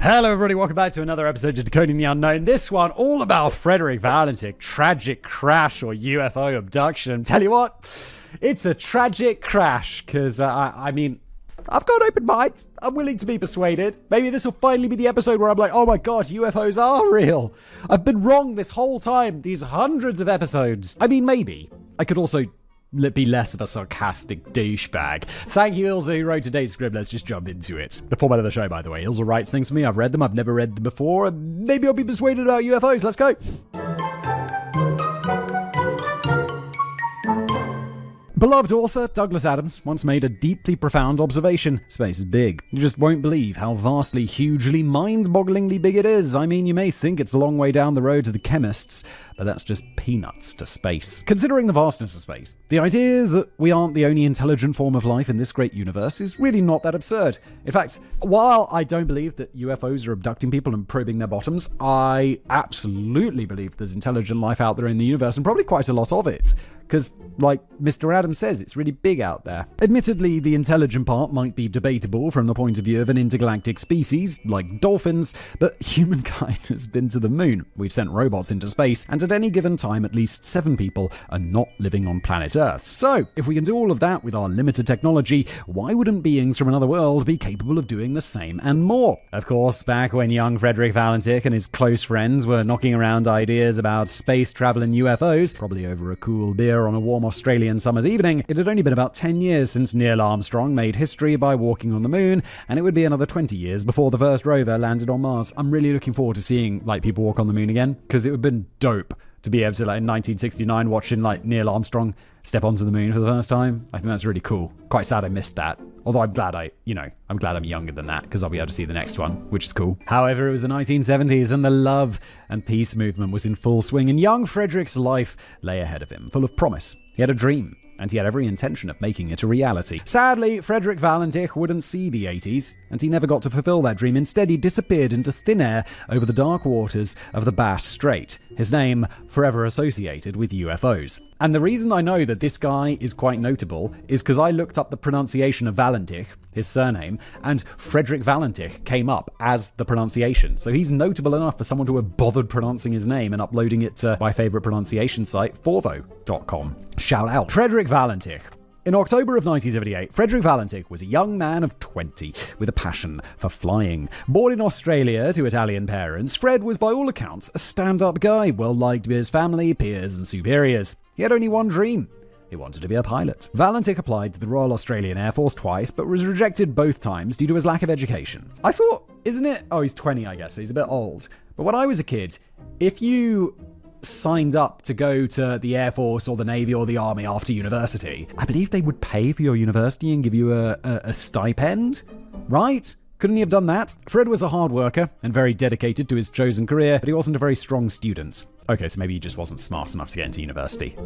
Hello everybody, welcome back to another episode of Decoding the Unknown. This one all about Fred Valentich, tragic crash or UFO abduction. Tell you what, it's a tragic crash because, I mean, I've got an open mind. I'm willing to be persuaded. Maybe this will finally be the episode where I'm like, oh my god, UFOs are real. I've been wrong this whole time, these hundreds of episodes. I mean, maybe. I could also be less of a sarcastic douchebag. Thank you, Ilza, who wrote today's script. Let's just jump into it. The format of the show, by the way. Ilza writes things for me. I've read them. I've never read them before. Maybe I'll be persuaded about UFOs. Let's go. Beloved author Douglas Adams once made a deeply profound observation. Space is big. You just won't believe how vastly, hugely, mind-bogglingly big it is. I mean, you may think it's a long way down the road to the chemists, but that's just peanuts to space. Considering the vastness of space, the idea that we aren't the only intelligent form of life in this great universe is really not that absurd. In fact, while I don't believe that UFOs are abducting people and probing their bottoms, I absolutely believe there's intelligent life out there in the universe, and probably quite a lot of it. Because, like Mr. Adams says, it's really big out there. Admittedly, the intelligent part might be debatable from the point of view of an intergalactic species, like dolphins, but humankind has been to the moon. We've sent robots into space, and at any given time, at least 7 people are not living on planet Earth. So, if we can do all of that with our limited technology, why wouldn't beings from another world be capable of doing the same and more? Of course, back when young Fred Valentich and his close friends were knocking around ideas about space travel and UFOs, probably over a cool beer on a warm Australian summer's evening, it had only been about 10 years since Neil Armstrong made history by walking on the moon, and it would be another 20 years before the first rover landed on Mars. I'm really looking forward to seeing people walk on the moon again, because it would have been dope to be able to, in 1969, watching Neil Armstrong step onto the moon for the first time. I think that's really cool. Quite sad I missed that. Although I'm glad I'm glad I'm younger than that, because I'll be able to see the next one, which is cool. However, it was the 1970s, and the love and peace movement was in full swing, and young Frederick's life lay ahead of him, full of promise. He had a dream, and he had every intention of making it a reality. Sadly, Fred Valentich wouldn't see the 80s, and he never got to fulfill that dream. Instead, he disappeared into thin air over the dark waters of the Bass Strait, his name forever associated with UFOs. And the reason I know that this guy is quite notable is because I looked up the pronunciation of Valentich, his surname, and Frederick Valentich came up as the pronunciation. So he's notable enough for someone to have bothered pronouncing his name and uploading it to my favorite pronunciation site, forvo.com. Shout out. Frederick Valentich. In October of 1978, Frederick Valentich was a young man of 20 with a passion for flying. Born in Australia to Italian parents, Fred was by all accounts a stand-up guy, well-liked by his family, peers and superiors. He had only one dream. He wanted to be a pilot. Valentich applied to the Royal Australian Air Force twice, but was rejected both times due to his lack of education. I thought, isn't it? Oh, he's 20, I guess, so he's a bit old. But when I was a kid, if you signed up to go to the Air Force or the Navy or the Army after university, I believe they would pay for your university and give you a stipend, right? Couldn't he have done that? Fred was a hard worker and very dedicated to his chosen career, but he wasn't a very strong student. Okay, so maybe he just wasn't smart enough to get into university.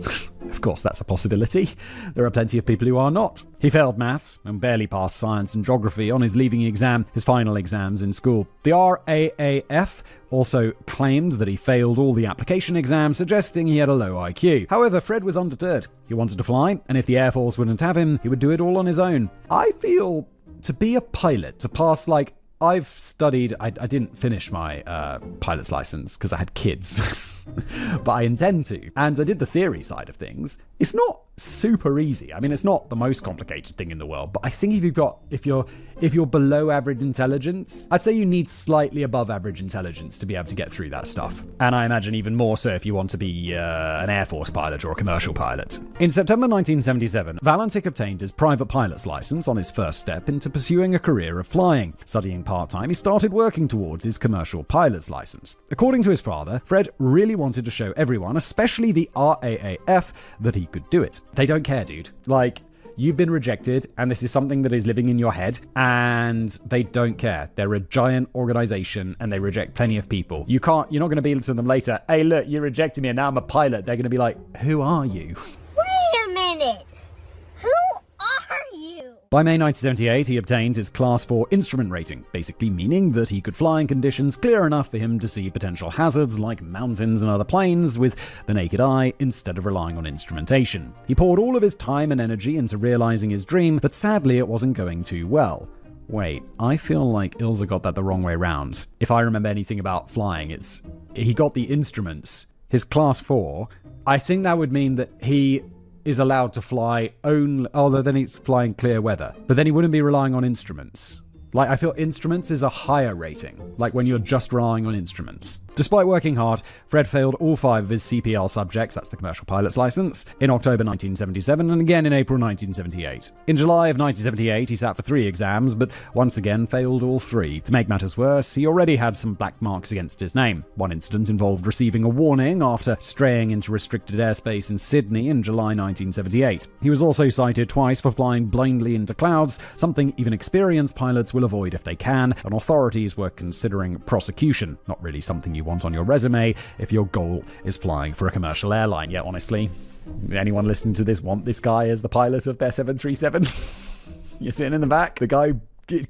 Of course, that's a possibility. There are plenty of people who are not. He failed maths and barely passed science and geography on his leaving exam, his final exams in school. The RAAF also claimed that he failed all the application exams, suggesting he had a low IQ. However, Fred was undeterred. He wanted to fly, and if the Air Force wouldn't have him, he would do it all on his own. I feel to be a pilot, to pass, I've studied, I didn't finish my pilot's license because I had kids, but I intend to. And I did the theory side of things. It's not super easy. I mean, it's not the most complicated thing in the world, but I think if you're below average intelligence, I'd say you need slightly above average intelligence to be able to get through that stuff. And I imagine even more so if you want to be an Air Force pilot or a commercial pilot. In September 1977, Valentich obtained his private pilot's license on his first step into pursuing a career of flying. Studying part-time, he started working towards his commercial pilot's license. According to his father, Fred really wanted to show everyone, especially the RAAF, that he could do it. They don't care, dude. You've been rejected, and this is something that is living in your head, and they don't care. They're a giant organization, and they reject plenty of people. You're not going to be able to them later, hey, look, you rejected me, and now I'm a pilot. They're going to be like, who are you? Wait a minute. Who are you? By May 1978, he obtained his Class 4 instrument rating, basically meaning that he could fly in conditions clear enough for him to see potential hazards like mountains and other planes with the naked eye instead of relying on instrumentation. He poured all of his time and energy into realizing his dream, but sadly it wasn't going too well. Wait, I feel like Ilza got that the wrong way round. If I remember anything about flying, he got the instruments. His class 4, I think that would mean that he is allowed to fly only, although then he's flying clear weather. But then he wouldn't be relying on instruments. Like, I feel instruments is a higher rating, like when you're just relying on instruments. Despite working hard, Fred failed all 5 of his CPL subjects, that's the commercial pilot's license, in October 1977 and again in April 1978. In July of 1978, he sat for 3 exams, but once again failed all 3. To make matters worse, he already had some black marks against his name. One incident involved receiving a warning after straying into restricted airspace in Sydney in July 1978. He was also cited twice for flying blindly into clouds, something even experienced pilots will avoid if they can, and authorities were considering prosecution. Not really something you want on your resume if your goal is flying for a commercial airline. Yeah, honestly, anyone listening to this want this guy as the pilot of their 737? You're sitting in the back, the guy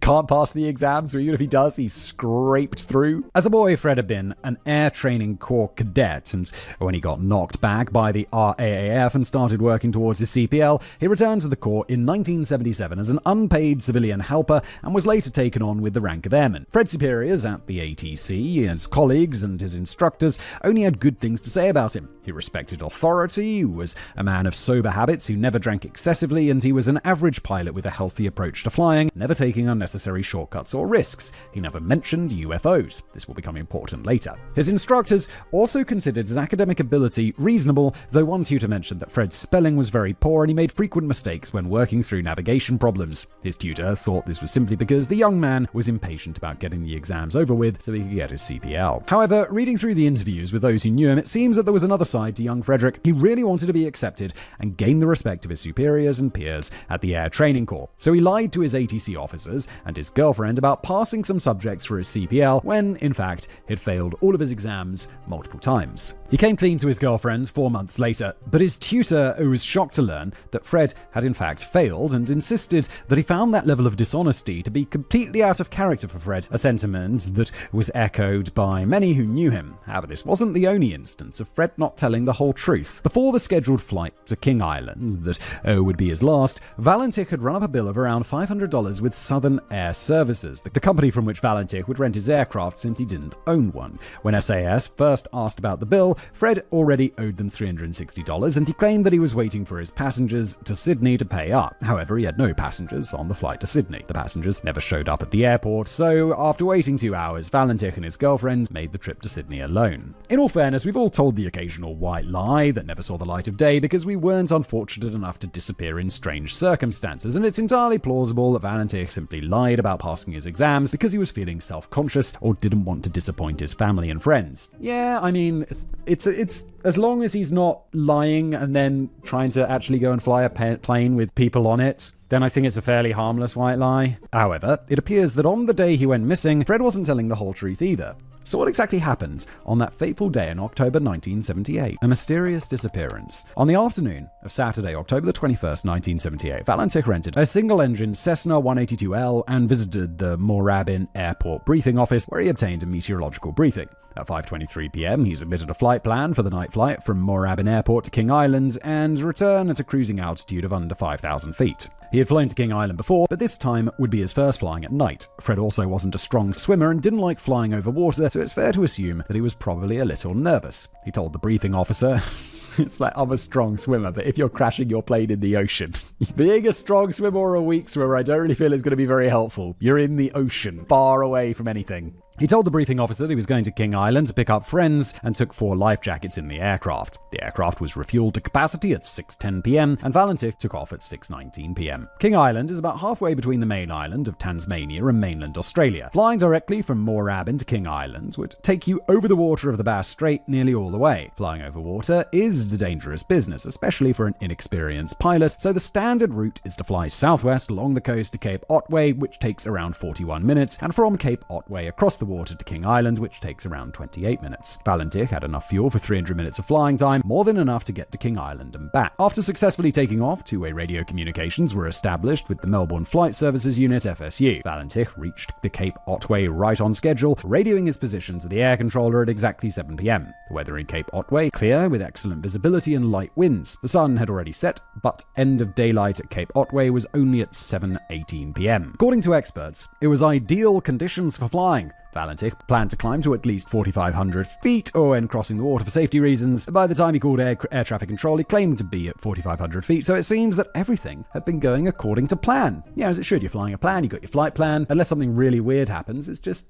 can't pass the exam, so even if he does, he's scraped through. As a boy, Fred had been an Air Training Corps cadet, and when he got knocked back by the RAAF and started working towards his CPL, he returned to the Corps in 1977 as an unpaid civilian helper and was later taken on with the rank of airman. Fred's superiors at the ATC, his colleagues and his instructors only had good things to say about him. He respected authority, was a man of sober habits who never drank excessively, and he was an average pilot with a healthy approach to flying, never taking unnecessary shortcuts or risks. He never mentioned UFOs. This will become important later. His instructors also considered his academic ability reasonable, though one tutor mentioned that Fred's spelling was very poor and he made frequent mistakes when working through navigation problems. His tutor thought this was simply because the young man was impatient about getting the exams over with so he could get his CPL. However, reading through the interviews with those who knew him, it seems that there was another side to young Frederick. He really wanted to be accepted and gain the respect of his superiors and peers at the Air Training Corps. So he lied to his ATC officers and his girlfriend about passing some subjects for his CPL when, in fact, he'd failed all of his exams multiple times. He came clean to his girlfriend 4 months later, but his tutor was shocked to learn that Fred had in fact failed and insisted that he found that level of dishonesty to be completely out of character for Fred, a sentiment that was echoed by many who knew him. However, this wasn't the only instance of Fred not telling the whole truth. Before the scheduled flight to King Island, that would be his last, Valentich had run up a bill of around $500 with Southern Air Services, the company from which Valentich would rent his aircraft since he didn't own one. When SAS first asked about the bill, Fred already owed them $360, and he claimed that he was waiting for his passengers to Sydney to pay up. However, he had no passengers on the flight to Sydney. The passengers never showed up at the airport, so after waiting 2 hours, Valentich and his girlfriend made the trip to Sydney alone. In all fairness, we've all told the occasional white lie that never saw the light of day because we weren't unfortunate enough to disappear in strange circumstances, and it's entirely plausible that Valentich simply lied about passing his exams because he was feeling self-conscious or didn't want to disappoint his family and friends. Yeah, I mean, it's as long as he's not lying and then trying to actually go and fly a plane with people on it, then I think it's a fairly harmless white lie. However, it appears that on the day he went missing, Fred wasn't telling the whole truth either. So what exactly happened on that fateful day in October 1978? A mysterious disappearance. On the afternoon of Saturday, October the 21st, 1978, Valentich rented a single-engine Cessna 182L and visited the Moorabbin Airport briefing office where he obtained a meteorological briefing. At 5:23 p.m., he submitted a flight plan for the night flight from Moorabbin Airport to King Island and return at a cruising altitude of under 5,000 feet. He had flown to King Island before, but this time would be his first flying at night. Fred also wasn't a strong swimmer and didn't like flying over water, so it's fair to assume that he was probably a little nervous. He told the briefing officer, it's like, I'm a strong swimmer, but if you're crashing your plane in the ocean, being a strong swimmer or a weak swimmer, I don't really feel is going to be very helpful. You're in the ocean, far away from anything. He told the briefing officer that he was going to King Island to pick up friends and took 4 life jackets in the aircraft. The aircraft was refueled to capacity at 6:10 p.m. and Valentich took off at 6:19 p.m. King Island is about halfway between the main island of Tasmania and mainland Australia. Flying directly from Moorabbin to King Island would take you over the water of the Bass Strait nearly all the way. Flying over water is a dangerous business, especially for an inexperienced pilot, so the standard route is to fly southwest along the coast to Cape Otway, which takes around 41 minutes, and from Cape Otway across the water to King Island, which takes around 28 minutes. Valentich had enough fuel for 300 minutes of flying time, more than enough to get to King Island and back. After successfully taking off, two-way radio communications were established with the Melbourne Flight Services Unit FSU. Valentich reached the Cape Otway right on schedule, radioing his position to the air controller at exactly 7 p.m. The weather in Cape Otway clear with excellent visibility visibility and light winds. The sun had already set, but end of daylight at Cape Otway was only at 7:18 p.m. According to experts, it was ideal conditions for flying. Valentich planned to climb to at least 4,500 feet, or when crossing the water for safety reasons. By the time he called air traffic control, he claimed to be at 4,500 feet, so it seems that everything had been going according to plan. Yeah, as it should. You're flying a plan, you got your flight plan. Unless something really weird happens, it's just,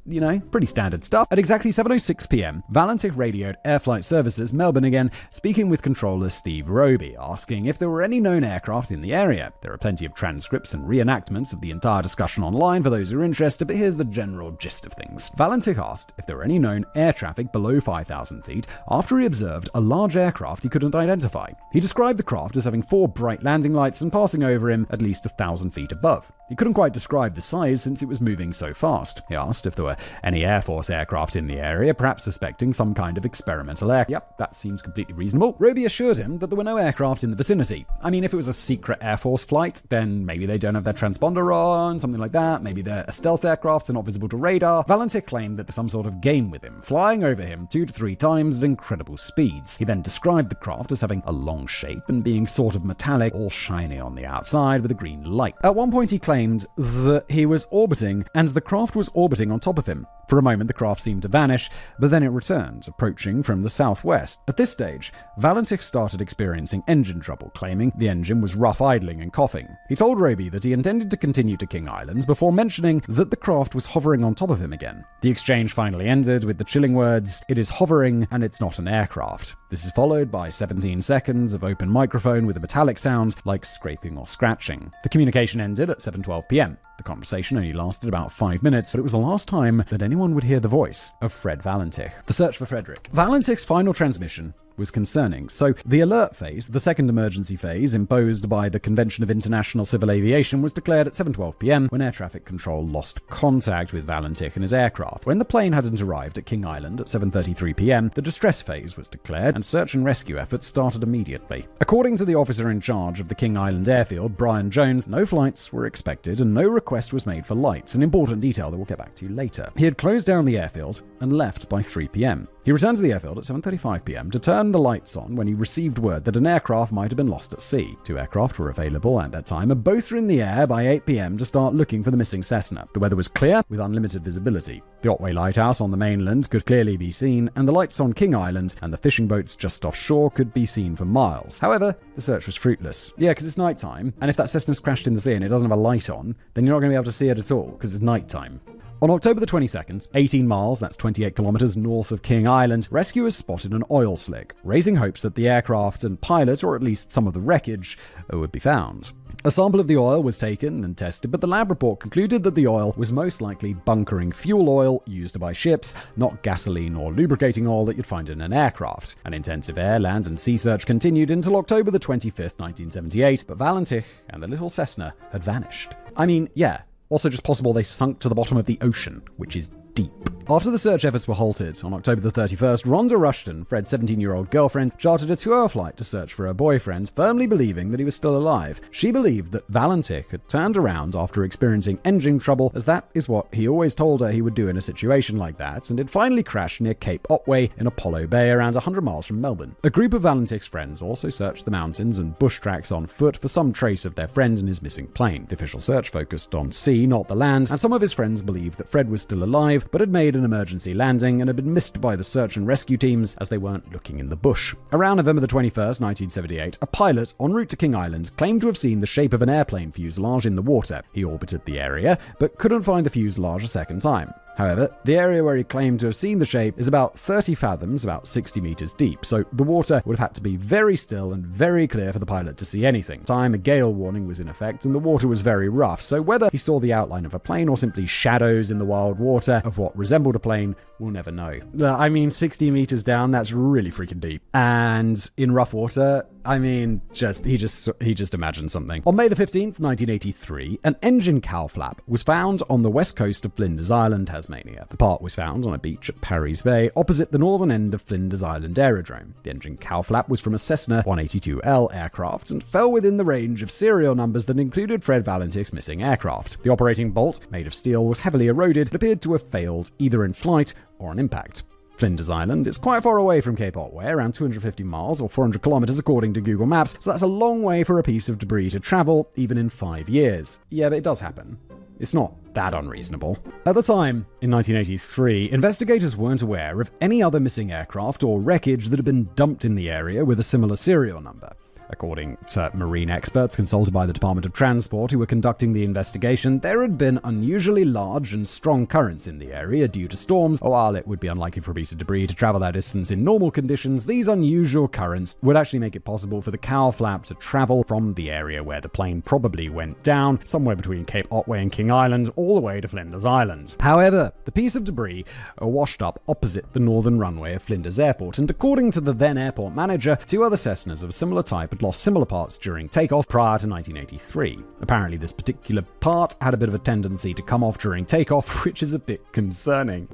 pretty standard stuff. At exactly 7:06 p.m., Valentich radioed Air Flight Services, Melbourne again, speaking with controller Steve Roby, asking if there were any known aircraft in the area. There are plenty of transcripts and reenactments of the entire discussion online for those who are interested, but here's the general gist of things. Valentich asked if there were any known air traffic below 5,000 feet after he observed a large aircraft he couldn't identify. He described the craft as having 4 bright landing lights and passing over him at least 1,000 feet above. He couldn't quite describe the size since it was moving so fast. He asked if there were any Air Force aircraft in the area, perhaps suspecting some kind of experimental air. Yep, that seems completely reasonable. Roby assured him that there were no aircraft in the vicinity. I mean, if it was a secret Air Force flight, then maybe they don't have their transponder on, something like that. Maybe they're a stealth aircraft and not visible to radar. Valentich claimed that there's some sort of game with him, flying over him 2 to 3 times at incredible speeds. He then described the craft as having a long shape and being sort of metallic, all shiny on the outside with a green light. At one point he claimed that he was orbiting and the craft was orbiting on top of him. For a moment, the craft seemed to vanish, but then it returned, approaching from the southwest. At this stage, Valentich started experiencing engine trouble, claiming the engine was rough idling and coughing. He told Roby that he intended to continue to King Islands before mentioning that the craft was hovering on top of him again. The exchange finally ended with the chilling words, "It is hovering and it's not an aircraft." This is followed by 17 seconds of open microphone with a metallic sound like scraping or scratching. The communication ended at 7:12 p.m. The conversation only lasted about 5 minutes, but it was the last time that anyone would hear the voice of Fred Valentich. The search for Frederick. Valentich's final transmission was concerning. So the alert phase, the second emergency phase imposed by the Convention of International Civil Aviation, was declared at 7:12 p.m. when air traffic control lost contact with Valentich and his aircraft. When the plane hadn't arrived at King Island at 7:33 p.m., the distress phase was declared and search and rescue efforts started immediately. According to the officer in charge of the King Island airfield, Brian Jones, no flights were expected and no request was made for lights, an important detail that we'll get back to later. He had closed down the airfield and left by 3 p.m. He returned to the airfield at 7:35 p.m. to turn the lights on when he received word that an aircraft might have been lost at sea. 2 aircraft were available at that time, and both were in the air by 8 p.m. to start looking for the missing Cessna. The weather was clear with unlimited visibility. The Otway Lighthouse on the mainland could clearly be seen, and the lights on King Island and the fishing boats just offshore could be seen for miles. However, the search was fruitless. Yeah, because it's nighttime, and if that Cessna's crashed in the sea and it doesn't have a light on, then you're not going to be able to see it at all, because it's nighttime. On October the 22nd, 18 miles, that's 28 kilometers north of King Island, rescuers spotted an oil slick, raising hopes that the aircraft and pilot, or at least some of the wreckage, would be found. A sample of the oil was taken and tested, but the lab report concluded that the oil was most likely bunkering fuel oil used by ships, not gasoline or lubricating oil that you'd find in an aircraft. An intensive air, land, and sea search continued until October the 25th, 1978, but Valentich and the little Cessna had vanished. I mean, yeah. Also just possible they sunk to the bottom of the ocean, which is deep. After the search efforts were halted on October the 31st, Rhonda Rushton, Fred's 17-year-old girlfriend, chartered a 2-hour flight to search for her boyfriend, firmly believing that he was still alive. She believed that Valentich had turned around after experiencing engine trouble, as that is what he always told her he would do in a situation like that, and had finally crashed near Cape Otway in Apollo Bay, around 100 miles from Melbourne. A group of Valentich's friends also searched the mountains and bush tracks on foot for some trace of their friend and his missing plane. The official search focused on sea, not the land, and some of his friends believed that Fred was still alive, but had made an emergency landing and had been missed by the search and rescue teams as they weren't looking in the bush. Around November the 21st, 1978, a pilot en route to King Island claimed to have seen the shape of an airplane fuselage in the water. He orbited the area, but couldn't find the fuselage a second time. However, the area where he claimed to have seen the shape is about 30 fathoms, about 60 meters deep, so the water would have had to be very still and very clear for the pilot to see anything. At the time, a gale warning was in effect, and the water was very rough, so whether he saw the outline of a plane or simply shadows in the wild water of what resembled a plane, we'll never know. I mean, 60 meters down, that's really freaking deep. And in rough water, I mean, he just imagined something. On May the 15th, 1983, an engine cowl flap was found on the west coast of Flinders Island, Tasmania. The part was found on a beach at Parry's Bay, opposite the northern end of Flinders Island Aerodrome. The engine cowl flap was from a Cessna 182L aircraft and fell within the range of serial numbers that included Fred Valentich's missing aircraft. The operating bolt, made of steel, was heavily eroded and appeared to have failed either in flight or on impact. Flinders Island is quite far away from Cape Otway, around 250 miles or 400 kilometers according to Google Maps, so that's a long way for a piece of debris to travel, even in 5 years. Yeah, but it does happen. It's not that unreasonable. At the time, in 1983, investigators weren't aware of any other missing aircraft or wreckage that had been dumped in the area with a similar serial number. According to marine experts consulted by the Department of Transport who were conducting the investigation, there had been unusually large and strong currents in the area due to storms. While it would be unlikely for a piece of debris to travel that distance in normal conditions, these unusual currents would actually make it possible for the cowl flap to travel from the area where the plane probably went down, somewhere between Cape Otway and King Island, all the way to Flinders Island. However, the piece of debris washed up opposite the northern runway of Flinders Airport, and according to the then airport manager, 2 other Cessnas of a similar type had lost similar parts during takeoff prior to 1983. Apparently, this particular part had a bit of a tendency to come off during takeoff, which is a bit concerning.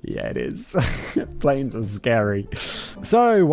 Yeah, it is. Planes are scary. So,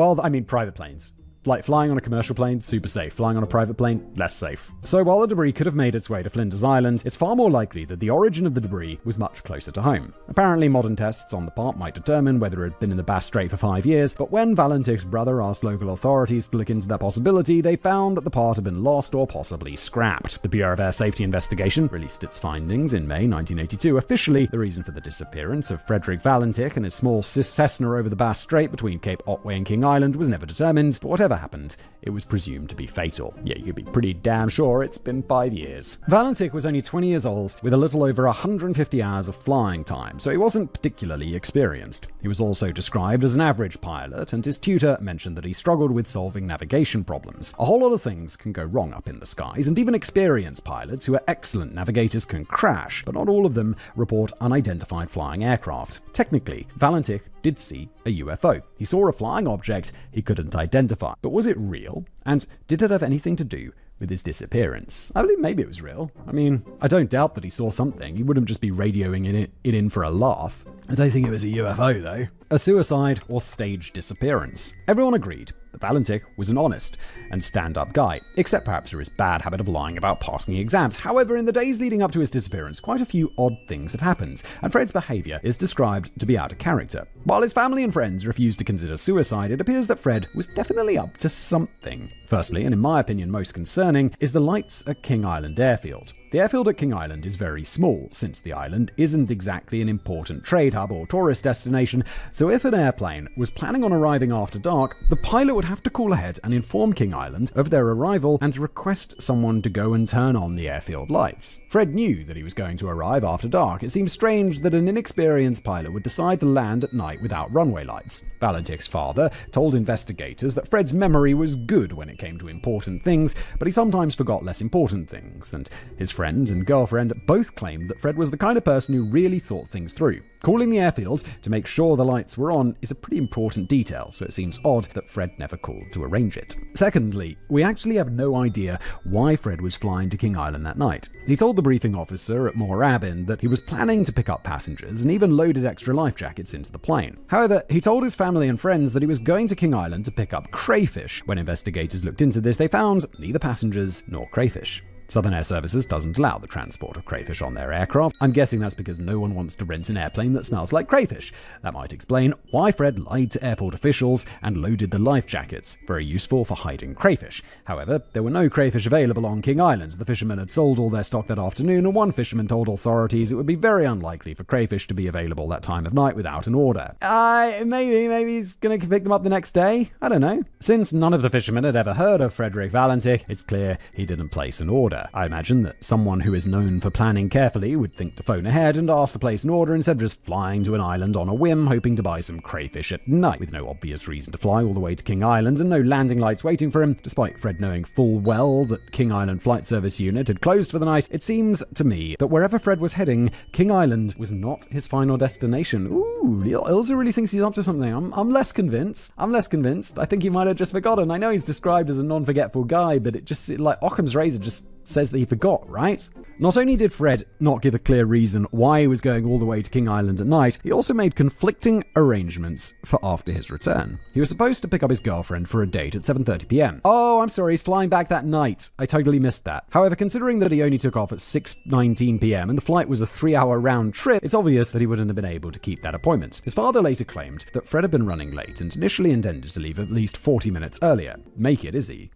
private planes. Like flying on a commercial plane, super safe. Flying on a private plane, less safe. So while the debris could have made its way to Flinders Island, it's far more likely that the origin of the debris was much closer to home. Apparently, modern tests on the part might determine whether it had been in the Bass Strait for 5 years, but when Valentich's brother asked local authorities to look into that possibility, they found that the part had been lost or possibly scrapped. The Bureau of Air Safety Investigation released its findings in May 1982. Officially, the reason for the disappearance of Fred Valentich and his small Cessna over the Bass Strait between Cape Otway and King Island was never determined, but whatever happened, it was presumed to be fatal. Yeah, you could be pretty damn sure it's been 5 years. Valentich was only 20 years old with a little over 150 hours of flying time, so he wasn't particularly experienced. He was also described as an average pilot, and his tutor mentioned that he struggled with solving navigation problems. A whole lot of things can go wrong up in the skies, and even experienced pilots who are excellent navigators can crash, but not all of them report unidentified flying aircraft. Technically, Valentich did see a UFO. He saw a flying object he couldn't identify. But was it real? And did it have anything to do with his disappearance? I believe maybe it was real. I don't doubt that he saw something. He wouldn't just be radioing it in for a laugh. I don't think it was a UFO, though. A suicide or staged disappearance. Everyone agreed that Valentich was an honest and stand-up guy, except perhaps for his bad habit of lying about passing exams. However, in the days leading up to his disappearance, quite a few odd things had happened, and Fred's behavior is described to be out of character. While his family and friends refused to consider suicide, it appears that Fred was definitely up to something. Firstly, and in my opinion most concerning, is the lights at King Island Airfield. The airfield at King Island is very small, since the island isn't exactly an important trade hub or tourist destination, so if an airplane was planning on arriving after dark, the pilot would have to call ahead and inform King Island of their arrival and request someone to go and turn on the airfield lights. Fred knew that he was going to arrive after dark. It seems strange that an inexperienced pilot would decide to land at night without runway lights. Valentich's father told investigators that Fred's memory was good when it came to important things, but he sometimes forgot less important things, and his friend and girlfriend both claimed that Fred was the kind of person who really thought things through. Calling the airfield to make sure the lights were on is a pretty important detail, so it seems odd that Fred never called to arrange it. Secondly, we actually have no idea why Fred was flying to King Island that night. He told the briefing officer at Moorabbin that he was planning to pick up passengers and even loaded extra life jackets into the plane. However, he told his family and friends that he was going to King Island to pick up crayfish. When investigators looked into this, they found neither passengers nor crayfish. Southern Air Services doesn't allow the transport of crayfish on their aircraft. I'm guessing that's because no one wants to rent an airplane that smells like crayfish. That might explain why Fred lied to airport officials and loaded the life jackets, very useful for hiding crayfish. However, there were no crayfish available on King Island. The fishermen had sold all their stock that afternoon, and one fisherman told authorities it would be very unlikely for crayfish to be available that time of night without an order. Maybe he's going to pick them up the next day? I don't know. Since none of the fishermen had ever heard of Fred Valentich, it's clear he didn't place an order. I imagine that someone who is known for planning carefully would think to phone ahead and ask to place an order instead of just flying to an island on a whim, hoping to buy some crayfish at night, with no obvious reason to fly all the way to King Island and no landing lights waiting for him. Despite Fred knowing full well that King Island Flight Service unit had closed for the night, it seems to me that wherever Fred was heading, King Island was not his final destination. Ooh, Ilza really thinks he's up to something. I'm less convinced. I think he might have just forgotten. I know he's described as a non-forgetful guy, but it just, like, Occam's razor just says that he forgot, right? Not only did Fred not give a clear reason why he was going all the way to King Island at night, he also made conflicting arrangements for after his return. He was supposed to pick up his girlfriend for a date at 7:30 p.m. Oh, I'm sorry, he's flying back that night. I totally missed that. However, considering that he only took off at 6:19 p.m. and the flight was a 3-hour round trip, it's obvious that he wouldn't have been able to keep that appointment. His father later claimed that Fred had been running late and initially intended to leave at least 40 minutes earlier. Make it, is he?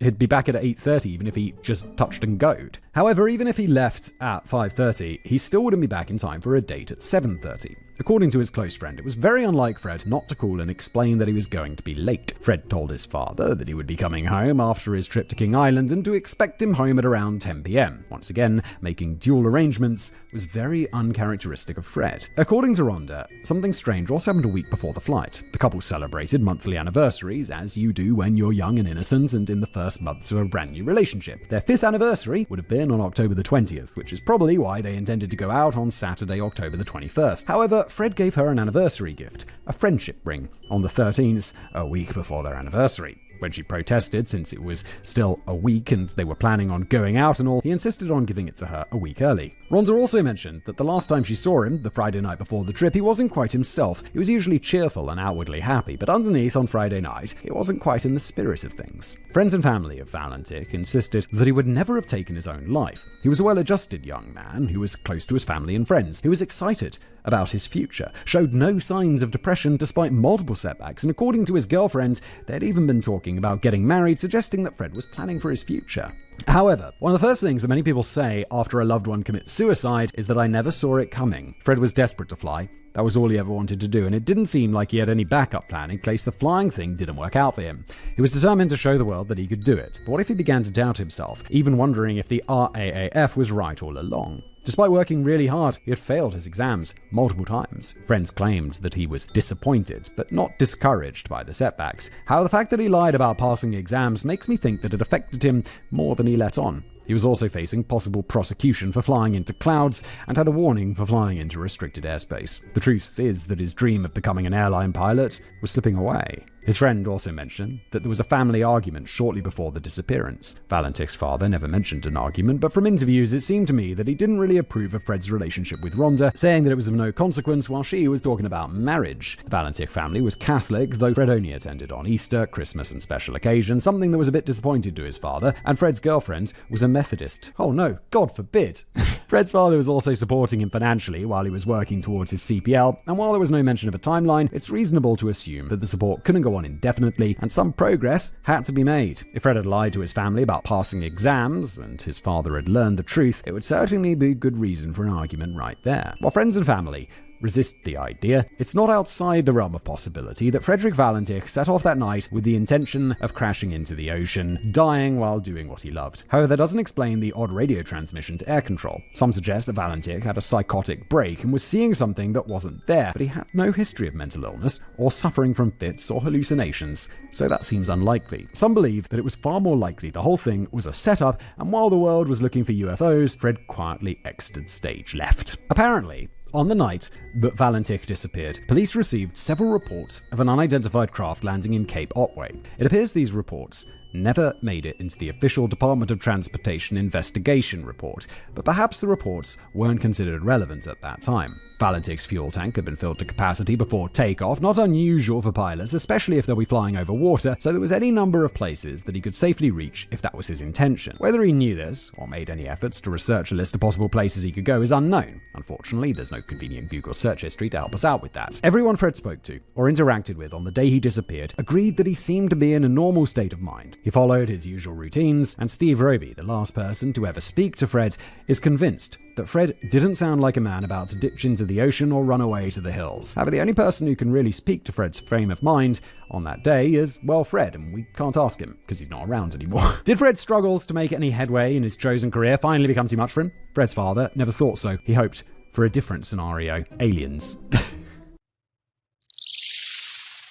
He'd be back at 8:30 even if he just touched and goed. However, even if he left at 5:30, he still wouldn't be back in time for a date at 7:30. According to his close friend, it was very unlike Fred not to call and explain that he was going to be late. Fred told his father that he would be coming home after his trip to King Island and to expect him home at around 10 p.m. Once again, making dual arrangements was very uncharacteristic of Fred. According to Rhonda, something strange also happened a week before the flight. The couple celebrated monthly anniversaries, as you do when you're young and innocent and in the first months of a brand new relationship. Their 5th anniversary would have been on October the 20th, which is probably why they intended to go out on Saturday, October the 21st. However, Fred gave her an anniversary gift, a friendship ring, on the 13th, a week before their anniversary. When she protested, since it was still a week and they were planning on going out and all, he insisted on giving it to her a week early. Rhonda also mentioned that the last time she saw him, the Friday night before the trip, he wasn't quite himself. He was usually cheerful and outwardly happy, but underneath on Friday night, he wasn't quite in the spirit of things. Friends and family of Valentich insisted that he would never have taken his own life. He was a well-adjusted young man who was close to his family and friends. He was excited about his future, showed no signs of depression despite multiple setbacks, and according to his girlfriend, they'd even been talking about getting married, suggesting that Fred was planning for his future. However, one of the first things that many people say after a loved one commits suicide is that I never saw it coming. Fred was desperate to fly. That was all he ever wanted to do, and it didn't seem like he had any backup plan in case the flying thing didn't work out for him. He was determined to show the world that he could do it. But what if he began to doubt himself, even wondering if the RAAF was right all along? Despite working really hard, he had failed his exams multiple times. Friends claimed that he was disappointed, but not discouraged by the setbacks. However, the fact that he lied about passing exams makes me think that it affected him more than he let on. He was also facing possible prosecution for flying into clouds and had a warning for flying into restricted airspace. The truth is that his dream of becoming an airline pilot was slipping away. His friend also mentioned that there was a family argument shortly before the disappearance. Valentich's father never mentioned an argument, but from interviews it seemed to me that he didn't really approve of Fred's relationship with Rhonda, saying that it was of no consequence while she was talking about marriage. The Valentich family was Catholic, though Fred only attended on Easter, Christmas and special occasions, something that was a bit disappointing to his father, and Fred's girlfriend was a Methodist. Oh no, God forbid. Fred's father was also supporting him financially while he was working towards his CPL, and while there was no mention of a timeline, it's reasonable to assume that the support couldn't go on indefinitely, and some progress had to be made. If Fred had lied to his family about passing exams, and his father had learned the truth, it would certainly be good reason for an argument right there. While friends and family resist the idea, it's not outside the realm of possibility that Frederick Valentich set off that night with the intention of crashing into the ocean, dying while doing what he loved. However, that doesn't explain the odd radio transmission to air control. Some suggest that Valentich had a psychotic break and was seeing something that wasn't there, but he had no history of mental illness or suffering from fits or hallucinations, so that seems unlikely. Some believe that it was far more likely the whole thing was a setup, and while the world was looking for UFOs, Fred quietly exited stage left. Apparently, on the night that Valentich disappeared, police received several reports of an unidentified craft landing in Cape Otway. It appears these reports never made it into the official Department of Transportation investigation report, but perhaps the reports weren't considered relevant at that time. Valentich's fuel tank had been filled to capacity before takeoff, not unusual for pilots, especially if they'll be flying over water, so there was any number of places that he could safely reach if that was his intention. Whether he knew this, or made any efforts to research a list of possible places he could go, is unknown. Unfortunately, there's no convenient Google search history to help us out with that. Everyone Fred spoke to, or interacted with on the day he disappeared, agreed that he seemed to be in a normal state of mind. He followed his usual routines, and Steve Roby, the last person to ever speak to Fred, is convinced that Fred didn't sound like a man about to ditch into the ocean or run away to the hills. However, the only person who can really speak to Fred's frame of mind on that day is, well, Fred, and we can't ask him because he's not around anymore. Did Fred's struggles to make any headway in his chosen career finally become too much for him? Fred's father never thought so. He hoped for a different scenario. Aliens.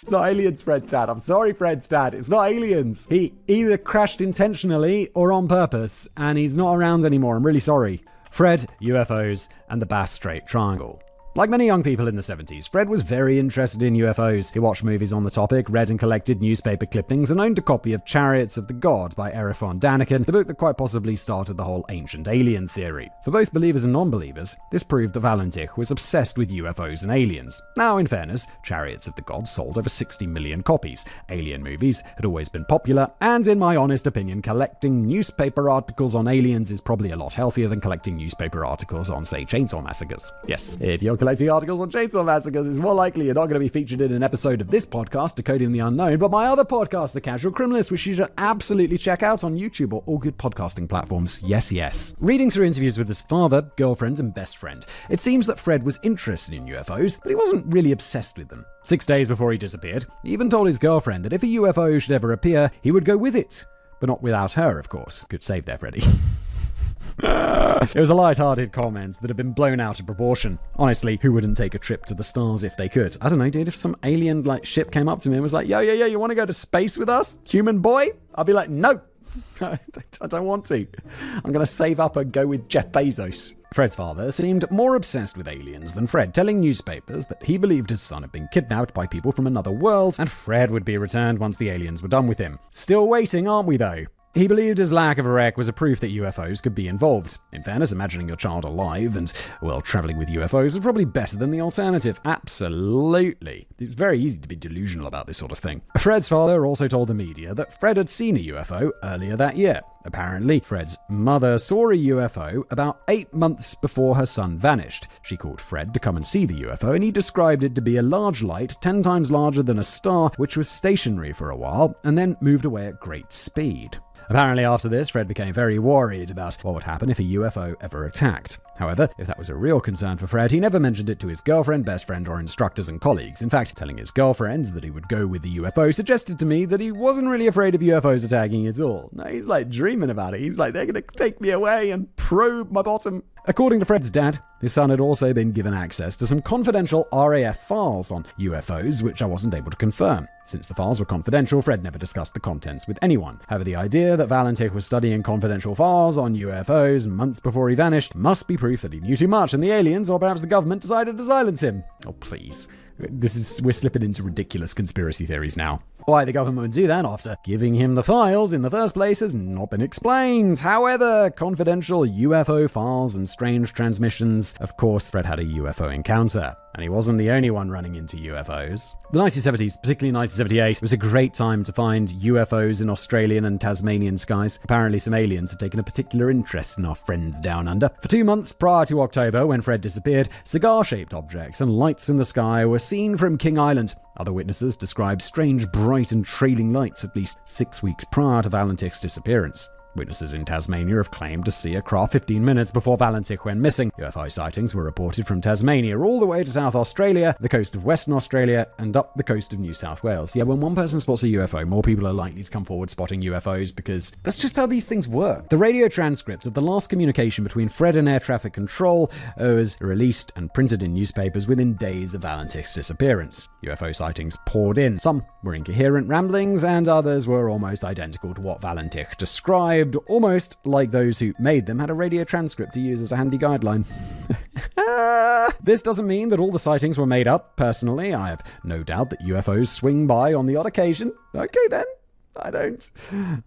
It's not aliens, Fred's dad. I'm sorry, Fred's dad. It's not aliens. He either crashed intentionally or on purpose, and he's not around anymore. I'm really sorry. Fred, UFOs, and the Bass Strait Triangle. Like many young people in the 70s, Fred was very interested in UFOs. He watched movies on the topic, read and collected newspaper clippings, and owned a copy of Chariots of the God by Erich von Däniken, the book that quite possibly started the whole ancient alien theory. For both believers and non-believers, this proved that Valentich was obsessed with UFOs and aliens. Now, in fairness, Chariots of the God sold over 60 million copies. Alien movies had always been popular, and in my honest opinion, collecting newspaper articles on aliens is probably a lot healthier than collecting newspaper articles on, say, chainsaw massacres. Yes, if you're collecting articles on chainsaw massacres, it's more likely you're not going to be featured in an episode of this podcast, Decoding the Unknown, but my other podcast, The Casual Criminalist, which you should absolutely check out on YouTube or all good podcasting platforms. Yes, yes. Reading through interviews with his father, girlfriend, and best friend, it seems that Fred was interested in UFOs, but he wasn't really obsessed with them. 6 days before he disappeared, he even told his girlfriend that if a UFO should ever appear, he would go with it. But not without her, of course. Good save there, Freddie. It was a light-hearted comment that had been blown out of proportion. Honestly, who wouldn't take a trip to the stars if they could? I don't know, dude, if some alien ship came up to me and was like, yo, you want to go to space with us, human boy? I'd be like, no. I don't want to. I'm going to save up and go with Jeff Bezos. Fred's father seemed more obsessed with aliens than Fred, telling newspapers that he believed his son had been kidnapped by people from another world, and Fred would be returned once the aliens were done with him. Still waiting, aren't we, though? He believed his lack of a wreck was a proof that UFOs could be involved. In fairness, imagining your child alive and, well, traveling with UFOs is probably better than the alternative. Absolutely. It's very easy to be delusional about this sort of thing. Fred's father also told the media that Fred had seen a UFO earlier that year. Apparently, Fred's mother saw a UFO about 8 months before her son vanished. She called Fred to come and see the UFO, and he described it to be a large light 10 times larger than a star, which was stationary for a while and then moved away at great speed. Apparently after this, Fred became very worried about what would happen if a UFO ever attacked. However, if that was a real concern for Fred, he never mentioned it to his girlfriend, best friend, or instructors and colleagues. In fact, telling his girlfriend that he would go with the UFO suggested to me that he wasn't really afraid of UFOs attacking at all. No, he's like dreaming about it. He's like, they're going to take me away and probe my bottom. According to Fred's dad, his son had also been given access to some confidential RAF files on UFOs, which I wasn't able to confirm. Since the files were confidential, Fred never discussed the contents with anyone. However, the idea that Valentich was studying confidential files on UFOs months before he vanished must be proof that he knew too much, and the aliens, or perhaps the government, decided to silence him. Oh, please. We're slipping into ridiculous conspiracy theories now. Why the government would do that after giving him the files in the first place has not been explained. However, confidential UFO files and strange transmissions. Of course, Fred had a UFO encounter, and he wasn't the only one running into UFOs. The 1970s, particularly 1978, was a great time to find UFOs in Australian and Tasmanian skies. Apparently, some aliens had taken a particular interest in our friends down under. For 2 months prior to October, when Fred disappeared, cigar-shaped objects and lights in the sky were seen from King Island. Other witnesses described strange, bright and trailing lights at least 6 weeks prior to Valentich's disappearance. Witnesses in Tasmania have claimed to see a craft 15 minutes before Valentich went missing. UFO sightings were reported from Tasmania all the way to South Australia, the coast of Western Australia, and up the coast of New South Wales. Yeah, when one person spots a UFO, more people are likely to come forward spotting UFOs because that's just how these things work. The radio transcript of the last communication between Fred and air traffic control was released and printed in newspapers within days of Valentich's disappearance. UFO sightings poured in. Some were incoherent ramblings, and others were almost identical to what Valentich described, almost like those who made them had a radio transcript to use as a handy guideline. This doesn't mean that all the sightings were made up. Personally, I have no doubt that UFOs swing by on the odd occasion. Okay then. I don't.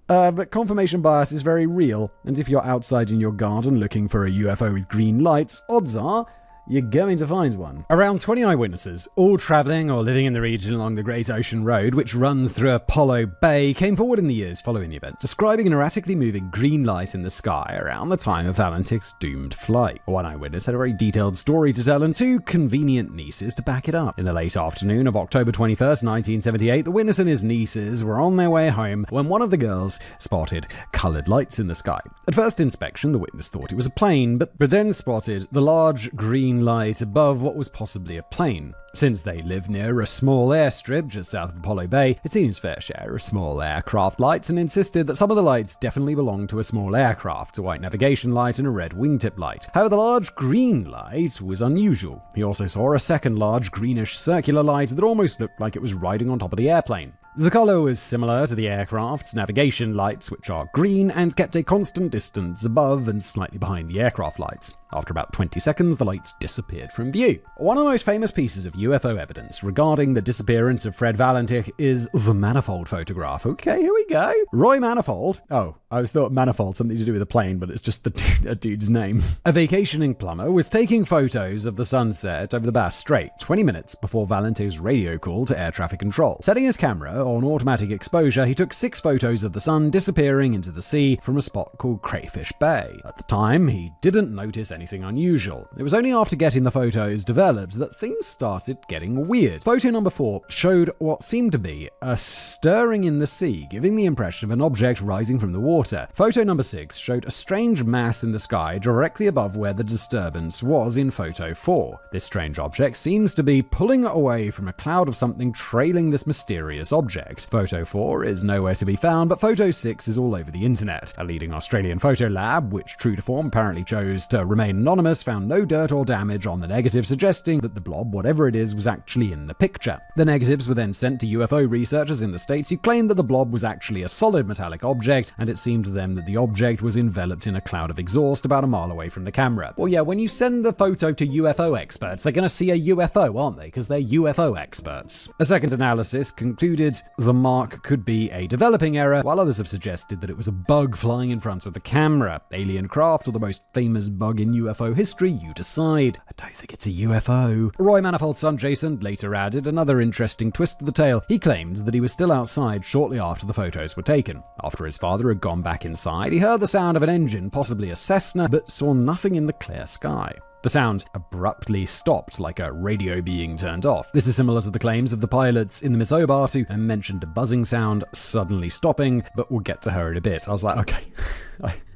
But confirmation bias is very real, and if you're outside in your garden looking for a UFO with green lights, odds are you're going to find one. Around 20 eyewitnesses, all travelling or living in the region along the Great Ocean Road, which runs through Apollo Bay, came forward in the years following the event, describing an erratically moving green light in the sky around the time of Valentich's doomed flight. One eyewitness had a very detailed story to tell and 2 convenient nieces to back it up. In the late afternoon of October 21st, 1978, the witness and his nieces were on their way home when one of the girls spotted coloured lights in the sky. At first inspection, the witness thought it was a plane, but then spotted the large green light above what was possibly a plane. Since they live near a small airstrip just south of Apollo Bay, it seems fair share of small aircraft lights, and insisted that some of the lights definitely belonged to a small aircraft, a white navigation light and a red wingtip light. However, the large green light was unusual. He also saw a second large greenish circular light that almost looked like it was riding on top of the airplane. The color was similar to the aircraft's navigation lights, which are green and kept a constant distance above and slightly behind the aircraft lights. After about 20 seconds, the lights disappeared from view. One of the most famous pieces of UFO evidence regarding the disappearance of Fred Valentich is the Manifold photograph. Okay, here we go. Roy Manifold. Oh, I always thought Manifold something to do with a plane, but it's just a dude's name. A vacationing plumber was taking photos of the sunset over the Bass Strait 20 minutes before Valentich's radio call to air traffic control. Setting his camera on automatic exposure, he took 6 photos of the sun disappearing into the sea from a spot called Crayfish Bay. At the time, he didn't notice anything unusual. It was only after getting the photos developed that things started getting weird. Photo number 4 showed what seemed to be a stirring in the sea, giving the impression of an object rising from the water. Photo number 6 showed a strange mass in the sky directly above where the disturbance was in photo 4. This strange object seems to be pulling away from a cloud of something trailing this mysterious object. Photo 4 is nowhere to be found, but photo 6 is all over the internet. A leading Australian photo lab, which true to form apparently chose to remain anonymous, found no dirt or damage on the negative, suggesting that the blob, whatever it is, was actually in the picture. The negatives were then sent to UFO researchers in the States who claimed that the blob was actually a solid metallic object, and it seemed to them that the object was enveloped in a cloud of exhaust about a mile away from the camera. Well, yeah, when you send the photo to UFO experts, they're going to see a UFO, aren't they? Because they're UFO experts. A second analysis concluded the mark could be a developing error, while others have suggested that it was a bug flying in front of the camera. Alien craft or the most famous bug in UFO history, you decide. I don't think it's a UFO. Roy Manifold's son Jason later added another interesting twist to the tale. He claimed that he was still outside shortly after the photos were taken. After his father had gone back inside, he heard the sound of an engine, possibly a Cessna, but saw nothing in the clear sky. The sound abruptly stopped, like a radio being turned off. This is similar to the claims of the pilots in the Miss Hobart who mentioned a buzzing sound suddenly stopping, but we'll get to her in a bit. I was like, okay.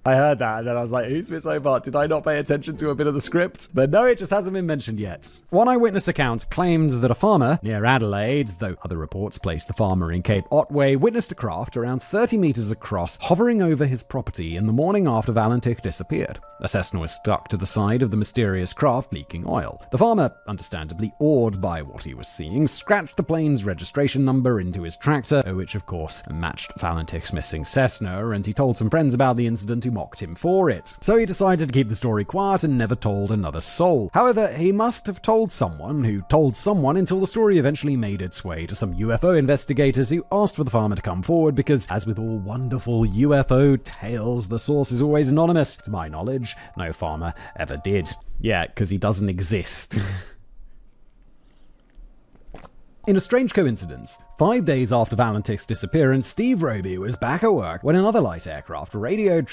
I heard that, and then I was like, who's Miss Hobart? Did I not pay attention to a bit of the script? But no, it just hasn't been mentioned yet. One eyewitness account claimed that a farmer near Adelaide, though other reports placed the farmer in Cape Otway, witnessed a craft around 30 meters across hovering over his property in the morning after Valentich disappeared. A Cessna was stuck to the side of the mysterious craft, leaking oil. The farmer, understandably awed by what he was seeing, scratched the plane's registration number into his tractor, which of course matched Valentich's missing Cessna, and he told some friends about the incident who mocked him for it. So he decided to keep the story quiet and never told another soul. However, he must have told someone who told someone until the story eventually made its way to some UFO investigators who asked for the farmer to come forward because, as with all wonderful UFO tales, the source is always anonymous. To my knowledge, no farmer ever did. Yeah, because he doesn't exist. In a strange coincidence, 5 days after Valentich's disappearance, Steve Roby was back at work when another light aircraft radioed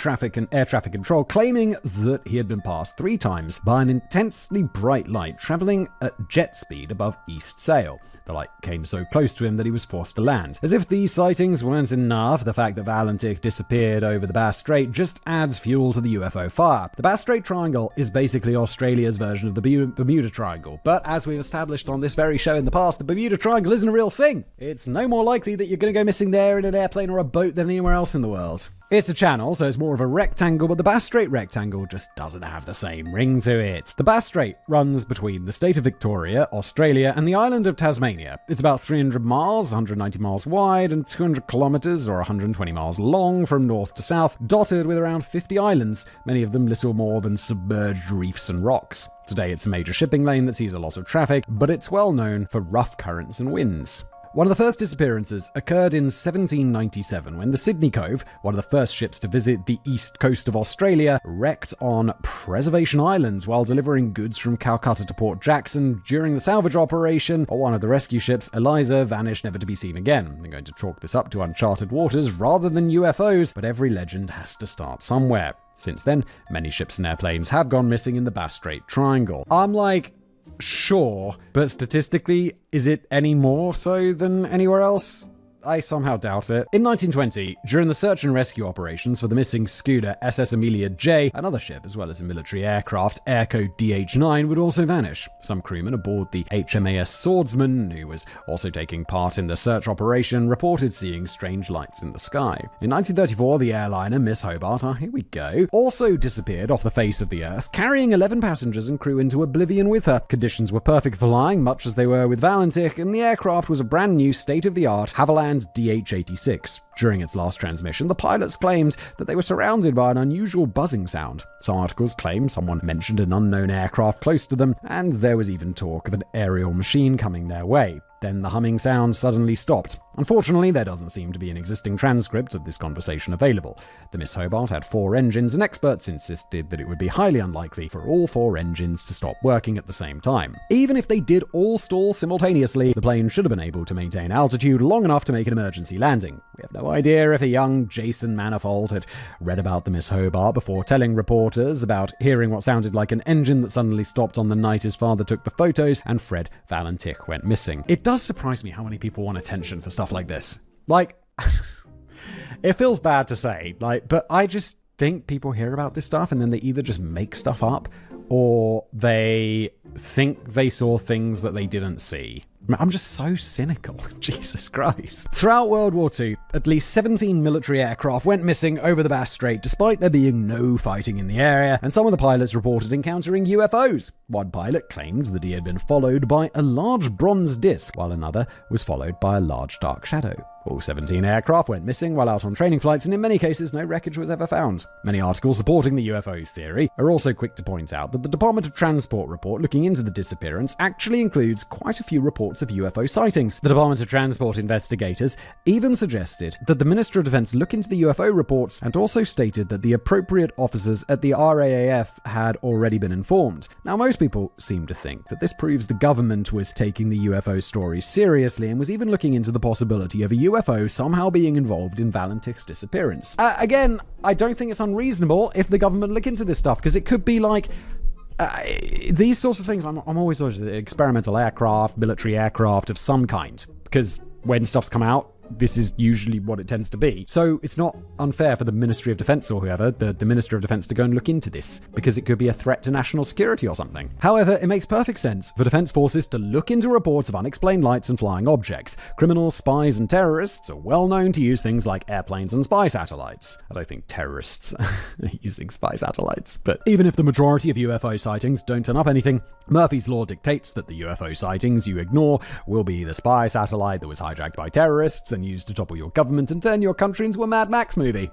air traffic control, claiming that he had been passed 3 times by an intensely bright light traveling at jet speed above East Sail. The light came so close to him that he was forced to land. As if these sightings weren't enough, the fact that Valentich disappeared over the Bass Strait just adds fuel to the UFO fire. The Bass Strait Triangle is basically Australia's version of the Bermuda Triangle, but as we've established on this very show in the past, the Bermuda Triangle isn't a real thing. It's no more likely that you're going to go missing there in an airplane or a boat than anywhere else in the world. It's a channel, so it's more of a rectangle, but the Bass Strait rectangle just doesn't have the same ring to it. The Bass Strait runs between the state of Victoria, Australia, and the island of Tasmania. It's about 300 miles, 190 miles wide, and 200 kilometers, or 120 miles long, from north to south, dotted with around 50 islands, many of them little more than submerged reefs and rocks. Today it's a major shipping lane that sees a lot of traffic, but it's well known for rough currents and winds. One of the first disappearances occurred in 1797 when the Sydney Cove, one of the first ships to visit the east coast of Australia, wrecked on Preservation Island while delivering goods from Calcutta to Port Jackson. During the salvage operation, one of the rescue ships, Eliza, vanished never to be seen again. I'm going to chalk this up to uncharted waters rather than UFOs, but every legend has to start somewhere. Since then, many ships and airplanes have gone missing in the Bass Strait Triangle. I'm like, sure, but statistically, is it any more so than anywhere else? I somehow doubt it. In 1920, during the search and rescue operations for the missing schooner SS Amelia J, another ship, as well as a military aircraft, air code DH9, would also vanish. Some crewmen aboard the HMAS Swordsman, who was also taking part in the search operation, reported seeing strange lights in the sky. In 1934, the airliner Miss Hobart, here we go, also disappeared off the face of the Earth, carrying 11 passengers and crew into oblivion with her. Conditions were perfect for flying, much as they were with Valentich, and the aircraft was a brand new state-of-the-art Havilland and DH-86. During its last transmission, the pilots claimed that they were surrounded by an unusual buzzing sound. Some articles claim someone mentioned an unknown aircraft close to them, and there was even talk of an aerial machine coming their way. Then the humming sound suddenly stopped. Unfortunately, there doesn't seem to be an existing transcript of this conversation available. The Miss Hobart had 4 engines, and experts insisted that it would be highly unlikely for all 4 engines to stop working at the same time. Even if they did all stall simultaneously, the plane should have been able to maintain altitude long enough to make an emergency landing. We have no idea if a young Jason Manifold had read about the Miss Hobart before telling reporters about hearing what sounded like an engine that suddenly stopped on the night his father took the photos and Fred Valentich went missing. It does surprise me how many people want attention for stuff like this. Like, it feels bad to say, but I just think people hear about this stuff and then they either just make stuff up or they think they saw things that they didn't see. I'm just so cynical. Jesus Christ. Throughout World War II, at least 17 military aircraft went missing over the Bass Strait despite there being no fighting in the area, and some of the pilots reported encountering UFOs. One pilot claimed that he had been followed by a large bronze disc, while another was followed by a large dark shadow. All 17 aircraft went missing while out on training flights, and in many cases, no wreckage was ever found. Many articles supporting the UFO theory are also quick to point out that the Department of Transport report looking into the disappearance actually includes quite a few reports of UFO sightings. The Department of Transport investigators even suggested that the Minister of Defense look into the UFO reports and also stated that the appropriate officers at the RAAF had already been informed. Now, most people seem to think that this proves the government was taking the UFO story seriously and was even looking into the possibility of a UFO somehow being involved in Valentich's disappearance. Again, I don't think it's unreasonable if the government look into this stuff, because it could be like these sorts of things. I'm always experimental aircraft, military aircraft of some kind, because when stuff's come out, this is usually what it tends to be. So it's not unfair for the Ministry of Defense or whoever, the Minister of Defense, to go and look into this, because it could be a threat to national security or something. However, it makes perfect sense for defense forces to look into reports of unexplained lights and flying objects. Criminals, spies, and terrorists are well known to use things like airplanes and spy satellites. I don't think terrorists are using spy satellites, but even if the majority of UFO sightings don't turn up anything, Murphy's Law dictates that the UFO sightings you ignore will be the spy satellite that was hijacked by terrorists and used to topple your government and turn your country into a Mad Max movie.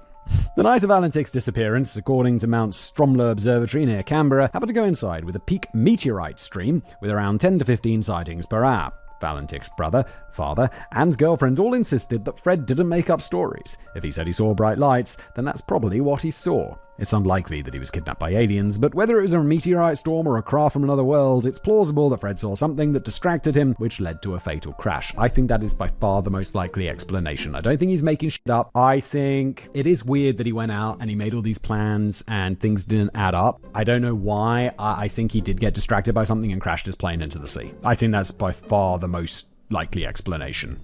The night of Valentich's disappearance, according to Mount Stromlo Observatory near Canberra, happened to coincide with a peak meteorite stream with around 10 to 15 sightings per hour. Valentich's brother, father, and girlfriend all insisted that Fred didn't make up stories. If he said he saw bright lights, then that's probably what he saw. It's unlikely that he was kidnapped by aliens, but whether it was a meteorite storm or a craft from another world, it's plausible that Fred saw something that distracted him, which led to a fatal crash. I think that is by far the most likely explanation. I don't think he's making shit up. I think it is weird that he went out and he made all these plans and things didn't add up. I don't know why. I think he did get distracted by something and crashed his plane into the sea. I think that's by far the most likely explanation.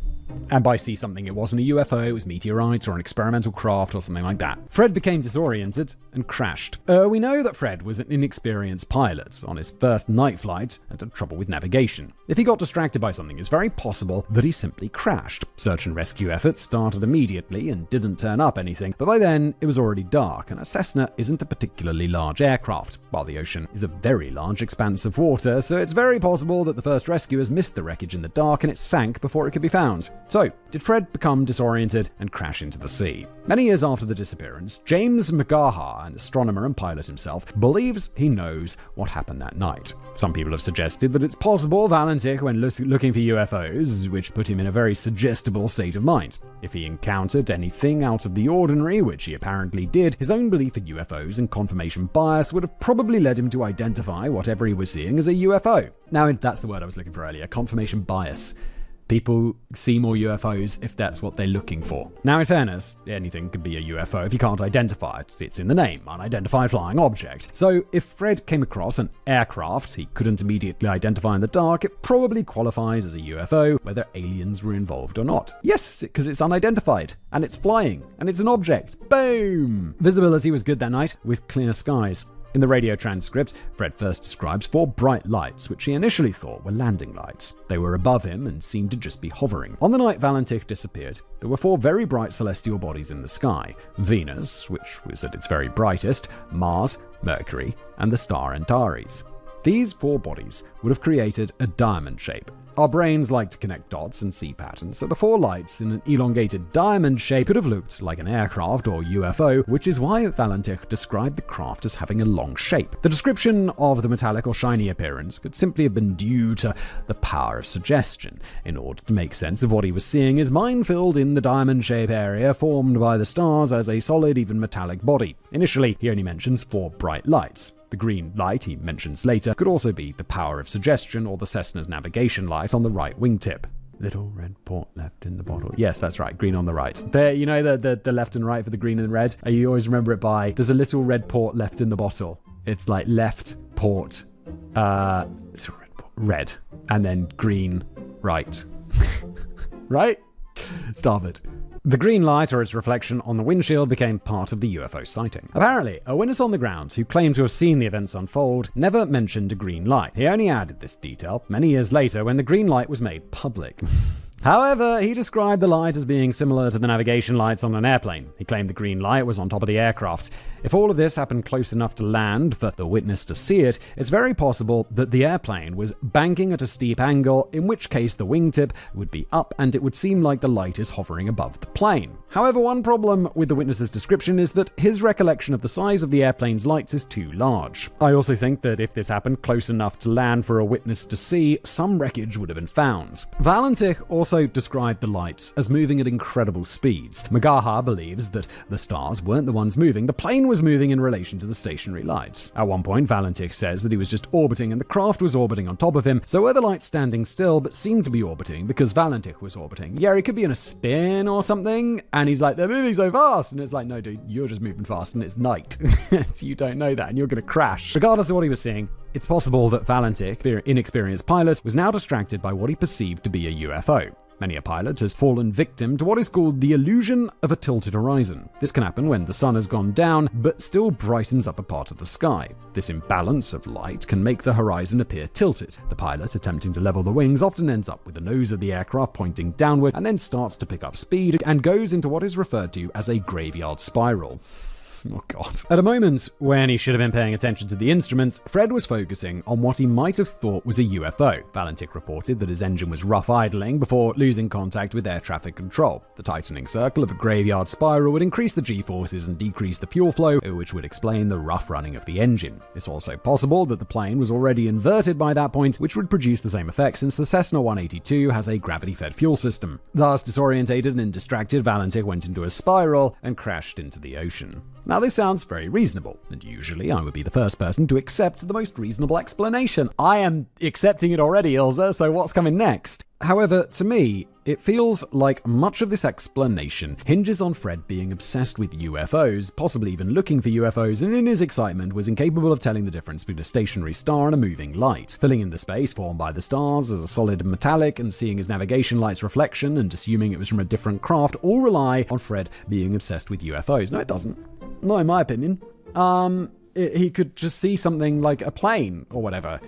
And by see something, it wasn't a UFO, it was meteorites or an experimental craft or something like that. Fred became disoriented and crashed. We know that Fred was an inexperienced pilot on his first night flight and had trouble with navigation. If he got distracted by something, it's very possible that he simply crashed. Search and rescue efforts started immediately and didn't turn up anything, but by then it was already dark, and a Cessna isn't a particularly large aircraft, while the ocean is a very large expanse of water, so it's very possible that the first rescuers missed the wreckage in the dark and it sank before it could be found. So, did Fred become disoriented and crash into the sea? Many years after the disappearance, James McGaha, an astronomer and pilot himself, believes he knows what happened that night. Some people have suggested that it's possible Valentich went looking for UFOs, which put him in a very suggestible state of mind. If he encountered anything out of the ordinary, which he apparently did, his own belief in UFOs and confirmation bias would have probably led him to identify whatever he was seeing as a UFO. Now, that's the word I was looking for earlier, confirmation bias. People see more UFOs if that's what they're looking for. Now, in fairness, anything could be a UFO if you can't identify it. It's in the name, unidentified flying object. So if Fred came across an aircraft he couldn't immediately identify in the dark, it probably qualifies as a UFO, whether aliens were involved or not. Yes, because it's unidentified, and it's flying, and it's an object. Boom! Visibility was good that night, with clear skies. In the radio transcript, Fred first describes 4 bright lights, which he initially thought were landing lights. They were above him and seemed to just be hovering. On the night Valentich disappeared, there were 4 very bright celestial bodies in the sky: Venus, which was at its very brightest, Mars, Mercury, and the star Antares. These 4 bodies would have created a diamond shape. Our brains like to connect dots and see patterns, so the 4 lights in an elongated diamond shape could have looked like an aircraft or UFO, which is why Valentich described the craft as having a long shape. The description of the metallic or shiny appearance could simply have been due to the power of suggestion. In order to make sense of what he was seeing, his mind filled in the diamond shape area formed by the stars as a solid, even metallic body. Initially, he only mentions 4 bright lights. The green light he mentions later could also be the power of suggestion or the Cessna's navigation light on the right wingtip. Little red port left in the bottle. Yes, that's right. Green on the right. There, you know the left and right for the green and red? You always remember it by, there's a little red port left in the bottle. It's like left, port, red, and then green, right. Right? Starboard. The green light, or its reflection on the windshield, became part of the UFO sighting. Apparently, a witness on the ground who claimed to have seen the events unfold never mentioned a green light. He only added this detail many years later when the green light was made public. However, he described the light as being similar to the navigation lights on an airplane. He claimed the green light was on top of the aircraft. If all of this happened close enough to land for the witness to see it, it's very possible that the airplane was banking at a steep angle, in which case the wingtip would be up and it would seem like the light is hovering above the plane. However, one problem with the witness's description is that his recollection of the size of the airplane's lights is too large. I also think that if this happened close enough to land for a witness to see, some wreckage would have been found. Valentich also described the lights as moving at incredible speeds. Magaha believes that the stars weren't the ones moving, the plane was moving in relation to the stationary lights. At one point, Valentich says that he was just orbiting and the craft was orbiting on top of him, so were the lights standing still but seemed to be orbiting because Valentich was orbiting. Yeah, he could be in a spin or something, and he's like, they're moving so fast, and it's like, no dude, you're just moving fast and it's night. You don't know that and you're going to crash. Regardless of what he was seeing, it's possible that Valentich, the inexperienced pilot, was now distracted by what he perceived to be a UFO. Many a pilot has fallen victim to what is called the illusion of a tilted horizon. This can happen when the sun has gone down, but still brightens up a part of the sky. This imbalance of light can make the horizon appear tilted. The pilot attempting to level the wings often ends up with the nose of the aircraft pointing downward and then starts to pick up speed and goes into what is referred to as a graveyard spiral. Oh God. At a moment when he should have been paying attention to the instruments, Fred was focusing on what he might have thought was a UFO. Valentich reported that his engine was rough idling before losing contact with air traffic control. The tightening circle of a graveyard spiral would increase the G-forces and decrease the fuel flow, which would explain the rough running of the engine. It's also possible that the plane was already inverted by that point, which would produce the same effect since the Cessna 182 has a gravity-fed fuel system. Thus, disorientated and distracted, Valentich went into a spiral and crashed into the ocean. Now, this sounds very reasonable, and usually I would be the first person to accept the most reasonable explanation. I am accepting it already, Ilza, so what's coming next? However, to me, it feels like much of this explanation hinges on Fred being obsessed with UFOs, possibly even looking for UFOs, and in his excitement was incapable of telling the difference between a stationary star and a moving light. Filling in the space formed by the stars as a solid metallic and seeing his navigation light's reflection and assuming it was from a different craft all rely on Fred being obsessed with UFOs. No, it doesn't. Not in my opinion. He could just see something like a plane or whatever,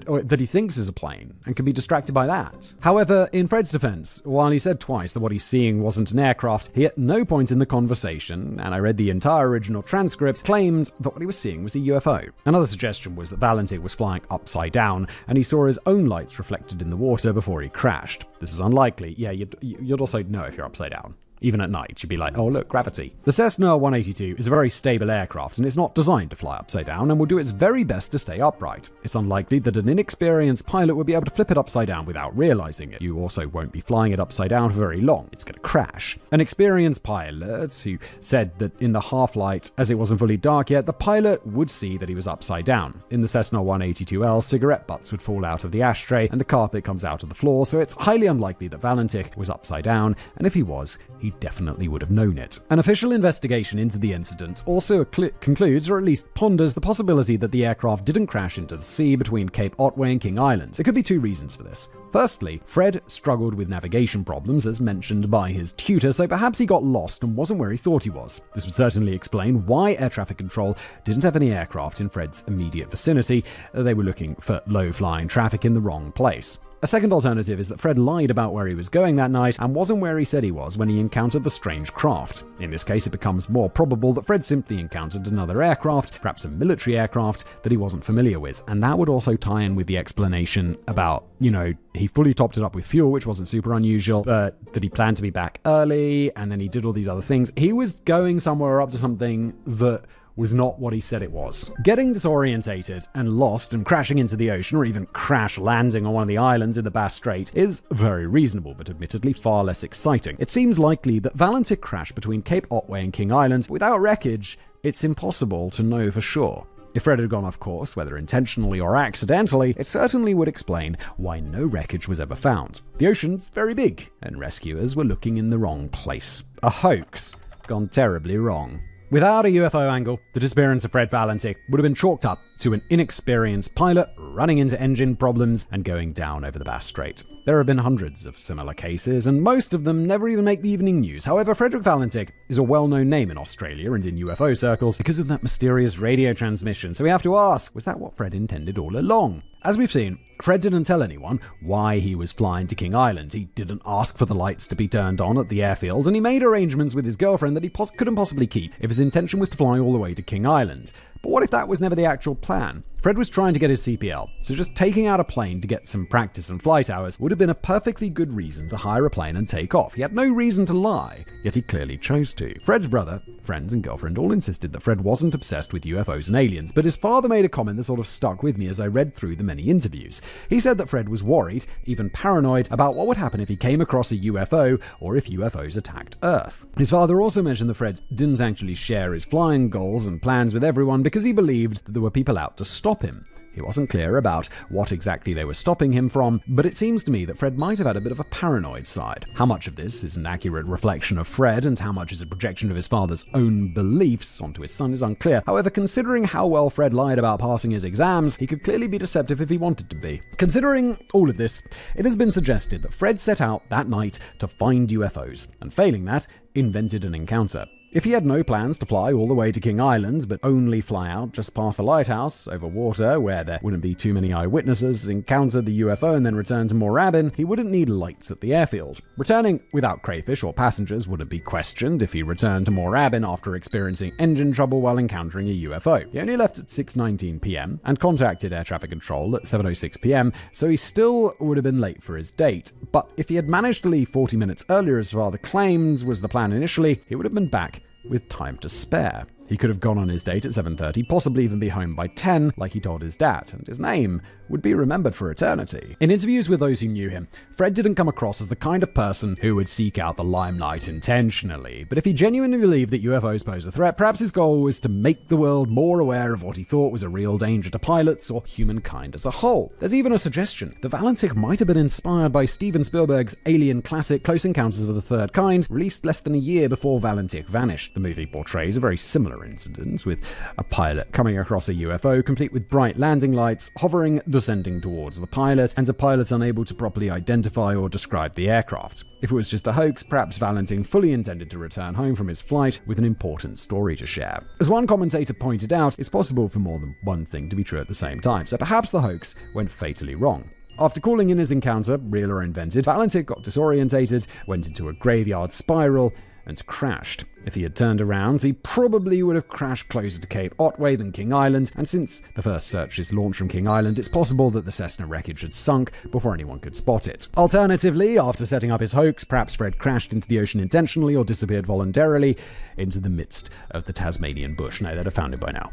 or that he thinks is a plane, and can be distracted by that. However, in Fred's defense, while he said twice that what he's seeing wasn't an aircraft, he at no point in the conversation, and I read the entire original transcript, claimed that what he was seeing was a UFO. Another suggestion was that Valentich was flying upside down, and he saw his own lights reflected in the water before he crashed. This is unlikely. Yeah, you'd also know if you're upside down. Even at night, you'd be like, oh look, gravity. The Cessna 182 is a very stable aircraft and it's not designed to fly upside down and will do its very best to stay upright. It's unlikely that an inexperienced pilot would be able to flip it upside down without realizing it. You also won't be flying it upside down for very long. It's going to crash. An experienced pilot who said that in the half-light, as it wasn't fully dark yet, the pilot would see that he was upside down. In the Cessna 182L, cigarette butts would fall out of the ashtray and the carpet comes out of the floor, so it's highly unlikely that Valentich was upside down, and if he was, he definitely would have known it. An official investigation into the incident also concludes, or at least ponders, the possibility that the aircraft didn't crash into the sea between Cape Otway and King Island. There could be two reasons for this. Firstly, Fred struggled with navigation problems as mentioned by his tutor, so perhaps he got lost and wasn't where he thought he was. This would certainly explain why air traffic control didn't have any aircraft in Fred's immediate vicinity. They were looking for low-flying traffic in the wrong place. A second alternative is that Fred lied about where he was going that night and wasn't where he said he was when he encountered the strange craft. In this case, it becomes more probable that Fred simply encountered another aircraft, perhaps a military aircraft, that he wasn't familiar with. And that would also tie in with the explanation about, he fully topped it up with fuel, which wasn't super unusual, but that he planned to be back early, and then he did all these other things. He was going somewhere up to something that was not what he said it was. Getting disorientated and lost and crashing into the ocean, or even crash landing on one of the islands in the Bass Strait, is very reasonable, but admittedly far less exciting. It seems likely that Valentich crashed between Cape Otway and King Island. Without wreckage, it's impossible to know for sure. If Fred had gone off course, whether intentionally or accidentally, it certainly would explain why no wreckage was ever found. The ocean's very big, and rescuers were looking in the wrong place. A hoax gone terribly wrong. Without a UFO angle, the disappearance of Fred Valentich would have been chalked up to an inexperienced pilot running into engine problems and going down over the Bass Strait. There have been hundreds of similar cases, and most of them never even make the evening news. However, Frederick Valentich is a well-known name in Australia and in UFO circles because of that mysterious radio transmission, so we have to ask, was that what Fred intended all along? As we've seen, Fred didn't tell anyone why he was flying to King Island. He didn't ask for the lights to be turned on at the airfield, and he made arrangements with his girlfriend that he couldn't possibly keep if his intention was to fly all the way to King Island. But what if that was never the actual plan? Fred was trying to get his CPL, so just taking out a plane to get some practice and flight hours would have been a perfectly good reason to hire a plane and take off. He had no reason to lie, yet he clearly chose to. Fred's brother, friends, and girlfriend all insisted that Fred wasn't obsessed with UFOs and aliens, but his father made a comment that sort of stuck with me as I read through the many interviews. He said that Fred was worried, even paranoid, about what would happen if he came across a UFO or if UFOs attacked Earth. His father also mentioned that Fred didn't actually share his flying goals and plans with everyone because he believed that there were people out to stop him. He wasn't clear about what exactly they were stopping him from, but it seems to me that Fred might have had a bit of a paranoid side. How much of this is an accurate reflection of Fred and how much is a projection of his father's own beliefs onto his son is unclear. However, considering how well Fred lied about passing his exams, he could clearly be deceptive if he wanted to be. Considering all of this, it has been suggested that Fred set out that night to find UFOs, and failing that, invented an encounter. If he had no plans to fly all the way to King Island, but only fly out just past the lighthouse, over water, where there wouldn't be too many eyewitnesses, encounter the UFO and then return to Moorabbin, he wouldn't need lights at the airfield. Returning without crayfish or passengers wouldn't be questioned if he returned to Moorabbin after experiencing engine trouble while encountering a UFO. He only left at 6:19 p.m. and contacted air traffic control at 7:06 p.m, so he still would have been late for his date. But if he had managed to leave 40 minutes earlier as father claims was the plan initially, he would have been back with time to spare. He could have gone on his date at 7:30, possibly even be home by 10, like he told his dad, and his name would be remembered for eternity. In interviews with those who knew him, Fred didn't come across as the kind of person who would seek out the limelight intentionally, but if he genuinely believed that UFOs pose a threat, perhaps his goal was to make the world more aware of what he thought was a real danger to pilots or humankind as a whole. There's even a suggestion that Valentich might have been inspired by Steven Spielberg's alien classic Close Encounters of the Third Kind, released less than a year before Valentich vanished. The movie portrays a very similar incident, with a pilot coming across a UFO complete with bright landing lights, hovering, descending towards the pilot, and a pilot unable to properly identify or describe the aircraft. If it was just a hoax, perhaps Valentich fully intended to return home from his flight with an important story to share. As one commentator pointed out, it's possible for more than one thing to be true at the same time, so perhaps the hoax went fatally wrong. After calling in his encounter, real or invented, Valentich got disorientated, went into a graveyard spiral, and crashed. If he had turned around, he probably would have crashed closer to Cape Otway than King Island, and since the first searches launched from King Island, it's possible that the Cessna wreckage had sunk before anyone could spot it. Alternatively, after setting up his hoax, perhaps Fred crashed into the ocean intentionally or disappeared voluntarily into the midst of the Tasmanian bush. No, they'd have found him by now.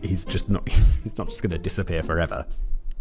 He's not just going to disappear forever.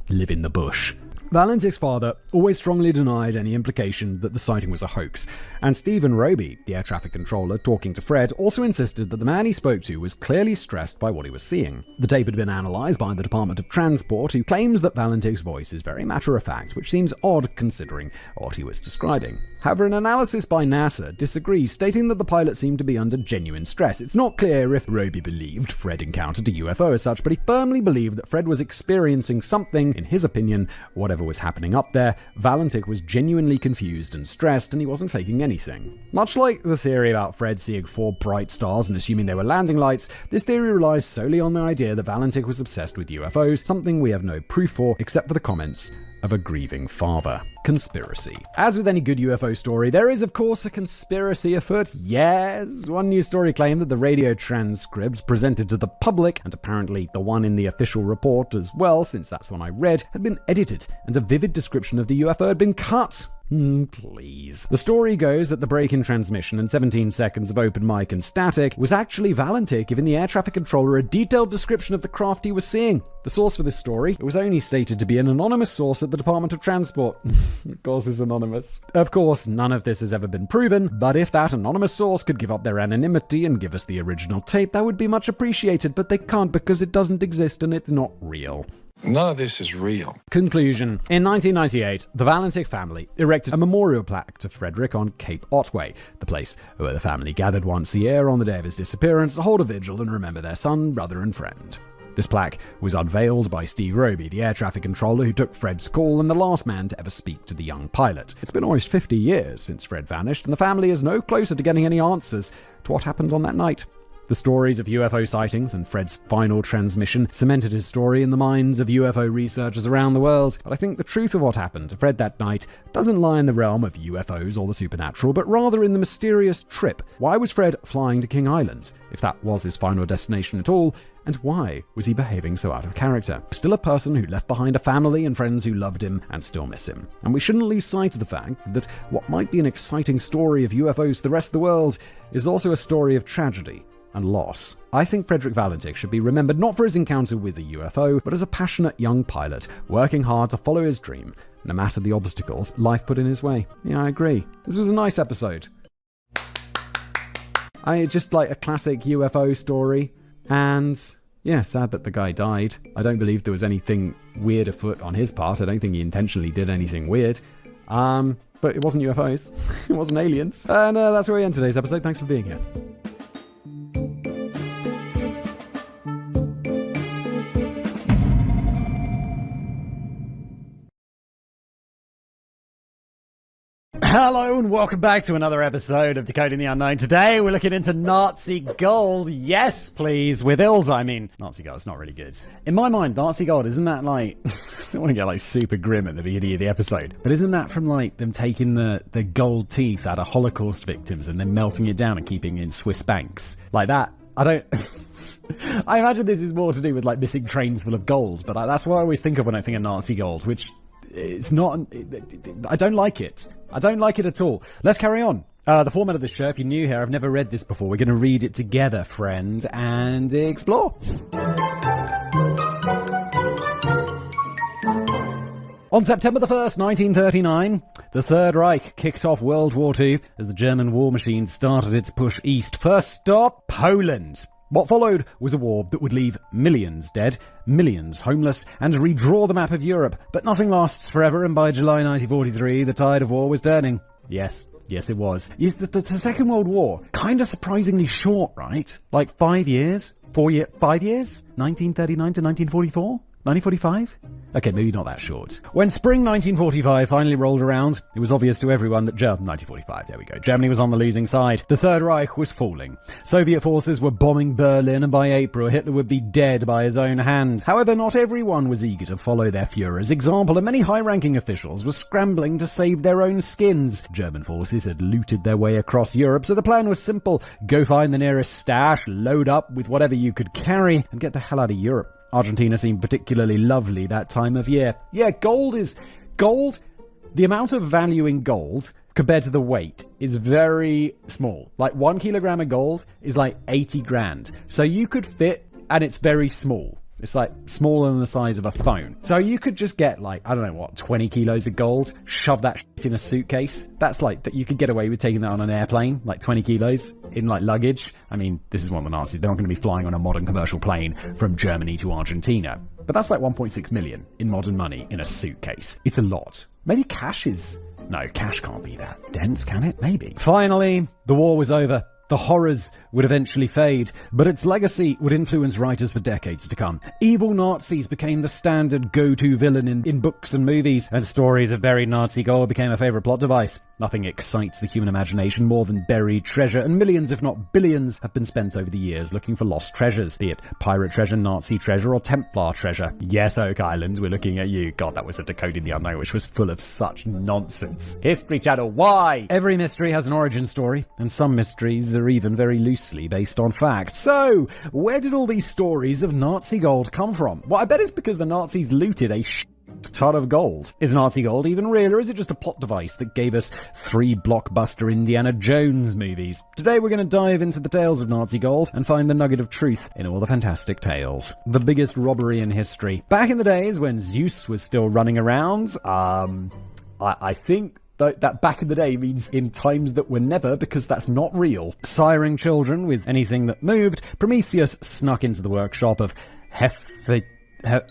Live in the bush. Valentich's father always strongly denied any implication that the sighting was a hoax, and Stephen Roby, the air traffic controller talking to Fred, also insisted that the man he spoke to was clearly stressed by what he was seeing. The tape had been analysed by the Department of Transport, who claims that Valentich's voice is very matter-of-fact, which seems odd considering what he was describing. However, an analysis by NASA disagrees, stating that the pilot seemed to be under genuine stress. It's not clear if Roby believed Fred encountered a UFO as such, but he firmly believed that Fred was experiencing something, in his opinion, whatever was happening up there. Valentich was genuinely confused and stressed, and he wasn't faking anything. Much like the theory about Fred seeing 4 bright stars and assuming they were landing lights, this theory relies solely on the idea that Valentich was obsessed with UFOs, something we have no proof for except for the comments of a grieving father. Conspiracy. As with any good UFO story, there is of course a conspiracy afoot. Yes, one news story claimed that the radio transcripts presented to the public, and apparently the one in the official report as well, since that's the one I read, had been edited, and a vivid description of the UFO had been cut. Please. The story goes that the break in transmission and 17 seconds of open mic and static was actually Valentich giving the air traffic controller a detailed description of the craft he was seeing. The source for this story was only stated to be an anonymous source at the Department of Transport. Of course it's anonymous. Of course, none of this has ever been proven, but if that anonymous source could give up their anonymity and give us the original tape, that would be much appreciated, but they can't because it doesn't exist and it's not real. None of this is real. Conclusion. In 1998, the Valentich family erected a memorial plaque to Frederick on Cape Otway, the place where the family gathered once a year on the day of his disappearance to hold a vigil and remember their son, brother, and friend. This plaque was unveiled by Steve Roby, the air traffic controller who took Fred's call and the last man to ever speak to the young pilot. It's been almost 50 years since Fred vanished, and the family is no closer to getting any answers to what happened on that night. The stories of UFO sightings and Fred's final transmission cemented his story in the minds of UFO researchers around the world. But I think the truth of what happened to Fred that night doesn't lie in the realm of UFOs or the supernatural, but rather in the mysterious trip. Why was Fred flying to King Island, if that was his final destination at all? And why was he behaving so out of character? Still a person who left behind a family and friends who loved him and still miss him. And we shouldn't lose sight of the fact that what might be an exciting story of UFOs to the rest of the world is also a story of tragedy and loss. I think Frederick Valentich should be remembered not for his encounter with a UFO, but as a passionate young pilot, working hard to follow his dream, no matter the obstacles life put in his way. Yeah, I agree. This was a nice episode. Just like a classic UFO story, and yeah, sad that the guy died. I don't believe there was anything weird afoot on his part. I don't think he intentionally did anything weird. But it wasn't UFOs. It wasn't aliens. And that's where we end today's episode. Thanks for being here. Hello and welcome back to another episode of Decoding the Unknown. Today we're looking into Nazi gold. Yes, please, with ills, I mean. Nazi gold, it's not really good. In my mind, Nazi gold, isn't that like... I don't want to get like super grim at the beginning of the episode, but isn't that from like them taking the gold teeth out of Holocaust victims and then melting it down and keeping it in Swiss banks? Like that? I don't... I imagine this is more to do with like missing trains full of gold, but that's what I always think of when I think of Nazi gold, which... It's not... I don't like it. I don't like it at all. Let's carry on. The format of the show, if you're new here, I've never read this before. We're going to read it together, friend, and explore. On September the 1st, 1939, the Third Reich kicked off World War II as the German war machine started its push east. First stop, Poland. What followed was a war that would leave millions dead, millions homeless, and redraw the map of Europe. But nothing lasts forever, and by July 1943, the tide of war was turning. Yes, it was. The Second World War, kind of surprisingly short, right? Like 5 years? 5 years? 1939 to 1944? 1945? Okay, maybe not that short. When spring 1945 finally rolled around, it was obvious to everyone that 1945, there we go. Germany was on the losing side. The Third Reich was falling. Soviet forces were bombing Berlin, and by April, Hitler would be dead by his own hand. However, not everyone was eager to follow their Führer's example, and many high-ranking officials were scrambling to save their own skins. German forces had looted their way across Europe, so the plan was simple. Go find the nearest stash, load up with whatever you could carry, and get the hell out of Europe. Argentina seemed particularly lovely that time of year. Yeah, gold. The amount of value in gold compared to the weight is very small. Like 1 kilogram of gold is like 80 grand. So you could fit, and it's very small. It's like smaller than the size of a phone. So you could just get like, 20 kilos of gold, shove that shit in a suitcase. That's like, that you could get away with taking that on an airplane, like 20 kilos in like luggage. I mean, this is one of the Nazis. They're not going to be flying on a modern commercial plane from Germany to Argentina. But that's like 1.6 million in modern money in a suitcase. It's a lot. Maybe cash is... No, cash can't be that dense, can it? Maybe. Finally, the war was over. The horrors would eventually fade, but its legacy would influence writers for decades to come. Evil Nazis became the standard go-to villain in books and movies, and stories of buried Nazi gold became a favourite plot device. Nothing excites the human imagination more than buried treasure, and millions, if not billions, have been spent over the years looking for lost treasures, be it pirate treasure, Nazi treasure, or Templar treasure. Yes, Oak Island, we're looking at you. God, that was a Decoding the Unknown, which was full of such nonsense. History Channel, why? Every mystery has an origin story, and some mysteries are even very loosely based on fact. So, where did all these stories of Nazi gold come from? Well, I bet it's because the Nazis looted a ton of gold. Is Nazi gold even real, or is it just a plot device that gave us 3 blockbuster Indiana Jones movies? Today we're going to dive into the tales of Nazi gold and find the nugget of truth in all the fantastic tales. The biggest robbery in history. Back in the days when Zeus was still running around, I think that back in the day means in times that were never, because that's not real. Siring children with anything that moved, Prometheus snuck into the workshop of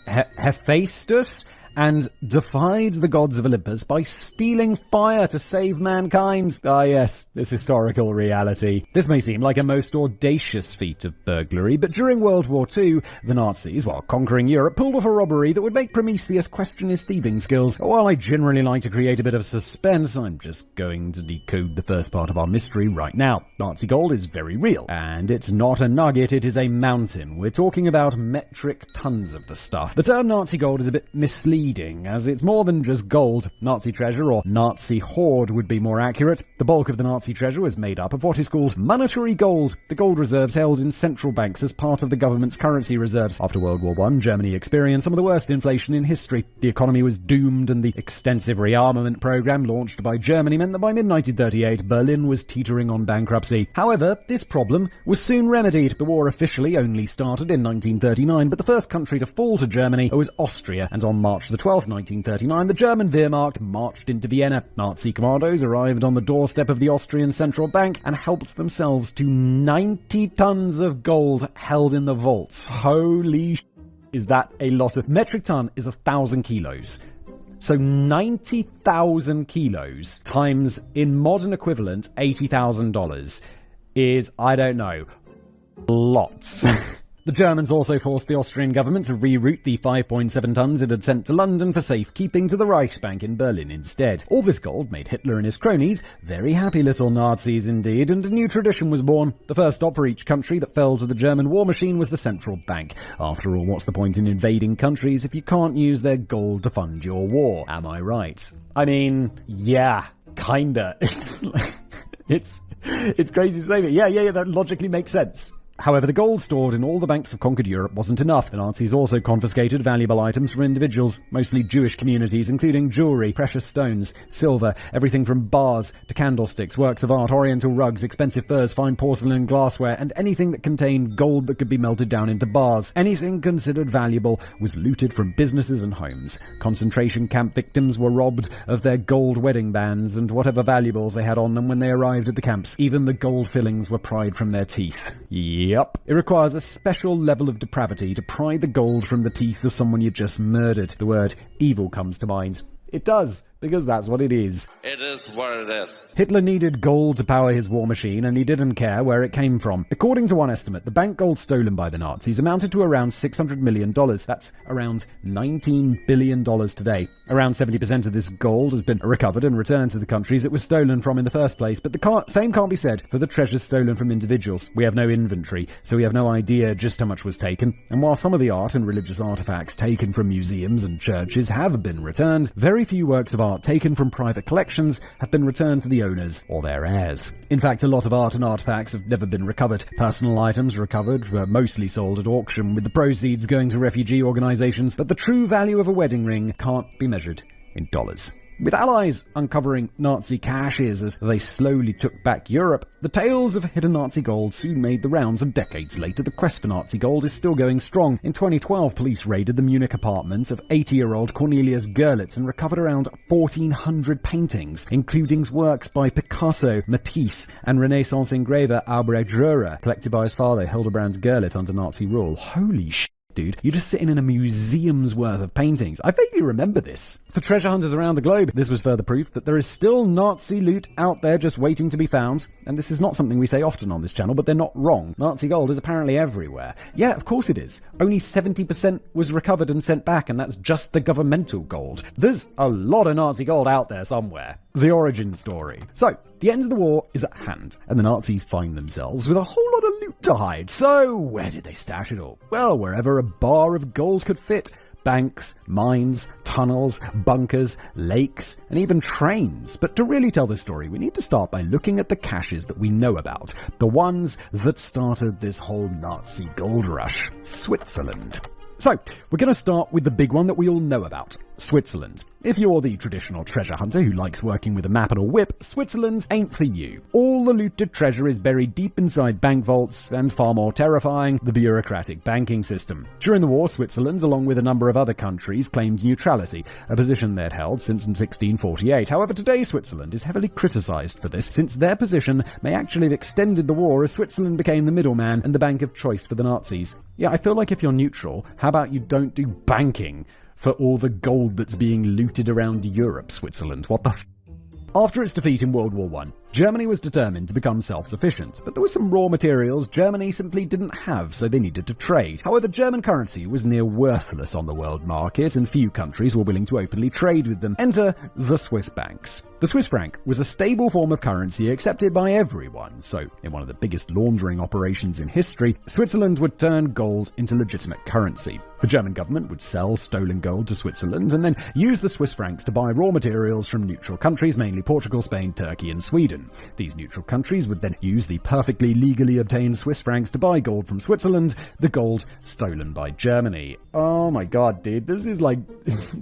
Hephaestus and defied the gods of Olympus by stealing fire to save mankind. Ah yes, this historical reality. This may seem like a most audacious feat of burglary, but during World War II, the Nazis, while conquering Europe, pulled off a robbery that would make Prometheus question his thieving skills. While I generally like to create a bit of suspense, I'm just going to decode the first part of our mystery right now. Nazi gold is very real, and it's not a nugget, it is a mountain. We're talking about metric tons of the stuff. The term Nazi gold is a bit misleading, as it's more than just gold. Nazi treasure, or Nazi hoard, would be more accurate. The bulk of the Nazi treasure was made up of what is called monetary gold, the gold reserves held in central banks as part of the government's currency reserves. After World War I, Germany experienced some of the worst inflation in history. The economy was doomed, and the extensive rearmament program launched by Germany meant that by mid-1938, Berlin was teetering on bankruptcy. However, this problem was soon remedied. The war officially only started in 1939, but the first country to fall to Germany was Austria, and on March the 12th, 1939, the German Wehrmacht marched into Vienna. Nazi commandos arrived on the doorstep of the Austrian Central Bank and helped themselves to 90 tons of gold held in the vaults. Holy is that a lot of... Metric ton is 1,000 kilos. So 90,000 kilos times, in modern equivalent, $80,000 is, I don't know, lots. The Germans also forced the Austrian government to reroute the 5.7 tons it had sent to London for safekeeping to the Reichsbank in Berlin instead. All this gold made Hitler and his cronies very happy little Nazis indeed, and a new tradition was born. The first stop for each country that fell to the German war machine was the central bank. After all, what's the point in invading countries if you can't use their gold to fund your war? Am I right? I mean, yeah, kinda. It's crazy to say, but yeah, that logically makes sense. However, the gold stored in all the banks of conquered Europe wasn't enough. The Nazis also confiscated valuable items from individuals, mostly Jewish communities, including jewelry, precious stones, silver, everything from bars to candlesticks, works of art, oriental rugs, expensive furs, fine porcelain and glassware, and anything that contained gold that could be melted down into bars. Anything considered valuable was looted from businesses and homes. Concentration camp victims were robbed of their gold wedding bands and whatever valuables they had on them when they arrived at the camps. Even the gold fillings were pried from their teeth. Yep. It requires a special level of depravity to pry the gold from the teeth of someone you just murdered. The word evil comes to mind. It does, because that's what it is. It is what it is. Hitler needed gold to power his war machine, and he didn't care where it came from. According to one estimate, the bank gold stolen by the Nazis amounted to around $600 million. That's around $19 billion today. Around 70% of this gold has been recovered and returned to the countries it was stolen from in the first place, but the same can't be said for the treasures stolen from individuals. We have no inventory, so we have no idea just how much was taken, and while some of the art and religious artifacts taken from museums and churches have been returned, very few works of art taken from private collections have been returned to the owners or their heirs. In fact, a lot of art and artifacts have never been recovered. Personal items recovered were mostly sold at auction, with the proceeds going to refugee organizations, but the true value of a wedding ring can't be measured in dollars. With allies uncovering Nazi caches as they slowly took back Europe, the tales of hidden Nazi gold soon made the rounds, and decades later the quest for Nazi gold is still going strong. In 2012, police raided the Munich apartment of 80-year-old Cornelius Görlitz and recovered around 1,400 paintings, including works by Picasso, Matisse, and Renaissance engraver Albrecht Dürer, collected by his father Hildebrand Görlitz under Nazi rule. Holy shit. Dude, you're just sitting in a museum's worth of paintings. I vaguely remember this. For treasure hunters around the globe, this was further proof that there is still Nazi loot out there just waiting to be found. And this is not something we say often on this channel, but they're not wrong. Nazi gold is apparently everywhere. Yeah, of course it is. Only 70% was recovered and sent back, and that's just the governmental gold. There's a lot of Nazi gold out there somewhere. The origin story. So, the end of the war is at hand, and the Nazis find themselves with a whole lot of loot to hide. So, where did they stash it all? Well, wherever a bar of gold could fit. Banks, mines, tunnels, bunkers, lakes, and even trains. But to really tell this story, we need to start by looking at the caches that we know about. The ones that started this whole Nazi gold rush. Switzerland. So, we're going to start with the big one that we all know about. Switzerland. If you're the traditional treasure hunter who likes working with a map and a whip, Switzerland ain't for you. All the looted treasure is buried deep inside bank vaults, and far more terrifying, the bureaucratic banking system. During the war, Switzerland, along with a number of other countries, claimed neutrality, a position they'd held since 1648. However, today Switzerland is heavily criticised for this, since their position may actually have extended the war as Switzerland became the middleman and the bank of choice for the Nazis. Yeah, I feel like if you're neutral, how about you don't do banking for all the gold that's being looted around Europe, Switzerland? What the f***? After its defeat in World War I, Germany was determined to become self-sufficient, but there were some raw materials Germany simply didn't have, so they needed to trade. However, German currency was near worthless on the world market, and few countries were willing to openly trade with them. Enter the Swiss banks. The Swiss franc was a stable form of currency accepted by everyone, so in one of the biggest laundering operations in history, Switzerland would turn gold into legitimate currency. The German government would sell stolen gold to Switzerland and then use the Swiss francs to buy raw materials from neutral countries, mainly Portugal, Spain, Turkey, and Sweden. These neutral countries would then use the perfectly legally obtained Swiss francs to buy gold from Switzerland, the gold stolen by Germany. Oh my god, dude, this is like,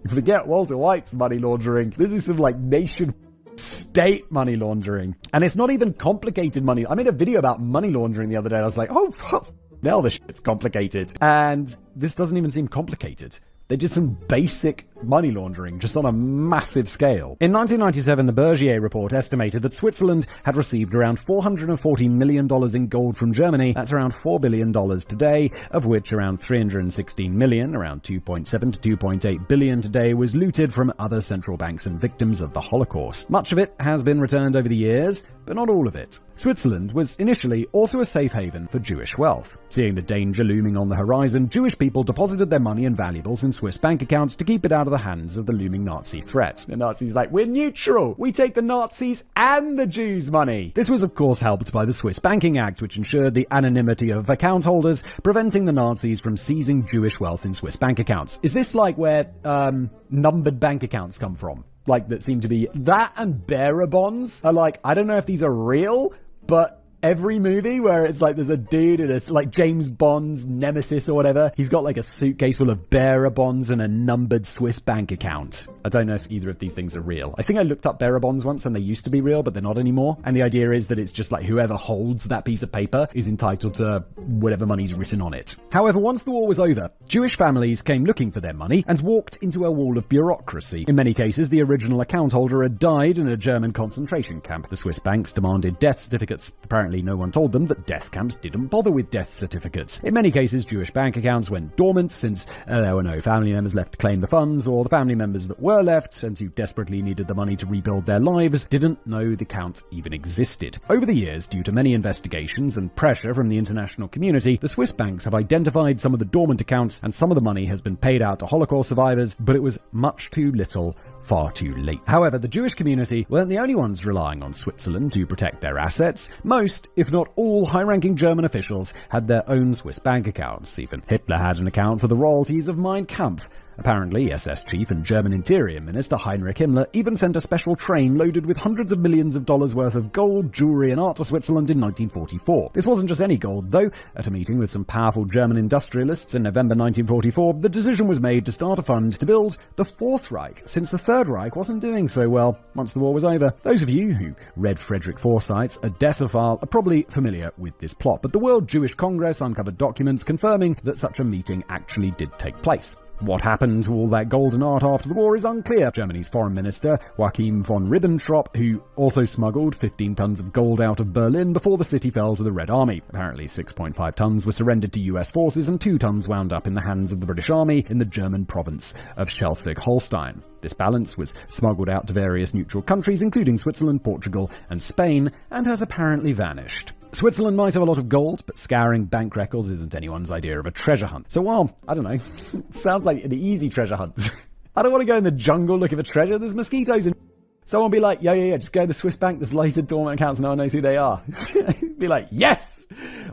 forget Walter White's money laundering. This is some like nation state money laundering. And it's not even complicated money. I made a video about money laundering the other day and I was like, oh, now this shit's complicated. And this doesn't even seem complicated. They did some basic money laundering, just on a massive scale. In 1997, the Bergier report estimated that Switzerland had received around $440 million in gold from Germany. That's around $4 billion today, of which around $316 million, around 2.7 to 2.8 billion today, was looted from other central banks and victims of the Holocaust. Much of it has been returned over the years, but not all of it. Switzerland was initially also a safe haven for Jewish wealth. Seeing the danger looming on the horizon, Jewish people deposited their money and valuables in Swiss bank accounts to keep it out of the hands of the looming Nazi threat. The Nazis like, we're neutral! We take the Nazis and the Jews' money! This was of course helped by the Swiss Banking Act, which ensured the anonymity of account holders, preventing the Nazis from seizing Jewish wealth in Swiss bank accounts. Is this like where numbered bank accounts come from? Like, that seem to be that, and bearer bonds are like, I don't know if these are real, but every movie where it's like there's a dude in a, like James Bond's Nemesis or whatever, he's got like a suitcase full of bearer bonds and a numbered Swiss bank account. I don't know if either of these things are real. I think I looked up bearer bonds once and they used to be real, but they're not anymore. And the idea is that it's just like whoever holds that piece of paper is entitled to whatever money's written on it. However, once the war was over, Jewish families came looking for their money and walked into a wall of bureaucracy. In many cases, the original account holder had died in a German concentration camp. The Swiss banks demanded death certificates. Apparently, no one told them that death camps didn't bother with death certificates. In many cases, Jewish bank accounts went dormant since there were no family members left to claim the funds, or the family members that were left and who desperately needed the money to rebuild their lives didn't know the account even existed. Over the years, due to many investigations and pressure from the international community, the Swiss banks have identified some of the dormant accounts, and some of the money has been paid out to Holocaust survivors, but it was much too little, far too late. However, the Jewish community weren't the only ones relying on Switzerland to protect their assets. Most, if not all, high-ranking German officials had their own Swiss bank accounts. Even Hitler had an account for the royalties of Mein Kampf. Apparently, SS chief and German Interior Minister Heinrich Himmler even sent a special train loaded with hundreds of millions of dollars worth of gold, jewelry, and art to Switzerland in 1944. This wasn't just any gold, though. At a meeting with some powerful German industrialists in November 1944, the decision was made to start a fund to build the Fourth Reich, since the Third Reich wasn't doing so well once the war was over. Those of you who read Frederick Forsyth's Odessa File are probably familiar with this plot, but the World Jewish Congress uncovered documents confirming that such a meeting actually did take place. What happened to all that gold and art after the war is unclear. Germany's foreign minister, Joachim von Ribbentrop, who also smuggled 15 tons of gold out of Berlin before the city fell to the Red Army. Apparently 6.5 tons were surrendered to US forces and 2 tons wound up in the hands of the British Army in the German province of Schleswig-Holstein. This balance was smuggled out to various neutral countries, including Switzerland, Portugal, and Spain, and has apparently vanished. Switzerland might have a lot of gold, but scouring bank records isn't anyone's idea of a treasure hunt. So while, I don't know, it sounds like an easy treasure hunt. I don't want to go in the jungle looking for treasure, there's mosquitoes in. Someone be like, yeah, just go to the Swiss bank, there's loads of dormant accounts, no one knows who they are. Be like, yes!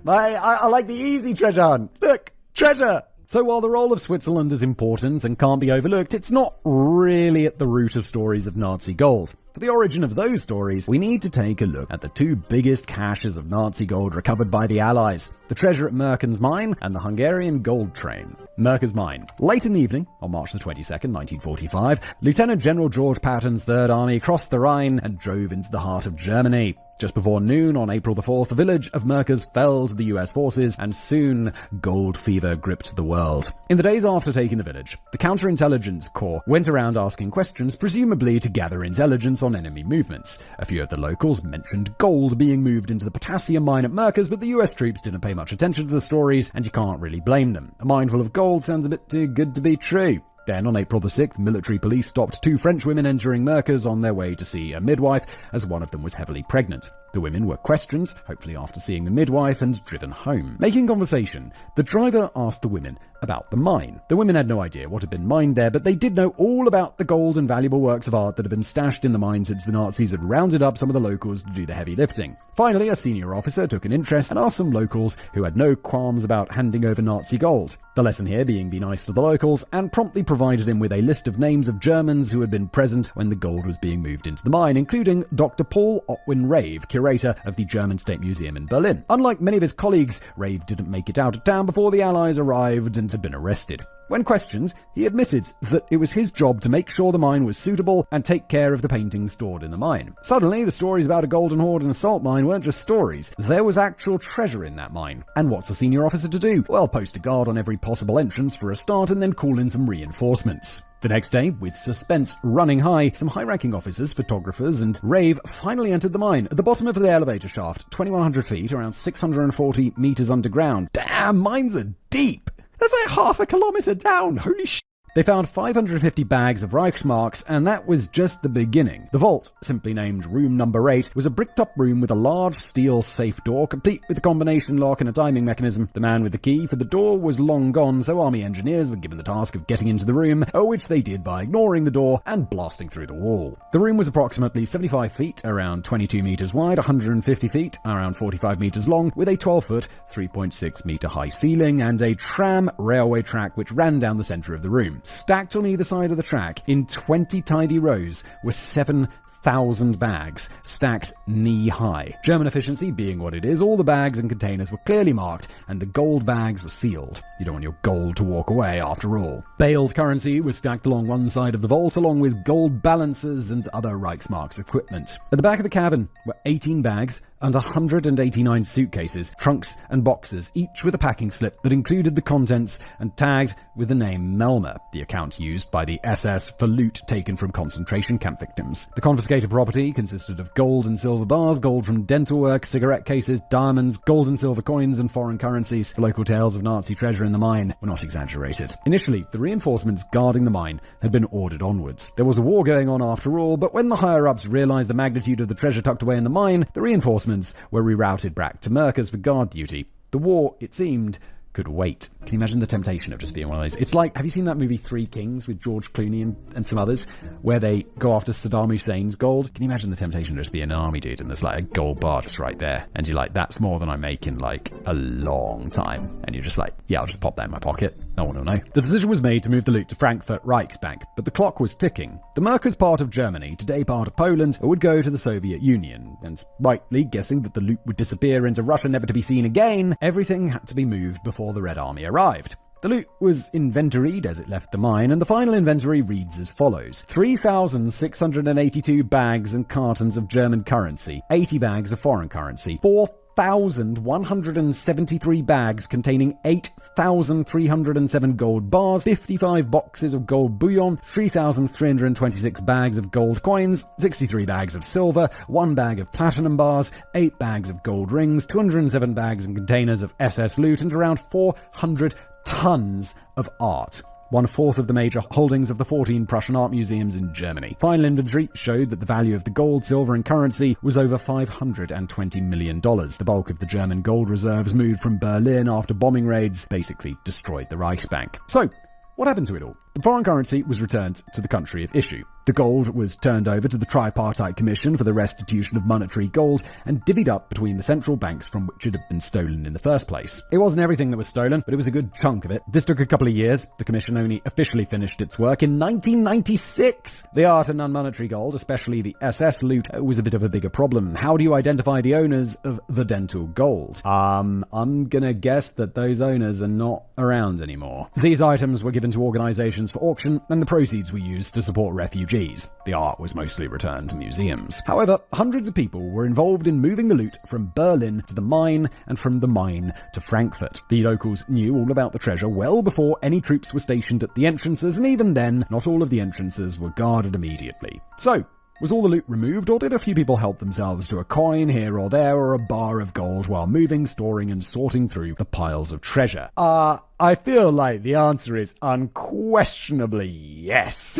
I like the easy treasure hunt. Look, treasure! So while the role of Switzerland is important and can't be overlooked, it's not really at the root of stories of Nazi gold. For the origin of those stories, we need to take a look at the two biggest caches of Nazi gold recovered by the Allies, the treasure at Merken's mine and the Hungarian gold train. Merken's mine. Late in the evening, on March the 22nd, 1945, Lieutenant General George Patton's Third Army crossed the Rhine and drove into the heart of Germany. Just before noon on April the 4th, the village of Merkers fell to the US forces, and soon gold fever gripped the world. In the days after taking the village, the Counterintelligence Corps went around asking questions, presumably to gather intelligence on enemy movements. A few of the locals mentioned gold being moved into the potassium mine at Merkers, but the US troops didn't pay much attention to the stories, and you can't really blame them. A mine full of gold sounds a bit too good to be true. Then, on April the 6th, military police stopped two French women entering Merkers on their way to see a midwife, as one of them was heavily pregnant. The women were questioned, hopefully after seeing the midwife, and driven home. Making conversation, the driver asked the women about the mine. The women had no idea what had been mined there, but they did know all about the gold and valuable works of art that had been stashed in the mine since the Nazis had rounded up some of the locals to do the heavy lifting. Finally, a senior officer took an interest and asked some locals who had no qualms about handing over Nazi gold. The lesson here being be nice to the locals, and promptly provided him with a list of names of Germans who had been present when the gold was being moved into the mine, including Dr. Paul Otwin Rave, curator of the German State Museum in Berlin. Unlike many of his colleagues, Rave didn't make it out of town before the Allies arrived and had been arrested. When questioned, he admitted that it was his job to make sure the mine was suitable and take care of the paintings stored in the mine. Suddenly, the stories about a golden hoard and a salt mine weren't just stories. There was actual treasure in that mine. And what's a senior officer to do? Well, post a guard on every possible entrance for a start and then call in some reinforcements. The next day, with suspense running high, some high-ranking officers, photographers, and Rave finally entered the mine. At the bottom of the elevator shaft, 2,100 feet, around 640 meters underground. Damn, mines are deep! That's like half a kilometer down. Holy sh*. They found 550 bags of Reichsmarks, and that was just the beginning. The vault, simply named Room Number 8, was a bricked-up room with a large steel safe door, complete with a combination lock and a timing mechanism. The man with the key for the door was long gone, so army engineers were given the task of getting into the room, which they did by ignoring the door and blasting through the wall. The room was approximately 75 feet, around 22 meters wide, 150 feet, around 45 meters long, with a 12-foot, 3.6 meter high ceiling, and a tram railway track which ran down the center of the room. Stacked on either side of the track, in 20 tidy rows, were 7,000 bags, stacked knee-high. German efficiency being what it is, all the bags and containers were clearly marked, and the gold bags were sealed. You don't want your gold to walk away, after all. Baled currency was stacked along one side of the vault, along with gold balancers and other Reichsmarks equipment. At the back of the cabin were 18 bags, and 189 suitcases, trunks and boxes, each with a packing slip that included the contents and tagged with the name Melmer, the account used by the SS for loot taken from concentration camp victims. The confiscated property consisted of gold and silver bars, gold from dental work, cigarette cases, diamonds, gold and silver coins, and foreign currencies. The local tales of Nazi treasure in the mine were not exaggerated. Initially, the reinforcements guarding the mine had been ordered onwards. There was a war going on after all, but when the higher-ups realized the magnitude of the treasure tucked away in the mine, the reinforcements were rerouted back to Merkers for guard duty. The war, it seemed, could wait. Can you imagine the temptation of just being one of those? It's like, have you seen that movie Three Kings with George Clooney and some others, where they go after Saddam Hussein's gold? Can you imagine the temptation of just being an army dude and there's like a gold bar just right there, and you're like, that's more than I make in like a long time, and you're just like, yeah, I'll just pop that in my pocket. No one will know. The decision was made to move the loot to Frankfurt Reichsbank, but the clock was ticking. The Merkers part of Germany, today part of Poland, would go to the Soviet Union, and rightly guessing that the loot would disappear into Russia never to be seen again, everything had to be moved before the Red Army arrived. The loot was inventoried as it left the mine, and the final inventory reads as follows: 3,682 bags and cartons of German currency, 80 bags of foreign currency, 4,173 bags containing 8,307 gold bars, 55 boxes of gold bullion, 3,326 bags of gold coins, 63 bags of silver, 1 bag of platinum bars, 8 bags of gold rings, 207 bags and containers of SS loot, and around 400 tons of art. 1/4 of the major holdings of the 14 Prussian art museums in Germany. Final inventory showed that the value of the gold, silver, and currency was over $520 million. The bulk of the German gold reserves moved from Berlin after bombing raids basically destroyed the Reichsbank. So, what happened to it all? The The foreign currency was returned to the country of issue. The gold was turned over to the Tripartite Commission for the Restitution of Monetary Gold and divvied up between the central banks from which it had been stolen in the first place. It wasn't everything that was stolen, but it was a good chunk of it. This took a couple of years. The commission only officially finished its work in 1996. The art and non-monetary gold, especially the SS loot, was a bit of a bigger problem. How do you identify the owners of the dental gold? I'm gonna guess that those owners are not around anymore. These items were given to organizations for auction, and the proceeds were used to support refugees. The art was mostly returned to museums. However, hundreds of people were involved in moving the loot from Berlin to the mine and from the mine to Frankfurt. The locals knew all about the treasure well before any troops were stationed at the entrances, and even then, not all of the entrances were guarded immediately. So, was all the loot removed, or did a few people help themselves to a coin here or there or a bar of gold while moving, storing, and sorting through the piles of treasure? I feel like the answer is unquestionably yes.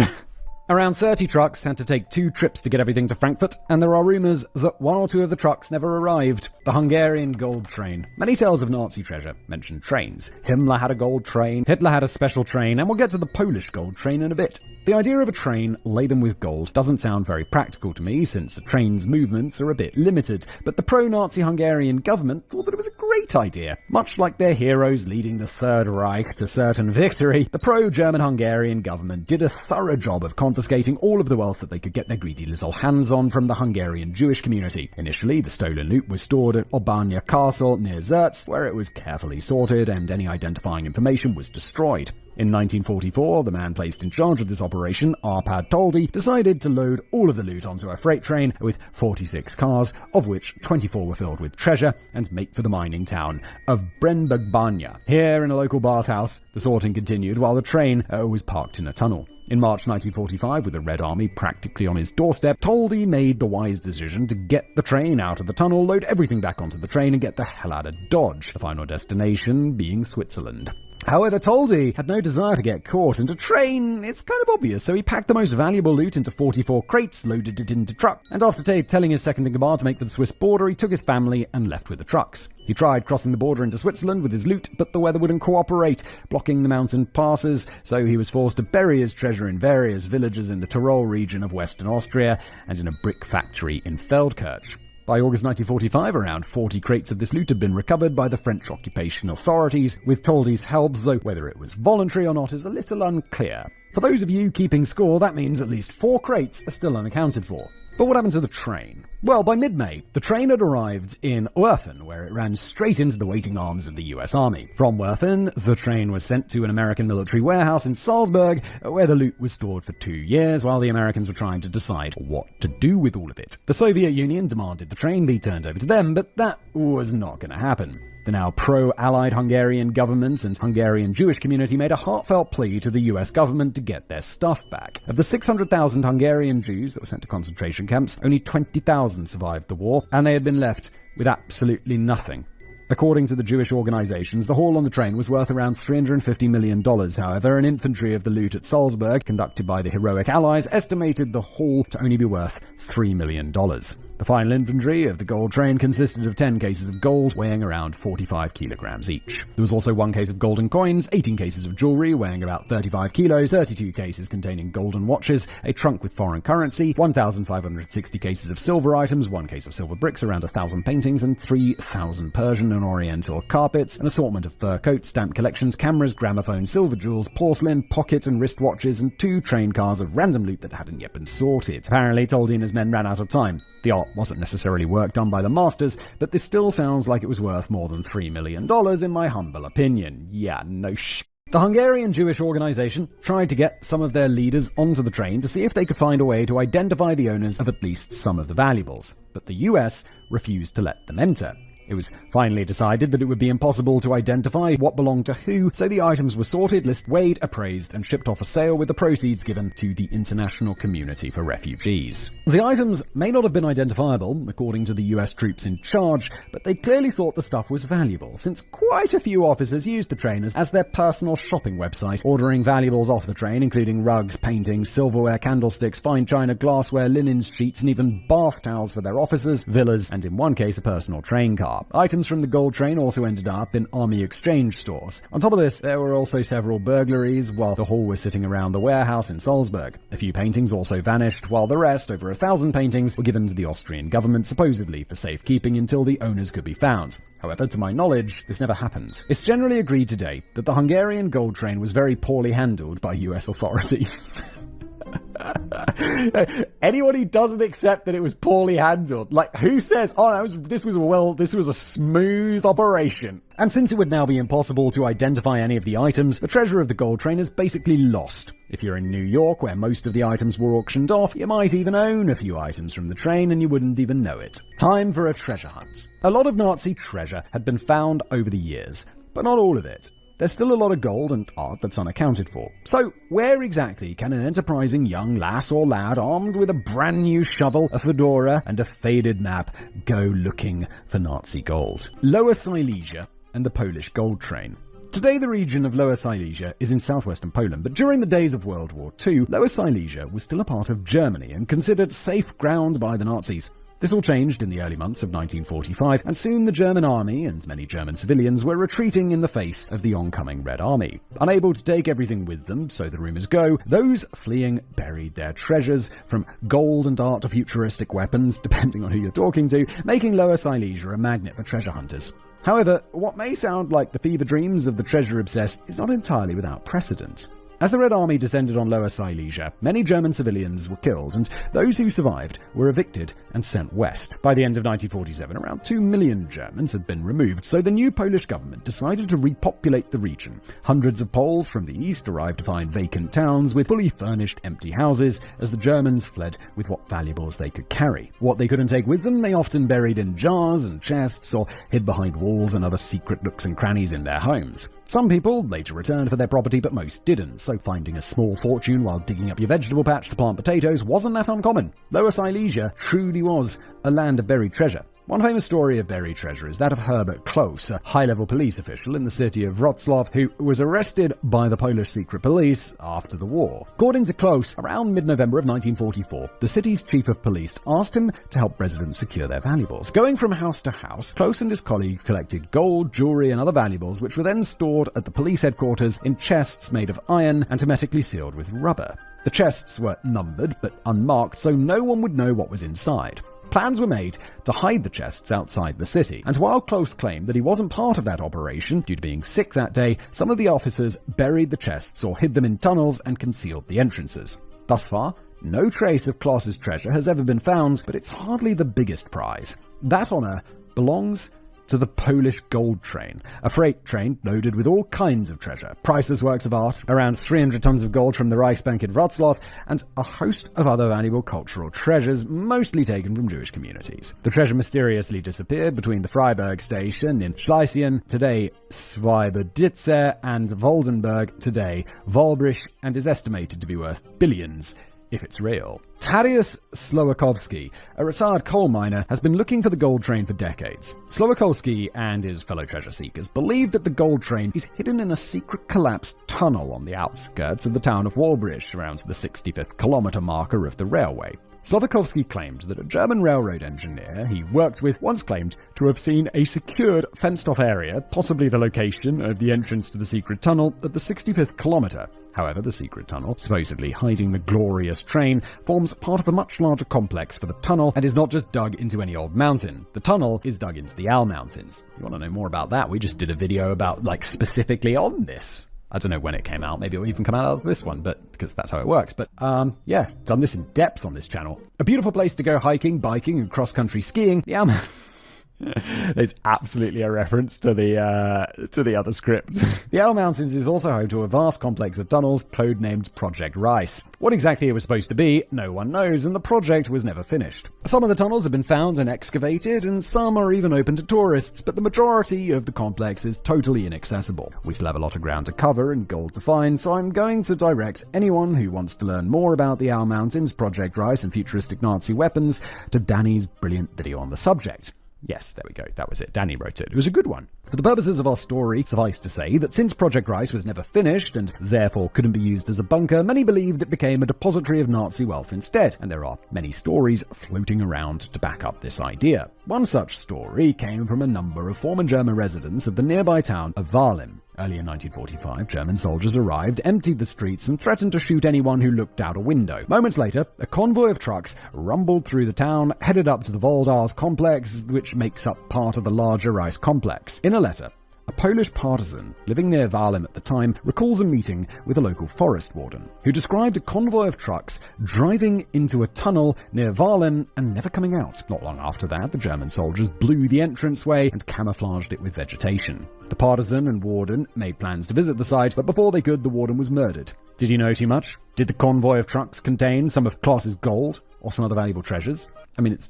Around 30 trucks had to take 2 trips to get everything to Frankfurt, and there are rumours that 1 or 2 of the trucks never arrived. The Hungarian gold train. Many tales of Nazi treasure mention trains. Himmler had a gold train, Hitler had a special train, and we'll get to the Polish gold train in a bit. The idea of a train laden with gold doesn't sound very practical to me, since a train's movements are a bit limited, but the pro-Nazi Hungarian government thought that it was a great idea. Much like their heroes leading the Third Reich to certain victory, the pro-German Hungarian government did a thorough job of confiscating all of the wealth that they could get their greedy little hands on from the Hungarian Jewish community. Initially, the stolen loot was stored at Obania Castle near Zertz, where it was carefully sorted and any identifying information was destroyed. In 1944, the man placed in charge of this operation, Arpad Toldi, decided to load all of the loot onto a freight train with 46 cars, of which 24 were filled with treasure, and make for the mining town of Brenbergbania. Here, in a local bathhouse, the sorting continued while the train was parked in a tunnel. In March 1945, with the Red Army practically on his doorstep, Toldi made the wise decision to get the train out of the tunnel, load everything back onto the train, and get the hell out of Dodge, the final destination being Switzerland. However, Toldi had no desire to get caught, and a train, it's kind of obvious, so he packed the most valuable loot into 44 crates, loaded it into trucks, and after telling his second-in-command to make for the Swiss border, he took his family and left with the trucks. He tried crossing the border into Switzerland with his loot, but the weather wouldn't cooperate, blocking the mountain passes, so he was forced to bury his treasure in various villages in the Tyrol region of Western Austria and in a brick factory in Feldkirch. By August 1945, around 40 crates of this loot had been recovered by the French occupation authorities, with Toldi's help, though whether it was voluntary or not is a little unclear. For those of you keeping score, that means at least 4 crates are still unaccounted for. But what happened to the train? Well, by mid-May, the train had arrived in Werfen, where it ran straight into the waiting arms of the US Army. From Werfen, the train was sent to an American military warehouse in Salzburg, where the loot was stored for 2 years, while the Americans were trying to decide what to do with all of it. The Soviet Union demanded the train be turned over to them, but that was not going to happen. The now pro-Allied Hungarian government and Hungarian Jewish community made a heartfelt plea to the US government to get their stuff back. Of the 600,000 Hungarian Jews that were sent to concentration camps, only 20,000 survived the war, and they had been left with absolutely nothing. According to the Jewish organizations, the haul on the train was worth around $350 million. However, an inventory of the loot at Salzburg, conducted by the heroic Allies, estimated the haul to only be worth $3 million. The final inventory of the gold train consisted of 10 cases of gold weighing around 45 kilograms each. There was also 1 case of golden coins, 18 cases of jewelry weighing about 35 kilos, 32 cases containing golden watches, a trunk with foreign currency, 1,560 cases of silver items, 1 case of silver bricks, around 1,000 paintings, and 3,000 Persian and Oriental carpets, an assortment of fur coats, stamp collections, cameras, gramophones, silver jewels, porcelain, pocket and wrist watches, and 2 train cars of random loot that hadn't yet been sorted. Apparently, Toldi and his men ran out of time. The art wasn't necessarily work done by the masters, but this still sounds like it was worth more than $3 million in my humble opinion. Yeah, no sh**. The Hungarian Jewish organization tried to get some of their leaders onto the train to see if they could find a way to identify the owners of at least some of the valuables, but the US refused to let them enter. It was finally decided that it would be impossible to identify what belonged to who, so the items were sorted, weighed, appraised, and shipped off for sale, with the proceeds given to the international community for refugees. The items may not have been identifiable, according to the US troops in charge, but they clearly thought the stuff was valuable, since quite a few officers used the train as their personal shopping website, ordering valuables off the train, including rugs, paintings, silverware, candlesticks, fine china, glassware, linens, sheets, and even bath towels for their officers, villas, and in one case a personal train car. bizarre. Items from the gold train also ended up in army exchange stores. On top of this, there were also several burglaries while the haul was sitting around the warehouse in Salzburg. A few paintings also vanished, while the rest, over 1,000 paintings, were given to the Austrian government supposedly for safekeeping until the owners could be found. However, to my knowledge, this never happened. It's generally agreed today that the Hungarian gold train was very poorly handled by US authorities. Anyone who doesn't accept that it was poorly handled, like, who says, oh, this was a smooth operation? And since it would now be impossible to identify any of the items, the treasure of the gold train is basically lost. If you're in New York, where most of the items were auctioned off, you might even own a few items from the train and you wouldn't even know it. Time for a treasure hunt. A lot of Nazi treasure had been found over the years, but not all of it. There's still a lot of gold and art that's unaccounted for. So, where exactly can an enterprising young lass or lad armed with a brand new shovel, a fedora, and a faded map go looking for Nazi gold? Lower Silesia and the Polish gold train. Today, the region of Lower Silesia is in southwestern Poland, but during the days of World War II, Lower Silesia was still a part of Germany and considered safe ground by the Nazis. This all changed in the early months of 1945, and soon the German army and many German civilians were retreating in the face of the oncoming Red Army. Unable to take everything with them, so the rumors go, those fleeing buried their treasures, from gold and art to futuristic weapons, depending on who you're talking to, making Lower Silesia a magnet for treasure hunters. However, what may sound like the fever dreams of the treasure-obsessed is not entirely without precedent. As the Red Army descended on Lower Silesia, many German civilians were killed, and those who survived were evicted and sent west. By the end of 1947, around 2 million Germans had been removed, so the new Polish government decided to repopulate the region. Hundreds of Poles from the east arrived to find vacant towns with fully furnished empty houses, as the Germans fled with what valuables they could carry. What they couldn't take with them, they often buried in jars and chests, or hid behind walls and other secret nooks and crannies in their homes. Some people later returned for their property, but most didn't, so finding a small fortune while digging up your vegetable patch to plant potatoes wasn't that uncommon. Lower Silesia truly was a land of buried treasure. One famous story of buried treasure is that of Herbert Kloos, a high-level police official in the city of Wrocław who was arrested by the Polish secret police after the war. According to Kloos, around mid-November of 1944, the city's chief of police asked him to help residents secure their valuables. Going from house to house, Kloos and his colleagues collected gold, jewelry, and other valuables which were then stored at the police headquarters in chests made of iron and hermetically sealed with rubber. The chests were numbered but unmarked, so no one would know what was inside. Plans were made to hide the chests outside the city, and while Kloos claimed that he wasn't part of that operation due to being sick that day, some of the officers buried the chests or hid them in tunnels and concealed the entrances. Thus far, no trace of Kloos's treasure has ever been found, but it's hardly the biggest prize. That honor belongs to the Polish gold train, a freight train loaded with all kinds of treasure, priceless works of art, around 300 tons of gold from the Reichsbank in Wrocław, and a host of other valuable cultural treasures, mostly taken from Jewish communities. The treasure mysteriously disappeared between the Freiburg station in Schlesien, today Świebodzice, and Woldenberg, today Wolbrich, and is estimated to be worth billions if it's real. Tadeusz Słowakowski, a retired coal miner, has been looking for the gold train for decades. Słowakowski and his fellow treasure seekers believe that the gold train is hidden in a secret collapsed tunnel on the outskirts of the town of Wolbrich, around the 65th kilometer marker of the railway. Słowakowski claimed that a German railroad engineer he worked with once claimed to have seen a secured, fenced-off area, possibly the location of the entrance to the secret tunnel, at the 65th kilometer. However, the secret tunnel, supposedly hiding the glorious train, forms part of a much larger complex for the tunnel and is not just dug into any old mountain. The tunnel is dug into the Al Mountains. If you want to know more about that, we just did a video about, specifically on this. I don't know when it came out. Maybe it'll even come out of this one, but because that's how it works. But, yeah, done this in depth on this channel. A beautiful place to go hiking, biking, and cross-country skiing. The Al Mountains. There's absolutely a reference to the other script. The Al Mountains is also home to a vast complex of tunnels codenamed Project Rice. What exactly it was supposed to be, no one knows, and the project was never finished. Some of the tunnels have been found and excavated, and some are even open to tourists, but the majority of the complex is totally inaccessible. We still have a lot of ground to cover and gold to find, so I'm going to direct anyone who wants to learn more about the Al Mountains, Project Rice, and futuristic Nazi weapons to Danny's brilliant video on the subject. Yes, there we go. That was it. Danny wrote it. It was a good one. For the purposes of our story, suffice to say that since Project Rice was never finished and therefore couldn't be used as a bunker, many believed it became a depository of Nazi wealth instead, and there are many stories floating around to back up this idea. One such story came from a number of former German residents of the nearby town of Wahlem. Early in 1945, German soldiers arrived, emptied the streets, and threatened to shoot anyone who looked out a window. Moments later, a convoy of trucks rumbled through the town, headed up to the Voldars complex, which makes up part of the larger Rice complex. In a letter, a Polish partisan living near Wahlem at the time recalls a meeting with a local forest warden, who described a convoy of trucks driving into a tunnel near Wahlem and never coming out. Not long after that, the German soldiers blew the entranceway and camouflaged it with vegetation. The partisan and warden made plans to visit the site, but before they could, the warden was murdered. Did you know too much? Did the convoy of trucks contain some of class's gold or some other valuable treasures? I mean, it's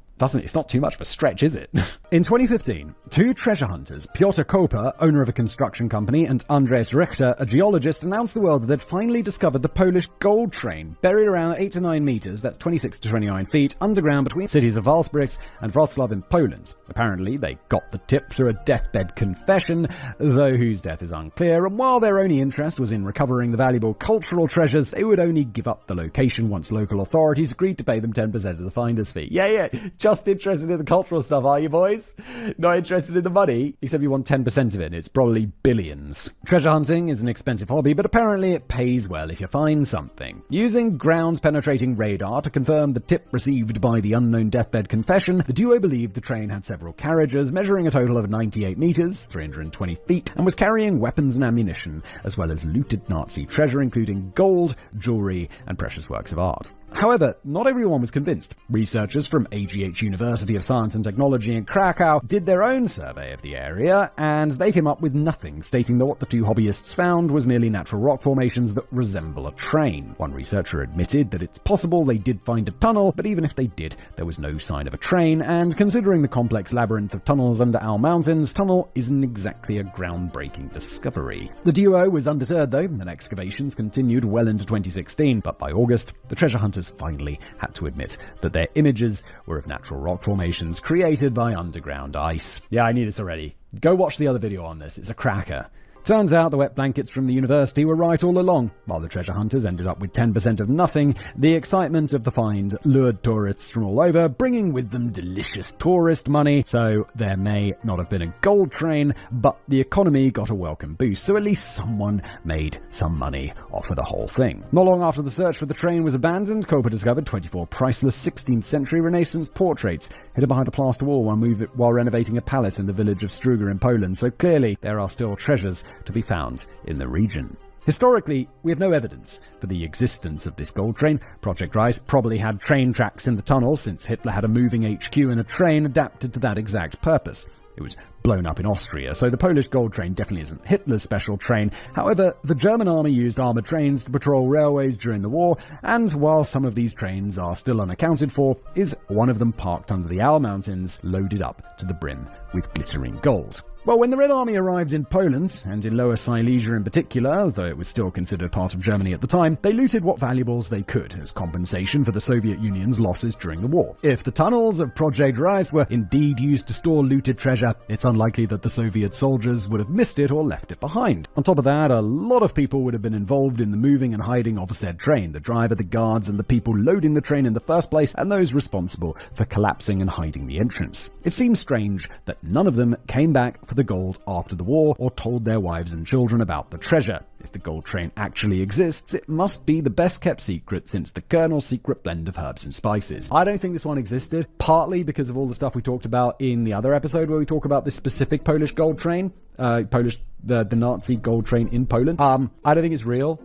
not too much of a stretch, is it? In 2015, two treasure hunters, Piotr Koper, owner of a construction company, and Andres Richter, a geologist, announced to the world that they'd finally discovered the Polish gold train, buried around 8 to 9 meters, that's 26 to 29 feet, underground between cities of Walsbryk and Wrocław in Poland. Apparently, they got the tip through a deathbed confession, though whose death is unclear, and while their only interest was in recovering the valuable cultural treasures, they would only give up the location once local authorities agreed to pay them 10% of the finder's fee. Yeah, just interested in the cultural stuff, are you boys? Not interested in the money? Except you want 10% of it, it's probably billions. Treasure hunting is an expensive hobby, but apparently it pays well if you find something. Using ground-penetrating radar to confirm the tip received by the unknown deathbed confession, the duo believed the train had several carriages, measuring a total of 98 meters, 320 feet, and was carrying weapons and ammunition, as well as looted Nazi treasure, including gold, jewelry, and precious works of art. However, not everyone was convinced. Researchers from AGH University of Science and Technology in Krakow did their own survey of the area, and they came up with nothing, stating that what the two hobbyists found was merely natural rock formations that resemble a train. One researcher admitted that it's possible they did find a tunnel, but even if they did, there was no sign of a train, and considering the complex labyrinth of tunnels under Owl Mountains, tunnel isn't exactly a groundbreaking discovery. The duo was undeterred though, and excavations continued well into 2016, but by August, the treasure hunters finally had to admit that their images were of natural rock formations created by underground ice. Yeah, I knew this already. Go watch the other video on this, it's a cracker. Turns out the wet blankets from the university were right all along. While the treasure hunters ended up with 10% of nothing, the excitement of the find lured tourists from all over, bringing with them delicious tourist money. So there may not have been a gold train, but the economy got a welcome boost, so at least someone made some money off of the whole thing. Not long after the search for the train was abandoned, Koper discovered 24 priceless 16th century Renaissance portraits hidden behind a plaster wall while renovating a palace in the village of Struga in Poland, so clearly there are still treasures to be found in the region. Historically, we have no evidence for the existence of this gold train. Project Rice probably had train tracks in the tunnels, since Hitler had a moving HQ and a train adapted to that exact purpose. It was blown up in Austria, so the Polish gold train definitely isn't Hitler's special train. However, the German army used armoured trains to patrol railways during the war, and while some of these trains are still unaccounted for, is one of them parked under the Owl Mountains, loaded up to the brim with glittering gold. Well, when the Red Army arrived in Poland, and in Lower Silesia in particular, though it was still considered part of Germany at the time, they looted what valuables they could as compensation for the Soviet Union's losses during the war. If the tunnels of Project Rice were indeed used to store looted treasure, it's unlikely that the Soviet soldiers would have missed it or left it behind. On top of that, a lot of people would have been involved in the moving and hiding of said train: the driver, the guards, and the people loading the train in the first place, and those responsible for collapsing and hiding the entrance. It seems strange that none of them came back for the gold after the war or told their wives and children about the treasure. If the gold train actually exists, it must be the best kept secret since the Colonel's secret blend of herbs and spices. I don't think this one existed, partly because of all the stuff we talked about in the other episode where we talk about this specific Polish gold train, the Nazi gold train in Poland. I don't think it's real.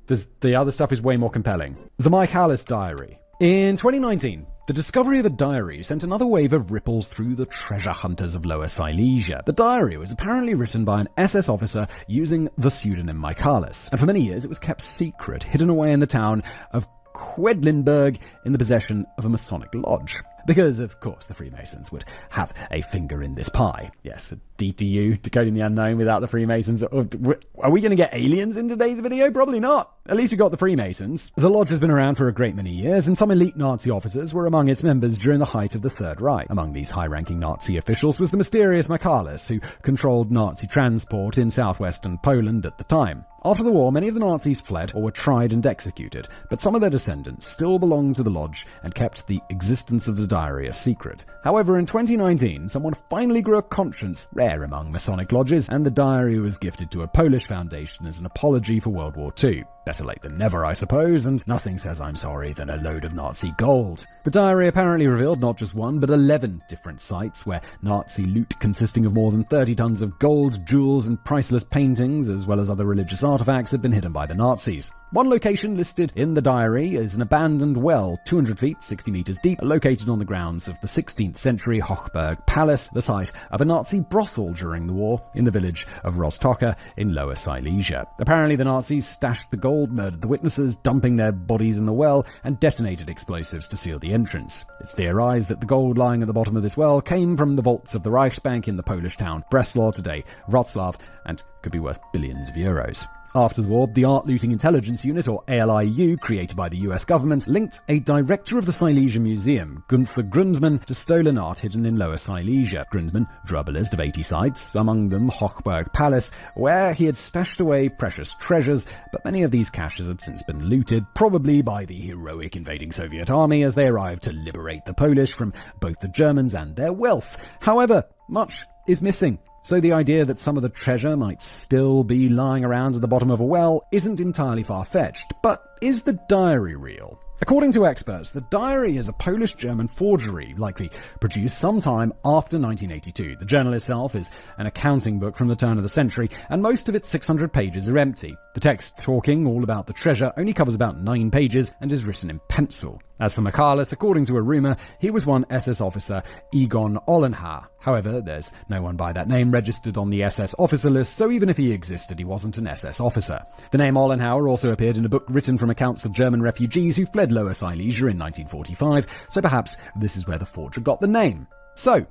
The other stuff is way more compelling. The Michaelis Diary. In 2019, the discovery of a diary sent another wave of ripples through the treasure hunters of Lower Silesia. The diary was apparently written by an SS officer using the pseudonym Michaelis, and for many years it was kept secret, hidden away in the town of Quedlinburg in the possession of a Masonic lodge. Because, of course, the Freemasons would have a finger in this pie. Yes, DTU, Decoding the Unknown, without the Freemasons. Are we going to get aliens in today's video? Probably not. At least we got the Freemasons. The lodge has been around for a great many years, and some elite Nazi officers were among its members during the height of the Third Reich. Among these high-ranking Nazi officials was the mysterious Michaelis, who controlled Nazi transport in southwestern Poland at the time. After the war, many of the Nazis fled or were tried and executed, but some of their descendants still belonged to the lodge and kept the existence of the diary a secret. However, in 2019, someone finally grew a conscience, rare among Masonic lodges, and the diary was gifted to a Polish foundation as an apology for World War II. Better late than never, I suppose, and nothing says I'm sorry than a load of Nazi gold. The diary apparently revealed not just one, but 11 different sites where Nazi loot consisting of more than 30 tons of gold, jewels, and priceless paintings, as well as other religious artifacts, had been hidden by the Nazis. One location listed in the diary is an abandoned well, 200 feet, 60 meters deep, located on the grounds of the 16th century Hochberg Palace, the site of a Nazi brothel during the war in the village of Rostocker in Lower Silesia. Apparently the Nazis stashed the gold, murdered the witnesses, dumping their bodies in the well, and detonated explosives to seal the entrance. It's theorized that the gold lying at the bottom of this well came from the vaults of the Reichsbank in the Polish town Breslau, today Wrocław, and could be worth billions of euros. After the war, the Art Looting Intelligence Unit, or ALIU, created by the US government, linked a director of the Silesia Museum, Gunther Grundmann, to stolen art hidden in Lower Silesia. Grundmann drew up a list of 80 sites, among them Hochberg Palace, where he had stashed away precious treasures, but many of these caches had since been looted, probably by the heroic invading Soviet army as they arrived to liberate the Polish from both the Germans and their wealth. However, much is missing. So the idea that some of the treasure might still be lying around at the bottom of a well isn't entirely far-fetched. But is the diary real? According to experts, the diary is a Polish-German forgery, likely produced sometime after 1982. The journal itself is an accounting book from the turn of the century, and most of its 600 pages are empty. The text talking all about the treasure only covers about 9 pages and is written in pencil. As for Michalis, according to a rumour, he was one SS officer, Egon Ollenhauer. However, there's no one by that name registered on the SS officer list, so even if he existed, he wasn't an SS officer. The name Ollenhauer also appeared in a book written from accounts of German refugees who fled Lower Silesia in 1945, so perhaps this is where the forger got the name. So,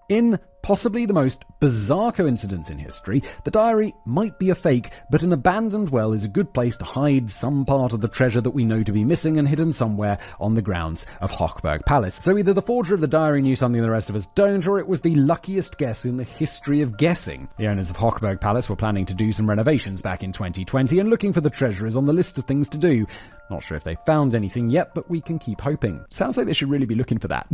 in possibly the most bizarre coincidence in history, the diary might be a fake, but an abandoned well is a good place to hide some part of the treasure that we know to be missing and hidden somewhere on the grounds of Hochberg Palace. So either the forger of the diary knew something the rest of us don't, or it was the luckiest guess in the history of guessing. The owners of Hochberg Palace were planning to do some renovations back in 2020, and looking for the treasure is on the list of things to do. Not sure if they found anything yet, but we can keep hoping. Sounds like they should really be looking for that.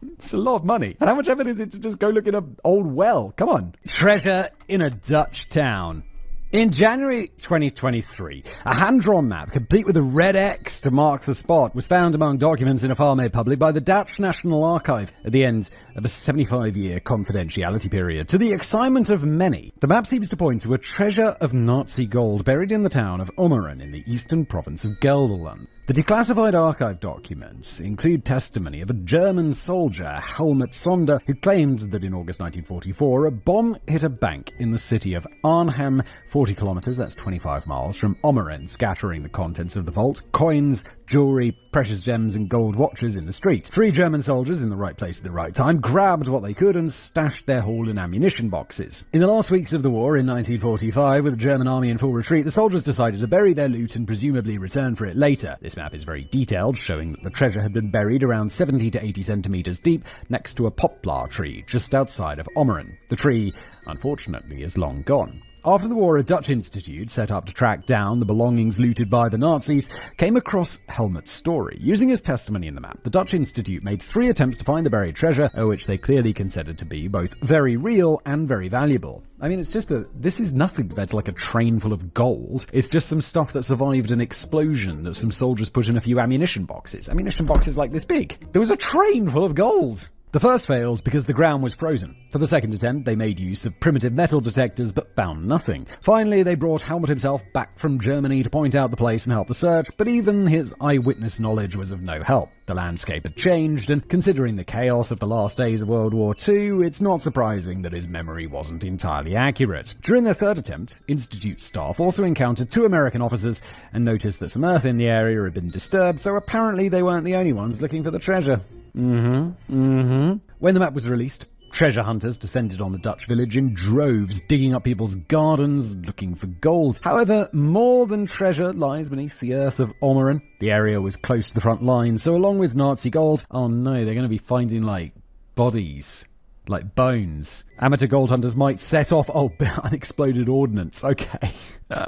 It's a lot of money. And how much effort is it to just go look at an old well? Come on. Treasure in a Dutch town. In January 2023, a hand-drawn map, complete with a red X to mark the spot, was found among documents in a file made public by the Dutch National Archive at the end of a 75-year confidentiality period. To the excitement of many, the map seems to point to a treasure of Nazi gold buried in the town of Ommeren in the eastern province of Gelderland. The declassified archive documents include testimony of a German soldier, Helmut Sonder, who claimed that in August 1944, a bomb hit a bank in the city of Arnhem, 40 kilometers, that's 25 miles, from Ommeren, scattering the contents of the vault, coins, jewelry, precious gems, and gold watches in the streets. 3 German soldiers in the right place at the right time grabbed what they could and stashed their haul in ammunition boxes. In the last weeks of the war in 1945, with the German army in full retreat, the soldiers decided to bury their loot and presumably return for it later. This map is very detailed, showing that the treasure had been buried around 70 to 80 centimeters deep next to a poplar tree just outside of Ommeren. The tree, unfortunately, is long gone. After the war, a Dutch institute set up to track down the belongings looted by the Nazis came across Helmut's story. Using his testimony in the map, the Dutch institute made 3 attempts to find the buried treasure, which they clearly considered to be both very real and very valuable. I mean, it's just this is nothing compared to like a train full of gold. It's just some stuff that survived an explosion that some soldiers put in a few ammunition boxes. Ammunition boxes like this big. There was a train full of gold. The first failed because the ground was frozen. For the second attempt, they made use of primitive metal detectors but found nothing. Finally, they brought Helmut himself back from Germany to point out the place and help the search, but even his eyewitness knowledge was of no help. The landscape had changed, and considering the chaos of the last days of World War II, it's not surprising that his memory wasn't entirely accurate. During their third attempt, Institute staff also encountered 2 American officers and noticed that some earth in the area had been disturbed, so apparently they weren't the only ones looking for the treasure. When the map was released, treasure hunters descended on the Dutch village in droves, digging up people's gardens, looking for gold. However, more than treasure lies beneath the earth of Ommeren. The area was close to the front line, so along with Nazi gold, oh no, they're going to be finding, bodies. like bones. Amateur gold hunters might set off unexploded ordnance. Okay.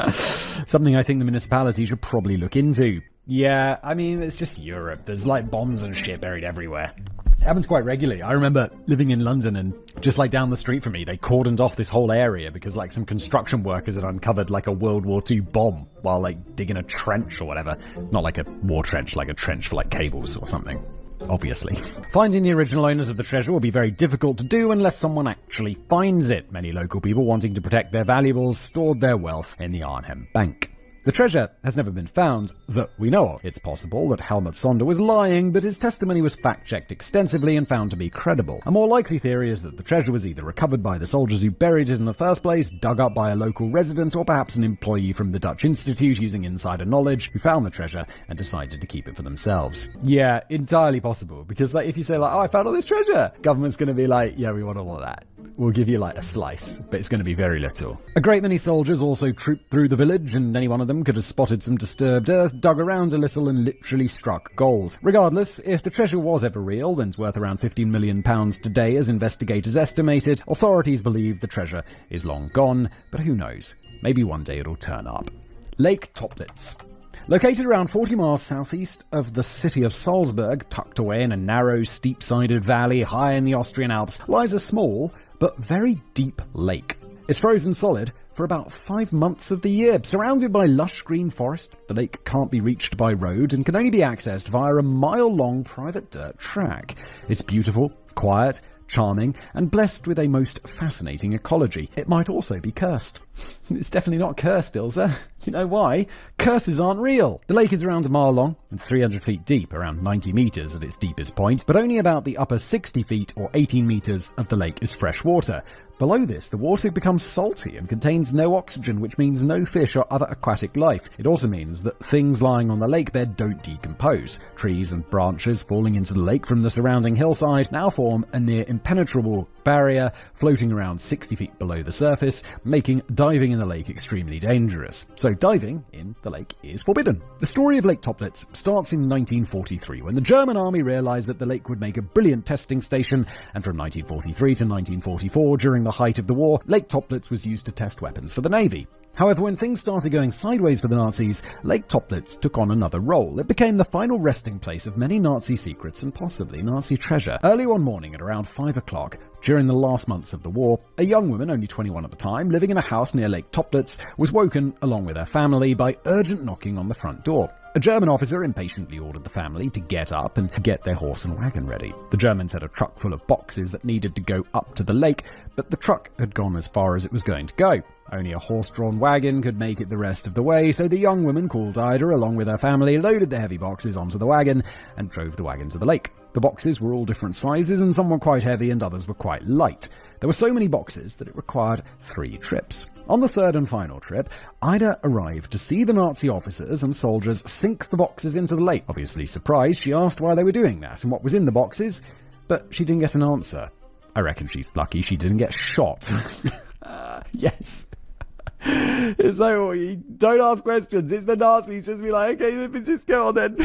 Something I think the municipality should probably look into. Yeah, I mean, it's just Europe. There's like bombs and shit buried everywhere. It happens quite regularly. I remember living in London and just like down the street from me, they cordoned off this whole area because like some construction workers had uncovered like a World War II bomb while like digging a trench or whatever. Not like a war trench, like a trench for like cables or something. Obviously. Finding the original owners of the treasure will be very difficult to do unless someone actually finds it. Many local people wanting to protect their valuables stored their wealth in the Arnhem Bank. The treasure has never been found, that we know of. It's possible that Helmut Sonder was lying, but his testimony was fact-checked extensively and found to be credible. A more likely theory is that the treasure was either recovered by the soldiers who buried it in the first place, dug up by a local resident, or perhaps an employee from the Dutch Institute using insider knowledge who found the treasure and decided to keep it for themselves. Yeah, entirely possible, because like if you say like, oh, I found all this treasure, government's going to be like, yeah, we want all of that. We'll give you like a slice, but it's going to be very little. A great many soldiers also trooped through the village, and any one of them could have spotted some disturbed earth, dug around a little, and literally struck gold. Regardless, if the treasure was ever real, then it's worth around £15 million today, as investigators estimated. Authorities believe the treasure is long gone, but who knows? Maybe one day it'll turn up. Lake Toplitz. Located around 40 miles southeast of the city of Salzburg, tucked away in a narrow, steep-sided valley high in the Austrian Alps, lies a small but very deep lake. It's frozen solid for about 5 months of the year. Surrounded by lush green forest, the lake can't be reached by road and can only be accessed via a mile-long private dirt track. It's beautiful, quiet, charming, and blessed with a most fascinating ecology. It might also be cursed. It's definitely not cursed, Ilse. You know why? Curses aren't real. The lake is around a mile long and 300 feet deep, around 90 meters at its deepest point, but only about the upper 60 feet or 18 meters of the lake is fresh water. Below this, the water becomes salty and contains no oxygen, which means no fish or other aquatic life. It also means that things lying on the lake bed don't decompose. Trees and branches falling into the lake from the surrounding hillside now form a near impenetrable barrier floating around 60 feet below the surface, making diving in the lake extremely dangerous. So diving in the lake is forbidden. The story of Lake Toplitz starts in 1943, when the German army realized that the lake would make a brilliant testing station, and from 1943 to 1944, during the height of the war, Lake Toplitz was used to test weapons for the Navy. However, when things started going sideways for the Nazis, Lake Toplitz took on another role. It became the final resting place of many Nazi secrets and possibly Nazi treasure. Early one morning at around 5 o'clock, during the last months of the war, a young woman, only 21 at the time, living in a house near Lake Toplitz, was woken, along with her family, by urgent knocking on the front door. A German officer impatiently ordered the family to get up and get their horse and wagon ready. The Germans had a truck full of boxes that needed to go up to the lake, but the truck had gone as far as it was going to go. Only a horse-drawn wagon could make it the rest of the way, so the young woman, called Ida, along with her family, loaded the heavy boxes onto the wagon and drove the wagon to the lake. The boxes were all different sizes, and some were quite heavy and others were quite light. There were so many boxes that it required 3 trips. On the third and final trip, Ida arrived to see the Nazi officers and soldiers sink the boxes into the lake. Obviously surprised, she asked why they were doing that and what was in the boxes, but she didn't get an answer. I reckon she's lucky she didn't get shot. Yes. It's like, don't ask questions. It's the Nazis. Just be like, okay, let me just go on then.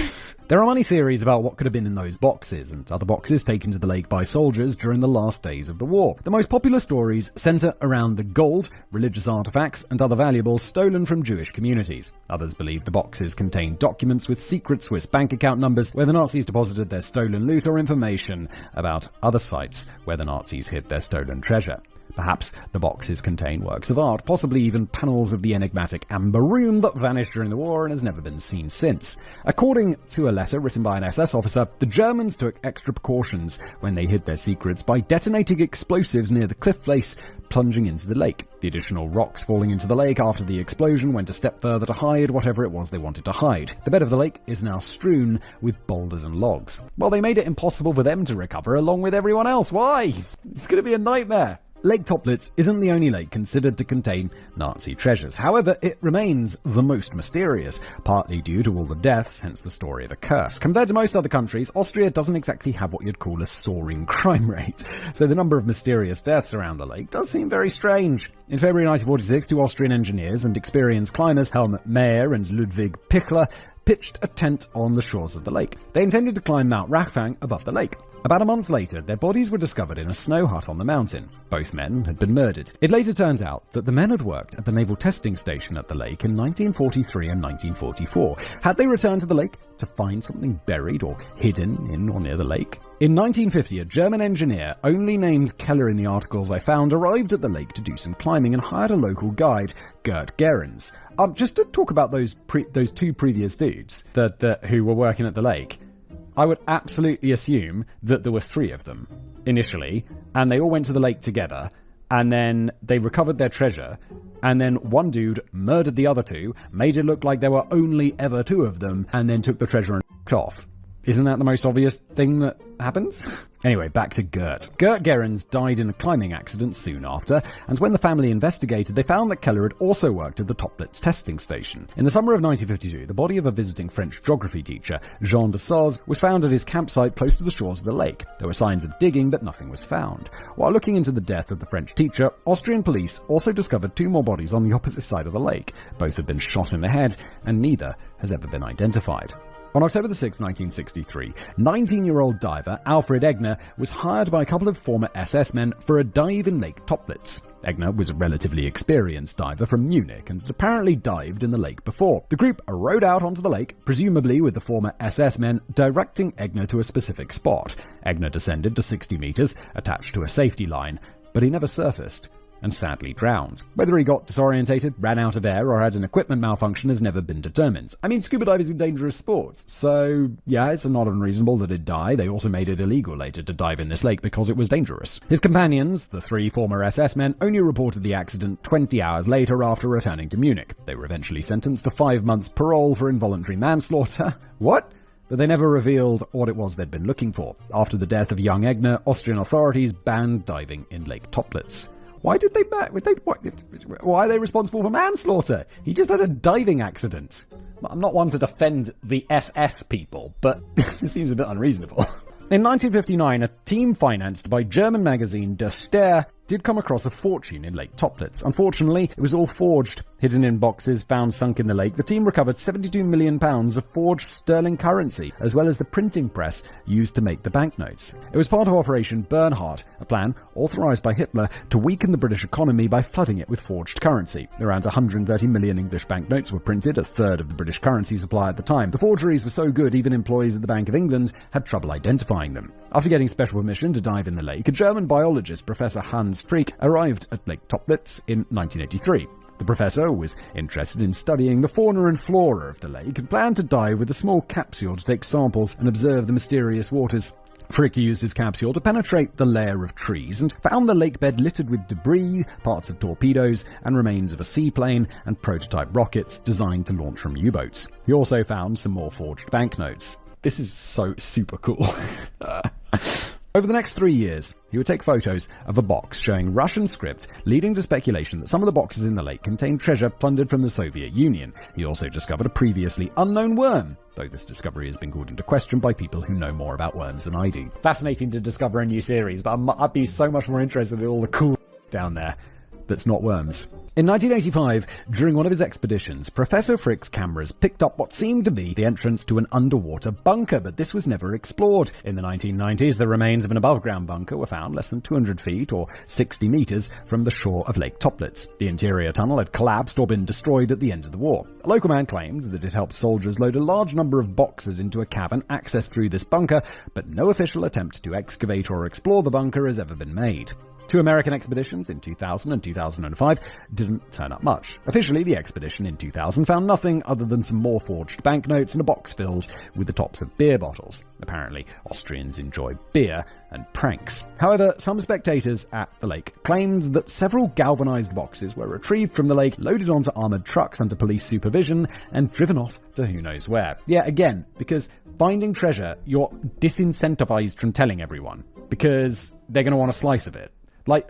There are many theories about what could have been in those boxes, and other boxes taken to the lake by soldiers during the last days of the war. The most popular stories center around the gold, religious artifacts, and other valuables stolen from Jewish communities. Others believe the boxes contain documents with secret Swiss bank account numbers where the Nazis deposited their stolen loot, or information about other sites where the Nazis hid their stolen treasure. Perhaps the boxes contain works of art, possibly even panels of the enigmatic Amber Room that vanished during the war and has never been seen since. According to a letter written by an SS officer, the Germans took extra precautions when they hid their secrets by detonating explosives near the cliff face, plunging into the lake. The additional rocks falling into the lake after the explosion went a step further to hide whatever it was they wanted to hide. The bed of the lake is now strewn with boulders and logs. Well, they made it impossible for them to recover along with everyone else. Why? It's going to be a nightmare. Lake Toplitz isn't the only lake considered to contain Nazi treasures. However, it remains the most mysterious, partly due to all the deaths, hence the story of a curse. Compared to most other countries, Austria doesn't exactly have what you'd call a soaring crime rate, so the number of mysterious deaths around the lake does seem very strange. In February 1946, 2 Austrian engineers and experienced climbers, Helmut Mayer and Ludwig Pichler, pitched a tent on the shores of the lake. They intended to climb Mount Rafang above the lake. About a month later, their bodies were discovered in a snow hut on the mountain. Both men had been murdered. It later turns out that the men had worked at the naval testing station at the lake in 1943 and 1944. Had they returned to the lake to find something buried or hidden in or near the lake? In 1950, a German engineer, only named Keller in the articles I found, arrived at the lake to do some climbing and hired a local guide, Gert Gerens. Just to talk about those two previous dudes who were working at the lake, I would absolutely assume that there were 3 of them initially, and they all went to the lake together, and then they recovered their treasure, and then one dude murdered the other 2, made it look like there were only ever 2 of them, and then took the treasure and off. Isn't that the most obvious thing that happens? Anyway, back to Gert. Gert Gerens died in a climbing accident soon after, and when the family investigated, they found that Keller had also worked at the Toplitz testing station. In the summer of 1952, the body of a visiting French geography teacher, Jean de Saz, was found at his campsite close to the shores of the lake. There were signs of digging, but nothing was found. While looking into the death of the French teacher, Austrian police also discovered 2 more bodies on the opposite side of the lake. Both had been shot in the head, and neither has ever been identified. On October 6, 1963, 19-year-old diver Alfred Egner was hired by a couple of former SS men for a dive in Lake Toplitz. Egner was a relatively experienced diver from Munich and had apparently dived in the lake before. The group rowed out onto the lake, presumably with the former SS men directing Egner to a specific spot. Egner descended to 60 meters, attached to a safety line, but he never surfaced and sadly drowned. Whether he got disorientated, ran out of air, or had an equipment malfunction has never been determined. I mean, scuba diving is a dangerous sport, so yeah, it's not unreasonable that he'd die. They also made it illegal later to dive in this lake because it was dangerous. His companions, the 3 former SS men, only reported the accident 20 hours later after returning to Munich. They were eventually sentenced to 5 months parole for involuntary manslaughter. What? But they never revealed what it was they'd been looking for. After the death of young Egner, Austrian authorities banned diving in Lake Toplitz. Why did they why are they responsible for manslaughter? He just had a diving accident. I'm not one to defend the SS people, but it seems a bit unreasonable. In 1959, a team financed by German magazine Der Stern did come across a fortune in Lake Toplitz. Unfortunately, it was all forged. Hidden in boxes found sunk in the lake, the team recovered £72 million of forged sterling currency, as well as the printing press used to make the banknotes. It was part of Operation Bernhard, a plan authorized by Hitler to weaken the British economy by flooding it with forged currency. Around 130 million English banknotes were printed, a third of the British currency supply at the time. The forgeries were so good, even employees at the Bank of England had trouble identifying them. After getting special permission to dive in the lake, a German biologist, Professor Hans Fricke, arrived at Lake Toplitz in 1983. The professor was interested in studying the fauna and flora of the lake and planned to dive with a small capsule to take samples and observe the mysterious waters. Fricke used his capsule to penetrate the layer of trees and found the lake bed littered with debris, parts of torpedoes, and remains of a seaplane and prototype rockets designed to launch from U-boats. He also found some more forged banknotes. This is so super cool. Over the next 3 years, he would take photos of a box showing Russian script, leading to speculation that some of the boxes in the lake contained treasure plundered from the Soviet Union. He also discovered a previously unknown worm, though this discovery has been called into question by people who know more about worms than I do. Fascinating to discover a new series, but I'd be so much more interested in all the cool down there that's not worms. In 1985, during one of his expeditions, Professor Fricke's cameras picked up what seemed to be the entrance to an underwater bunker, but this was never explored. In the 1990s, the remains of an above-ground bunker were found less than 200 feet or 60 meters from the shore of Lake Toplitz. The interior tunnel had collapsed or been destroyed at the end of the war. A local man claimed that it helped soldiers load a large number of boxes into a cavern accessed through this bunker, but no official attempt to excavate or explore the bunker has ever been made. 2 American expeditions in 2000 and 2005 didn't turn up much. Officially, the expedition in 2000 found nothing other than some more forged banknotes and a box filled with the tops of beer bottles. Apparently, Austrians enjoy beer and pranks. However, some spectators at the lake claimed that several galvanized boxes were retrieved from the lake, loaded onto armored trucks under police supervision, and driven off to who knows where. Yeah, again, because finding treasure, you're disincentivized from telling everyone, because they're going to want a slice of it. Like,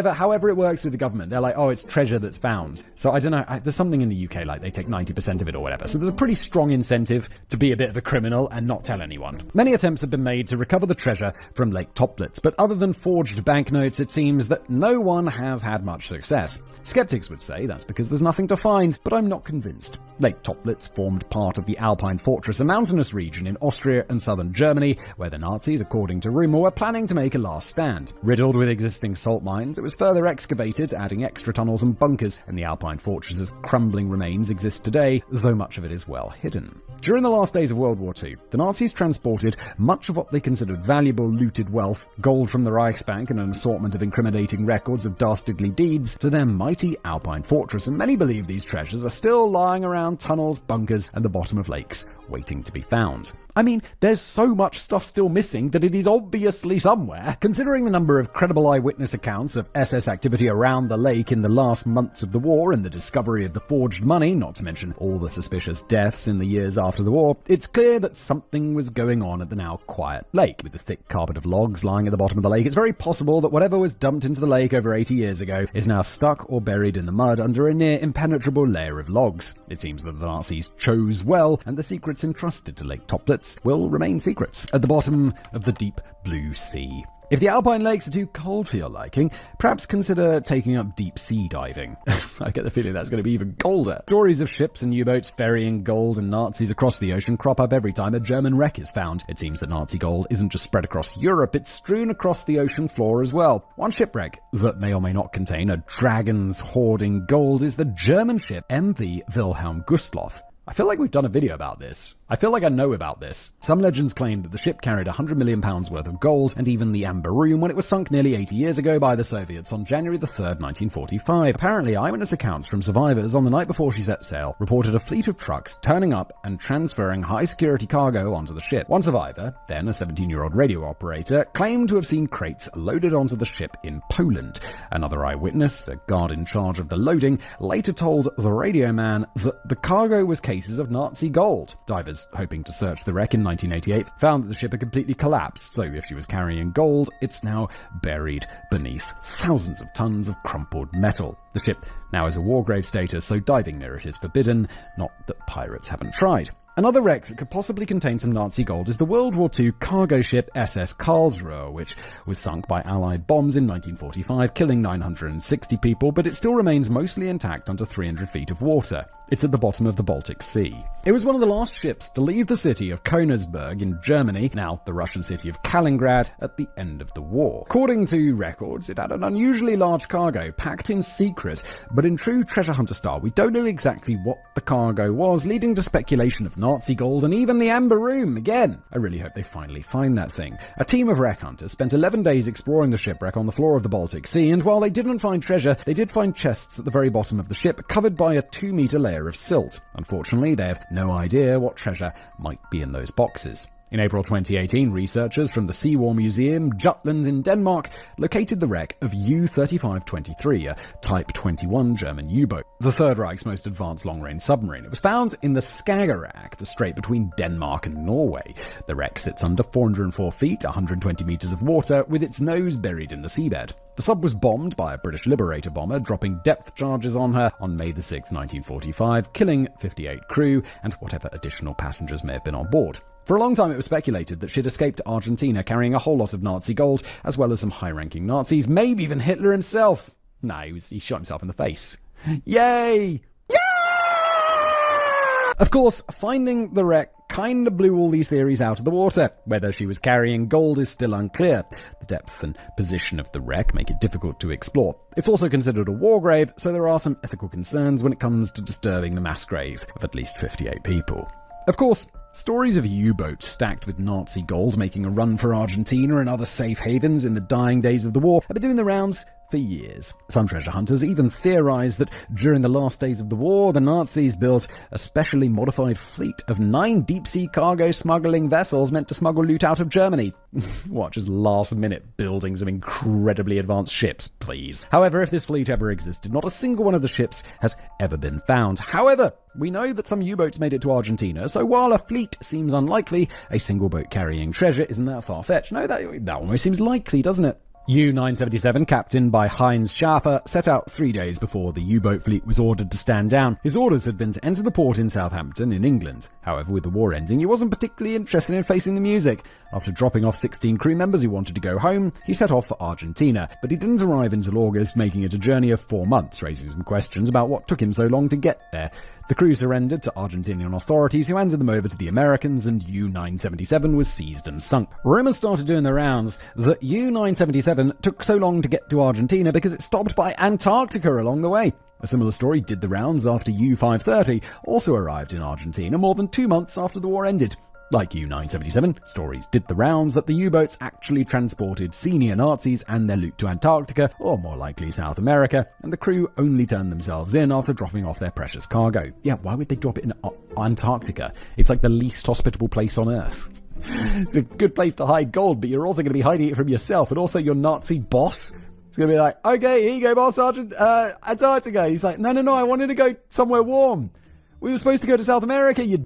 however it works with the government, they're like, oh, it's treasure that's found. So I don't know, there's something in the UK, like they take 90% of it or whatever. So there's a pretty strong incentive to be a bit of a criminal and not tell anyone. Many attempts have been made to recover the treasure from Lake Toplitz, but other than forged banknotes, it seems that no one has had much success. Skeptics would say that's because there's nothing to find, but I'm not convinced. Lake Toplitz formed part of the Alpine Fortress, a mountainous region in Austria and southern Germany, where the Nazis, according to rumour, were planning to make a last stand. Riddled with existing salt mines, it was further excavated, adding extra tunnels and bunkers, and the Alpine Fortress's crumbling remains exist today, though much of it is well hidden. During the last days of World War II, the Nazis transported much of what they considered valuable looted wealth, gold from the Reichsbank and an assortment of incriminating records of dastardly deeds, to their mighty Alpine Fortress, and many believe these treasures are still lying around tunnels, bunkers, and the bottom of lakes, waiting to be found. I mean, there's so much stuff still missing that it is obviously somewhere. Considering the number of credible eyewitness accounts of SS activity around the lake in the last months of the war and the discovery of the forged money, not to mention all the suspicious deaths in the years after the war, it's clear that something was going on at the now quiet lake. With the thick carpet of logs lying at the bottom of the lake, it's very possible that whatever was dumped into the lake over 80 years ago is now stuck or buried in the mud under a near impenetrable layer of logs. It seems that the Nazis chose well, and the secrets entrusted to Lake Toplitz will remain secrets at the bottom of the deep blue sea. If the Alpine lakes are too cold for your liking, perhaps consider taking up deep sea diving. I get the feeling that's going to be even colder. Stories of ships and U-boats ferrying gold and Nazis across the ocean crop up every time a German wreck is found. It seems that Nazi gold isn't just spread across Europe, it's strewn across the ocean floor as well. One shipwreck that may or may not contain a dragon's hoarding gold is the German ship MV Wilhelm Gustloff. I feel like we've done a video about this. I feel like I know about this. Some legends claim that the ship carried £100 million worth of gold and even the Amber Room when it was sunk nearly 80 years ago by the Soviets on January the 3rd, 1945. Apparently, eyewitness accounts from survivors on the night before she set sail reported a fleet of trucks turning up and transferring high-security cargo onto the ship. One survivor, then a 17-year-old radio operator, claimed to have seen crates loaded onto the ship in Poland. Another eyewitness, a guard in charge of the loading, later told the radio man that the cargo was cases of Nazi gold. Divers hoping to search the wreck in 1988 found that the ship had completely collapsed, so if she was carrying gold, it's now buried beneath thousands of tons of crumpled metal. The ship now has a war grave status, so diving near it is forbidden, not that pirates haven't tried. Another wreck that could possibly contain some Nazi gold is the World War II cargo ship SS Karlsruhe, which was sunk by Allied bombs in 1945, killing 960 people, but it still remains mostly intact under 300 feet of water. It's at the bottom of the Baltic Sea. It was one of the last ships to leave the city of Königsberg in Germany, now the Russian city of Kaliningrad, at the end of the war. According to records, it had an unusually large cargo, packed in secret, but in true treasure hunter style, we don't know exactly what the cargo was, leading to speculation of Nazi gold and even the Amber Room again. I really hope they finally find that thing. A team of wreck hunters spent 11 days exploring the shipwreck on the floor of the Baltic Sea, and while they didn't find treasure, they did find chests at the very bottom of the ship, covered by a 2-meter layer of silt. Unfortunately, they have no idea what treasure might be in those boxes. In April 2018, researchers from the Sea War Museum, Jutland in Denmark, located the wreck of U-3523, a Type 21 German U-boat, the Third Reich's most advanced long-range submarine. It was found in the Skagerrak, the strait between Denmark and Norway. The wreck sits under 404 feet, 120 meters of water, with its nose buried in the seabed. The sub was bombed by a British Liberator bomber, dropping depth charges on her on May the 6th, 1945, killing 58 crew and whatever additional passengers may have been on board. For a long time, it was speculated that she'd escaped to Argentina carrying a whole lot of Nazi gold, as well as some high-ranking Nazis, maybe even Hitler himself. No, he shot himself in the face. Yay! Of course, finding the wreck kinda blew all these theories out of the water. Whether she was carrying gold is still unclear. The depth and position of the wreck make it difficult to explore. It's also considered a war grave, so there are some ethical concerns when it comes to disturbing the mass grave of at least 58 people. Of course, stories of U-boats stacked with Nazi gold making a run for Argentina and other safe havens in the dying days of the war have been doing the rounds for years. Some treasure hunters even theorize that during the last days of the war, the Nazis built a specially modified fleet of 9 deep-sea cargo smuggling vessels meant to smuggle loot out of Germany. What, just last-minute building some incredibly advanced ships, please? However, if this fleet ever existed, not a single one of the ships has ever been found. However, we know that some U-boats made it to Argentina, so while a fleet seems unlikely, a single boat carrying treasure isn't that far-fetched. No, that almost seems likely, doesn't it? U-977, captained by Heinz Schaffer, set out 3 days before the U-boat fleet was ordered to stand down. His orders had been to enter the port in Southampton in England. However, with the war ending, he wasn't particularly interested in facing the music. After dropping off 16 crew members who wanted to go home, he set off for Argentina, but he didn't arrive until August, making it a journey of 4 months, raising some questions about what took him so long to get there. The crew surrendered to Argentinian authorities, who handed them over to the Americans, and U-977 was seized and sunk. Rumors started doing the rounds that U-977 took so long to get to Argentina because it stopped by Antarctica along the way. A similar story did the rounds after U-530 also arrived in Argentina more than 2 months after the war ended. Like U-977, stories did the rounds that the U-boats actually transported senior Nazis and their loot to Antarctica, or more likely South America, and the crew only turned themselves in after dropping off their precious cargo. Yeah, why would they drop it in Antarctica? It's like the least hospitable place on Earth. It's a good place to hide gold, but you're also going to be hiding it from yourself, and also your Nazi boss. It's going to be like, okay, here you go, boss, Sergeant, Antarctica. He's like, no, I wanted to go somewhere warm. We were supposed to go to South America, you...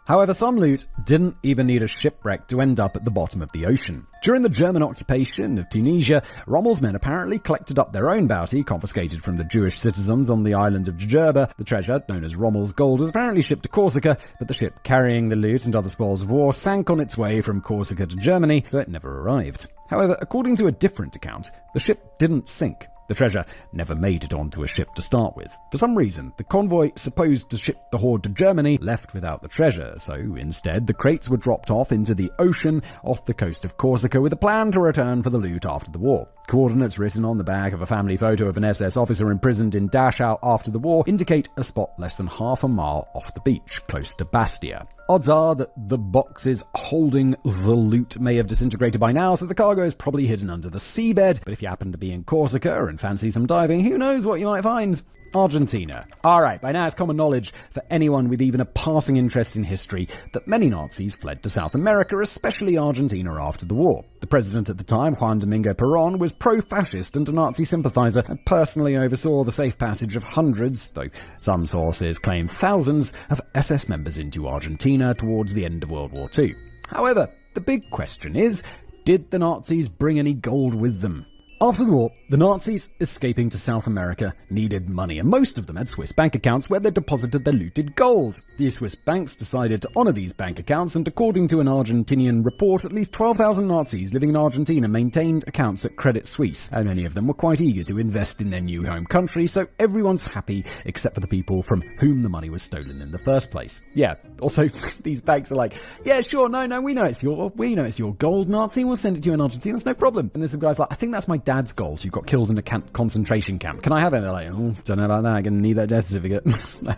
However, some loot didn't even need a shipwreck to end up at the bottom of the ocean. During the German occupation of Tunisia, Rommel's men apparently collected up their own bounty, confiscated from the Jewish citizens on the island of Djerba. The treasure, known as Rommel's gold, was apparently shipped to Corsica, but the ship carrying the loot and other spoils of war sank on its way from Corsica to Germany, so it never arrived. However, according to a different account, the ship didn't sink. The treasure never made it onto a ship to start with. For some reason, the convoy supposed to ship the hoard to Germany left without the treasure, so instead the crates were dropped off into the ocean off the coast of Corsica with a plan to return for the loot after the war. Coordinates written on the back of a family photo of an SS officer imprisoned in Dachau after the war indicate a spot less than half a mile off the beach, close to Bastia. Odds are that the boxes holding the loot may have disintegrated by now, so the cargo is probably hidden under the seabed. But if you happen to be in Corsica and fancy some diving, who knows what you might find? Argentina. Alright, by now it's common knowledge for anyone with even a passing interest in history that many Nazis fled to South America, especially Argentina after the war. The president at the time, Juan Domingo Perón, was pro-fascist and a Nazi sympathizer and personally oversaw the safe passage of hundreds, though some sources claim thousands, of SS members into Argentina towards the end of World War II. However, the big question is, did the Nazis bring any gold with them? After the war, the Nazis escaping to South America needed money, and most of them had Swiss bank accounts where they deposited their looted gold. The Swiss banks decided to honor these bank accounts, and according to an Argentinian report, at least 12,000 Nazis living in Argentina maintained accounts at Credit Suisse, and many of them were quite eager to invest in their new home country, so everyone's happy except for the people from whom the money was stolen in the first place. Yeah, also, these banks are like, yeah, sure, no, we know it's your gold, Nazi, we'll send it to you in Argentina, it's no problem. And there's some guys like, I think that's my dad's gold who got killed in a concentration camp. Can I have it? And they're like, oh, don't know about that. I'm going to need that death certificate.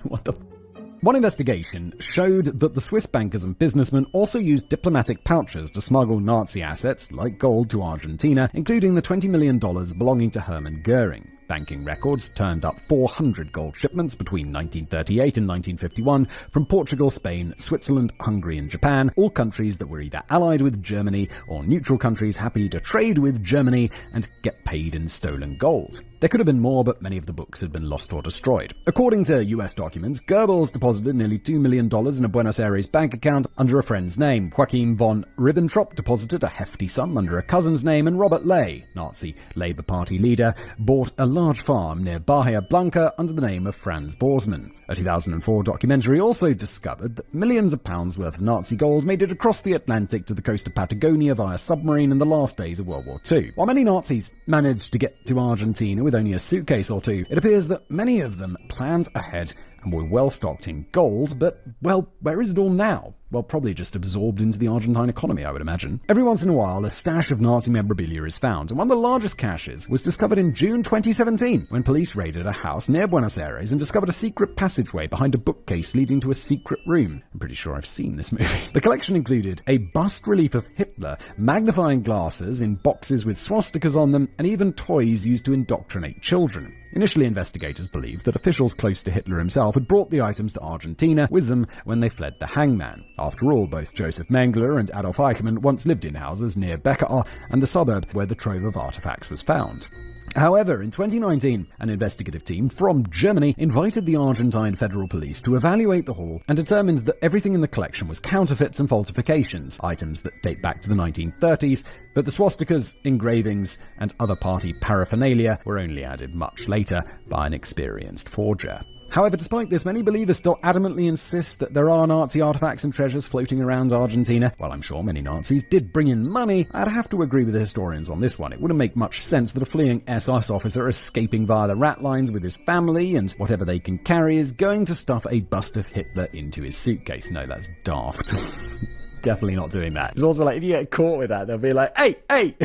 What the... One investigation showed that the Swiss bankers and businessmen also used diplomatic pouches to smuggle Nazi assets, like gold, to Argentina, including the $20 million belonging to Hermann Goering. Banking records turned up 400 gold shipments between 1938 and 1951 from Portugal, Spain, Switzerland, Hungary and Japan, all countries that were either allied with Germany or neutral countries happy to trade with Germany and get paid in stolen gold. There could have been more, but many of the books had been lost or destroyed. According to US documents, Goebbels deposited nearly $2 million in a Buenos Aires bank account under a friend's name. Joachim von Ribbentrop deposited a hefty sum under a cousin's name, and Robert Ley, Nazi Labour Party leader, bought a large farm near Bahia Blanca under the name of Franz Borsman. A 2004 documentary also discovered that millions of pounds worth of Nazi gold made it across the Atlantic to the coast of Patagonia via submarine in the last days of World War II. While many Nazis managed to get to Argentina with only a suitcase or two, it appears that many of them planned ahead and were well stocked in gold, but, well, where is it all now? Well, probably just absorbed into the Argentine economy, I would imagine. Every once in a while, a stash of Nazi memorabilia is found, and one of the largest caches was discovered in June 2017, when police raided a house near Buenos Aires and discovered a secret passageway behind a bookcase leading to a secret room. I'm pretty sure I've seen this movie. The collection included a bust relief of Hitler, magnifying glasses in boxes with swastikas on them, and even toys used to indoctrinate children. Initially, investigators believed that officials close to Hitler himself had brought the items to Argentina with them when they fled the hangman. After all, both Joseph Mengele and Adolf Eichmann once lived in houses near Becker and the suburb where the trove of artifacts was found. However, in 2019, an investigative team from Germany invited the Argentine Federal Police to evaluate the haul and determined that everything in the collection was counterfeits and falsifications, items that date back to the 1930s, but the swastikas, engravings, and other party paraphernalia were only added much later by an experienced forger. However, despite this, many believers still adamantly insist that there are Nazi artifacts and treasures floating around Argentina. While I'm sure many Nazis did bring in money, I'd have to agree with the historians on this one. It wouldn't make much sense that a fleeing SS officer escaping via the rat lines with his family and whatever they can carry is going to stuff a bust of Hitler into his suitcase. No, that's daft. Definitely not doing that. It's also like, if you get caught with that, they'll be like, hey!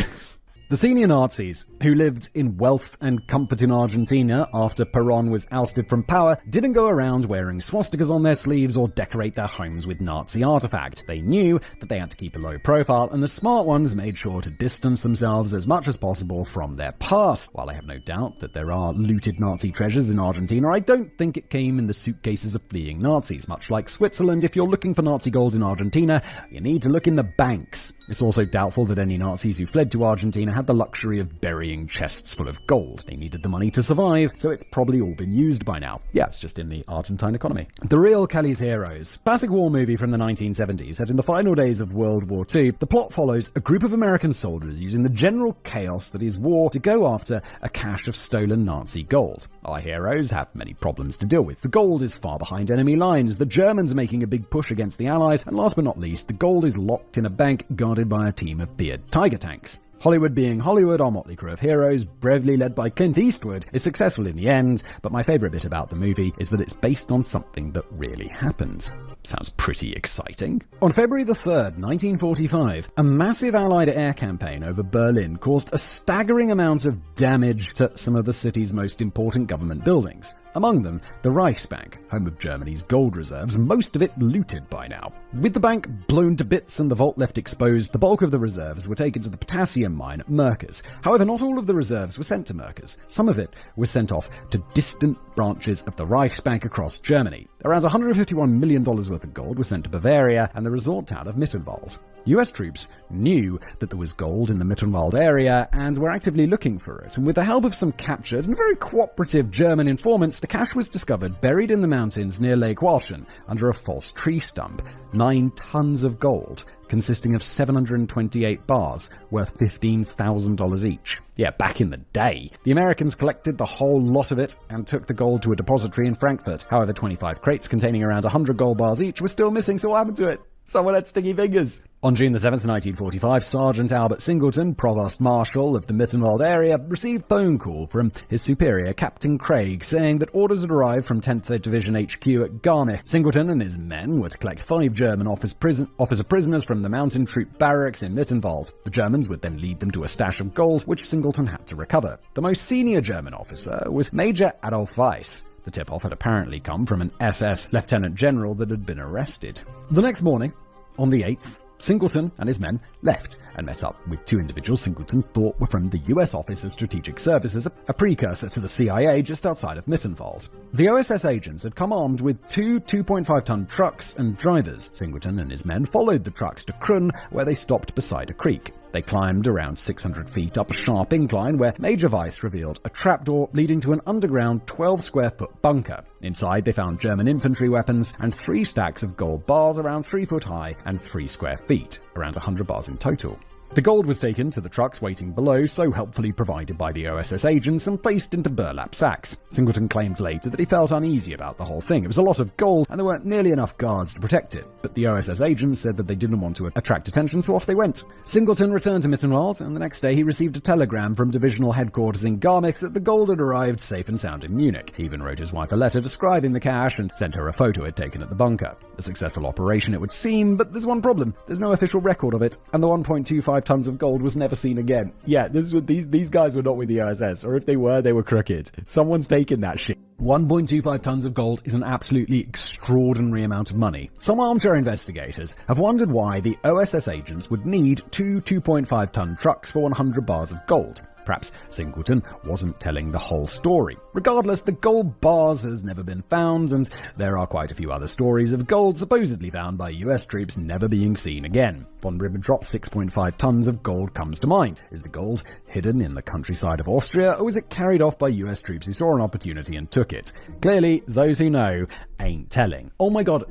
The senior Nazis, who lived in wealth and comfort in Argentina after Perón was ousted from power, didn't go around wearing swastikas on their sleeves or decorate their homes with Nazi artifacts. They knew that they had to keep a low profile, and the smart ones made sure to distance themselves as much as possible from their past. While I have no doubt that there are looted Nazi treasures in Argentina, I don't think it came in the suitcases of fleeing Nazis. Much like Switzerland, if you're looking for Nazi gold in Argentina, you need to look in the banks. It's also doubtful that any Nazis who fled to Argentina had the luxury of burying chests full of gold. They needed the money to survive, so it's probably all been used by now. Yeah, it's just in the Argentine economy. The Real Kelly's Heroes. Classic war movie from the 1970s, set in the final days of World War II. The plot follows a group of American soldiers using the general chaos that is war to go after a cache of stolen Nazi gold. Our heroes have many problems to deal with. The gold is far behind enemy lines, the Germans making a big push against the Allies, and last but not least, the gold is locked in a bank guarded by a team of feared tiger tanks. Hollywood being Hollywood, our motley crew of heroes, bravely led by Clint Eastwood, is successful in the end, but my favourite bit about the movie is that it's based on something that really happened. Sounds pretty exciting. On February the 3rd, 1945, a massive Allied air campaign over Berlin caused a staggering amount of damage to some of the city's most important government buildings. Among them, the Reichsbank, home of Germany's gold reserves, most of it looted by now. With the bank blown to bits and the vault left exposed, the bulk of the reserves were taken to the potassium mine at Merkers. However, not all of the reserves were sent to Merkers. Some of it was sent off to distant branches of the Reichsbank across Germany. Around $151 million worth of gold was sent to Bavaria and the resort town of Mittenwald. US troops knew that there was gold in the Mittenwald area and were actively looking for it, and with the help of some captured and very cooperative German informants, the cache was discovered buried in the mountains near Lake Walchen under a false tree stump. 9 tons of gold, consisting of 728 bars, worth $15,000 each. Yeah, back in the day. The Americans collected the whole lot of it and took the gold to a depository in Frankfurt. However, 25 crates containing around 100 gold bars each were still missing, so what happened to it? Someone had sticky fingers. On June the 7th, 1945, Sergeant Albert Singleton, Provost Marshal of the Mittenwald area, received a phone call from his superior, Captain Craig, saying that orders had arrived from 10th Division HQ at Garmisch. Singleton and his men were to collect 5 German officer prisoners from the mountain troop barracks in Mittenwald. The Germans would then lead them to a stash of gold, which Singleton had to recover. The most senior German officer was Major Adolf Weiss. The tip-off had apparently come from an SS lieutenant general that had been arrested. The next morning, on the 8th, Singleton and his men left and met up with 2 individuals Singleton thought were from the US Office of Strategic Services, a precursor to the CIA just outside of Mittenwald. The OSS agents had come armed with 2 2.5-ton trucks and drivers. Singleton and his men followed the trucks to Krun, where they stopped beside a creek. They climbed around 600 feet up a sharp incline where Major Weiss revealed a trapdoor leading to an underground 12-square-foot bunker. Inside, they found German infantry weapons and 3 stacks of gold bars around 3 foot high and 3 square feet, around 100 bars in total. The gold was taken to the trucks waiting below, so helpfully provided by the OSS agents, and placed into burlap sacks. Singleton claimed later that he felt uneasy about the whole thing. It was a lot of gold, and there weren't nearly enough guards to protect it. But the OSS agents said that they didn't want to attract attention, so off they went. Singleton returned to Mittenwald, and the next day he received a telegram from divisional headquarters in Garmisch that the gold had arrived safe and sound in Munich. He even wrote his wife a letter describing the cache and sent her a photo he'd taken at the bunker. A successful operation it would seem, but there's one problem. There's no official record of it, and the 1.25 tons of gold was never seen again. Yeah, these guys were not with the OSS, or if they were crooked. Someone's taken that shit. 1.25 tons of gold is an absolutely extraordinary amount of money. Some armchair investigators have wondered why the OSS agents would need 2 2.5-ton trucks for 100 bars of gold. Perhaps Singleton wasn't telling the whole story. Regardless, the gold bars has never been found, and there are quite a few other stories of gold supposedly found by US troops never being seen again. Von Ribbentrop's 6.5 tons of gold comes to mind. Is the gold hidden in the countryside of Austria, or was it carried off by US troops who saw an opportunity and took it? Clearly, those who know ain't telling. Oh my god,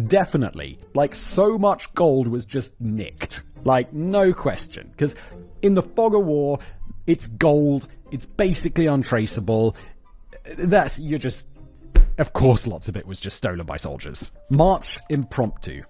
definitely. So much gold was just nicked. No question. Because in the fog of war, it's gold, it's basically untraceable. Of course lots of it was just stolen by soldiers. March impromptu.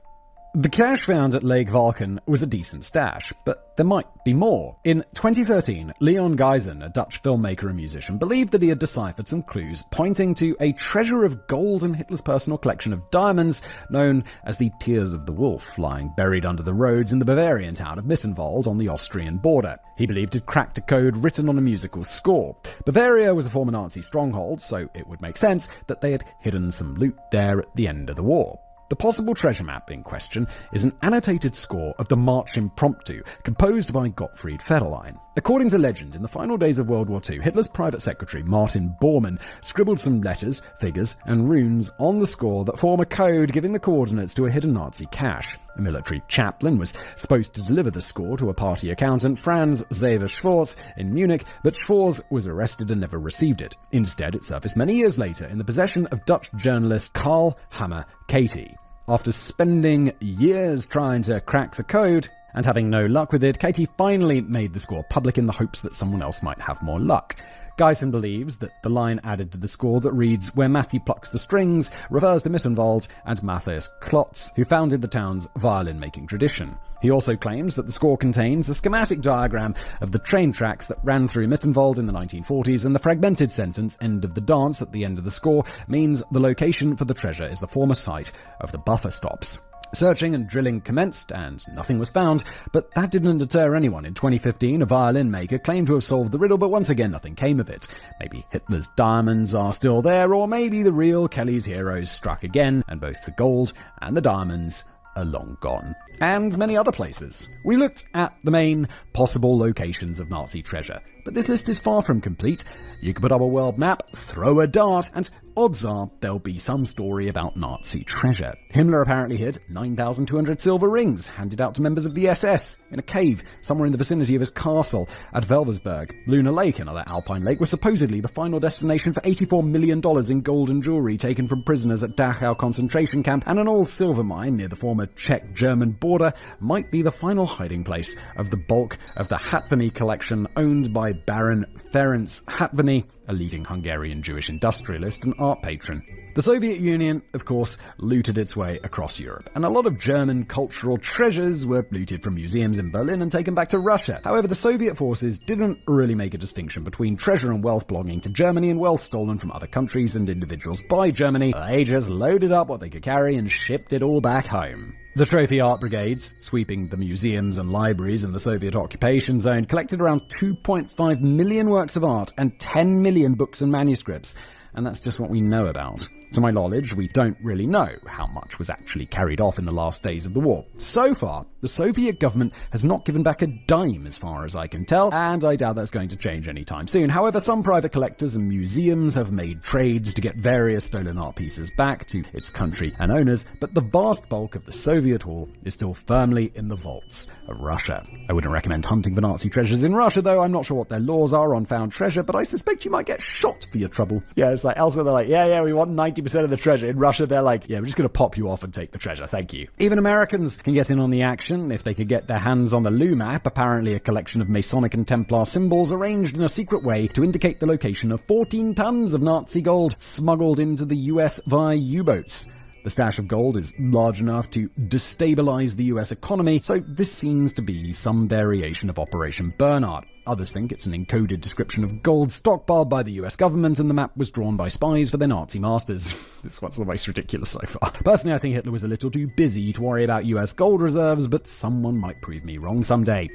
The cash found at Lake Valken was a decent stash, but there might be more. In 2013, Leon Geisen, a Dutch filmmaker and musician, believed that he had deciphered some clues pointing to a treasure of gold in Hitler's personal collection of diamonds known as the Tears of the Wolf, lying buried under the roads in the Bavarian town of Mittenwald on the Austrian border. He believed he'd cracked a code written on a musical score. Bavaria was a former Nazi stronghold, so it would make sense that they had hidden some loot there at the end of the war. The possible treasure map in question is an annotated score of the March Impromptu, composed by Gottfried Federlein. According to legend, in the final days of World War II, Hitler's private secretary, Martin Bormann, scribbled some letters, figures, and runes on the score that form a code giving the coordinates to a hidden Nazi cache. A military chaplain was supposed to deliver the score to a party accountant, Franz Xaver Schwarz, in Munich, but Schwarz was arrested and never received it. Instead, it surfaced many years later in the possession of Dutch journalist Karl Hammer Katie. After spending years trying to crack the code and having no luck with it, Katie finally made the score public in the hopes that someone else might have more luck. Geisen believes that the line added to the score that reads, "Where Matthew plucks the strings," refers to Mittenwald and Matthias Klotz, who founded the town's violin-making tradition. He also claims that the score contains a schematic diagram of the train tracks that ran through Mittenwald in the 1940s, and the fragmented sentence, "end of the dance," at the end of the score, means the location for the treasure is the former site of the buffer stops. Searching and drilling commenced, and nothing was found, but that didn't deter anyone. In 2015, a violin maker claimed to have solved the riddle, but once again nothing came of it. Maybe Hitler's diamonds are still there, or maybe the real Kelly's heroes struck again, and both the gold and the diamonds are long gone. And many other places. We looked at the main possible locations of Nazi treasure, but this list is far from complete. You can put up a world map, throw a dart, and odds are there'll be some story about Nazi treasure. Himmler apparently hid 9,200 silver rings handed out to members of the SS in a cave somewhere in the vicinity of his castle at Velversberg. Luna Lake, another alpine lake, was supposedly the final destination for $84 million in gold and jewelry taken from prisoners at Dachau concentration camp, and an old silver mine near the former Czech-German border might be the final hiding place of the bulk of the Hatvany collection owned by Baron Ferenc Hatvany, a leading Hungarian Jewish industrialist and art patron. The Soviet Union, of course, looted its way across Europe, and a lot of German cultural treasures were looted from museums in Berlin and taken back to Russia. However, the Soviet forces didn't really make a distinction between treasure and wealth belonging to Germany and wealth stolen from other countries and individuals by Germany. They just loaded up what they could carry and shipped it all back home. The trophy art brigades, sweeping the museums and libraries in the Soviet occupation zone, collected around 2.5 million works of art and 10 million books and manuscripts. And that's just what we know about. To my knowledge, we don't really know how much was actually carried off in the last days of the war. So far, the Soviet government has not given back a dime as far as I can tell, and I doubt that's going to change anytime soon. However, some private collectors and museums have made trades to get various stolen art pieces back to its country and owners, but the vast bulk of the Soviet haul is still firmly in the vaults of Russia. I wouldn't recommend hunting for Nazi treasures in Russia, though. I'm not sure what their laws are on found treasure, but I suspect you might get shot for your trouble. Yeah, it's like, elsewhere they're like, yeah, we want 90% of the treasure. In Russia, they're like, yeah, we're just going to pop you off and take the treasure, thank you. Even Americans can get in on the action if they could get their hands on the Lou map, apparently a collection of Masonic and Templar symbols arranged in a secret way to indicate the location of 14 tons of Nazi gold smuggled into the US via U-boats. The stash of gold is large enough to destabilize the US economy, so this seems to be some variation of Operation Bernard. Others think it's an encoded description of gold stockpiled by the US government, and the map was drawn by spies for their Nazi masters. This one's the most ridiculous so far. Personally, I think Hitler was a little too busy to worry about US gold reserves, but someone might prove me wrong someday.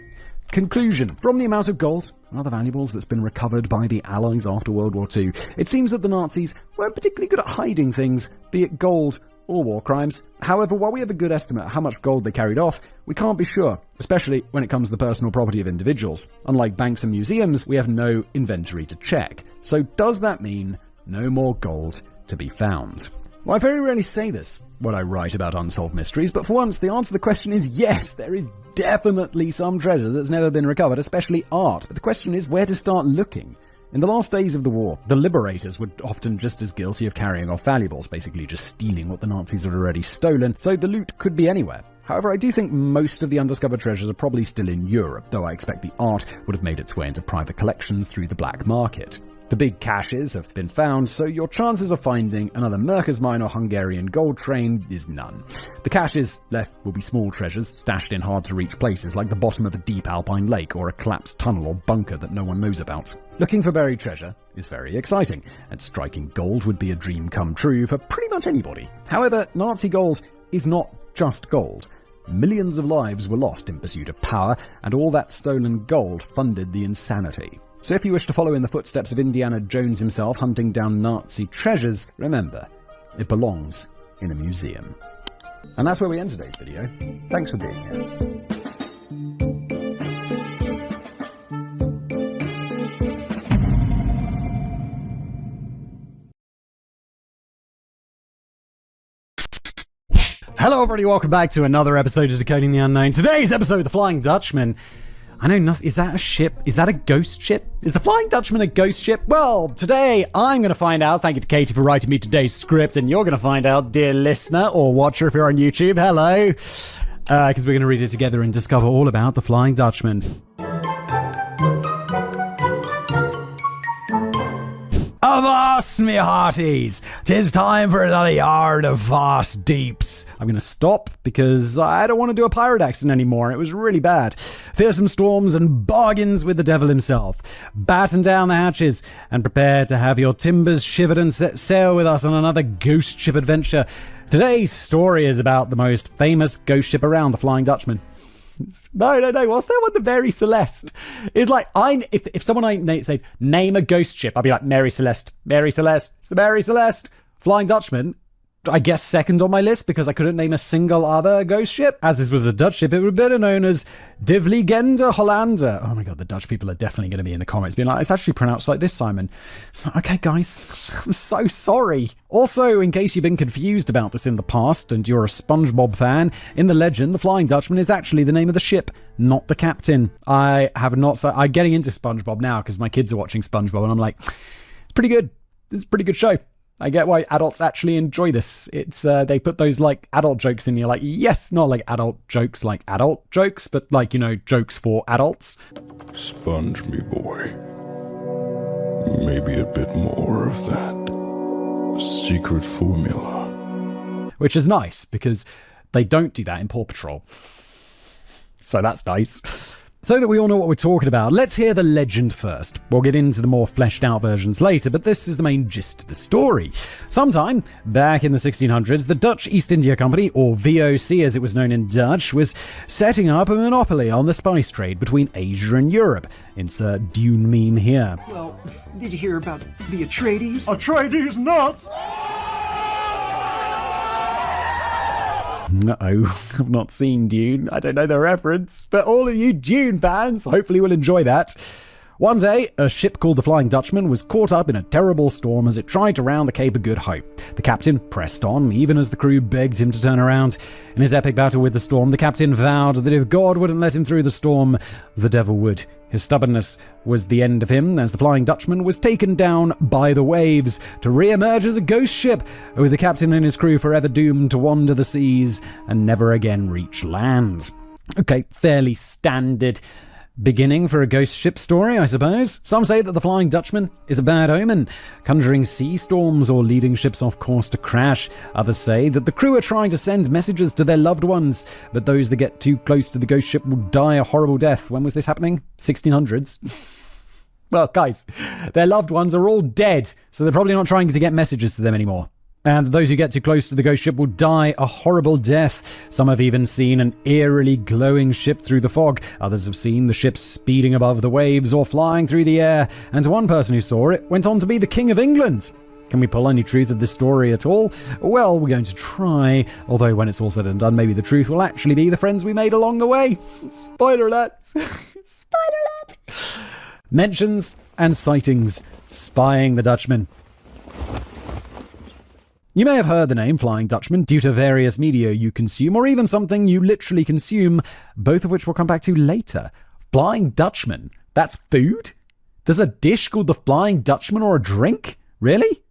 Conclusion. From the amount of gold and other valuables that's been recovered by the Allies after World War II, it seems that the Nazis weren't particularly good at hiding things, be it gold or war crimes. However, while we have a good estimate of how much gold they carried off, we can't be sure, especially when it comes to the personal property of individuals. Unlike banks and museums, we have no inventory to check. So does that mean no more gold to be found? Well, I very rarely say this when I write about unsolved mysteries, but for once the answer to the question is yes, there is definitely some treasure that's never been recovered, especially art. But the question is where to start looking. In the last days of the war, the liberators were often just as guilty of carrying off valuables, basically just stealing what the Nazis had already stolen, so the loot could be anywhere. However, I do think most of the undiscovered treasures are probably still in Europe, though I expect the art would have made its way into private collections through the black market. The big caches have been found, so your chances of finding another Merkers mine or Hungarian gold train is none. The caches left will be small treasures stashed in hard-to-reach places like the bottom of a deep alpine lake or a collapsed tunnel or bunker that no one knows about. Looking for buried treasure is very exciting, and striking gold would be a dream come true for pretty much anybody. However, Nazi gold is not just gold. Millions of lives were lost in pursuit of power, and all that stolen gold funded the insanity. So if you wish to follow in the footsteps of Indiana Jones himself hunting down Nazi treasures, remember, it belongs in a museum. And that's where we end today's video. Thanks for being here. Hello everybody, welcome back to another episode of Decoding the Unknown. Today's episode, The Flying Dutchman. I know nothing. Is that a ship? Is that a ghost ship? Is the Flying Dutchman a ghost ship? Well, today I'm going to find out. Thank you to Katie for writing me today's script, and you're going to find out, dear listener or watcher if you're on YouTube. Hello. Because we're going to read it together and discover all about the Flying Dutchman. Avast, me hearties! 'Tis time for another yard of vast deeps. I'm going to stop because I don't want to do a pirate accent anymore. It was really bad. Fearsome storms and bargains with the devil himself. Batten down the hatches and prepare to have your timbers shivered and set sail with us on another ghost ship adventure. Today's story is about the most famous ghost ship around, the Flying Dutchman. No. What's that one? The Mary Celeste. It's like, if someone said, name a ghost ship, I'd be like, Mary Celeste. Mary Celeste. It's the Mary Celeste. Flying Dutchman, I guess second on my list because I couldn't name a single other ghost ship. As this was a Dutch ship, it would be better known as De Vliegende Hollander. Oh my god, the Dutch people are definitely going to be in the comments being like, it's actually pronounced like this, Simon. It's like, okay guys, I'm so sorry. Also, in case you've been confused about this in the past and you're a SpongeBob fan, in the legend, the Flying Dutchman is actually the name of the ship, not the captain. I'm getting into SpongeBob now because my kids are watching SpongeBob and I'm like, it's pretty good. It's a pretty good show. I get why adults actually enjoy this. It's they put those like adult jokes in. You're like, yes, not like adult jokes, but like, jokes for adults. Sponge me, boy. Maybe a bit more of that secret formula. Which is nice because they don't do that in Paw Patrol. So that's nice. So that we all know what we're talking about, let's hear the legend first. We'll get into the more fleshed out versions later, but this is the main gist of the story. Sometime back in the 1600s, the Dutch East India Company, or VOC as it was known in Dutch, was setting up a monopoly on the spice trade between Asia and Europe. Insert Dune meme here. Well, did you hear about the Atreides? Atreides nuts! Uh-oh, I've not seen Dune. I don't know the reference, but all of you Dune fans hopefully will enjoy that. One day, a ship called the Flying Dutchman was caught up in a terrible storm as it tried to round the Cape of Good Hope. The captain pressed on, even as the crew begged him to turn around. In his epic battle with the storm, the captain vowed that if God wouldn't let him through the storm, the devil would. His stubbornness was the end of him as the Flying Dutchman was taken down by the waves to re-emerge as a ghost ship, with the captain and his crew forever doomed to wander the seas and never again reach land. Okay, fairly standard beginning for a ghost ship story, I suppose. Some say that the Flying Dutchman is a bad omen, conjuring sea storms or leading ships off course to crash. Others say that the crew are trying to send messages to their loved ones, but those that get too close to the ghost ship will die a horrible death. When was this happening? 1600s? Well, guys, their loved ones are all dead, so they're probably not trying to get messages to them anymore. And those who get too close to the ghost ship will die a horrible death. Some have even seen an eerily glowing ship through the fog. Others have seen the ship speeding above the waves or flying through the air. And one person who saw it went on to be the King of England. Can we pull any truth of this story at all? Well, we're going to try, although when it's all said and done, maybe the truth will actually be the friends we made along the way. Spoiler alert! Spoiler alert! Mentions and sightings spying the Dutchman. You may have heard the name Flying Dutchman due to various media you consume, or even something you literally consume, both of which we'll come back to later. Flying Dutchman? That's food? There's a dish called the Flying Dutchman, or a drink? Really?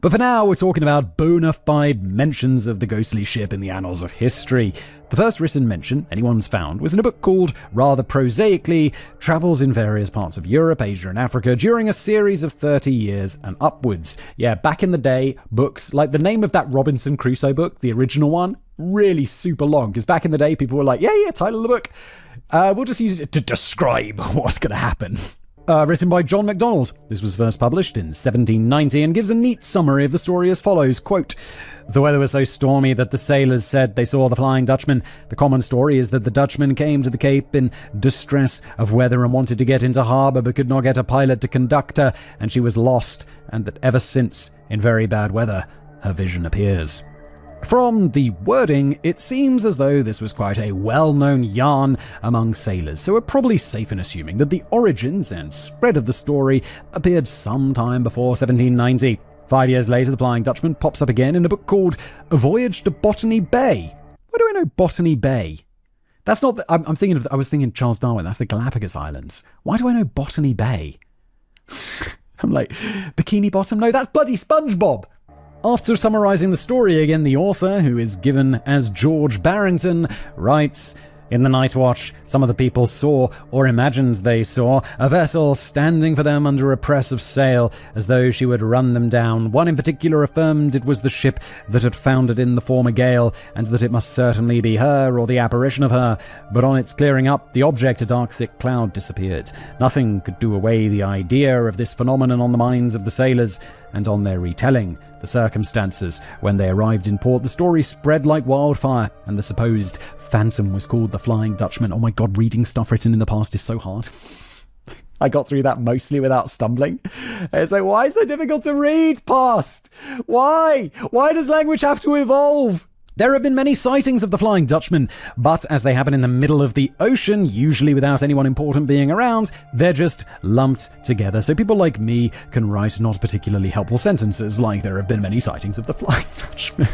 But for now, we're talking about bona fide mentions of the ghostly ship in the annals of history. The first written mention anyone's found was in a book called, rather prosaically, Travels in Various Parts of Europe, Asia and Africa during a series of 30 years and upwards. Yeah, back in the day, books, like the name of that Robinson Crusoe book, the original one, really super long, because back in the day, people were like, yeah, title of the book. We'll just use it to describe what's going to happen. Written by John MacDonald. This was first published in 1790 and gives a neat summary of the story as follows, quote, "The weather was so stormy that the sailors said they saw the Flying Dutchman. The common story is that the Dutchman came to the Cape in distress of weather and wanted to get into harbour but could not get a pilot to conduct her, and she was lost, and that ever since, in very bad weather, her vision appears." From the wording, it seems as though this was quite a well-known yarn among sailors, so we're probably safe in assuming that the origins and spread of the story appeared sometime before 1790. 5 years later, the Flying Dutchman pops up again in a book called A Voyage to Botany Bay. Why do I know Botany Bay? That's not I was thinking Charles Darwin, that's the Galapagos Islands. Why do I know Botany Bay? I'm like, Bikini Bottom? No, that's bloody SpongeBob! After summarizing the story again, the author, who is given as George Barrington, writes, "In the night watch, some of the people saw, or imagined they saw, a vessel standing for them under a press of sail, as though she would run them down. One in particular affirmed it was the ship that had foundered in the former gale, and that it must certainly be her, or the apparition of her. But on its clearing up, the object, a dark thick cloud, disappeared. Nothing could do away the idea of this phenomenon on the minds of the sailors, and on their retelling the circumstances. When they arrived in port, the story spread like wildfire, and the supposed phantom was called the Flying Dutchman." Oh my god, reading stuff written in the past is so hard. I got through that mostly without stumbling. It's like, why is it so difficult to read past? Why? Why does language have to evolve? There have been many sightings of the Flying Dutchman, but as they happen in the middle of the ocean, usually without anyone important being around, they're just lumped together. So people like me can write not particularly helpful sentences like there have been many sightings of the Flying Dutchman.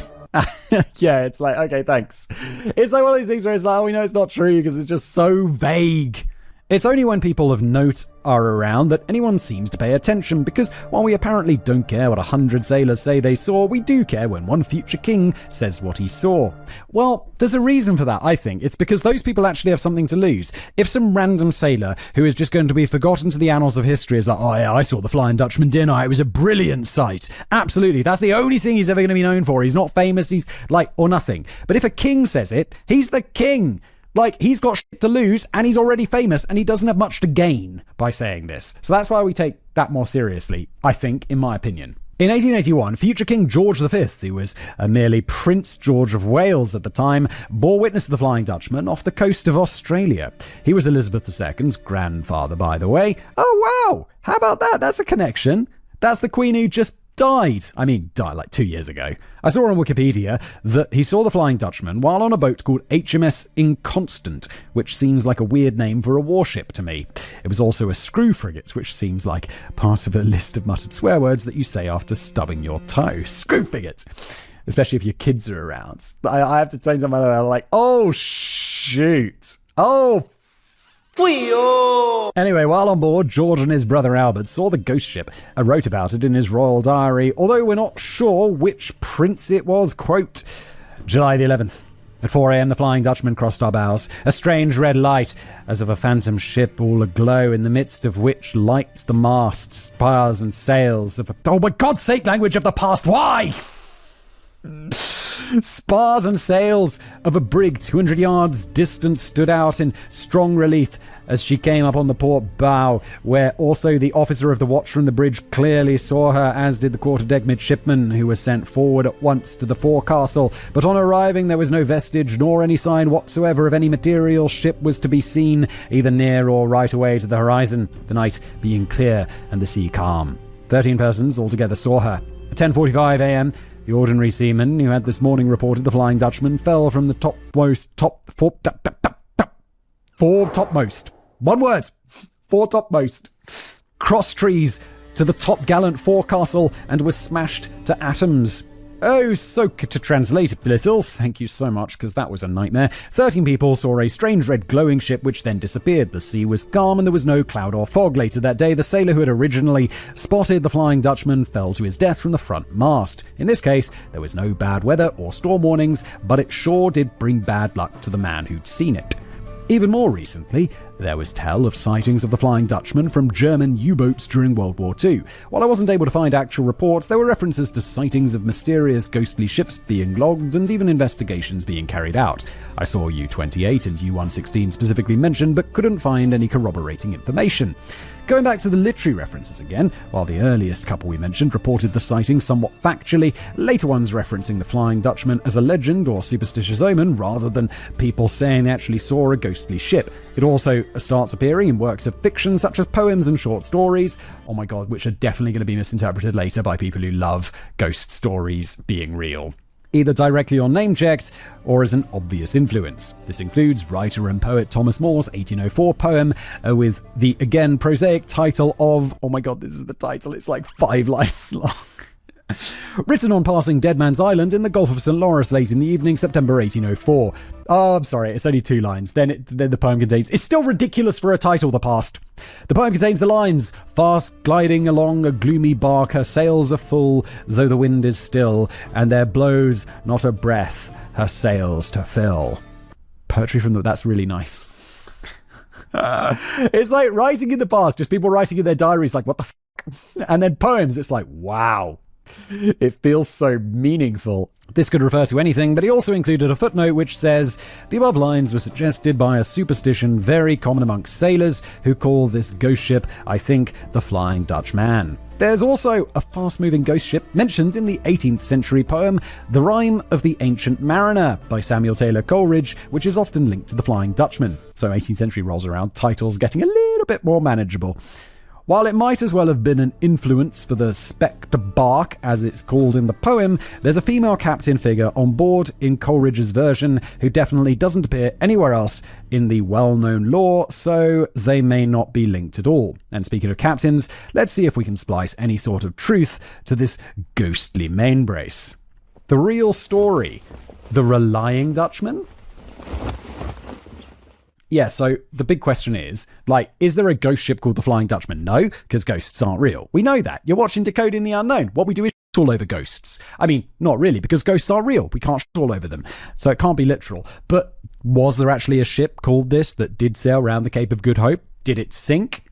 Yeah, it's like, okay, thanks. It's like one of these things where it's like, oh, we know it's not true because it's just so vague. It's only when people of note are around that anyone seems to pay attention, because while we apparently don't care what 100 sailors say they saw, we do care when one future king says what he saw. Well, there's a reason for that, I think. It's because those people actually have something to lose. If some random sailor who is just going to be forgotten to the annals of history is like, oh yeah, I saw the Flying Dutchman dinner, it was a brilliant sight. Absolutely, that's the only thing he's ever going to be known for. He's not famous, he's like, or nothing. But if a king says it, he's the king. Like, he's got shit to lose, and he's already famous, and he doesn't have much to gain by saying this. So that's why we take that more seriously, I think, in my opinion. In 1881, future King George V, who was merely Prince George of Wales at the time, bore witness to the Flying Dutchman off the coast of Australia. He was Elizabeth II's grandfather, by the way. Oh, wow! How about that? That's a connection. That's the Queen who just died like 2 years ago. I saw on Wikipedia that he saw the Flying Dutchman while on a boat called HMS Inconstant, which seems like a weird name for a warship to me. It was also a screw frigate, which seems like part of a list of muttered swear words that you say after stubbing your toe. Screw frigate! Especially if your kids are around. I have to tell something like, oh shoot! Oh, anyway, while on board, George and his brother Albert saw the ghost ship. I wrote about it in his royal diary, although we're not sure which prince it was. Quote, July the 11th. At 4 a.m, the Flying Dutchman crossed our bows. A strange red light, as of a phantom ship all aglow, in the midst of which lights the masts, spars and sails of a... Oh, my God's sake, language of the past, why? Spars and sails of a brig 200 yards distant stood out in strong relief as she came up on the port bow, where also the officer of the watch from the bridge clearly saw her, as did the quarterdeck midshipmen, who were sent forward at once to the forecastle. But on arriving, there was no vestige nor any sign whatsoever of any material ship was to be seen, either near or right away to the horizon, the night being clear and the sea calm. 13 persons altogether saw her. At 10:45 a.m., the ordinary seaman who had this morning reported the Flying Dutchman fell from the four topmost. One word. Four topmost. Cross trees to the top gallant forecastle and was smashed to atoms. Oh, so to translate a little, thank you so much, because that was a nightmare. 13 people saw a strange red glowing ship which then disappeared. The sea was calm and there was no cloud or fog. Later that day, the sailor who had originally spotted the Flying Dutchman fell to his death from the front mast. In this case, there was no bad weather or storm warnings, but it sure did bring bad luck to the man who'd seen it. Even more recently, there was tell of sightings of the Flying Dutchman from German U-boats during World War II. While I wasn't able to find actual reports, there were references to sightings of mysterious ghostly ships being logged and even investigations being carried out. I saw U-28 and U-116 specifically mentioned, but couldn't find any corroborating information. Going back to the literary references again, while the earliest couple we mentioned reported the sighting somewhat factually, later ones referencing the Flying Dutchman as a legend or superstitious omen rather than people saying they actually saw a ghostly ship. It also starts appearing in works of fiction such as poems and short stories, oh my god, which are definitely going to be misinterpreted later by people who love ghost stories being real, either directly or name-checked, or as an obvious influence. This includes writer and poet Thomas More's 1804 poem with the, again, prosaic title of, oh my god, this is the title, it's like 5 lines long. Written on passing Dead Man's Island in the Gulf of St. Lawrence late in the evening, September 1804. Oh, I'm sorry, it's only 2 lines. Then the poem contains... It's still ridiculous for a title, The Past. The poem contains the lines, fast gliding along a gloomy bark, her sails are full, though the wind is still, and there blows not a breath her sails to fill. Poetry from that's really nice. It's like writing in the past, just people writing in their diaries like, what the fuck? And then poems, it's like, wow. It feels so meaningful. This could refer to anything, but he also included a footnote which says, the above lines were suggested by a superstition very common amongst sailors who call this ghost ship, I think, the Flying Dutchman. There's also a fast-moving ghost ship mentioned in the 18th century poem The Rime of the Ancient Mariner by Samuel Taylor Coleridge, which is often linked to the Flying Dutchman. So 18th century rolls around, titles getting a little bit more manageable. While it might as well have been an influence for the Spectre Bark, as it's called in the poem, there's a female captain figure on board in Coleridge's version who definitely doesn't appear anywhere else in the well-known lore, so they may not be linked at all. And speaking of captains, let's see if we can splice any sort of truth to this ghostly main brace. The real story. The Relying Dutchman? Yeah, so the big question is, is there a ghost ship called the Flying Dutchman? No, because ghosts aren't real. We know that. You're watching Decoding the Unknown. What we do is shit all over ghosts. I mean, not really, because ghosts are real. We can't shit all over them. So it can't be literal. But was there actually a ship called this that did sail around the Cape of Good Hope? Did it sink?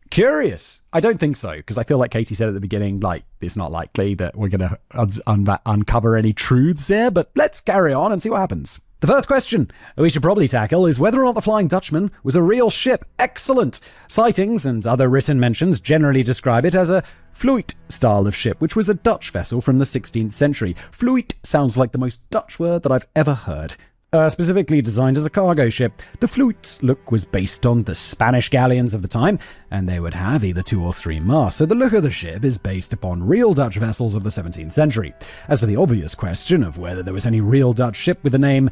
Curious. I don't think so, because I feel like Katie said at the beginning, it's not likely that we're going to uncover any truths here, but let's carry on and see what happens. The first question we should probably tackle is whether or not the Flying Dutchman was a real ship. Excellent! Sightings and other written mentions generally describe it as a fluit style of ship, which was a Dutch vessel from the 16th century. Fluit sounds like the most Dutch word that I've ever heard. Specifically designed as a cargo ship, the fluit's look was based on the Spanish galleons of the time, and they would have either 2 or 3 masts, so the look of the ship is based upon real Dutch vessels of the 17th century. As for the obvious question of whether there was any real Dutch ship with the name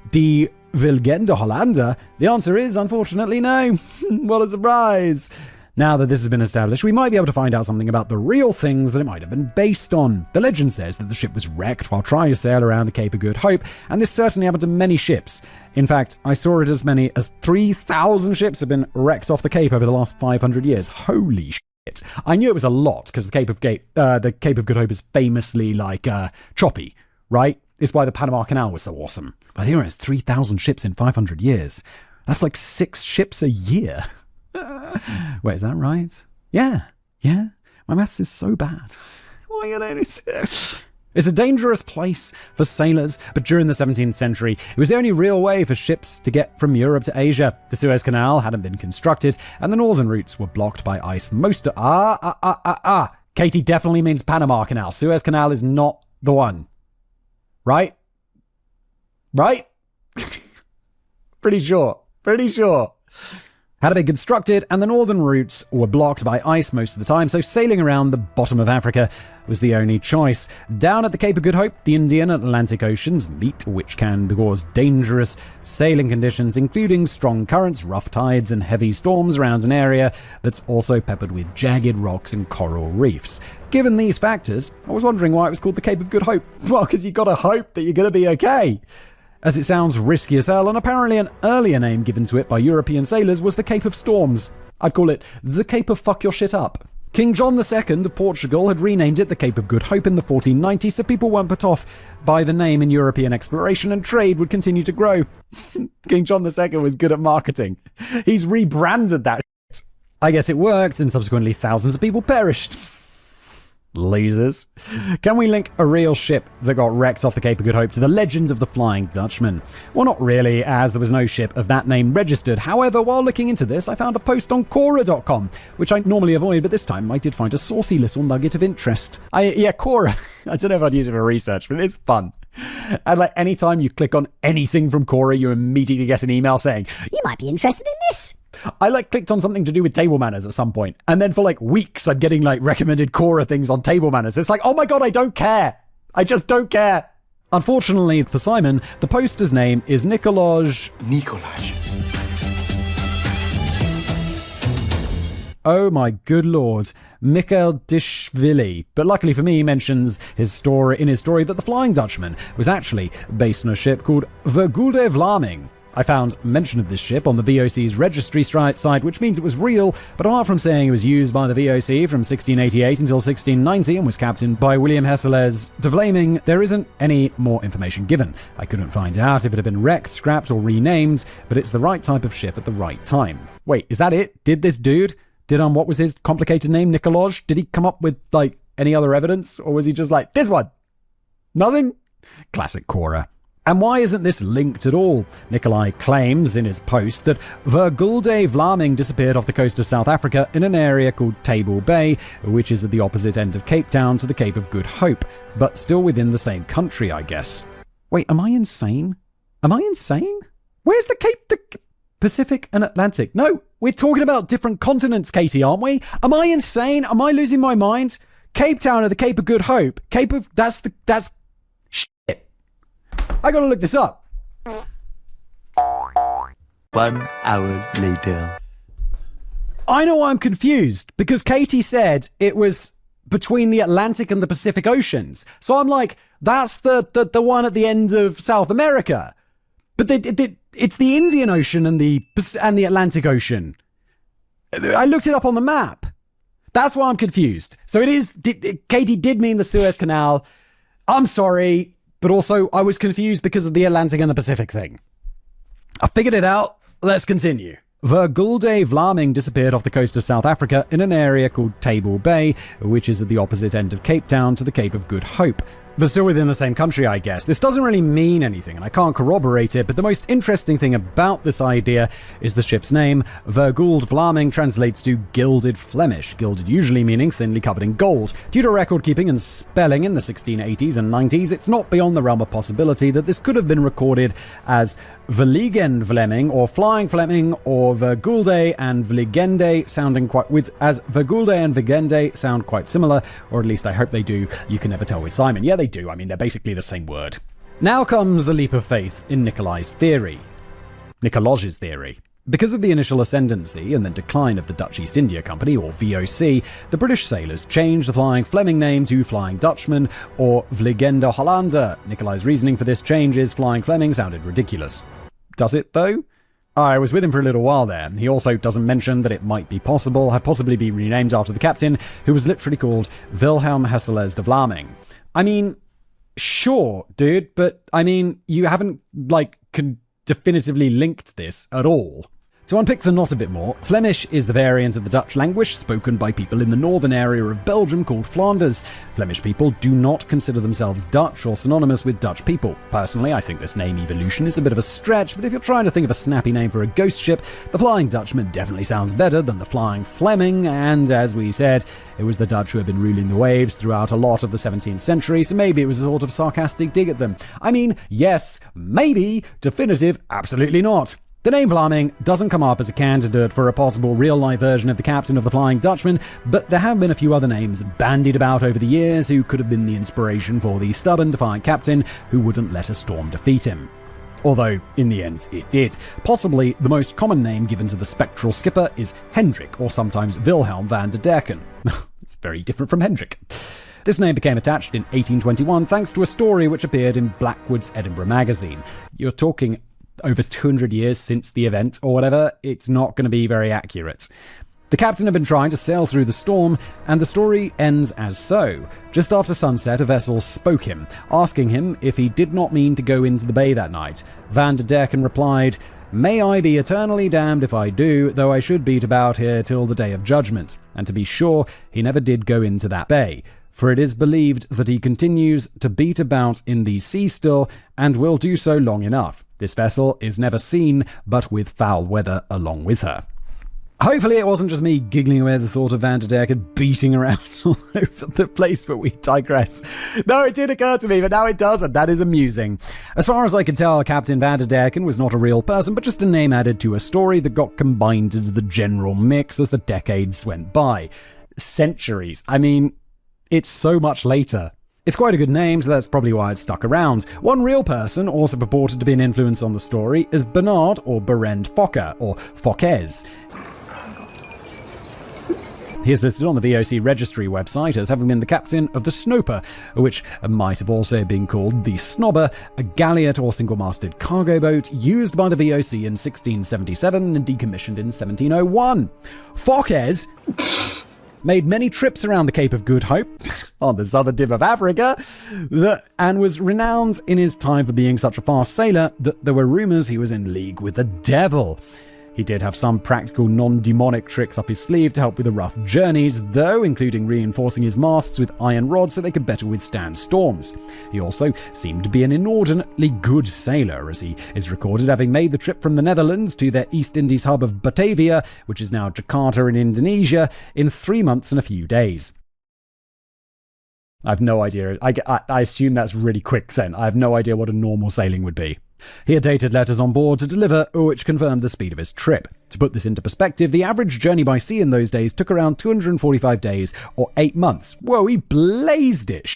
Die Wilgende Hollander, the answer is, unfortunately, no. What a surprise! Now that this has been established, we might be able to find out something about the real things that it might have been based on. The legend says that the ship was wrecked while trying to sail around the Cape of Good Hope, and this certainly happened to many ships. In fact, I saw it as many as 3,000 ships have been wrecked off the Cape over the last 500 years. Holy shit. I knew it was a lot, because the Cape of Good Hope is famously, choppy, right? It's why the Panama Canal was so awesome. But here it is, 3,000 ships in 500 years. That's like 6 ships a year. Wait, is that right? Yeah. My maths is so bad. It's a dangerous place for sailors, but during the 17th century, it was the only real way for ships to get from Europe to Asia. The Suez Canal hadn't been constructed, and the northern routes were blocked by ice. Katie definitely means Panama Canal. Suez Canal is not the one. Right? Pretty sure. Hadn't been constructed, and the northern routes were blocked by ice most of the time, so sailing around the bottom of Africa was the only choice. Down at the Cape of Good Hope, the Indian and Atlantic Oceans meet, which can cause dangerous sailing conditions, including strong currents, rough tides, and heavy storms around an area that's also peppered with jagged rocks and coral reefs. Given these factors, I was wondering why it was called the Cape of Good Hope. Well, because you gotta hope that you're gonna be okay. As it sounds risky as hell, and apparently an earlier name given to it by European sailors was the Cape of Storms. I'd call it the Cape of Fuck Your Shit Up. King John II of Portugal had renamed it the Cape of Good Hope in the 1490s, so people weren't put off by the name in European exploration, and trade would continue to grow. King John II was good at marketing. He's rebranded that shit. I guess it worked, and subsequently thousands of people perished. Losers. Can we link a real ship that got wrecked off the Cape of Good Hope to the legend of the Flying Dutchman? Well, not really, as there was no ship of that name registered. However, while looking into this, I found a post on Quora.com, which I normally avoid, but this time I did find a saucy little nugget of interest. Quora. I don't know if I'd use it for research, but it's fun. And like anytime you click on anything from Quora, you immediately get an email saying, You might be interested in this. I clicked on something to do with table manners at some point, and then for weeks I'm getting recommended Quora things on table manners. It's oh my god, I don't care. I just don't care. Unfortunately for Simon, the poster's name is Nikolaj. Oh my good lord, Mikhail Dishvili. But luckily for me, he mentions in his story that the Flying Dutchman was actually based on a ship called the Goede Vlaming. I found mention of this ship on the VOC's registry site, which means it was real, but apart from saying it was used by the VOC from 1688 until 1690 and was captained by William Hesselers de Vlaming, there isn't any more information given. I couldn't find out if it had been wrecked, scrapped, or renamed, but it's the right type of ship at the right time. Wait, is that it? Did this dude? What was his complicated name, Nikolaj? Did he come up with, any other evidence? Or was he just this one? Nothing? Classic Quora. And why isn't this linked at all? Nikolai claims in his post that the Goede Vlaming disappeared off the coast of South Africa in an area called Table Bay, which is at the opposite end of Cape Town to the Cape of Good Hope, but still within the same country, I guess. Wait, am I insane? Where's the Pacific and Atlantic? No, we're talking about different continents, Katie, aren't we? Am I insane? Am I losing my mind? Cape Town or the Cape of Good Hope? That's shit. I gotta look this up. 1 hour later. I know I'm confused, because Katie said it was between the Atlantic and the Pacific Oceans. So I'm that's the one at the end of South America. But it's the Indian Ocean and the Atlantic Ocean. I looked it up on the map. That's why I'm confused. So Katie did mean the Suez Canal. I'm sorry, but also I was confused because of the Atlantic and the Pacific thing. I figured it out. Let's continue. The Goede Vlaming disappeared off the coast of South Africa in an area called Table Bay, which is at the opposite end of Cape Town to the Cape of Good Hope. But still within the same country, I guess. This doesn't really mean anything, and I can't corroborate it, but the most interesting thing about this idea is the ship's name. The Goede Vlaming translates to Gilded Flemish, gilded usually meaning thinly covered in gold. Due to record keeping and spelling in the 1680s and 90s, it's not beyond the realm of possibility that this could have been recorded as Vliegen Vlaming or Flying Fleming, or Vergulde and Vliegende as Vergulde and Vigende sound quite similar, or at least I hope they do. You can never tell with Simon. Yeah, they do. I mean, they're basically the same word. Now comes a leap of faith in Nikolaj's theory. Because of the initial ascendancy and then decline of the Dutch East India Company, or VOC, the British sailors changed the Flying Fleming name to Flying Dutchman or Vliegende Hollander. Nikolaj's reasoning for this change is Flying Fleming sounded ridiculous. Does it, though? I was with him for a little while there. He also doesn't mention that it might be possibly be renamed after the captain, who was literally called Wilhelm Hesselers de Vlaming. I mean, sure, dude, but I mean, you haven't, definitively linked this at all. To unpick the knot a bit more, Flemish is the variant of the Dutch language spoken by people in the northern area of Belgium called Flanders. Flemish people do not consider themselves Dutch or synonymous with Dutch people. Personally, I think this name evolution is a bit of a stretch, but if you're trying to think of a snappy name for a ghost ship, the Flying Dutchman definitely sounds better than the Flying Fleming, and as we said, it was the Dutch who had been ruling the waves throughout a lot of the 17th century, so maybe it was a sort of sarcastic dig at them. I mean, yes, maybe, definitive, absolutely not. The name Vlaming doesn't come up as a candidate for a possible real-life version of the captain of the Flying Dutchman, but there have been a few other names bandied about over the years who could have been the inspiration for the stubborn, defiant captain who wouldn't let a storm defeat him. Although, in the end, it did. Possibly the most common name given to the spectral skipper is Hendrik, or sometimes Wilhelm van der Decken. It's very different from Hendrik. This name became attached in 1821 thanks to a story which appeared in Blackwood's Edinburgh magazine. You're talking over 200 years since the event or whatever, it's not going to be very accurate. The captain had been trying to sail through the storm, and the story ends as so. Just after sunset, a vessel spoke him, asking him if he did not mean to go into the bay that night. Van der Decken replied, "May I be eternally damned if I do, though I should beat about here till the day of judgment." And to be sure, he never did go into that bay, for it is believed that he continues to beat about in the sea still, and will do so long enough. This vessel is never seen, but with foul weather along with her. Hopefully it wasn't just me giggling away at the thought of Van der Decken beating around all over the place, but we digress. No, it did occur to me, but now it doesn't. That is amusing. As far as I can tell, Captain Van der Decken was not a real person, but just a name added to a story that got combined into the general mix as the decades went by. Centuries. I mean, it's so much later. It's quite a good name, so that's probably why it stuck around. One real person, also purported to be an influence on the story, is Bernard or Berend Fokker, or Fokkes. He is listed on the VOC registry website as having been the captain of the Snoper, which might have also been called the Snobber, a galliot or single-masted cargo boat used by the VOC in 1677 and decommissioned in 1701. Fokkes made many trips around the Cape of Good Hope, on the southern tip of Africa, and was renowned in his time for being such a fast sailor that there were rumors he was in league with the devil. He did have some practical non-demonic tricks up his sleeve to help with the rough journeys, though, including reinforcing his masts with iron rods so they could better withstand storms. He also seemed to be an inordinately good sailor, as he is recorded having made the trip from the Netherlands to their East Indies hub of Batavia, which is now Jakarta in Indonesia, in 3 months and a few days. I have no idea. I assume that's really quick then. I have no idea what a normal sailing would be. He had dated letters on board to deliver, which confirmed the speed of his trip. To put this into perspective, the average journey by sea in those days took around 245 days, or 8 months. Whoa, he blazed it.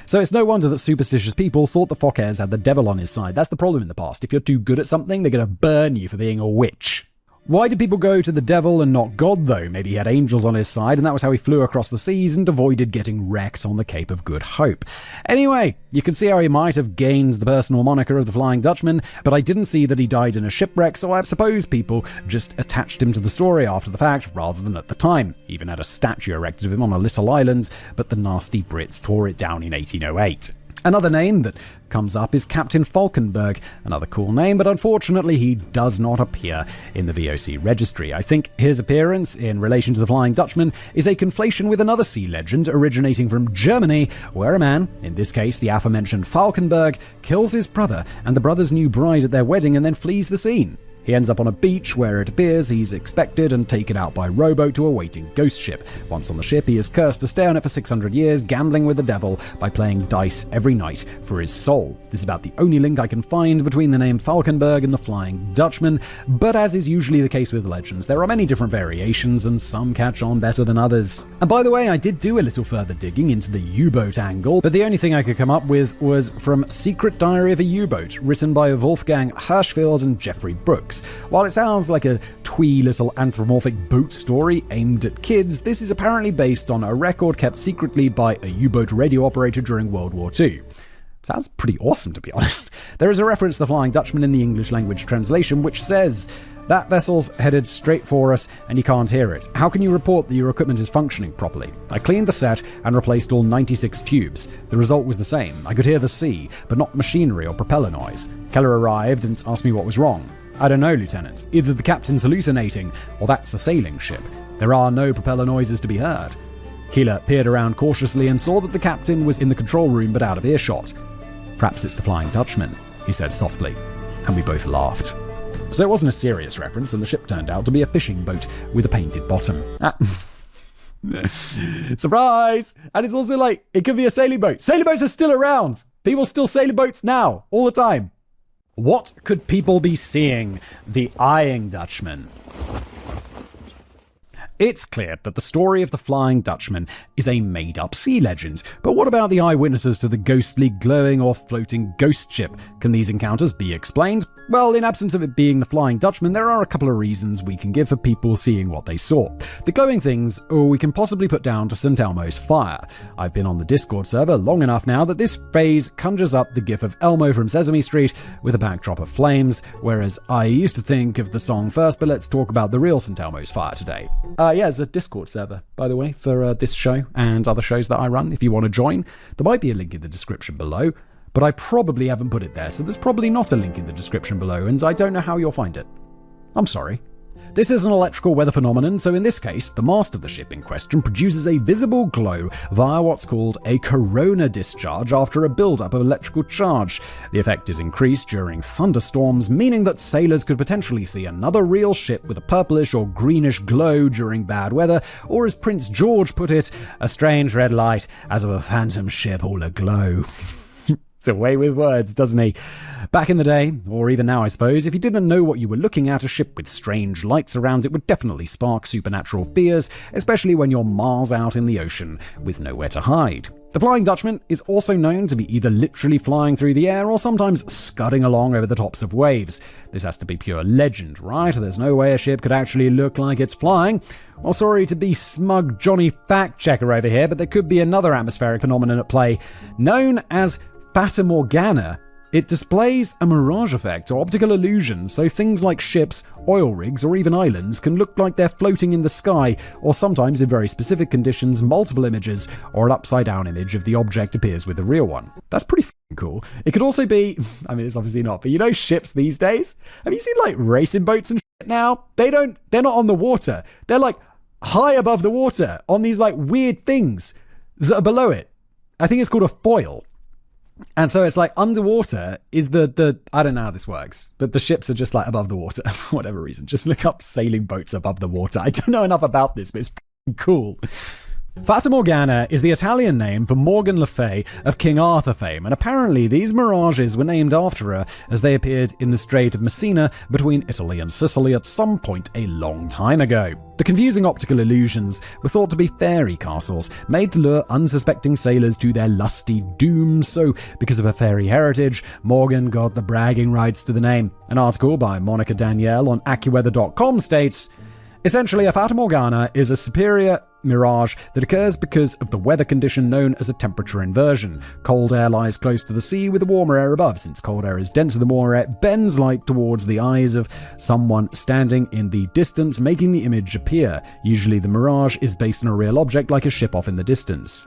So it's no wonder that superstitious people thought the Fokkes had the devil on his side. That's the problem in the past. If you're too good at something, they're going to burn you for being a witch. Why did people go to the devil and not God, though? Maybe he had angels on his side, and that was how he flew across the seas and avoided getting wrecked on the Cape of Good Hope. Anyway, you can see how he might have gained the personal moniker of the Flying Dutchman, but I didn't see that he died in a shipwreck, so I suppose people just attached him to the story after the fact rather than at the time. He even had a statue erected of him on a little island, but the nasty Brits tore it down in 1808. Another name that comes up is Captain Falkenberg, another cool name, but unfortunately he does not appear in the VOC registry. I think his appearance in relation to the Flying Dutchman is a conflation with another sea legend originating from Germany, where a man, in this case the aforementioned Falkenberg, kills his brother and the brother's new bride at their wedding and then flees the scene. He ends up on a beach where it appears he's expected and taken out by rowboat to a waiting ghost ship. Once on the ship, he is cursed to stay on it for 600 years, gambling with the devil by playing dice every night for his soul. This is about the only link I can find between the name Falkenberg and the Flying Dutchman, but as is usually the case with legends, there are many different variations and some catch on better than others. And by the way, I did do a little further digging into the U-boat angle, but the only thing I could come up with was from Secret Diary of a U-Boat, written by Wolfgang Hirschfeld and Jeffrey Brooks. While it sounds like a twee little anthropomorphic boat story aimed at kids, this is apparently based on a record kept secretly by a U-boat radio operator during World War II. Sounds pretty awesome, to be honest. There is a reference to the Flying Dutchman in the English language translation, which says, "That vessel's headed straight for us, and you can't hear it. How can you report that your equipment is functioning properly? I cleaned the set and replaced all 96 tubes. The result was the same. I could hear the sea, but not machinery or propeller noise. Keller arrived and asked me what was wrong. I don't know, Lieutenant. Either the captain's hallucinating, or that's a sailing ship. There are no propeller noises to be heard." Keeler peered around cautiously and saw that the captain was in the control room but out of earshot. "Perhaps it's the Flying Dutchman," he said softly, and we both laughed. So it wasn't a serious reference, and the ship turned out to be a fishing boat with a painted bottom. Surprise! And it's also like, it could be a sailing boat. Sailing boats are still around! People still sail boats now, all the time. What could people be seeing? The Eyeing Dutchman. It's clear that the story of the Flying Dutchman is a made-up sea legend, but what about the eyewitnesses to the ghostly, glowing or floating ghost ship? Can these encounters be explained? Well, in absence of it being the Flying Dutchman, there are a couple of reasons we can give for people seeing what they saw. The glowing things, we can possibly put down to St. Elmo's fire. I've been on the Discord server long enough now that this phrase conjures up the gif of Elmo from Sesame Street with a backdrop of flames, whereas I used to think of the song first, but let's talk about the real St. Elmo's fire today. Yeah, it's a Discord server, by the way, for this show and other shows that I run. If you want to join, there might be a link in the description below, but I probably haven't put it there, so there's probably not a link in the description below, and I don't know how you'll find it. I'm sorry. This is an electrical weather phenomenon, so in this case, the mast of the ship in question produces a visible glow via what's called a corona discharge after a buildup of electrical charge. The effect is increased during thunderstorms, meaning that sailors could potentially see another real ship with a purplish or greenish glow during bad weather, or as Prince George put it, a strange red light as of a phantom ship all aglow. It's a way with words, doesn't he? Back in the day, or even now I suppose, if you didn't know what you were looking at, a ship with strange lights around it would definitely spark supernatural fears, especially when you're miles out in the ocean with nowhere to hide. The Flying Dutchman is also known to be either literally flying through the air or sometimes scudding along over the tops of waves. This has to be pure legend, right? There's no way a ship could actually look like it's flying. Well, sorry to be smug Johnny fact checker over here, but there could be another atmospheric phenomenon at play, known as Fata Morgana. It displays a mirage effect or optical illusion, so things like ships, oil rigs, or even islands can look like they're floating in the sky, or sometimes in very specific conditions, multiple images or an upside-down image of the object appears with the real one. That's pretty cool. It could also be, I mean, it's obviously not, but you know ships these days? Have you seen like racing boats and shit now? They're not on the water. They're like high above the water on these like weird things that are below it. I think it's called a foil. And so it's like underwater is the I don't know how this works, but the ships are just like above the water for whatever reason. Just look up sailing boats above the water. I don't know enough about this, but it's cool. Fata Morgana is the Italian name for Morgan Le Fay of King Arthur fame, and apparently these mirages were named after her as they appeared in the Strait of Messina between Italy and Sicily at some point a long time ago. The confusing optical illusions were thought to be fairy castles, made to lure unsuspecting sailors to their lusty doom, so because of her fairy heritage, Morgan got the bragging rights to the name. An article by Monica Danielle on AccuWeather.com states, essentially, a Fata Morgana is a superior mirage that occurs because of the weather condition known as a temperature inversion. Cold air lies close to the sea with the warmer air above. Since cold air is denser than warmer air, it bends light towards the eyes of someone standing in the distance, making the image appear. Usually the mirage is based on a real object like a ship off in the distance.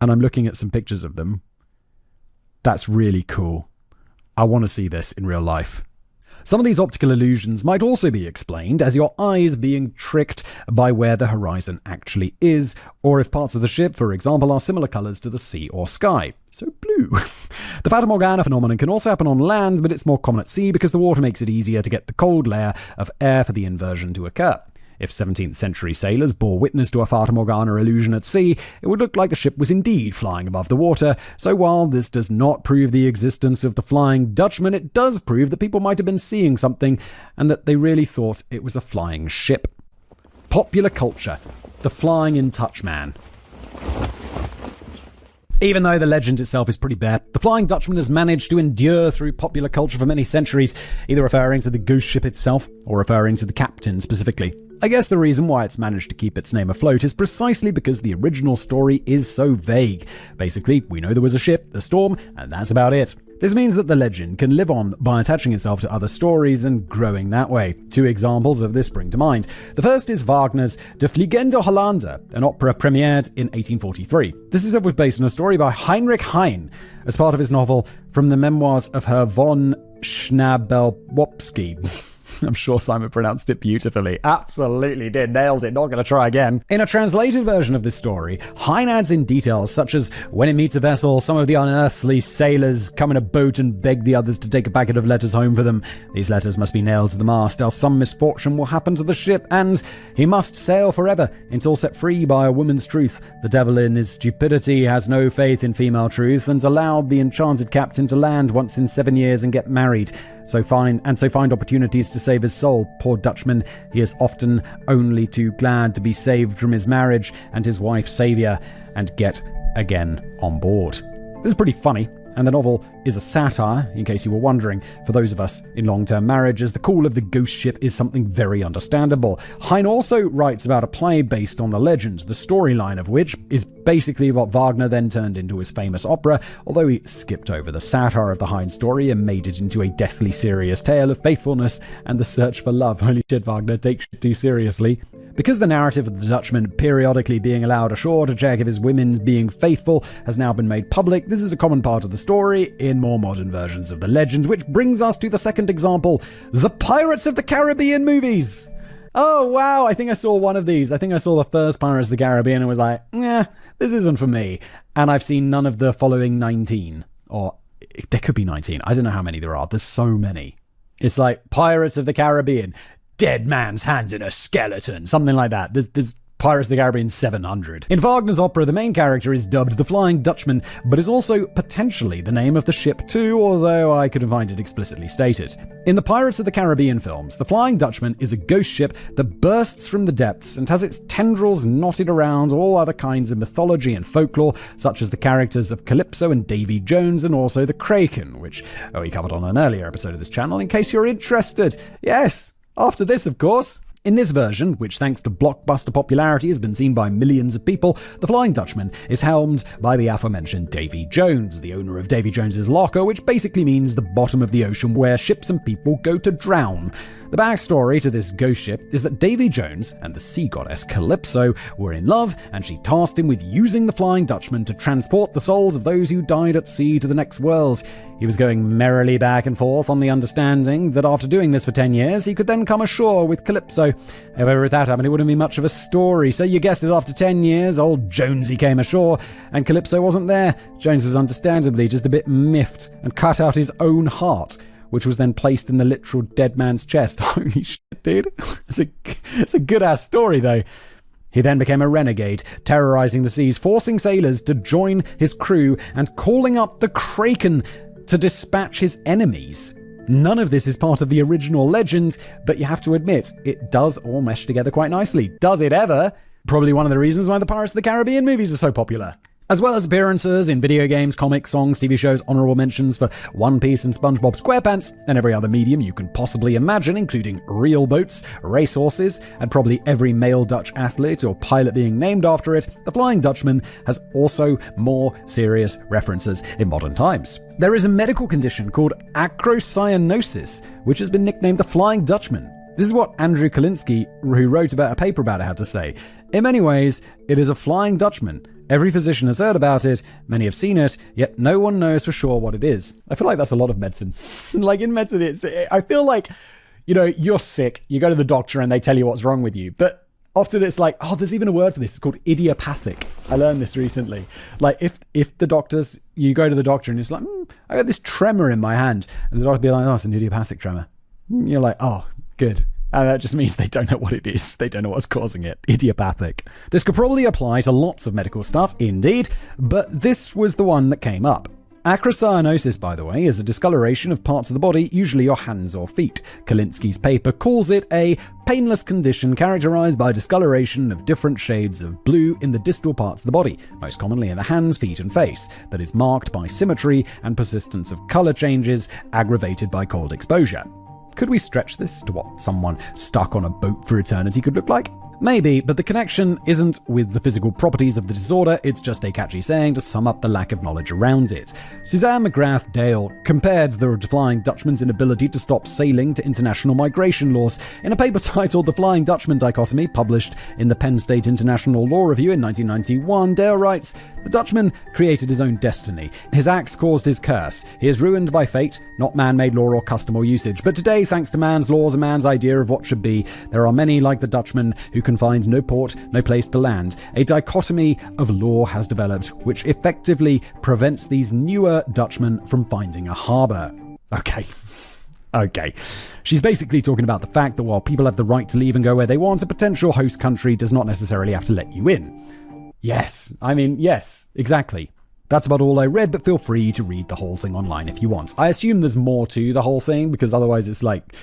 And I'm looking at some pictures of them. That's really cool. I want to see this in real life. Some of these optical illusions might also be explained as your eyes being tricked by where the horizon actually is, or if parts of the ship, for example, are similar colors to the sea or sky. So blue. The Fata Morgana phenomenon can also happen on land, but it's more common at sea because the water makes it easier to get the cold layer of air for the inversion to occur. If 17th century sailors bore witness to a Fata Morgana illusion at sea, it would look like the ship was indeed flying above the water. So while this does not prove the existence of the Flying Dutchman, it does prove that people might have been seeing something and that they really thought it was a flying ship. Popular culture. The Flying in Touch Man. Even though the legend itself is pretty bare, the Flying Dutchman has managed to endure through popular culture for many centuries, either referring to the ghost ship itself or referring to the captain specifically. I guess the reason why it's managed to keep its name afloat is precisely because the original story is so vague. Basically, we know there was a ship, a storm, and that's about it. This means that the legend can live on by attaching itself to other stories and growing that way. Two examples of this spring to mind. The first is Wagner's De Fliegende Hollander, an opera premiered in 1843. This is based on a story by Heinrich Heine as part of his novel From the Memoirs of Herr von Schnabelwopski. I'm sure Simon pronounced it beautifully. Absolutely did. Nailed it. Not going to try again. In a translated version of this story, Hein adds in details such as when it meets a vessel, some of the unearthly sailors come in a boat and beg the others to take a packet of letters home for them. These letters must be nailed to the mast, else some misfortune will happen to the ship, and he must sail forever until set free by a woman's truth. The devil in his stupidity has no faith in female truth and allowed the enchanted captain to land once in 7 years and get married. So find opportunities to save his soul. Poor Dutchman, he is often only too glad to be saved from his marriage and his wife's savior and get again on board. This is pretty funny, and the novel is a satire, in case you were wondering. For those of us in long-term marriages, the call of the ghost ship is something very understandable. Hein also writes about a play based on the legend, the storyline of which is basically what Wagner then turned into his famous opera, although he skipped over the satire of the Hein story and made it into a deathly serious tale of faithfulness and the search for love. Holy shit, Wagner, take shit too seriously. Because the narrative of the Dutchman periodically being allowed ashore to check if his women's being faithful has now been made public, this is a common part of the story in more modern versions of the legend, which brings us to the second example, the Pirates of the Caribbean movies. Oh, wow, I think I saw one of these. I think I saw the first Pirates of the Caribbean and was like, this isn't for me. And I've seen none of the following 19. Or there could be 19. I don't know how many there are. There's so many. It's like Pirates of the Caribbean. Dead man's hands in a skeleton. Something like that. There's Pirates of the Caribbean 700. In Wagner's opera, the main character is dubbed the Flying Dutchman, but is also potentially the name of the ship too, although I couldn't find it explicitly stated. In the Pirates of the Caribbean films, the Flying Dutchman is a ghost ship that bursts from the depths and has its tendrils knotted around all other kinds of mythology and folklore, such as the characters of Calypso and Davy Jones, and also the Kraken, which we covered on an earlier episode of this channel, in case you're interested. Yes! After this, of course. In this version, which thanks to blockbuster popularity has been seen by millions of people, the Flying Dutchman is helmed by the aforementioned Davy Jones, the owner of Davy Jones's Locker, which basically means the bottom of the ocean where ships and people go to drown. The backstory to this ghost ship is that Davy Jones and the sea goddess Calypso were in love, and she tasked him with using the Flying Dutchman to transport the souls of those who died at sea to the next world. He was going merrily back and forth on the understanding that after doing this for 10 years, he could then come ashore with Calypso. However, if that happened, it wouldn't be much of a story. So you guessed it, after 10 years, old Jonesy came ashore, and Calypso wasn't there. Jones was understandably just a bit miffed and cut out his own heart, which was then placed in the literal dead man's chest. Holy shit, dude. It's a good-ass story, though. He then became a renegade, terrorizing the seas, forcing sailors to join his crew and calling up the Kraken to dispatch his enemies. None of this is part of the original legend, but you have to admit, it does all mesh together quite nicely. Does it ever? Probably one of the reasons why the Pirates of the Caribbean movies are so popular. As well as appearances in video games, comics, songs, TV shows, honorable mentions for One Piece and SpongeBob SquarePants, and every other medium you can possibly imagine, including real boats, racehorses, and probably every male Dutch athlete or pilot being named after it, the Flying Dutchman has also more serious references in modern times. There is a medical condition called acrocyanosis, which has been nicknamed the Flying Dutchman. This is what Andrew Kalinsky, who wrote about a paper about it, had to say. In many ways, it is a Flying Dutchman. Every physician has heard about it, many have seen it, yet no one knows for sure what it is. I feel like that's a lot of medicine. Like in medicine, I feel like, you're sick, you go to the doctor and they tell you what's wrong with you. But often it's like, there's even a word for this. It's called idiopathic. I learned this recently. Like if you go to the doctor and it's like, I got this tremor in my hand. And the doctor will be like, it's an idiopathic tremor. And you're like, good. And that just means they don't know what it is. They don't know what's causing it. Idiopathic. This could probably apply to lots of medical stuff, indeed, but this was the one that came up. Acrocyanosis, by the way, is a discoloration of parts of the body, usually your hands or feet. Kalinsky's paper calls it a painless condition characterized by discoloration of different shades of blue in the distal parts of the body, most commonly in the hands, feet, and face, that is marked by symmetry and persistence of color changes aggravated by cold exposure. Could we stretch this to what someone stuck on a boat for eternity could look like? Maybe, but the connection isn't with the physical properties of the disorder, it's just a catchy saying to sum up the lack of knowledge around it. Suzanne McGrath Dale compared the Flying Dutchman's inability to stop sailing to international migration laws. In a paper titled The Flying Dutchman Dichotomy, published in the Penn State International Law Review in 1991, Dale writes, The Dutchman created his own destiny. His acts caused his curse. He is ruined by fate, not man-made law or custom or usage. But today, thanks to man's laws and man's idea of what should be, there are many like the Dutchman who can find no port, no place to land. A dichotomy of law has developed, which effectively prevents these newer Dutchmen from finding a harbour. Okay. She's basically talking about the fact that while people have the right to leave and go where they want, a potential host country does not necessarily have to let you in. Yes, exactly. That's about all I read, but feel free to read the whole thing online if you want. I assume there's more to the whole thing, because otherwise it's like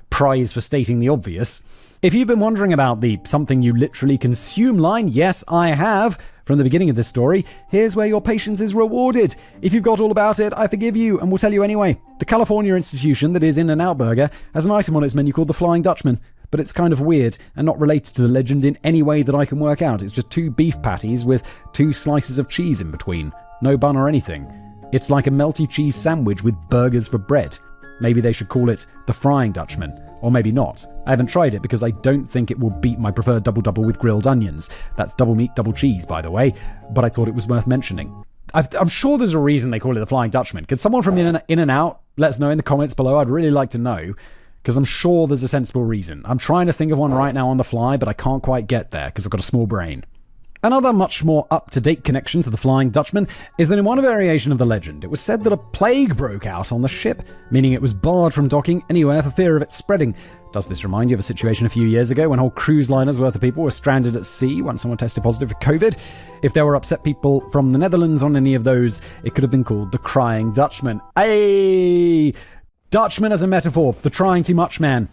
prize for stating the obvious. If you've been wondering about the something you literally consume line, yes, I have. From the beginning of this story, here's where your patience is rewarded. If you've got all about it, I forgive you and will tell you anyway. The California institution that is In-N-Out Burger has an item on its menu called the Flying Dutchman, but it's kind of weird and not related to the legend in any way that I can work out. It's just 2 beef patties with 2 slices of cheese in between. No bun or anything. It's like a melty cheese sandwich with burgers for bread. Maybe they should call it the Frying Dutchman. Or maybe not. I haven't tried it because I don't think it will beat my preferred double-double with grilled onions. That's double meat, double cheese, by the way, but I thought it was worth mentioning. I'm sure there's a reason they call it the Flying Dutchman. Could someone from In-N-Out let us know in the comments below? I'd really like to know, because I'm sure there's a sensible reason. I'm trying to think of one right now on the fly, but I can't quite get there because I've got a small brain. Another much more up-to-date connection to the Flying Dutchman is that in one variation of the legend, it was said that a plague broke out on the ship, meaning it was barred from docking anywhere for fear of it spreading. Does this remind you of a situation a few years ago when whole cruise liners worth of people were stranded at sea when someone tested positive for COVID? If there were upset people from the Netherlands on any of those, it could have been called the Crying Dutchman. Hey! Dutchman as a metaphor, the trying too much man.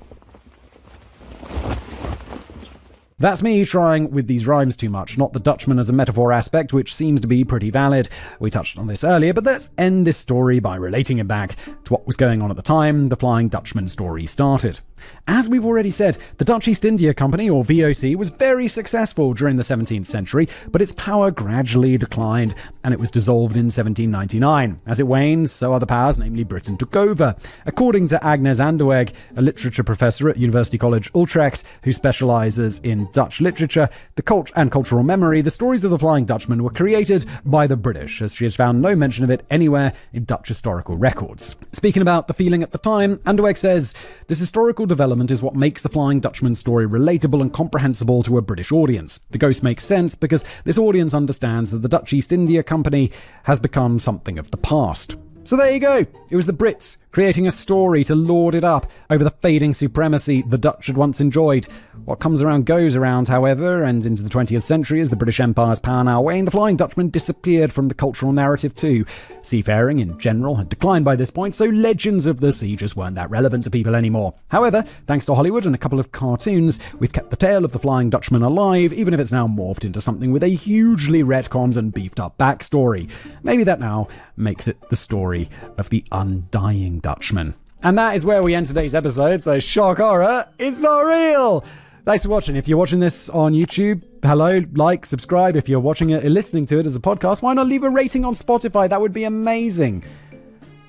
That's me trying with these rhymes too much, not the Dutchman as a metaphor aspect, which seems to be pretty valid. We touched on this earlier, but let's end this story by relating it back to what was going on at the time the Flying Dutchman story started. As we've already said, the Dutch East India Company, or VOC, was very successful during the 17th century, but its power gradually declined, and it was dissolved in 1799. As it waned, so other powers, namely Britain, took over. According to Agnes Anderweg, a literature professor at University College Utrecht, who specializes in Dutch literature and cultural memory, the stories of the Flying Dutchman were created by the British, as she has found no mention of it anywhere in Dutch historical records. Speaking about the feeling at the time, Anderweg says, "This historical development is what makes the Flying Dutchman story relatable and comprehensible to a British audience. The ghost makes sense because this audience understands that the Dutch East India Company has become something of the past." So there you go. It was the Brits creating a story to lord it up over the fading supremacy the Dutch had once enjoyed. What comes around goes around, however, and into the 20th century, as the British Empire's power now waned, the Flying Dutchman disappeared from the cultural narrative too. Seafaring in general had declined by this point, so legends of the sea just weren't that relevant to people anymore. However, thanks to Hollywood and a couple of cartoons, we've kept the tale of the Flying Dutchman alive, even if it's now morphed into something with a hugely retconned and beefed up backstory. Maybe that now makes it the story of the Undying Dutchman. And that is where we end today's episode, so shock horror, it's not real! Thanks for watching. If you're watching this on YouTube, hello, like, subscribe. If you're watching it, listening to it as a podcast, why not leave a rating on Spotify? That would be amazing.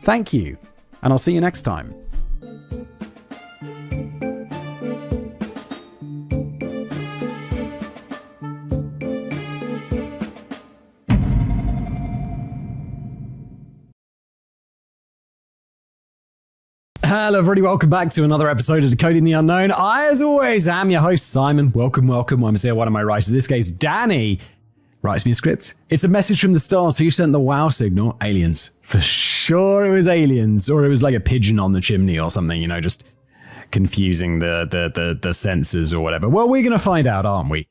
Thank you, and I'll see you next time. Hello everybody, welcome back to another episode of Decoding the Unknown. I, as always, am your host, Simon. Welcome. I'm here, one of my writers. In this case, Danny writes me a script. It's a message from the stars. Who sent the wow signal? Aliens. For sure it was aliens. Or it was like a pigeon on the chimney or something, just confusing the sensors or whatever. Well, we're going to find out, aren't we?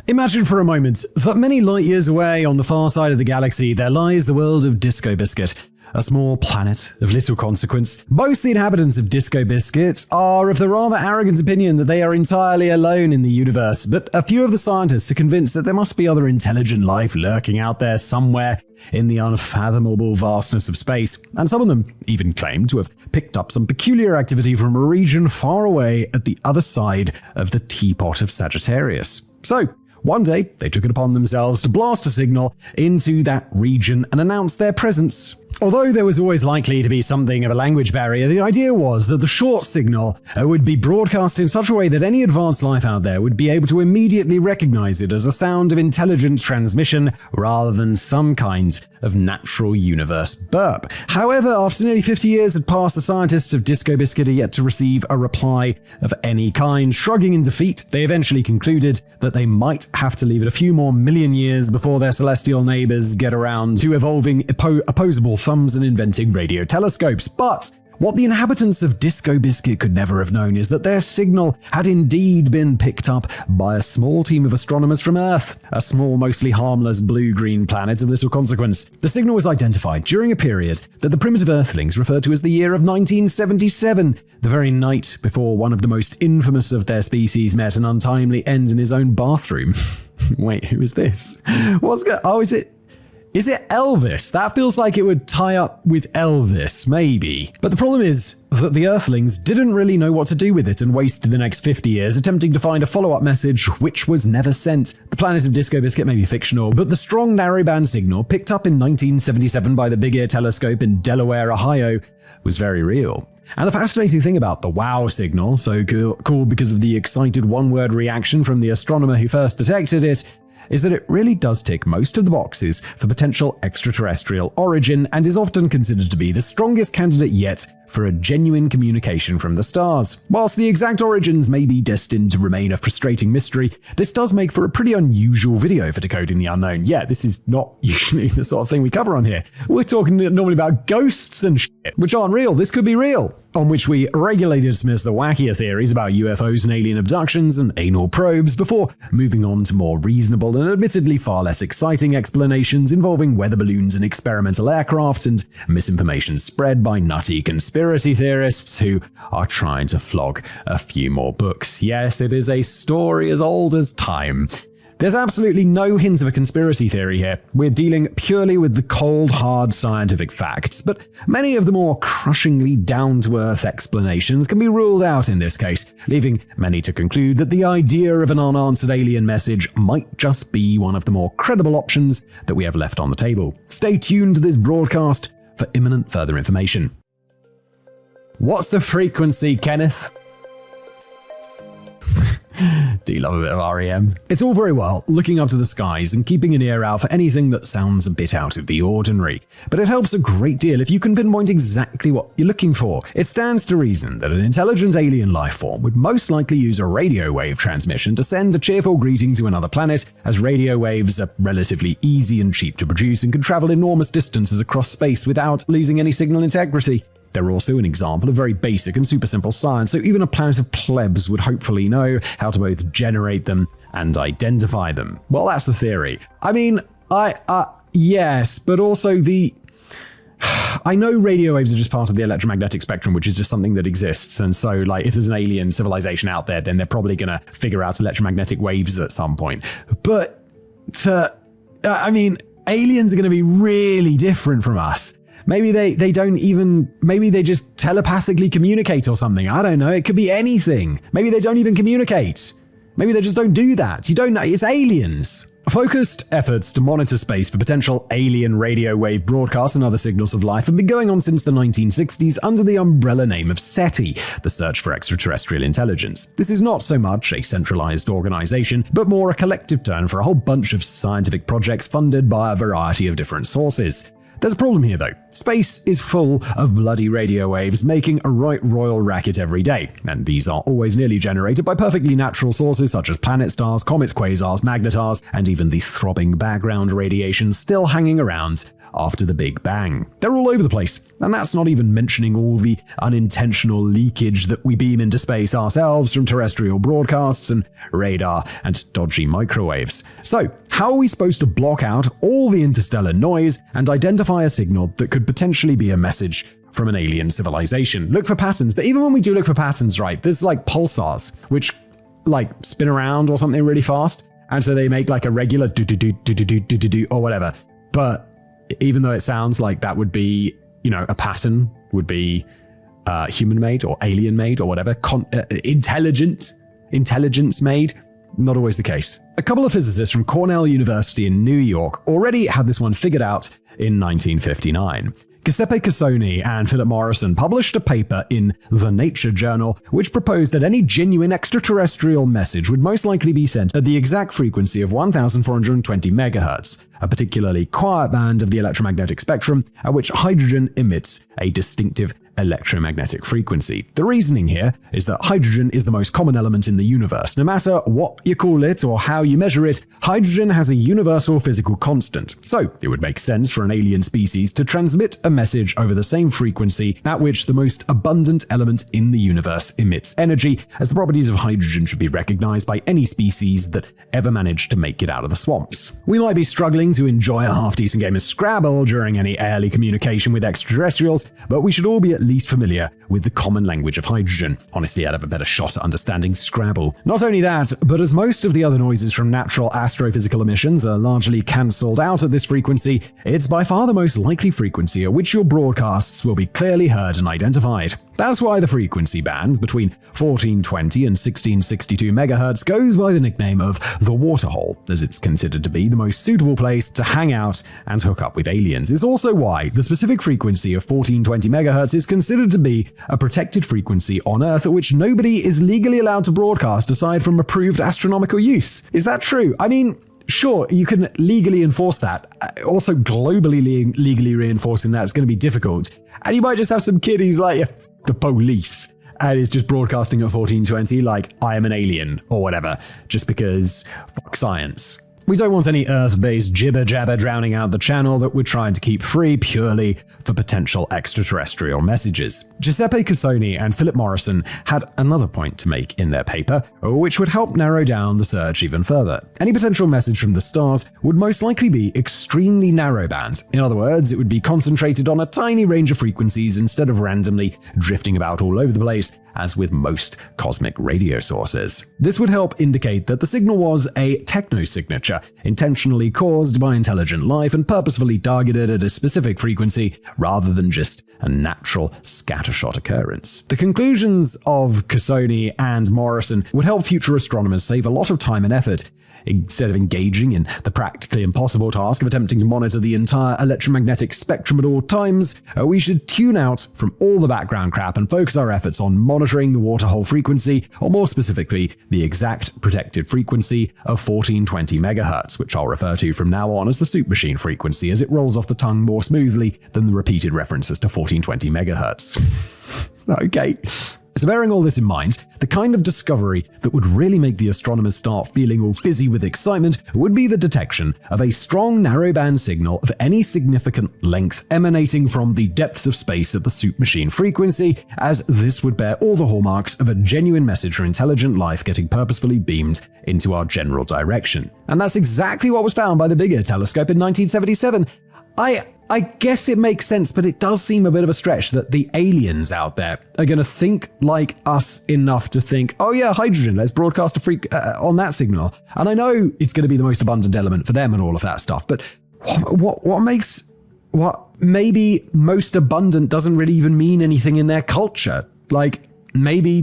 Imagine for a moment that many light years away on the far side of the galaxy, there lies the world of Disco Biscuit, a small planet of little consequence. Most the inhabitants of Disco Biscuit are of the rather arrogant opinion that they are entirely alone in the universe, but a few of the scientists are convinced that there must be other intelligent life lurking out there somewhere in the unfathomable vastness of space, and some of them even claim to have picked up some peculiar activity from a region far away at the other side of the teapot of Sagittarius. So, one day, they took it upon themselves to blast a signal into that region and announce their presence Although there was always likely to be something of a language barrier, the idea was that the short signal would be broadcast in such a way that any advanced life out there would be able to immediately recognize it as a sound of intelligent transmission rather than some kind of natural universe burp. However, after nearly 50 years had passed, the scientists of Disco Biscuit are yet to receive a reply of any kind. Shrugging in defeat, they eventually concluded that they might have to leave it a few more million years before their celestial neighbors get around to evolving opposable thumbs and inventing radio telescopes. But what the inhabitants of Disco Biscuit could never have known is that their signal had indeed been picked up by a small team of astronomers from Earth, a small, mostly harmless blue-green planet of little consequence. The signal was identified during a period that the primitive Earthlings referred to as the year of 1977, the very night before one of the most infamous of their species met an untimely end in his own bathroom. Wait, who is this? Is it Elvis? That feels like it would tie up with Elvis, maybe. But the problem is that the Earthlings didn't really know what to do with it and wasted the next 50 years attempting to find a follow-up message which was never sent. The planet of Disco Biscuit may be fictional, but the strong narrowband signal picked up in 1977 by the Big Ear Telescope in Delaware, Ohio, was very real. And the fascinating thing about the WOW signal, so called because of the excited one-word reaction from the astronomer who first detected it, is that it really does tick most of the boxes for potential extraterrestrial origin and is often considered to be the strongest candidate yet for a genuine communication from the stars. Whilst the exact origins may be destined to remain a frustrating mystery, this does make for a pretty unusual video for Decoding the Unknown. Yeah, this is not usually the sort of thing we cover on here. We're talking normally about ghosts and shit, which aren't real. This could be real. On which we regularly dismiss the wackier theories about UFOs and alien abductions and anal probes before moving on to more reasonable and admittedly far less exciting explanations involving weather balloons and experimental aircraft and misinformation spread by nutty conspiracy theorists who are trying to flog a few more books. Yes, it is a story as old as time. There's absolutely no hint of a conspiracy theory here. We're dealing purely with the cold, hard scientific facts, but many of the more crushingly down-to-earth explanations can be ruled out in this case, leaving many to conclude that the idea of an unanswered alien message might just be one of the more credible options that we have left on the table. Stay tuned to this broadcast for imminent further information. What's the frequency, Kenneth? Do you love a bit of REM? It's all very well looking up to the skies and keeping an ear out for anything that sounds a bit out of the ordinary, but it helps a great deal if you can pinpoint exactly what you're looking for. It stands to reason that an intelligent alien life form would most likely use a radio wave transmission to send a cheerful greeting to another planet, as radio waves are relatively easy and cheap to produce and can travel enormous distances across space without losing any signal integrity. They're also an example of very basic and super simple science, so even a planet of plebs would hopefully know how to both generate them and identify them. Well, that's the theory. I mean, yes, but also I know radio waves are just part of the electromagnetic spectrum, which is just something that exists. And so, like, if there's an alien civilization out there, then they're probably going to figure out electromagnetic waves at some point. But aliens are going to be really different from us. Maybe maybe they just telepathically communicate or something. I don't know. It could be anything. Maybe they don't even communicate. Maybe they just don't do that. You don't know. It's aliens. Focused efforts to monitor space for potential alien radio wave broadcasts and other signals of life have been going on since the 1960s under the umbrella name of SETI, the Search for Extraterrestrial Intelligence. This is not so much a centralized organization, but more a collective term for a whole bunch of scientific projects funded by a variety of different sources. There's a problem here, though. Space is full of bloody radio waves making a right royal racket every day, and these are always nearly generated by perfectly natural sources such as planet stars, comets, quasars, magnetars, and even the throbbing background radiation still hanging around after the Big Bang. They're all over the place, and that's not even mentioning all the unintentional leakage that we beam into space ourselves from terrestrial broadcasts and radar and dodgy microwaves. So, how are we supposed to block out all the interstellar noise and identify a signal that could potentially be a message from an alien civilization? Look for patterns, but even when we do look for patterns, right, there's like pulsars, which like spin around or something really fast, and so they make like a regular do-do-do-do-do-do-do-do or whatever. But even though it sounds like that would be, a pattern would be human-made or alien-made or whatever, intelligence made, not always the case. A couple of physicists from Cornell University in New York already had this one figured out in 1959. Giuseppe Cassoni and Philip Morrison published a paper in the Nature journal which proposed that any genuine extraterrestrial message would most likely be sent at the exact frequency of 1420 megahertz, a particularly quiet band of the electromagnetic spectrum at which hydrogen emits a distinctive electromagnetic frequency. The reasoning here is that hydrogen is the most common element in the universe. No matter what you call it or how you measure it, hydrogen has a universal physical constant. So it would make sense for an alien species to transmit a message over the same frequency at which the most abundant element in the universe emits energy, as the properties of hydrogen should be recognized by any species that ever managed to make it out of the swamps. We might be struggling to enjoy a half-decent game of Scrabble during any early communication with extraterrestrials, but we should all be at least familiar with the common language of hydrogen. Honestly, I'd have a better shot at understanding Scrabble. Not only that, but as most of the other noises from natural astrophysical emissions are largely cancelled out at this frequency, it's by far the most likely frequency at which your broadcasts will be clearly heard and identified. That's why the frequency band between 1420 and 1662 megahertz goes by the nickname of the waterhole, as it's considered to be the most suitable place to hang out and hook up with aliens. It's also why the specific frequency of 1420 megahertz is considered to be a protected frequency on Earth at which nobody is legally allowed to broadcast aside from approved astronomical use. Is that true? I mean, sure, you can legally enforce that. Also, globally legally reinforcing that is going to be difficult. And you might just have some kid who's like the police and is just broadcasting at 1420 like, I am an alien or whatever, just because fuck science. We don't want any Earth-based jibber-jabber drowning out the channel that we're trying to keep free purely for potential extraterrestrial messages. Giuseppe Cassoni and Philip Morrison had another point to make in their paper, which would help narrow down the search even further. Any potential message from the stars would most likely be extremely narrowband. In other words, it would be concentrated on a tiny range of frequencies instead of randomly drifting about all over the place, as with most cosmic radio sources. This would help indicate that the signal was a techno-signature, intentionally caused by intelligent life and purposefully targeted at a specific frequency, rather than just a natural scattershot occurrence. The conclusions of Cassoni and Morrison would help future astronomers save a lot of time and effort. Instead of engaging in the practically impossible task of attempting to monitor the entire electromagnetic spectrum at all times, we should tune out from all the background crap and focus our efforts on monitoring the waterhole frequency, or more specifically, the exact protected frequency of 1420 megahertz, which I'll refer to from now on as the soup machine frequency, as it rolls off the tongue more smoothly than the repeated references to 1420 megahertz. Okay. So bearing all this in mind, the kind of discovery that would really make the astronomers start feeling all fizzy with excitement would be the detection of a strong narrowband signal of any significant length emanating from the depths of space at the soup machine frequency, as this would bear all the hallmarks of a genuine message from intelligent life getting purposefully beamed into our general direction. And that's exactly what was found by the bigger telescope in 1977. I guess it makes sense, but it does seem a bit of a stretch that the aliens out there are going to think like us enough to think, oh yeah, hydrogen, let's broadcast a freak on that signal. And I know it's going to be the most abundant element for them and all of that stuff, but what maybe most abundant doesn't really even mean anything in their culture. Like maybe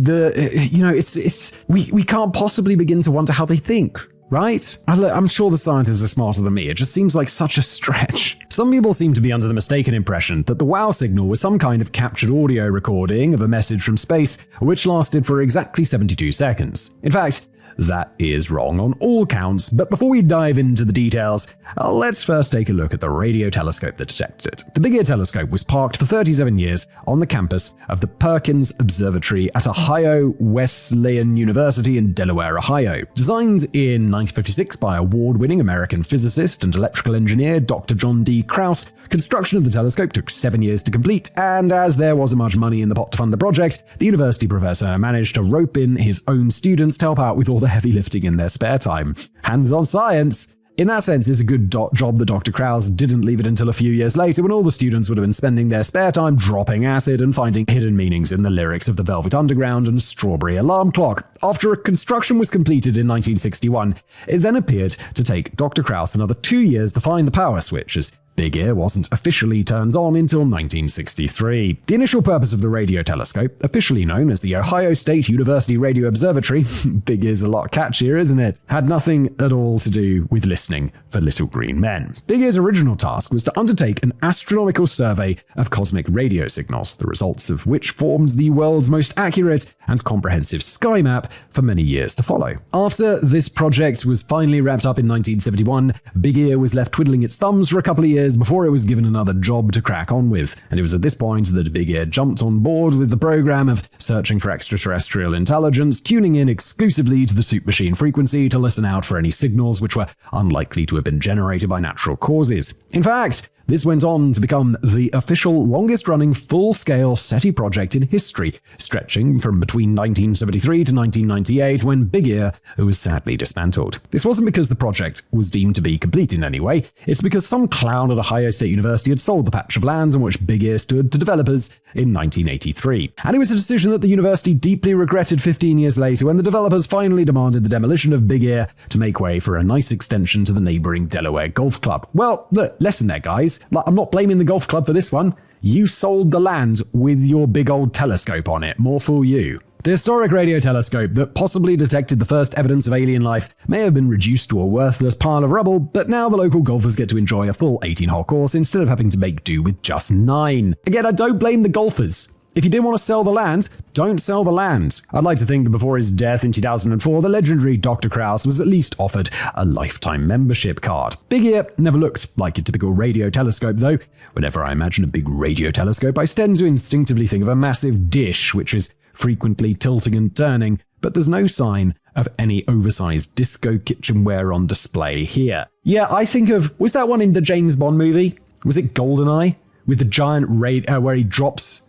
we can't possibly begin to wonder how they think. Right? I'm sure the scientists are smarter than me. It just seems like such a stretch. Some people seem to be under the mistaken impression that the WOW signal was some kind of captured audio recording of a message from space, which lasted for exactly 72 seconds. In fact, that is wrong on all counts, but before we dive into the details, let's first take a look at the radio telescope that detected it. The Big Ear telescope was parked for 37 years on the campus of the Perkins Observatory at Ohio Wesleyan University in Delaware, Ohio. Designed in 1956 by award-winning American physicist and electrical engineer Dr. John D. Krauss, construction of the telescope took 7 years to complete, and as there wasn't much money in the pot to fund the project, the university professor managed to rope in his own students to help out with all the heavy lifting in their spare time. Hands-on science. In that sense, it's a good job that Dr. Krauss didn't leave it until a few years later, when all the students would have been spending their spare time dropping acid and finding hidden meanings in the lyrics of the Velvet Underground and Strawberry Alarm Clock. After construction was completed in 1961, it then appeared to take Dr. Krauss another 2 years to find the power switch, as Big Ear wasn't officially turned on until 1963. The initial purpose of the radio telescope, officially known as the Ohio State University Radio Observatory, Big Ear's a lot catchier, isn't it? Had nothing at all to do with listening for little green men. Big Ear's original task was to undertake an astronomical survey of cosmic radio signals, the results of which formed the world's most accurate and comprehensive sky map for many years to follow. After this project was finally wrapped up in 1971, Big Ear was left twiddling its thumbs for a couple of years before it was given another job to crack on with, and it was at this point that Big Ear jumped on board with the program of searching for extraterrestrial intelligence, tuning in exclusively to the soup machine frequency to listen out for any signals which were unlikely to have been generated by natural causes. In fact, this went on to become the official longest-running full-scale SETI project in history, stretching from between 1973 to 1998 when Big Ear was sadly dismantled. This wasn't because the project was deemed to be complete in any way, it's because some clown at Ohio State University had sold the patch of land on which Big Ear stood to developers in 1983. And it was a decision that the university deeply regretted 15 years later when the developers finally demanded the demolition of Big Ear to make way for a nice extension to the neighboring Delaware Golf Club. Well, look, lesson there, guys. I'm not blaming the golf club for this one. You sold the land with your big old telescope on it. More fool you. The historic radio telescope that possibly detected the first evidence of alien life may have been reduced to a worthless pile of rubble, but now the local golfers get to enjoy a full 18-hole course instead of having to make do with just 9. Again, I don't blame the golfers. If you didn't want to sell the land, don't sell the land. I'd like to think that before his death in 2004, the legendary Dr. Krause was at least offered a lifetime membership card. Big Ear never looked like a typical radio telescope, though. Whenever I imagine a big radio telescope, I tend to instinctively think of a massive dish, which is frequently tilting and turning, but there's no sign of any oversized disco kitchenware on display here. Yeah, I think of, was that one in the James Bond movie? Was it GoldenEye? With the giant where he drops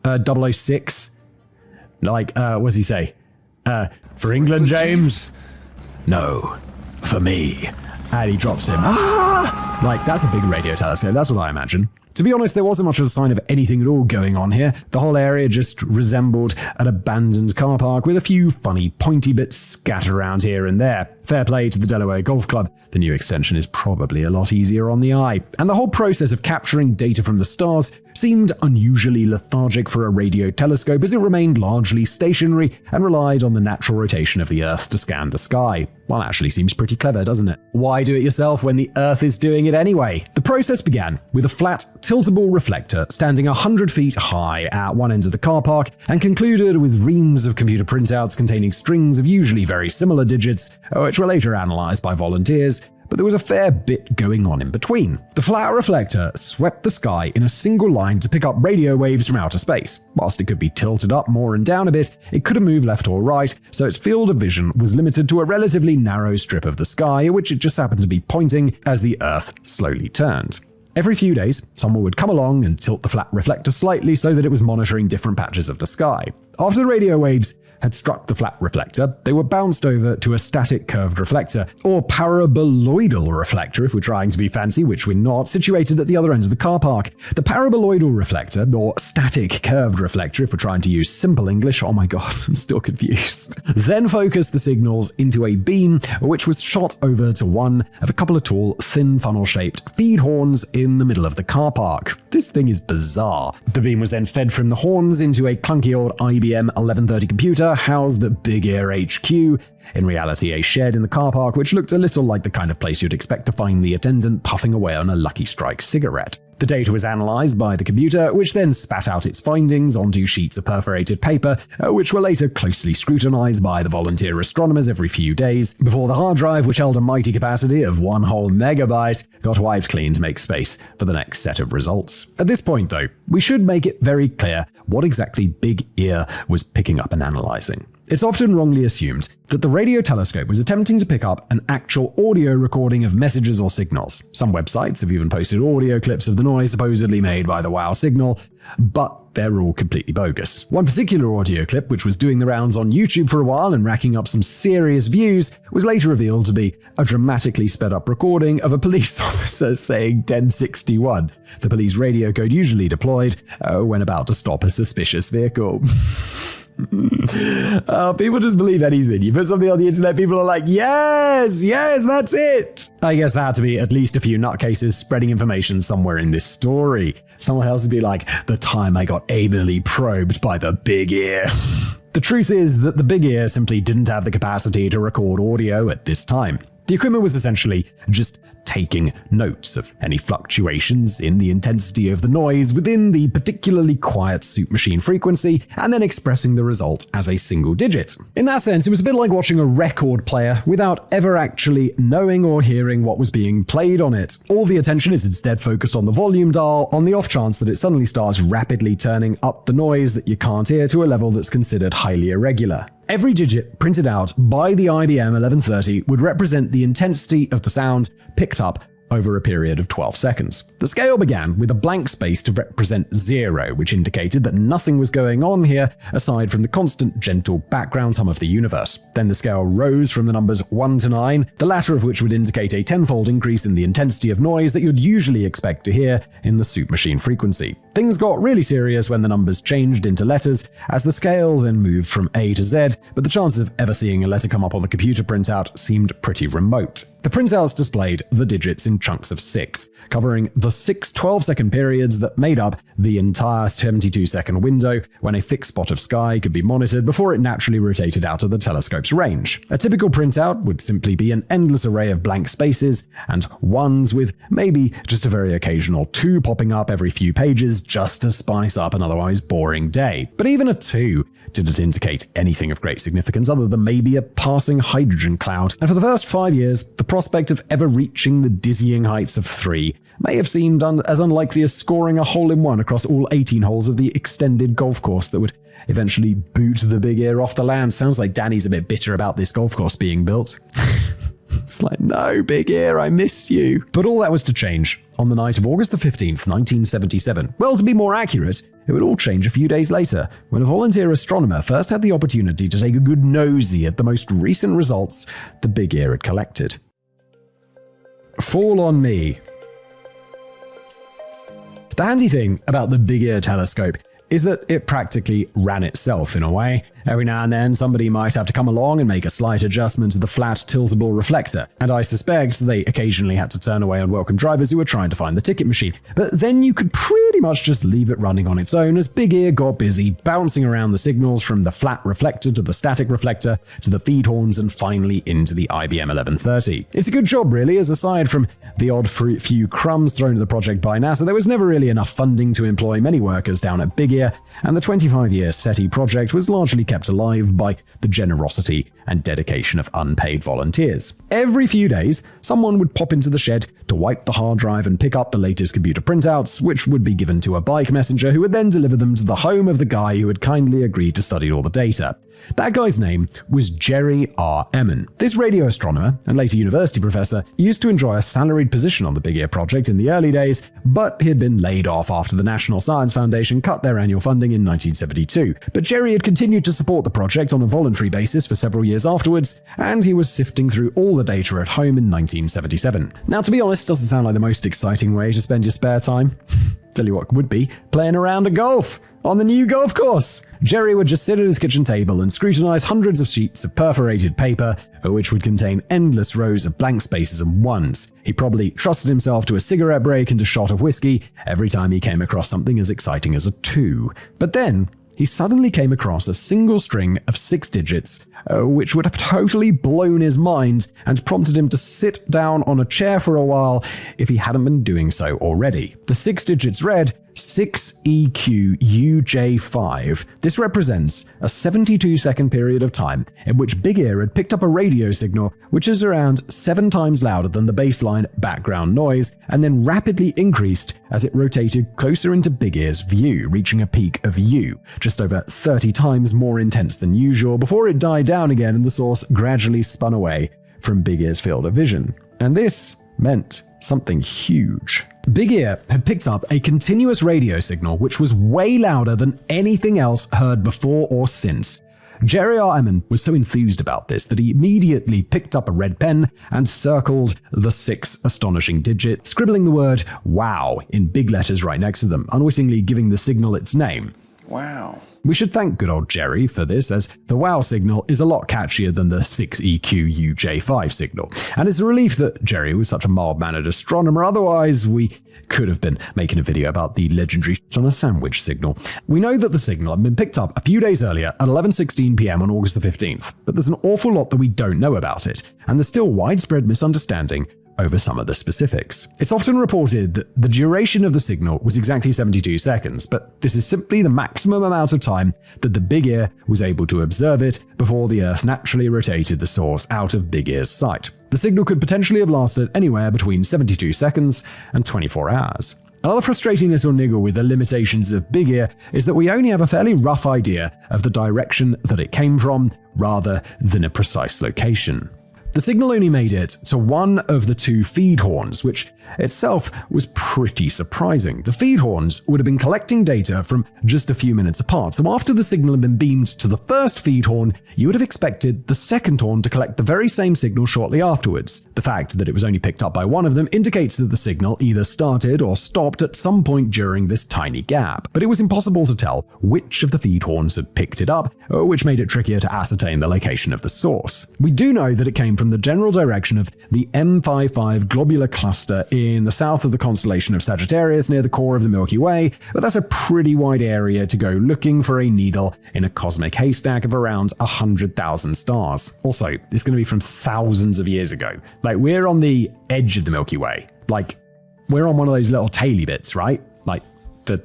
006. Like, what does he say? For England, James? No, for me. And he drops him. Ah! Like, that's a big radio telescope. That's what I imagine. To be honest, there wasn't much of a sign of anything at all going on here. The whole area just resembled an abandoned car park with a few funny pointy bits scattered around here and there. Fair play to the Delaware Golf Club. The new extension is probably a lot easier on the eye. And the whole process of capturing data from the stars seemed unusually lethargic for a radio telescope as it remained largely stationary and relied on the natural rotation of the Earth to scan the sky. Well, that actually seems pretty clever, doesn't it? Why do it yourself when the Earth is doing it anyway? The process began with a flat, tiltable reflector standing 100 feet high at one end of the car park and concluded with reams of computer printouts containing strings of usually very similar digits, which were later analyzed by volunteers, but there was a fair bit going on in between. The flat reflector swept the sky in a single line to pick up radio waves from outer space. Whilst it could be tilted up more and down a bit, it couldn't move left or right, so its field of vision was limited to a relatively narrow strip of the sky, at which it just happened to be pointing as the Earth slowly turned. Every few days, someone would come along and tilt the flat reflector slightly so that it was monitoring different patches of the sky. After the radio waves had struck the flat reflector, they were bounced over to a static curved reflector, or paraboloidal reflector if we're trying to be fancy, which we're not, situated at the other end of the car park. The paraboloidal reflector, or static curved reflector if we're trying to use simple English, oh my god, I'm still confused, then focused the signals into a beam which was shot over to one of a couple of tall, thin funnel-shaped feed horns in the middle of the car park. This thing is bizarre. The beam was then fed from the horns into a clunky old IBM 1130 computer housed at Big Ear HQ, in reality a shed in the car park which looked a little like the kind of place you'd expect to find the attendant puffing away on a Lucky Strike cigarette. The data was analyzed by the computer, which then spat out its findings onto sheets of perforated paper, which were later closely scrutinized by the volunteer astronomers every few days, before the hard drive, which held a mighty capacity of 1 whole megabyte, got wiped clean to make space for the next set of results. At this point, though, we should make it very clear what exactly Big Ear was picking up and analyzing. It's often wrongly assumed that the radio telescope was attempting to pick up an actual audio recording of messages or signals. Some websites have even posted audio clips of the noise supposedly made by the WOW signal, but they're all completely bogus. One particular audio clip, which was doing the rounds on YouTube for a while and racking up some serious views, was later revealed to be a dramatically sped up recording of a police officer saying 1061, the police radio code usually deployed when about to stop a suspicious vehicle. People just believe anything. You put something on the internet, people are like, yes, that's it. I guess there had to be at least a few nutcases spreading information somewhere in this story. Someone else would be like, the time I got anally probed by the big ear. The truth is that the big ear simply didn't have the capacity to record audio at this time. The equipment was essentially just taking notes of any fluctuations in the intensity of the noise within the particularly quiet soup machine frequency, and then expressing the result as a single digit. In that sense, it was a bit like watching a record player without ever actually knowing or hearing what was being played on it. All the attention is instead focused on the volume dial, on the off chance that it suddenly starts rapidly turning up the noise that you can't hear to a level that's considered highly irregular. Every digit printed out by the IBM 1130 would represent the intensity of the sound picked up over a period of 12 seconds. The scale began with a blank space to represent 0, which indicated that nothing was going on here aside from the constant, gentle background hum of the universe. Then the scale rose from the numbers 1 to 9, the latter of which would indicate a tenfold increase in the intensity of noise that you'd usually expect to hear in the soup machine frequency. Things got really serious when the numbers changed into letters, as the scale then moved from A to Z, but the chances of ever seeing a letter come up on the computer printout seemed pretty remote. The printouts displayed the digits in chunks of 6, covering the 6 12-second periods that made up the entire 72-second window when a fixed spot of sky could be monitored before it naturally rotated out of the telescope's range. A typical printout would simply be an endless array of blank spaces and ones with maybe just a very occasional 2 popping up every few pages just to spice up an otherwise boring day. But even a 2 didn't indicate anything of great significance other than maybe a passing hydrogen cloud, and for the first 5 years, the prospect of ever reaching the dizzying heights of 3 may have seemed as unlikely as scoring a hole-in-one across all 18 holes of the extended golf course that would eventually boot the big ear off the land. Sounds like Danny's a bit bitter about this golf course being built. It's like, no, big ear, I miss you. But all that was to change on the night of August the 15th, 1977. Well, to be more accurate, it would all change a few days later, when a volunteer astronomer first had the opportunity to take a good nosy at the most recent results the big ear had collected. Fall on me. The handy thing about the Big Ear telescope is that it practically ran itself in a way. Every now and then, somebody might have to come along and make a slight adjustment to the flat, tiltable reflector, and I suspect they occasionally had to turn away unwelcome drivers who were trying to find the ticket machine. But then you could pretty much just leave it running on its own as Big Ear got busy bouncing around the signals from the flat reflector to the static reflector to the feed horns and finally into the IBM 1130. It's a good job, really, as aside from the odd few crumbs thrown at the project by NASA, there was never really enough funding to employ many workers down at Big Ear, and the 25-year SETI project was largely kept alive by the generosity and dedication of unpaid volunteers. Every few days, someone would pop into the shed to wipe the hard drive and pick up the latest computer printouts, which would be given to a bike messenger who would then deliver them to the home of the guy who had kindly agreed to study all the data. That guy's name was Jerry R. Emmon. This radio astronomer and later university professor used to enjoy a salaried position on the Big Ear project in the early days, but he had been laid off after the National Science Foundation cut their annual funding in 1972. But Jerry had continued to support the project on a voluntary basis for several years afterwards, and he was sifting through all the data at home in 1977. Now, to be honest, doesn't sound like the most exciting way to spend your spare time. Tell you what would be, playing a round of golf on the new golf course. Jerry would just sit at his kitchen table and scrutinize hundreds of sheets of perforated paper, which would contain endless rows of blank spaces and ones. He probably trusted himself to a cigarette break and a shot of whiskey every time he came across something as exciting as a 2. But then he suddenly came across a single string of 6 digits, which would have totally blown his mind and prompted him to sit down on a chair for a while if he hadn't been doing so already. The 6 digits read 6EQUJ5. This represents a 72-second period of time in which Big Ear had picked up a radio signal which is around 7 times louder than the baseline background noise, and then rapidly increased as it rotated closer into Big Ear's view, reaching a peak of U, just over 30 times more intense than usual, before it died down again and the source gradually spun away from Big Ear's field of vision. And this meant something huge. Big Ear had picked up a continuous radio signal which was way louder than anything else heard before or since. Jerry R. Emmon was so enthused about this that he immediately picked up a red pen and circled the 6 astonishing digits, scribbling the word "wow" in big letters right next to them, unwittingly giving the signal its name. Wow. We should thank good old Jerry for this, as the WOW signal is a lot catchier than the 6EQUJ5 signal. And it's a relief that Jerry was such a mild-mannered astronomer, otherwise we could have been making a video about the legendary on a sandwich signal. We know that the signal had been picked up a few days earlier at 11:16 p.m. on August the 15th, but there's an awful lot that we don't know about it, and there's still widespread misunderstanding over some of the specifics. It's often reported that the duration of the signal was exactly 72 seconds, but this is simply the maximum amount of time that the Big Ear was able to observe it before the Earth naturally rotated the source out of Big Ear's sight. The signal could potentially have lasted anywhere between 72 seconds and 24 hours. Another frustrating little niggle with the limitations of Big Ear is that we only have a fairly rough idea of the direction that it came from, rather than a precise location. The signal only made it to one of the two feed horns, which itself was pretty surprising. The feed horns would have been collecting data from just a few minutes apart, so after the signal had been beamed to the first feed horn, you would have expected the second horn to collect the very same signal shortly afterwards. The fact that it was only picked up by one of them indicates that the signal either started or stopped at some point during this tiny gap, but it was impossible to tell which of the feed horns had picked it up, which made it trickier to ascertain the location of the source. We do know that it came from the general direction of the M55 globular cluster in the south of the constellation of Sagittarius near the core of the Milky Way, but that's a pretty wide area to go looking for a needle in a cosmic haystack of around 100,000 stars. Also, it's going to be from thousands of years ago. Like, we're on the edge of the Milky Way. Like, we're on one of those little taily bits, right? Like, the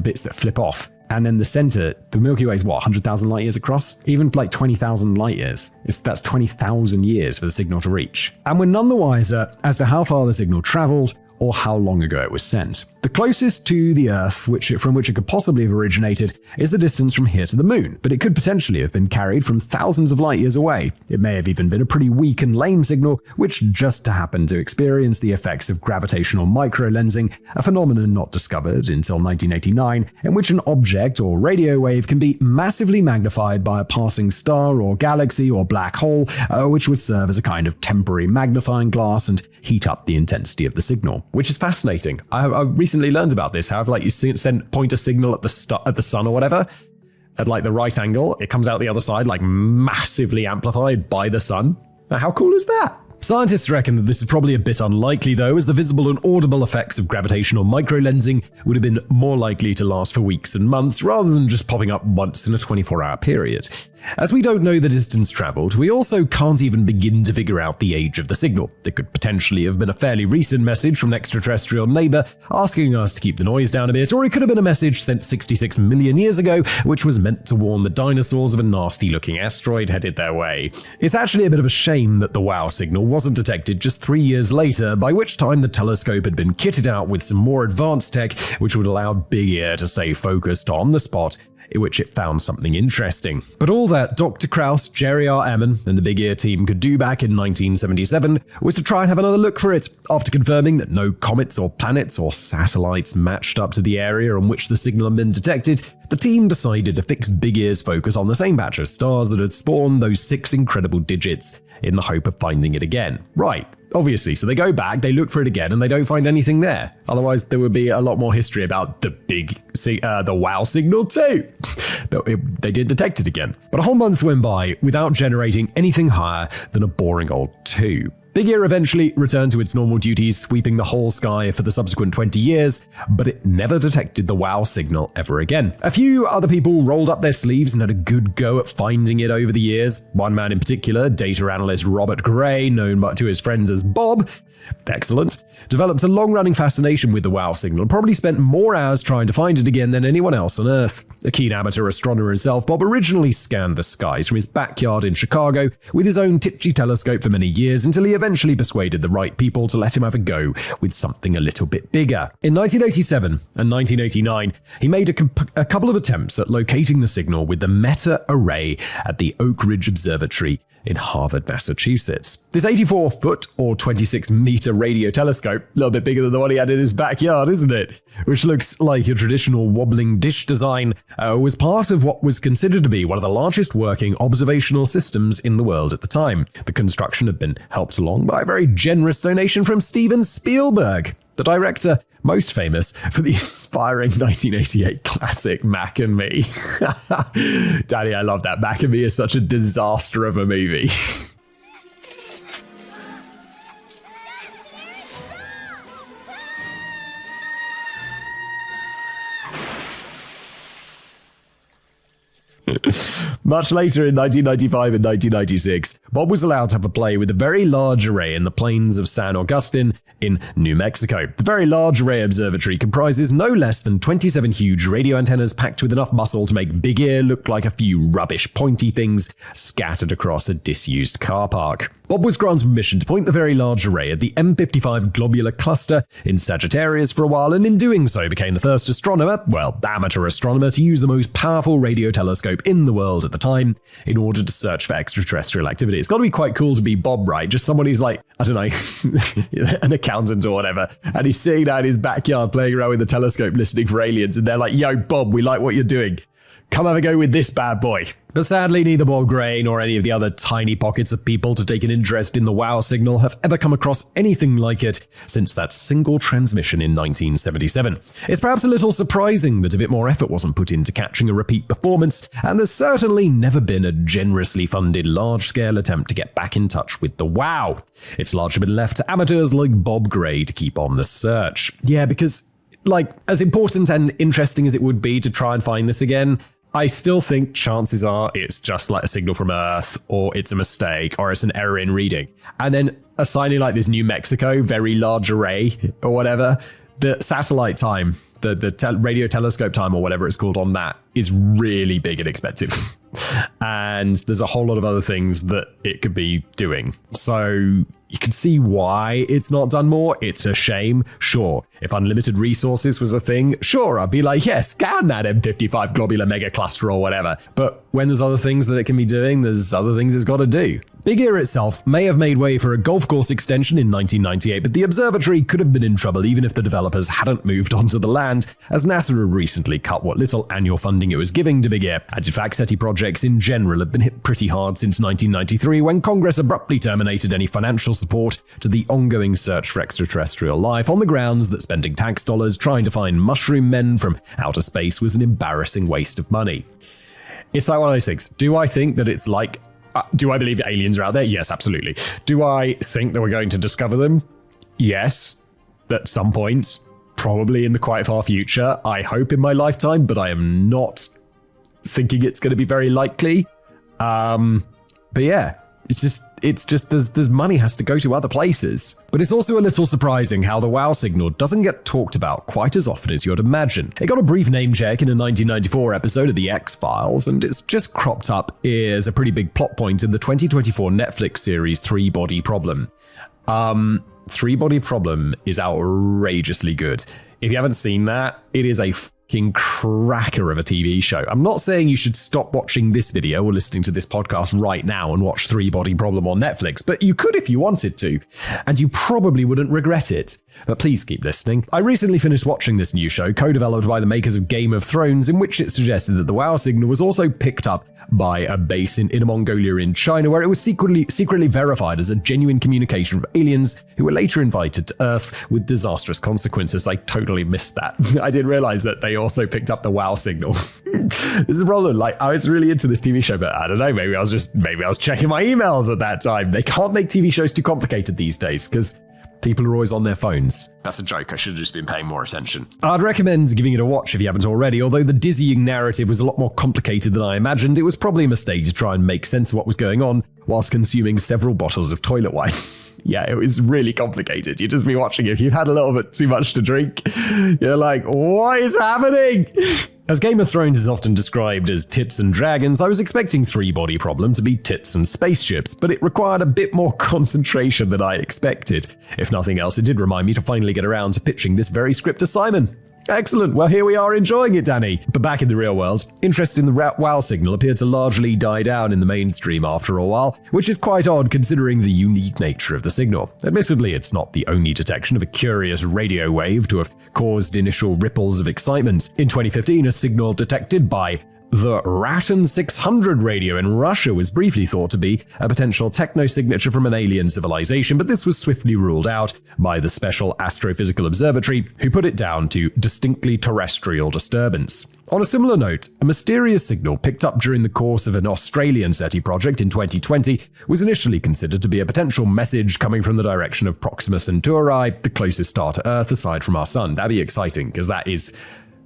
bits that flip off. And then the center, the Milky Way is what, 100,000 light years across? Even like 20,000 light years. That's 20,000 years for the signal to reach. And we're none the wiser as to how far the signal traveled or how long ago it was sent. The closest to the Earth from which it could possibly have originated is the distance from here to the Moon, but it could potentially have been carried from thousands of light years away. It may have even been a pretty weak and lame signal, which just happened to experience the effects of gravitational microlensing, a phenomenon not discovered until 1989, in which an object or radio wave can be massively magnified by a passing star or galaxy or black hole, which would serve as a kind of temporary magnifying glass and heat up the intensity of the signal, which is fascinating. I recently learned about this, how like you point a signal at the sun or whatever, at like the right angle, it comes out the other side like massively amplified by the sun. Now, how cool is that? Scientists reckon that this is probably a bit unlikely though, as the visible and audible effects of gravitational microlensing would have been more likely to last for weeks and months rather than just popping up once in a 24-hour period. As we don't know the distance traveled, we also can't even begin to figure out the age of the signal. It could potentially have been a fairly recent message from an extraterrestrial neighbor asking us to keep the noise down a bit, or it could have been a message sent 66 million years ago, which was meant to warn the dinosaurs of a nasty-looking asteroid headed their way. It's actually a bit of a shame that the WOW signal wasn't detected just 3 years later, by which time the telescope had been kitted out with some more advanced tech, which would allow Big Ear to stay focused on the spot in which it found something interesting. But all that Dr. Krauss, Jerry R. Ammon, and the Big Ear team could do back in 1977 was to try and have another look for it. After confirming that no comets or planets or satellites matched up to the area on which the signal had been detected, the team decided to fix Big Ear's focus on the same batch of stars that had spawned those 6 incredible digits in the hope of finding it again. Right. Obviously, so they go back, they look for it again, and they don't find anything there. Otherwise, there would be a lot more history about the WOW signal too. They did detect it again. But a whole month went by without generating anything higher than a boring old 2. Big Ear eventually returned to its normal duties, sweeping the whole sky for the subsequent 20 years, but it never detected the WOW signal ever again. A few other people rolled up their sleeves and had a good go at finding it over the years. One man in particular, data analyst Robert Gray, known to his friends as Bob, excellent, developed a long-running fascination with the WOW signal and probably spent more hours trying to find it again than anyone else on Earth. A keen amateur astronomer himself, Bob originally scanned the skies from his backyard in Chicago with his own titchy telescope for many years until he eventually persuaded the right people to let him have a go with something a little bit bigger. In 1987 and 1989, he made a couple of attempts at locating the signal with the Meta Array at the Oak Ridge Observatory in Harvard, Massachusetts. This 84-foot or 26-meter radio telescope, a little bit bigger than the one he had in his backyard, isn't it? Which looks like a traditional wobbling dish design, was part of what was considered to be one of the largest working observational systems in the world at the time. The construction had been helped along by a very generous donation from Steven Spielberg. the director most famous for the inspiring 1988 classic Mac and Me. Daddy, I love that. Mac and Me is such a disaster of a movie. Much later in 1995 and 1996, Bob was allowed to have a play with a very large array in the plains of San Agustin in New Mexico. The Very Large Array Observatory comprises no less than 27 huge radio antennas packed with enough muscle to make Big Ear look like a few rubbish pointy things scattered across a disused car park. Bob was granted permission to point the Very Large Array at the M55 globular cluster in Sagittarius for a while, and in doing so became the first amateur astronomer to use the most powerful radio telescope in the world at the time in order to search for extraterrestrial activity. It's got to be quite cool to be Bob, right? Just someone who's like, I don't know, an accountant or whatever, and he's sitting down in his backyard playing around with the telescope listening for aliens, and they're like, yo, Bob, we like what you're doing. Come have a go with this bad boy. But sadly, neither Bob Gray nor any of the other tiny pockets of people to take an interest in the WOW signal have ever come across anything like it since that single transmission in 1977. It's perhaps a little surprising that a bit more effort wasn't put into catching a repeat performance, and there's certainly never been a generously funded large-scale attempt to get back in touch with the WOW. It's largely been left to amateurs like Bob Gray to keep on the search. Yeah, because, as important and interesting as it would be to try and find this again, I still think chances are it's just like a signal from Earth, or it's a mistake, or it's an error in reading. And then assigning like this New Mexico Very Large Array or whatever, the satellite time, the radio telescope time or whatever it's called on that is really big and expensive. And there's a whole lot of other things that it could be doing. So you can see why it's not done more. It's a shame. Sure, if unlimited resources was a thing, sure, I'd be like, yeah, scan that M55 globular mega cluster or whatever. But when there's other things that it can be doing, there's other things it's got to do. Big Ear itself may have made way for a golf course extension in 1998, but the observatory could have been in trouble even if the developers hadn't moved onto the land, as NASA had recently cut what little annual funding it was giving to Big Ear. And in fact, SETI projects in general have been hit pretty hard since 1993, when Congress abruptly terminated any financial support to the ongoing search for extraterrestrial life on the grounds that spending tax dollars trying to find mushroom men from outer space was an embarrassing waste of money. It's like one of those things. Do I think that it's like do I believe that aliens are out there? Yes, absolutely. Do I think that we're going to discover them? Yes, at some point, probably in the quite far future. I hope in my lifetime, but I am not thinking it's going to be very likely. But yeah, it's just there's money has to go to other places. But it's also a little surprising how the WOW signal doesn't get talked about quite as often as you'd imagine. It got a brief name check in a 1994 episode of The X-Files, and it's just cropped up as a pretty big plot point in the 2024 Netflix series Three Body Problem. Three Body Problem is outrageously good. If you haven't seen that, it is a fucking cracker of a TV show. I'm not saying you should stop watching this video or listening to this podcast right now and watch Three Body Problem on Netflix, but you could if you wanted to, and you probably wouldn't regret it. But please keep listening. I recently finished watching this new show, co-developed by the makers of Game of Thrones, in which it suggested that the WOW signal was also picked up by a base in Inner Mongolia in China, where it was secretly verified as a genuine communication from aliens who were later invited to Earth with disastrous consequences. I totally missed that. I didn't realize that they also picked up the WOW signal. This is a problem. Like, I was really into this TV show, but I don't know, maybe I was checking my emails at that time. They can't make TV shows too complicated these days, because people are always on their phones. That's a joke. I should have just been paying more attention. I'd recommend giving it a watch if you haven't already. Although the dizzying narrative was a lot more complicated than I imagined, it was probably a mistake to try and make sense of what was going on whilst consuming several bottles of toilet wine. Yeah, it was really complicated. You'd just be watching it. If you've had a little bit too much to drink, you're like, what is happening? As Game of Thrones is often described as tits and dragons, I was expecting Three Body Problem to be tits and spaceships, but it required a bit more concentration than I expected. If nothing else, it did remind me to finally get around to pitching this very script to Simon. Excellent. Well, here we are enjoying it, Danny. But back in the real world, interest in the WOW signal appeared to largely die down in the mainstream after a while, which is quite odd considering the unique nature of the signal. Admittedly, it's not the only detection of a curious radio wave to have caused initial ripples of excitement. In 2015, a signal detected by The Ratten 600 radio in Russia was briefly thought to be a potential techno-signature from an alien civilization, but this was swiftly ruled out by the Special Astrophysical Observatory, who put it down to distinctly terrestrial disturbance. On a similar note, a mysterious signal picked up during the course of an Australian SETI project in 2020 was initially considered to be a potential message coming from the direction of Proxima Centauri, the closest star to Earth aside from our sun. That'd be exciting, because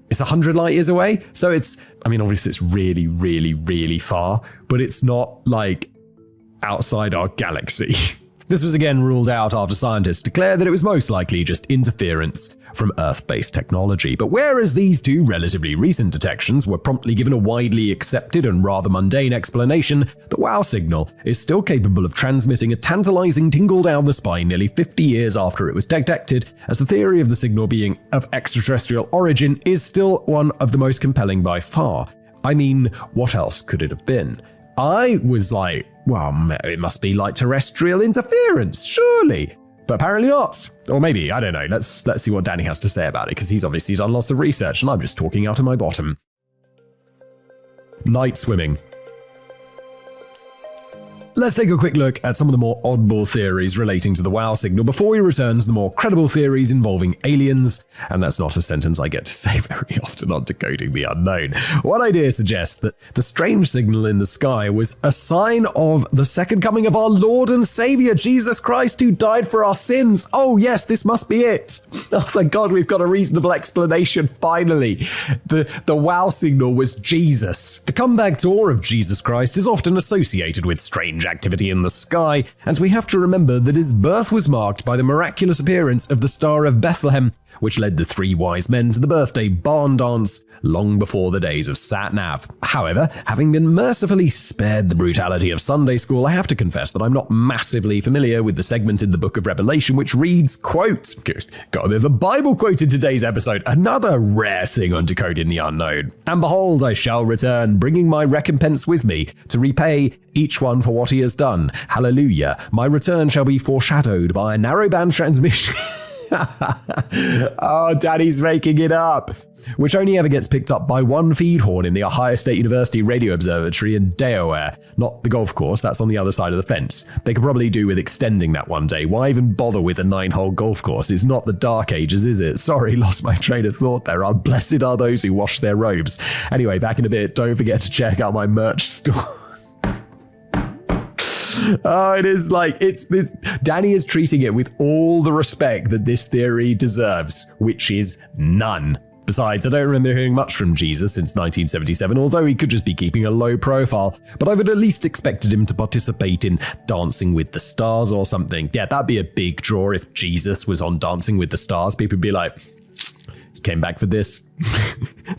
it's 100 light years away. So obviously it's really, really, really far, but it's not like outside our galaxy. This was again ruled out after scientists declared that it was most likely just interference from Earth-based technology. But whereas these two relatively recent detections were promptly given a widely accepted and rather mundane explanation, the WOW signal is still capable of transmitting a tantalizing tingle down the spine nearly 50 years after it was detected, as the theory of the signal being of extraterrestrial origin is still one of the most compelling by far. I mean, what else could it have been? I was like, well, it must be like terrestrial interference, surely. But apparently not. Or maybe, I don't know. Let's see what Danny has to say about it, because he's obviously done lots of research and I'm just talking out of my bottom. Night swimming. Let's take a quick look at some of the more oddball theories relating to the WOW signal before we return to the more credible theories involving aliens. And that's not a sentence I get to say very often on Decoding the Unknown. One idea suggests that the strange signal in the sky was a sign of the second coming of our Lord and Savior, Jesus Christ, who died for our sins. Oh yes, this must be it. Oh thank God, we've got a reasonable explanation, finally. The WOW signal was Jesus. The comeback tour of Jesus Christ is often associated with strange activity in the sky, and we have to remember that his birth was marked by the miraculous appearance of the Star of Bethlehem, which led the three wise men to the birthday barn dance long before the days of sat-nav. However, having been mercifully spared the brutality of Sunday school, I have to confess that I'm not massively familiar with the segment in the book of Revelation which reads, quote, got a bit of a Bible quote in today's episode, another rare thing on Decoding the Unknown. And behold, I shall return, bringing my recompense with me, to repay each one for what he has done. Hallelujah. My return shall be foreshadowed by a narrowband transmission. Oh, Daddy's making it up. Which only ever gets picked up by one feed horn in the Ohio State University Radio Observatory in Delaware. Not the golf course, that's on the other side of the fence. They could probably do with extending that one day. Why even bother with a 9-hole golf course? It's not the Dark Ages, is it? Sorry, lost my train of thought there. Blessed are those who wash their robes. Anyway, back in a bit. Don't forget to check out my merch store. Oh, it is like, it's this. Danny is treating it with all the respect that this theory deserves, which is none. Besides, I don't remember hearing much from Jesus since 1977, although he could just be keeping a low profile, but I would at least expected him to participate in Dancing with the Stars or something. Yeah, that'd be a big draw if Jesus was on Dancing with the Stars. People would be like, he came back for this.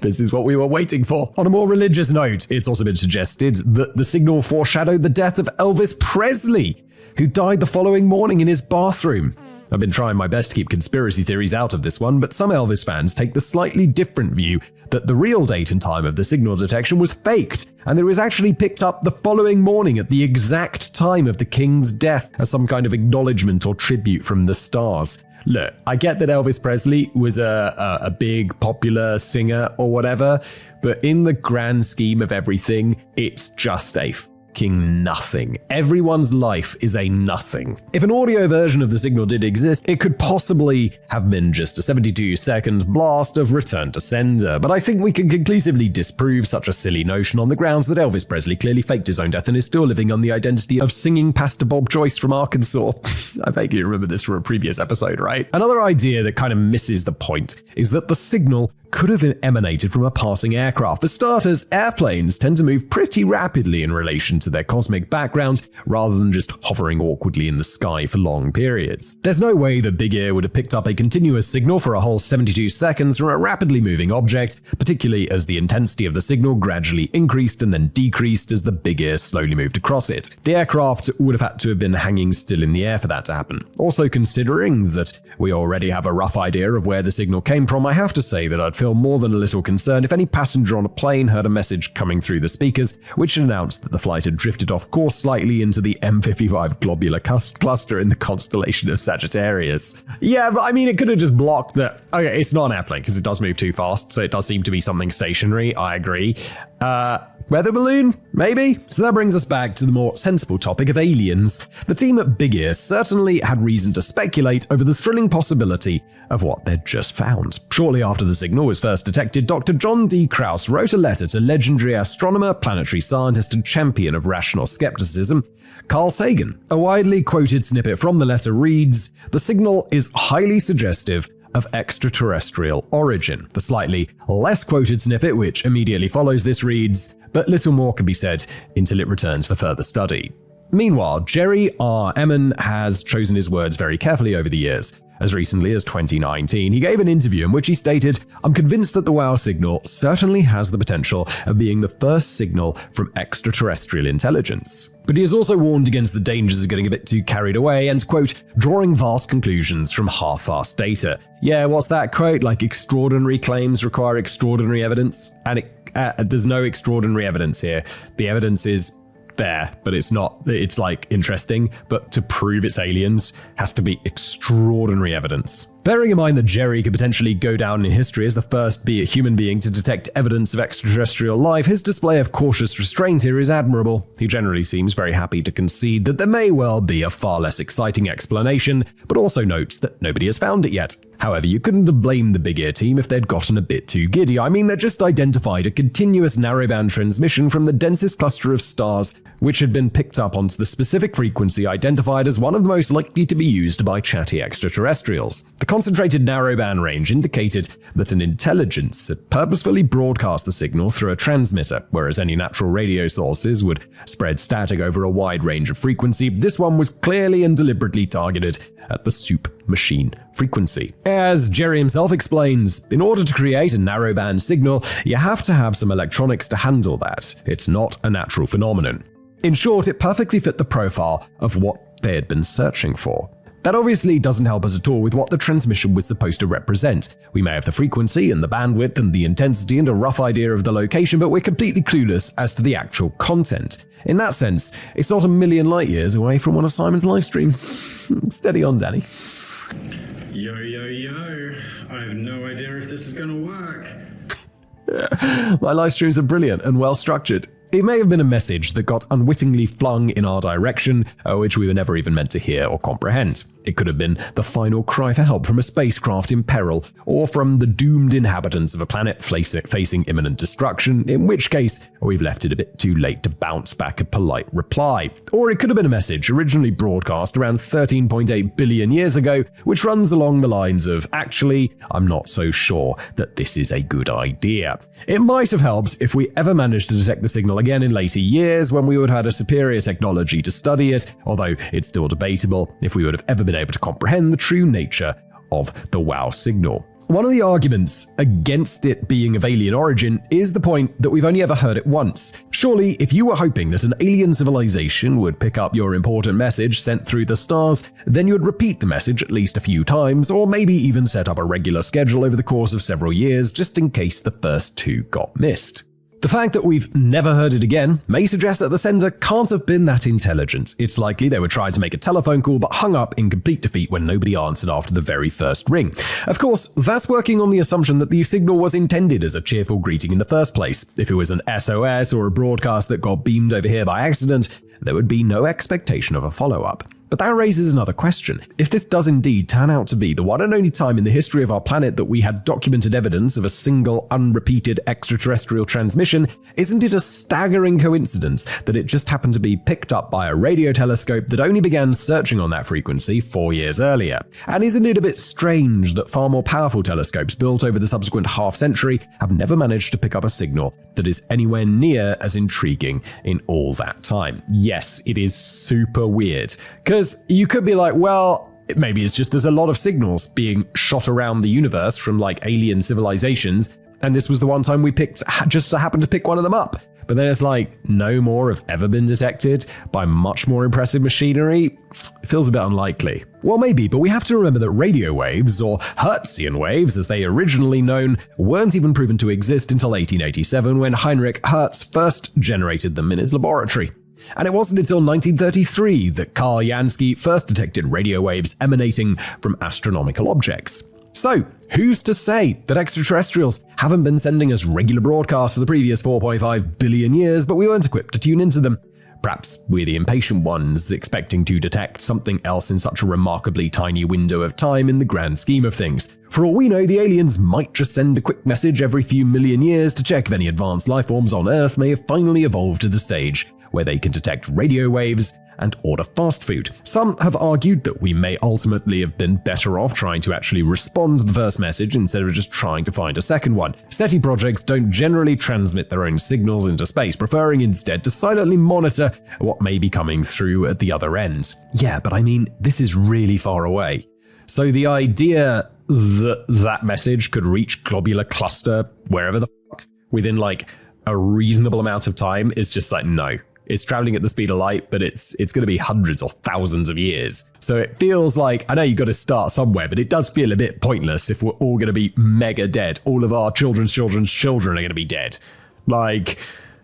This is what we were waiting for. On a more religious note, it's also been suggested that the signal foreshadowed the death of Elvis Presley, who died the following morning in his bathroom. I've been trying my best to keep conspiracy theories out of this one, but some Elvis fans take the slightly different view that the real date and time of the signal detection was faked, and it was actually picked up the following morning at the exact time of the King's death as some kind of acknowledgement or tribute from the stars. Look, I get that Elvis Presley was a big popular singer or whatever, but in the grand scheme of everything, it's just a nothing. Everyone's life is a nothing. If an audio version of the signal did exist, it could possibly have been just a 72-second blast of return to sender, but I think we can conclusively disprove such a silly notion on the grounds that Elvis Presley clearly faked his own death and is still living on the identity of singing Pastor Bob Joyce from Arkansas. I vaguely remember this from a previous episode, right? Another idea that kind of misses the point is that the signal could have emanated from a passing aircraft. For starters, airplanes tend to move pretty rapidly in relation to their cosmic background, rather than just hovering awkwardly in the sky for long periods. There's no way that Big Ear would have picked up a continuous signal for a whole 72 seconds from a rapidly moving object, particularly as the intensity of the signal gradually increased and then decreased as the Big Ear slowly moved across it. The aircraft would have had to have been hanging still in the air for that to happen. Also, considering that we already have a rough idea of where the signal came from, I have to say that I'd feel more than a little concerned if any passenger on a plane heard a message coming through the speakers which announced that the flight had drifted off course slightly into the M55 globular cluster in the constellation of Sagittarius. Yeah, but I mean, it could have just blocked that. Okay, it's not an airplane because it does move too fast, so it does seem to be something stationary. I agree. Weather balloon? Maybe? So that brings us back to the more sensible topic of aliens. The team at Big Ear certainly had reason to speculate over the thrilling possibility of what they'd just found. Shortly after the signal was first detected, Dr. John D. Krauss wrote a letter to legendary astronomer, planetary scientist, and champion of rational skepticism, Carl Sagan. A widely quoted snippet from the letter reads, "The signal is highly suggestive of extraterrestrial origin." The slightly less quoted snippet, which immediately follows this, reads, "But little more can be said until it returns for further study." Meanwhile, Jerry R. Emmon has chosen his words very carefully over the years. As recently as 2019, he gave an interview in which he stated, "I'm convinced that the WOW signal certainly has the potential of being the first signal from extraterrestrial intelligence." But he has also warned against the dangers of getting a bit too carried away and, quote, "drawing vast conclusions from half-assed data." Yeah, what's that quote? Like, extraordinary claims require extraordinary evidence? And there's no extraordinary evidence here. The evidence is there, but it's not, it's like interesting, but to prove it's aliens has to be extraordinary evidence. Bearing in mind that Jerry could potentially go down in history as the first human being to detect evidence of extraterrestrial life, his display of cautious restraint here is admirable. He generally seems very happy to concede that there may well be a far less exciting explanation, but also notes that nobody has found it yet. However, you couldn't have blamed the Big Ear team if they'd gotten a bit too giddy. I mean, they just identified a continuous narrowband transmission from the densest cluster of stars, which had been picked up onto the specific frequency identified as one of the most likely to be used by chatty extraterrestrials. The concentrated narrowband range indicated that an intelligence had purposefully broadcast the signal through a transmitter, whereas any natural radio sources would spread static over a wide range of frequency. This one was clearly and deliberately targeted at the soup machine frequency. As Jerry himself explains, in order to create a narrowband signal, you have to have some electronics to handle that. It's not a natural phenomenon. In short, it perfectly fit the profile of what they had been searching for. That obviously doesn't help us at all with what the transmission was supposed to represent. We may have the frequency and the bandwidth and the intensity and a rough idea of the location, but we're completely clueless as to the actual content. In that sense, it's not a million light years away from one of Simon's live streams. Steady on, Danny. Yo, I have no idea if this is gonna work. My live streams are brilliant and well structured. It may have been a message that got unwittingly flung in our direction, which we were never even meant to hear or comprehend. It could have been the final cry for help from a spacecraft in peril, or from the doomed inhabitants of a planet facing imminent destruction, in which case we've left it a bit too late to bounce back a polite reply. Or it could have been a message originally broadcast around 13.8 billion years ago, which runs along the lines of, "Actually, I'm not so sure that this is a good idea." It might have helped if we ever managed to detect the signal again in later years, when we would have had a superior technology to study it, although it's still debatable if we would have ever been able to comprehend the true nature of the WOW signal. One of the arguments against it being of alien origin is the point that we've only ever heard it once. Surely, if you were hoping that an alien civilization would pick up your important message sent through the stars, then you would repeat the message at least a few times, or maybe even set up a regular schedule over the course of several years, just in case the first two got missed. The fact that we've never heard it again may suggest that the sender can't have been that intelligent. It's likely they were trying to make a telephone call but hung up in complete defeat when nobody answered after the very first ring. Of course, that's working on the assumption that the signal was intended as a cheerful greeting in the first place. If it was an SOS or a broadcast that got beamed over here by accident, there would be no expectation of a follow-up. But that raises another question. If this does indeed turn out to be the one and only time in the history of our planet that we had documented evidence of a single, unrepeated extraterrestrial transmission, isn't it a staggering coincidence that it just happened to be picked up by a radio telescope that only began searching on that frequency 4 years earlier? And isn't it a bit strange that far more powerful telescopes built over the subsequent half-century have never managed to pick up a signal that is anywhere near as intriguing in all that time? Yes, it is super weird. Because you could be like, well, maybe it's just there's a lot of signals being shot around the universe from like alien civilizations, and this was the one time we just so happened to pick one of them up. But then it's like, no more have ever been detected by much more impressive machinery. It feels a bit unlikely. Well, maybe, but we have to remember that radio waves, or Hertzian waves as they originally known, weren't even proven to exist until 1887 when Heinrich Hertz first generated them in his laboratory. And it wasn't until 1933 that Karl Jansky first detected radio waves emanating from astronomical objects. So, who's to say that extraterrestrials haven't been sending us regular broadcasts for the previous 4.5 billion years, but we weren't equipped to tune into them? Perhaps we're the impatient ones, expecting to detect something else in such a remarkably tiny window of time in the grand scheme of things. For all we know, the aliens might just send a quick message every few million years to check if any advanced life forms on Earth may have finally evolved to the stage where they can detect radio waves and order fast food. Some have argued that we may ultimately have been better off trying to actually respond to the first message instead of just trying to find a second one. SETI projects don't generally transmit their own signals into space, preferring instead to silently monitor what may be coming through at the other end. Yeah, but I mean, this is really far away. So the idea that that message could reach globular cluster wherever the fuck within like a reasonable amount of time is just like, no. It's traveling at the speed of light, but it's going to be hundreds or thousands of years. So it feels like, I know you've got to start somewhere, but it does feel a bit pointless if we're all going to be mega dead. All of our children's children are going to be dead. Like,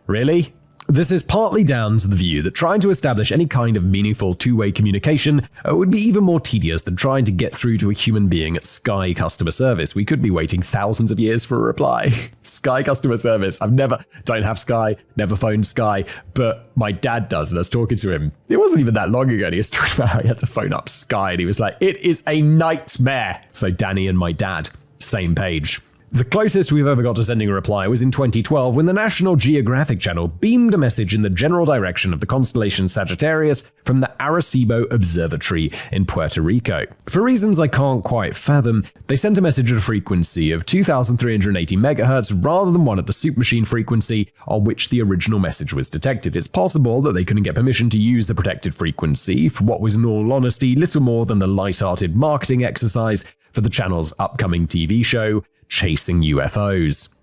really? This is partly down to the view that trying to establish any kind of meaningful two-way communication would be even more tedious than trying to get through to a human being at Sky customer service. We could be waiting thousands of years for a reply. Sky customer service. Don't have Sky, never phoned Sky, but my dad does, and I was talking to him. It wasn't even that long ago, and he was talking about how he had to phone up Sky, and he was like, it is a nightmare. So Danny and my dad, same page. The closest we've ever got to sending a reply was in 2012 when the National Geographic Channel beamed a message in the general direction of the constellation Sagittarius from the Arecibo Observatory in Puerto Rico. For reasons I can't quite fathom, they sent a message at a frequency of 2,380 megahertz rather than one at the supermachine frequency on which the original message was detected. It's possible that they couldn't get permission to use the protected frequency for what was in all honesty little more than a light-hearted marketing exercise for the channel's upcoming TV show, Chasing UFOs.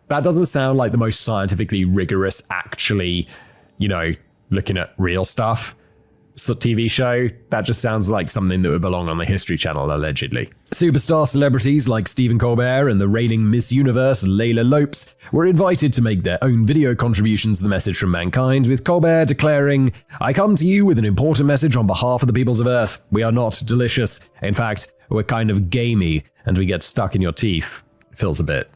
That doesn't sound like the most scientifically rigorous, actually, looking at real stuff. TV show, that just sounds like something that would belong on the History Channel, allegedly. Superstar celebrities like Stephen Colbert and the reigning Miss Universe, Layla Lopes, were invited to make their own video contributions to the message from mankind, with Colbert declaring, "I come to you with an important message on behalf of the peoples of Earth. We are not delicious. In fact, we're kind of gamey, and we get stuck in your teeth." It feels a bit...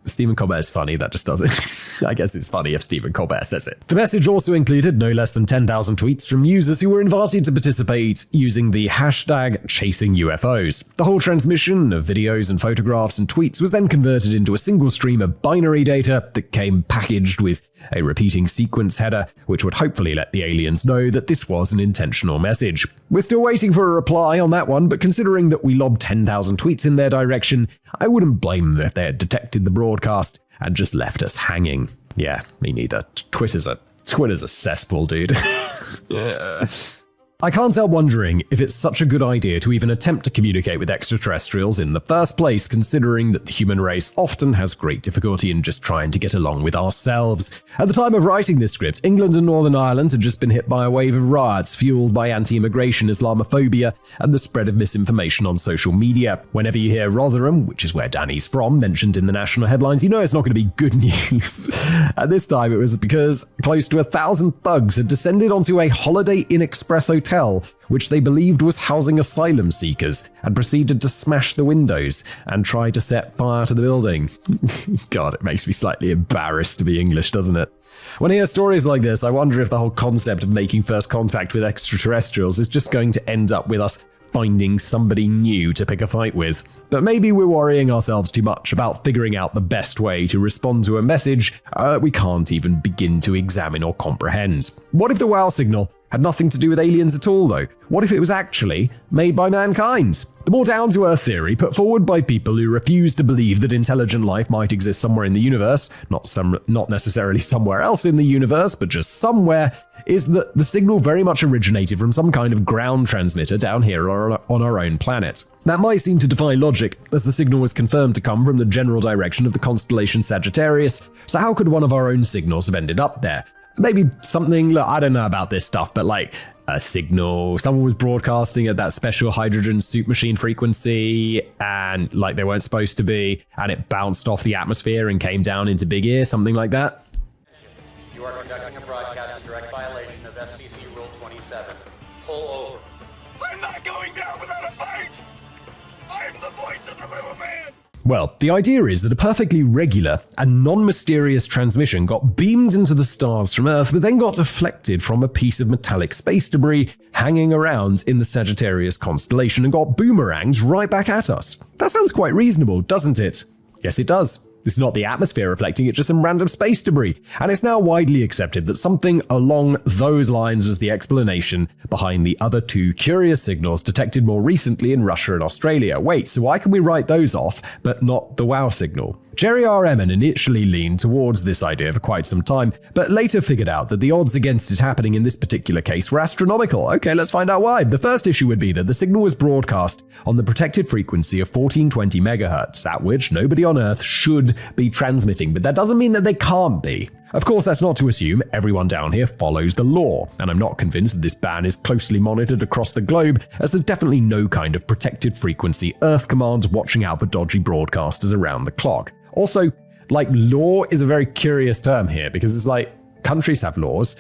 Stephen Colbert is funny, that just doesn't... I guess it's funny if Stephen Colbert says it. The message also included no less than 10,000 tweets from users who were invited to participate using the hashtag Chasing UFOs. The whole transmission of videos and photographs and tweets was then converted into a single stream of binary data that came packaged with a repeating sequence header, which would hopefully let the aliens know that this was an intentional message. We're still waiting for a reply on that one, but considering that we lobbed 10,000 tweets in their direction, I wouldn't blame them if they had detected the broadcast and just left us hanging. Yeah, me neither. Twitter's a cesspool, dude. Yeah. I can't help wondering if it's such a good idea to even attempt to communicate with extraterrestrials in the first place, considering that the human race often has great difficulty in just trying to get along with ourselves. At the time of writing this script, England and Northern Ireland had just been hit by a wave of riots fueled by anti-immigration Islamophobia and the spread of misinformation on social media. Whenever you hear Rotherham, which is where Danny's from, mentioned in the national headlines, you know it's not going to be good news. At this time, it was because close to 1,000 thugs had descended onto a Holiday Inn Express hotel, which they believed was housing asylum seekers, and proceeded to smash the windows and try to set fire to the building. God, it makes me slightly embarrassed to be English, doesn't it? When I hear stories like this, I wonder if the whole concept of making first contact with extraterrestrials is just going to end up with us finding somebody new to pick a fight with. But maybe we're worrying ourselves too much about figuring out the best way to respond to a message we can't even begin to examine or comprehend. What if the wow signal had nothing to do with aliens at all, though? What if it was actually made by mankind? The more down-to-earth theory put forward by people who refuse to believe that intelligent life might exist somewhere in the universe, not necessarily somewhere else in the universe, but just somewhere, is that the signal very much originated from some kind of ground transmitter down here on our own planet. That might seem to defy logic, as the signal was confirmed to come from the general direction of the constellation Sagittarius, so how could one of our own signals have ended up there? Maybe something, look, I don't know about this stuff, but like a signal, someone was broadcasting at that special hydrogen soup machine frequency and like they weren't supposed to be, and it bounced off the atmosphere and came down into Big Ear, something like that. You are conducting a broadcast in direct violation of FCC Rule 27. Pull over. I'm not going down without a fight! I'm the voice of the Well, the idea is that a perfectly regular and non-mysterious transmission got beamed into the stars from Earth, but then got deflected from a piece of metallic space debris hanging around in the Sagittarius constellation and got boomeranged right back at us. That sounds quite reasonable, doesn't it? Yes, it does. This is not the atmosphere reflecting it, just some random space debris. And it's now widely accepted that something along those lines was the explanation behind the other two curious signals detected more recently in Russia and Australia. Wait, so why can we write those off, but not the WOW signal? Jerry R. Emmon initially leaned towards this idea for quite some time, but later figured out that the odds against it happening in this particular case were astronomical. Okay, let's find out why. The first issue would be that the signal was broadcast on the protected frequency of 1420 megahertz, at which nobody on Earth should be transmitting, but that doesn't mean that they can't be. Of course, that's not to assume everyone down here follows the law, and I'm not convinced that this ban is closely monitored across the globe, as there's definitely no kind of protected frequency Earth command watching out for dodgy broadcasters around the clock. Also, law is a very curious term here, because it's like, countries have laws.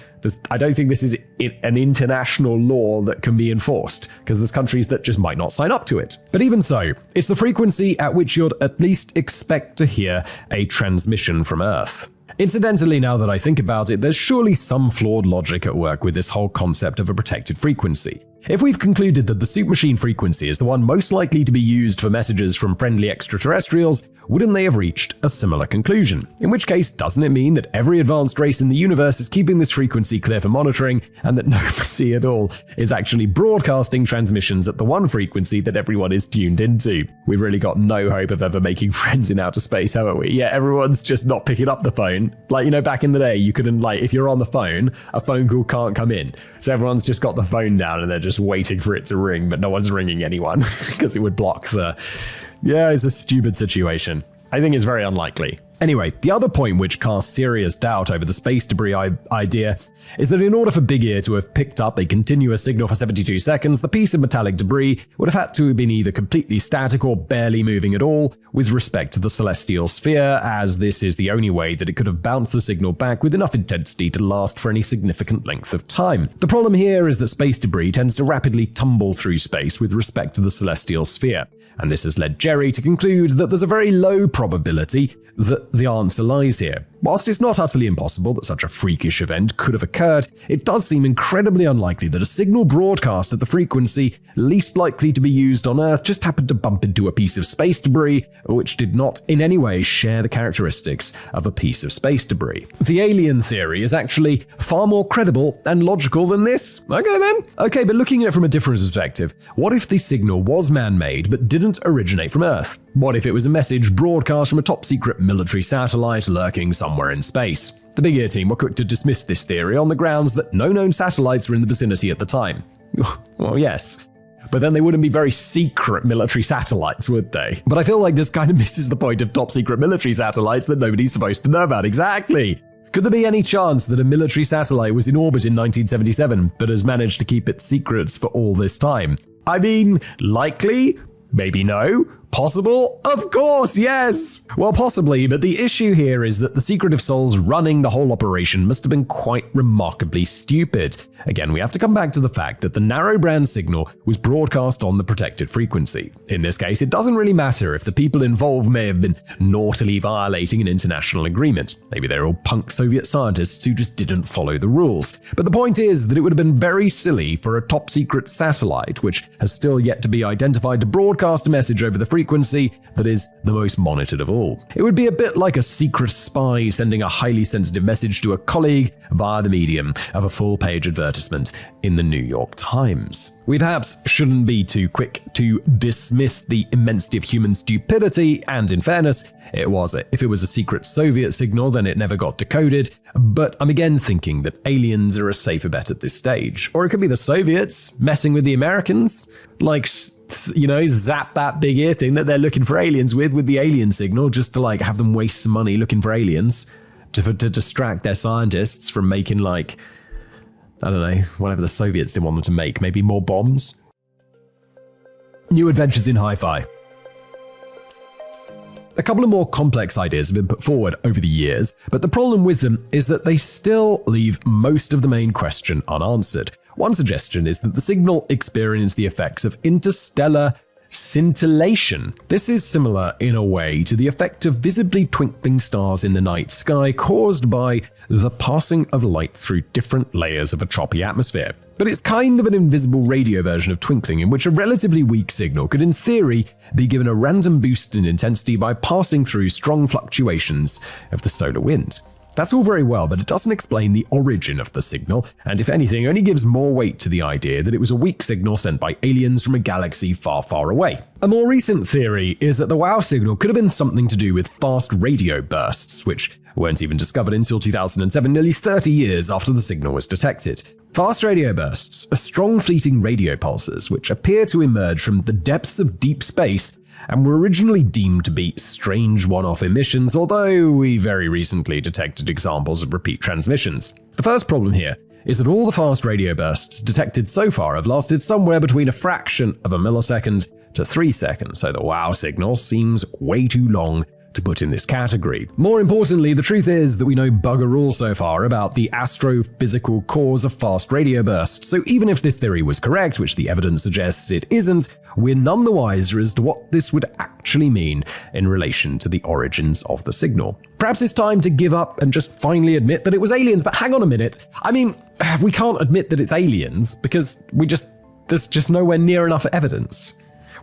I don't think this is an international law that can be enforced, because there's countries that just might not sign up to it. But even so, it's the frequency at which you'd at least expect to hear a transmission from Earth. Incidentally, now that I think about it, there's surely some flawed logic at work with this whole concept of a protected frequency. If we've concluded that the soup machine frequency is the one most likely to be used for messages from friendly extraterrestrials, wouldn't they have reached a similar conclusion? In which case, doesn't it mean that every advanced race in the universe is keeping this frequency clear for monitoring, and that nobody at all is actually broadcasting transmissions at the one frequency that everyone is tuned into? We've really got no hope of ever making friends in outer space, haven't we? Yeah, everyone's just not picking up the phone. Back in the day, you couldn't, if you're on the phone, a phone call can't come in. So everyone's just got the phone down and they're just waiting for it to ring, but no one's ringing anyone because it would block the... Yeah, it's a stupid situation. I think it's very unlikely. Anyway, the other point which casts serious doubt over the space debris idea is that in order for Big Ear to have picked up a continuous signal for 72 seconds, the piece of metallic debris would have had to have been either completely static or barely moving at all with respect to the celestial sphere, as this is the only way that it could have bounced the signal back with enough intensity to last for any significant length of time. The problem here is that space debris tends to rapidly tumble through space with respect to the celestial sphere, and this has led Jerry to conclude that there's a very low probability that the answer lies here. Whilst it's not utterly impossible that such a freakish event could have occurred, it does seem incredibly unlikely that a signal broadcast at the frequency least likely to be used on Earth just happened to bump into a piece of space debris which did not in any way share the characteristics of a piece of space debris. The alien theory is actually far more credible and logical than this. Okay then. Okay, but looking at it from a different perspective, what if the signal was man-made but didn't originate from Earth? What if it was a message broadcast from a top-secret military satellite lurking somewhere in space? The Big Ear team were quick to dismiss this theory on the grounds that no known satellites were in the vicinity at the time. Well, yes. But then they wouldn't be very secret military satellites, would they? But I feel like this kind of misses the point of top-secret military satellites that nobody's supposed to know about. Exactly. Could there be any chance that a military satellite was in orbit in 1977, but has managed to keep its secrets for all this time? I mean, likely? Maybe no. Possible? Of course, yes! Well, possibly, but the issue here is that the secretive souls running the whole operation must have been quite remarkably stupid. Again, we have to come back to the fact that the narrowband signal was broadcast on the protected frequency. In this case, it doesn't really matter if the people involved may have been naughtily violating an international agreement. Maybe they're all punk Soviet scientists who just didn't follow the rules. But the point is that it would have been very silly for a top-secret satellite, which has still yet to be identified, to broadcast a message over the frequency that is the most monitored of all. It would be a bit like a secret spy sending a highly sensitive message to a colleague via the medium of a full-page advertisement in the New York Times. We perhaps shouldn't be too quick to dismiss the immensity of human stupidity, and in fairness, if it was a secret Soviet signal, then it never got decoded, but I'm again thinking that aliens are a safer bet at this stage. Or it could be the Soviets messing with the Americans, zap that Big Ear thing that they're looking for aliens with the alien signal, just to have them waste some money looking for aliens to distract their scientists from making whatever the Soviets didn't want them to make, maybe more bombs. New adventures in hi-fi. A couple of more complex ideas have been put forward over the years, but the problem with them is that they still leave most of the main question unanswered. One suggestion is that the signal experienced the effects of interstellar scintillation. This is similar in a way to the effect of visibly twinkling stars in the night sky caused by the passing of light through different layers of a choppy atmosphere. But it's kind of an invisible radio version of twinkling in which a relatively weak signal could in theory be given a random boost in intensity by passing through strong fluctuations of the solar wind. That's all very well, but it doesn't explain the origin of the signal, and if anything, only gives more weight to the idea that it was a weak signal sent by aliens from a galaxy far, far away. A more recent theory is that the WOW signal could have been something to do with fast radio bursts, which weren't even discovered until 2007, nearly 30 years after the signal was detected. Fast radio bursts are strong fleeting radio pulses which appear to emerge from the depths of deep space and were originally deemed to be strange one-off emissions, although we very recently detected examples of repeat transmissions. The first problem here is that all the fast radio bursts detected so far have lasted somewhere between a fraction of a millisecond to 3 seconds, so the WOW signal seems way too long to put in this category. More importantly, the truth is that we know bugger all so far about the astrophysical cause of fast radio bursts, so even if this theory was correct, which the evidence suggests it isn't, we're none the wiser as to what this would actually mean in relation to the origins of the signal. Perhaps it's time to give up and just finally admit that it was aliens, but hang on a minute. I mean, we can't admit that it's aliens because there's just nowhere near enough evidence.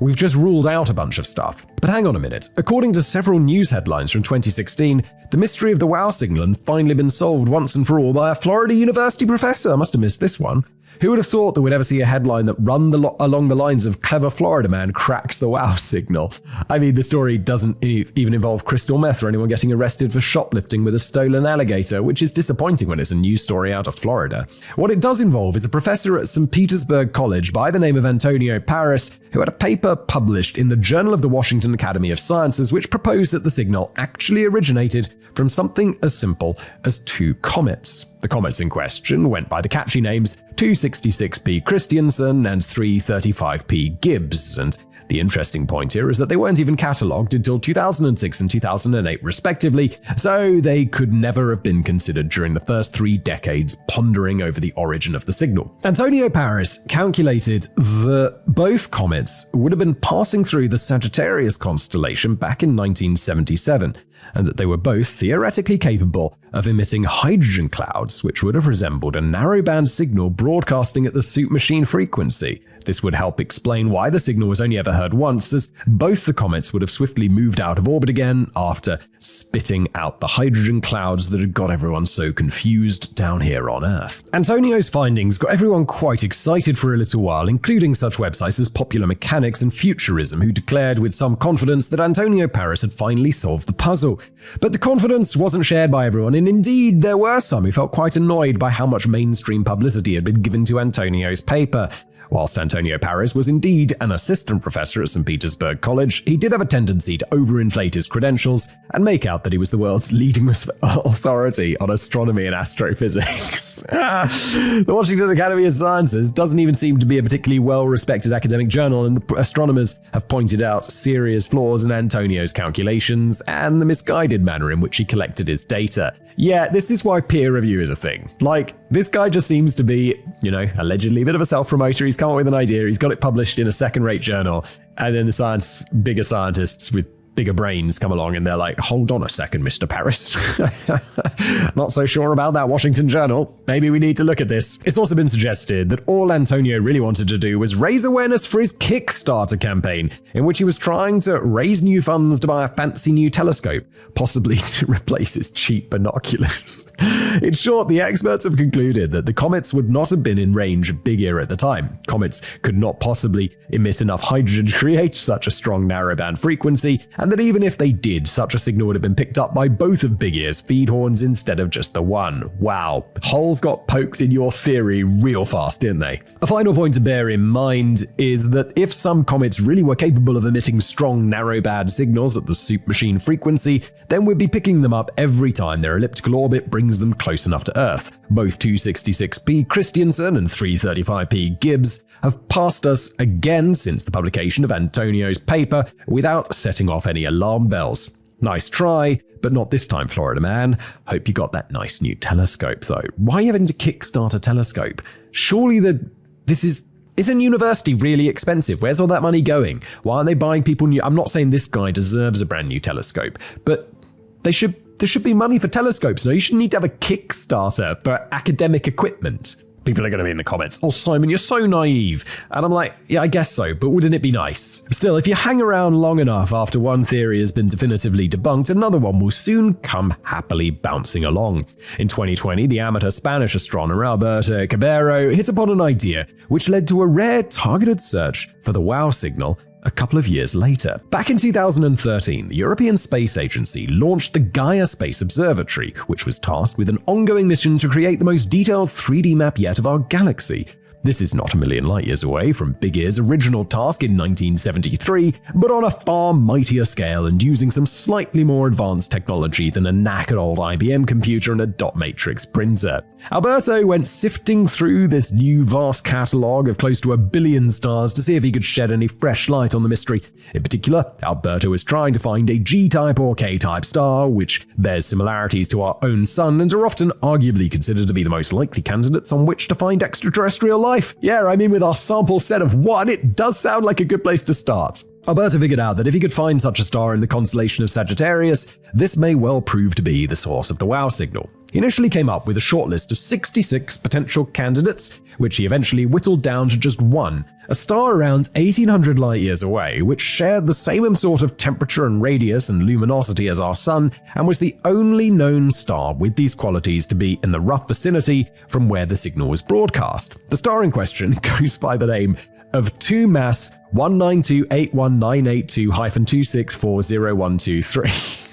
We've just ruled out a bunch of stuff. But hang on a minute. According to several news headlines from 2016, the mystery of the WOW signal had finally been solved once and for all by a Florida University professor. I must have missed this one. Who would have thought that we'd ever see a headline that run along the lines of clever Florida man cracks the WOW signal? I mean, the story doesn't even involve crystal meth or anyone getting arrested for shoplifting with a stolen alligator, which is disappointing when it's a news story out of Florida. What it does involve is a professor at St. Petersburg College by the name of Antonio Paris, who had a paper published in the Journal of the Washington Academy of Sciences which proposed that the signal actually originated from something as simple as 2 comets. The comets in question went by the catchy names 266P Christiansen and 335P Gibbs, and the interesting point here is that they weren't even catalogued until 2006 and 2008 respectively, so they could never have been considered during the first 3 decades pondering over the origin of the signal. Antonio Paris calculated that both comets would have been passing through the Sagittarius constellation back in 1977, and that they were both theoretically capable of emitting hydrogen clouds, which would have resembled a narrowband signal broadcasting at the soup machine frequency. This would help explain why the signal was only ever heard once, as both the comets would have swiftly moved out of orbit again after spitting out the hydrogen clouds that had got everyone so confused down here on Earth. Antonio's findings got everyone quite excited for a little while, including such websites as Popular Mechanics and Futurism, who declared with some confidence that Antonio Paris had finally solved the puzzle. But the confidence wasn't shared by everyone, and indeed there were some who felt quite annoyed by how much mainstream publicity had been given to Antonio's paper. Whilst Antonio Paris was indeed an assistant professor at St. Petersburg College, he did have a tendency to overinflate his credentials and make out that he was the world's leading authority on astronomy and astrophysics. The Washington Academy of Sciences doesn't even seem to be a particularly well-respected academic journal, and the astronomers have pointed out serious flaws in Antonio's calculations and the misguided manner in which he collected his data. Yeah, this is why peer review is a thing. Like, this guy just seems to be, allegedly a bit of a self-promoter. He's come up with an idea, he's got it published in a second-rate journal, and then the bigger scientists with bigger brains come along and they're like, hold on a second, Mr. Paris. Not so sure about that Washington Journal. Maybe we need to look at this. It's also been suggested that all Antonio really wanted to do was raise awareness for his Kickstarter campaign, in which he was trying to raise new funds to buy a fancy new telescope, possibly to replace his cheap binoculars. In short, the experts have concluded that the comets would not have been in range of Big Ear at the time. Comets could not possibly emit enough hydrogen to create such a strong narrowband frequency, and that even if they did, such a signal would have been picked up by both of Big Ear's feed horns instead of just the one. Wow, holes got poked in your theory real fast, didn't they? A final point to bear in mind is that if some comets really were capable of emitting strong narrowband signals at the soup machine frequency, then we'd be picking them up every time their elliptical orbit brings them close enough to Earth. Both 266P Christiansen and 335P Gibbs have passed us again since the publication of Antonio's paper without setting off any alarm bells. Nice try, but not this time, Florida man. Hope you got that nice new telescope, though. Why are you having to kickstart a telescope? Surely is Isn't university really expensive? Where's all that money going? Why aren't they buying people new? I'm not saying this guy deserves a brand new telescope, but there should be money for telescopes. No, you shouldn't need to have a Kickstarter for academic equipment. People are going to be in the comments, "Oh, Simon, you're so naive." And I'm like, yeah, I guess so, but wouldn't it be nice? Still, if you hang around long enough after one theory has been definitively debunked, another one will soon come happily bouncing along. In 2020, the amateur Spanish astronomer Alberto Cabero hit upon an idea which led to a rare targeted search for the WOW signal a couple of years later. Back in 2013, the European Space Agency launched the Gaia Space Observatory, which was tasked with an ongoing mission to create the most detailed 3D map yet of our galaxy. This is not a million light years away from Big Ear's original task in 1973, but on a far mightier scale and using some slightly more advanced technology than a knackered old IBM computer and a dot matrix printer. Alberto went sifting through this new vast catalogue of close to 1 billion stars to see if he could shed any fresh light on the mystery. In particular, Alberto was trying to find a G-type or K-type star, which bears similarities to our own sun and are often arguably considered to be the most likely candidates on which to find extraterrestrial life. Yeah, I mean, with our sample set of 1, it does sound like a good place to start. Alberto figured out that if he could find such a star in the constellation of Sagittarius, this may well prove to be the source of the WOW signal. He initially came up with a short list of 66 potential candidates, which he eventually whittled down to just 1, a star around 1800 light-years away, which shared the same sort of temperature and radius and luminosity as our sun, and was the only known star with these qualities to be in the rough vicinity from where the signal was broadcast. The star in question goes by the name of 2 Mass 192819882-2640123.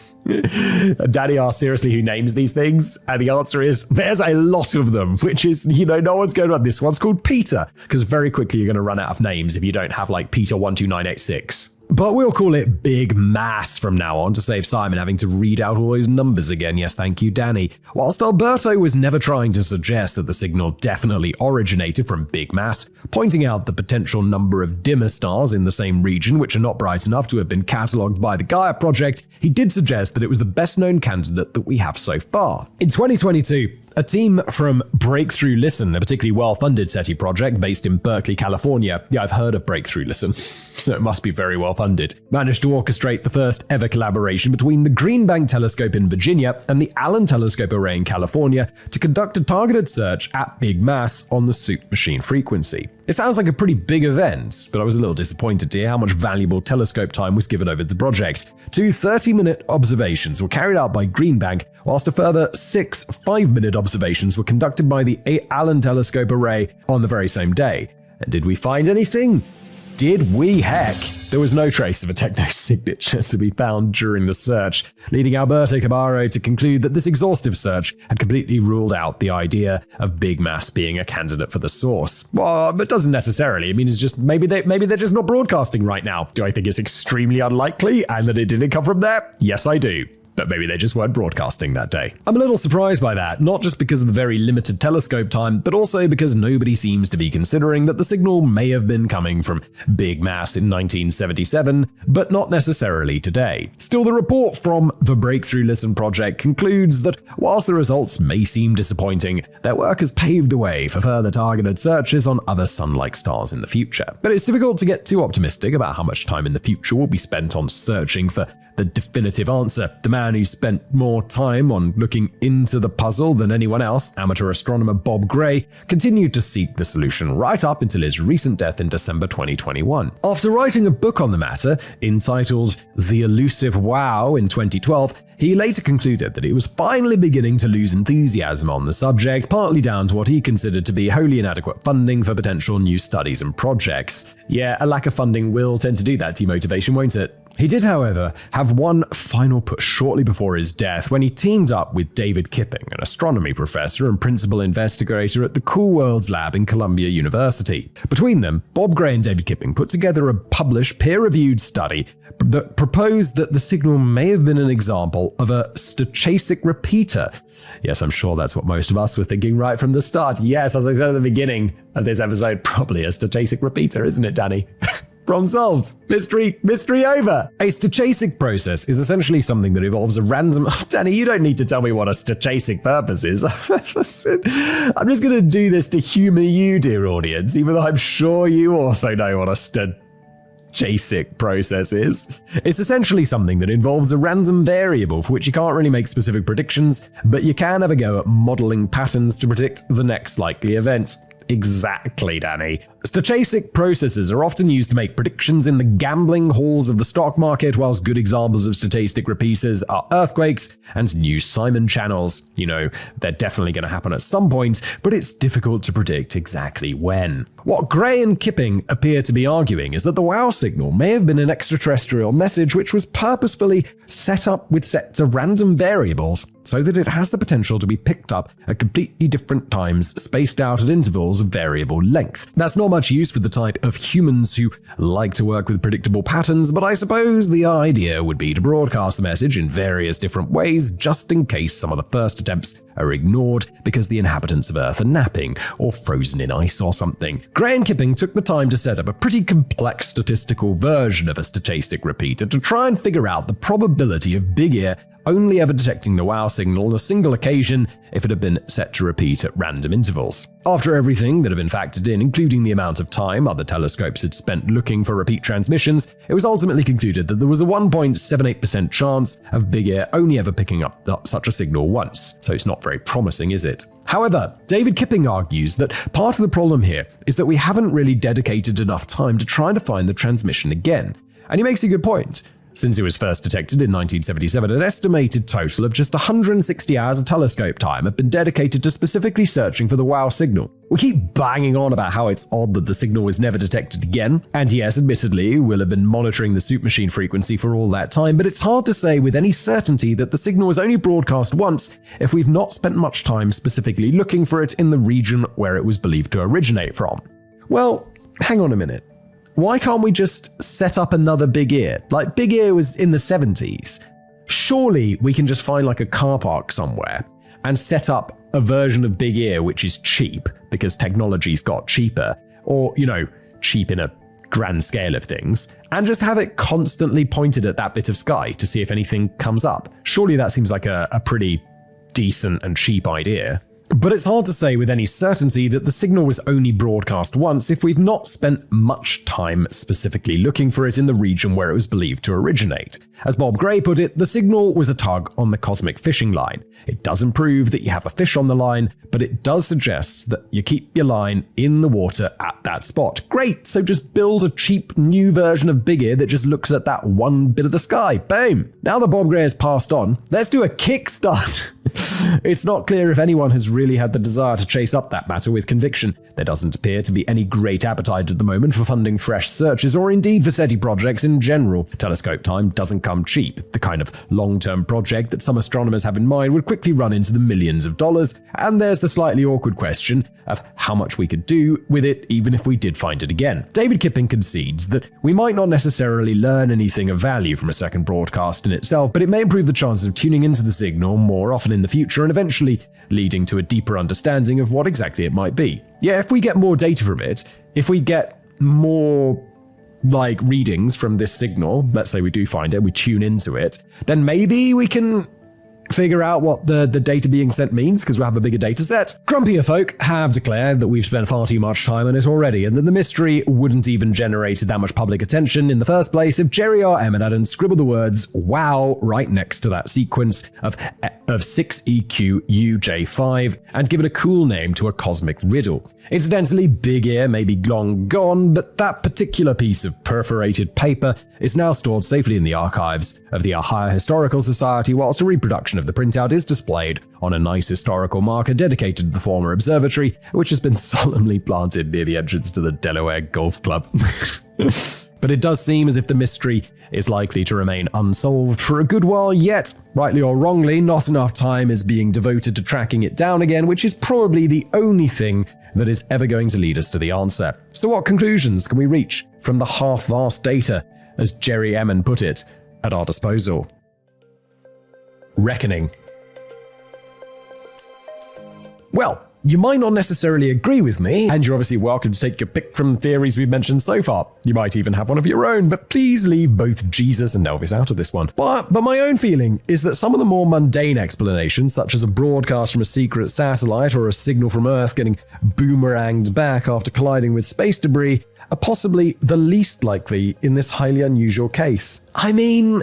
Daddy asked seriously who names these things, and the answer is there's a lot of them, which is, no one's going to. This one's called Peter, because very quickly you're going to run out of names if you don't have like Peter 12986. But we'll call it Big Mass from now on to save Simon having to read out all those numbers again. Yes, thank you, Danny. Whilst Alberto was never trying to suggest that the signal definitely originated from Big Mass, pointing out the potential number of dimmer stars in the same region which are not bright enough to have been catalogued by the Gaia project, he did suggest that it was the best known candidate that we have so far. In 2022, a team from Breakthrough Listen, a particularly well-funded SETI project based in Berkeley, California, yeah, I've heard of Breakthrough Listen, so it must be very well-funded, managed to orchestrate the first ever collaboration between the Green Bank Telescope in Virginia and the Allen Telescope Array in California to conduct a targeted search at Big Mass on the Soup Machine frequency. It sounds like a pretty big event, but I was a little disappointed to hear how much valuable telescope time was given over the project. 2 30-minute observations were carried out by Green Bank, whilst a further 6 5-minute observations were conducted by the Allen Telescope Array on the very same day. And did we find anything? Did we heck? There was no trace of a techno signature to be found during the search, leading Alberto Cabero to conclude that this exhaustive search had completely ruled out the idea of Big Mass being a candidate for the source. Well, but doesn't necessarily. I mean, it's just maybe they're just not broadcasting right now. Do I think it's extremely unlikely and that it didn't come from there? Yes, I do. But maybe they just weren't broadcasting that day. I'm a little surprised by that, not just because of the very limited telescope time, but also because nobody seems to be considering that the signal may have been coming from Big Mass in 1977, but not necessarily today. Still, the report from the Breakthrough Listen project concludes that whilst the results may seem disappointing, their work has paved the way for further targeted searches on other sun-like stars in the future. But it's difficult to get too optimistic about how much time in the future will be spent on searching for the definitive answer. The man who spent more time on looking into the puzzle than anyone else, amateur astronomer Bob Gray, continued to seek the solution right up until his recent death in December 2021. After writing a book on the matter, entitled The Elusive WOW in 2012, he later concluded that he was finally beginning to lose enthusiasm on the subject, partly down to what he considered to be wholly inadequate funding for potential new studies and projects. Yeah, a lack of funding will tend to do that demotivation, won't it? He did, however, have one final push shortly before his death when he teamed up with David Kipping, an astronomy professor and principal investigator at the Cool Worlds Lab in Columbia University. Between them, Bob Gray and David Kipping put together a published, peer-reviewed study that proposed that the signal may have been an example of a stochastic repeater. Yes, I'm sure that's what most of us were thinking right from the start. Yes, as I said at the beginning of this episode, probably a stochastic repeater, isn't it, Danny? Problem solved. Mystery over. A stochastic process is essentially something that involves a random... Oh, Danny, you don't need to tell me what a stochastic purpose is. I'm just going to do this to humor you, dear audience, even though I'm sure you also know what a stochastic process is. It's essentially something that involves a random variable for which you can't really make specific predictions, but you can have a go at modeling patterns to predict the next likely event. Exactly, Danny. Stochastic processes are often used to make predictions in the gambling halls of the stock market, whilst good examples of stochastic repeaters are earthquakes and new Simon channels. You know, they're definitely going to happen at some point, but it's difficult to predict exactly when. What Gray and Kipping appear to be arguing is that the wow signal may have been an extraterrestrial message which was purposefully set up with sets of random variables so that it has the potential to be picked up at completely different times, spaced out at intervals of variable length. That's not much use for the type of humans who like to work with predictable patterns, but I suppose the idea would be to broadcast the message in various different ways just in case some of the first attempts are ignored because the inhabitants of Earth are napping or frozen in ice or something. Gray and Kipping took the time to set up a pretty complex statistical version of a stochastic repeater to try and figure out the probability of Big Ear only ever detecting the wow signal on a single occasion if it had been set to repeat at random intervals. After everything that had been factored in, including the amount of time other telescopes had spent looking for repeat transmissions, it was ultimately concluded that there was a 1.78% chance of Big Ear only ever picking up such a signal once, so it's not very promising, is it? However, David Kipping argues that part of the problem here is that we haven't really dedicated enough time to try to find the transmission again. And he makes a good point. Since it was first detected in 1977, an estimated total of just 160 hours of telescope time have been dedicated to specifically searching for the wow signal. We keep banging on about how it's odd that the signal was never detected again, and yes, admittedly, we'll have been monitoring the soup machine frequency for all that time, but it's hard to say with any certainty that the signal was only broadcast once if we've not spent much time specifically looking for it in the region where it was believed to originate from. Well, hang on a minute. Why can't we just set up another Big Ear? Like, Big Ear was in the 70s. Surely we can just find like a car park somewhere and set up a version of Big Ear which is cheap because technology's got cheaper, or, you know, cheap in a grand scale of things, and just have it constantly pointed at that bit of sky to see if anything comes up. Surely that seems like a pretty decent and cheap idea. But it's hard to say with any certainty that the signal was only broadcast once if we've not spent much time specifically looking for it in the region where it was believed to originate. As Bob Gray put it, the signal was a tug on the cosmic fishing line. It doesn't prove that you have a fish on the line, but it does suggest that you keep your line in the water at that spot. Great, so just build a cheap new version of Big Ear that just looks at that one bit of the sky. Boom! Now that Bob Gray has passed on, let's do a kickstart. It's not clear if anyone has really had the desire to chase up that matter with conviction. There doesn't appear to be any great appetite at the moment for funding fresh searches or indeed for SETI projects in general. Telescope time doesn't come cheap. The kind of long-term project that some astronomers have in mind would quickly run into the millions of dollars, and there's the slightly awkward question of how much we could do with it even if we did find it again. David Kipping concedes that we might not necessarily learn anything of value from a second broadcast in itself, but it may improve the chances of tuning into the signal more often in the future and eventually leading to a deeper understanding of what exactly it might be. Yeah, if we get more data from it, if we get more readings from this signal, let's say we do find it, we tune into it, then maybe we can figure out what the data being sent means, because we'll have a bigger data set. Grumpier folk have declared that we've spent far too much time on it already, and that the mystery wouldn't even generate that much public attention in the first place if Jerry R. Emmett hadn't scribbled the words "wow" right next to that sequence of 6EQUJ5 and given a cool name to a cosmic riddle. Incidentally, Big Ear may be long gone, but that particular piece of perforated paper is now stored safely in the archives of the Ohio Historical Society, whilst a reproduction of the printout is displayed on a nice historical marker dedicated to the former observatory, which has been solemnly planted near the entrance to the Delaware Golf Club. But it does seem as if the mystery is likely to remain unsolved for a good while yet. Rightly or wrongly, not enough time is being devoted to tracking it down again, which is probably the only thing that is ever going to lead us to the answer. So what conclusions can we reach from the half-vast data, as Jerry Emmon put it, at our disposal? Reckoning. Well, You might not necessarily agree with me, and you're obviously welcome to take your pick from the theories we've mentioned so far. You might even have one of your own, but please leave both Jesus and Elvis out of this one. But my own feeling is that some of the more mundane explanations, such as a broadcast from a secret satellite or a signal from Earth getting boomeranged back after colliding with space debris, are possibly the least likely in this highly unusual case. I mean,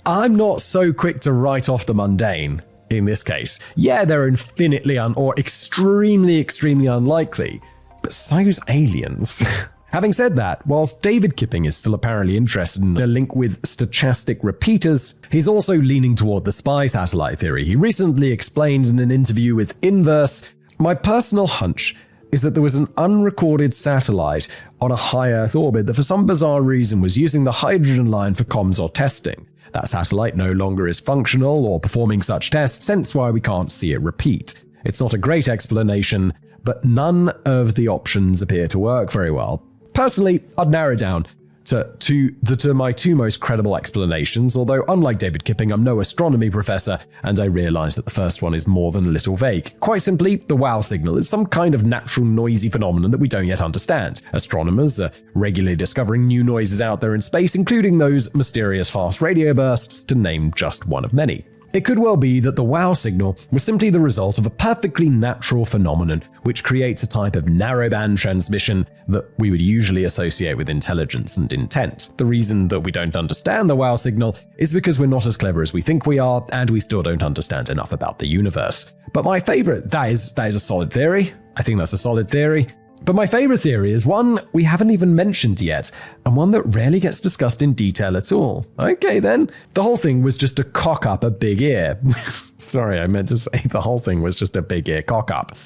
I'm not so quick to write off the mundane in this case. Yeah, they're infinitely or extremely unlikely, but so's aliens. Having said that, whilst David Kipping is still apparently interested in a link with stochastic repeaters, he's also leaning toward the spy satellite theory. He recently explained in an interview with Inverse, "My personal hunch is that there was an unrecorded satellite on a high Earth orbit that for some bizarre reason was using the hydrogen line for comms or testing. That satellite no longer is functional or performing such tests, hence why we can't see it repeat. It's not a great explanation, but none of the options appear to work very well." Personally, I'd narrow it down to my two most credible explanations, although unlike David Kipping, I'm no astronomy professor, and I realize that the first one is more than a little vague. Quite simply, the wow signal is some kind of natural noisy phenomenon that we don't yet understand. Astronomers are regularly discovering new noises out there in space, including those mysterious fast radio bursts, to name just one of many. It could well be that the wow signal was simply the result of a perfectly natural phenomenon which creates a type of narrowband transmission that we would usually associate with intelligence and intent. The reason that we don't understand the wow signal is because we're not as clever as we think we are, and we still don't understand enough about the universe. But my favorite, that is a solid theory. I think that's a solid theory. But my favorite theory is one we haven't even mentioned yet, and one that rarely gets discussed in detail at all. Okay then, the whole thing was just a cock-up a big ear. Sorry, I meant to say the whole thing was just a big ear cock-up.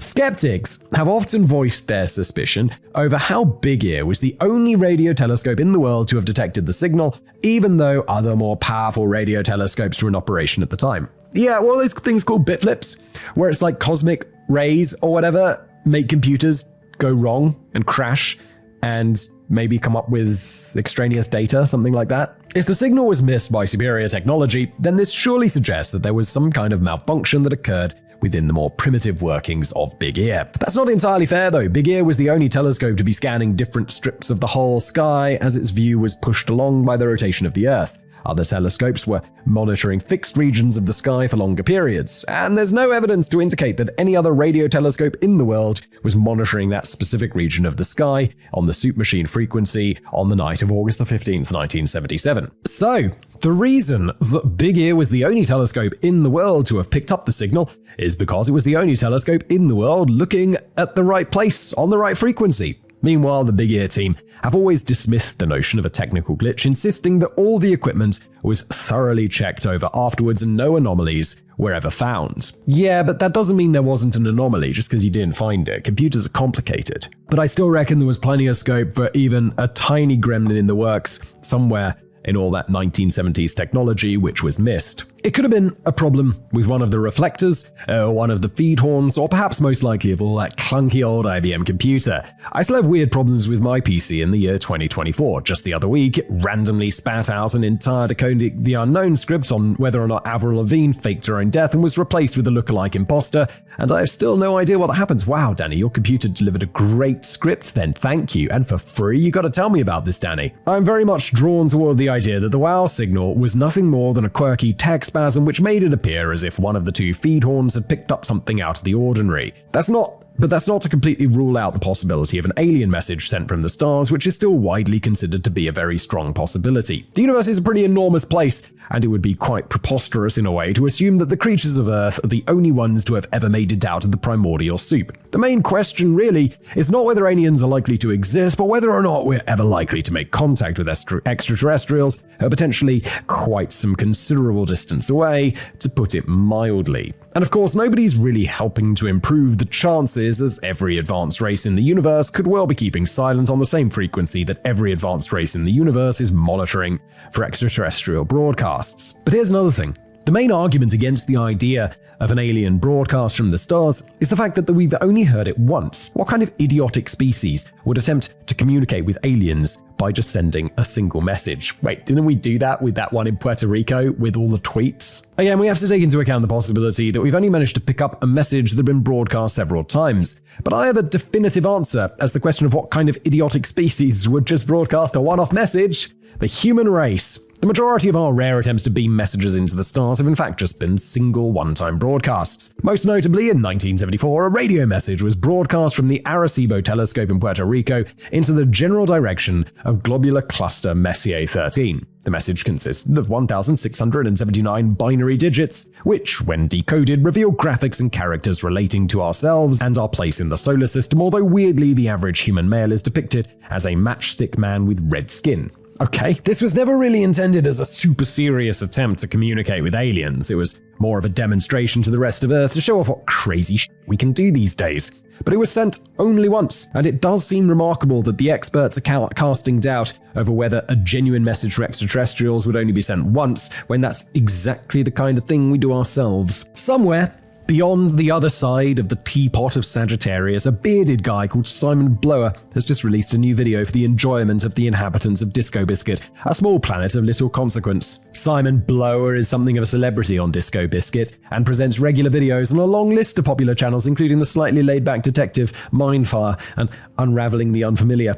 Skeptics have often voiced their suspicion over how Big Ear was the only radio telescope in the world to have detected the signal, even though other more powerful radio telescopes were in operation at the time. Yeah, well, those things called bitlips, where it's like cosmic rays or whatever, make computers go wrong and crash and maybe come up with extraneous data, something like that. If the signal was missed by superior technology, then this surely suggests that there was some kind of malfunction that occurred within the more primitive workings of Big Ear. That's not entirely fair though. Big Ear was the only telescope to be scanning different strips of the whole sky as its view was pushed along by the rotation of the Earth. Other telescopes were monitoring fixed regions of the sky for longer periods, and there's no evidence to indicate that any other radio telescope in the world was monitoring that specific region of the sky on the Soup Machine frequency on the night of August the 15th, 1977. So, the reason that Big Ear was the only telescope in the world to have picked up the signal is because it was the only telescope in the world looking at the right place on the right frequency. Meanwhile, the Big Ear team have always dismissed the notion of a technical glitch, insisting that all the equipment was thoroughly checked over afterwards and no anomalies were ever found. Yeah, but that doesn't mean there wasn't an anomaly just because you didn't find it. Computers are complicated. But I still reckon there was plenty of scope for even a tiny gremlin in the works somewhere in all that 1970s technology which was missed. It could have been a problem with one of the reflectors, one of the feed horns, or perhaps most likely of all that clunky old IBM computer. I still have weird problems with my PC in the year 2024. Just the other week, it randomly spat out an entire Decoding the Unknown script on whether or not Avril Lavigne faked her own death and was replaced with a lookalike imposter, and I have still no idea what happened. Wow, Danny, your computer delivered a great script then, thank you, and for free? You gotta tell me about this, Danny. I'm very much drawn toward the idea that the wow signal was nothing more than a quirky tech spasm which made it appear as if one of the two feed horns had picked up something out of the ordinary. That's not to completely rule out the possibility of an alien message sent from the stars, which is still widely considered to be a very strong possibility. The universe is a pretty enormous place, and it would be quite preposterous in a way to assume that the creatures of Earth are the only ones to have ever made it out of the primordial soup. The main question really is not whether aliens are likely to exist, but whether or not we're ever likely to make contact with extraterrestrials, who are potentially quite some considerable distance away, to put it mildly. And of course, nobody's really helping to improve the chances, as every advanced race in the universe could well be keeping silent on the same frequency that every advanced race in the universe is monitoring for extraterrestrial broadcasts. But here's another thing. The main argument against the idea of an alien broadcast from the stars is the fact that we've only heard it once. What kind of idiotic species would attempt to communicate with aliens by just sending a single message? Wait, didn't we do that with that one in Puerto Rico with all the tweets? Again, we have to take into account the possibility that we've only managed to pick up a message that had been broadcast several times. But I have a definitive answer as the question of what kind of idiotic species would just broadcast a one-off message. The human race. The majority of our rare attempts to beam messages into the stars have in fact just been single one-time broadcasts. Most notably, in 1974, a radio message was broadcast from the Arecibo telescope in Puerto Rico into the general direction of globular cluster Messier 13. The message consisted of 1,679 binary digits, which, when decoded, reveal graphics and characters relating to ourselves and our place in the solar system, although weirdly the average human male is depicted as a matchstick man with red skin. Okay, this was never really intended as a super serious attempt to communicate with aliens. It was more of a demonstration to the rest of Earth to show off what crazy shit we can do these days. But it was sent only once, and it does seem remarkable that the experts are casting doubt over whether a genuine message for extraterrestrials would only be sent once, when that's exactly the kind of thing we do ourselves. Somewhere beyond the other side of the teapot of Sagittarius, a bearded guy called Simon Blower has just released a new video for the enjoyment of the inhabitants of Disco Biscuit, a small planet of little consequence. Simon Blower is something of a celebrity on Disco Biscuit and presents regular videos on a long list of popular channels, including the slightly laid-back detective Mindfire and Unraveling the Unfamiliar.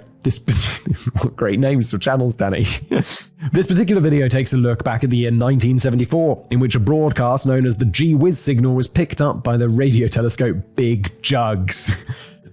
What great names for channels, Danny. This particular video takes a look back at the year 1974, in which a broadcast known as the Gee-Whiz signal was picked up by the radio telescope Big Jugs.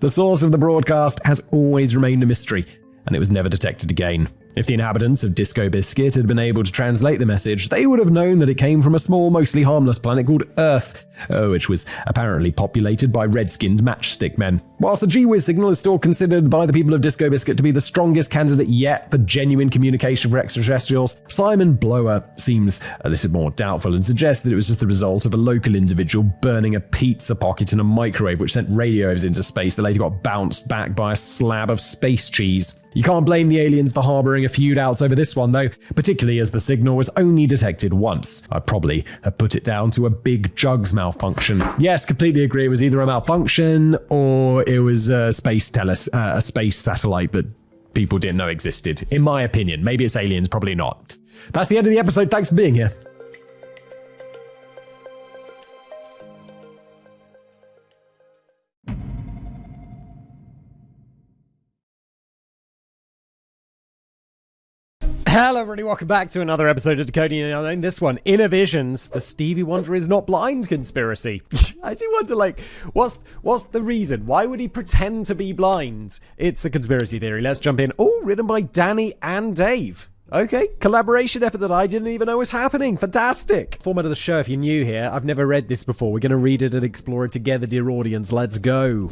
The source of the broadcast has always remained a mystery, and it was never detected again. If the inhabitants of Disco Biscuit had been able to translate the message, they would have known that it came from a small, mostly harmless planet called Earth, which was apparently populated by red-skinned matchstick men. Whilst the Gee-Whiz signal is still considered by the people of Disco Biscuit to be the strongest candidate yet for genuine communication for extraterrestrials, Simon Blower seems a little more doubtful and suggests that it was just the result of a local individual burning a pizza pocket in a microwave which sent radio waves into space that later got bounced back by a slab of space cheese. You can't blame the aliens for harboring a few doubts over this one, though, particularly as the signal was only detected once. I'd probably have put it down to a Big Jugs malfunction. Yes, completely agree. It was either a malfunction or it was a space satellite that people didn't know existed. In my opinion, maybe it's aliens, probably not. That's the end of the episode. Thanks for being here. Hello everybody, welcome back to another episode of Decoding the Unknown. This one, Inner Visions, the Stevie Wonder is not blind conspiracy. I do wonder, what's the reason? Why would he pretend to be blind? It's a conspiracy theory. Let's jump in. Oh, written by Danny and Dave. Okay, collaboration effort that I didn't even know was happening. Fantastic. Format of the show, if you're new here, I've never read this before. We're going to read it and explore it together, dear audience. Let's go.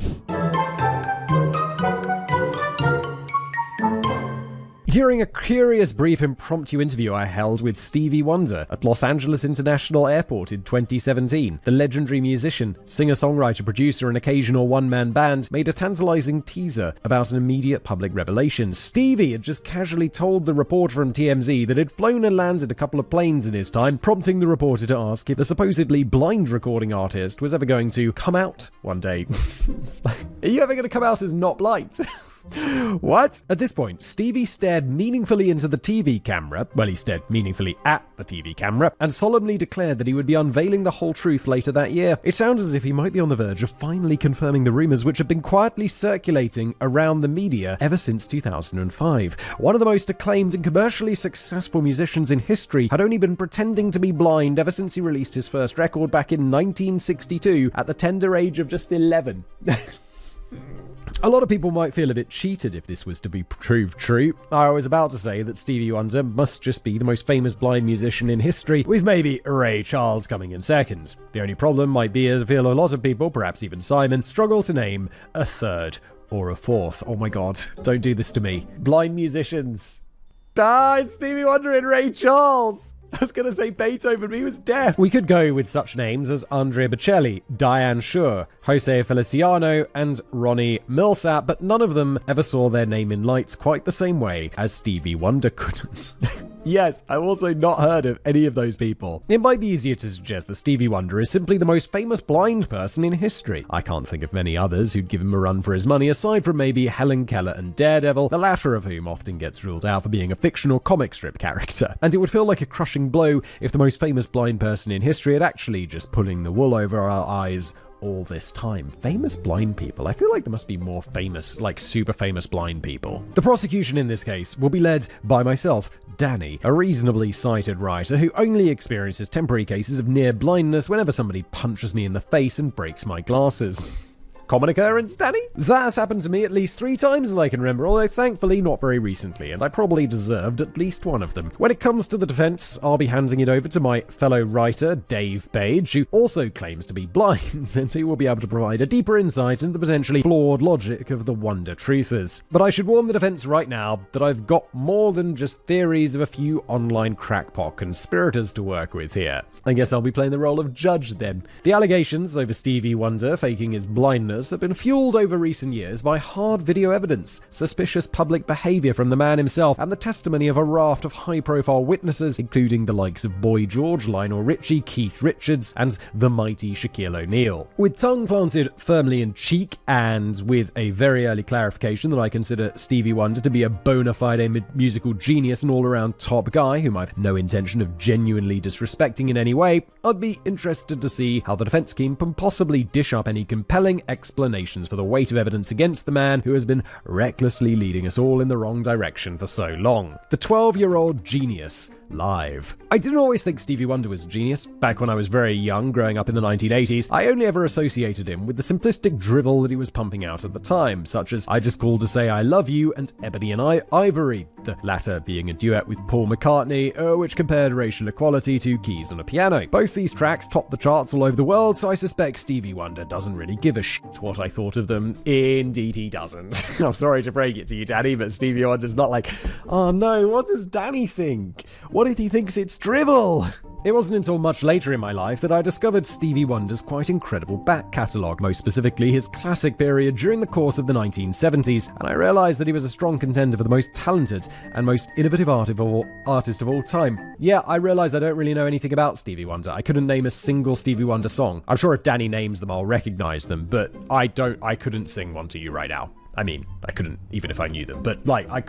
During a curious brief impromptu interview I held with Stevie Wonder at Los Angeles International Airport in 2017, the legendary musician, singer-songwriter, producer, and occasional one-man band made a tantalizing teaser about an immediate public revelation. Stevie had just casually told the reporter from TMZ that he'd flown and landed a couple of planes in his time, prompting the reporter to ask if the supposedly blind recording artist was ever going to come out one day. Are you ever going to come out as not blind? What? At this point, Stevie stared meaningfully into the TV camera, well, he stared meaningfully at the TV camera, and solemnly declared that he would be unveiling the whole truth later that year. It sounds as if he might be on the verge of finally confirming the rumors which have been quietly circulating around the media ever since 2005. One of the most acclaimed and commercially successful musicians in history had only been pretending to be blind ever since he released his first record back in 1962 at the tender age of just 11. A lot of people might feel a bit cheated if this was to be proved true. I was about to say that Stevie Wonder must just be the most famous blind musician in history, with maybe Ray Charles coming in second. The only problem might be I feel a lot of people, perhaps even Simon, struggle to name a third or a fourth. Oh my god, don't do this to me. Blind musicians. It's Stevie Wonder and Ray Charles! I was going to say Beethoven, but he was deaf. We could go with such names as Andrea Bocelli, Diane Shure, Jose Feliciano, and Ronnie Milsap, but none of them ever saw their name in lights quite the same way as Stevie Wonder couldn't. Yes, I've also not heard of any of those people. It might be easier to suggest that Stevie Wonder is simply the most famous blind person in history. I can't think of many others who'd give him a run for his money aside from maybe Helen Keller and Daredevil, the latter of whom often gets ruled out for being a fictional comic strip character. And it would feel like a crushing blow if the most famous blind person in history had actually just pulling the wool over our eyes all this time. Famous blind people. I feel like there must be more famous, like super famous blind people. The prosecution in this case will be led by myself, Danny, a reasonably sighted writer who only experiences temporary cases of near blindness whenever somebody punches me in the face and breaks my glasses. Common occurrence, Danny? That has happened to me at least 3 times that I can remember, although thankfully not very recently, and I probably deserved at least one of them. When it comes to the defense, I'll be handing it over to my fellow writer, Dave Page, who also claims to be blind, and who will be able to provide a deeper insight into the potentially flawed logic of the Wonder Truthers. But I should warn the defense right now that I've got more than just theories of a few online crackpot conspirators to work with here. I guess I'll be playing the role of judge then. The allegations over Stevie Wonder faking his blindness have been fueled over recent years by hard video evidence, suspicious public behavior from the man himself, and the testimony of a raft of high-profile witnesses, including the likes of Boy George, Lionel Richie, Keith Richards, and the mighty Shaquille O'Neal. With tongue planted firmly in cheek, and with a very early clarification that I consider Stevie Wonder to be a bona fide musical genius and all-around top guy, whom I've no intention of genuinely disrespecting in any way, I'd be interested to see how the defense team can possibly dish up any compelling explanations for the weight of evidence against the man who has been recklessly leading us all in the wrong direction for so long. The 12-year-old genius live. I didn't always think Stevie Wonder was a genius. Back when I was very young, growing up in the 1980s, I only ever associated him with the simplistic drivel that he was pumping out at the time, such as I Just Called to Say I Love You and Ebony and Ivory, the latter being a duet with Paul McCartney, which compared racial equality to keys on a piano. Both these tracks topped the charts all over the world, so I suspect Stevie Wonder doesn't really give a shit what I thought of them. Indeed he doesn't. I'm sorry to break it to you, Danny, but Stevie Wonder's not like, oh no, what does Danny think? What if he thinks it's drivel? It wasn't until much later in my life that I discovered Stevie Wonder's quite incredible back catalogue, most specifically his classic period during the course of the 1970s, and I realised that he was a strong contender for the most talented and most innovative artist of all time. Yeah, I realise I don't really know anything about Stevie Wonder. I couldn't name a single Stevie Wonder song. I'm sure if Danny names them, I'll recognise them, but I couldn't sing one to you right now. I mean, I couldn't, even if I knew them, but I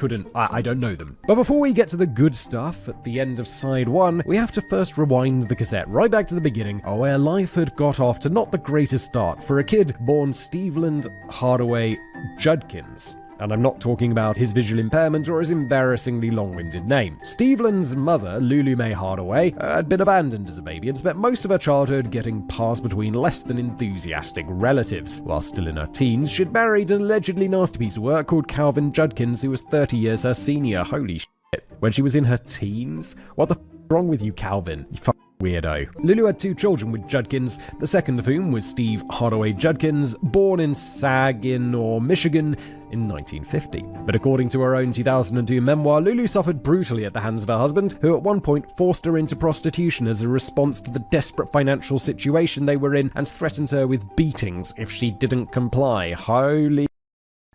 don't know them. But before we get to the good stuff at the end of side 1, we have to first rewind the cassette right back to the beginning, where life had got off to not the greatest start for a kid born Steveland Hardaway Judkins. And I'm not talking about his visual impairment or his embarrassingly long-winded name. Steveland's mother, Lulu Mae Hardaway, had been abandoned as a baby and spent most of her childhood getting passed between less than enthusiastic relatives. While still in her teens, she'd married an allegedly nasty piece of work called Calvin Judkins, who was 30 years her senior. Holy shit. When she was in her teens? What the f*** wrong with you, Calvin? You weirdo. Lulu had 2 children with Judkins, the second of whom was Steve Hardaway Judkins, born in Saginaw, Michigan in 1950. But according to her own 2002 memoir, Lulu suffered brutally at the hands of her husband, who at one point forced her into prostitution as a response to the desperate financial situation they were in and threatened her with beatings if she didn't comply. Holy...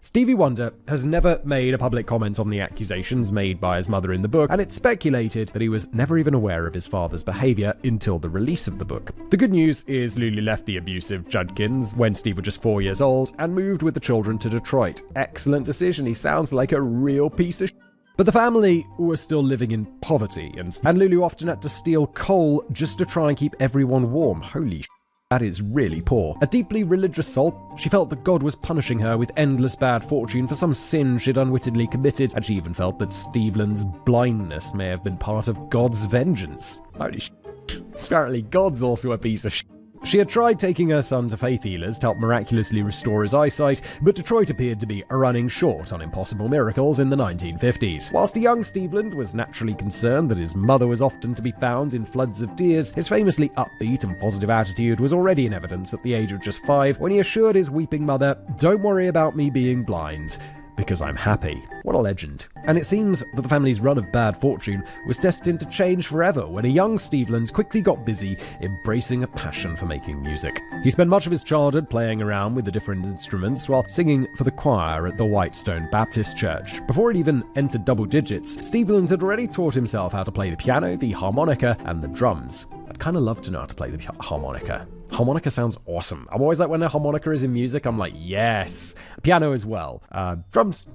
Stevie Wonder has never made a public comment on the accusations made by his mother in the book, and it's speculated that he was never even aware of his father's behavior until the release of the book. The good news is Lulu left the abusive Judkins when Steve was just 4 years old and moved with the children to Detroit. Excellent decision. He sounds like a real piece of shit. But the family was still living in poverty, and Lulu often had to steal coal just to try and keep everyone warm. Holy shit. That is really poor. A deeply religious soul, she felt that God was punishing her with endless bad fortune for some sin she'd unwittingly committed, and she even felt that Steveland's blindness may have been part of God's vengeance. Holy shit. Apparently God's also a piece of shit. She had tried taking her son to faith healers to help miraculously restore his eyesight, but Detroit appeared to be running short on impossible miracles in the 1950s. Whilst the young Steveland was naturally concerned that his mother was often to be found in floods of tears, his famously upbeat and positive attitude was already in evidence at the age of just 5 when he assured his weeping mother, "Don't worry about me being blind. because I'm happy. What a legend. And it seems that the family's run of bad fortune was destined to change forever when a young Steveland quickly got busy embracing a passion for making music. He spent much of his childhood playing around with the different instruments while singing for the choir at the Whitestone Baptist Church. Before it even entered double digits, Steveland had already taught himself how to play the piano, the harmonica, and the drums. I'd kind of love to know how to play the harmonica. Harmonica sounds awesome. I'm always like, when a harmonica is in music, I'm like, yes. Piano as well. Drums,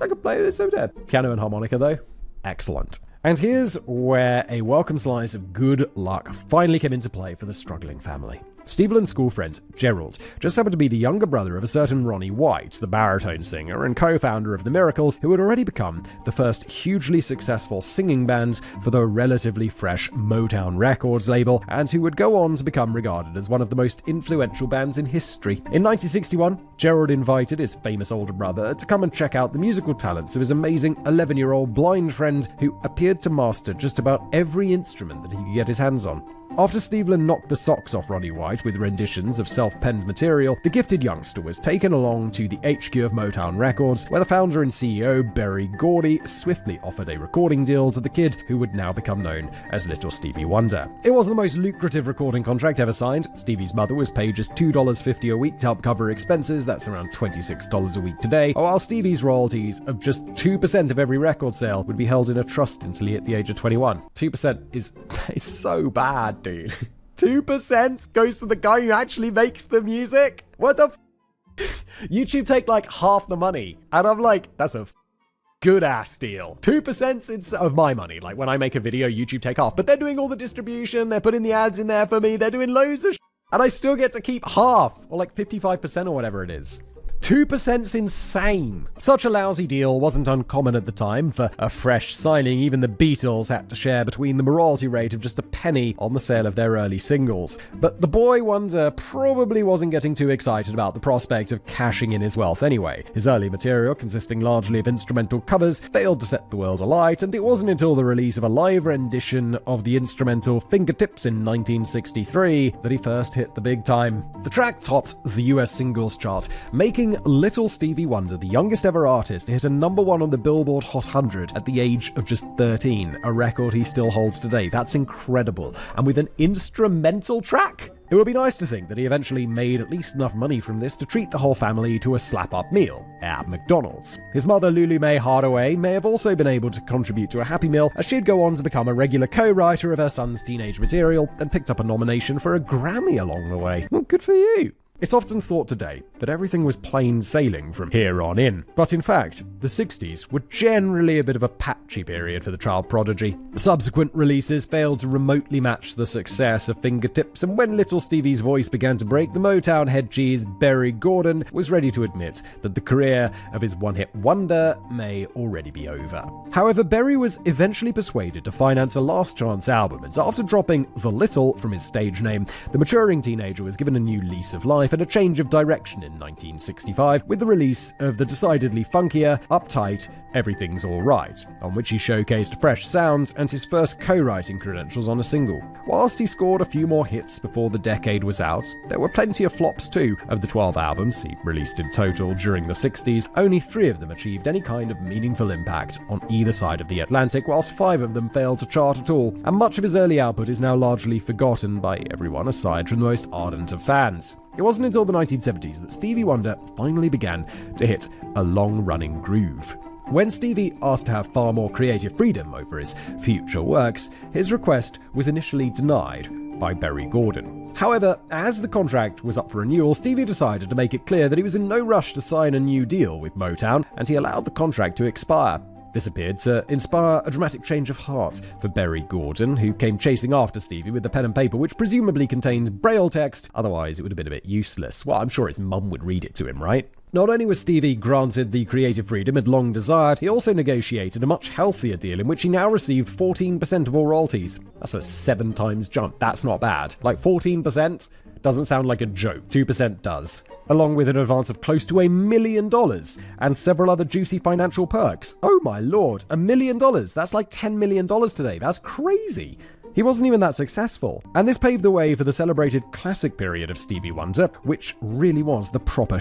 I could play it, it's over there. Piano and harmonica, though, excellent. And here's where a welcome slice of good luck finally came into play for the struggling family. Steveland's school friend, Gerald, just happened to be the younger brother of a certain Ronnie White, the baritone singer and co-founder of The Miracles, who had already become the first hugely successful singing band for the relatively fresh Motown Records label, and who would go on to become regarded as one of the most influential bands in history. In 1961, Gerald invited his famous older brother to come and check out the musical talents of his amazing 11-year-old blind friend, who appeared to master just about every instrument that he could get his hands on. After Steveland knocked the socks off Ronnie White with renditions of self-penned material, the gifted youngster was taken along to the HQ of Motown Records, where the founder and CEO, Berry Gordy, swiftly offered a recording deal to the kid who would now become known as Little Stevie Wonder. It was the most lucrative recording contract ever signed. Stevie's mother was paid just $2.50 a week to help cover expenses, that's around $26 a week today, while Stevie's royalties of just 2% of every record sale would be held in a trust until he hit the age of 21. 2% is so bad, dude. 2% goes to the guy who actually makes the music? What the YouTube take like half the money, and I'm like, that's a good ass deal. 2% of my money. Like, when I make a video, YouTube take half, but they're doing all the distribution, they're putting the ads in there for me, they're doing loads of and I still get to keep half, or like 55% or whatever it is. 2%'s insane. Such a lousy deal wasn't uncommon at the time. For a fresh signing, even the Beatles had to share between them a royalty rate of just a penny on the sale of their early singles. But the boy wonder probably wasn't getting too excited about the prospect of cashing in his wealth anyway. His early material, consisting largely of instrumental covers, failed to set the world alight, and it wasn't until the release of a live rendition of the instrumental Fingertips in 1963 that he first hit the big time. The track topped the US singles chart, making Little Stevie Wonder the youngest ever artist to hit a #1 on the Billboard Hot 100 at the age of just 13, a record he still holds today. That's incredible. And with an instrumental track? It would be nice to think that he eventually made at least enough money from this to treat the whole family to a slap-up meal at McDonald's. His mother, Lulu Mae Hardaway, may have also been able to contribute to a happy meal, as she'd go on to become a regular co-writer of her son's teenage material and picked up a nomination for a Grammy along the way. Well, good for you. It's often thought today that everything was plain sailing from here on in, but in fact, the 60s were generally a bit of a patchy period for the child prodigy. Subsequent releases failed to remotely match the success of Fingertips, and when Little Stevie's voice began to break, the Motown head cheese Berry Gordy was ready to admit that the career of his one-hit wonder may already be over. However, Berry was eventually persuaded to finance a last chance album, and after dropping The Little from his stage name, the maturing teenager was given a new lease of life and a change of direction in 1965 with the release of the decidedly funkier, uptight Everything's Alright, on which he showcased fresh sounds and his first co-writing credentials on a single. Whilst he scored a few more hits before the decade was out, there were plenty of flops too. Of the 12 albums he released in total during the 60s, only 3 of them achieved any kind of meaningful impact on either side of the Atlantic, whilst 5 of them failed to chart at all, and much of his early output is now largely forgotten by everyone aside from the most ardent of fans. It wasn't until the 1970s that Stevie Wonder finally began to hit a long-running groove. When Stevie asked to have far more creative freedom over his future works, his request was initially denied by Berry Gordy. However, as the contract was up for renewal, Stevie decided to make it clear that he was in no rush to sign a new deal with Motown, and he allowed the contract to expire. This appeared to inspire a dramatic change of heart for Berry Gordy, who came chasing after Stevie with a pen and paper which presumably contained Braille text, otherwise it would have been a bit useless. Well, I'm sure his mum would read it to him, right? Not only was Stevie granted the creative freedom he'd long desired, he also negotiated a much healthier deal in which he now received 14% of all royalties. That's a 7 times jump. That's not bad. Like 14%? Doesn't sound like a joke. 2% does. Along with an advance of close to $1 million and several other juicy financial perks. Oh my lord, $1 million. That's like $10 million today. That's crazy. He wasn't even that successful. And this paved the way for the celebrated classic period of Stevie Wonder, which really was the proper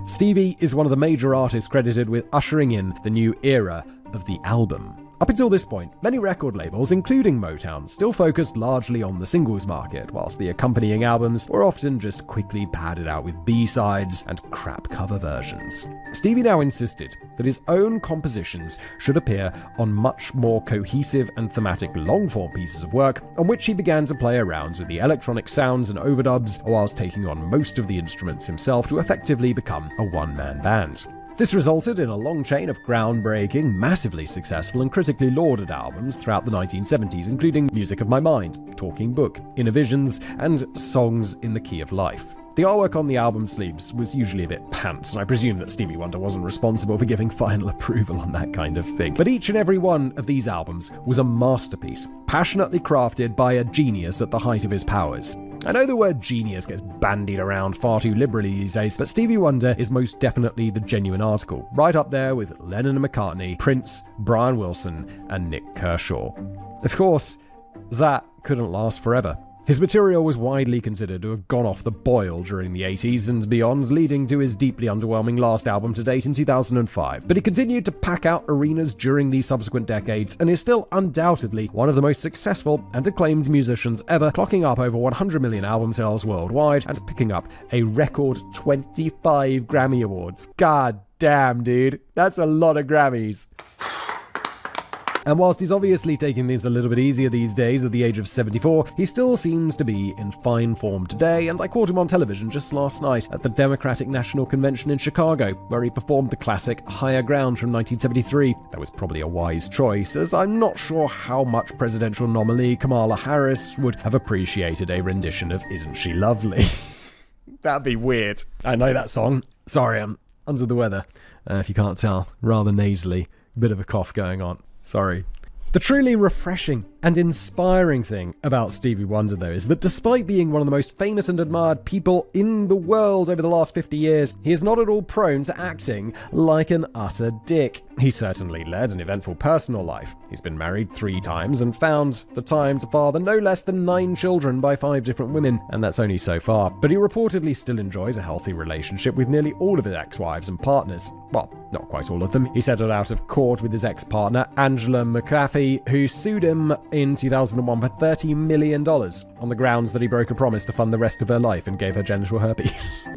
Stevie is one of the major artists credited with ushering in the new era of the album. Up until this point, many record labels, including Motown, still focused largely on the singles market, whilst the accompanying albums were often just quickly padded out with B-sides and crap cover versions. Stevie now insisted that his own compositions should appear on much more cohesive and thematic long-form pieces of work, on which he began to play around with the electronic sounds and overdubs, whilst taking on most of the instruments himself to effectively become a one-man band. This resulted in a long chain of groundbreaking, massively successful, and critically lauded albums throughout the 1970s, including Music of My Mind, Talking Book, Inner Visions, and Songs in the Key of Life. The artwork on the album sleeves was usually a bit pants, and I presume that Stevie Wonder wasn't responsible for giving final approval on that kind of thing. But each and every one of these albums was a masterpiece, passionately crafted by a genius at the height of his powers. I know the word genius gets bandied around far too liberally these days, but Stevie Wonder is most definitely the genuine article, right up there with Lennon and McCartney, Prince, Brian Wilson, and Nick Kershaw. Of course, that couldn't last forever. His material was widely considered to have gone off the boil during the 80s and beyond, leading to his deeply underwhelming last album to date in 2005. But he continued to pack out arenas during these subsequent decades and is still undoubtedly one of the most successful and acclaimed musicians ever, clocking up over 100 million album sales worldwide and picking up a record 25 Grammy Awards. God damn, dude. That's a lot of Grammys. And whilst he's obviously taking things a little bit easier these days at the age of 74, he still seems to be in fine form today, and I caught him on television just last night at the Democratic National Convention in Chicago, where he performed the classic Higher Ground from 1973. That was probably a wise choice, as I'm not sure how much presidential nominee Kamala Harris would have appreciated a rendition of Isn't She Lovely? That'd be weird. I know that song. Sorry, I'm under the weather. If you can't tell, rather nasally. Bit of a cough going on. Sorry. The truly refreshing and inspiring thing about Stevie Wonder, though, is that despite being one of the most famous and admired people in the world over the last 50 years, he is not at all prone to acting like an utter dick. He certainly led an eventful personal life. He's been married 3 times and found the time to father no less than 9 children by 5 different women, and that's only so far. But he reportedly still enjoys a healthy relationship with nearly all of his ex-wives and partners. Well, not quite all of them. He settled out of court with his ex-partner, Angela McAfee, who sued him in 2001 for $30 million on the grounds that he broke a promise to fund the rest of her life and gave her genital herpes.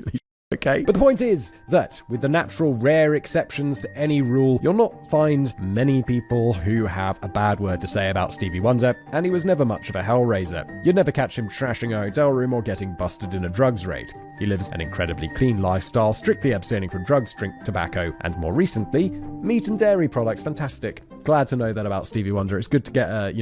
Okay. But the point is that, with the natural rare exceptions to any rule, you'll not find many people who have a bad word to say about Stevie Wonder, and he was never much of a hellraiser. You'd never catch him trashing a hotel room or getting busted in a drugs raid. He lives an incredibly clean lifestyle, strictly abstaining from drugs, drink, tobacco, and more recently, meat and dairy products. Fantastic. Glad to know that about Stevie Wonder. It's good to get,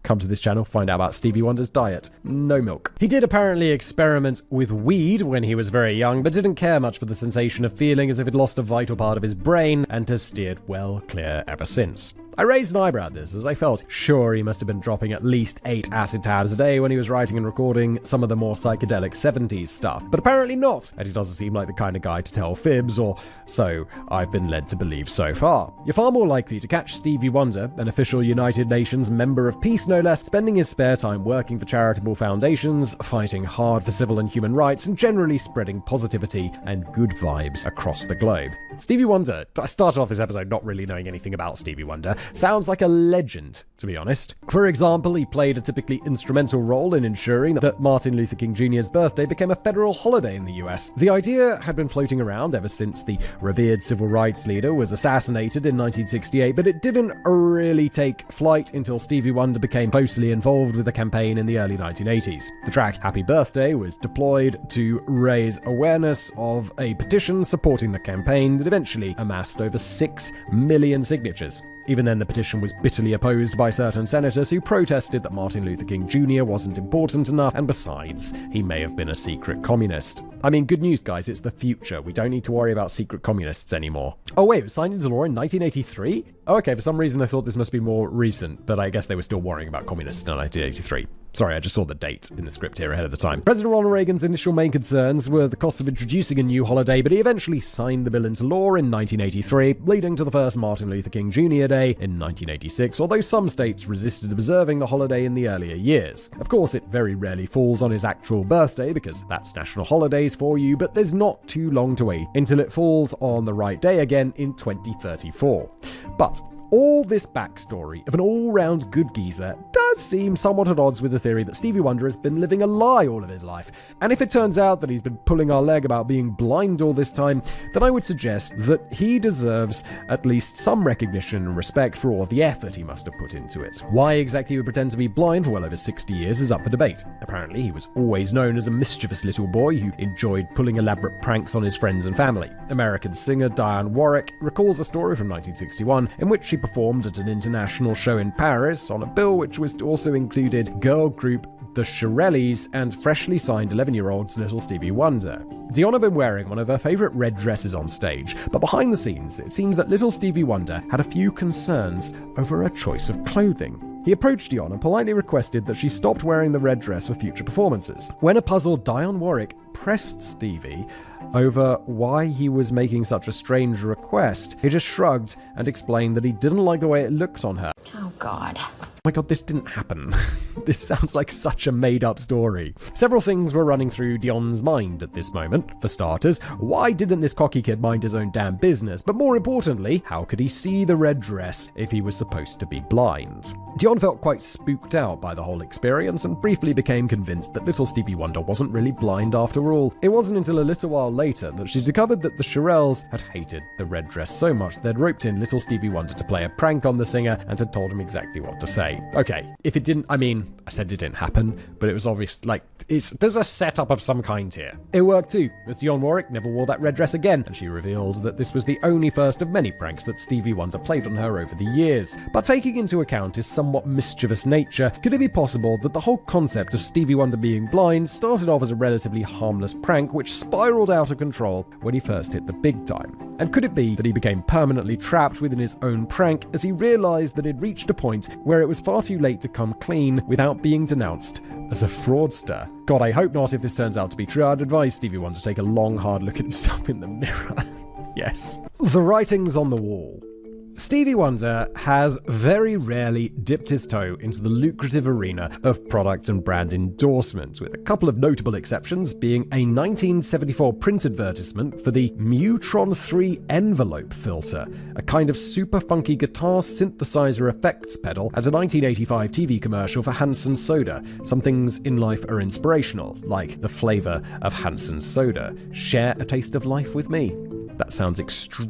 come to this channel, find out about Stevie Wonder's diet. No milk. He did apparently experiment with weed when he was very young, but didn't care much for the sensation of feeling as if he'd lost a vital part of his brain, and has steered well clear ever since. I raised an eyebrow at this, as I felt sure he must have been dropping at least 8 acid tabs a day when he was writing and recording some of the more psychedelic 70s stuff. But apparently not, and he doesn't seem like the kind of guy to tell fibs, or so I've been led to believe so far. You're far more likely to catch Stevie Wonder, an official United Nations member of peace no less, spending his spare time working for charitable foundations, fighting hard for civil and human rights, and generally spreading positivity and good vibes across the globe. Stevie Wonder, I started off this episode not really knowing anything about Stevie Wonder, sounds like a legend, to be honest. For example, he played a typically instrumental role in ensuring that Martin Luther King Jr.'s birthday became a federal holiday in the US. The idea had been floating around ever since the revered civil rights leader was assassinated in 1968, but it didn't really take flight until Stevie Wonder became closely involved with the campaign in the early 1980s. The track Happy Birthday was deployed to raise awareness of a petition supporting the campaign that eventually amassed over 6 million signatures. Even then, the petition was bitterly opposed by certain senators who protested that Martin Luther King Jr. wasn't important enough, and besides, he may have been a secret communist. I mean, good news, guys, it's the future. We don't need to worry about secret communists anymore. Oh wait, it was signed into law in 1983? Oh, okay, for some reason I thought this must be more recent, but I guess they were still worrying about communists in 1983. Sorry, I just saw the date in the script here ahead of the time. President Ronald Reagan's initial main concerns were the cost of introducing a new holiday, but he eventually signed the bill into law in 1983, leading to the first Martin Luther King Jr. Day in 1986, although some states resisted observing the holiday in the earlier years. Of course, it very rarely falls on his actual birthday, because that's national holidays for you, but there's not too long to wait until it falls on the right day again in 2034. But all this backstory of an all-round good geezer does seem somewhat at odds with the theory that Stevie Wonder has been living a lie all of his life. And if it turns out that he's been pulling our leg about being blind all this time, then I would suggest that he deserves at least some recognition and respect for all of the effort he must have put into it. Why exactly he would pretend to be blind for well over 60 years is up for debate. Apparently, he was always known as a mischievous little boy who enjoyed pulling elaborate pranks on his friends and family. American singer Dionne Warwick recalls a story from 1961 in which she performed at an international show in Paris on a bill which was also included girl group the Shirelles and freshly signed 11-year-old little Stevie Wonder. Dionne had been wearing one of her favourite red dresses on stage, but behind the scenes, it seems that little Stevie Wonder had a few concerns over her choice of clothing. He approached Dionne and politely requested that she stopped wearing the red dress for future performances. When a puzzled Dionne Warwick pressed Stevie over why he was making such a strange request, he just shrugged and explained that he didn't like the way it looked on her. Oh, God. Oh my god, this didn't happen. This sounds like such a made-up story. Several things were running through Dionne's mind at this moment. For starters, why didn't this cocky kid mind his own damn business? But more importantly, how could he see the red dress if he was supposed to be blind? Dionne felt quite spooked out by the whole experience and briefly became convinced that little Stevie Wonder wasn't really blind after all. It wasn't until a little while later that she discovered that the Shirelles had hated the red dress so much they'd roped in little Stevie Wonder to play a prank on the singer and had told him exactly what to say. Okay, if it didn't, I said it didn't happen, but it was obvious, there's a setup of some kind here. It worked too, as Dionne Warwick never wore that red dress again, and she revealed that this was the only first of many pranks that Stevie Wonder played on her over the years. But taking into account his somewhat mischievous nature, could it be possible that the whole concept of Stevie Wonder being blind started off as a relatively harmless prank which spiraled out of control when he first hit the big time? And could it be that he became permanently trapped within his own prank as he realized that he'd reached a point where it was far too late to come clean without being denounced as a fraudster? God, I hope not. If this turns out to be true, I'd advise Stevie Wonder to take a long, hard look at himself in the mirror. Yes. The writings on the wall. Stevie Wonder has very rarely dipped his toe into the lucrative arena of product and brand endorsement, with a couple of notable exceptions being a 1974 print advertisement for the Mutron 3 envelope filter, a kind of super funky guitar synthesizer effects pedal, and a 1985 TV commercial for Hansen Soda. Some things in life are inspirational, like the flavor of Hansen Soda. Share a taste of life with me. That sounds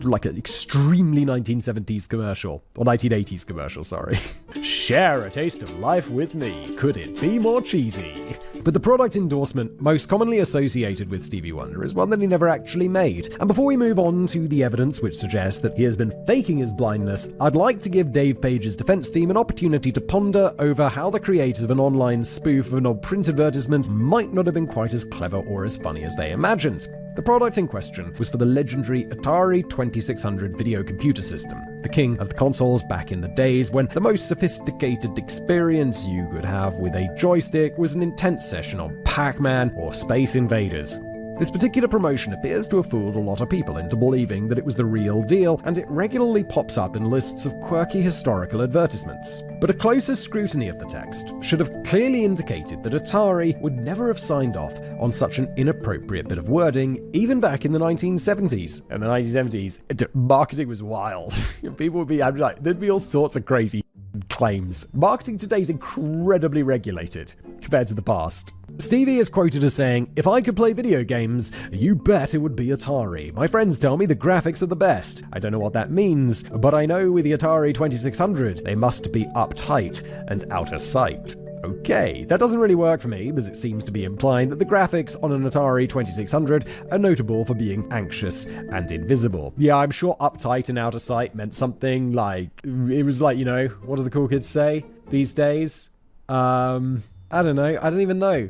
like an extremely 1970s commercial. Or 1980s commercial, sorry. Share a taste of life with me. Could it be more cheesy? But the product endorsement most commonly associated with Stevie Wonder is one that he never actually made. And before we move on to the evidence which suggests that he has been faking his blindness, I'd like to give Dave Page's defense team an opportunity to ponder over how the creators of an online spoof of an old print advertisement might not have been quite as clever or as funny as they imagined. The product in question was for the legendary Atari 2600 video computer system, the king of the consoles back in the days when the most sophisticated experience you could have with a joystick was an intense session on Pac-Man or Space Invaders. This particular promotion appears to have fooled a lot of people into believing that it was the real deal, and it regularly pops up in lists of quirky historical advertisements. But a closer scrutiny of the text should have clearly indicated that Atari would never have signed off on such an inappropriate bit of wording, even back in the 1970s. In the 1970s, marketing was wild. People would be, there'd be all sorts of crazy claims. Marketing today is incredibly regulated compared to the past. Stevie is quoted as saying, "If I could play video games, you bet it would be Atari. My friends tell me the graphics are the best. I don't know what that means, but I know with the Atari 2600, they must be uptight and out of sight." Okay, that doesn't really work for me, because it seems to be implying that the graphics on an Atari 2600 are notable for being anxious and invisible. Yeah, I'm sure uptight and out of sight meant something like, it was like, what do the cool kids say these days? I don't know, I don't even know.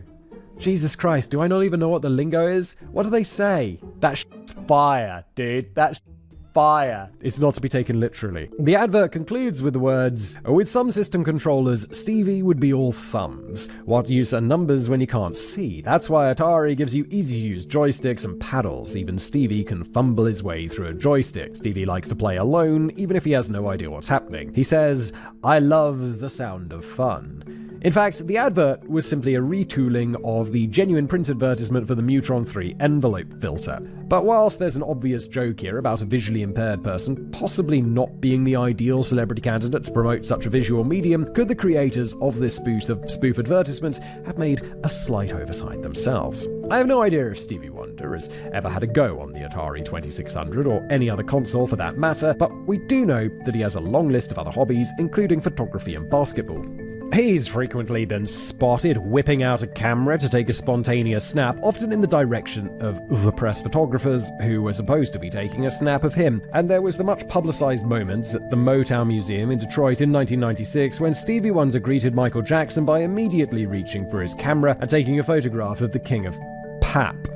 Jesus Christ, do I not even know what the lingo is? What do they say? That shit's fire, dude. That shit's fire. It's not to be taken literally. The advert concludes with the words, with some system controllers, Stevie would be all thumbs. What use are numbers when you can't see? That's why Atari gives you easy-to-use joysticks and paddles. Even Stevie can fumble his way through a joystick. Stevie likes to play alone, even if he has no idea what's happening. He says, I love the sound of fun. In fact, the advert was simply a retooling of the genuine print advertisement for the Mutron 3 envelope filter. But whilst there's an obvious joke here about a visually impaired person possibly not being the ideal celebrity candidate to promote such a visual medium, could the creators of this spoof advertisement have made a slight oversight themselves? I have no idea if Stevie Wonder has ever had a go on the Atari 2600 or any other console for that matter, but we do know that he has a long list of other hobbies, including photography and basketball. He's frequently been spotted whipping out a camera to take a spontaneous snap, often in the direction of the press photographers who were supposed to be taking a snap of him. And there was the much publicized moment at the Motown Museum in Detroit in 1996 when Stevie Wonder greeted Michael Jackson by immediately reaching for his camera and taking a photograph of the King of Pap.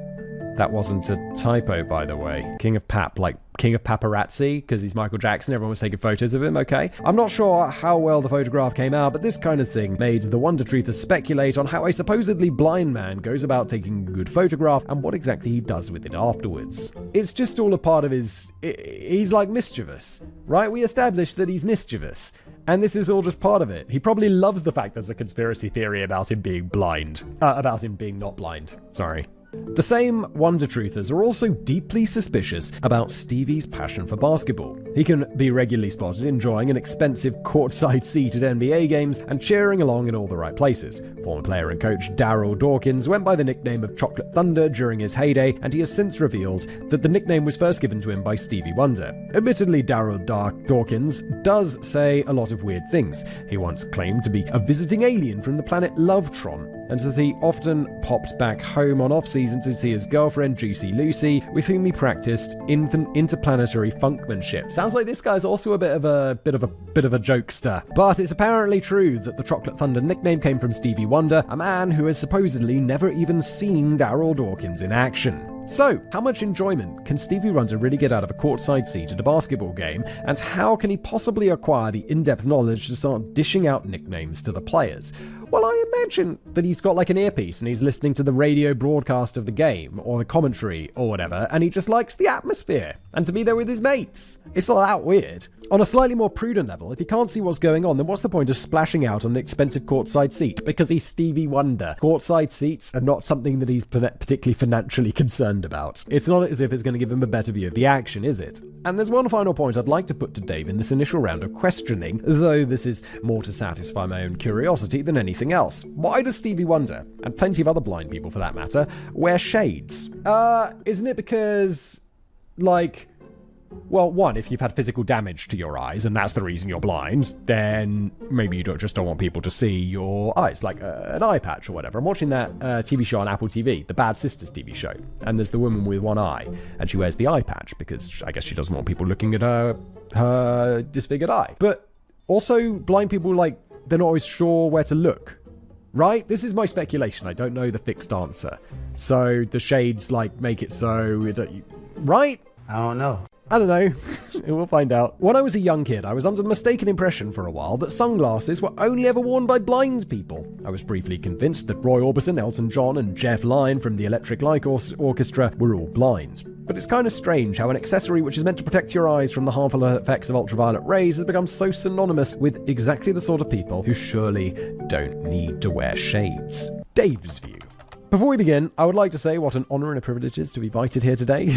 That wasn't a typo, by the way. King of Pap, like King of Paparazzi, because he's Michael Jackson, everyone was taking photos of him, okay? I'm not sure how well the photograph came out, but this kind of thing made the Wonder Truthers speculate on how a supposedly blind man goes about taking a good photograph and what exactly he does with it afterwards. It's just all a part of his... He's like mischievous, right? We established that he's mischievous. And this is all just part of it. He probably loves the fact there's a conspiracy theory about him being blind. About him being not blind. Sorry. The same Wonder Truthers are also deeply suspicious about Stevie's passion for basketball. He can be regularly spotted enjoying an expensive courtside seat at NBA games and cheering along in all the right places. Former player and coach Daryl Dawkins went by the nickname of Chocolate Thunder during his heyday, and he has since revealed that the nickname was first given to him by Stevie Wonder. Admittedly, Daryl Dawkins does say a lot of weird things. He once claimed to be a visiting alien from the planet Lovetron, and that he often popped back home on off-season to see his girlfriend Juicy Lucy, with whom he practiced interplanetary funkmanship. Sounds like this guy's also a bit of a jokester. But it's apparently true that the Chocolate Thunder nickname came from Stevie Wonder, a man who has supposedly never even seen Daryl Dawkins in action. So, how much enjoyment can Stevie Wonder really get out of a courtside seat at a basketball game, and how can he possibly acquire the in-depth knowledge to start dishing out nicknames to the players? Well, I imagine that he's got like an earpiece and he's listening to the radio broadcast of the game, or the commentary, or whatever, and he just likes the atmosphere, and to be there with his mates. It's not that weird. On a slightly more prudent level, if he can't see what's going on, then what's the point of splashing out on an expensive courtside seat? Because he's Stevie Wonder. Courtside seats are not something that he's particularly financially concerned about. It's not as if it's going to give him a better view of the action, is it? And there's one final point I'd like to put to Dave in this initial round of questioning, though this is more to satisfy my own curiosity than anything else. Why does Stevie Wonder, and plenty of other blind people for that matter, wear shades? Isn't it because, like... Well, one, if you've had physical damage to your eyes, and that's the reason you're blind, then maybe you just don't want people to see your eyes, like an eye patch or whatever. I'm watching that TV show on Apple TV, the Bad Sisters TV show, and there's the woman with one eye, and she wears the eye patch because I guess she doesn't want people looking at her disfigured eye. But also, blind people, like, they're not always sure where to look. Right? This is my speculation. I don't know the fixed answer. So the shades, like, make it so... Right? I don't know. I don't know. We'll find out. When I was a young kid, I was under the mistaken impression for a while that sunglasses were only ever worn by blind people. I was briefly convinced that Roy Orbison, Elton John, and Jeff Lynne from the Electric Light Orchestra were all blind. But it's kind of strange how an accessory which is meant to protect your eyes from the harmful effects of ultraviolet rays has become so synonymous with exactly the sort of people who surely don't need to wear shades. Dave's view. Before we begin, I would like to say what an honour and a privilege it is to be invited here today.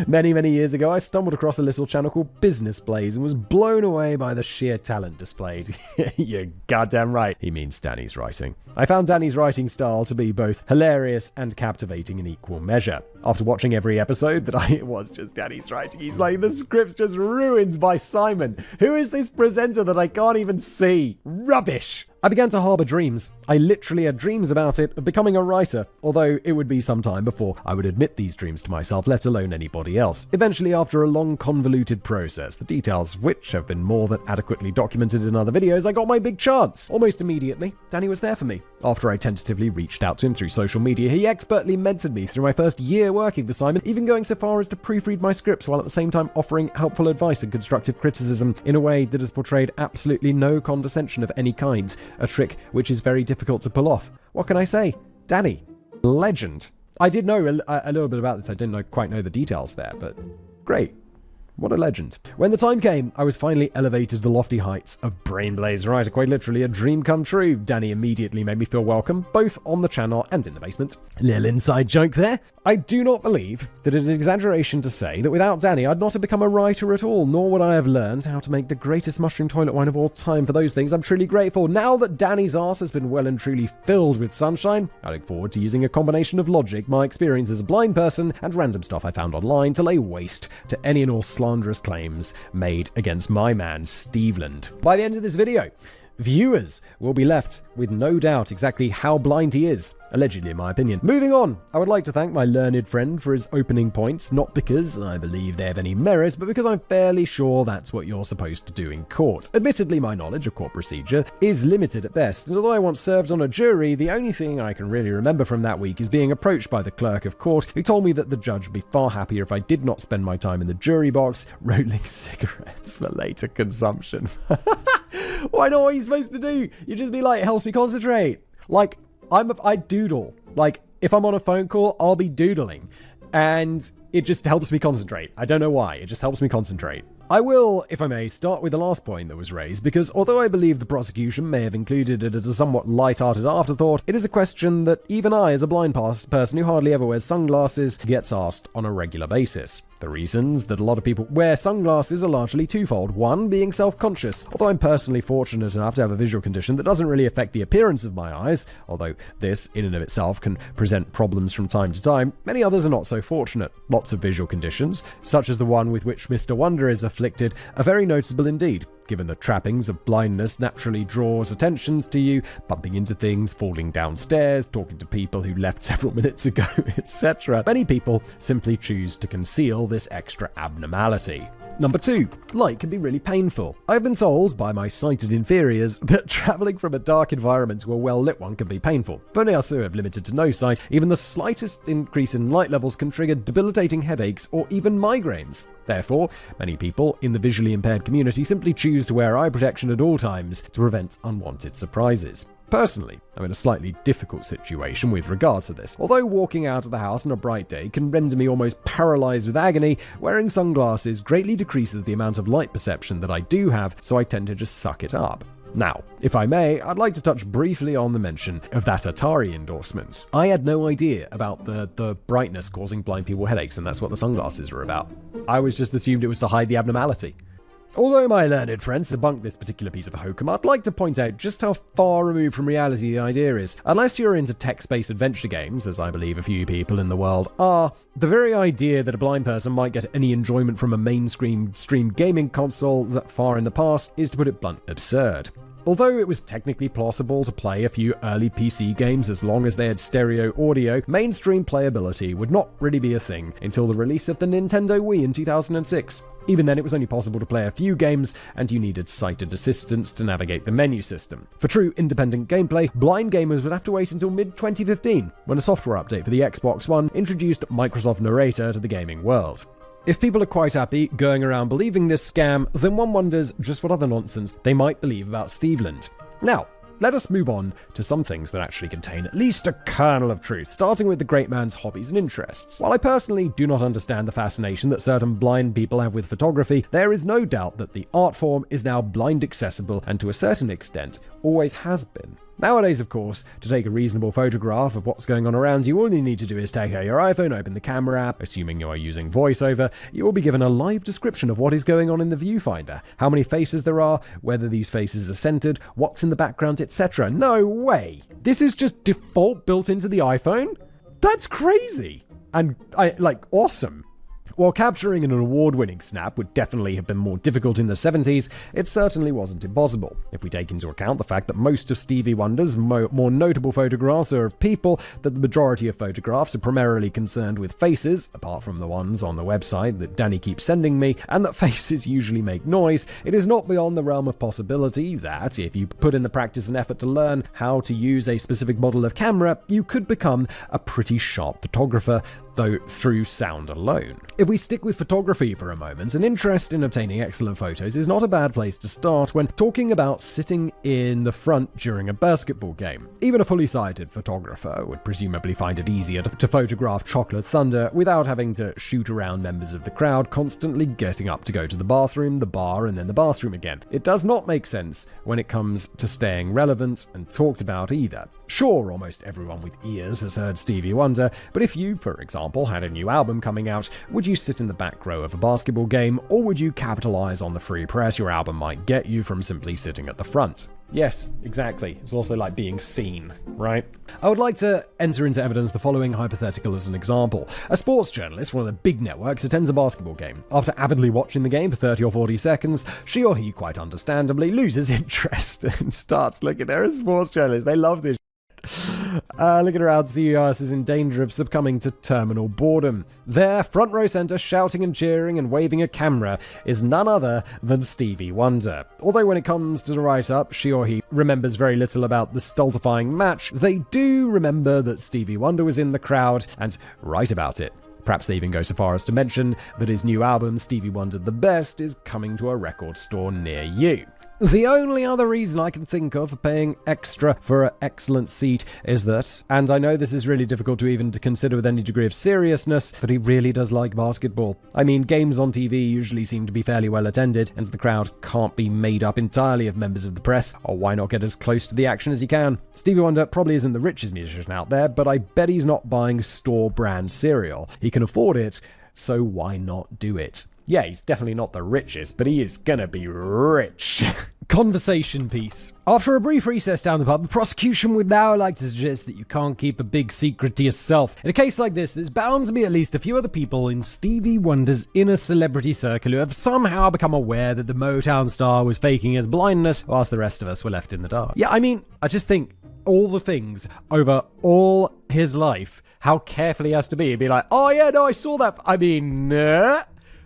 Many years ago, I stumbled across a little channel called Business Blaze and was blown away by the sheer talent displayed. You're goddamn right, he means Danny's writing. I found Danny's writing style to be both hilarious and captivating in equal measure. After watching every episode it was just Danny's writing, he's like, the script's just ruined by Simon. Who is this presenter that I can't even see? Rubbish! I began to harbour dreams. I literally had dreams about it, of becoming a writer, although it would be some time before I would admit these dreams to myself, let alone anybody else. Eventually, after a long, convoluted process, the details of which have been more than adequately documented in other videos, I got my big chance. Almost immediately, Danny was there for me. After I tentatively reached out to him through social media, he expertly mentored me through my first year working for Simon, even going so far as to proofread my scripts while at the same time offering helpful advice and constructive criticism in a way that has portrayed absolutely no condescension of any kind. A trick which is very difficult to pull off. What can I say? Danny, legend. I did know a little bit about this. I didn't quite know the details there, but great. What a legend. When the time came, I was finally elevated to the lofty heights of Brainblaze Writer. Quite literally a dream come true. Danny immediately made me feel welcome, both on the channel and in the basement. Little inside joke there. I do not believe that it is exaggeration to say that without Danny, I'd not have become a writer at all, nor would I have learned how to make the greatest mushroom toilet wine of all time. For those things, I'm truly grateful. Now that Danny's arse has been well and truly filled with sunshine, I look forward to using a combination of logic, my experience as a blind person, and random stuff I found online to lay waste to any and all slanderous claims made against my man, Steveland. By the end of this video, viewers will be left with no doubt exactly how blind he is, allegedly in my opinion. Moving on, I would like to thank my learned friend for his opening points, not because I believe they have any merit, but because I'm fairly sure that's what you're supposed to do in court. Admittedly, my knowledge of court procedure is limited at best, and although I once served on a jury, the only thing I can really remember from that week is being approached by the clerk of court, who told me that the judge would be far happier if I did not spend my time in the jury box rolling cigarettes for later consumption. Well, I know what he's supposed to do. You just be like, it helps me concentrate. Like, I doodle. Like, if I'm on a phone call, I'll be doodling. And it just helps me concentrate. I don't know why. It just helps me concentrate. I will, if I may, start with the last point that was raised, because although I believe the prosecution may have included it as a somewhat light-hearted afterthought, it is a question that even I, as a blind person who hardly ever wears sunglasses, gets asked on a regular basis. The reasons that a lot of people wear sunglasses are largely twofold. One, being self-conscious. Although I'm personally fortunate enough to have a visual condition that doesn't really affect the appearance of my eyes, although this, in and of itself, can present problems from time to time, many others are not so fortunate. Lots of visual conditions, such as the one with which Mr. Wonder is afflicted, are very noticeable indeed. Given the trappings of blindness naturally draws attentions to you, bumping into things, falling downstairs, talking to people who left several minutes ago, etc. Many people simply choose to conceal this extra abnormality. Number 2, light can be really painful. I've been told by my sighted inferiors that travelling from a dark environment to a well-lit one can be painful. For those who have limited to no sight, even the slightest increase in light levels can trigger debilitating headaches or even migraines. Therefore, many people in the visually impaired community simply choose to wear eye protection at all times to prevent unwanted surprises. Personally, I'm in a slightly difficult situation with regard to this. Although walking out of the house on a bright day can render me almost paralyzed with agony, wearing sunglasses greatly decreases the amount of light perception that I do have, so I tend to just suck it up. Now, if I may, I'd like to touch briefly on the mention of that Atari endorsement. I had no idea about the brightness causing blind people headaches, and that's what the sunglasses are about. I was just assumed it was to hide the abnormality. Although my learned friends debunked this particular piece of hokum, I'd like to point out just how far removed from reality the idea is. Unless you're into tech-based adventure games, as I believe a few people in the world are, the very idea that a blind person might get any enjoyment from a mainstream gaming console that far in the past is, to put it blunt, absurd. Although it was technically plausible to play a few early PC games as long as they had stereo audio, mainstream playability would not really be a thing until the release of the Nintendo Wii in 2006. Even then, it was only possible to play a few games, and you needed sighted assistance to navigate the menu system. For true independent gameplay, blind gamers would have to wait until mid-2015, when a software update for the Xbox One introduced Microsoft Narrator to the gaming world. If people are quite happy going around believing this scam, then one wonders just what other nonsense they might believe about Steveland. Now, let us move on to some things that actually contain at least a kernel of truth, starting with the great man's hobbies and interests. While I personally do not understand the fascination that certain blind people have with photography, there is no doubt that the art form is now blind accessible and to a certain extent always has been. Nowadays, of course, to take a reasonable photograph of what's going on around you, all you need to do is take out your iPhone, open the camera app, assuming you are using VoiceOver, you will be given a live description of what is going on in the viewfinder, how many faces there are, whether these faces are centered, what's in the background, etc. No way! This is just default built into the iPhone? That's crazy! And, awesome. While capturing an award-winning snap would definitely have been more difficult in the 70s, it certainly wasn't impossible. If we take into account the fact that most of Stevie Wonder's more notable photographs are of people, that the majority of photographs are primarily concerned with faces, apart from the ones on the website that Danny keeps sending me, and that faces usually make noise, it is not beyond the realm of possibility that, if you put in the practice and effort to learn how to use a specific model of camera, you could become a pretty sharp photographer, though through sound alone. If we stick with photography for a moment, an interest in obtaining excellent photos is not a bad place to start when talking about sitting in the front during a basketball game. Even a fully sighted photographer would presumably find it easier to photograph Chocolate Thunder without having to shoot around members of the crowd, constantly getting up to go to the bathroom, the bar, and then the bathroom again. It does not make sense when it comes to staying relevant and talked about either. Sure, almost everyone with ears has heard Stevie Wonder, but if you, for example, had a new album coming out, would you sit in the back row of a basketball game, or would you capitalize on the free press your album might get you from simply sitting at the front? Yes, exactly. It's also like being seen, right? I would like to enter into evidence the following hypothetical as an example. A sports journalist, one of the big networks, attends a basketball game. After avidly watching the game for 30 or 40 seconds, she or he, quite understandably, loses interest and starts looking. They're a sports journalist. They love this. Looking around to see who else is in danger of succumbing to terminal boredom. There, front row center, shouting and cheering and waving a camera, is none other than Stevie Wonder. Although when it comes to the write-up, she or he remembers very little about the stultifying match, they do remember that Stevie Wonder was in the crowd and write about it. Perhaps they even go so far as to mention that his new album, Stevie Wonder the Best, is coming to a record store near you. The only other reason I can think of for paying extra for an excellent seat is that, and I know this is really difficult to even to consider with any degree of seriousness, but he really does like basketball. I mean, games on TV usually seem to be fairly well attended, and the crowd can't be made up entirely of members of the press, or why not get as close to the action as you can? Stevie Wonder probably isn't the richest musician out there, but I bet he's not buying store brand cereal. He can afford it, so why not do it? Yeah, he's definitely not the richest, but he is gonna be rich. Conversation piece. After a brief recess down the pub, the prosecution would now like to suggest that you can't keep a big secret to yourself. In a case like this, there's bound to be at least a few other people in Stevie Wonder's inner celebrity circle who have somehow become aware that the Motown star was faking his blindness, whilst the rest of us were left in the dark. Yeah, I mean, I just think all the things over all his life, how careful he has to be. He'd be like, oh yeah, no, I saw that. I mean,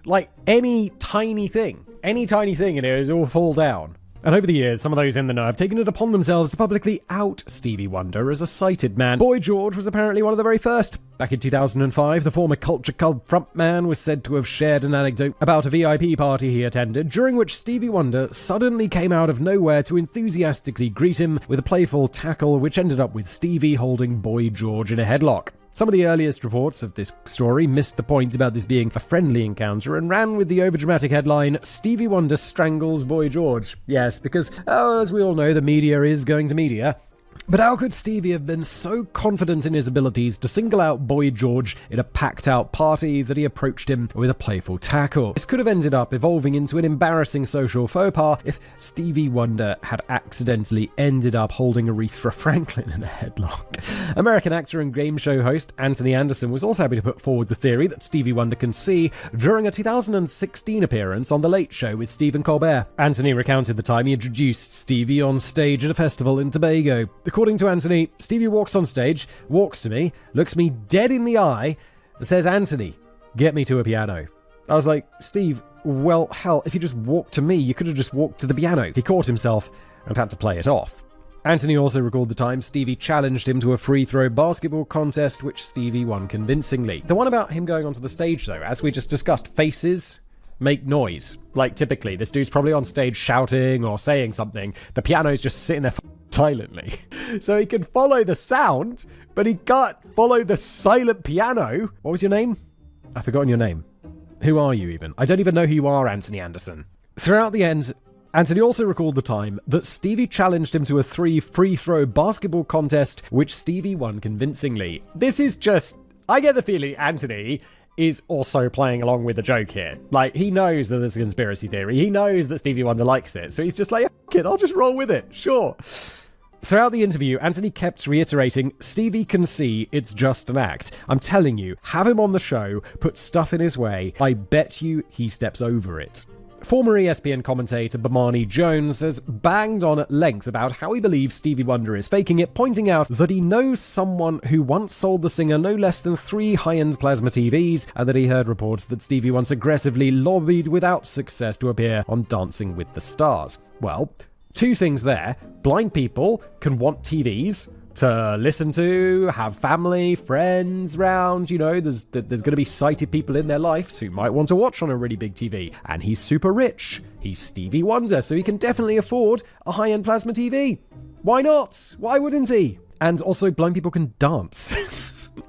like any tiny thing and it was all fall down. And over the years, some of those in the know have taken it upon themselves to publicly out Stevie Wonder as a sighted man. Boy George was apparently one of the very first. Back in 2005, the former Culture Club frontman was said to have shared an anecdote about a VIP party he attended, during which Stevie Wonder suddenly came out of nowhere to enthusiastically greet him with a playful tackle, which ended up with Stevie holding Boy George in a headlock. Some of the earliest reports of this story missed the point about this being a friendly encounter and ran with the overdramatic headline, Stevie Wonder strangles Boy George. Yes, because, as we all know, the media is going to media. But how could Stevie have been so confident in his abilities to single out Boy George in a packed-out party that he approached him with a playful tackle? This could have ended up evolving into an embarrassing social faux pas if Stevie Wonder had accidentally ended up holding Aretha Franklin in a headlock. American actor and game show host Anthony Anderson was also happy to put forward the theory that Stevie Wonder can see during a 2016 appearance on The Late Show with Stephen Colbert. Anthony recounted the time he introduced Stevie on stage at a festival in Tobago. According to Anthony, Stevie walks on stage, walks to me, looks me dead in the eye, and says, Anthony, get me to a piano. I was like, Steve, well, hell, if you just walked to me, you could have just walked to the piano. He caught himself and had to play it off. Anthony also recalled the time Stevie challenged him to a free throw basketball contest, which Stevie won convincingly. The one about him going onto the stage, though, as we just discussed, faces make noise. Like, typically, this dude's probably on stage shouting or saying something. The piano's just sitting there silently. So he can follow the sound, but he can't follow the silent piano. What was your name? I've forgotten your name. Who are you even? I don't even know who you are, Anthony Anderson. Throughout the end, Anthony also recalled the time that Stevie challenged him to a free throw basketball contest, which Stevie won convincingly. This is just, I get the feeling Anthony is also playing along with the joke here. Like, he knows that there's a conspiracy theory. He knows that Stevie Wonder likes it. So he's just like, fuck it, I'll just roll with it. Sure. Throughout the interview, Anthony kept reiterating, Stevie can see it's just an act. I'm telling you, have him on the show, put stuff in his way, I bet you he steps over it. Former ESPN commentator Bomani Jones has banged on at length about how he believes Stevie Wonder is faking it, pointing out that he knows someone who once sold the singer no less than 3 high-end plasma TVs, and that he heard reports that Stevie once aggressively lobbied without success to appear on Dancing with the Stars. Well, 2 things there. Blind people can want TVs to listen to, have family, friends round, there's going to be sighted people in their lives who might want to watch on a really big TV. And he's super rich. He's Stevie Wonder, so he can definitely afford a high-end plasma TV. Why not? Why wouldn't he? And also, blind people can dance.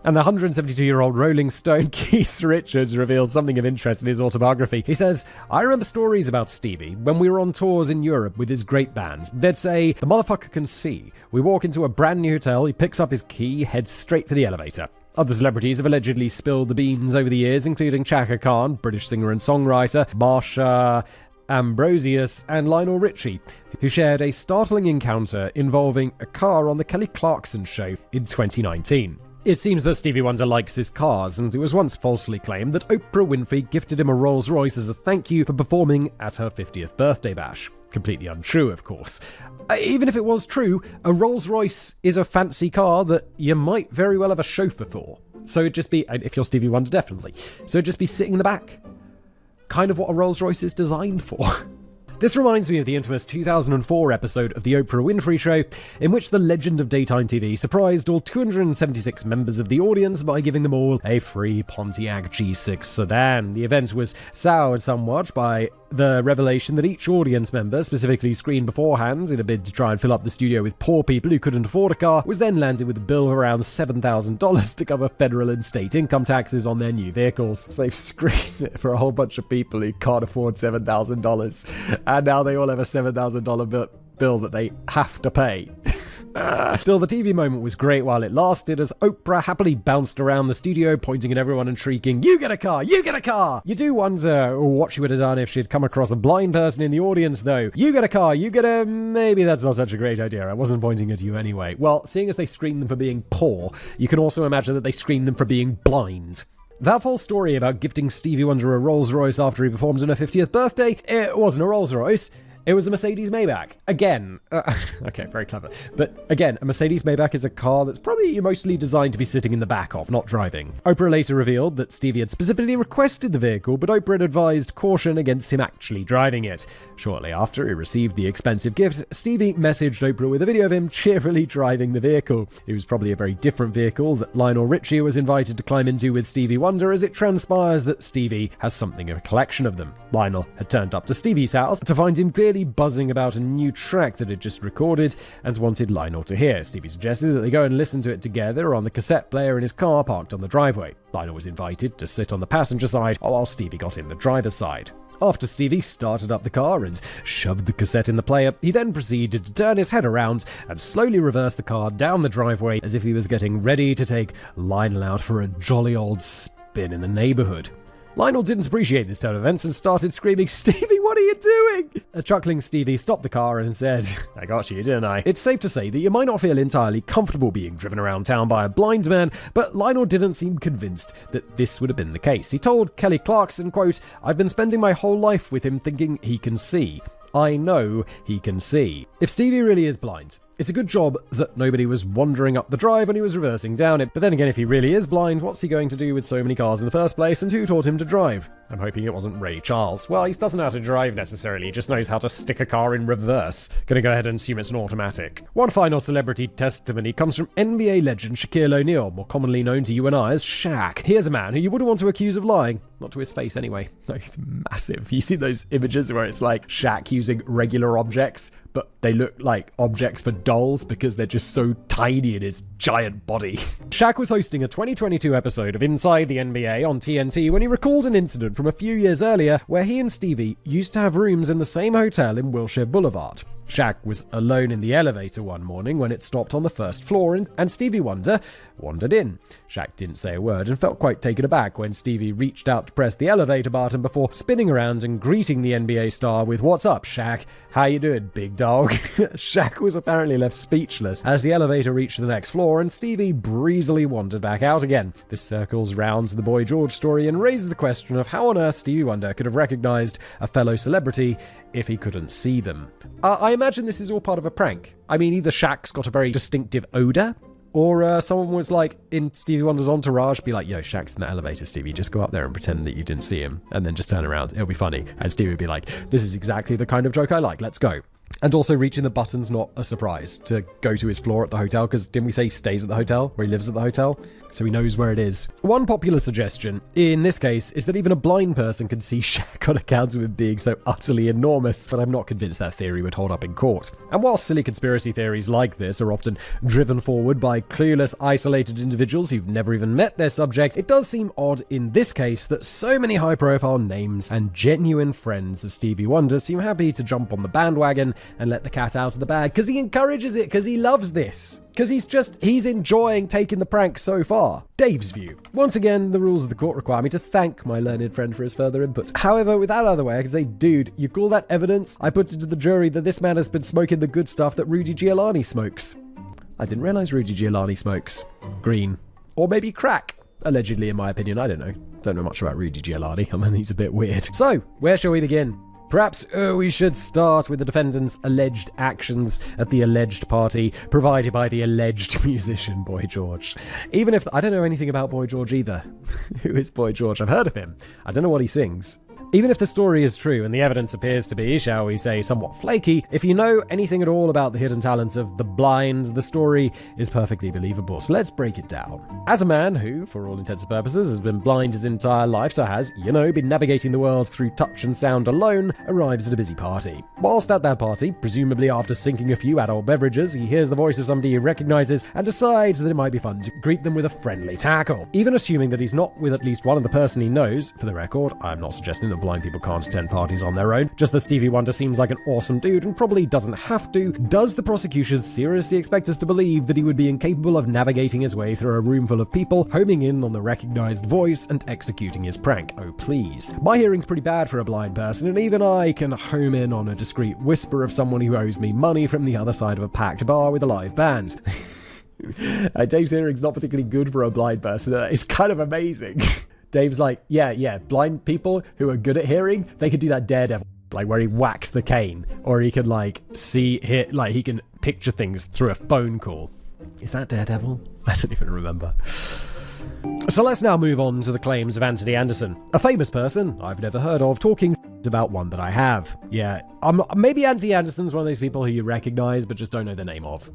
And the 172-year-old Rolling Stone Keith Richards revealed something of interest in his autobiography. He says, I remember stories about Stevie when we were on tours in Europe with his great band. They'd say, the motherfucker can see. We walk into a brand new hotel, he picks up his key, heads straight for the elevator. Other celebrities have allegedly spilled the beans over the years, including Chaka Khan, British singer and songwriter, Marsha Ambrosius, and Lionel Richie, who shared a startling encounter involving a car on the Kelly Clarkson show in 2019. It seems that Stevie Wonder likes his cars, and it was once falsely claimed that Oprah Winfrey gifted him a Rolls-Royce as a thank you for performing at her 50th birthday bash. Completely untrue, of course. Even if it was true, a Rolls-Royce is a fancy car that you might very well have a chauffeur for. So it'd just be, if you're Stevie Wonder, definitely. So it'd just be sitting in the back. Kind of what a Rolls-Royce is designed for. This reminds me of the infamous 2004 episode of The Oprah Winfrey Show, in which the legend of daytime TV surprised all 276 members of the audience by giving them all a free Pontiac G6 sedan. The event was soured somewhat by the revelation that each audience member, specifically screened beforehand in a bid to try and fill up the studio with poor people who couldn't afford a car, was then landed with a bill of around $7,000 to cover federal and state income taxes on their new vehicles. So they've screened it for a whole bunch of people who can't afford $7,000, and now they all have a $7,000 bill that they have to pay. Still, the TV moment was great while it lasted, as Oprah happily bounced around the studio, pointing at everyone and shrieking, "You get a car! You get a car!" You do wonder what she would have done if she'd come across a blind person in the audience, though. "You get a car! You get a..." Maybe that's not such a great idea. I wasn't pointing at you anyway. Well, seeing as they screened them for being poor, you can also imagine that they screened them for being blind. That whole story about gifting Stevie Wonder a Rolls-Royce after he performed on her 50th birthday, it wasn't a Rolls-Royce. It was a Mercedes Maybach. Again, okay, very clever. But again, a Mercedes Maybach is a car that's probably mostly designed to be sitting in the back of, not driving. Oprah later revealed that Stevie had specifically requested the vehicle, but Oprah had advised caution against him actually driving it. Shortly after he received the expensive gift, Stevie messaged Oprah with a video of him cheerfully driving the vehicle. It was probably a very different vehicle that Lionel Richie was invited to climb into with Stevie Wonder, as it transpires that Stevie has something of a collection of them. Lionel had turned up to Stevie's house to find him clearly buzzing about a new track that had just recorded and wanted Lionel to hear. Stevie suggested that they go and listen to it together on the cassette player in his car parked on the driveway. Lionel was invited to sit on the passenger side while Stevie got in the driver's side. After Stevie started up the car and shoved the cassette in the player, he then proceeded to turn his head around and slowly reverse the car down the driveway as if he was getting ready to take Lionel out for a jolly old spin in the neighborhood. Lionel didn't appreciate this turn of events and started screaming, "Stevie, what are you doing?" A chuckling Stevie stopped the car and said, "I got you, didn't I?" It's safe to say that you might not feel entirely comfortable being driven around town by a blind man, but Lionel didn't seem convinced that this would have been the case. He told Kelly Clarkson, quote, "I've been spending my whole life with him thinking he can see. I know he can see." If Stevie really is blind, it's a good job that nobody was wandering up the drive when he was reversing down it. But then again, if he really is blind, what's he going to do with so many cars in the first place, and who taught him to drive? I'm hoping it wasn't Ray Charles. Well, he doesn't know how to drive necessarily, he just knows how to stick a car in reverse. Gonna go ahead and assume it's an automatic. One final celebrity testimony comes from NBA legend Shaquille O'Neal, more commonly known to you and I as Shaq. Here's a man who you wouldn't want to accuse of lying. Not to his face anyway. No, he's massive. You see those images where it's like Shaq using regular objects, but they look like objects for dolls because they're just so tiny in his giant body. Shaq was hosting a 2022 episode of Inside the NBA on TNT when he recalled an incident from a few years earlier where he and Stevie used to have rooms in the same hotel in Wilshire Boulevard. Shaq was alone in the elevator one morning when it stopped on the first floor, and Stevie Wonder wandered in. Shaq didn't say a word and felt quite taken aback when Stevie reached out to press the elevator button before spinning around and greeting the NBA star with, "What's up, Shaq? How you doing, big dog?" Shaq was apparently left speechless as the elevator reached the next floor and Stevie breezily wandered back out again. This circles round to the Boy George story and raises the question of how on earth Stevie Wonder could have recognized a fellow celebrity if he couldn't see them. I imagine this is all part of a prank. I mean, either Shaq's got a very distinctive odor, or someone was like, in Stevie Wonder's entourage, be like, "Yo, Shaq's in the elevator, Stevie. Just go up there and pretend that you didn't see him, and then just turn around. It'll be funny." And Stevie would be like, "This is exactly the kind of joke I like. Let's go." And also, reaching the button's not a surprise to go to his floor at the hotel, because didn't we say he stays at the hotel, where he lives at the hotel? So he knows where it is. One popular suggestion, in this case, is that even a blind person can see Shaq on account of him being so utterly enormous, but I'm not convinced that theory would hold up in court. And while silly conspiracy theories like this are often driven forward by clueless, isolated individuals who've never even met their subject, it does seem odd in this case that so many high-profile names and genuine friends of Stevie Wonder seem happy to jump on the bandwagon and let the cat out of the bag, because he encourages it, because he loves this. Because he's enjoying taking the prank so far. Dave's view. Once again, the rules of the court require me to thank my learned friend for his further input. However, with that out of the way, I can say, dude, you call that evidence? I put it to the jury that this man has been smoking the good stuff that Rudy Giuliani smokes. I didn't realize Rudy Giuliani smokes green. Or maybe crack. Allegedly, in my opinion. I don't know. Don't know much about Rudy Giuliani. I mean, he's a bit weird. So, where shall we begin? Perhaps we should start with the defendant's alleged actions at the alleged party provided by the alleged musician Boy George. Even if I don't know anything about Boy George either. Who is Boy George? I've heard of him. I don't know what he sings. Even if the story is true and the evidence appears to be, shall we say, somewhat flaky, if you know anything at all about the hidden talents of the blind, the story is perfectly believable. So let's break it down. As a man who, for all intents and purposes, has been blind his entire life, so has, been navigating the world through touch and sound alone, arrives at a busy party. Whilst at that party, presumably after sinking a few adult beverages, he hears the voice of somebody he recognizes and decides that it might be fun to greet them with a friendly tackle. Even assuming that he's not with at least one of the person he knows, for the record, I'm not suggesting that blind people can't attend parties on their own, just that Stevie Wonder seems like an awesome dude and probably doesn't have to. Does the prosecution seriously expect us to believe that he would be incapable of navigating his way through a room full of people, homing in on the recognized voice and executing his prank? Oh please. My hearing's pretty bad for a blind person, and even I can home in on a discreet whisper of someone who owes me money from the other side of a packed bar with a live band. Dave's hearing's not particularly good for a blind person. It's kind of amazing. Dave's like, yeah, blind people who are good at hearing, they could do that Daredevil, like where he whacks the cane, or he can he can picture things through a phone call. Is that Daredevil? I don't even remember. So let's now move on to the claims of Anthony Anderson, a famous person I've never heard of, talking about one that I have. Yeah, maybe Anthony Anderson's one of those people who you recognize but just don't know the name of.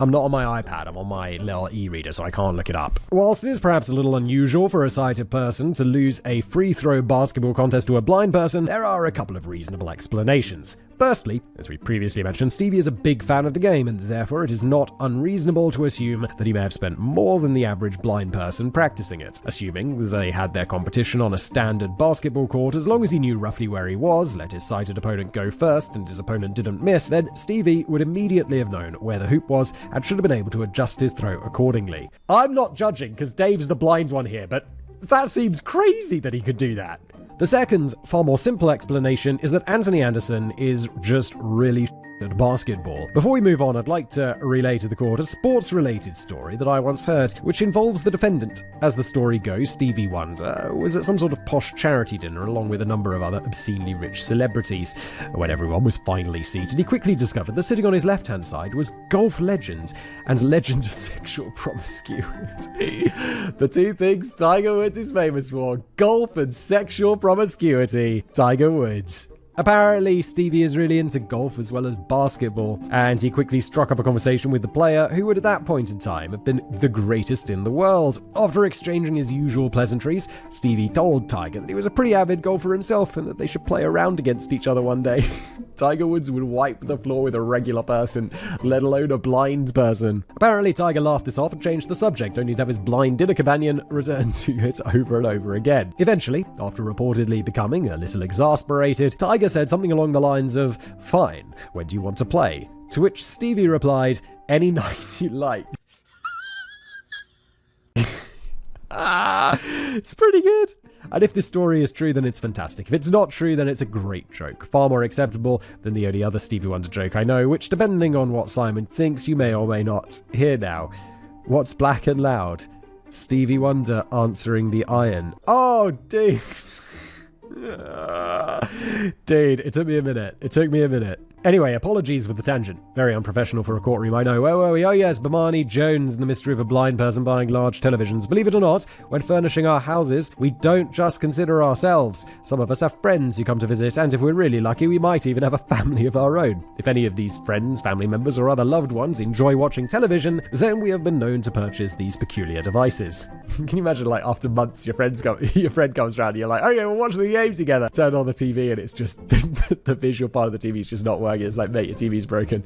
I'm not on my iPad, I'm on my little e-reader, so I can't look it up. Whilst it is perhaps a little unusual for a sighted person to lose a free throw basketball contest to a blind person, there are a couple of reasonable explanations. Firstly, as we previously mentioned, Stevie is a big fan of the game, and therefore it is not unreasonable to assume that he may have spent more than the average blind person practicing it. Assuming they had their competition on a standard basketball court, as long as he knew roughly where he was, let his sighted opponent go first, and his opponent didn't miss, then Stevie would immediately have known where the hoop was and should have been able to adjust his throw accordingly. I'm not judging, because Dave's the blind one here, but that seems crazy that he could do that. The second, far more simple explanation is that Anthony Anderson is just really at basketball. Before we move on, I'd like to relay to the court a sports-related story that I once heard, which involves the defendant. As the story goes, Stevie Wonder was at some sort of posh charity dinner along with a number of other obscenely rich celebrities. When everyone was finally seated, he quickly discovered that sitting on his left-hand side was golf legend and legend of sexual promiscuity. The two things Tiger Woods is famous for: golf and sexual promiscuity. Tiger Woods. Apparently, Stevie is really into golf as well as basketball, and he quickly struck up a conversation with the player, who would at that point in time have been the greatest in the world. After exchanging his usual pleasantries, Stevie told Tiger that he was a pretty avid golfer himself and that they should play around against each other one day. Tiger Woods would wipe the floor with a regular person, let alone a blind person. Apparently, Tiger laughed this off and changed the subject, only to have his blind dinner companion return to it over and over again. Eventually, after reportedly becoming a little exasperated, Tiger Tina said something along the lines of, "Fine, when do you want to play?" To which Stevie replied, "Any night you like." It's pretty good. And if this story is true, then it's fantastic. If it's not true, then it's a great joke. Far more acceptable than the only other Stevie Wonder joke I know, which, depending on what Simon thinks, you may or may not hear now. What's black and loud? Stevie Wonder answering the iron. Oh, dude. Dude, it took me a minute. Anyway, apologies for the tangent. Very unprofessional for a courtroom, I know. Where were we? Oh yes, Bomani Jones and the mystery of a blind person buying large televisions. Believe it or not, when furnishing our houses, we don't just consider ourselves. Some of us have friends who come to visit, and if we're really lucky, we might even have a family of our own. If any of these friends, family members, or other loved ones enjoy watching television, then we have been known to purchase these peculiar devices. Can you imagine, like, after months, your friend comes around and you're like, okay, we'll watch the game together. Turn on the TV and it's just, the visual part of the TV is just not working. It's like, mate, your TV's broken.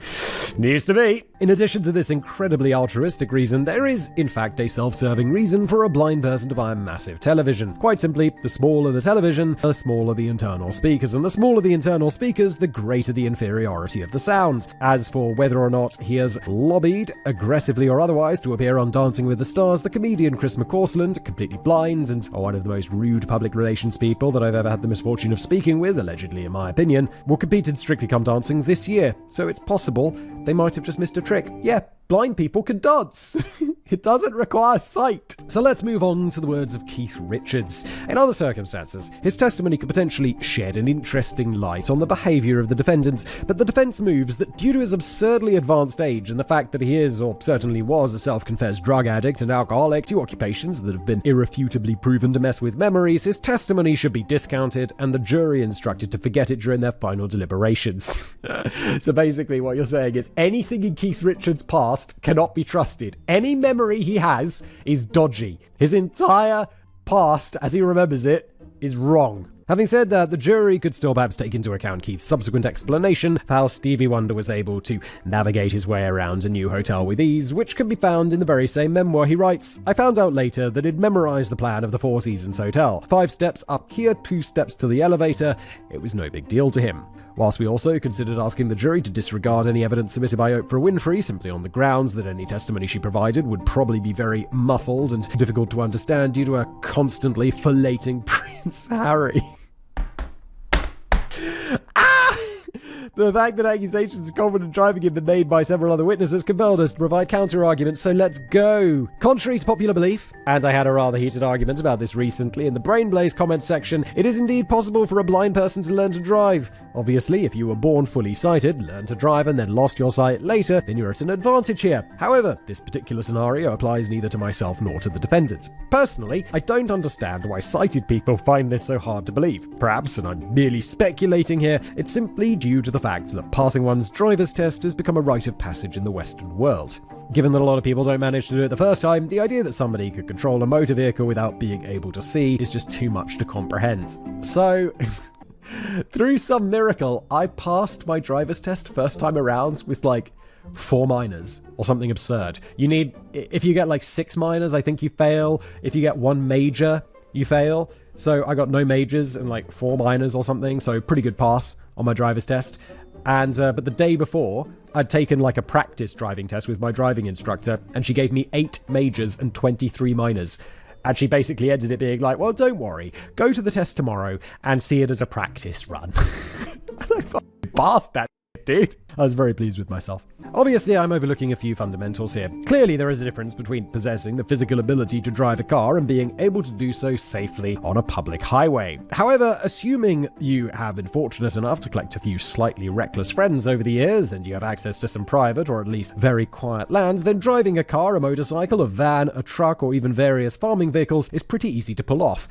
News to me. In addition to this incredibly altruistic reason, there is, in fact, a self-serving reason for a blind person to buy a massive television. Quite simply, the smaller the television, the smaller the internal speakers, and the smaller the internal speakers, the greater the inferiority of the sound. As for whether or not he has lobbied, aggressively or otherwise, to appear on Dancing with the Stars, the comedian Chris McCausland, completely blind and one of the most rude public relations people that I've ever had the misfortune of speaking with, allegedly in my opinion, will compete in Strictly Come Dancing this year, so it's possible they might have just missed a trick. Yeah, blind people can dance. It doesn't require sight. So let's move on to the words of Keith Richards. In other circumstances, his testimony could potentially shed an interesting light on the behaviour of the defendant, but the defence moves that due to his absurdly advanced age and the fact that he is, or certainly was, a self-confessed drug addict and alcoholic, two occupations that have been irrefutably proven to mess with memories, his testimony should be discounted and the jury instructed to forget it during their final deliberations. So basically what you're saying is anything in Keith Richards' past cannot be trusted. Any memory he has is dodgy. His entire past, as he remembers it, is wrong. Having said that, the jury could still perhaps take into account Keith's subsequent explanation for how Stevie Wonder was able to navigate his way around a new hotel with ease, which can be found in the very same memoir. He writes, "I found out later that he'd memorized the plan of the Four Seasons Hotel. 5 steps up here, 2 steps to the elevator. It was no big deal to him." Whilst we also considered asking the jury to disregard any evidence submitted by Oprah Winfrey simply on the grounds that any testimony she provided would probably be very muffled and difficult to understand due to her constantly filleting Prince Harry. The fact that accusations of confident driving have been made by several other witnesses compelled us to provide counter-arguments, so let's go. Contrary to popular belief, and I had a rather heated argument about this recently in the Brainblaze comment section, it is indeed possible for a blind person to learn to drive. Obviously, if you were born fully sighted, learned to drive, and then lost your sight later, then you're at an advantage here. However, this particular scenario applies neither to myself nor to the defendant. Personally, I don't understand why sighted people find this so hard to believe. Perhaps, and I'm merely speculating here, it's simply due to the fact that passing one's driver's test has become a rite of passage in the Western world. Given that a lot of people don't manage to do it the first time, the idea that somebody could control a motor vehicle without being able to see is just too much to comprehend. So, through some miracle, I passed my driver's test first time around with like 4 minors or something absurd. If you get like 6 minors, I think you fail. If you get 1 major, you fail. So I got no majors and like 4 minors or something, so pretty good pass on my driver's test. And but the day before, I'd taken like a practice driving test with my driving instructor, and she gave me 8 majors and 23 minors. And she basically ended it being like, well, don't worry, go to the test tomorrow and see it as a practice run. And I fucking passed that, dude. I was very pleased with myself. Obviously, I'm overlooking a few fundamentals here. Clearly, there is a difference between possessing the physical ability to drive a car and being able to do so safely on a public highway. However, assuming you have been fortunate enough to collect a few slightly reckless friends over the years and you have access to some private or at least very quiet land, then driving a car, a motorcycle, a van, a truck, or even various farming vehicles is pretty easy to pull off.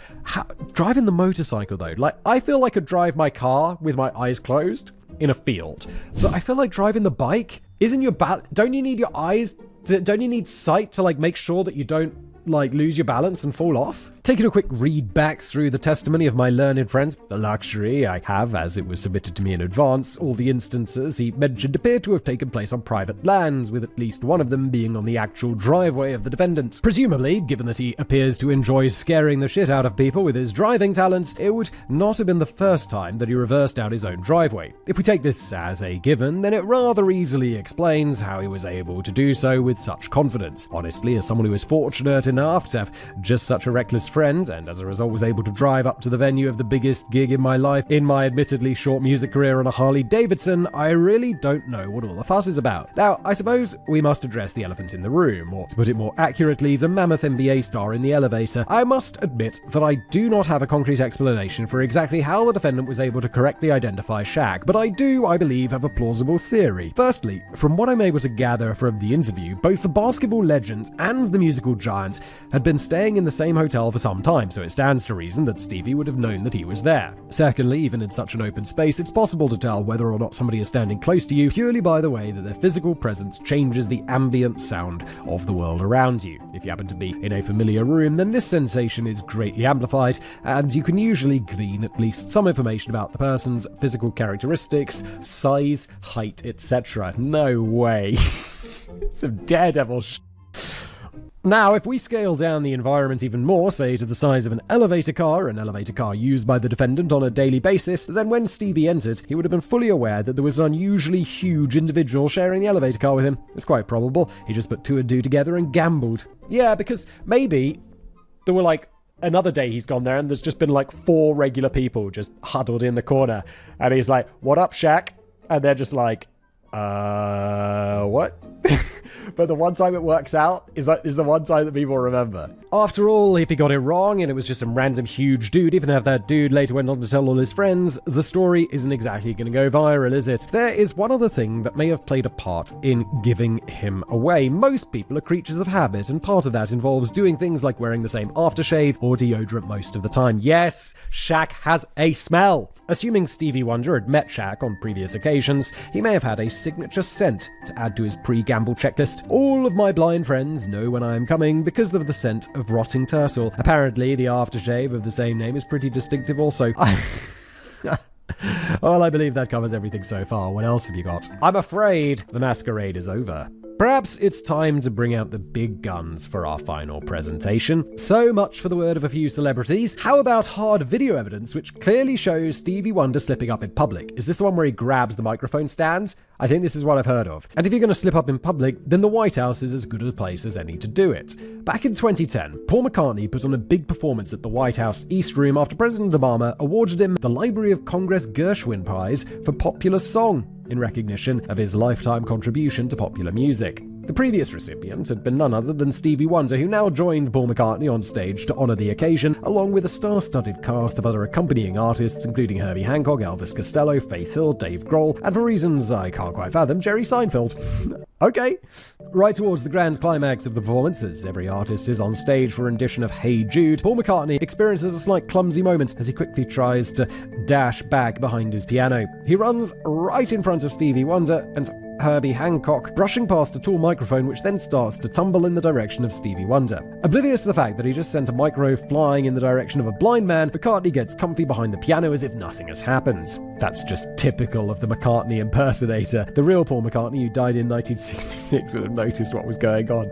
Driving the motorcycle, though, I feel like I could drive my car with my eyes closed in a field, but I feel like driving the bike, don't you need your eyes, don't you need sight to like make sure that you don't like lose your balance and fall off? Taking a quick read back through the testimony of my learned friend, the luxury I have as it was submitted to me in advance, all the instances he mentioned appear to have taken place on private lands, with at least one of them being on the actual driveway of the defendant. Presumably, given that he appears to enjoy scaring the shit out of people with his driving talents, it would not have been the first time that he reversed out his own driveway. If we take this as a given, then it rather easily explains how he was able to do so with such confidence. Honestly, as someone who is fortunate enough to have just such a reckless friend, and as a result was able to drive up to the venue of the biggest gig in my life in my admittedly short music career on a Harley Davidson, I really don't know what all the fuss is about. Now, I suppose we must address the elephant in the room, or to put it more accurately, the mammoth NBA star in the elevator. I must admit that I do not have a concrete explanation for exactly how the defendant was able to correctly identify Shaq, but I do, I believe, have a plausible theory. Firstly, from what I'm able to gather from the interview, both the basketball legend and the musical giant had been staying in the same hotel for some time, so it stands to reason that Stevie would have known that he was there. Secondly, even in such an open space, it's possible to tell whether or not somebody is standing close to you purely by the way that their physical presence changes the ambient sound of the world around you. If you happen to be in a familiar room, then this sensation is greatly amplified, and you can usually glean at least some information about the person's physical characteristics, size, height, etc. No way. Some daredevil shit. Now, if we scale down the environment even more, say to the size of an elevator car used by the defendant on a daily basis, then when Stevie entered, he would have been fully aware that there was an unusually huge individual sharing the elevator car with him. It's quite probable he just put two and two together and gambled. Yeah, because maybe there were another day he's gone there and there's just been 4 regular people just huddled in the corner, and he's like, "What up, Shaq?" And they're just like, what? But the one time it works out is the one time that people remember. After all, if he got it wrong and it was just some random huge dude, even if that dude later went on to tell all his friends, the story isn't exactly going to go viral, is it? There is one other thing that may have played a part in giving him away. Most people are creatures of habit, and part of that involves doing things like wearing the same aftershave or deodorant most of the time. Yes, Shaq has a smell. Assuming Stevie Wonder had met Shaq on previous occasions, he may have had a signature scent to add to his pre-gamble checklist. All of my blind friends know when I am coming because of the scent of rotting turtle. Apparently, the aftershave of the same name is pretty distinctive also. Well, I believe that covers everything so far. What else have you got? I'm afraid the masquerade is over. Perhaps it's time to bring out the big guns for our final presentation. So much for the word of a few celebrities. How about hard video evidence which clearly shows Stevie Wonder slipping up in public? Is this the one where he grabs the microphone stand? I think this is what I've heard of. And if you're going to slip up in public, then the White House is as good a place as any to do it. Back in 2010, Paul McCartney put on a big performance at the White House East Room after President Obama awarded him the Library of Congress Gershwin Prize for Popular Song in recognition of his lifetime contribution to popular music. The previous recipient had been none other than Stevie Wonder, who now joined Paul McCartney on stage to honor the occasion, along with a star-studded cast of other accompanying artists, including Herbie Hancock, Elvis Costello, Faith Hill, Dave Grohl, and for reasons I can't quite fathom, Jerry Seinfeld. Okay. Right towards the grand climax of the performance, as every artist is on stage for a rendition of Hey Jude, Paul McCartney experiences a slight clumsy moment as he quickly tries to dash back behind his piano. He runs right in front of Stevie Wonder and Herbie Hancock, brushing past a tall microphone which then starts to tumble in the direction of Stevie Wonder. Oblivious to the fact that he just sent a micro flying in the direction of a blind man, McCartney gets comfy behind the piano as if nothing has happened. That's just typical of the McCartney impersonator. The real Paul McCartney, who died in 1966, would have noticed what was going on.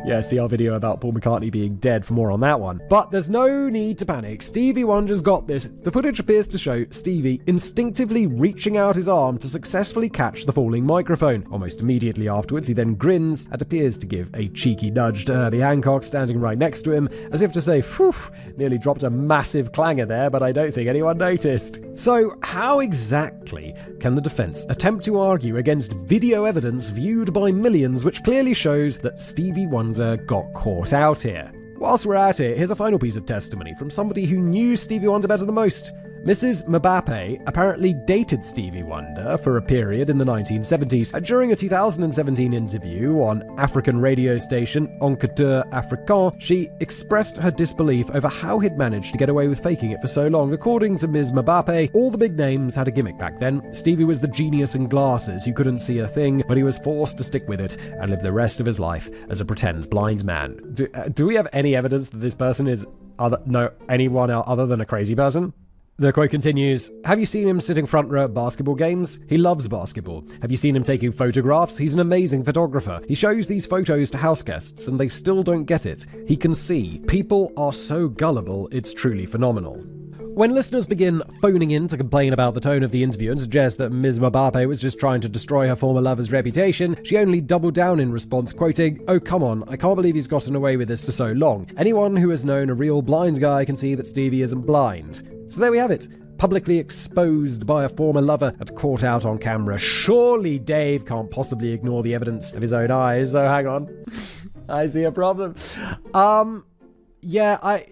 Yeah, see our video about Paul McCartney being dead for more on that one. But there's no need to panic. Stevie Wonder's got this. The footage appears to show Stevie instinctively reaching out his arm to successfully catch the falling microphone. Almost immediately afterwards, he then grins and appears to give a cheeky nudge to Herbie Hancock, standing right next to him, as if to say, "Phew, nearly dropped a massive clanger there, but I don't think anyone noticed." So, how exactly can the defense attempt to argue against video evidence viewed by millions which clearly shows that Stevie Wonder got caught out here? Whilst we're at it, here's a final piece of testimony from somebody who knew Stevie Wonder better than most. Mrs. Mbappe apparently dated Stevie Wonder for a period in the 1970s. During a 2017 interview on African radio station Enquêteur Africain, she expressed her disbelief over how he'd managed to get away with faking it for so long. According to Ms. Mbappe, all the big names had a gimmick back then. Stevie was the genius in glasses who couldn't see a thing, but he was forced to stick with it and live the rest of his life as a pretend blind man. Do we have any evidence that this person is anyone other than a crazy person? The quote continues, have you seen him sitting front row at basketball games? He loves basketball. Have you seen him taking photographs? He's an amazing photographer. He shows these photos to house guests and they still don't get it. He can see. People are so gullible, it's truly phenomenal. When listeners begin phoning in to complain about the tone of the interview and suggest that Ms. Mbappe was just trying to destroy her former lover's reputation, she only doubled down in response, quoting, oh come on, I can't believe he's gotten away with this for so long. Anyone who has known a real blind guy can see that Stevie isn't blind. So there we have it. Publicly exposed by a former lover and caught out on camera. Surely Dave can't possibly ignore the evidence of his own eyes, so hang on. I see a problem. Yeah, I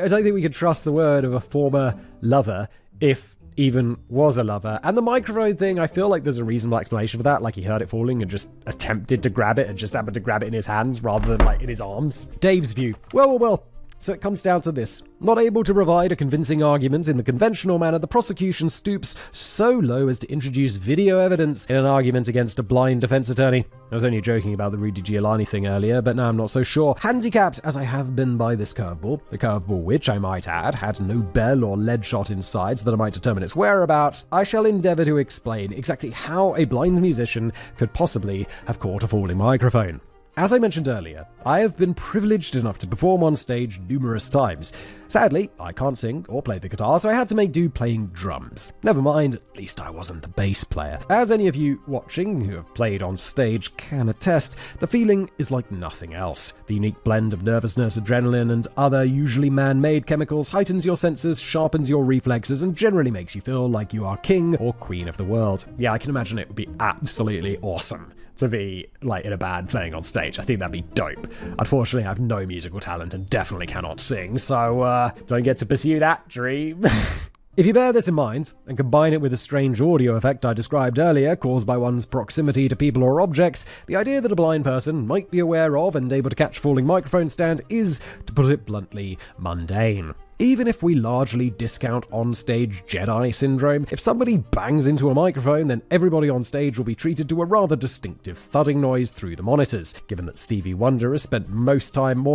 don't think we could trust the word of a former lover, if even was a lover. And the microphone thing, I feel like there's a reasonable explanation for that, like he heard it falling and just attempted to grab it and just happened to grab it in his hands rather than like in his arms. Dave's view. Well. So it comes down to this. Not able to provide a convincing argument in the conventional manner, the prosecution stoops so low as to introduce video evidence in an argument against a blind defense attorney. I was only joking about the Rudy Giuliani thing earlier, but now I'm not so sure. Handicapped as I have been by this curveball, the curveball which, I might add, had no bell or lead shot inside so that I might determine its whereabouts, I shall endeavour to explain exactly how a blind musician could possibly have caught a falling microphone. As I mentioned earlier, I have been privileged enough to perform on stage numerous times. Sadly, I can't sing or play the guitar, so I had to make do playing drums. Never mind, at least I wasn't the bass player. As any of you watching who have played on stage can attest, the feeling is like nothing else. The unique blend of nervousness, adrenaline, and other usually man-made chemicals heightens your senses, sharpens your reflexes, and generally makes you feel like you are king or queen of the world. Yeah, I can imagine it would be absolutely awesome to be, like, in a band playing on stage. I think that'd be dope. Unfortunately, I have no musical talent and definitely cannot sing, so, don't get to pursue that dream. If you bear this in mind, and combine it with the strange audio effect I described earlier, caused by one's proximity to people or objects, the idea that a blind person might be aware of and able to catch a falling microphone stand is, to put it bluntly, mundane. Even if we largely discount on-stage Jedi syndrome, if somebody bangs into a microphone, then everybody on stage will be treated to a rather distinctive thudding noise through the monitors. Given that Stevie Wonder has spent more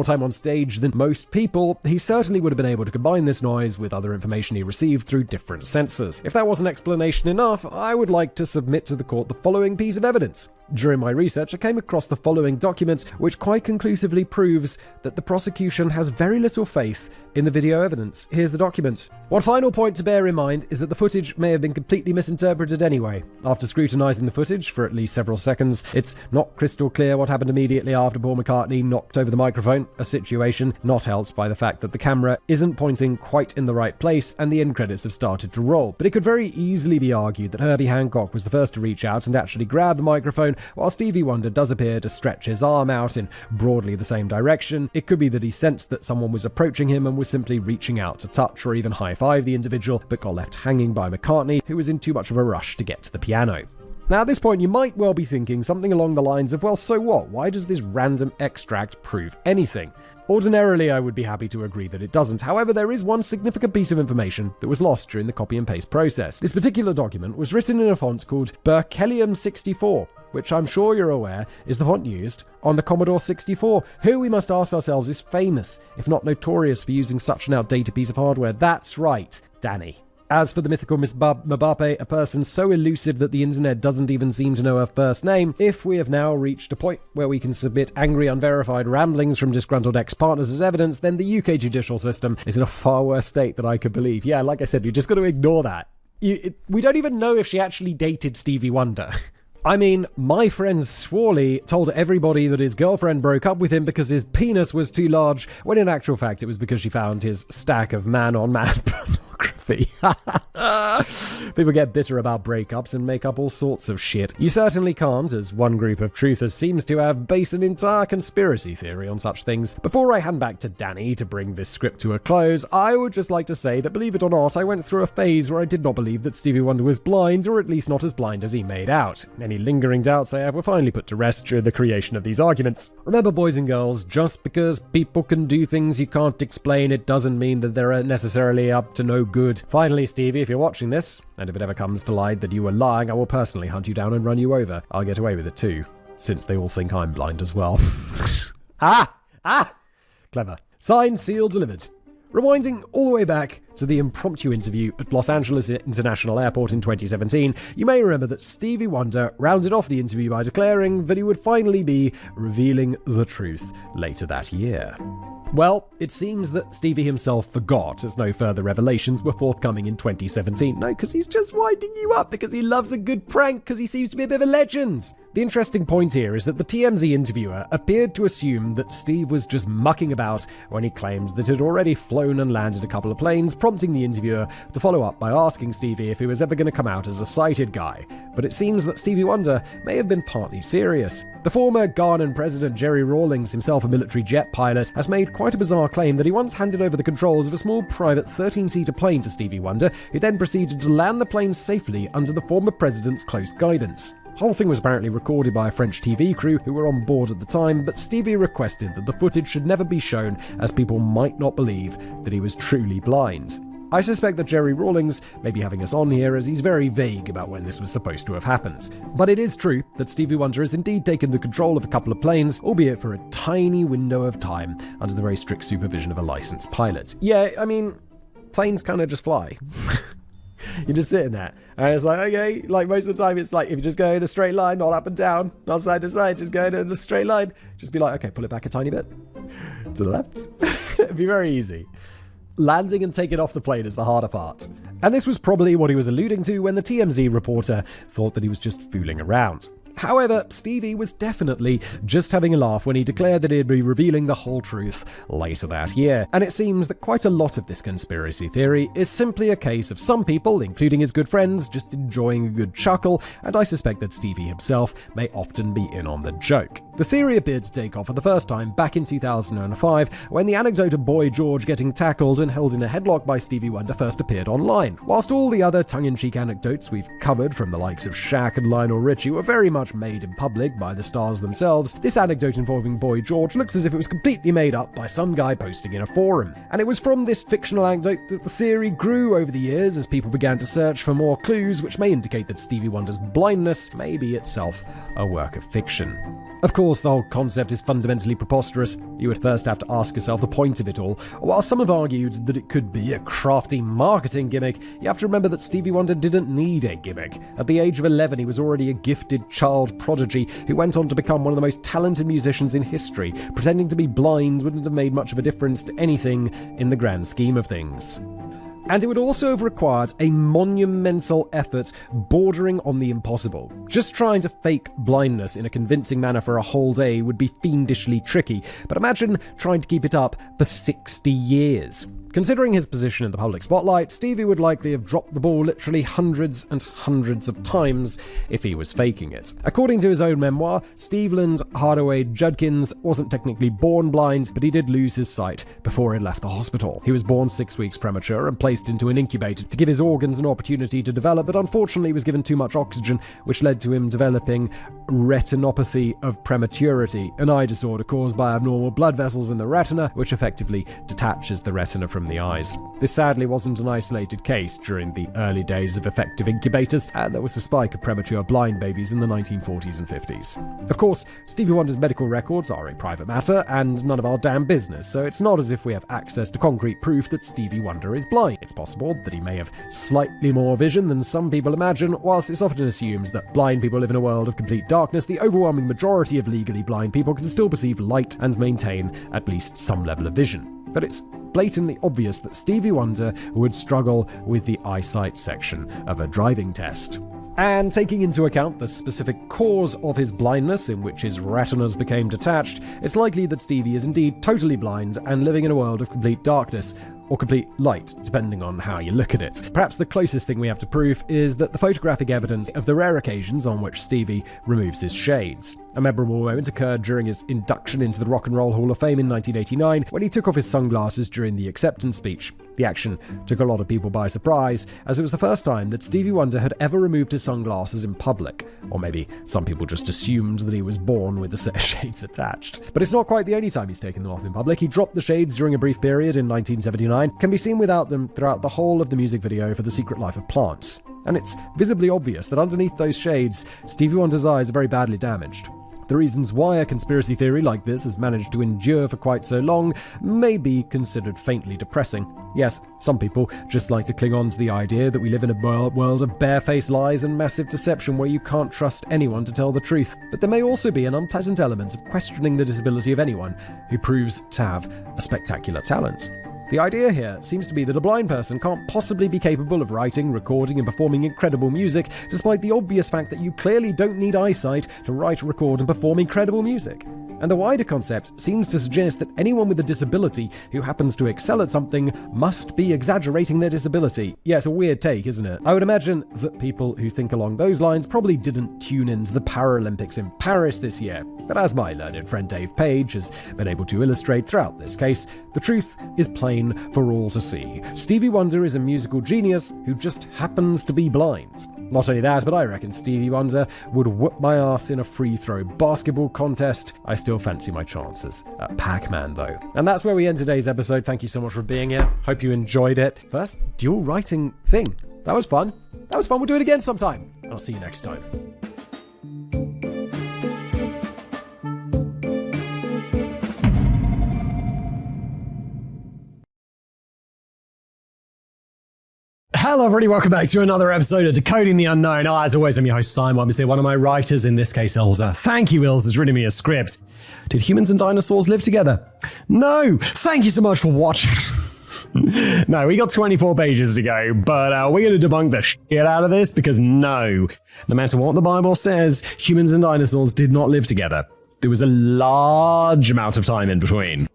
time on stage than most people, he certainly would have been able to combine this noise with other information he received through different sensors. If that wasn't explanation enough, I would like to submit to the court the following piece of evidence. During my research, I came across the following document, which quite conclusively proves that the prosecution has very little faith in the video evidence. Here's the document. One final point to bear in mind is that the footage may have been completely misinterpreted anyway. After scrutinizing the footage for at least several seconds, it's not crystal clear what happened immediately after Paul McCartney knocked over the microphone, a situation not helped by the fact that the camera isn't pointing quite in the right place and the end credits have started to roll. But it could very easily be argued that Herbie Hancock was the first to reach out and actually grab the microphone, while Stevie Wonder does appear to stretch his arm out in broadly the same direction. It could be that he sensed that someone was approaching him and was simply reaching out to touch or even high-five the individual, but got left hanging by McCartney, who was in too much of a rush to get to the piano. Now, at this point, you might well be thinking something along the lines of, well, so what? Why does this random extract prove anything? Ordinarily, I would be happy to agree that it doesn't. However, there is one significant piece of information that was lost during the copy and paste process. This particular document was written in a font called Berkelium 64, which I'm sure you're aware is the font used on the Commodore 64, who we must ask ourselves is famous, if not notorious, for using such an outdated piece of hardware. That's right, Danny. As for the mythical Miss Mbappe, a person so elusive that the internet doesn't even seem to know her first name, if we have now reached a point where we can submit angry, unverified ramblings from disgruntled ex-partners as evidence, then the UK judicial system is in a far worse state than I could believe. Yeah, like I said, you just got to ignore that. We don't even know if she actually dated Stevie Wonder. I mean, my friend Swarley told everybody that his girlfriend broke up with him because his penis was too large, when in actual fact it was because she found his stack of man-on-man pornography. People get bitter about breakups and make up all sorts of shit. You certainly can't, as one group of truthers seems to have, based an entire conspiracy theory on such things. Before I hand back to Danny to bring this script to a close, I would just like to say that, believe it or not, I went through a phase where I did not believe that Stevie Wonder was blind, or at least not as blind as he made out. Any lingering doubts I have were finally put to rest during the creation of these arguments. Remember, boys and girls, just because people can do things you can't explain, it doesn't mean that they're necessarily up to no good. Finally, Stevie, if you're watching this, and if it ever comes to light that you were lying, I will personally hunt you down and run you over. I'll get away with it too, since they all think I'm blind as well. Clever. Signed, sealed, delivered. Rewinding all the way back to the impromptu interview at Los Angeles International Airport in 2017, you may remember that Stevie Wonder rounded off the interview by declaring that he would finally be revealing the truth later that year. Well, it seems that Stevie himself forgot, as no further revelations were forthcoming in 2017. No, because he's just winding you up, because he loves a good prank, because he seems to be a bit of a legend. The interesting point here is that the TMZ interviewer appeared to assume that Steve was just mucking about when he claimed that he'd already flown and landed a couple of planes, prompting the interviewer to follow up by asking Stevie if he was ever going to come out as a sighted guy. But it seems that Stevie Wonder may have been partly serious. The former Ghanaian president Jerry Rawlings, himself a military jet pilot, has made quite a bizarre claim that he once handed over the controls of a small private 13-seater plane to Stevie Wonder, who then proceeded to land the plane safely under the former president's close guidance. The whole thing was apparently recorded by a French TV crew who were on board at the time, but Stevie requested that the footage should never be shown as people might not believe that he was truly blind. I suspect that Jerry Rawlings may be having us on here as he's very vague about when this was supposed to have happened. But it is true that Stevie Wonder has indeed taken the control of a couple of planes, albeit for a tiny window of time, under the very strict supervision of a licensed pilot. Yeah, I mean, planes kind of just fly. You're just sitting there, and it's like, okay, like most of the time, it's like if you just go in a straight line, not up and down, not side to side, just go in a straight line, just be like, okay, pull it back a tiny bit to the left. It'd be very easy. Landing and taking off the plane is the harder part. And this was probably what he was alluding to when the TMZ reporter thought that he was just fooling around. However, Stevie was definitely just having a laugh when he declared that he'd be revealing the whole truth later that year. And it seems that quite a lot of this conspiracy theory is simply a case of some people, including his good friends, just enjoying a good chuckle, and I suspect that Stevie himself may often be in on the joke. The theory appeared to take off for the first time back in 2005, when the anecdote of Boy George getting tackled and held in a headlock by Stevie Wonder first appeared online. Whilst all the other tongue-in-cheek anecdotes we've covered from the likes of Shaq and Lionel Richie were very much made in public by the stars themselves, this anecdote involving Boy George looks as if it was completely made up by some guy posting in a forum. And it was from this fictional anecdote that the theory grew over the years as people began to search for more clues which may indicate that Stevie Wonder's blindness may be itself a work of fiction. Of course, the whole concept is fundamentally preposterous. You would first have to ask yourself the point of it all. While some have argued that it could be a crafty marketing gimmick, you have to remember that Stevie Wonder didn't need a gimmick. At the age of 11, he was already a gifted child prodigy who went on to become one of the most talented musicians in history. Pretending to be blind wouldn't have made much of a difference to anything in the grand scheme of things. And it would also have required a monumental effort bordering on the impossible. Just trying to fake blindness in a convincing manner for a whole day would be fiendishly tricky, but imagine trying to keep it up for 60 years. Considering his position in the public spotlight, Stevie would likely have dropped the ball literally hundreds and hundreds of times if he was faking it. According to his own memoir, Steveland Hardaway Judkins wasn't technically born blind, but he did lose his sight before he left the hospital. He was born 6 weeks premature and placed into an incubator to give his organs an opportunity to develop, but unfortunately was given too much oxygen, which led to him developing retinopathy of prematurity, an eye disorder caused by abnormal blood vessels in the retina, which effectively detaches the retina from the eyes. This sadly wasn't an isolated case during the early days of effective incubators, and there was a spike of premature blind babies in the 1940s and 50s. Of course, Stevie Wonder's medical records are a private matter and none of our damn business, so it's not as if we have access to concrete proof that Stevie Wonder is blind. It's possible that he may have slightly more vision than some people imagine. Whilst it's often assumed that blind people live in a world of complete darkness, the overwhelming majority of legally blind people can still perceive light and maintain at least some level of vision. But it's blatantly obvious that Stevie Wonder would struggle with the eyesight section of a driving test. And taking into account the specific cause of his blindness, in which his retinas became detached, it's likely that Stevie is indeed totally blind and living in a world of complete darkness, or complete light, depending on how you look at it. Perhaps the closest thing we have to proof is that the photographic evidence of the rare occasions on which Stevie removes his shades. A memorable moment occurred during his induction into the Rock and Roll Hall of Fame in 1989, when he took off his sunglasses during the acceptance speech. The action took a lot of people by surprise, as it was the first time that Stevie Wonder had ever removed his sunglasses in public. Or maybe some people just assumed that he was born with a set of shades attached. But it's not quite the only time he's taken them off in public. He dropped the shades during a brief period in 1979, can be seen without them throughout the whole of the music video for The Secret Life of Plants. And it's visibly obvious that underneath those shades, Stevie Wonder's eyes are very badly damaged. The reasons why a conspiracy theory like this has managed to endure for quite so long may be considered faintly depressing. Yes, some people just like to cling on to the idea that we live in a world of barefaced lies and massive deception where you can't trust anyone to tell the truth. But there may also be an unpleasant element of questioning the disability of anyone who proves to have a spectacular talent. The idea here seems to be that a blind person can't possibly be capable of writing, recording, and performing incredible music, despite the obvious fact that you clearly don't need eyesight to write, record, and perform incredible music. And the wider concept seems to suggest that anyone with a disability who happens to excel at something must be exaggerating their disability. Yeah, it's a weird take, isn't it? I would imagine that people who think along those lines probably didn't tune into the Paralympics in Paris this year. But as my learned friend Dave Page has been able to illustrate throughout this case, the truth is plain for all to see. Stevie Wonder is a musical genius who just happens to be blind. Not only that, but I reckon Stevie Wonder would whoop my ass in a free-throw basketball contest. I still fancy my chances at Pac-Man, though. And that's where we end today's episode. Thank you so much for being here. Hope you enjoyed it. First dual writing thing. That was fun. We'll do it again sometime. I'll see you next time. Hello everybody, welcome back to another episode of Decoding the Unknown. As always, I'm your host Simon. I'm one of my writers, in this case Ilza. Thank you, Ilza, has written me a script. Did humans and dinosaurs live together? No! Thank you so much for watching. No, we got 24 pages to go, but we're going to debunk the shit out of this because no matter what the Bible says, humans and dinosaurs did not live together. There was a large amount of time in between.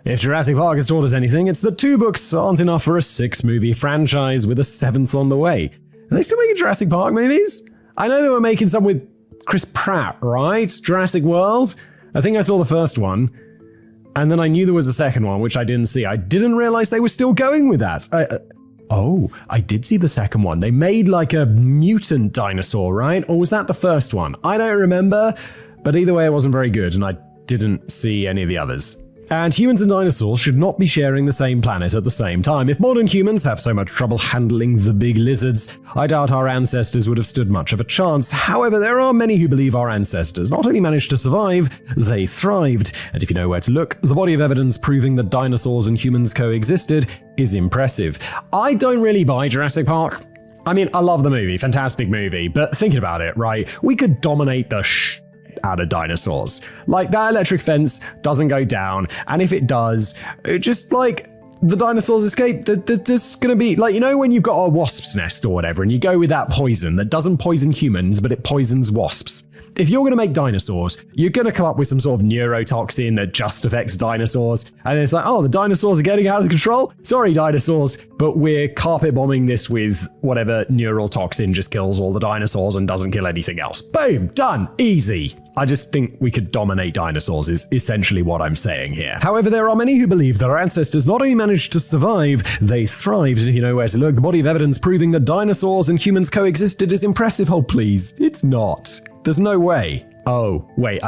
If Jurassic Park has taught us anything, it's that 2 books aren't enough for a 6-movie franchise with a 7th on the way. Are they still making Jurassic Park movies? I know they were making some with Chris Pratt, right? Jurassic World? I think I saw the first one. And then I knew there was a second one, which I didn't see. I didn't realize they were still going with that. I did see the second one. They made like a mutant dinosaur, right? Or was that the first one? I don't remember. But either way, it wasn't very good, and I didn't see any of the others. And humans and dinosaurs should not be sharing the same planet at the same time. If modern humans have so much trouble handling the big lizards, I doubt our ancestors would have stood much of a chance. However, there are many who believe our ancestors not only managed to survive, they thrived. And if you know where to look, the body of evidence proving that dinosaurs and humans coexisted is impressive. I don't really buy Jurassic Park. I mean, I love the movie, fantastic movie, but thinking about it, right, we could dominate the out of dinosaurs. Like, that electric fence doesn't go down, and if it does, just like the dinosaurs escape, there's gonna be, like, you know when you've got a wasp's nest or whatever, and you go with that poison that doesn't poison humans, but it poisons wasps. If you're gonna make dinosaurs, you're gonna come up with some sort of neurotoxin that just affects dinosaurs, and it's like, oh, the dinosaurs are getting out of control? Sorry, dinosaurs, but we're carpet bombing this with whatever neural toxin just kills all the dinosaurs and doesn't kill anything else. Boom, done, easy. I just think we could dominate dinosaurs is essentially what I'm saying here. However, there are many who believe that our ancestors not only managed to survive, they thrived. And if you know where to look, the body of evidence proving that dinosaurs and humans coexisted is impressive. Oh, please. It's not. There's no way. Oh, wait,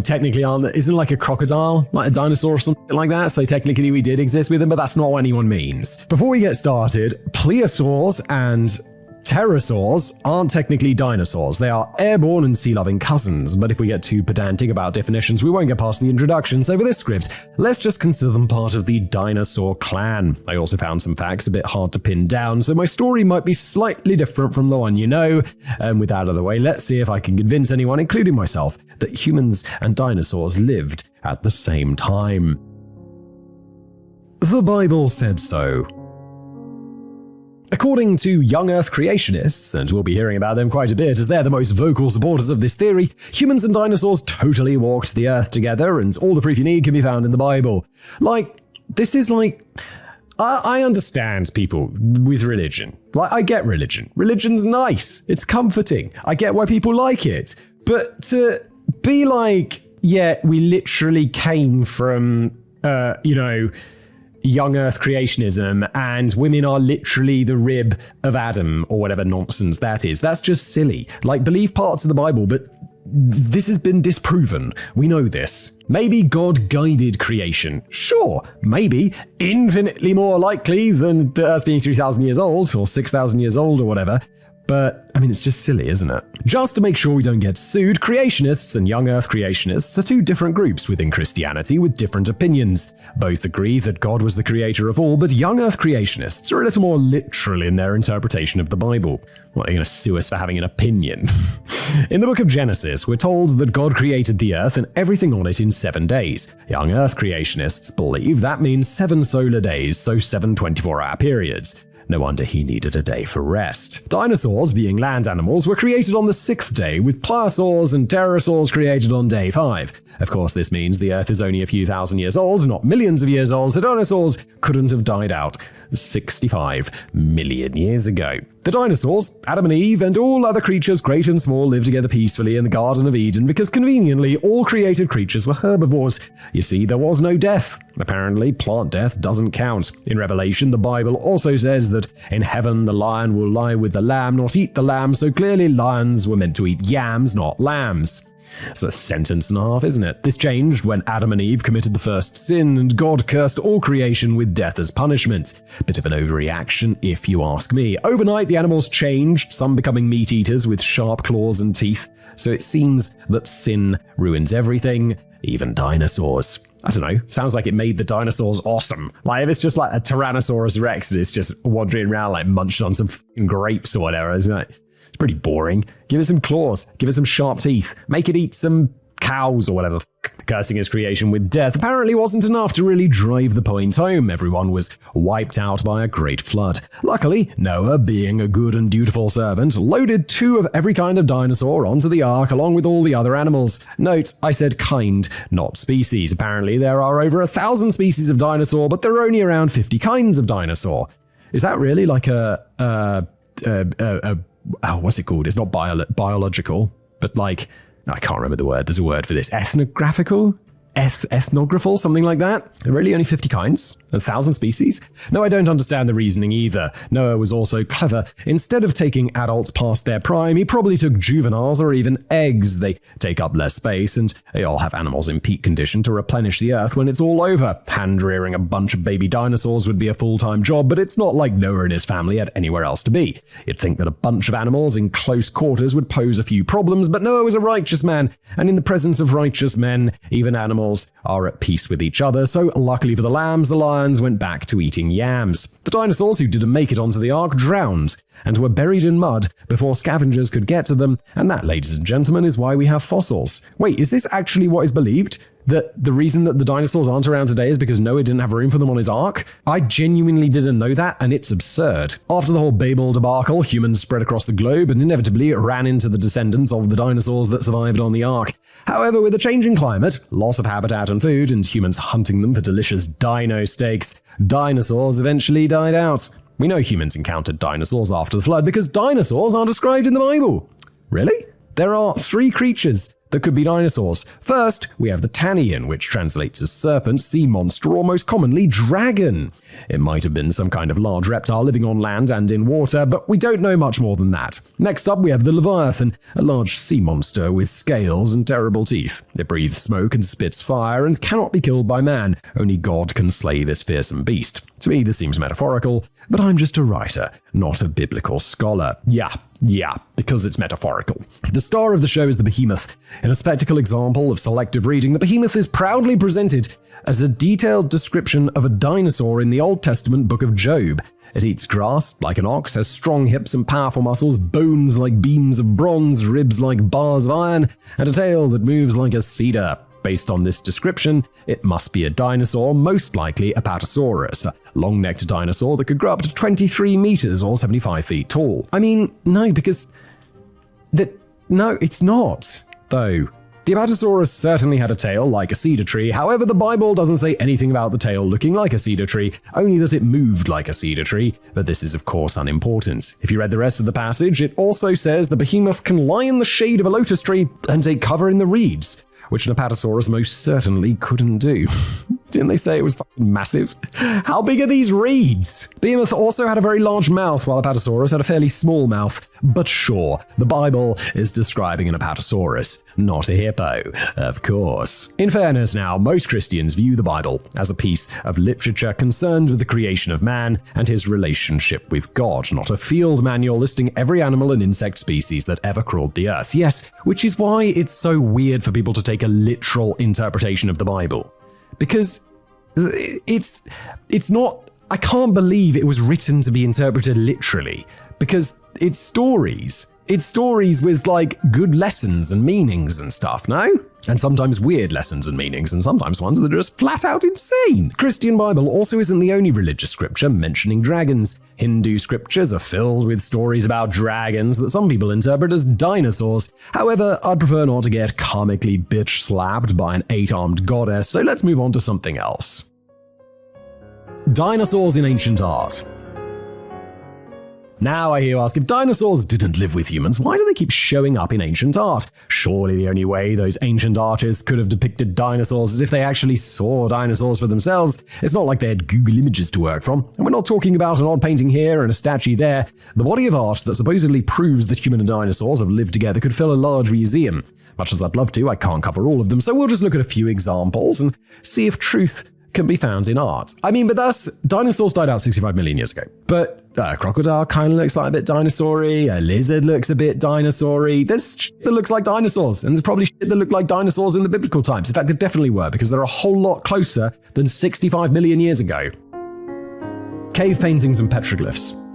technically isn't like a crocodile, like a dinosaur or something like that, so technically we did exist with them, but that's not what anyone means. Before we get started, plesiosaurs and pterosaurs aren't technically dinosaurs. They are airborne and sea-loving cousins, but if we get too pedantic about definitions, we won't get past the introduction, so for this script, let's just consider them part of the dinosaur clan. I also found some facts a bit hard to pin down, so my story might be slightly different from the one you know. And with that out of the way, let's see if I can convince anyone, including myself, that humans and dinosaurs lived at the same time. The Bible said so. According to young Earth creationists, and we'll be hearing about them quite a bit as they're the most vocal supporters of this theory, humans and dinosaurs totally walked the Earth together, and all the proof you need can be found in the Bible. This is I understand people with religion. I get religion. Religion's nice. It's comforting. I get why people like it. But to be we literally came from, young Earth creationism, and women are literally the rib of Adam, or whatever nonsense that is. That's just silly. Believe parts of the Bible, but this has been disproven. We know this. Maybe God guided creation. Sure, maybe. Infinitely more likely than the Earth being 3,000 years old, or 6,000 years old, or whatever. But, I mean, it's just silly, isn't it? Just to make sure we don't get sued, creationists and young Earth creationists are two different groups within Christianity with different opinions. Both agree that God was the creator of all, but young Earth creationists are a little more literal in their interpretation of the Bible. What, are you going to sue us for having an opinion? In the book of Genesis, we're told that God created the Earth and everything on it in 7 days. Young Earth creationists believe that means 7 solar days, so 7 24-hour periods. No wonder he needed a day for rest. Dinosaurs, being land animals, were created on the 6th day, with pliosaurs and pterosaurs created on day 5. Of course, this means the Earth is only a few thousand years old, not millions of years old, so dinosaurs couldn't have died out 65 million years ago. The dinosaurs, Adam and Eve, and all other creatures, great and small, lived together peacefully in the Garden of Eden because conveniently all created creatures were herbivores. You see, there was no death. Apparently, plant death doesn't count. In Revelation, the Bible also says that in heaven the lion will lie with the lamb, not eat the lamb, so clearly lions were meant to eat yams, not lambs. It's a sentence and a half, isn't it? This changed when Adam and Eve committed the first sin and God cursed all creation with death as punishment. Bit of an overreaction, if you ask me. Overnight, the animals changed, some becoming meat eaters with sharp claws and teeth. So it seems that sin ruins everything, even dinosaurs. I don't know, sounds like it made the dinosaurs awesome. Like, if it's just like a Tyrannosaurus Rex and it's just wandering around like munching on some fucking grapes or whatever, isn't it? It's pretty boring. Give it some claws. Give it some sharp teeth. Make it eat some cows or whatever. Cursing his creation with death apparently wasn't enough to really drive the point home. Everyone was wiped out by a great flood. Luckily, Noah, being a good and dutiful servant, loaded 2 of every kind of dinosaur onto the ark along with all the other animals. Note, I said kind, not species. Apparently, there are over 1,000 species of dinosaur, but there are only around 50 kinds of dinosaur. Is that really like what's it called? It's not biological, but like, I can't remember the word. There's a word for this. Ethnographical? Ethnographical? Something like that? Really only 50 kinds? 1,000 species? No, I don't understand the reasoning either. Noah was also clever. Instead of taking adults past their prime, he probably took juveniles or even eggs. They take up less space and they all have animals in peak condition to replenish the earth when it's all over. Hand-rearing a bunch of baby dinosaurs would be a full-time job, but it's not like Noah and his family had anywhere else to be. You'd think that a bunch of animals in close quarters would pose a few problems, but Noah was a righteous man, and in the presence of righteous men, even animals are at peace with each other, so luckily for the lambs, the lions went back to eating yams. The dinosaurs who didn't make it onto the ark drowned and were buried in mud before scavengers could get to them, and that, ladies and gentlemen, is why we have fossils. Wait, is this actually what is believed? That the reason that the dinosaurs aren't around today is because Noah didn't have room for them on his ark? I genuinely didn't know that, and it's absurd. After the whole Babel debacle, humans spread across the globe and inevitably ran into the descendants of the dinosaurs that survived on the ark. However, with a changing climate, loss of habitat and food, and humans hunting them for delicious dino steaks, dinosaurs eventually died out. We know humans encountered dinosaurs after the flood because dinosaurs are described in the Bible. Really? There are 3 creatures that could be dinosaurs. First, we have the Tanian, which translates as serpent, sea monster, or most commonly dragon. It might have been some kind of large reptile living on land and in water, but we don't know much more than that. Next up, we have the Leviathan, a large sea monster with scales and terrible teeth. It breathes smoke and spits fire and cannot be killed by man. Only God can slay this fearsome beast. To me, this seems metaphorical, but I'm just a writer, not a biblical scholar. Yeah, because it's metaphorical. The star of the show is the behemoth. In a spectacle example of selective reading, the behemoth is proudly presented as a detailed description of a dinosaur in the Old Testament book of Job. It eats grass like an ox, has strong hips and powerful muscles, bones like beams of bronze, ribs like bars of iron, and a tail that moves like a cedar. Based on this description, it must be a dinosaur, most likely a Apatosaurus, a long-necked dinosaur that could grow up to 23 meters or 75 feet tall. I mean, no, because... No, it's not, though. The Apatosaurus certainly had a tail like a cedar tree. However, the Bible doesn't say anything about the tail looking like a cedar tree, only that it moved like a cedar tree, but this is of course unimportant. If you read the rest of the passage, it also says the behemoth can lie in the shade of a lotus tree and take cover in the reeds, which an Apatosaurus most certainly couldn't do. Didn't they say it was fucking massive? How big are these reeds? Behemoth also had a very large mouth, while Apatosaurus had a fairly small mouth. But sure, the Bible is describing an Apatosaurus, not a hippo, of course. In fairness now, most Christians view the Bible as a piece of literature concerned with the creation of man and his relationship with God, not a field manual listing every animal and insect species that ever crawled the earth. Yes, which is why it's so weird for people to take a literal interpretation of the Bible. Because it's not, I can't believe it was written to be interpreted literally, because it's stories. It's stories with, like, good lessons and meanings and stuff, no? And sometimes weird lessons and meanings, and sometimes ones that are just flat out insane. Christian Bible also isn't the only religious scripture mentioning dragons. Hindu scriptures are filled with stories about dragons that some people interpret as dinosaurs. However, I'd prefer not to get karmically bitch-slapped by an 8-armed goddess, so let's move on to something else. Dinosaurs in ancient art. Now I hear you ask, if dinosaurs didn't live with humans, why do they keep showing up in ancient art? Surely the only way those ancient artists could have depicted dinosaurs is if they actually saw dinosaurs for themselves. It's not like they had Google images to work from. And we're not talking about an odd painting here and a statue there. The body of art that supposedly proves that human and dinosaurs have lived together could fill a large museum. Much as I'd love to, I can't cover all of them, so we'll just look at a few examples and see if truth can be found in art. I mean, but dinosaurs died out 65 million years ago. But a crocodile kind of looks like a bit dinosaur-y, a lizard looks a bit dinosaur-y. There's shit that looks like dinosaurs, and there's probably shit that looked like dinosaurs in the biblical times. In fact, there definitely were, because they're a whole lot closer than 65 million years ago. Cave paintings and petroglyphs.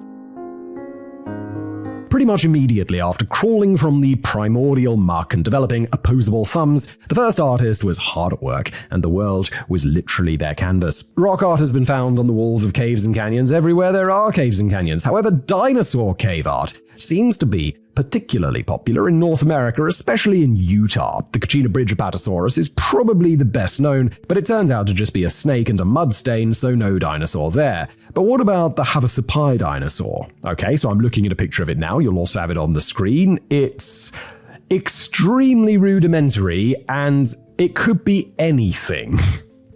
Pretty much immediately after crawling from the primordial muck and developing opposable thumbs, the first artist was hard at work, and the world was literally their canvas. Rock art has been found on the walls of caves and canyons everywhere there are caves and canyons. However, dinosaur cave art seems to be particularly popular in North America, especially in Utah. The Kachina Bridge Apatosaurus is probably the best known, but it turned out to just be a snake and a mud stain, so no dinosaur there. But what about the Havasupai dinosaur? Okay, so I'm looking at a picture of it now. You'll also have it on the screen. It's extremely rudimentary, and it could be anything.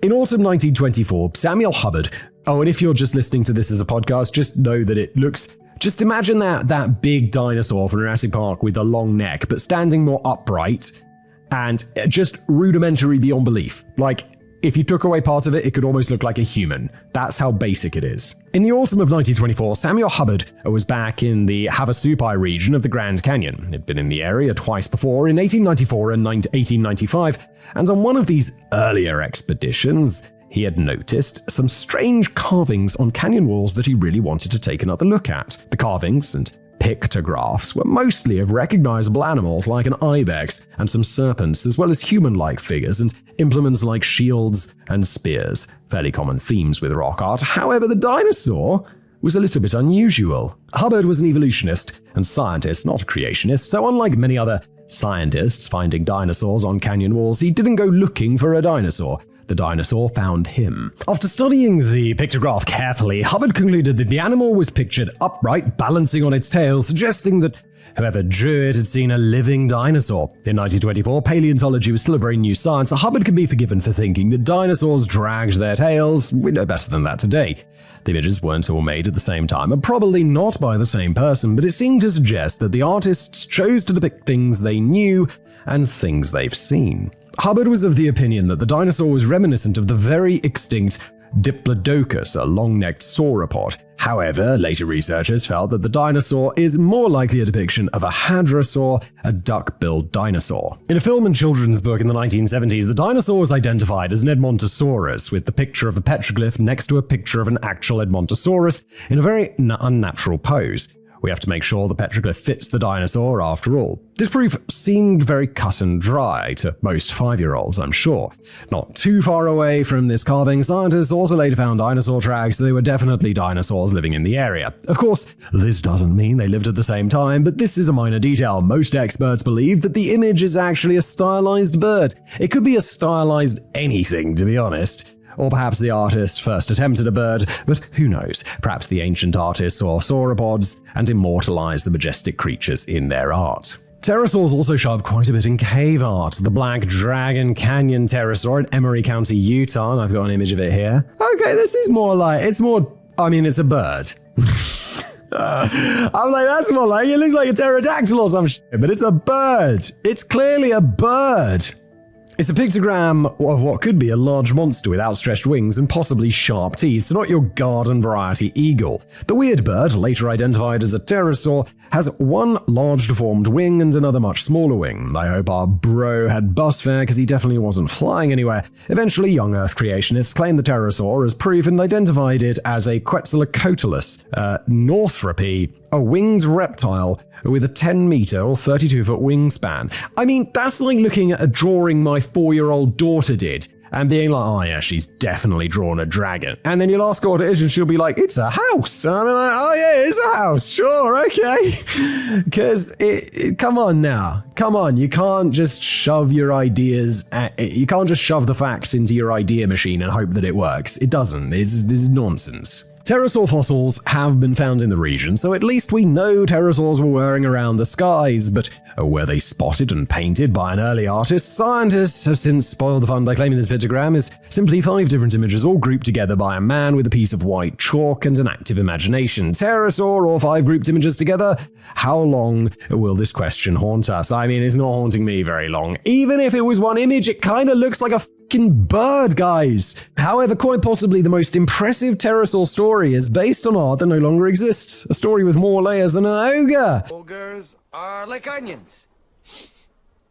In autumn 1924, Samuel Hubbard... Oh, and if you're just listening to this as a podcast, just know that it looks... Just imagine that big dinosaur from Jurassic Park with a long neck, but standing more upright and just rudimentary beyond belief. Like, if you took away part of it, it could almost look like a human. That's how basic it is. In the autumn of 1924, Samuel Hubbard was back in the Havasupai region of the Grand Canyon. He'd been in the area twice before, in 1894 and 1895, and on one of these earlier expeditions, he had noticed some strange carvings on canyon walls that he really wanted to take another look at. The carvings and pictographs were mostly of recognizable animals like an ibex and some serpents, as well as human-like figures and implements like shields and spears, fairly common themes with rock art. However, the dinosaur was a little bit unusual. Hubbard was an evolutionist and scientist, not a creationist, so unlike many other scientists finding dinosaurs on canyon walls, he didn't go looking for a dinosaur. The dinosaur found him. After studying the pictograph carefully, Hubbard concluded that the animal was pictured upright, balancing on its tail, suggesting that whoever drew it had seen a living dinosaur. In 1924, paleontology was still a very new science, so Hubbard can be forgiven for thinking that dinosaurs dragged their tails. We know better than that today. The images weren't all made at the same time, and probably not by the same person, but it seemed to suggest that the artists chose to depict things they knew and things they've seen. Hubbard was of the opinion that the dinosaur was reminiscent of the very extinct Diplodocus, a long-necked sauropod. However, later researchers felt that the dinosaur is more likely a depiction of a hadrosaur, a duck-billed dinosaur. In a film and children's book in the 1970s, the dinosaur was identified as an Edmontosaurus, with the picture of a petroglyph next to a picture of an actual Edmontosaurus in a very unnatural pose. We have to make sure the petroglyph fits the dinosaur after all. This proof seemed very cut and dry to most 5-year-olds, I'm sure. Not too far away from this carving, scientists also later found dinosaur tracks, so they were definitely dinosaurs living in the area. Of course, this doesn't mean they lived at the same time, but this is a minor detail. Most experts believe that the image is actually a stylized bird. It could be a stylized anything, to be honest. Or perhaps the artist first attempted a bird, but who knows? Perhaps the ancient artists saw sauropods and immortalized the majestic creatures in their art. Pterosaurs also show up quite a bit in cave art. The Black Dragon Canyon pterosaur in Emery County, Utah, and I've got an image of it here. Okay, this is more like, it's a bird. I'm like, that's more like, it looks like a pterodactyl or some shit, but it's a bird. It's clearly a bird. It's a pictogram of what could be a large monster with outstretched wings and possibly sharp teeth, so not your garden variety eagle. The weird bird, later identified as a pterosaur, has one large deformed wing and another much smaller wing. I hope our bro had bus fare because he definitely wasn't flying anywhere. Eventually, young Earth creationists claimed the pterosaur as proof and identified it as a Quetzalcoatlus northropy, a winged reptile with a 10-meter or 32-foot wingspan. I mean, that's like looking at a drawing my 4-year-old daughter did and being like, oh yeah, she's definitely drawn a dragon. And then you'll ask her what it is and she'll be like, it's a house. And I'm like, oh yeah, it's a house. Sure, okay. Because, come on now. Come on, you can't just shove your ideas, you can't just shove the facts into your idea machine and hope that it works. It doesn't. This is nonsense. Pterosaur fossils have been found in the region, so at least we know pterosaurs were whirring around the skies, but were they spotted and painted by an early artist? Scientists have since spoiled the fun by claiming this pictogram is simply 5 different images all grouped together by a man with a piece of white chalk and an active imagination. Pterosaur or 5 grouped images together? How long will this question haunt us? I mean, it's not haunting me very long. Even if it was one image, it kind of looks like a bird, guys. However, quite possibly the most impressive pterosaur story is based on art that no longer exists. A story with more layers than an ogre. Ogres are like onions.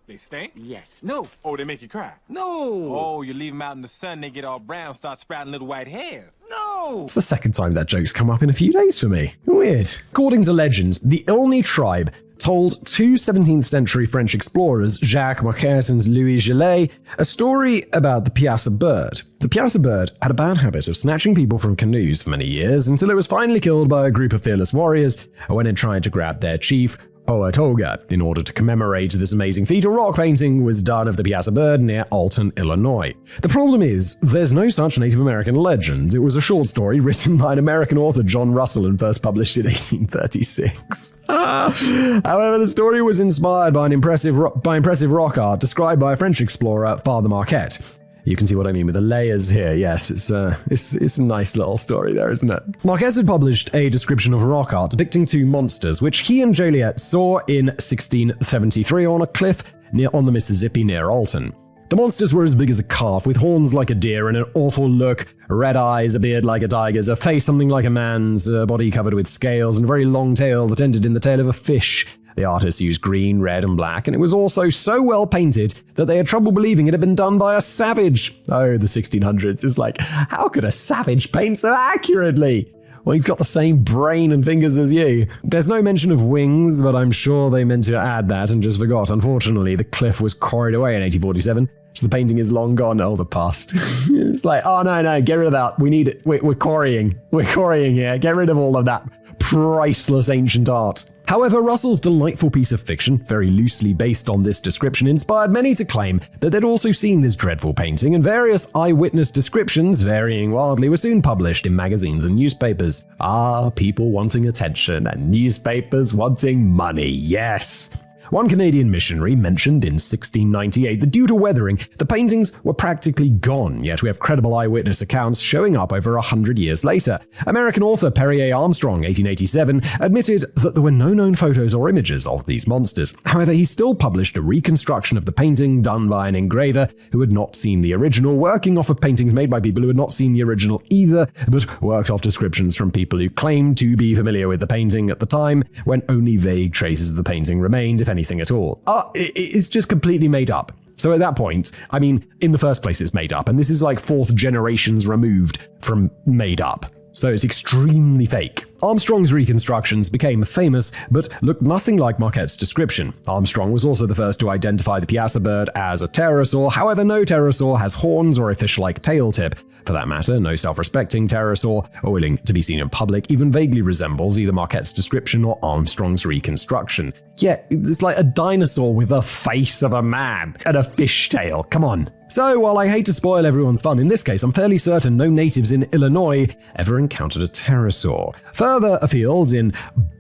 They stink? Yes. No. Oh, they make you cry? No. Oh, you leave them out in the sun, they get all brown, start sprouting little white hairs? No. It's the second time that joke's come up in a few days for me. Weird. According to legends, the Olney tribe told 2 17th century French explorers, Jacques Marquette and Louis Gelée, a story about the Piassa bird. The Piassa bird had a bad habit of snatching people from canoes for many years until it was finally killed by a group of fearless warriors when it tried to grab their chief, Oatoga. In order to commemorate this amazing feat, a rock painting was done of the Piassa bird near Alton, Illinois. The problem is, there's no such Native American legend. It was a short story written by an American author, John Russell, and first published in 1836. However, the story was inspired by impressive rock art described by a French explorer, Father Marquette. You can see what I mean with the layers here. Yes, it's a nice little story there, isn't it? Marquez had published a description of rock art depicting 2 monsters, which he and Joliet saw in 1673 on a cliff on the Mississippi near Alton. The monsters were as big as a calf, with horns like a deer and an awful look, red eyes, a beard like a tiger's, a face something like a man's, a body covered with scales, and a very long tail that ended in the tail of a fish. The artists used green, red, and black, and it was also so well painted that they had trouble believing it had been done by a savage. Oh, the 1600s is like, how could a savage paint so accurately? Well, he's got the same brain and fingers as you. There's no mention of wings, but I'm sure they meant to add that and just forgot. Unfortunately, the cliff was quarried away in 1847, so the painting is long gone. Oh, the past. It's like, oh, no, get rid of that. We need it. We're quarrying. We're quarrying here. Get rid of all of that priceless ancient art. However, Russell's delightful piece of fiction, very loosely based on this description, inspired many to claim that they'd also seen this dreadful painting, and various eyewitness descriptions, varying wildly, were soon published in magazines and newspapers. People wanting attention and newspapers wanting money, yes. One Canadian missionary mentioned in 1698 that due to weathering, the paintings were practically gone, yet we have credible eyewitness accounts showing up over 100 years later. American author Perry A. Armstrong, 1887, admitted that there were no known photos or images of these monsters. However, he still published a reconstruction of the painting done by an engraver who had not seen the original, working off of paintings made by people who had not seen the original either, but worked off descriptions from people who claimed to be familiar with the painting at the time, when only vague traces of the painting remained, if anything at all. It's just completely made up. So at that point, I mean, in the first place it's made up, and this is like 4th generations removed from made up. So it's extremely fake. Armstrong's reconstructions became famous, but looked nothing like Marquette's description. Armstrong was also the first to identify the Piassa bird as a pterosaur. However, no pterosaur has horns or a fish-like tail tip. For that matter, no self-respecting pterosaur, or willing to be seen in public, even vaguely resembles either Marquette's description or Armstrong's reconstruction. Yeah, it's like a dinosaur with the face of a man and a fish tail. Come on. So, while I hate to spoil everyone's fun, in this case, I'm fairly certain no natives in Illinois ever encountered a pterosaur. Further afield, in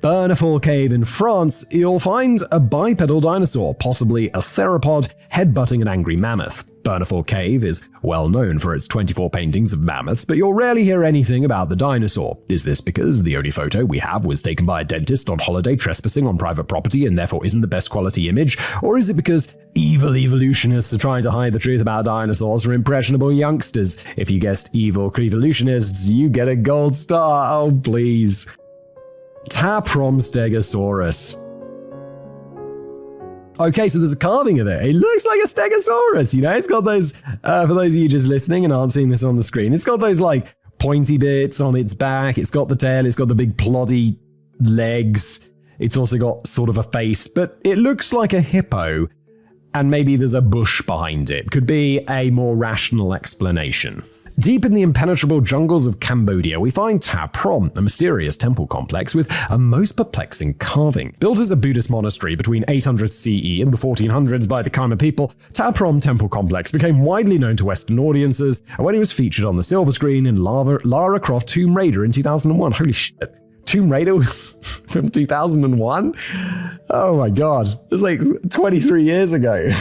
Bernafol Cave in France, you'll find a bipedal dinosaur, possibly a theropod, headbutting an angry mammoth. Bernafol Cave is well known for its 24 paintings of mammoths, but you'll rarely hear anything about the dinosaur. Is this because the only photo we have was taken by a dentist on holiday trespassing on private property and therefore isn't the best quality image? Or is it because evil evolutionists are trying to hide the truth about dinosaurs from impressionable youngsters? If you guessed evil evolutionists, you get a gold star. Oh, please. Taprom Stegosaurus. Okay, so there's a carving of it. It looks like a Stegosaurus, you know? It's got those, for those of you just listening and aren't seeing this on the screen, it's got those, like, pointy bits on its back. It's got the tail. It's got the big ploddy legs. It's also got sort of a face, but it looks like a hippo, and maybe there's a bush behind it. Could be a more rational explanation. Deep in the impenetrable jungles of Cambodia, we find Ta Prohm, a mysterious temple complex with a most perplexing carving. Built as a Buddhist monastery between 800 CE and the 1400s by the Khmer people, Ta Prohm Temple Complex became widely known to Western audiences when it was featured on the silver screen in Lara Croft Tomb Raider in 2001. Holy shit. Tomb Raider was from 2001? Oh my god. It was like 23 years ago.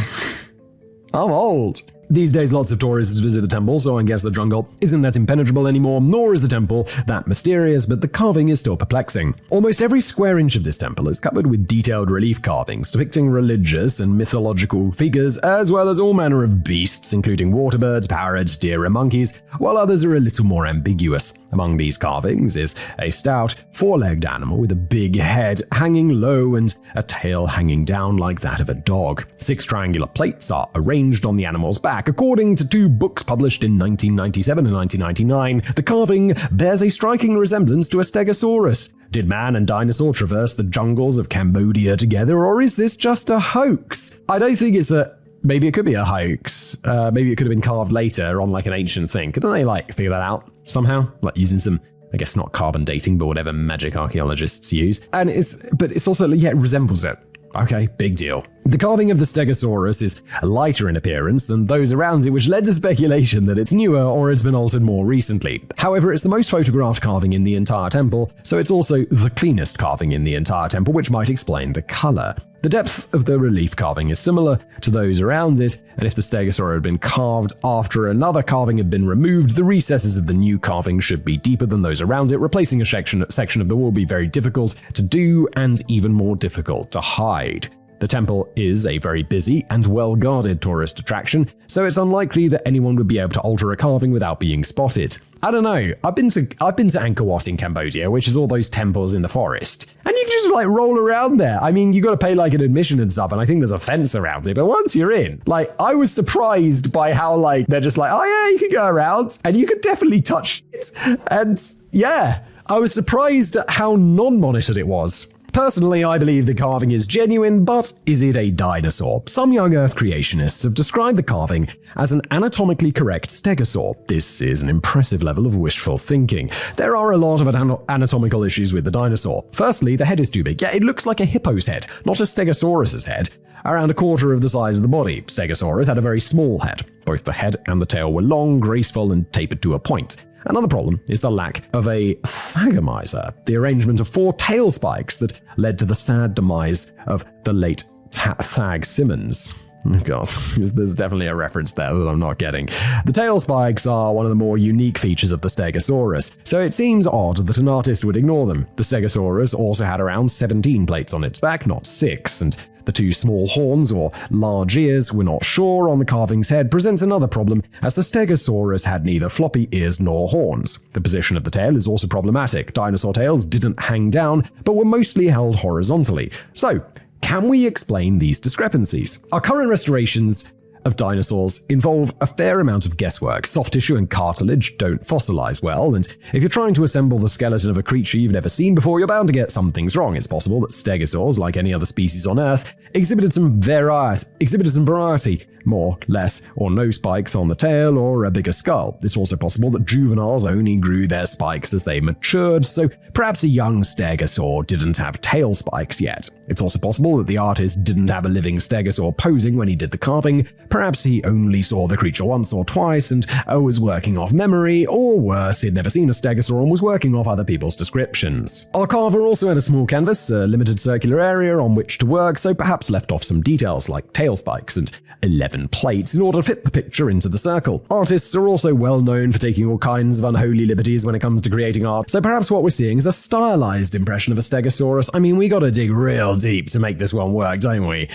I'm old. These days, lots of tourists visit the temple, so I guess the jungle isn't that impenetrable anymore, nor is the temple that mysterious, but the carving is still perplexing. Almost every square inch of this temple is covered with detailed relief carvings depicting religious and mythological figures, as well as all manner of beasts, including waterbirds, parrots, deer, and monkeys, while others are a little more ambiguous. Among these carvings is a stout, four-legged animal with a big head hanging low and a tail hanging down like that of a dog. 6 triangular plates are arranged on the animal's back. According to 2 books published in 1997 and 1999, the carving bears a striking resemblance to a Stegosaurus. Did man and dinosaur traverse the jungles of Cambodia together, or is this just a hoax? I don't think it's a... Maybe it could be a hoax. Maybe it could have been carved later on like an ancient thing. Couldn't they figure that out somehow? Like using some, I guess not carbon dating, but whatever magic archaeologists use. And it's also, yeah, it resembles it. Okay, big deal. The carving of the Stegosaurus is lighter in appearance than those around it, which led to speculation that it's newer or it's been altered more recently. However, it's the most photographed carving in the entire temple, so it's also the cleanest carving in the entire temple, which might explain the color. The depth of the relief carving is similar to those around it, and if the Stegosaur had been carved after another carving had been removed, the recesses of the new carving should be deeper than those around it. Replacing a section of the wall would be very difficult to do and even more difficult to hide. The temple is a very busy and well-guarded tourist attraction, so it's unlikely that anyone would be able to alter a carving without being spotted. I don't know. I've been to Angkor Wat in Cambodia, which is all those temples in the forest, and you can just roll around there. I mean, you got to pay an admission and stuff, and I think there's a fence around it. But once you're in, I was surprised by how they're just oh yeah, you can go around, and you could definitely touch it, and yeah, I was surprised at how non-monitored it was. Personally, I believe the carving is genuine, but is it a dinosaur? Some young Earth creationists have described the carving as an anatomically correct stegosaur. This is an impressive level of wishful thinking. There are a lot of anatomical issues with the dinosaur. Firstly, the head is too big. Yeah, it looks like a hippo's head, not a stegosaurus's head. Around a quarter of the size of the body. Stegosaurus had a very small head. Both the head and the tail were long, graceful, and tapered to a point. Another problem is the lack of a thagomizer, the arrangement of 4 tail spikes that led to the sad demise of the late Thag Simmons. Oh god, there's definitely a reference there that I'm not getting. The tail spikes are one of the more unique features of the Stegosaurus, so it seems odd that an artist would ignore them. The Stegosaurus also had around 17 plates on its back, not 6, and the 2 small horns, or large ears, we're not sure on the carving's head, presents another problem, as the Stegosaurus had neither floppy ears nor horns. The position of the tail is also problematic. Dinosaur tails didn't hang down, but were mostly held horizontally. So, can we explain these discrepancies? Our current restorations of dinosaurs involve a fair amount of guesswork. Soft tissue and cartilage don't fossilize well, and if you're trying to assemble the skeleton of a creature you've never seen before, you're bound to get some things wrong. It's possible that stegosaurs, like any other species on Earth, exhibited some variety, more, less, or no spikes on the tail or a bigger skull. It's also possible that juveniles only grew their spikes as they matured, so perhaps a young stegosaur didn't have tail spikes yet. It's also possible that the artist didn't have a living stegosaur posing when he did the carving. Perhaps he only saw the creature once or twice and was working off memory, or worse, he'd never seen a stegosaur and was working off other people's descriptions. Our carver also had a small canvas, a limited circular area on which to work, so perhaps left off some details like tail spikes and 11 plates in order to fit the picture into the circle. Artists are also well known for taking all kinds of unholy liberties when it comes to creating art, so perhaps what we're seeing is a stylized impression of a stegosaurus. I mean, we gotta dig real deep to make this one work, don't we?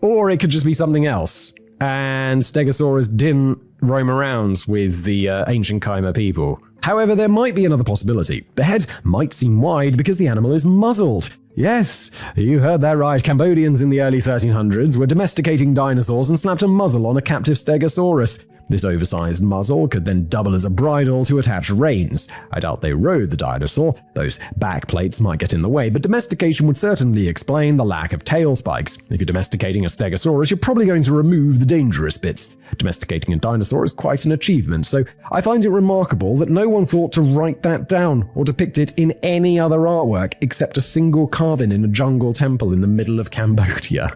Or it could just be something else, and Stegosaurus didn't roam around with the ancient Khmer people. However, there might be another possibility. The head might seem wide because the animal is muzzled. Yes, you heard that right. Cambodians in the early 1300s were domesticating dinosaurs and slapped a muzzle on a captive Stegosaurus. This oversized muzzle could then double as a bridle to attach reins. I doubt they rode the dinosaur. Those back plates might get in the way, but domestication would certainly explain the lack of tail spikes. If you're domesticating a Stegosaurus, you're probably going to remove the dangerous bits. Domesticating a dinosaur is quite an achievement, so I find it remarkable that no one thought to write that down or depict it in any other artwork except a single carving in a jungle temple in the middle of Cambodia.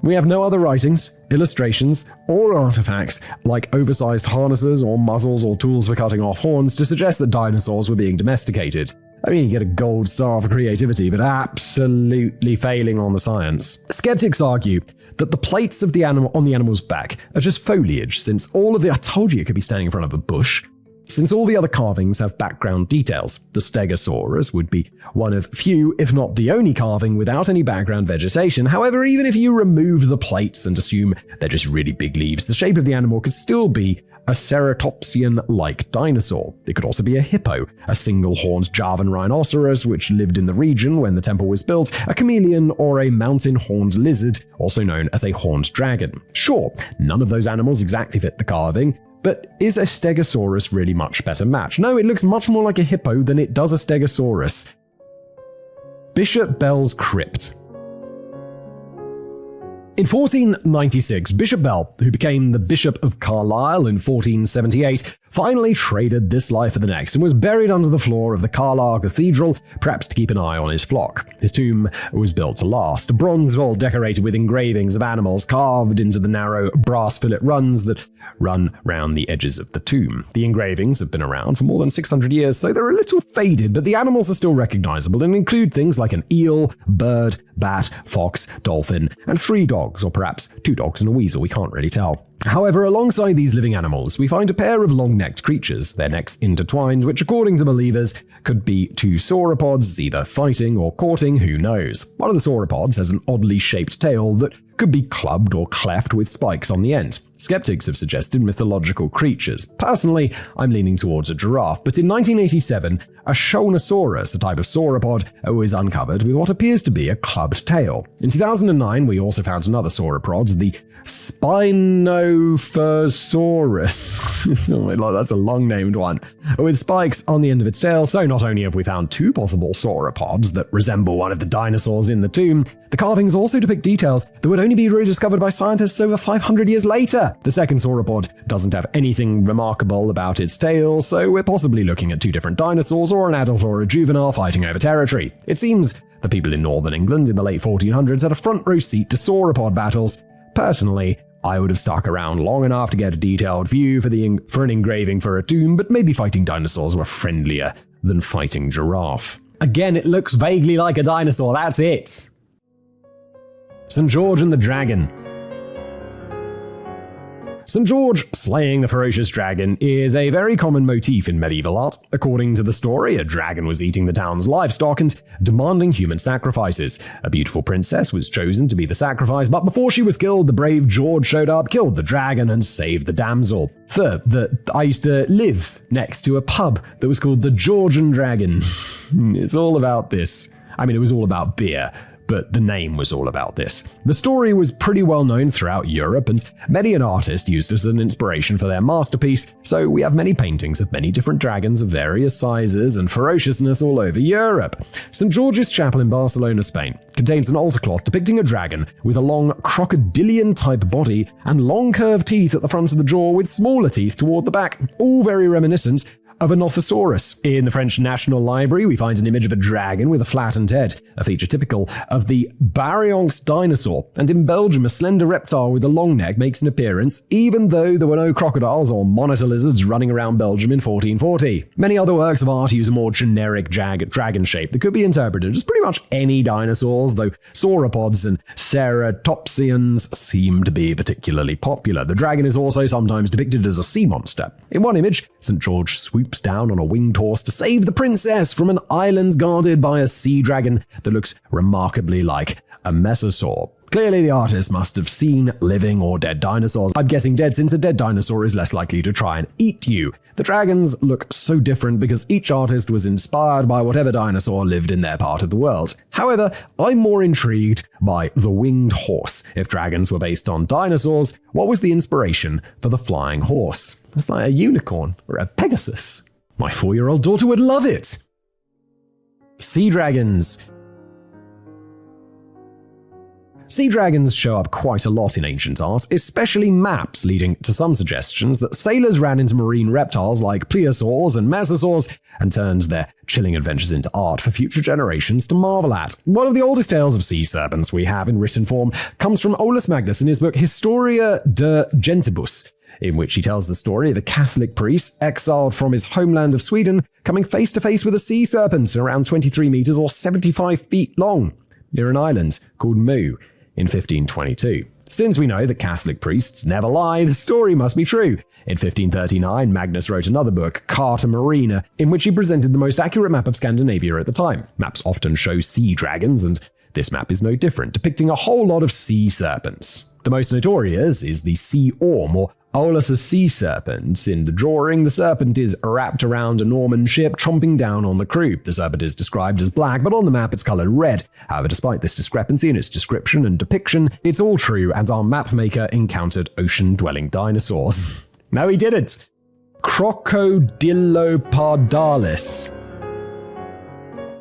We have no other writings, illustrations, or artifacts like oversized harnesses or muzzles or tools for cutting off horns to suggest that dinosaurs were being domesticated. I mean, you get a gold star for creativity, but absolutely failing on the science. Skeptics argue that the plates of the animal on the animal's back are just foliage, since all of the— I told you it could be standing in front of a bush. Since all the other carvings have background details, the Stegosaurus would be one of few, if not the only carving without any background vegetation. However, even if you remove the plates and assume they're just really big leaves, the shape of the animal could still be a ceratopsian-like dinosaur. It could also be a hippo, a single-horned Javan rhinoceros which lived in the region when the temple was built, a chameleon, or a mountain-horned lizard, also known as a horned dragon. Sure, none of those animals exactly fit the carving, but is a Stegosaurus really much better match? No, it looks much more like a hippo than it does a Stegosaurus. Bishop Bell's Crypt. In 1496, Bishop Bell, who became the Bishop of Carlisle in 1478, finally traded this life for the next and was buried under the floor of the Carlisle Cathedral, perhaps to keep an eye on his flock. His tomb was built to last, a bronze vault decorated with engravings of animals carved into the narrow brass fillet runs that run round the edges of the tomb. The engravings have been around for more than 600 years, so they're a little faded, but the animals are still recognizable and include things like an eel, bird, bat, fox, dolphin, and 3 dogs, or perhaps 2 dogs and a weasel, we can't really tell. However, alongside these living animals, we find a pair of long-necked creatures, their necks intertwined, which according to believers could be 2 sauropods, either fighting or courting, who knows. One of the sauropods has an oddly shaped tail that could be clubbed or cleft with spikes on the end. Skeptics have suggested mythological creatures. Personally, I'm leaning towards a giraffe, but in 1987, a Shawnosaurus, a type of sauropod, was uncovered with what appears to be a clubbed tail. In 2009, we also found another sauropod, the Spinosaurus. Oh my God, that's a long-named one. With spikes on the end of its tail, so not only have we found 2 possible sauropods that resemble one of the dinosaurs in the tomb, the carvings also depict details that would only be rediscovered by scientists over 500 years later. The second sauropod doesn't have anything remarkable about its tail, so we're possibly looking at 2 different dinosaurs, or an adult or a juvenile fighting over territory. It seems the people in northern England in the late 1400s had a front row seat to sauropod battles. Personally, I would have stuck around long enough to get a detailed view for an engraving for a tomb, but maybe fighting dinosaurs were friendlier than fighting giraffe. Again, it looks vaguely like a dinosaur, that's it. St. George and the Dragon. St. George slaying the ferocious dragon is a very common motif in medieval art. According to the story, a dragon was eating the town's livestock and demanding human sacrifices. A beautiful princess was chosen to be the sacrifice, but before she was killed, the brave George showed up, killed the dragon, and saved the damsel. I used to live next to a pub that was called the George and Dragon. It's all about this. I mean, it was all about beer, but the name was all about this. The story was pretty well known throughout Europe, and many an artist used it as an inspiration for their masterpiece, so we have many paintings of many different dragons of various sizes and ferociousness all over Europe. St. George's Chapel in Barcelona, Spain, contains an altar cloth depicting a dragon with a long crocodilian-type body and long curved teeth at the front of the jaw with smaller teeth toward the back, all very reminiscent of a Nothosaurus. In the French National Library, we find an image of a dragon with a flattened head, a feature typical of the Baryonyx dinosaur. And in Belgium, a slender reptile with a long neck makes an appearance, even though there were no crocodiles or monitor lizards running around Belgium in 1440. Many other works of art use a more generic dragon shape that could be interpreted as pretty much any dinosaurs, though sauropods and ceratopsians seem to be particularly popular. The dragon is also sometimes depicted as a sea monster. In one image, St. George swoops down on a winged horse to save the princess from an island guarded by a sea dragon that looks remarkably like a mesosaur. Clearly, the artist must have seen living or dead dinosaurs. I'm guessing dead, since a dead dinosaur is less likely to try and eat you. The dragons look so different because each artist was inspired by whatever dinosaur lived in their part of the world. However, I'm more intrigued by the winged horse. If dragons were based on dinosaurs, what was the inspiration for the flying horse? It's like a unicorn or a Pegasus. My 4-year-old daughter would love it. Sea dragons. Sea dragons show up quite a lot in ancient art, especially maps, leading to some suggestions that sailors ran into marine reptiles like plesiosaurs and mesosaurs and turned their chilling adventures into art for future generations to marvel at. One of the oldest tales of sea serpents we have in written form comes from Olaus Magnus in his book Historia de Gentibus, in which he tells the story of a Catholic priest exiled from his homeland of Sweden coming face to face with a sea serpent around 23 meters or 75 feet long near an island called Mu in 1522. Since we know that Catholic priests never lie, the story must be true. In 1539, Magnus wrote another book, Carta Marina, in which he presented the most accurate map of Scandinavia at the time. Maps often show sea dragons, and this map is no different, depicting a whole lot of sea serpents. The most notorious is the sea orm, or Aulus sea serpent. In the drawing, the serpent is wrapped around a Norman ship, chomping down on the crew. The serpent is described as black, but on the map it's colored red. However, despite this discrepancy in its description and depiction, it's all true, and our map maker encountered ocean-dwelling dinosaurs. No, he didn't. Crocodillopardalis.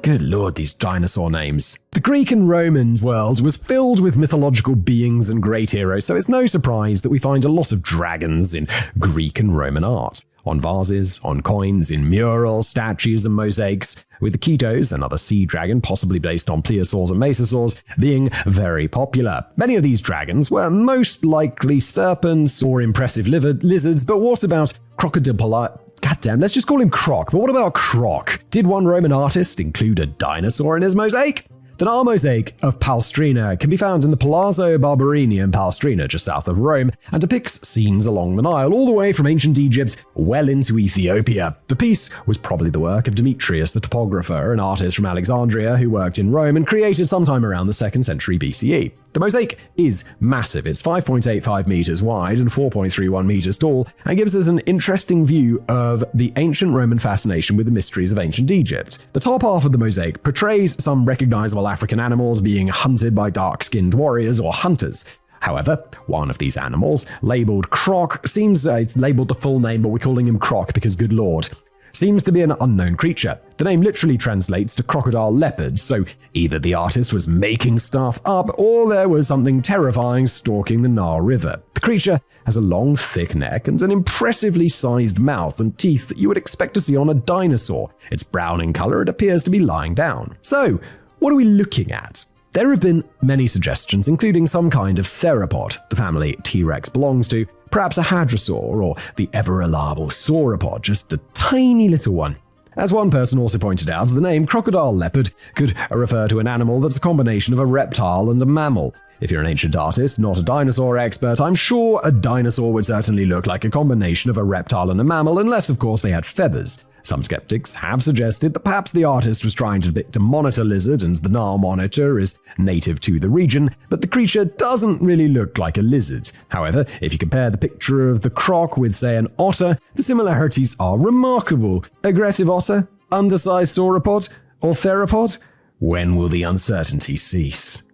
Good lord, these dinosaur names. The Greek and Roman world was filled with mythological beings and great heroes, so it's no surprise that we find a lot of dragons in Greek and Roman art. On vases, on coins, in murals, statues, and mosaics, with the Ketos, another sea dragon possibly based on plesiosaurs and mesosaurs, being very popular. Many of these dragons were most likely serpents or impressive lizards, but what about crocodile? Goddamn, let's just call him Croc. But what about Croc? Did one Roman artist include a dinosaur in his mosaic? The Nile mosaic of Palestrina can be found in the Palazzo Barberini in Palestrina, just south of Rome, and depicts scenes along the Nile, all the way from ancient Egypt well into Ethiopia. The piece was probably the work of Demetrius the topographer, an artist from Alexandria who worked in Rome and created sometime around the 2nd century BCE. The mosaic is massive. It's 5.85 meters wide and 4.31 meters tall, and gives us an interesting view of the ancient Roman fascination with the mysteries of ancient Egypt. The top half of the mosaic portrays some recognizable African animals being hunted by dark-skinned warriors or hunters. However, one of these animals, labeled Croc, it's labeled the full name, but we're calling him Croc because good lord, seems to be an unknown creature. The name literally translates to crocodile leopard, so either the artist was making stuff up or there was something terrifying stalking the Nile River. The creature has a long, thick neck and an impressively sized mouth and teeth that you would expect to see on a dinosaur. It's brown in color and appears to be lying down. So, what are we looking at? There have been many suggestions, including some kind of theropod the family T-Rex belongs to, perhaps a hadrosaur or the ever-reliable sauropod, just a tiny little one. As one person also pointed out, the name crocodile leopard could refer to an animal that's a combination of a reptile and a mammal. If you're an ancient artist, not a dinosaur expert, I'm sure a dinosaur would certainly look like a combination of a reptile and a mammal, unless of course they had feathers. Some skeptics have suggested that perhaps the artist was trying to depict a monitor lizard and the Nile monitor is native to the region, but the creature doesn't really look like a lizard. However, if you compare the picture of the croc with, say, an otter, the similarities are remarkable. Aggressive otter? Undersized sauropod? Or theropod? When will the uncertainty cease?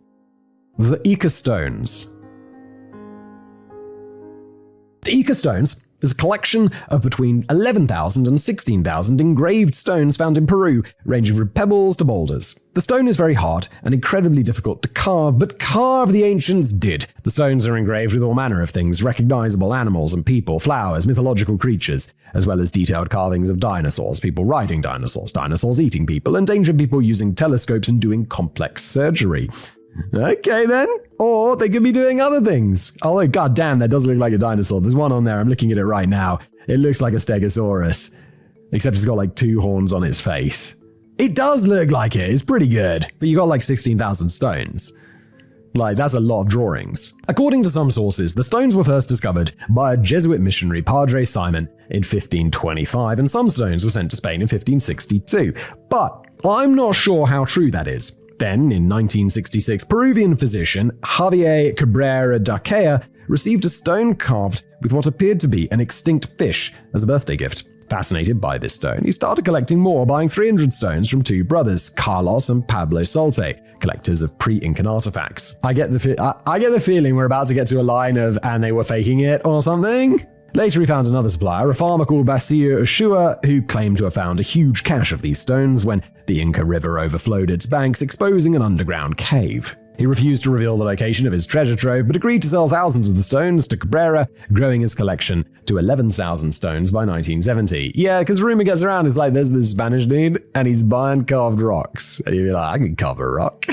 The Ica Stones. The Ica Stones There's a collection of between 11,000 and 16,000 engraved stones found in Peru, ranging from pebbles to boulders. The stone is very hard and incredibly difficult to carve, but carve the ancients did. The stones are engraved with all manner of things, recognizable animals and people, flowers, mythological creatures, as well as detailed carvings of dinosaurs, people riding dinosaurs, dinosaurs eating people, and ancient people using telescopes and doing complex surgery. Okay then. Or they could be doing other things. Oh, god damn, that does look like a dinosaur. There's one on there. I'm looking at it right now. It looks like a stegosaurus, except it's got like 2 horns on its face. It does look like it. It's pretty good. But you got like 16,000 stones. Like, that's a lot of drawings. According to some sources, the stones were first discovered by a Jesuit missionary, Padre Simon, in 1525, and some stones were sent to Spain in 1562. But I'm not sure how true that is. Then, in 1966, Peruvian physician Javier Cabrera Daquea received a stone carved with what appeared to be an extinct fish as a birthday gift. Fascinated by this stone, he started collecting more, buying 300 stones from 2 brothers, Carlos and Pablo Solte, collectors of pre-Incan artifacts. I get the feeling we're about to get to a line of, and they were faking it or something. Later he found another supplier, a farmer called Basilio Ushua, who claimed to have found a huge cache of these stones when the Inca River overflowed its banks, exposing an underground cave. He refused to reveal the location of his treasure trove, but agreed to sell thousands of the stones to Cabrera, growing his collection to 11,000 stones by 1970. Yeah, because rumor gets around, it's like there's this Spanish dude, and he's buying carved rocks. And you'd be like, I can carve a rock.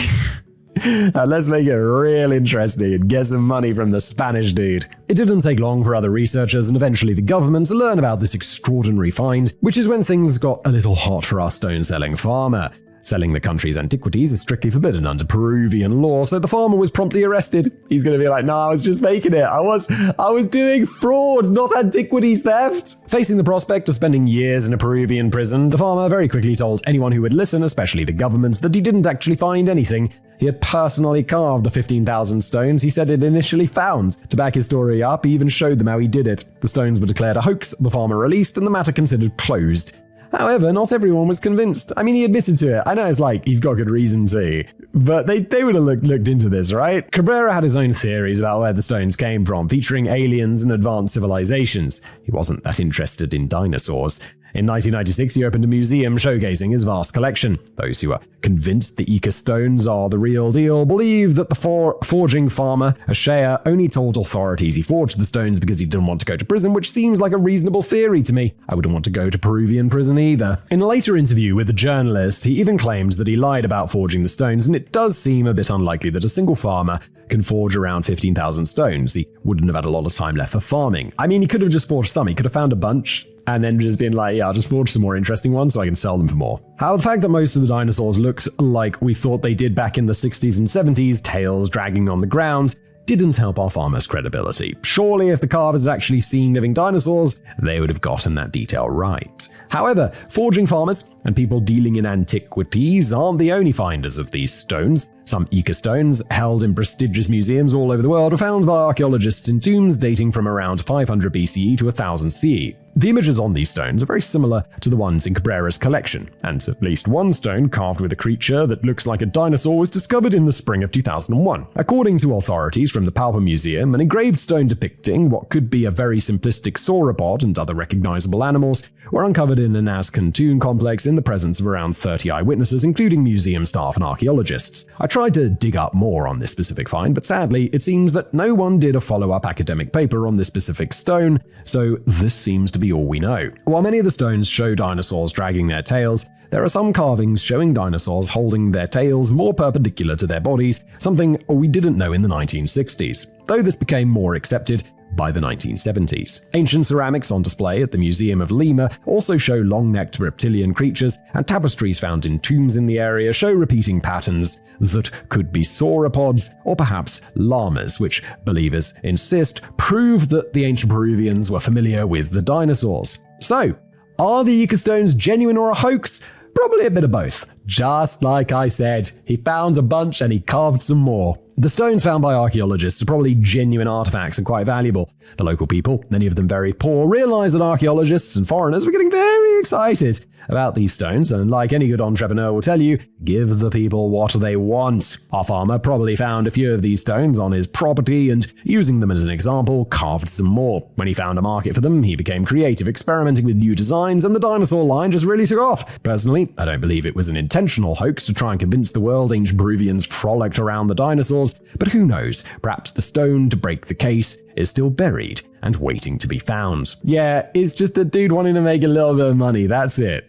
Let's make it real interesting and get some money from the Spanish dude. It didn't take long for other researchers and eventually the government to learn about this extraordinary find, which is when things got a little hot for our stone-selling farmer. Selling the country's antiquities is strictly forbidden under Peruvian law, so the farmer was promptly arrested. He's going to be like, I was just making it. I was doing fraud, not antiquities theft. Facing the prospect of spending years in a Peruvian prison, the farmer very quickly told anyone who would listen, especially the government, that he didn't actually find anything. He had personally carved the 15,000 stones he said he'd initially found. To back his story up, he even showed them how he did it. The stones were declared a hoax, the farmer released, and the matter considered closed. However, not everyone was convinced. I mean, he admitted to it. I know it's like, he's got good reason to. But they would have looked into this, right? Cabrera had his own theories about where the stones came from, featuring aliens and advanced civilizations. He wasn't that interested in dinosaurs. In 1996, he opened a museum showcasing his vast collection. Those who are convinced the Ica stones are the real deal believe that the forging farmer, Ashea, only told authorities he forged the stones because he didn't want to go to prison, which seems like a reasonable theory to me. I wouldn't want to go to Peruvian prison either. In a later interview with a journalist, he even claimed that he lied about forging the stones, and it does seem a bit unlikely that a single farmer can forge around 15,000 stones. He wouldn't have had a lot of time left for farming. I mean, he could have just forged some. He could have found a bunch and then just been like, yeah, I'll just forge some more interesting ones so I can sell them for more. However, the fact that most of the dinosaurs looked like we thought they did back in the 60s and 70s, tails dragging on the ground, didn't help our farmers' credibility. Surely, if the carvers had actually seen living dinosaurs, they would have gotten that detail right. However, forging farmers and people dealing in antiquities aren't the only finders of these stones. Some Ica stones, held in prestigious museums all over the world, were found by archaeologists in tombs dating from around 500 BCE to 1000 CE. The images on these stones are very similar to the ones in Cabrera's collection, and at least one stone carved with a creature that looks like a dinosaur was discovered in the spring of 2001. According to authorities from the Palpa Museum, an engraved stone depicting what could be a very simplistic sauropod and other recognizable animals were uncovered in a Nazcan tomb complex in the presence of around 30 eyewitnesses, including museum staff and archaeologists. I tried to dig up more on this specific find, but sadly, it seems that no one did a follow-up academic paper on this specific stone, so this seems to be all we know. While many of the stones show dinosaurs dragging their tails, there are some carvings showing dinosaurs holding their tails more perpendicular to their bodies, something we didn't know in the 1960s, though this became more accepted by the 1970s. Ancient ceramics on display at the Museum of Lima also show long-necked reptilian creatures, and tapestries found in tombs in the area show repeating patterns that could be sauropods or perhaps llamas, which believers insist prove that the ancient Peruvians were familiar with the dinosaurs. So, are the Ica stones genuine or a hoax? Probably a bit of both. Just like I said, he found a bunch and he carved some more. The stones found by archaeologists are probably genuine artifacts and quite valuable. The local people, many of them very poor, realized that archaeologists and foreigners were getting very excited about these stones, and like any good entrepreneur will tell you, give the people what they want. Our farmer probably found a few of these stones on his property and, using them as an example, carved some more. When he found a market for them, he became creative, experimenting with new designs, and the dinosaur line just really took off. Personally, I don't believe it was an intentional hoax to try and convince the world ancient Peruvians frolicked around the dinosaurs, but who knows, perhaps the stone to break the case is still buried and waiting to be found. Yeah, it's just a dude wanting to make a little bit of money, that's it.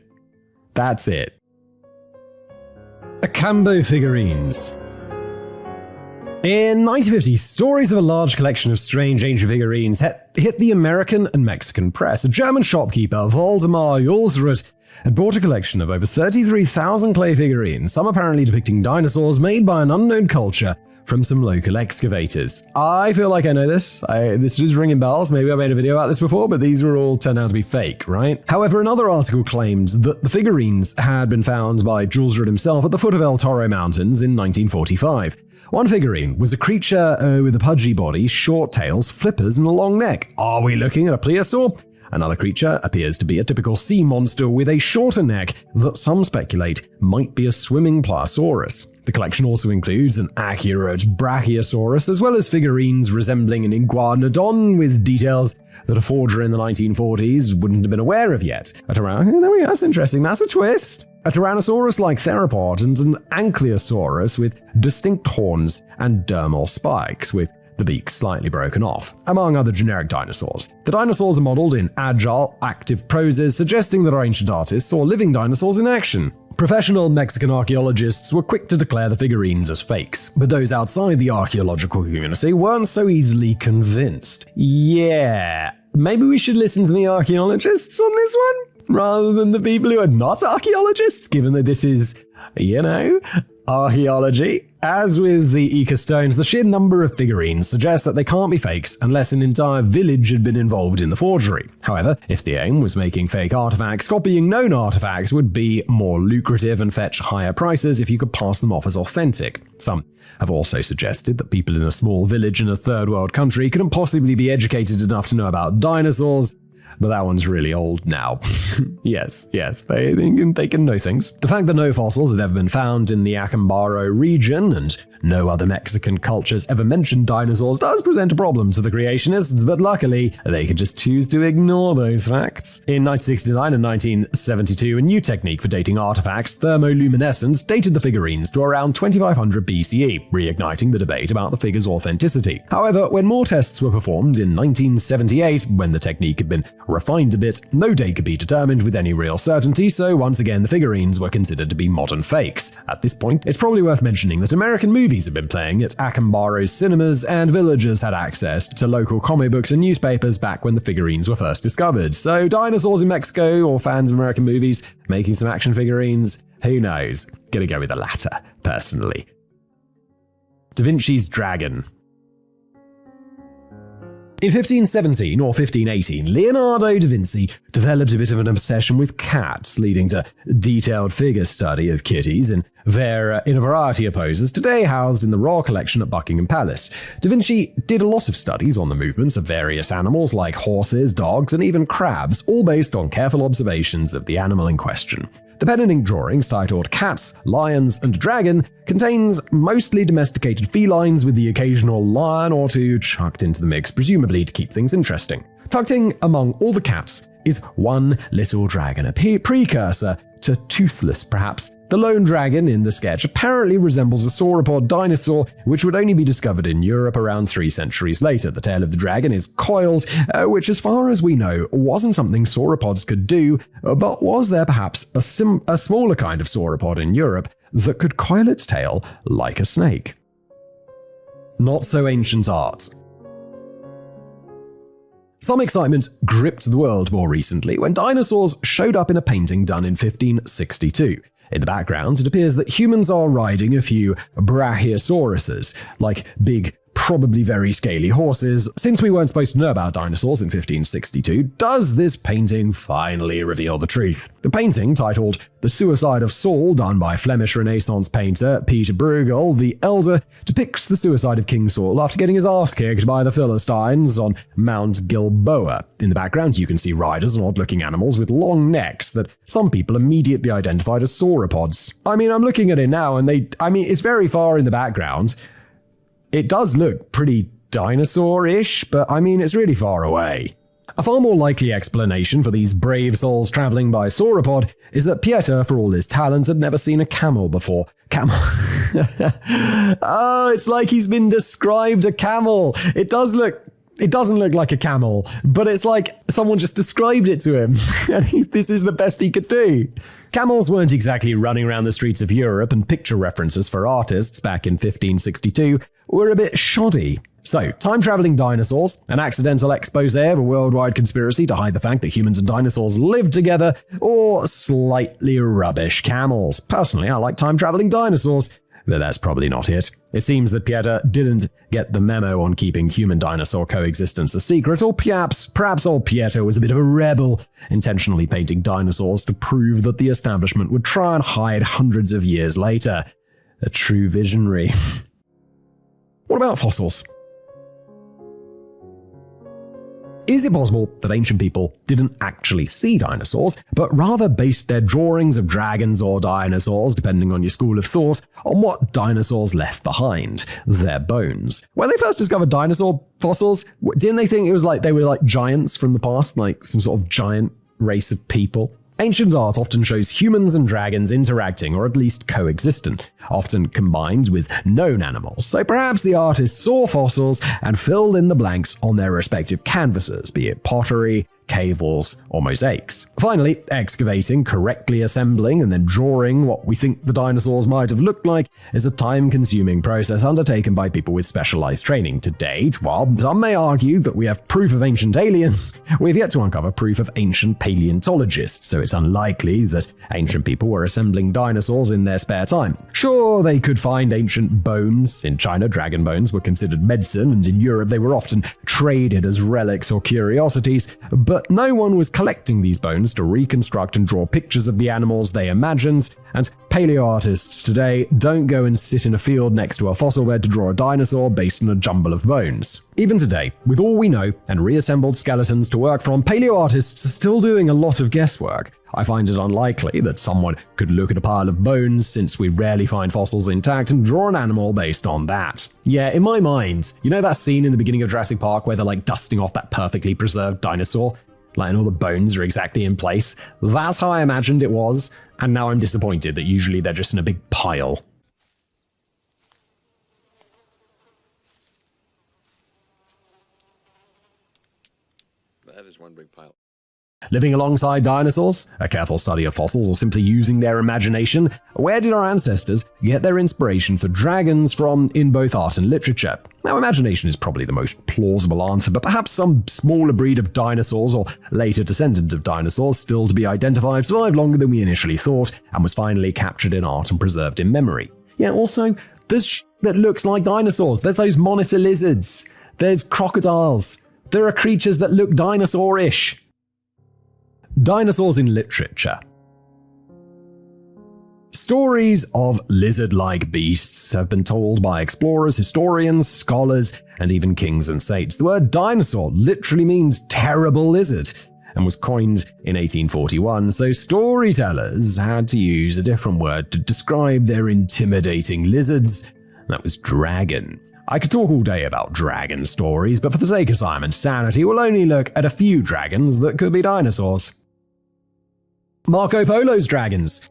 That's it. Acambo figurines. In 1950, stories of a large collection of strange ancient figurines hit the American and Mexican press. A German shopkeeper, Waldemar Jolsrud, had bought a collection of over 33,000 clay figurines, some apparently depicting dinosaurs made by an unknown culture from some local excavators. I feel like I know this. This is ringing bells. Maybe I made a video about this before, but these were all turned out to be fake, right? However, another article claimed that the figurines had been found by Jolsrud himself at the foot of El Toro Mountains in 1945. One figurine was a creature with a pudgy body, short tails, flippers, and a long neck. Are we looking at a plesiosaur? Another creature appears to be a typical sea monster with a shorter neck that some speculate might be a swimming pliosaurus. The collection also includes an accurate brachiosaurus, as well as figurines resembling an iguanodon with details that a forger in the 1940s wouldn't have been aware of yet. That's interesting. That's a twist. A Tyrannosaurus-like theropod and an Ankylosaurus with distinct horns and dermal spikes, with the beak slightly broken off, among other generic dinosaurs. The dinosaurs are modeled in agile, active poses, suggesting that our ancient artists saw living dinosaurs in action. Professional Mexican archaeologists were quick to declare the figurines as fakes, but those outside the archaeological community weren't so easily convinced. Yeah, maybe we should listen to the archaeologists on this one, rather than the people who are not archaeologists, given that this is, archaeology. As with the Ica stones, the sheer number of figurines suggests that they can't be fakes unless an entire village had been involved in the forgery. However, if the aim was making fake artifacts, copying known artifacts would be more lucrative and fetch higher prices if you could pass them off as authentic. Some have also suggested that people in a small village in a third world country couldn't possibly be educated enough to know about dinosaurs, but that one's really old now. yes, they can know things. The fact that no fossils had ever been found in the Acambaro region and no other Mexican cultures ever mentioned dinosaurs does present a problem to the creationists, but luckily, they could just choose to ignore those facts. In 1969 and 1972, a new technique for dating artifacts, thermoluminescence, dated the figurines to around 2500 BCE, reigniting the debate about the figure's authenticity. However, when more tests were performed in 1978, when the technique had been refined a bit, no date could be determined with any real certainty, so once again the figurines were considered to be modern fakes. At this point, it's probably worth mentioning that American movies had been playing at Acambaro's cinemas, and villagers had access to local comic books and newspapers back when the figurines were first discovered. So dinosaurs in Mexico, or fans of American movies making some action figurines, who knows? Gonna go with the latter, personally. Da Vinci's Dragon. In 1517 or 1518, Leonardo da Vinci developed a bit of an obsession with cats, leading to detailed figure study of kitties in a variety of poses, today housed in the Royal Collection at Buckingham Palace. Da Vinci did a lot of studies on the movements of various animals like horses, dogs, and even crabs, all based on careful observations of the animal in question. The pen and ink drawings, titled Cats, Lions, and Dragon, contains mostly domesticated felines with the occasional lion or two chucked into the mix, presumably to keep things interesting. Tucked in among all the cats is one little dragon, a precursor to Toothless, perhaps. The lone dragon in the sketch apparently resembles a sauropod dinosaur, which would only be discovered in Europe around 3 centuries later. The tail of the dragon is coiled, which as far as we know wasn't something sauropods could do, but was there perhaps a smaller kind of sauropod in Europe that could coil its tail like a snake? Not so ancient art. Some excitement gripped the world more recently when dinosaurs showed up in a painting done in 1562. In the background, it appears that humans are riding a few brachiosauruses, like big probably very scaly horses. Since we weren't supposed to know about dinosaurs in 1562, does this painting finally reveal the truth? The painting, titled The Suicide of Saul, done by Flemish Renaissance painter Peter Bruegel the Elder, depicts the suicide of King Saul after getting his ass kicked by the Philistines on Mount Gilboa. In the background, you can see riders and odd-looking animals with long necks that some people immediately identified as sauropods. I mean, I'm looking at it now, and it's very far in the background. It does look pretty dinosaur-ish, but it's really far away. A far more likely explanation for these brave souls traveling by sauropod is that Pieter, for all his talents, had never seen a camel before. Camel. Oh, it's like he's been described a camel. It doesn't look like a camel, but it's like someone just described it to him, and this is the best he could do. Camels weren't exactly running around the streets of Europe, and picture references for artists back in 1562 were a bit shoddy. So, time-traveling dinosaurs, an accidental expose of a worldwide conspiracy to hide the fact that humans and dinosaurs lived together, or slightly rubbish camels. Personally, I like time-traveling dinosaurs, but that's probably not it. It seems that Pieter didn't get the memo on keeping human-dinosaur coexistence a secret, or perhaps old Pieter was a bit of a rebel, intentionally painting dinosaurs to prove that the establishment would try and hide hundreds of years later. A true visionary. What about fossils? Is it possible that ancient people didn't actually see dinosaurs, but rather based their drawings of dragons or dinosaurs, depending on your school of thought, on what dinosaurs left behind, their bones? When they first discovered dinosaur fossils, didn't they think it was like they were like giants from the past, like some sort of giant race of people? Ancient art often shows humans and dragons interacting, or at least coexisting, often combined with known animals. So perhaps the artists saw fossils and filled in the blanks on their respective canvases, be it pottery, cave walls, or mosaics. Finally, excavating, correctly assembling, and then drawing what we think the dinosaurs might have looked like is a time-consuming process undertaken by people with specialized training. To date, while some may argue that we have proof of ancient aliens, we've yet to uncover proof of ancient paleontologists, so it's unlikely that ancient people were assembling dinosaurs in their spare time. Sure, they could find ancient bones. In China, dragon bones were considered medicine, and in Europe they were often traded as relics or curiosities, but no one was collecting these bones to reconstruct and draw pictures of the animals they imagined, and paleoartists today don't go and sit in a field next to a fossil bed to draw a dinosaur based on a jumble of bones. Even today, with all we know and reassembled skeletons to work from, paleoartists are still doing a lot of guesswork. I find it unlikely that someone could look at a pile of bones, since we rarely find fossils intact, and draw an animal based on that. Yeah, in my mind, you know that scene in the beginning of Jurassic Park where they're like dusting off that perfectly preserved dinosaur? And all the bones are exactly in place? That's how I imagined it was, and now I'm disappointed that usually they're just in a big pile. That is one big pile. Living alongside dinosaurs, a careful study of fossils, or simply using their imagination, where did our ancestors get their inspiration for dragons from in both art and literature? Now, imagination is probably the most plausible answer, but perhaps some smaller breed of dinosaurs or later descendant of dinosaurs still to be identified survived longer than we initially thought and was finally captured in art and preserved in memory. Yeah, also, there's that looks like dinosaurs. There's those monitor lizards. There's crocodiles. There are creatures that look dinosaur-ish. Dinosaurs in literature. Stories of lizard-like beasts have been told by explorers, historians, scholars, and even kings and saints. The word dinosaur literally means terrible lizard and was coined in 1841, so storytellers had to use a different word to describe their intimidating lizards. That was dragon. I could talk all day about dragon stories, but for the sake of time and sanity, we'll only look at a few dragons that could be dinosaurs. Marco Polo's dragons.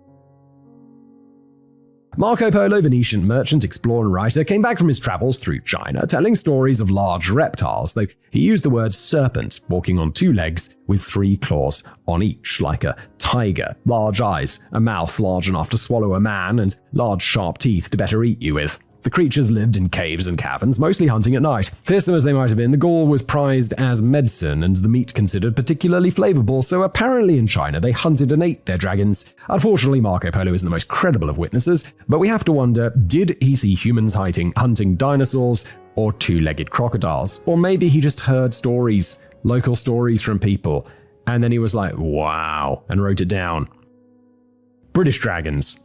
Marco Polo, Venetian merchant, explorer, and writer, came back from his travels through China, telling stories of large reptiles, though he used the word serpent, walking on two legs with 3 claws on each, like a tiger, large eyes, a mouth large enough to swallow a man, and large sharp teeth to better eat you with. The creatures lived in caves and caverns, mostly hunting at night. Fearsome as they might have been, the gall was prized as medicine and the meat considered particularly flavorful, so apparently in China they hunted and ate their dragons. Unfortunately, Marco Polo isn't the most credible of witnesses, but we have to wonder, did he see humans hunting dinosaurs, or two-legged crocodiles. Or maybe he just heard stories, local stories from people, and then he was like, wow, and wrote it down. British dragons.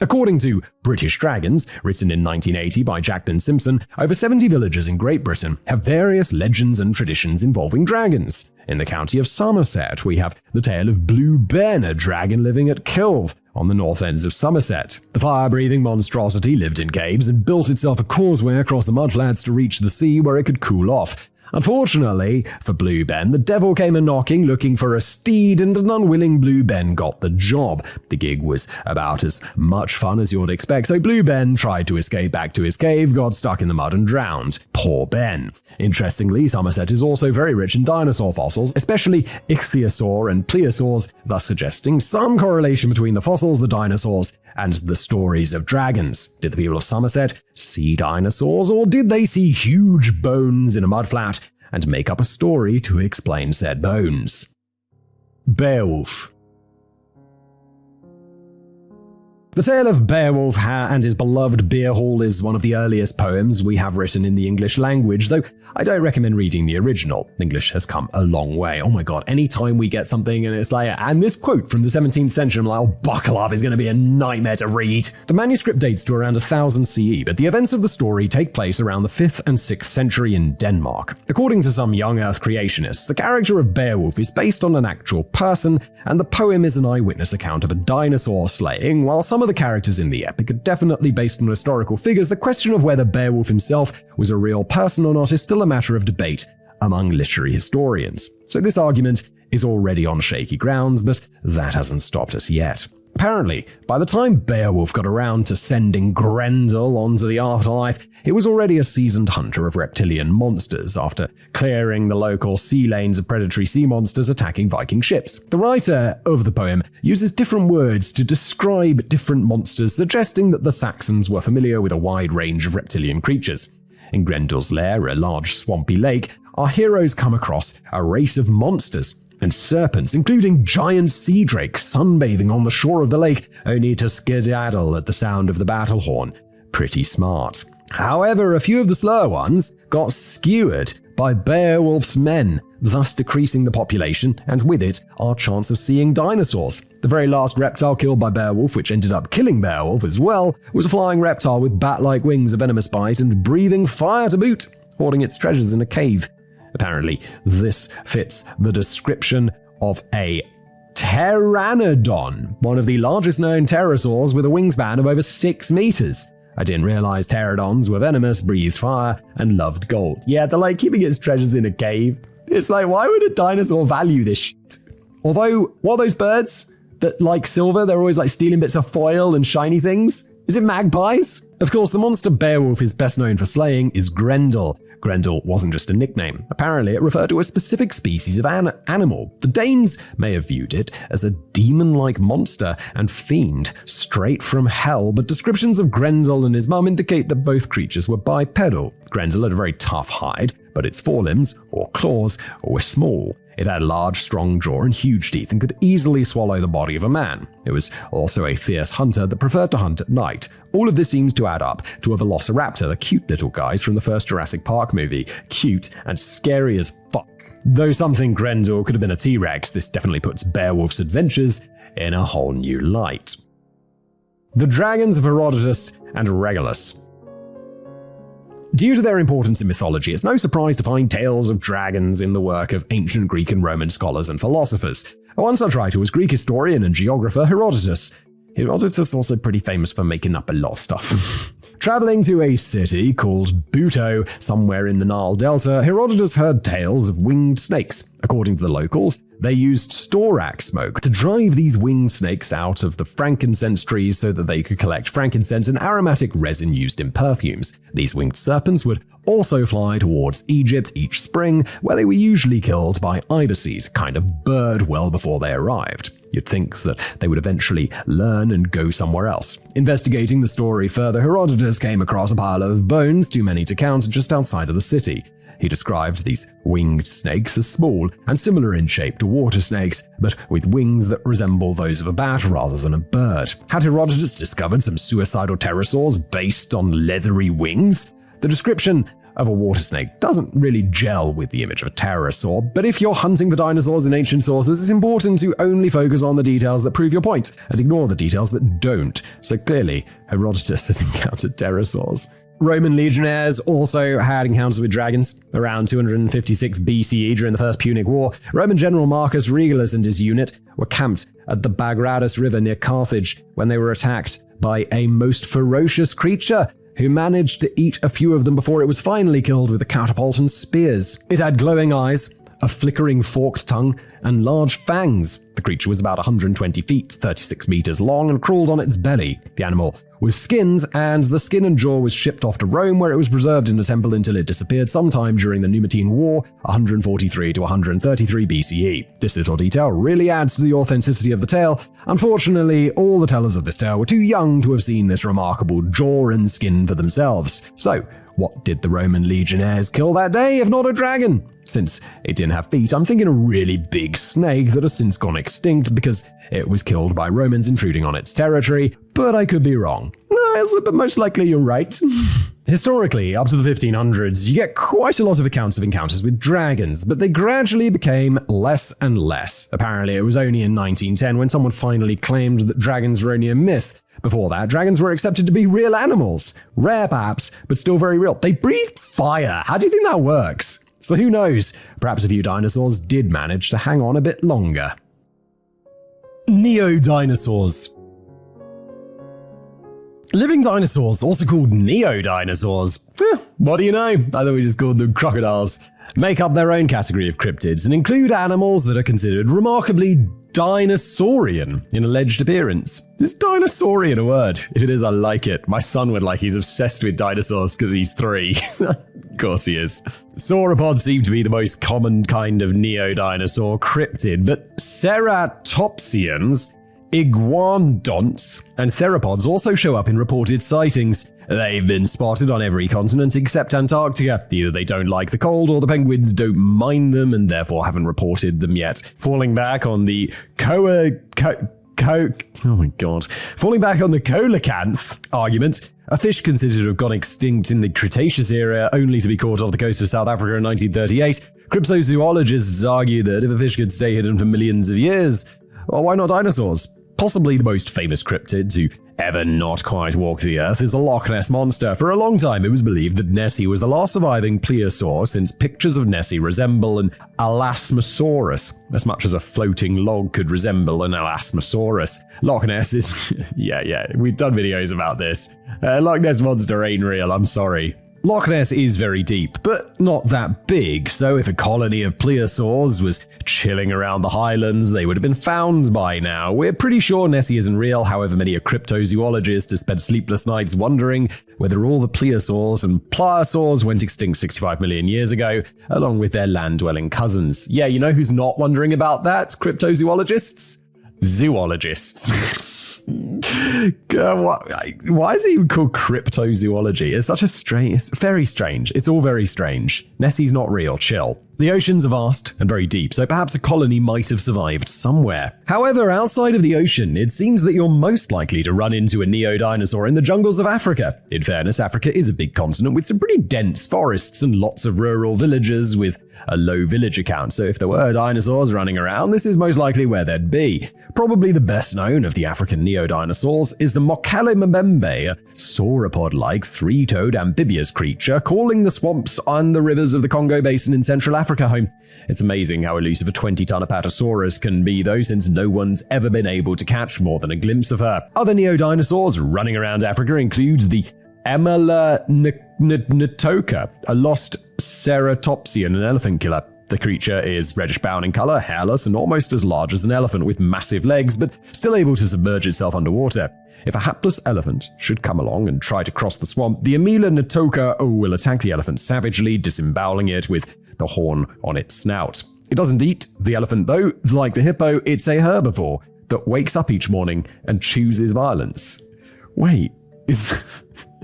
According to British Dragons, written in 1980 by Jacqueline Simpson, over 70 villages in Great Britain have various legends and traditions involving dragons. In the county of Somerset, we have the tale of Blue Ben, a dragon living at Kilve, on the north ends of Somerset. The fire-breathing monstrosity lived in caves and built itself a causeway across the mudflats to reach the sea where it could cool off. Unfortunately for Blue Ben, the devil came a-knocking looking for a steed, and an unwilling Blue Ben got the job. The gig was about as much fun as you'd expect, so Blue Ben tried to escape back to his cave, got stuck in the mud and drowned. Poor Ben. Interestingly, Somerset is also very rich in dinosaur fossils, especially ichthyosaur and plesiosaurs, thus suggesting some correlation between the fossils, the dinosaurs, and the stories of dragons. Did the people of Somerset see dinosaurs, or did they see huge bones in a mudflat and make up a story to explain said bones? Beowulf. The tale of Beowulf and his beloved beer hall is one of the earliest poems we have written in the English language, though I don't recommend reading the original. English has come a long way. Oh my god, anytime we get something and it's like, and this quote from the 17th century, I'm like, oh, buckle up, it's going to be a nightmare to read. The manuscript dates to around 1000 CE, but the events of the story take place around the 5th and 6th century in Denmark. According to some young Earth creationists, the character of Beowulf is based on an actual person, and the poem is an eyewitness account of a dinosaur slaying. While some of the characters in the epic are definitely based on historical figures, the question of whether Beowulf himself was a real person or not is still a matter of debate among literary historians. So this argument is already on shaky grounds, but that hasn't stopped us yet. Apparently, by the time Beowulf got around to sending Grendel onto the afterlife, he was already a seasoned hunter of reptilian monsters after clearing the local sea lanes of predatory sea monsters attacking Viking ships. The writer of the poem uses different words to describe different monsters, suggesting that the Saxons were familiar with a wide range of reptilian creatures. In Grendel's lair, a large swampy lake, our heroes come across a race of monsters and serpents, including giant sea drakes sunbathing on the shore of the lake, only to skedaddle at the sound of the battle horn. Pretty smart. However, a few of the slower ones got skewered by Beowulf's men, thus decreasing the population, and with it, our chance of seeing dinosaurs. The very last reptile killed by Beowulf, which ended up killing Beowulf as well, was a flying reptile with bat-like wings, a venomous bite, and breathing fire to boot, hoarding its treasures in a cave. Apparently, this fits the description of a pteranodon, one of the largest known pterosaurs with a wingspan of over 6 meters. I didn't realize pteranodons were venomous, breathed fire, and loved gold. Yeah, they're like keeping its treasures in a cave. It's like, why would a dinosaur value this shit? Although, what are those birds that like silver? They're always like stealing bits of foil and shiny things. Is it magpies? Of course, the monster Beowulf is best known for slaying is Grendel. Grendel wasn't just a nickname. Apparently, it referred to a specific species of animal. The Danes may have viewed it as a demon-like monster and fiend straight from hell, but descriptions of Grendel and his mum indicate that both creatures were bipedal. Grendel had a very tough hide, but its forelimbs, or claws, were small. It had a large, strong jaw and huge teeth and could easily swallow the body of a man. It was also a fierce hunter that preferred to hunt at night. All of this seems to add up to a velociraptor, the cute little guys from the first Jurassic Park movie. Cute and scary as fuck. Though some think Grendel could have been a T-Rex, this definitely puts Beowulf's adventures in a whole new light. The dragons of Herodotus and Regulus. Due to their importance in mythology, it's no surprise to find tales of dragons in the work of ancient Greek and Roman scholars and philosophers. One such writer was Greek historian and geographer Herodotus. Herodotus also pretty famous for making up a lot of stuff. Traveling to a city called Buto, somewhere in the Nile Delta, Herodotus heard tales of winged snakes. According to the locals, they used storax smoke to drive these winged snakes out of the frankincense trees so that they could collect frankincense, an aromatic resin used in perfumes. These winged serpents would also fly towards Egypt each spring, where they were usually killed by ibises, a kind of bird, well before they arrived. You'd think that they would eventually learn and go somewhere else. Investigating the story further, Herodotus came across a pile of bones, too many to count, just outside of the city. He described these winged snakes as small and similar in shape to water snakes, but with wings that resemble those of a bat rather than a bird. Had Herodotus discovered some suicidal pterosaurs based on leathery wings? The description of a water snake doesn't really gel with the image of a pterosaur, but if you're hunting for dinosaurs in ancient sources, it's important to only focus on the details that prove your point and ignore the details that don't. So clearly, Herodotus had encountered pterosaurs. Roman legionnaires also had encounters with dragons. Around 256 BCE, during the First Punic War, Roman general Marcus Regulus and his unit were camped at the Bagradus River near Carthage when they were attacked by a most ferocious creature who managed to eat a few of them before it was finally killed with a catapult and spears. It had glowing eyes, a flickering forked tongue, and large fangs. The creature was about 120 feet, 36 meters long, and crawled on its belly. The animal was skinned, and the skin and jaw was shipped off to Rome, where it was preserved in a temple until it disappeared sometime during the Numidian War, 143 to 133 BCE. This little detail really adds to the authenticity of the tale. Unfortunately, all the tellers of this tale were too young to have seen this remarkable jaw and skin for themselves. So, what did the Roman legionnaires kill that day, if not a dragon? Since it didn't have feet, I'm thinking a really big snake that has since gone extinct because it was killed by Romans intruding on its territory, but I could be wrong. But most likely you're right. Historically, up to the 1500s, you get quite a lot of accounts of encounters with dragons, but they gradually became less and less. Apparently, it was only in 1910 when someone finally claimed that dragons were only a myth. Before that, dragons were accepted to be real animals. Rare perhaps, but still very real. They breathed fire. How do you think that works? So who knows? Perhaps a few dinosaurs did manage to hang on a bit longer. Neo-dinosaurs. Living dinosaurs, also called neo-dinosaurs. What do you know? I thought we just called them crocodiles. Make up their own category of cryptids and include animals that are considered remarkably dinosaurian in alleged appearance. Is dinosaurian a word? If it is, I like it. My son would like. He's obsessed with dinosaurs because he's 3. Of course he is. Sauropods seem to be the most common kind of neo-dinosaur cryptid, but ceratopsians, iguanodonts, and theropods also show up in reported sightings. They've been spotted on every continent except Antarctica. Either they don't like the cold or the penguins don't mind them and therefore haven't reported them yet. Falling back on the coelacanth argument, a fish considered to have gone extinct in the Cretaceous era only to be caught off the coast of South Africa in 1938, cryptozoologists argue that if a fish could stay hidden for millions of years, well, why not dinosaurs? Possibly the most famous cryptid to ever not quite walk the earth is the Loch Ness Monster. For a long time, it was believed that Nessie was the last surviving plesiosaur, since pictures of Nessie resemble an Elasmosaurus, as much as a floating log could resemble an Elasmosaurus. Loch Ness is... yeah, we've done videos about this. Loch Ness Monster ain't real, I'm sorry. Loch Ness is very deep, but not that big, so if a colony of plesiosaurs was chilling around the highlands, they would have been found by now. We're pretty sure Nessie isn't real, however many a cryptozoologist has spent sleepless nights wondering whether all the plesiosaurs and pliosaurs went extinct 65 million years ago, along with their land-dwelling cousins. Yeah, you know who's not wondering about that? Cryptozoologists? Zoologists. Why is it even called cryptozoology? It's such a strange... It's very strange. It's all very strange. Nessie's not real. Chill. The oceans are vast and very deep, so perhaps a colony might have survived somewhere. However, outside of the ocean, it seems that you're most likely to run into a neo-dinosaur in the jungles of Africa. In fairness, Africa is a big continent with some pretty dense forests and lots of rural villages with a low villager count, so if there were dinosaurs running around, this is most likely where they'd be. Probably the best known of the African neo-dinosaurs is the Mokele Mbembe, a sauropod-like three-toed amphibious creature calling the swamps and the rivers of the Congo Basin in Central Africa home. It's amazing how elusive a 20-ton Apatosaurus can be, though, since no one's ever been able to catch more than a glimpse of her. Other neo-dinosaurs running around Africa include the Emelanatoka, a lost ceratopsian, an elephant killer. The creature is reddish-brown in color, hairless, and almost as large as an elephant with massive legs, but still able to submerge itself underwater. If a hapless elephant should come along and try to cross the swamp, the Emelanatoka will attack the elephant savagely, disemboweling it with the horn on its snout. It doesn't eat the elephant, though. Like the hippo, it's a herbivore that wakes up each morning and chooses violence. Wait,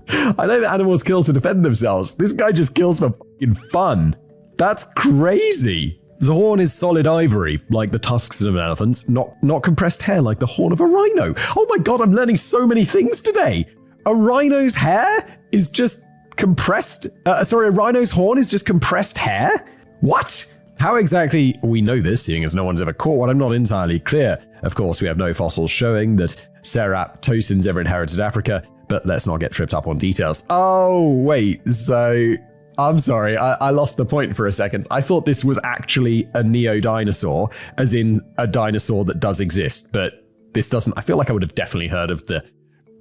I know that animals kill to defend themselves. This guy just kills for fucking fun. That's crazy. The horn is solid ivory, like the tusks of an elephant, not compressed hair like the horn of a rhino. Oh my god, I'm learning so many things today. A rhino's hair is just compressed... a rhino's horn is just compressed hair? What? How exactly we know this, seeing as no one's ever caught one, I'm not entirely clear. Of course, we have no fossils showing that ceratopsians ever inherited Africa, but let's not get tripped up on details. Oh, wait, so... I'm sorry, I lost the point for a second. I thought this was actually a neo-dinosaur, as in a dinosaur that does exist, but this doesn't. I feel like I would have definitely heard of the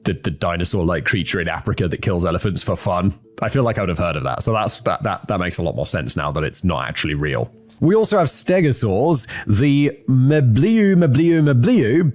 dinosaur-like creature in Africa that kills elephants for fun. I feel like I would have heard of that, so that makes a lot more sense now that it's not actually real. We also have stegosaurs, the Mebliu,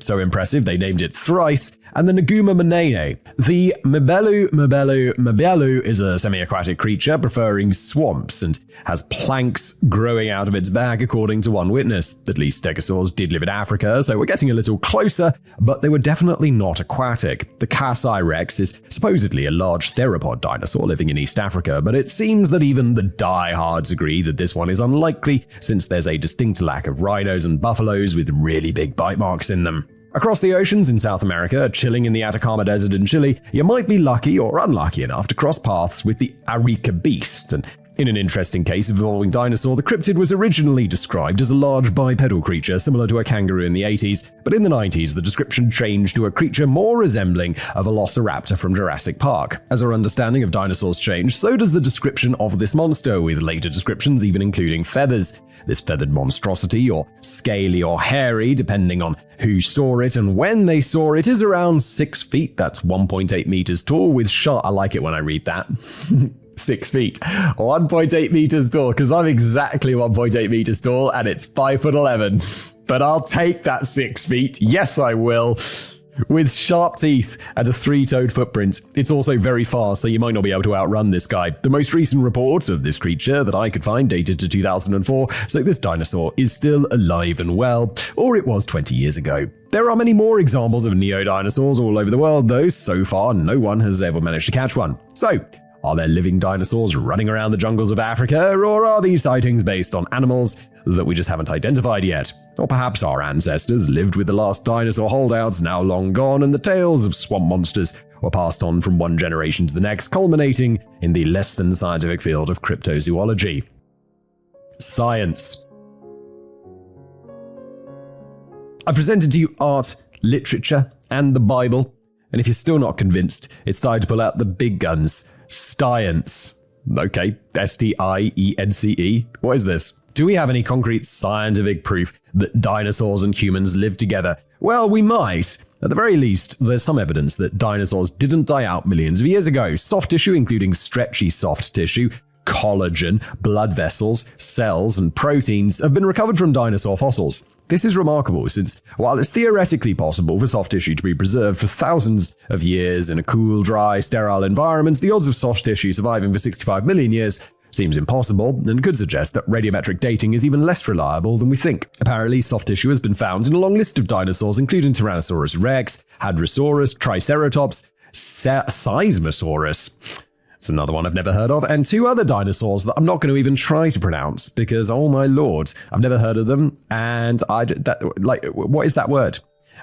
so impressive they named it thrice, and the Naguma Manene. The Mebelu is a semi-aquatic creature preferring swamps and has planks growing out of its back, according to one witness. At least stegosaurs did live in Africa, so we're getting a little closer, but they were definitely not aquatic. The Kasai Rex is supposedly a large theropod dinosaur living in East Africa, but it seems that even the diehards agree that this one is unlikely, since there's a distinct lack of rhinos and buffaloes with really big bite marks in them. Across the oceans in South America, chilling in the Atacama Desert in Chile, you might be lucky or unlucky enough to cross paths with the Arica beast, and in an interesting case of evolving dinosaur, the cryptid was originally described as a large bipedal creature similar to a kangaroo in the 80s, but in the 90s the description changed to a creature more resembling a velociraptor from Jurassic Park. As our understanding of dinosaurs changed, so does the description of this monster, with later descriptions even including feathers. This feathered monstrosity, or scaly or hairy, depending on who saw it and when they saw it, is around 6 feet, that's 1.8 meters tall, with sharp... I like it when I read that. 6 feet, 1.8 meters tall, because I'm exactly 1.8 meters tall and it's 5'11". But I'll take that 6 feet. Yes, I will. With sharp teeth and a 3-toed footprint. It's also very fast, so you might not be able to outrun this guy. The most recent report of this creature that I could find dated to 2004, so this dinosaur is still alive and well, or it was 20 years ago. There are many more examples of neo-dinosaurs all over the world, though so far no one has ever managed to catch one. So, are there living dinosaurs running around the jungles of Africa, or are these sightings based on animals that we just haven't identified yet? Or perhaps our ancestors lived with the last dinosaur holdouts now long gone, and the tales of swamp monsters were passed on from one generation to the next, culminating in the less than scientific field of cryptozoology. Science. I presented to you art, literature, and the Bible, and if you're still not convinced, it's time to pull out the big guns. Science. Okay, S-T-I-E-N-C-E. What is this? Do we have any concrete scientific proof that dinosaurs and humans lived together? Well, we might. At the very least, there's some evidence that dinosaurs didn't die out millions of years ago. Soft tissue, including stretchy soft tissue, collagen, blood vessels, cells, and proteins, have been recovered from dinosaur fossils. This is remarkable since, while it's theoretically possible for soft tissue to be preserved for thousands of years in a cool, dry, sterile environment, the odds of soft tissue surviving for 65 million years seems impossible, and could suggest that radiometric dating is even less reliable than we think. Apparently, soft tissue has been found in a long list of dinosaurs, including Tyrannosaurus rex, Hadrosaurus, Triceratops, Seismosaurus. It's another one I've never heard of, and 2 other dinosaurs that I'm not going to even try to pronounce because, oh my lord, I've never heard of them, and what is that word?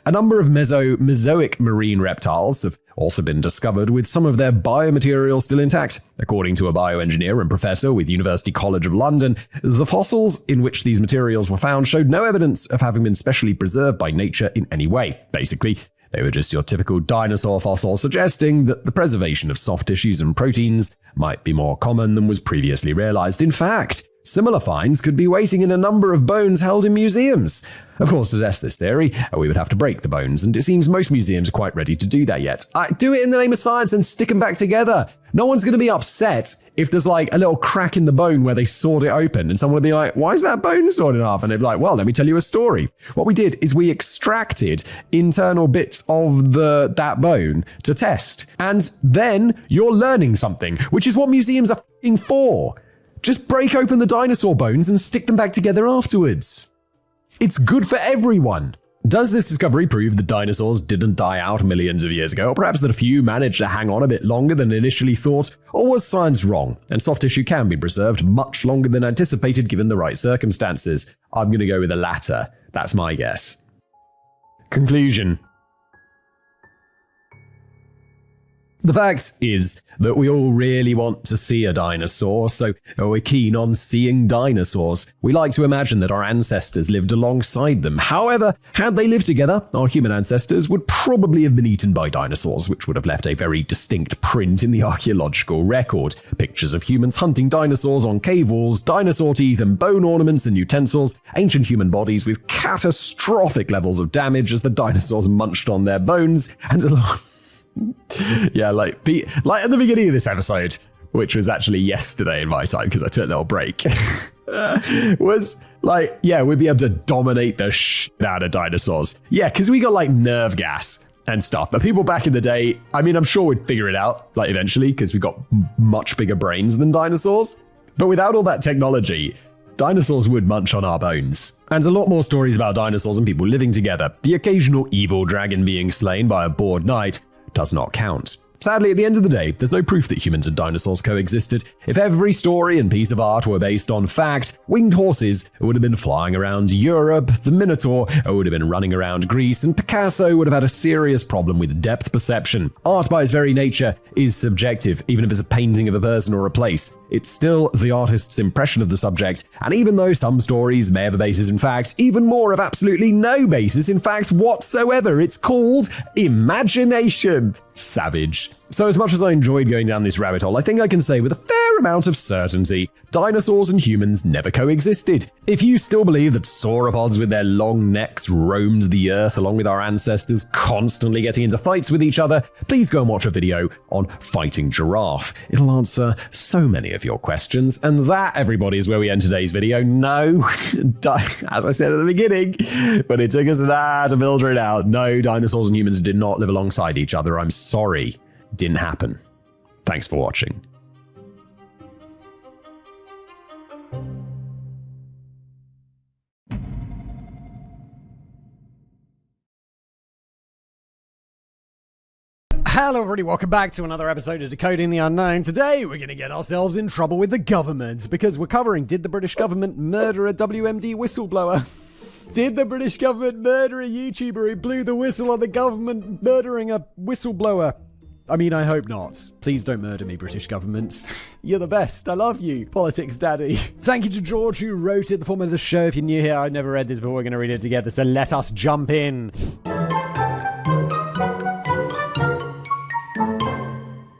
A number of Mesozoic marine reptiles have also been discovered, with some of their biomaterial still intact. According to a bioengineer and professor with University College of London, the fossils in which these materials were found showed no evidence of having been specially preserved by nature in any way. Basically, they were just your typical dinosaur fossil, suggesting that the preservation of soft tissues and proteins might be more common than was previously realized. In fact, similar finds could be waiting in a number of bones held in museums. Of course, to test this theory, we would have to break the bones, and it seems most museums are quite ready to do that yet. Do it in the name of science and stick them back together. No one's going to be upset if there's like a little crack in the bone where they sawed it open, and someone will be like, why is that bone sawed in half? And they'd be like, well, let me tell you a story. What we did is we extracted internal bits of that bone to test. And then you're learning something, which is what museums are f***ing for. Just break open the dinosaur bones and stick them back together afterwards. It's good for everyone. Does this discovery prove that dinosaurs didn't die out millions of years ago, or perhaps that a few managed to hang on a bit longer than initially thought? Or was science wrong, and soft tissue can be preserved much longer than anticipated given the right circumstances? I'm going to go with the latter. That's my guess. Conclusion. The fact is that we all really want to see a dinosaur, so we're keen on seeing dinosaurs. We like to imagine that our ancestors lived alongside them. However, had they lived together, our human ancestors would probably have been eaten by dinosaurs, which would have left a very distinct print in the archaeological record. Pictures of humans hunting dinosaurs on cave walls, dinosaur teeth and bone ornaments and utensils, ancient human bodies with catastrophic levels of damage as the dinosaurs munched on their bones, and yeah, like at the beginning of this episode, which was actually yesterday in my time because I took a little break, was like, yeah, we'd be able to dominate the shit out of dinosaurs. Yeah, because we got like nerve gas and stuff. But people back in the day, I mean, I'm sure we'd figure it out like eventually because we got much bigger brains than dinosaurs. But without all that technology, dinosaurs would munch on our bones. And a lot more stories about dinosaurs and people living together. The occasional evil dragon being slain by a bored knight does not count. Sadly, at the end of the day, there's no proof that humans and dinosaurs coexisted. If every story and piece of art were based on fact, winged horses would have been flying around Europe, the Minotaur would have been running around Greece, and Picasso would have had a serious problem with depth perception. Art by its very nature is subjective, even if it's a painting of a person or a place. It's still the artist's impression of the subject, and even though some stories may have a basis in fact, even more have absolutely no basis in fact whatsoever. It's called imagination. Savage. So as much as I enjoyed going down this rabbit hole, I think I can say with a fair amount of certainty, dinosaurs and humans never coexisted. If you still believe that sauropods with their long necks roamed the earth along with our ancestors, constantly getting into fights with each other, please go and watch a video on fighting giraffe. It'll answer so many of your questions. And that, everybody, is where we end today's video. No, as I said at the beginning, but it took us that to filter it out. No, dinosaurs and humans did not live alongside each other. I'm sorry. Didn't happen. Thanks for watching. Hello everybody, welcome back to another episode of Decoding the Unknown. Today we're going to get ourselves in trouble with the government because we're covering, did the British government murder a WMD whistleblower? Did the British government murder a YouTuber who blew the whistle on the government murdering a whistleblower? I mean, I hope not. Please don't murder me, British governments. You're the best. I love you. Politics daddy. Thank you to George who wrote it, the format of the show. If you're new here, I've never read this, but we're going to read it together, so let us jump in.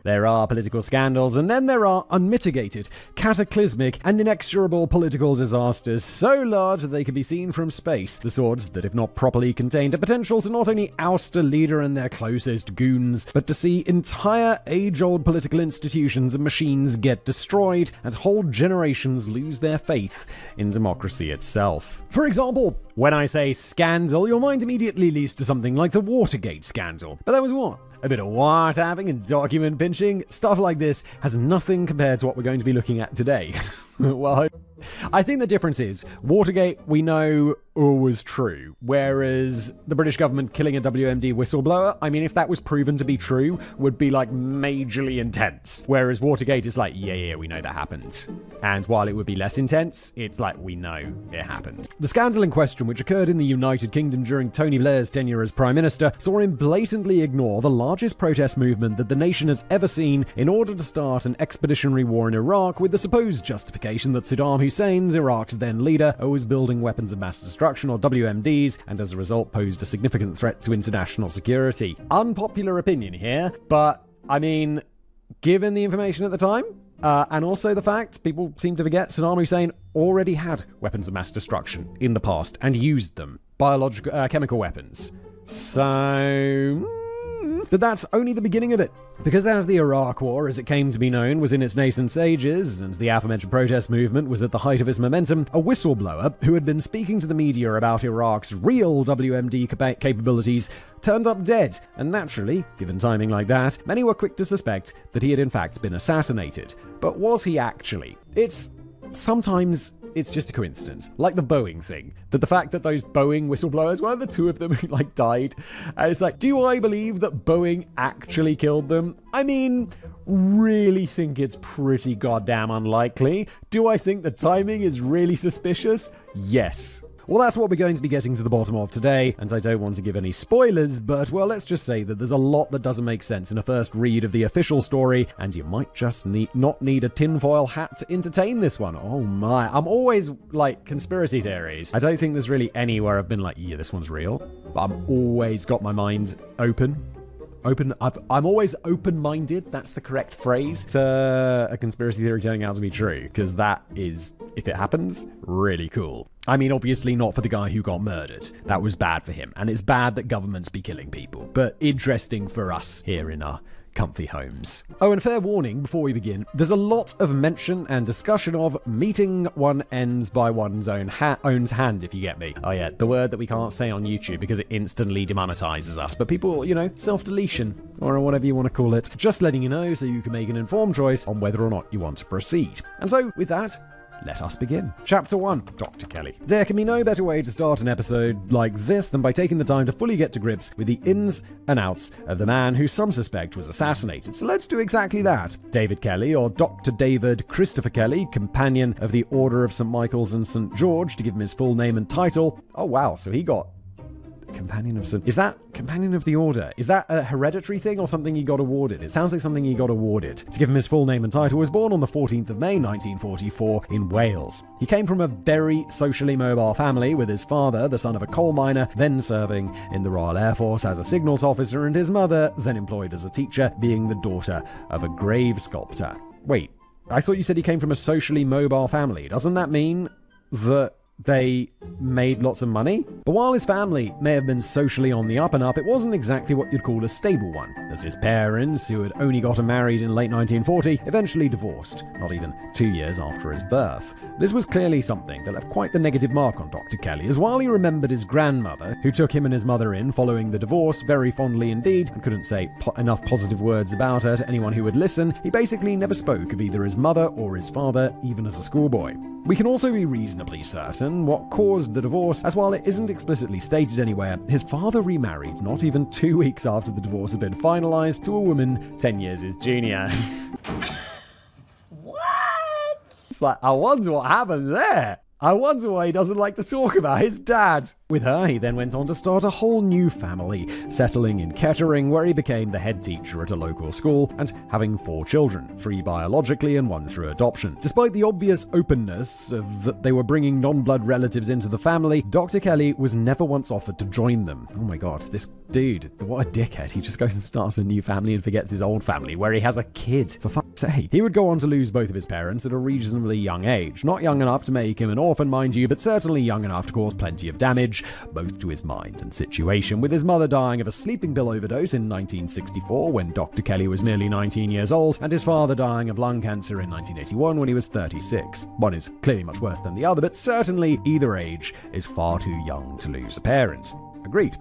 There are political scandals, and then there are unmitigated, cataclysmic, and inexorable political disasters so large that they can be seen from space. The swords that, if not properly contained, have potential to not only oust a leader and their closest goons, but to see entire age-old political institutions and machines get destroyed, and whole generations lose their faith in democracy itself. For example, when I say scandal, your mind immediately leads to something like the Watergate scandal. But that was what? A bit of wiretapping and document pinching. Stuff like this has nothing compared to what we're going to be looking at today. Well, I think the difference is Watergate, we know, was true, whereas the British government killing a WMD whistleblower, I mean, if that was proven to be true, would be like majorly intense. Whereas Watergate is like, yeah, we know that happened. And while it would be less intense, it's like, we know it happened. The scandal in question, which occurred in the United Kingdom during Tony Blair's tenure as Prime Minister, saw him blatantly ignore the largest protest movement that the nation has ever seen in order to start an expeditionary war in Iraq with the supposed justification that Saddam Hussein, Iraq's then leader, was building weapons of mass destruction, or WMDs, and as a result posed a significant threat to international security. Unpopular opinion here, but I mean, given the information at the time, and also the fact people seem to forget Saddam Hussein already had weapons of mass destruction in the past and used them, biological, chemical weapons. So, but that's only the beginning of it. Because as the Iraq War, as it came to be known, was in its nascent stages, and the aforementioned protest movement was at the height of its momentum, a whistleblower who had been speaking to the media about Iraq's real WMD capabilities turned up dead. And naturally, given timing like that, many were quick to suspect that he had in fact been assassinated. But was he actually? It's sometimes it's just a coincidence. Like the Boeing thing. That the fact that those Boeing whistleblowers, one of the two of them who died. And it's like, do I believe that Boeing actually killed them? I mean, really think it's pretty goddamn unlikely. Do I think the timing is really suspicious? Yes. Well, that's what we're going to be getting to the bottom of today, and I don't want to give any spoilers, but, well, let's just say that there's a lot that doesn't make sense in a first read of the official story, and you might just not need a tinfoil hat to entertain this one. Oh my, I'm always, conspiracy theories. I don't think there's really anywhere I've been like, yeah, this one's real, but I've always got my mind open. I'm always open-minded, that's the correct phrase, to a conspiracy theory turning out to be true, because that is, if it happens, really cool. I mean, obviously not for the guy who got murdered. That was bad for him, and it's bad that governments be killing people, but interesting for us here in our comfy homes. Oh, and fair warning before we begin, there's a lot of mention and discussion of meeting one ends by one's own hand, if you get me. Oh yeah, the word that we can't say on YouTube because it instantly demonetizes us, but people, self-deletion, or whatever you want to call it. Just letting you know so you can make an informed choice on whether or not you want to proceed. And so, with that, let us begin. Chapter 1, Dr. Kelly. There can be no better way to start an episode like this than by taking the time to fully get to grips with the ins and outs of the man who some suspect was assassinated. So let's do exactly that. David Kelly, or Dr. David Christopher Kelly, companion of the Order of St. Michael's and St. George, to give him his full name and title. Oh wow, so he got Companion of St. Is that Companion of the Order? Is that a hereditary thing or something he got awarded? It sounds like something he got awarded. To give him his full name and title, was born on the 14th of May 1944 in Wales. He came from a very socially mobile family, with his father, the son of a coal miner, then serving in the Royal Air Force as a signals officer, and his mother, then employed as a teacher, being the daughter of a grave sculptor. Wait, I thought you said he came from a socially mobile family. Doesn't that mean that they made lots of money? But while his family may have been socially on the up and up, it wasn't exactly what you'd call a stable one, as his parents, who had only gotten married in late 1940, eventually divorced, not even 2 years after his birth. This was clearly something that left quite the negative mark on Dr. Kelly, as while he remembered his grandmother, who took him and his mother in following the divorce very fondly indeed, and couldn't say enough positive words about her to anyone who would listen, he basically never spoke of either his mother or his father, even as a schoolboy. We can also be reasonably certain what caused the divorce, as while it isn't explicitly stated anywhere, his father remarried not even 2 weeks after the divorce had been finalized to a woman 10 years his junior. What? It's like, I wonder what happened there. I wonder why he doesn't like to talk about his dad. With her, he then went on to start a whole new family, settling in Kettering, where he became the head teacher at a local school, and having 4 children, 3 biologically and 1 through adoption. Despite the obvious openness of that they were bringing non-blood relatives into the family, Dr. Kelly was never once offered to join them. Oh my god, this dude, what a dickhead. He just goes and starts a new family and forgets his old family, where he has a kid, for fuck's sake. He would go on to lose both of his parents at a reasonably young age. Not young enough to make him an orphan, mind you, but certainly young enough to cause plenty of damage, both to his mind and situation, with his mother dying of a sleeping pill overdose in 1964 when Dr. Kelly was merely 19 years old, and his father dying of lung cancer in 1981 when he was 36. One is clearly much worse than the other, but certainly either age is far too young to lose a parent. Agreed.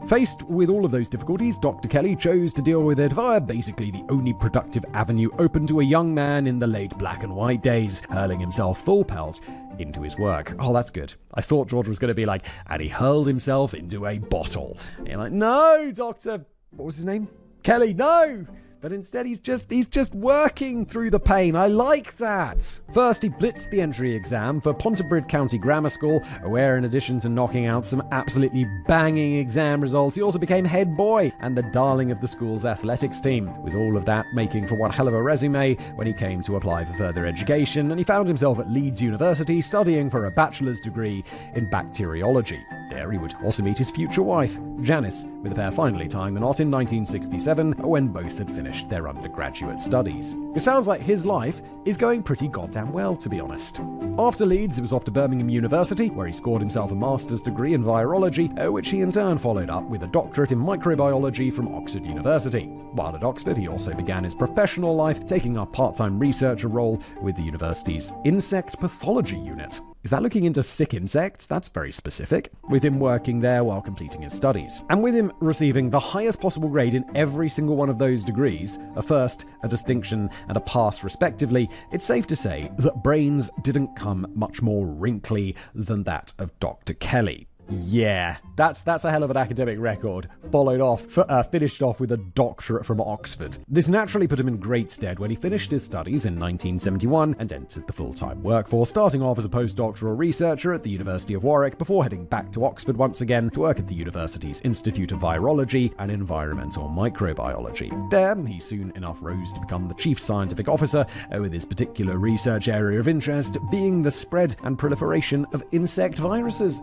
Faced with all of those difficulties, Dr. Kelly chose to deal with it via basically the only productive avenue open to a young man in the late black and white days, hurling himself full pelt into his work. Oh, that's good. I thought George was going to be like, and he hurled himself into a bottle. And you're like, no, Dr. What was his name? Kelly, no! But instead he's just working through the pain. I like that. First, he blitzed the entry exam for Pontypridd County Grammar School, where in addition to knocking out some absolutely banging exam results, he also became head boy and the darling of the school's athletics team, with all of that making for one hell of a resume when he came to apply for further education, and he found himself at Leeds University studying for a bachelor's degree in bacteriology. There he would also meet his future wife, Janice, with the pair finally tying the knot in 1967 when both had finished their undergraduate studies. It sounds like his life is going pretty goddamn well, to be honest. After Leeds, it was off to Birmingham University, where he scored himself a master's degree in virology, which he in turn followed up with a doctorate in microbiology from Oxford University. While at Oxford, he also began his professional life, taking a part-time researcher role with the university's insect pathology unit. Is that looking into sick insects? That's very specific. With him working there while completing his studies. And with him receiving the highest possible grade in every single one of those degrees, a first, a distinction, and a pass respectively, it's safe to say that Brains didn't come much more wrinkly than that of Dr. Kelly. Yeah, that's a hell of an academic record, finished off with a doctorate from Oxford. This naturally put him in great stead when he finished his studies in 1971 and entered the full-time workforce, starting off as a postdoctoral researcher at the University of Warwick before heading back to Oxford once again to work at the university's Institute of Virology and Environmental Microbiology. There, he soon enough rose to become the chief scientific officer, with his particular research area of interest being the spread and proliferation of insect viruses.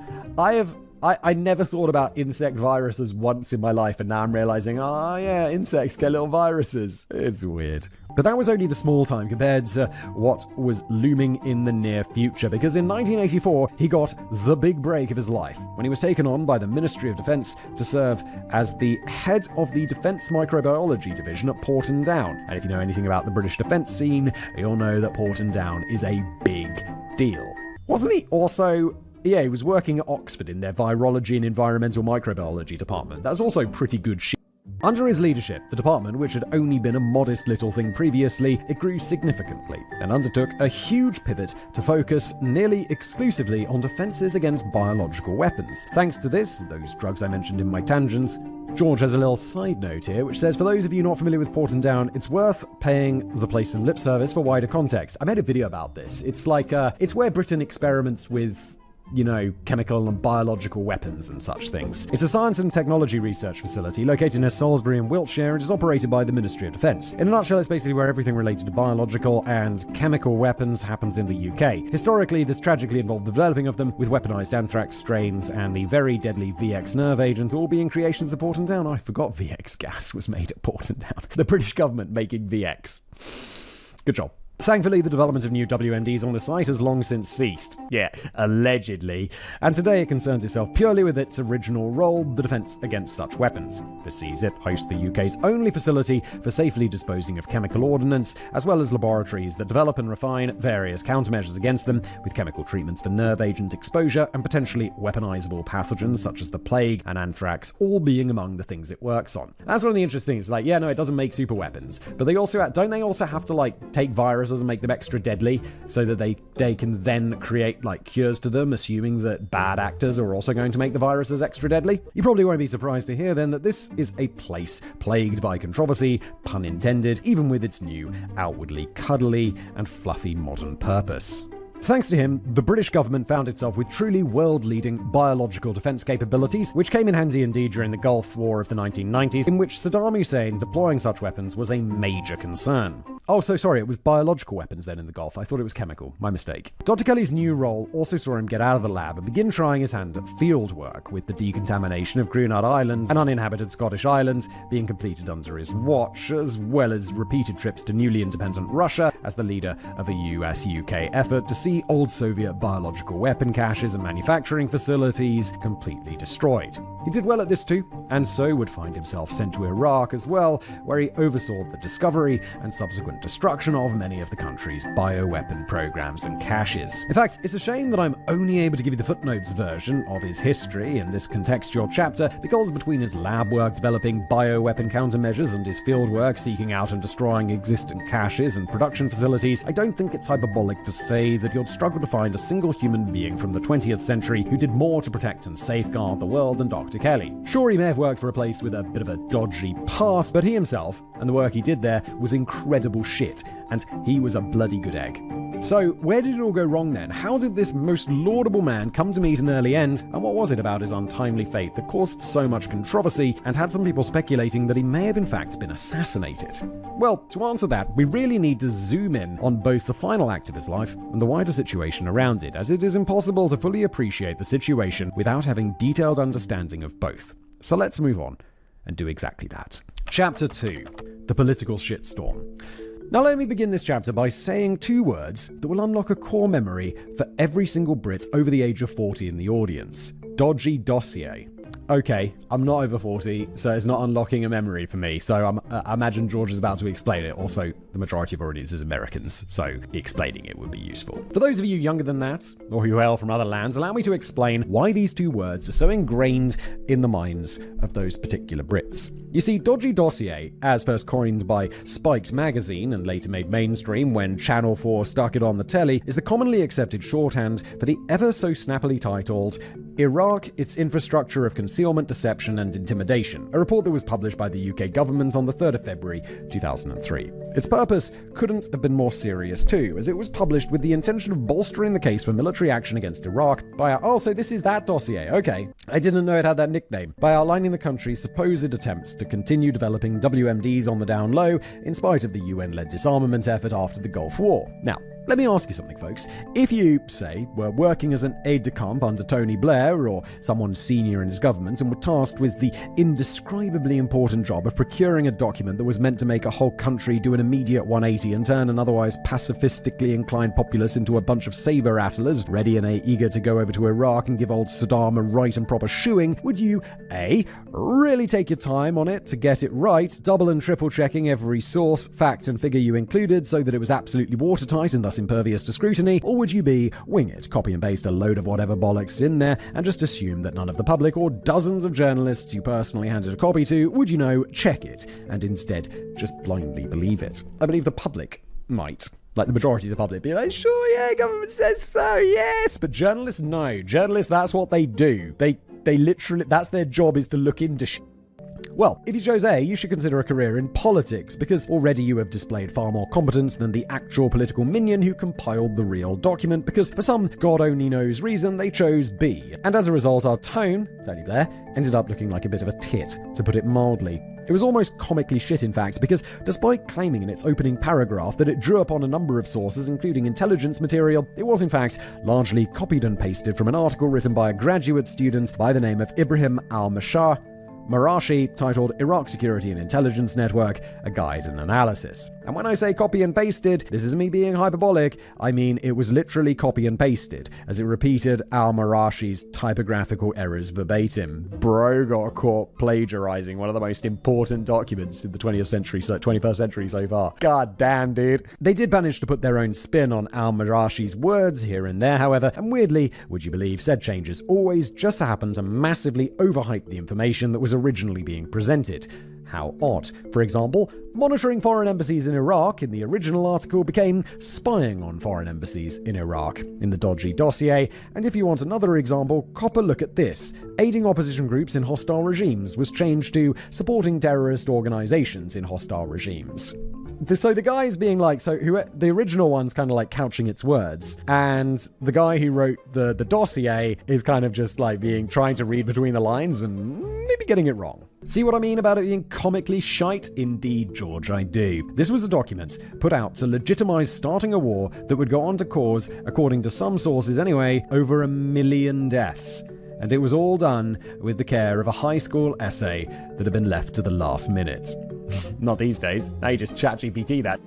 I never thought about insect viruses once in my life, and now I'm realizing, insects get little viruses. It's weird. But that was only the small time compared to what was looming in the near future, because in 1984, he got the big break of his life when he was taken on by the Ministry of Defense to serve as the head of the Defense Microbiology Division at Porton Down. And if you know anything about the British defense scene, you'll know that Porton Down is a big deal. Wasn't he also... Yeah, he was working at Oxford in their Virology and Environmental Microbiology department. That's also pretty good shit. Under his leadership, the department, which had only been a modest little thing previously, it grew significantly and undertook a huge pivot to focus nearly exclusively on defenses against biological weapons. Thanks to this, those drugs I mentioned in my tangents, George has a little side note here, which says, for those of you not familiar with Porton Down, it's worth paying the place some lip service for wider context. I made a video about this. It's like, it's where Britain experiments with chemical and biological weapons and such things. It's a science and technology research facility located near Salisbury in Wiltshire and is operated by the Ministry of Defence. In a nutshell, it's basically where everything related to biological and chemical weapons happens in the UK. Historically, this tragically involved the developing of them, with weaponized anthrax strains and the very deadly VX nerve agent all being creations of Porton Down. I forgot VX gas was made at Porton Down. The British government making VX. Good job. Thankfully, the development of new WMDs on the site has long since ceased. Yeah, allegedly. And today it concerns itself purely with its original role, the defense against such weapons. This sees it host the UK's only facility for safely disposing of chemical ordnance, as well as laboratories that develop and refine various countermeasures against them, with chemical treatments for nerve agent exposure and potentially weaponizable pathogens such as the plague and anthrax, all being among the things it works on. That's one of the interesting things. Like, it doesn't make super weapons, but don't they also have to take viruses and make them extra deadly so that they can then create cures to them, assuming that bad actors are also going to make the viruses extra deadly? You probably won't be surprised to hear then that this is a place plagued by controversy, pun intended, even with its new, outwardly cuddly and fluffy modern purpose. Thanks to him, the British government found itself with truly world-leading biological defense capabilities, which came in handy indeed during the Gulf War of the 1990s, in which Saddam Hussein deploying such weapons was a major concern. Oh, so sorry, it was biological weapons then in the Gulf. I thought it was chemical. My mistake. Dr. Kelly's new role also saw him get out of the lab and begin trying his hand at field work, with the decontamination of Grenada Island, an uninhabited Scottish island, being completed under his watch, as well as repeated trips to newly independent Russia as the leader of a US-UK effort to see old Soviet biological weapon caches and manufacturing facilities completely destroyed. He did well at this too, and so would find himself sent to Iraq as well, where he oversaw the discovery and subsequent destruction of many of the country's bioweapon programs and caches. In fact, it's a shame that I'm only able to give you the footnotes version of his history in this contextual chapter, because between his lab work developing bioweapon countermeasures and his field work seeking out and destroying existing caches and production facilities, I don't think it's hyperbolic to say that you'd struggle to find a single human being from the 20th century who did more to protect and safeguard the world than Dr. Kelly. Sure, he may have worked for a place with a bit of a dodgy past, but he himself and the work he did there was incredible shit, and he was a bloody good egg. So, where did it all go wrong then? How did this most laudable man come to meet an early end, and what was it about his untimely fate that caused so much controversy and had some people speculating that he may have in fact been assassinated? Well, to answer that, we really need to zoom in on both the final act of his life and the wider situation around it, as it is impossible to fully appreciate the situation without having detailed understanding of both. So let's move on and do exactly that. Chapter 2. The Political Shitstorm. Now let me begin this chapter by saying two words that will unlock a core memory for every single Brit over the age of 40 in the audience. Dodgy dossier. Okay, I'm not over 40, so it's not unlocking a memory for me. So I imagine George is about to explain it. Also, the majority of our audience is Americans, so explaining it would be useful. For those of you younger than that, or who hail from other lands, allow me to explain why these two words are so ingrained in the minds of those particular Brits. You see, dodgy dossier, as first coined by Spiked magazine and later made mainstream when Channel 4 stuck it on the telly, is the commonly accepted shorthand for the ever so snappily titled Iraq, Its Infrastructure of Concealment, Deception and Intimidation, a report that was published by the UK government on the 3rd of February 2003. Its purpose couldn't have been more serious too, as it was published with the intention of bolstering the case for military action against Iraq by so this is that dossier, okay. I didn't know it had that nickname. By outlining the country's supposed attempts to continue developing WMDs on the down low in spite of the UN-led disarmament effort after the Gulf War. Now, let me ask you something, folks. If you, say, were working as an aide-de-camp under Tony Blair or someone senior in his government and were tasked with the indescribably important job of procuring a document that was meant to make a whole country do an immediate 180 and turn an otherwise pacifistically inclined populace into a bunch of saber-rattlers ready and eager to go over to Iraq and give old Saddam a right and proper shoeing, would you, A, really take your time on it to get it right, double and triple checking every source, fact and figure you included so that it was absolutely watertight and thus impervious to scrutiny, or would you B, wing it, copy and paste a load of whatever bollocks in there and just assume that none of the public or dozens of journalists you personally handed a copy to would, check it and instead just blindly believe it? I believe the public might. Like the majority of the public be like, sure, yeah, government says so, yes. But journalists, no. Journalists, that's what they do. They literally, that's their job, is to look into shit. Well, if you chose A, you should consider a career in politics, because already you have displayed far more competence than the actual political minion who compiled the real document, because for some God-only-knows reason, they chose B. And as a result, our tone, Tony Blair, ended up looking like a bit of a tit, to put it mildly. It was almost comically shit, in fact, because despite claiming in its opening paragraph that it drew upon a number of sources, including intelligence material, it was in fact largely copied and pasted from an article written by a graduate student by the name of Ibrahim Marashi, titled Iraq Security and Intelligence Network, A Guide and Analysis. And when I say copy and pasted, this isn't me being hyperbolic, I mean it was literally copy and pasted, as it repeated al-Marashi's typographical errors verbatim. Bro got caught plagiarizing one of the most important documents in the 21st century so far. God damn, dude. They did manage to put their own spin on al-Marashi's words here and there, however, and weirdly, would you believe, said changes always just so happened to massively overhype the information that was originally being presented. How odd. For example, monitoring foreign embassies in Iraq in the original article became spying on foreign embassies in Iraq in the dodgy dossier. And if you want another example, cop a look at this. Aiding opposition groups in hostile regimes was changed to supporting terrorist organizations in hostile regimes. So the guy's being like, the original one's kind of like couching its words, and the guy who wrote the dossier is kind of just like trying to read between the lines and maybe getting it wrong. See what I mean about it being comically shite? Indeed, George, I do. This was a document put out to legitimize starting a war that would go on to cause, according to some sources anyway, over 1 million deaths. And it was all done with the care of a high school essay that had been left to the last minute. Not these days. Now you just ChatGPT that.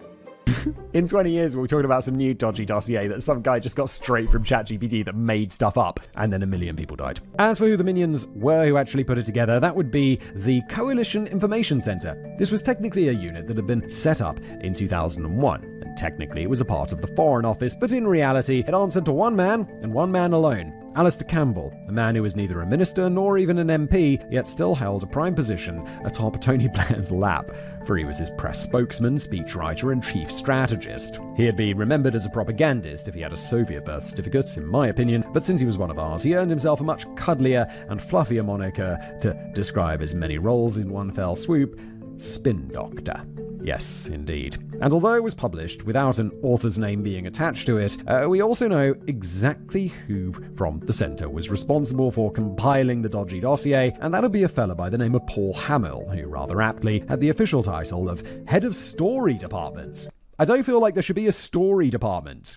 In 20 years, we're talking about some new dodgy dossier that some guy just got straight from ChatGPT that made stuff up, and then 1 million people died. As for who the minions were who actually put it together, that would be the Coalition Information Center. This was technically a unit that had been set up in 2001, and technically it was a part of the Foreign Office, but in reality, it answered to one man, and one man alone. Alistair Campbell, a man who was neither a minister nor even an MP, yet still held a prime position atop Tony Blair's lap, for he was his press spokesman, speechwriter, and chief strategist. He'd be remembered as a propagandist if he had a Soviet birth certificate, in my opinion, but since he was one of ours, he earned himself a much cuddlier and fluffier moniker to describe as many roles in one fell swoop: Spin Doctor. Yes, indeed. And although it was published without an author's name being attached to it, we also know exactly who from the centre was responsible for compiling the dodgy dossier, and that would be a fella by the name of Paul Hamill, who rather aptly had the official title of Head of Story Department. I don't feel like there should be a story department.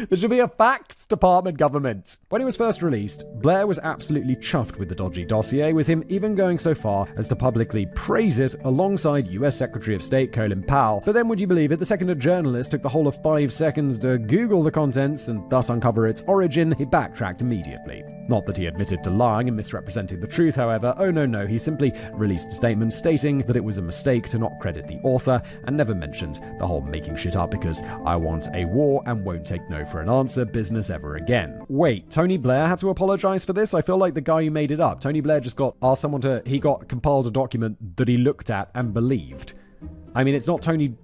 There should be a facts department government. When it was first released, Blair was absolutely chuffed with the dodgy dossier, with him even going so far as to publicly praise it alongside US Secretary of State Colin Powell. But then, would you believe it, the second a journalist took the whole of 5 seconds to Google the contents and thus uncover its origin, he backtracked immediately. Not that he admitted to lying and misrepresenting the truth, however. Oh no, he simply released a statement stating that it was a mistake to not credit the author, and never mentioned the whole making shit up because I want a war and won't take no for an answer business ever again. Wait, Tony Blair had to apologize for this? I feel like the guy who made it up. Tony Blair just asked someone to, he got compiled a document that he looked at and believed. I mean, it's not Tony...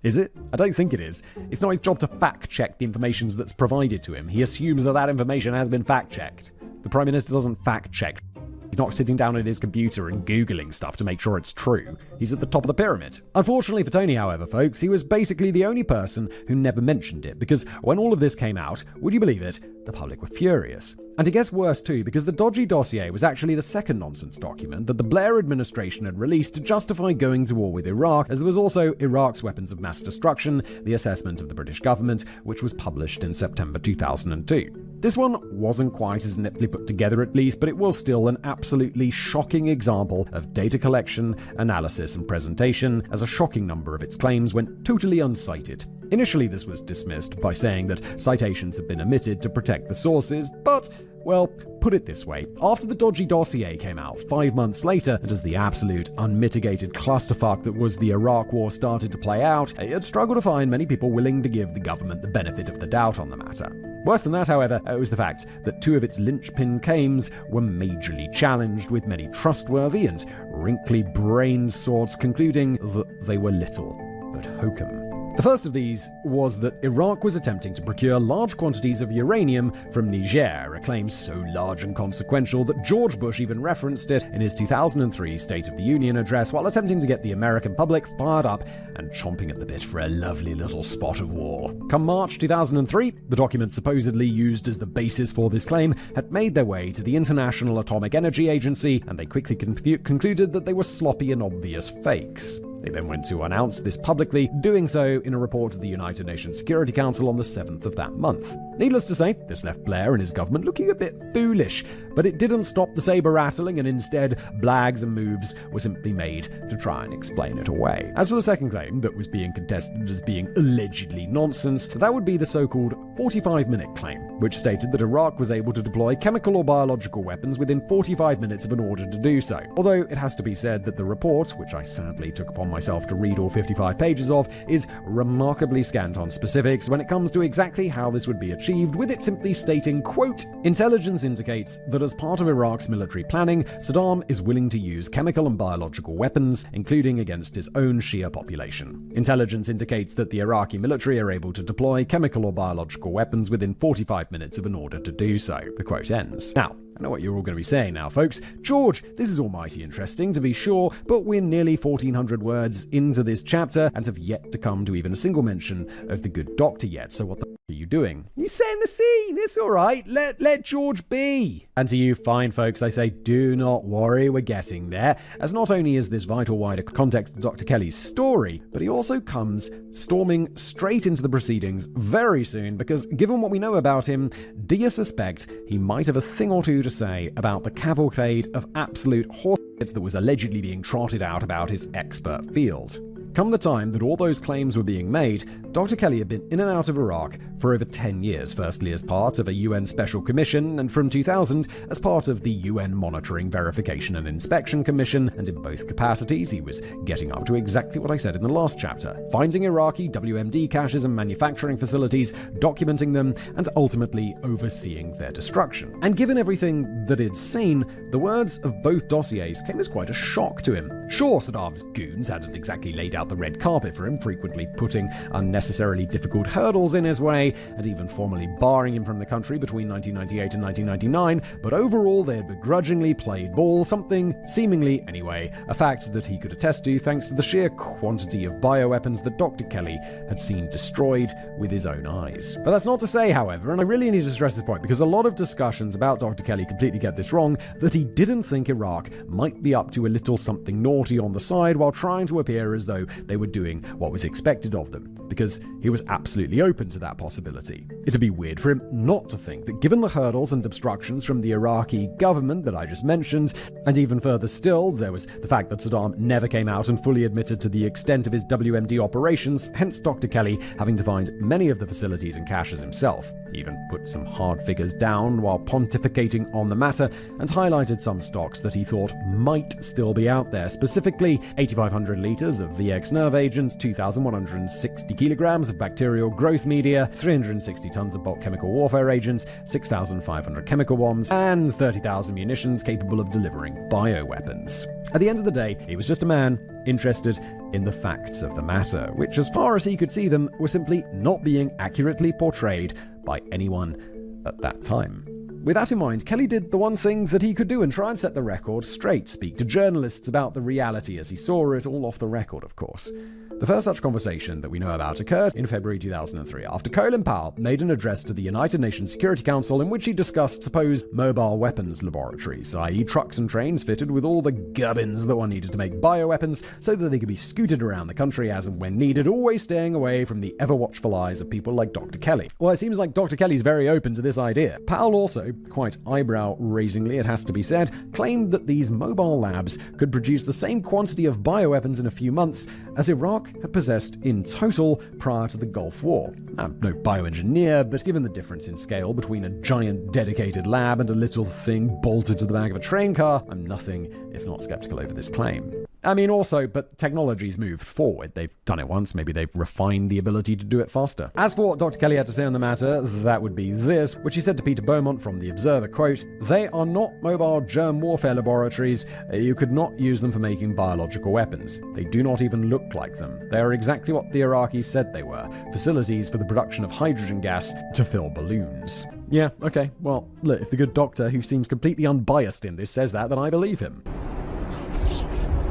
Is it? I don't think it is. It's not his job to fact-check the information that's provided to him. He assumes that information has been fact-checked. The Prime Minister doesn't fact-check. He's not sitting down at his computer and Googling stuff to make sure it's true. He's at the top of the pyramid. Unfortunately for Tony, however, folks, he was basically the only person who never mentioned it, because when all of this came out, would you believe it, the public were furious. And it gets worse too, because the dodgy dossier was actually the second nonsense document that the Blair administration had released to justify going to war with Iraq, as there was also Iraq's weapons of mass destruction, the assessment of the British government, which was published in September 2002. This one wasn't quite as niply put together at least, but it was still an absolutely shocking example of data collection, analysis, and presentation, as a shocking number of its claims went totally uncited. Initially, this was dismissed by saying that citations had been omitted to protect the sources, but, well, put it this way. After the dodgy dossier came out 5 months later, and as the absolute unmitigated clusterfuck that was the Iraq War started to play out, it had struggled to find many people willing to give the government the benefit of the doubt on the matter. Worse than that, however, it was the fact that 2 of its linchpin claims were majorly challenged, with many trustworthy and wrinkly-brained sources concluding that they were little but hokum. The first of these was that Iraq was attempting to procure large quantities of uranium from Niger, a claim so large and consequential that George Bush even referenced it in his 2003 State of the Union address while attempting to get the American public fired up and chomping at the bit for a lovely little spot of war. Come March 2003, the documents supposedly used as the basis for this claim had made their way to the International Atomic Energy Agency, and they quickly concluded that they were sloppy and obvious fakes. They then went to announce this publicly, doing so in a report to the United Nations Security Council on the 7th of that month. Needless to say, this left Blair and his government looking a bit foolish, but it didn't stop the saber rattling, and instead, blags and moves were simply made to try and explain it away. As for the second claim that was being contested as being allegedly nonsense, that would be the so-called 45-minute claim, which stated that Iraq was able to deploy chemical or biological weapons within 45 minutes of an order to do so. Although it has to be said that the report, which I sadly took upon myself to read all 55 pages of, is remarkably scant on specifics when it comes to exactly how this would be achieved, with it simply stating, quote, "Intelligence indicates that as part of Iraq's military planning, Saddam is willing to use chemical and biological weapons, including against his own Shia population. Intelligence indicates that the Iraqi military are able to deploy chemical or biological weapons within 45 minutes of an order to do so." The quote ends. Now, I know what you're all going to be saying now, folks. George, this is almighty interesting, to be sure, but we're nearly 1,400 words into this chapter and have yet to come to even a single mention of the good doctor yet, so what the are you doing? He's setting the scene. It's all right. Let George be. And to you fine folks, I say, do not worry, we're getting there, as not only is this vital wider context of Dr. Kelly's story, but he also comes storming straight into the proceedings very soon, because given what we know about him, do you suspect he might have a thing or two to say about the cavalcade of absolute horseshit that was allegedly being trotted out about his expert field? Come the time that all those claims were being made, Dr. Kelly had been in and out of Iraq for over 10 years, firstly as part of a UN Special Commission, and from 2000 as part of the UN Monitoring, Verification and Inspection Commission, and in both capacities he was getting up to exactly what I said in the last chapter, finding Iraqi WMD caches and manufacturing facilities, documenting them, and ultimately overseeing their destruction. And given everything that he'd seen, the words of both dossiers came as quite a shock to him. Sure, Saddam's goons hadn't exactly laid out the red carpet for him, frequently putting unnecessarily difficult hurdles in his way, and even formally barring him from the country between 1998 and 1999, but overall they had begrudgingly played ball, something, seemingly anyway, a fact that he could attest to thanks to the sheer quantity of bioweapons that Dr. Kelly had seen destroyed with his own eyes. But that's not to say, however, and I really need to stress this point, because a lot of discussions about Dr. Kelly completely get this wrong, that he didn't think Iraq might be up to a little something naughty on the side while trying to appear as though they were doing what was expected of them. because he was absolutely open to that possibility. It'd be weird for him not to think that given the hurdles and obstructions from the Iraqi government that I just mentioned, and even further still, there was the fact that Saddam never came out and fully admitted to the extent of his WMD operations, hence Dr. Kelly having to find many of the facilities and caches himself. He even put some hard figures down while pontificating on the matter and highlighted some stocks that he thought might still be out there, specifically 8,500 litres of VX nerve agent, 2,160 kilograms of bacterial growth media, 360 tons of bulk chemical warfare agents, 6,500 chemical bombs, and 30,000 munitions capable of delivering bioweapons. At the end of the day, he was just a man interested in the facts of the matter, which, as far as he could see them, were simply not being accurately portrayed by anyone at that time. With that in mind, Kelly did the one thing that he could do and try and set the record straight, speak to journalists about the reality as he saw it, all off the record, of course. The first such conversation that we know about occurred in February 2003, after Colin Powell made an address to the United Nations Security Council in which he discussed supposed mobile weapons laboratories, i.e. trucks and trains fitted with all the gubbins that one needed to make bioweapons so that they could be scooted around the country as and when needed, always staying away from the ever-watchful eyes of people like Dr. Kelly. Well, it seems like Dr. Kelly's very open to this idea. Powell also, quite eyebrow-raisingly it has to be said, claimed that these mobile labs could produce the same quantity of bioweapons in a few months as Iraq had possessed in total prior to the Gulf War. I'm no bioengineer, but given the difference in scale between a giant dedicated lab and a little thing bolted to the back of a train car, I'm nothing if not skeptical over this claim. I mean, also, but technology's moved forward. They've done it once, maybe they've refined the ability to do it faster. As for what Dr. Kelly had to say on the matter, that would be this, which he said to Peter Beaumont from The Observer, quote, "They are not mobile germ warfare laboratories. You could not use them for making biological weapons. They do not even look like them. They are exactly what the Iraqis said they were, facilities for the production of hydrogen gas to fill balloons." Yeah, okay, well, look, if the good doctor, who seems completely unbiased in this, says that, then I believe him.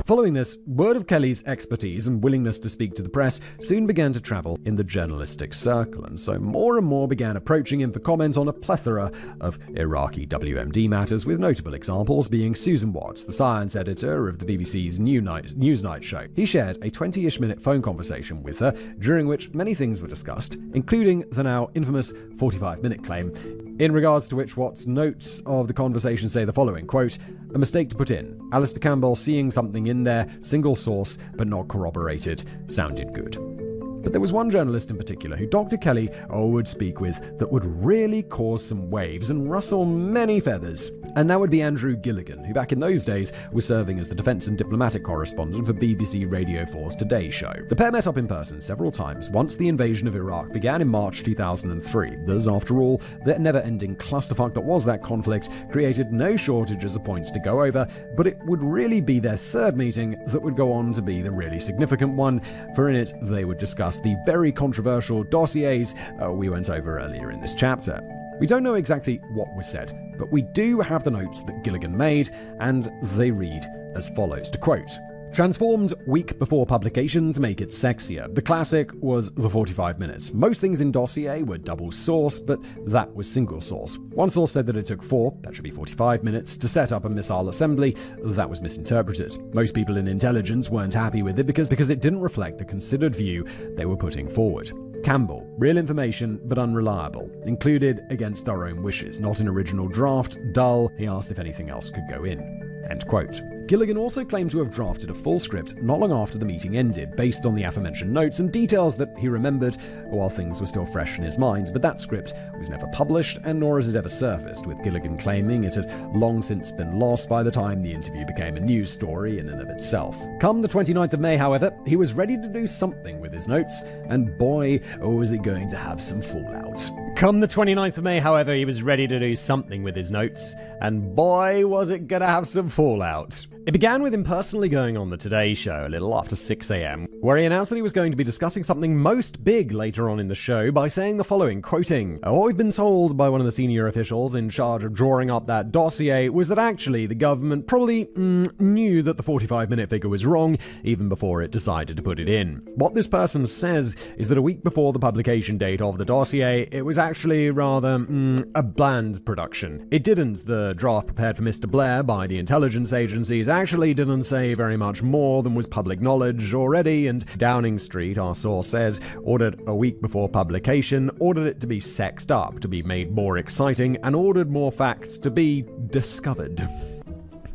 Following this, word of Kelly's expertise and willingness to speak to the press soon began to travel in the journalistic circle, and so more and more began approaching him for comment on a plethora of Iraqi WMD matters, with notable examples being Susan Watts, the science editor of the BBC's Newsnight show. He shared a 20-ish minute phone conversation with her, during which many things were discussed, including the now infamous 45-minute claim, in regards to which Watts' notes of the conversation say the following, quote, "A mistake to put in. Alistair Campbell seeing something in there, single source, but not corroborated. Sounded good." But there was one journalist in particular who Dr. Kelly would speak with that would really cause some waves and rustle many feathers. And that would be Andrew Gilligan, who back in those days was serving as the defense and diplomatic correspondent for BBC Radio 4's Today Show. The pair met up in person several times once the invasion of Iraq began in March 2003. Thus, after all, the never-ending clusterfuck that was that conflict created no shortages of points to go over, but it would really be their third meeting that would go on to be the really significant one, for in it they would discuss the very controversial dossiers we went over earlier in this chapter. We don't know exactly what was said, but we do have the notes that Gilligan made, and they read as follows, to quote, "Transformed week before publication to make it sexier. The classic was the 45 minutes. Most things in dossier were double source, but that was single source. One source said that it took 4, that should be 45 minutes, to set up a missile assembly. That was misinterpreted. Most people in intelligence weren't happy with it because it didn't reflect the considered view they were putting forward. Campbell, real information but unreliable. Included against our own wishes. Not an original draft. Dull. He asked if anything else could go in." End quote. Gilligan also claimed to have drafted a full script not long after the meeting ended, based on the aforementioned notes and details that he remembered while things were still fresh in his mind, but that script was never published, and nor has it ever surfaced, with Gilligan claiming it had long since been lost by the time the interview became a news story in and of itself. Come the 29th of May, however, he was ready to do something with his notes, and boy, was it going to have some fallout. Come the 29th of May, however, he was ready to do something with his notes, and boy, was it going to have some fallout. It began with him personally going on the Today Show a little after 6 a.m, where he announced that he was going to be discussing something most big later on in the show by saying the following, quoting, "What we've been told by one of the senior officials in charge of drawing up that dossier was that actually the government probably knew that the 45-minute figure was wrong even before it decided to put it in. What this person says is that a week before the publication date of the dossier, it was actually rather a bland production. It didn't. The draft prepared for Mr. Blair by the intelligence agencies actually didn't say very much more than was public knowledge already, and Downing Street, our source says, ordered a week before publication, ordered it to be sexed up, to be made more exciting, and ordered more facts to be discovered.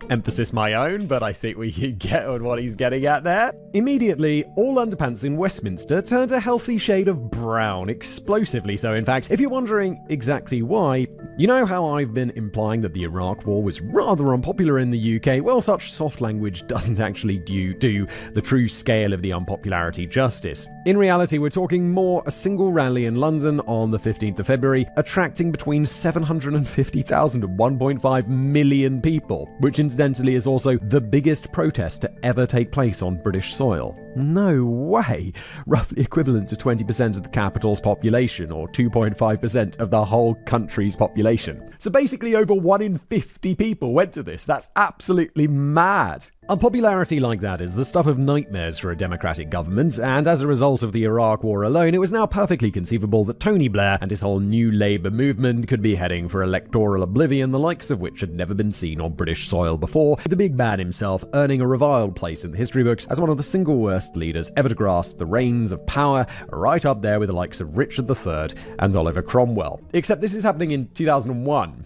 Emphasis my own, but I think we can get on what he's getting at there. Immediately, all underpants in Westminster turned a healthy shade of brown, explosively so in fact. If you're wondering exactly why, you know how I've been implying that the Iraq War was rather unpopular in the UK? Well, such soft language doesn't actually do the true scale of the unpopularity justice. In reality, we're talking more a single rally in London on the 15th of February, attracting between 750,000 and 1.5 million people, which incidentally is also the biggest protest to ever take place on British soil. No way! Roughly equivalent to 20% of the capital's population, or 2.5% of the whole country's population. So basically over 1 in 50 people went to this. That's absolutely mad. Unpopularity like that is the stuff of nightmares for a democratic government, and as a result of the Iraq War alone, it was now perfectly conceivable that Tony Blair and his whole New Labour movement could be heading for electoral oblivion, the likes of which had never been seen on British soil before, with the big man himself earning a reviled place in the history books as one of the single worst leaders ever to grasp the reins of power, right up there with the likes of Richard III and Oliver Cromwell. Except this is happening in 2001.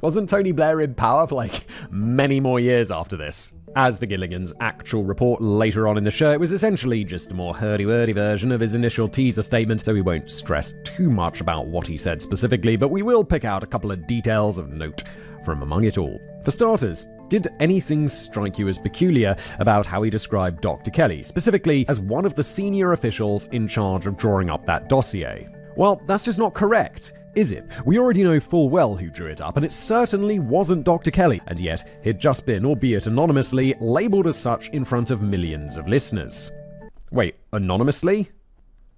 Wasn't Tony Blair in power for many more years after this? As for Gilligan's actual report later on in the show, it was essentially just a more hurdy-wordy version of his initial teaser statement, so we won't stress too much about what he said specifically, but we will pick out a couple of details of note from among it all. For starters, did anything strike you as peculiar about how he described Dr. Kelly, specifically as one of the senior officials in charge of drawing up that dossier? Well, that's just not correct. Is it? We already know full well who drew it up, and it certainly wasn't Dr. Kelly, and yet he'd just been, albeit anonymously, labelled as such in front of millions of listeners. Wait, anonymously?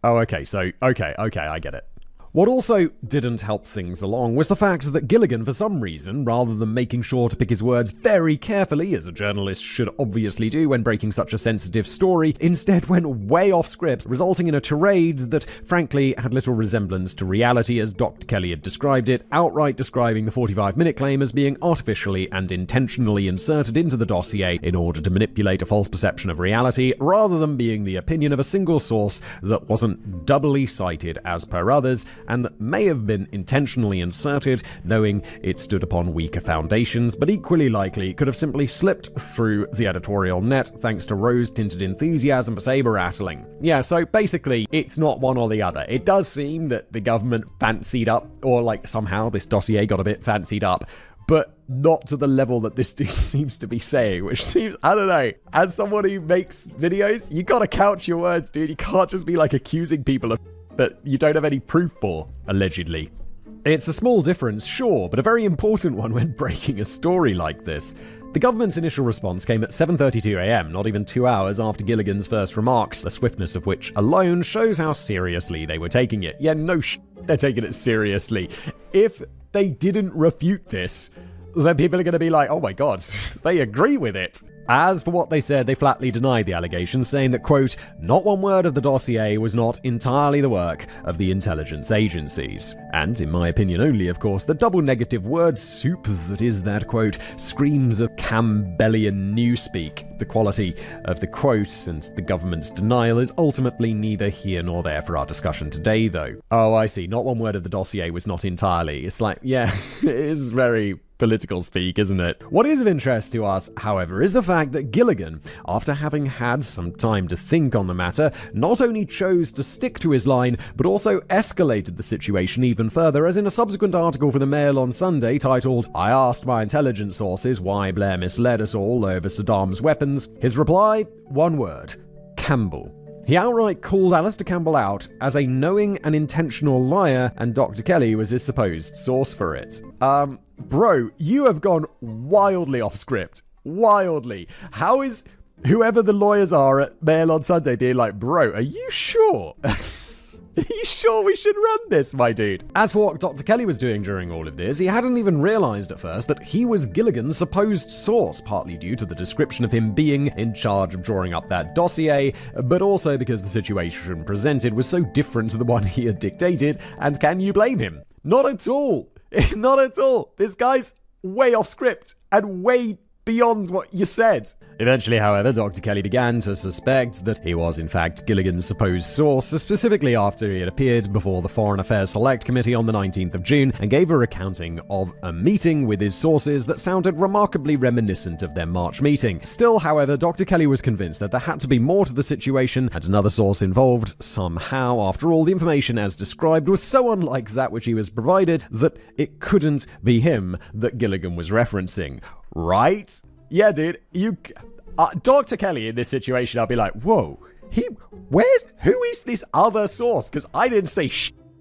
Oh, okay, I get it. What also didn't help things along was the fact that Gilligan, for some reason, rather than making sure to pick his words very carefully, as a journalist should obviously do when breaking such a sensitive story, instead went way off script, resulting in a tirade that, frankly, had little resemblance to reality as Dr. Kelly had described it, outright describing the 45-minute claim as being artificially and intentionally inserted into the dossier in order to manipulate a false perception of reality, rather than being the opinion of a single source that wasn't doubly cited as per others, and that may have been intentionally inserted, knowing it stood upon weaker foundations, but equally likely could have simply slipped through the editorial net thanks to rose-tinted enthusiasm for saber-rattling. Yeah, so basically, it's not one or the other. It does seem that the government fancied up, or somehow this dossier got a bit fancied up, but not to the level that this dude seems to be saying, which seems, I don't know, as someone who makes videos, you gotta couch your words, dude. You can't just be accusing people of that you don't have any proof for, allegedly. It's a small difference, sure, but a very important one when breaking a story like this. The government's initial response came at 7:32 a.m., not even 2 hours after Gilligan's first remarks, the swiftness of which alone shows how seriously they were taking it. Yeah, they're taking it seriously. If they didn't refute this, then people are going to be like, oh my god, they agree with it. As for what they said, they flatly denied the allegations, saying that, quote, not one word of the dossier was not entirely the work of the intelligence agencies. And, in my opinion only, of course, the double negative word soup that is that, quote, screams of Campbellian newspeak. The quality of the quote and the government's denial is ultimately neither here nor there for our discussion today, though. Oh, I see. Not one word of the dossier was not entirely. It's yeah, it is very political speak, isn't it? What is of interest to us, however, is the fact that Gilligan, after having had some time to think on the matter, not only chose to stick to his line, but also escalated the situation even further, as in a subsequent article for the Mail on Sunday titled, I asked my intelligence sources why Blair misled us all over Saddam's weapons. His reply, one word, Campbell. He outright called Alistair Campbell out as a knowing and intentional liar, and Dr. Kelly was his supposed source for it. Bro, you have gone wildly off script. Wildly. How is whoever the lawyers are at Mail on Sunday being like, bro, are you sure? Are you sure we should run this, my dude? As for what Dr. Kelly was doing during all of this, he hadn't even realized at first that he was Gilligan's supposed source, partly due to the description of him being in charge of drawing up that dossier, but also because the situation presented was so different to the one he had dictated, and can you blame him? Not at all. Not at all. This guy's way off script and way beyond what you said. Eventually, however, Dr. Kelly began to suspect that he was in fact Gilligan's supposed source, specifically after he had appeared before the Foreign Affairs Select Committee on the 19th of June and gave a recounting of a meeting with his sources that sounded remarkably reminiscent of their March meeting. Still, however, Dr. Kelly was convinced that there had to be more to the situation and another source involved somehow. After all, the information as described was so unlike that which he was provided that it couldn't be him that Gilligan was referencing. Right? Yeah, dude, Dr. Kelly in this situation, I'll be like, whoa, who is this other source? Because I didn't say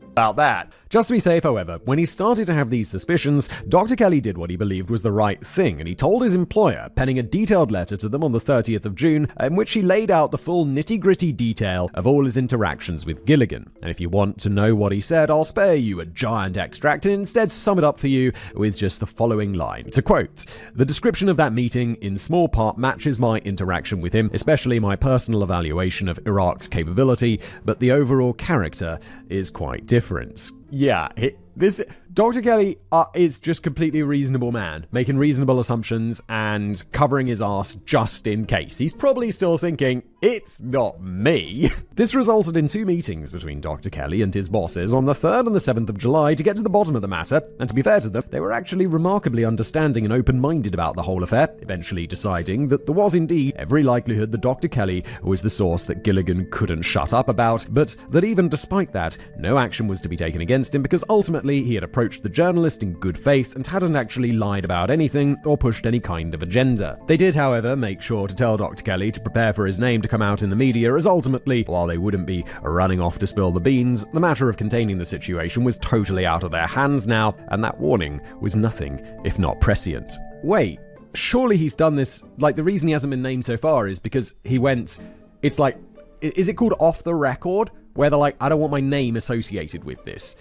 about that. Just to be safe, however, when he started to have these suspicions, Dr. Kelly did what he believed was the right thing, and he told his employer, penning a detailed letter to them on the 30th of June, in which he laid out the full nitty-gritty detail of all his interactions with Gilligan. And if you want to know what he said, I'll spare you a giant extract and instead sum it up for you with just the following line. To quote, "The description of that meeting in small part matches my interaction with him, especially my personal evaluation of Iraq's capability, but the overall character is quite different." Yeah, this Dr. Kelly is just completely a reasonable man, making reasonable assumptions and covering his ass just in case. He's probably still thinking, it's not me. This resulted in 2 meetings between Dr. Kelly and his bosses on the 3rd and the 7th of July to get to the bottom of the matter, and to be fair to them, they were actually remarkably understanding and open-minded about the whole affair, eventually deciding that there was indeed every likelihood that Dr. Kelly was the source that Gilligan couldn't shut up about, but that even despite that, no action was to be taken against him because ultimately he had approached the journalist in good faith and hadn't actually lied about anything or pushed any kind of agenda. They did, however, make sure to tell Dr. Kelly to prepare for his name to come out in the media, as ultimately, while they wouldn't be running off to spill the beans, the matter of containing the situation was totally out of their hands now, and that warning was nothing if not prescient. Wait, surely he's done this, like the reason he hasn't been named so far is because he went, it's like, is it called off the record? Where they're like, I don't want my name associated with this.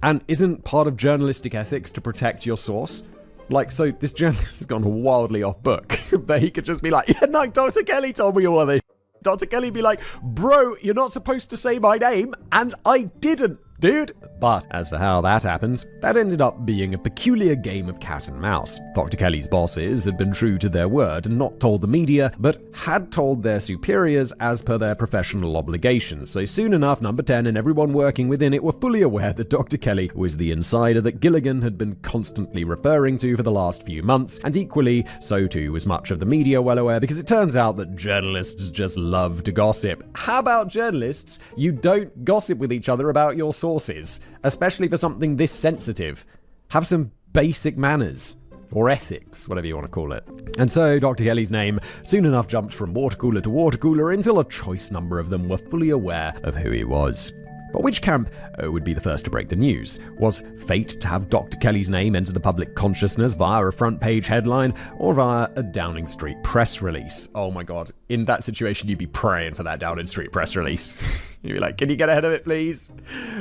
And isn't part of journalistic ethics to protect your source? Like, so this journalist has gone wildly off book, but he could just be like, yeah, no, Dr. Kelly told me all of this. Dr. Kelly be like, bro, you're not supposed to say my name, and I didn't, dude. But as for how that happened, that ended up being a peculiar game of cat and mouse. Dr. Kelly's bosses had been true to their word and not told the media, but had told their superiors as per their professional obligations. So soon enough, Number 10 and everyone working within it were fully aware that Dr. Kelly was the insider that Gilligan had been constantly referring to for the last few months, and equally, so too was much of the media well aware, because it turns out that journalists just love to gossip. How about journalists? You don't gossip with each other about your sources. Especially for something this sensitive. Have some basic manners. Or ethics, whatever you want to call it. And so Dr. Kelly's name soon enough jumped from water cooler to water cooler until a choice number of them were fully aware of who he was. But which camp would be the first to break the news? Was fate to have Dr. Kelly's name enter the public consciousness via a front page headline or via a Downing Street press release? Oh my god, in that situation you'd be praying for that Downing Street press release. You'd be like, can you get ahead of it, please?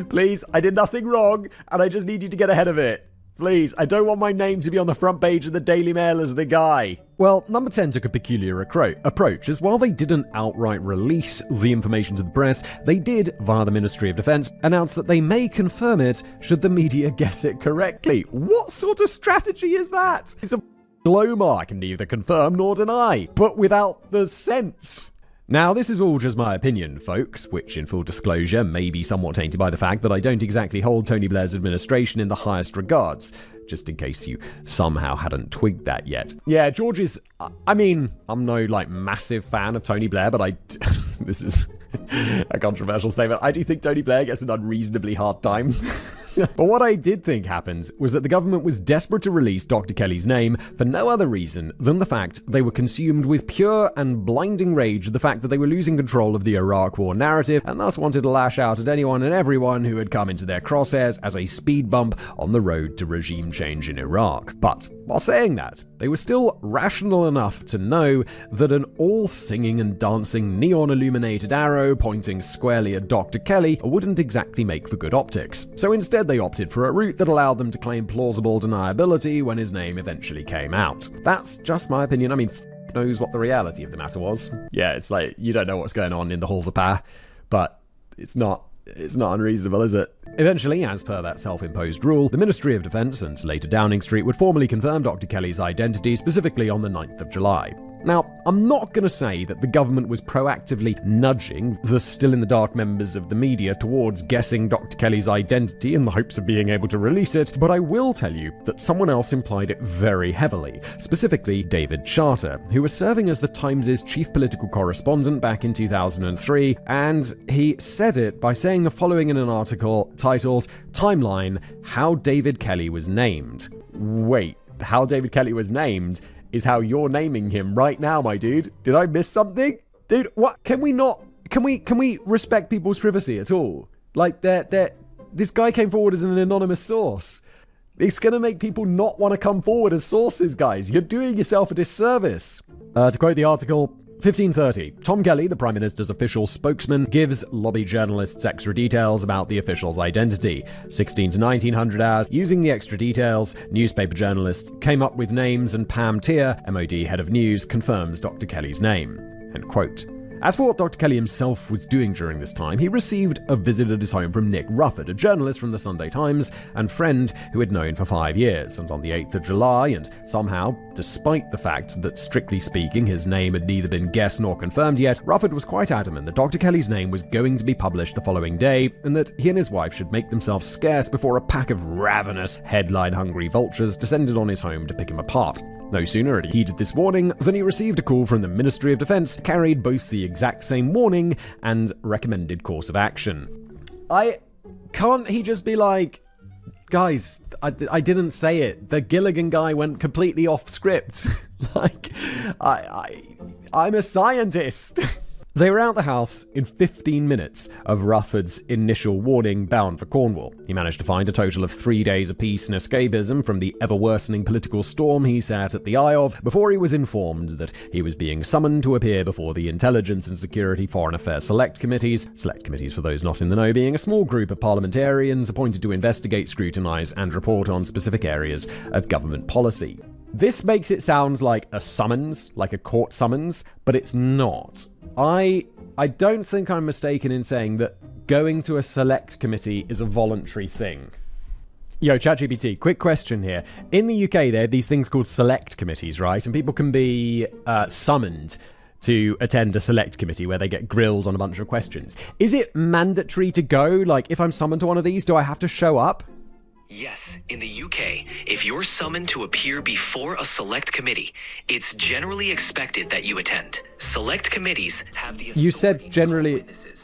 Please, I did nothing wrong, and I just need you to get ahead of it. Please, I don't want my name to be on the front page of the Daily Mail as the guy. Well, Number 10 took a peculiar approach, as while they didn't outright release the information to the press, they did, via the Ministry of Defense, announce that they may confirm it should the media guess it correctly. What sort of strategy is that? It's a Glomar can neither confirm nor deny, but without the sense. Now, this is all just my opinion, folks, which in full disclosure may be somewhat tainted by the fact that I don't exactly hold Tony Blair's administration in the highest regards, just in case you somehow hadn't twigged that yet. Yeah, George is, I'm no, massive fan of Tony Blair, but this is a controversial statement. I do think Tony Blair gets an unreasonably hard time. But what I did think happened was that the government was desperate to release Dr. Kelly's name for no other reason than the fact they were consumed with pure and blinding rage at the fact that they were losing control of the Iraq War narrative, and thus wanted to lash out at anyone and everyone who had come into their crosshairs as a speed bump on the road to regime change in Iraq. But while saying that, they were still rational enough to know that an all-singing and dancing neon-illuminated arrow pointing squarely at Dr. Kelly wouldn't exactly make for good optics. So instead they opted for a route that allowed them to claim plausible deniability when his name eventually came out. That's just my opinion. I mean, knows what the reality of the matter was. Yeah, it's like, you don't know what's going on in the halls of power, but it's not unreasonable, is it? Eventually, as per that self-imposed rule, the Ministry of Defense and later Downing Street would formally confirm Dr. Kelly's identity, specifically on the 9th of July. Now, I'm not going to say that the government was proactively nudging the still-in-the-dark members of the media towards guessing Dr. Kelly's identity in the hopes of being able to release it, but I will tell you that someone else implied it very heavily, specifically David Charter, who was serving as the Times' chief political correspondent back in 2003, and he said it by saying the following in an article titled, "Timeline, How David Kelly Was Named." Wait, how David Kelly was named is how you're naming him right now, my dude. Did I miss something? Dude, what? Can we respect people's privacy at all? Like, this guy came forward as an anonymous source. It's gonna make people not want to come forward as sources, guys. You're doing yourself a disservice. To quote the article, 1530. Tom Kelly, the Prime Minister's official spokesman, gives lobby journalists extra details about the official's identity. 16 to 1900 hours. Using the extra details, newspaper journalists came up with names, and Pam Tier, MOD head of news, confirms Dr. Kelly's name. End quote. As for what Dr. Kelly himself was doing during this time, he received a visit at his home from Nick Rufford, a journalist from the Sunday Times and friend who had known for 5 years. And on the 8th of July, and somehow, despite the fact that strictly speaking his name had neither been guessed nor confirmed yet, Rufford was quite adamant that Dr. Kelly's name was going to be published the following day, and that he and his wife should make themselves scarce before a pack of ravenous, headline-hungry vultures descended on his home to pick him apart. No sooner had he heeded this warning than he received a call from the Ministry of Defense that carried both the exact same warning and recommended course of action. Can't he just be like, guys, I didn't say it. The Gilligan guy went completely off script. Like, I'm a scientist. They were out the house in 15 minutes of Rufford's initial warning bound for Cornwall. He managed to find a total of 3 days of peace and escapism from the ever-worsening political storm he sat at the eye of before he was informed that he was being summoned to appear before the Intelligence and Security Foreign Affairs Select Committees. Select Committees, for those not in the know, being a small group of parliamentarians appointed to investigate, scrutinise and report on specific areas of government policy. This makes it sound like a summons, like a court summons, but it's not. I don't think I'm mistaken in saying that going to a select committee is a voluntary thing. Yo, ChatGPT, quick question here. In the UK, there are these things called select committees, right? And people can be summoned to attend a select committee where they get grilled on a bunch of questions. Is it mandatory to go? Like, if I'm summoned to one of these, do I have to show up? Yes, in the UK, if you're summoned to appear before a select committee, it's generally expected that you attend. Select committees have the authority.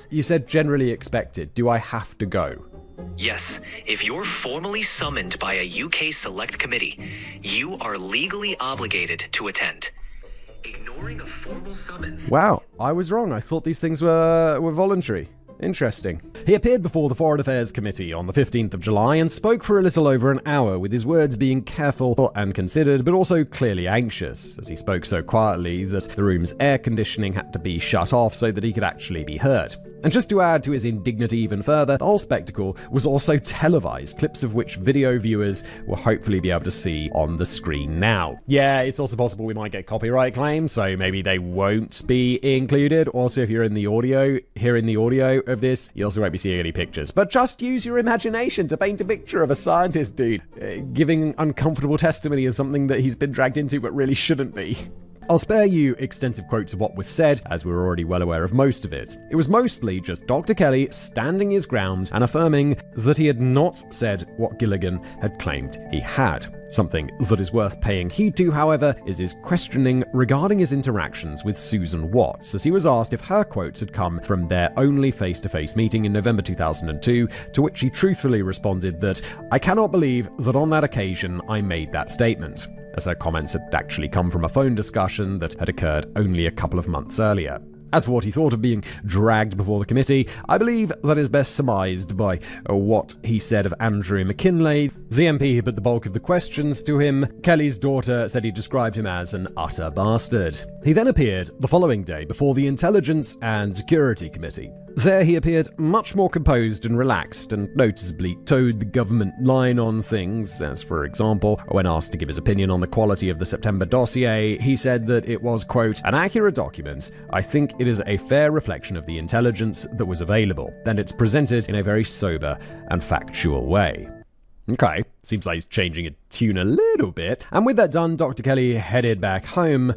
You said generally expected. Do I have to go? Yes, if you're formally summoned by a UK select committee, you are legally obligated to attend. Ignoring a formal summons. Wow, I was wrong. I thought these things were voluntary. Interesting. He appeared before the Foreign Affairs Committee on the 15th of July and spoke for a little over an hour, with his words being careful and considered, but also clearly anxious, as he spoke so quietly that the room's air conditioning had to be shut off so that he could actually be heard. And just to add to his indignity even further, the whole spectacle was also televised, clips of which video viewers will hopefully be able to see on the screen now. Yeah, it's also possible we might get copyright claims, so maybe they won't be included. Also, if you're in the audio, hearing the audio of this, you also won't be seeing any pictures. But just use your imagination to paint a picture of a scientist dude giving uncomfortable testimony of something that he's been dragged into but really shouldn't be. I'll spare you extensive quotes of what was said, as we're already well aware of most of it. It was mostly just Dr. Kelly standing his ground and affirming that he had not said what Gilligan had claimed he had. Something that is worth paying heed to, however, is his questioning regarding his interactions with Susan Watts, as he was asked if her quotes had come from their only face-to-face meeting in November 2002, to which he truthfully responded that, "I cannot believe that on that occasion I made that statement," as her comments had actually come from a phone discussion that had occurred only a couple of months earlier. As for what he thought of being dragged before the committee, I believe that is best surmised by what he said of Andrew McKinley, the MP who put the bulk of the questions to him. Kelly's daughter said he described him as an utter bastard. He then appeared the following day before the Intelligence and Security Committee. There he appeared much more composed and relaxed, and noticeably towed the government line on things, as for example, when asked to give his opinion on the quality of the September dossier, he said that it was, quote, an accurate document. I think it is a fair reflection of the intelligence that was available, and it's presented in a very sober and factual way. Okay, seems like he's changing a tune a little bit. And with that done, Dr. Kelly headed back home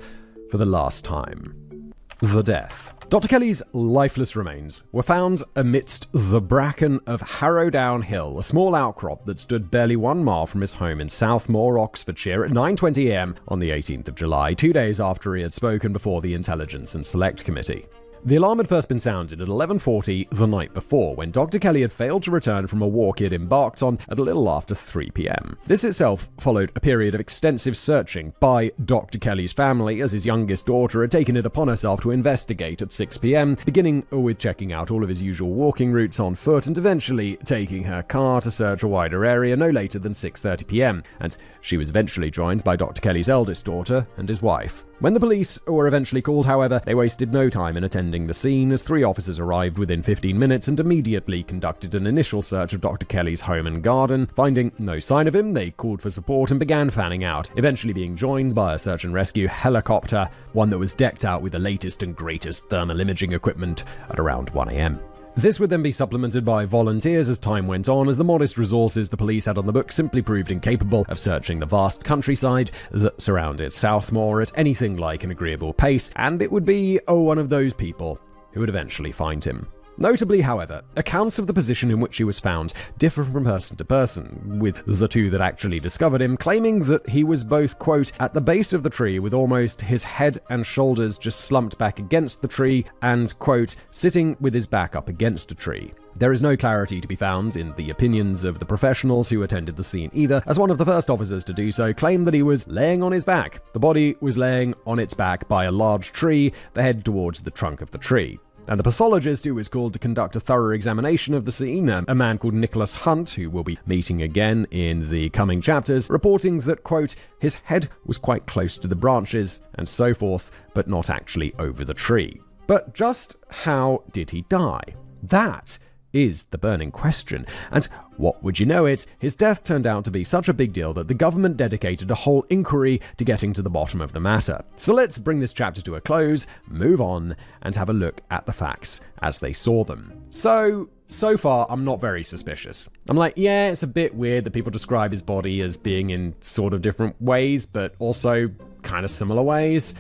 for the last time. The death. Dr. Kelly's lifeless remains were found amidst the bracken of Harrowdown Hill, a small outcrop that stood barely 1 mile from his home in Southmoor, Oxfordshire, at 9:20 a.m. on the 18th of July, 2 days after he had spoken before the Intelligence and Select Committee. The alarm had first been sounded at 11:40 the night before, when Dr. Kelly had failed to return from a walk he had embarked on at a little after 3 p.m. This itself followed a period of extensive searching by Dr. Kelly's family, as his youngest daughter had taken it upon herself to investigate at 6 p.m, beginning with checking out all of his usual walking routes on foot and eventually taking her car to search a wider area no later than 6:30 p.m, and she was eventually joined by Dr. Kelly's eldest daughter and his wife. When the police were eventually called, however, they wasted no time in attending the scene, as 3 officers arrived within 15 minutes and immediately conducted an initial search of Dr. Kelly's home and garden. Finding no sign of him, they called for support and began fanning out, eventually being joined by a search and rescue helicopter, one that was decked out with the latest and greatest thermal imaging equipment, at around 1 a.m. This would then be supplemented by volunteers as time went on, as the modest resources the police had on the books simply proved incapable of searching the vast countryside that surrounded Southmoor at anything like an agreeable pace, and it would be one of those people who would eventually find him. Notably, however, accounts of the position in which he was found differ from person to person, with the 2 that actually discovered him claiming that he was both, quote, at the base of the tree with almost his head and shoulders just slumped back against the tree and, quote, sitting with his back up against a tree. There is no clarity to be found in the opinions of the professionals who attended the scene either, as one of the first officers to do so claimed that he was laying on his back. The body was laying on its back by a large tree, the head towards the trunk of the tree. And the pathologist who was called to conduct a thorough examination of the scene, a man called Nicholas Hunt, who we'll be meeting again in the coming chapters, reporting that, quote, his head was quite close to the branches and so forth, but not actually over the tree. But just how did he die? That is the burning question. And what would you know it, his death turned out to be such a big deal that the government dedicated a whole inquiry to getting to the bottom of the matter. So let's bring this chapter to a close, move on, and have a look at the facts as they saw them. So far, I'm not very suspicious. I'm like, yeah, it's a bit weird that people describe his body as being in sort of different ways, but also kind of similar ways.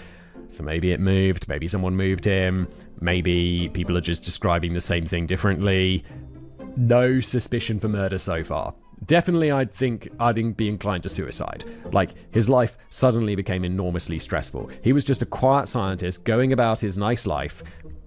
So maybe it moved, maybe someone moved him, maybe people are just describing the same thing differently. No suspicion for murder so far. Definitely, I'd think I'd be inclined to suicide. Like, his life suddenly became enormously stressful. He was just a quiet scientist going about his nice life,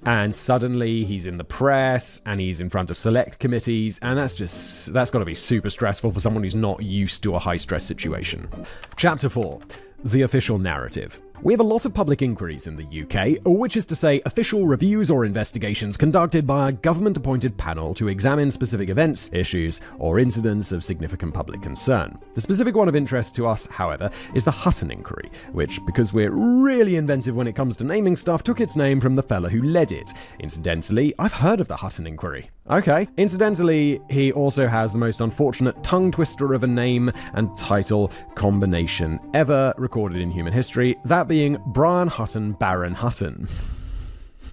and suddenly he's in the press, and he's in front of select committees, and that's got to be super stressful for someone who's not used to a high-stress situation. Chapter 4. The official narrative. We have a lot of public inquiries in the UK, which is to say official reviews or investigations conducted by a government-appointed panel to examine specific events, issues, or incidents of significant public concern. The specific one of interest to us, however, is the Hutton Inquiry, which, because we're really inventive when it comes to naming stuff, took its name from the fella who led it. Incidentally, I've heard of the Hutton Inquiry. Okay. Incidentally, he also has the most unfortunate tongue twister of a name and title combination ever recorded in human history, that being Brian Hutton, Baron Hutton.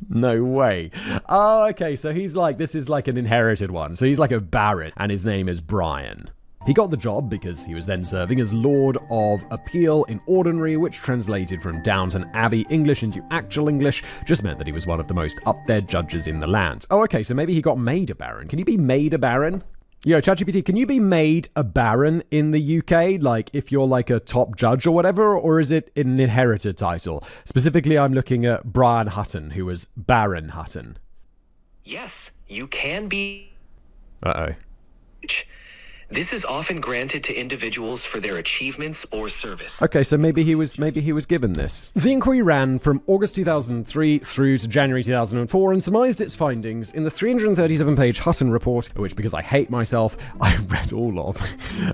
No way. Oh, okay, so this is like an inherited one. So he's like a baron, and his name is Brian. He got the job because he was then serving as Lord of Appeal in Ordinary, which translated from Downton Abbey English into actual English just meant that he was one of the most up-there judges in the land. Oh, okay, so maybe he got made a baron. Can you be made a baron? Yo, ChatGPT, can you be made a baron in the UK? Like, if you're like a top judge or whatever, or is it an inherited title? Specifically, I'm looking at Brian Hutton, who was Baron Hutton. Yes, you can be. Uh-oh. This is often granted to individuals for their achievements or service. Okay, so maybe he was given this. The inquiry ran from August 2003 through to January 2004 and surmised its findings in the 337-page Hutton report, which, because I hate myself, I read all of.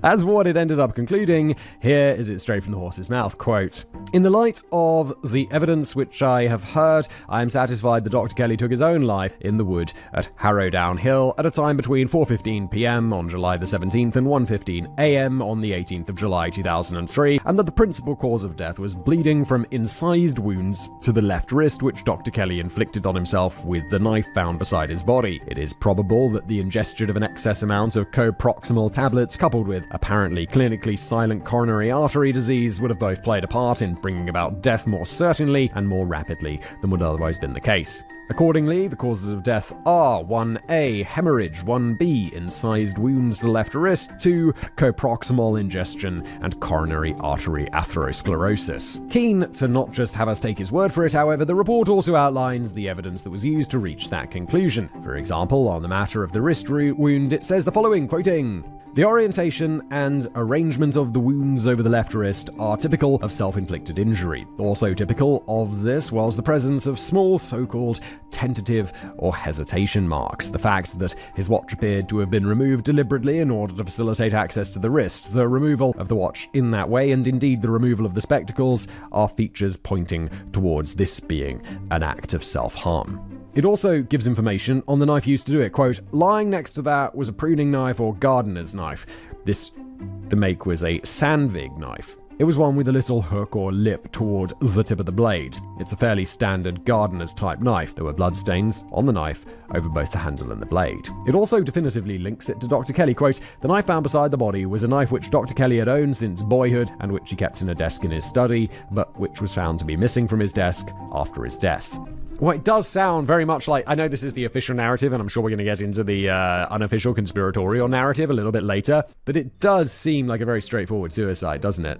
As for what it ended up concluding, here is it straight from the horse's mouth, quote, "In the light of the evidence which I have heard, I am satisfied that Dr. Kelly took his own life in the wood at Harrowdown Hill at a time between 4:15 p.m. on July the 17th and 1:15 a.m. on the 18th of July 2003, and that the principal cause of death was bleeding from incised wounds to the left wrist which Dr. Kelly inflicted on himself with the knife found beside his body. It is probable that the ingestion of an excess amount of coproximal tablets coupled with apparently clinically silent coronary artery disease would have both played a part in bringing about death more certainly and more rapidly than would otherwise been the case. Accordingly, the causes of death are 1A, hemorrhage, 1B, incised wounds to the left wrist, 2, coproximal ingestion, and coronary artery atherosclerosis." Keen to not just have us take his word for it, however, the report also outlines the evidence that was used to reach that conclusion. For example, on the matter of the wrist wound, it says the following, quoting, "The orientation and arrangement of the wounds over the left wrist are typical of self-inflicted injury. Also typical of this was the presence of small so-called tentative or hesitation marks. The fact that his watch appeared to have been removed deliberately in order to facilitate access to the wrist. The removal of the watch in that way, and indeed the removal of the spectacles, are features pointing towards this being an act of self-harm." It also gives information on the knife used to do it. Quote, "Lying next to that was a pruning knife or gardener's knife. The make was a Sandvig knife. It was one with a little hook or lip toward the tip of the blade. It's a fairly standard gardener's type knife. There were bloodstains on the knife over both the handle and the blade." It also definitively links it to Dr. Kelly. Quote, "The knife found beside the body was a knife which Dr. Kelly had owned since boyhood and which he kept in a desk in his study, but which was found to be missing from his desk after his death." Well, it does sound very much like, I know this is the official narrative, and I'm sure we're going to get into the unofficial conspiratorial narrative a little bit later, but it does seem like a very straightforward suicide, doesn't it?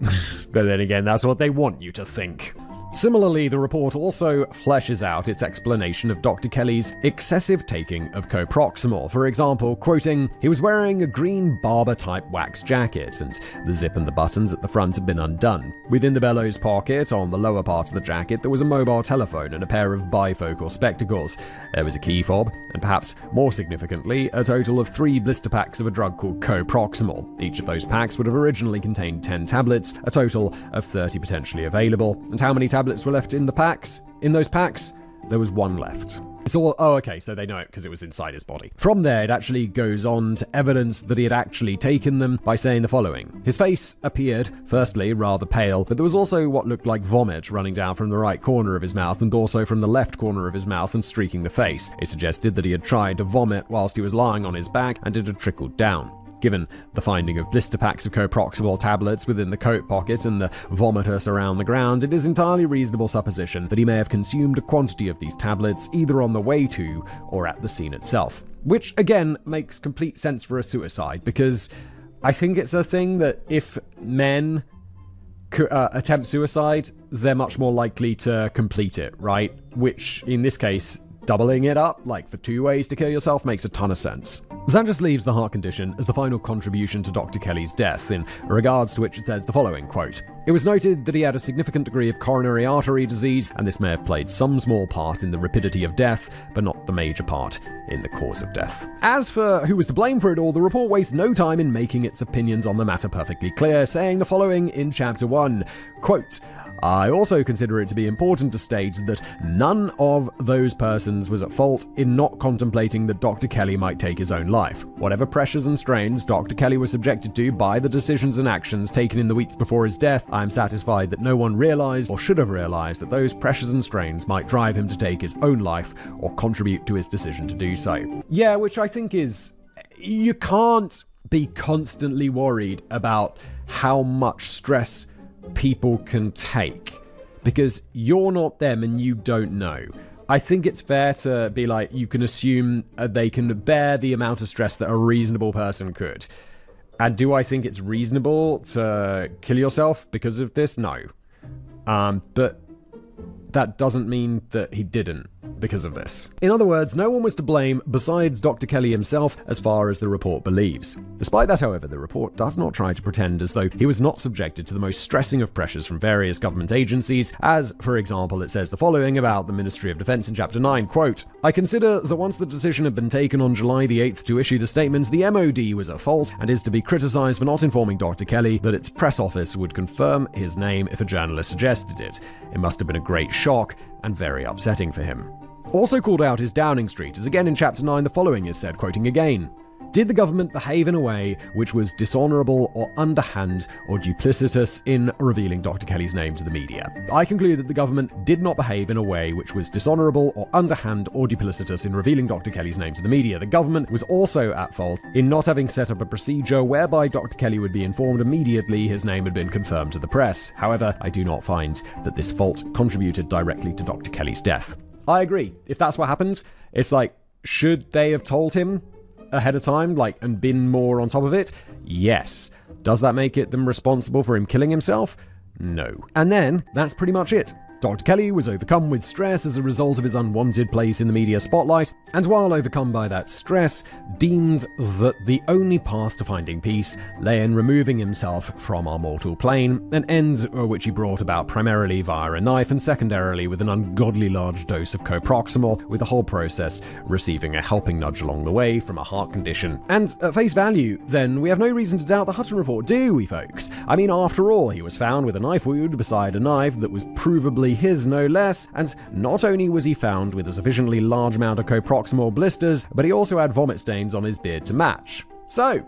But then again, that's what they want you to think. Similarly, the report also fleshes out its explanation of Dr. Kelly's excessive taking of coproximal. For example, quoting, "He was wearing a green Barber-type wax jacket, and the zip and the buttons at the front had been undone. Within the bellows pocket, on the lower part of the jacket, there was a mobile telephone and a pair of bifocal spectacles. There was a key fob, and perhaps more significantly, a total of 3 blister packs of a drug called coproximal. Each of those packs would have originally contained 10 tablets, a total of 30 potentially available. And how many tablets were left in the packs? In those packs, there was 1 left." It's all, okay, so they know it because it was inside his body. From there, it actually goes on to evidence that he had actually taken them by saying the following. "His face appeared, firstly, rather pale, but there was also what looked like vomit running down from the right corner of his mouth and also from the left corner of his mouth and streaking the face. It suggested that he had tried to vomit whilst he was lying on his back and it had trickled down. Given the finding of blister packs of coproximal tablets within the coat pocket and the vomitus around the ground, it is entirely reasonable supposition that he may have consumed a quantity of these tablets either on the way to or at the scene itself." Which, again, makes complete sense for a suicide, because I think it's a thing that if men attempt suicide, they're much more likely to complete it, right? Which, in this case, doubling it up, like for 2 ways to kill yourself, makes a ton of sense. That just leaves the heart condition as the final contribution to Dr. Kelly's death, in regards to which it says the following, quote, "It was noted that he had a significant degree of coronary artery disease, and this may have played some small part in the rapidity of death, but not the major part in the cause of death." As for who was to blame for it all, the report wastes no time in making its opinions on the matter perfectly clear, saying the following in Chapter 1, quote, "I also consider it to be important to state that none of those persons was at fault in not contemplating that Dr. Kelly might take his own life. Whatever pressures and strains Dr. Kelly was subjected to by the decisions and actions taken in the weeks before his death, I am satisfied that no one realized or should have realized that those pressures and strains might drive him to take his own life or contribute to his decision to do so." Yeah, which I think is, you can't be constantly worried about how much stress people can take, because you're not them and you don't know. I think it's fair to be like, you can assume they can bear the amount of stress that a reasonable person could. And do I think it's reasonable to kill yourself because of this? No. But that doesn't mean that he didn't, because of this. In other words, no one was to blame besides Dr. Kelly himself as far as the report believes. Despite that, however, the report does not try to pretend as though he was not subjected to the most stressing of pressures from various government agencies, as, for example, it says the following about the Ministry of Defense in Chapter 9, quote, "I consider that once the decision had been taken on July the 8th to issue the statement, the MOD was at fault and is to be criticized for not informing Dr. Kelly that its press office would confirm his name if a journalist suggested it. It must have been a great shock and very upsetting for him." Also called out is Downing Street, as again in Chapter 9 the following is said, quoting again, "Did the government behave in a way which was dishonorable or underhand or duplicitous in revealing Dr. Kelly's name to the media? I conclude that the government did not behave in a way which was dishonorable or underhand or duplicitous in revealing Dr. Kelly's name to the media. The government was also at fault in not having set up a procedure whereby Dr. Kelly would be informed immediately his name had been confirmed to the press. However, I do not find that this fault contributed directly to Dr. Kelly's death." I agree. If that's what happens, it's like, should they have told him ahead of time, and been more on top of it? Yes. Does that make them responsible for him killing himself? No. And then, that's pretty much it. Dr. Kelly was overcome with stress as a result of his unwanted place in the media spotlight, and while overcome by that stress, deemed that the only path to finding peace lay in removing himself from our mortal plane, an end which he brought about primarily via a knife and secondarily with an ungodly large dose of coproximal, with the whole process receiving a helping nudge along the way from a heart condition. And at face value, then, we have no reason to doubt the Hutton report, do we, folks? I mean, after all, he was found with a knife wound beside a knife that was provably his, no less, and not only was he found with a sufficiently large amount of coproximal blisters, but he also had vomit stains on his beard to match. So,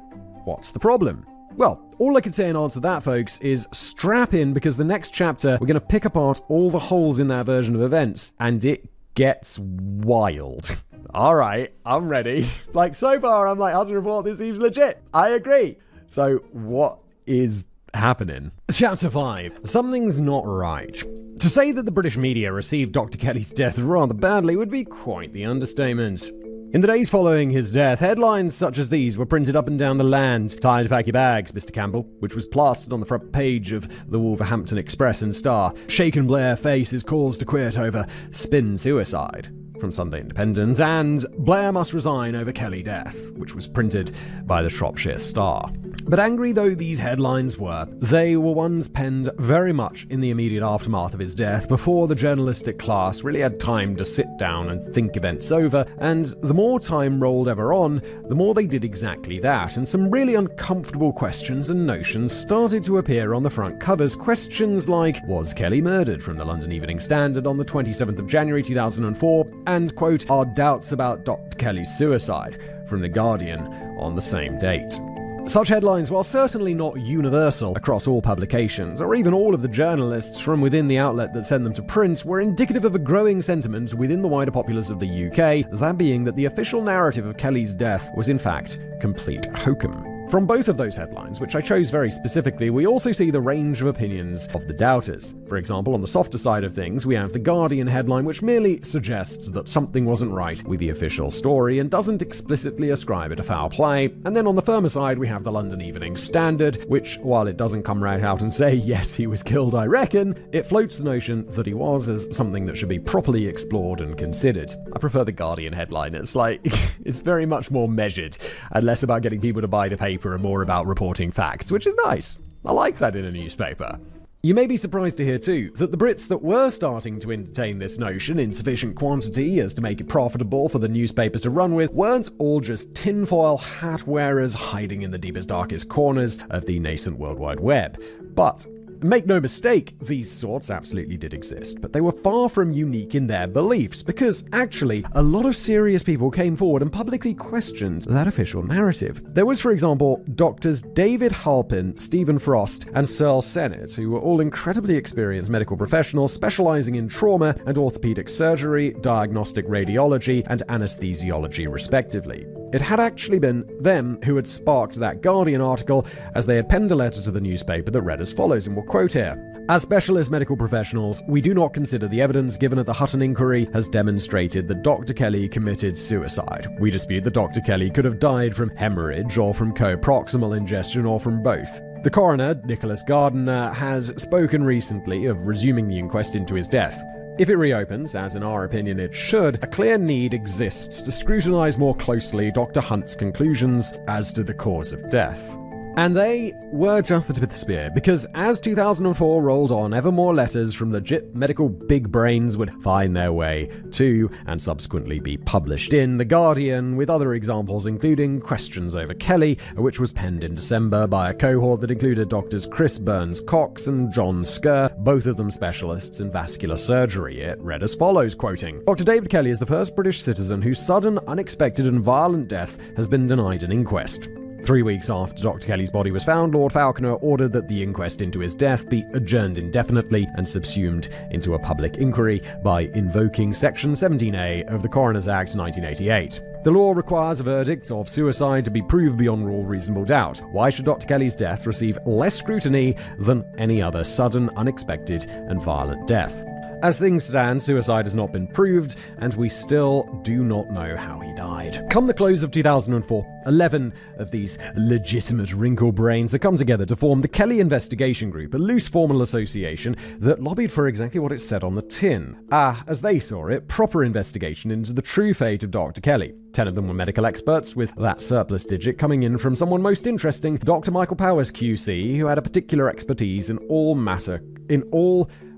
what's the problem? Well, all I can say in answer to that, folks, is strap in, because the next chapter, we're going to pick apart all the holes in that version of events, and it gets wild. Alright, I'm ready. So far, I'm like, Hutton report, this seems legit. I agree. So, what is happening? Chapter 5. Something's not right. To say that the British media received Dr. Kelly's death rather badly would be quite the understatement. In the days following his death, headlines such as these were printed up and down the land. "Time to pack your bags, Mr. Campbell," which was plastered on the front page of the Wolverhampton Express and Star. "Shaken Blair faces calls to quit over spin suicide," from Sunday Independent, and "Blair must resign over Kelly death," which was printed by the Shropshire Star. But angry though these headlines were, they were ones penned very much in the immediate aftermath of his death, before the journalistic class really had time to sit down and think events over, and the more time rolled ever on, the more they did exactly that, and some really uncomfortable questions and notions started to appear on the front covers. Questions like, was Kelly murdered, from the London Evening Standard on the 27th of January 2004, and, quote, "Are doubts about Dr. Kelly's suicide," from The Guardian on the same date. Such headlines, while certainly not universal across all publications, or even all of the journalists from within the outlet that sent them to print, were indicative of a growing sentiment within the wider populace of the UK, that being that the official narrative of Kelly's death was in fact complete hokum. From both of those headlines, which I chose very specifically, we also see the range of opinions of the doubters. For example, on the softer side of things, we have the Guardian headline, which merely suggests that something wasn't right with the official story and doesn't explicitly ascribe it to foul play. And then on the firmer side, we have the London Evening Standard, which, while it doesn't come right out and say, yes, he was killed, I reckon, it floats the notion that he was as something that should be properly explored and considered. I prefer the Guardian headline. It's it's very much more measured and less about getting people to buy the paper and more about reporting facts, which is nice. I like that in a newspaper. You may be surprised to hear too that the Brits that were starting to entertain this notion in sufficient quantity as to make it profitable for the newspapers to run with weren't all just tinfoil hat wearers hiding in the deepest, darkest corners of the nascent World Wide Web. But make no mistake, these sorts absolutely did exist, but they were far from unique in their beliefs, because actually, a lot of serious people came forward and publicly questioned that official narrative. There was, for example, Doctors David Halpin, Stephen Frost, and Searle Sennett, who were all incredibly experienced medical professionals specializing in trauma and orthopedic surgery, diagnostic radiology, and anesthesiology, respectively. It had actually been them who had sparked that Guardian article, as they had penned a letter to the newspaper that read as follows, and we'll quote here. "As specialist medical professionals, we do not consider the evidence given at the Hutton inquiry has demonstrated that Dr. Kelly committed suicide. We dispute that Dr. Kelly could have died from hemorrhage or from coproximal ingestion or from both. The coroner, Nicholas Gardiner, has spoken recently of resuming the inquest into his death. If it reopens, as in our opinion it should, a clear need exists to scrutinize more closely Dr. Hunt's conclusions as to the cause of death. And they were just the tip of the spear, because as 2004 rolled on, ever more letters from legit medical big brains would find their way to, and subsequently be published in, The Guardian, with other examples including Questions Over Kelly, which was penned in December by a cohort that included Drs. Chris Burns-Cox and John Skerr, both of them specialists in vascular surgery. It read as follows, quoting, "Dr. David Kelly is the first British citizen whose sudden, unexpected and violent death has been denied an inquest. 3 weeks after Dr. Kelly's body was found, Lord Falconer ordered that the inquest into his death be adjourned indefinitely and subsumed into a public inquiry by invoking Section 17A of the Coroner's Act 1988. The law requires a verdict of suicide to be proved beyond all reasonable doubt. Why should Dr. Kelly's death receive less scrutiny than any other sudden, unexpected, and violent death? As things stand, suicide has not been proved, and we still do not know how he died." Come the close of 2004, 11 of these legitimate wrinkle brains had come together to form the Kelly Investigation Group, a loose formal association that lobbied for exactly what it said on the tin. As they saw it, proper investigation into the true fate of Dr. Kelly. 10 of them were medical experts, with that surplus digit coming in from someone most interesting, Dr. Michael Powers QC, who had a particular expertise in all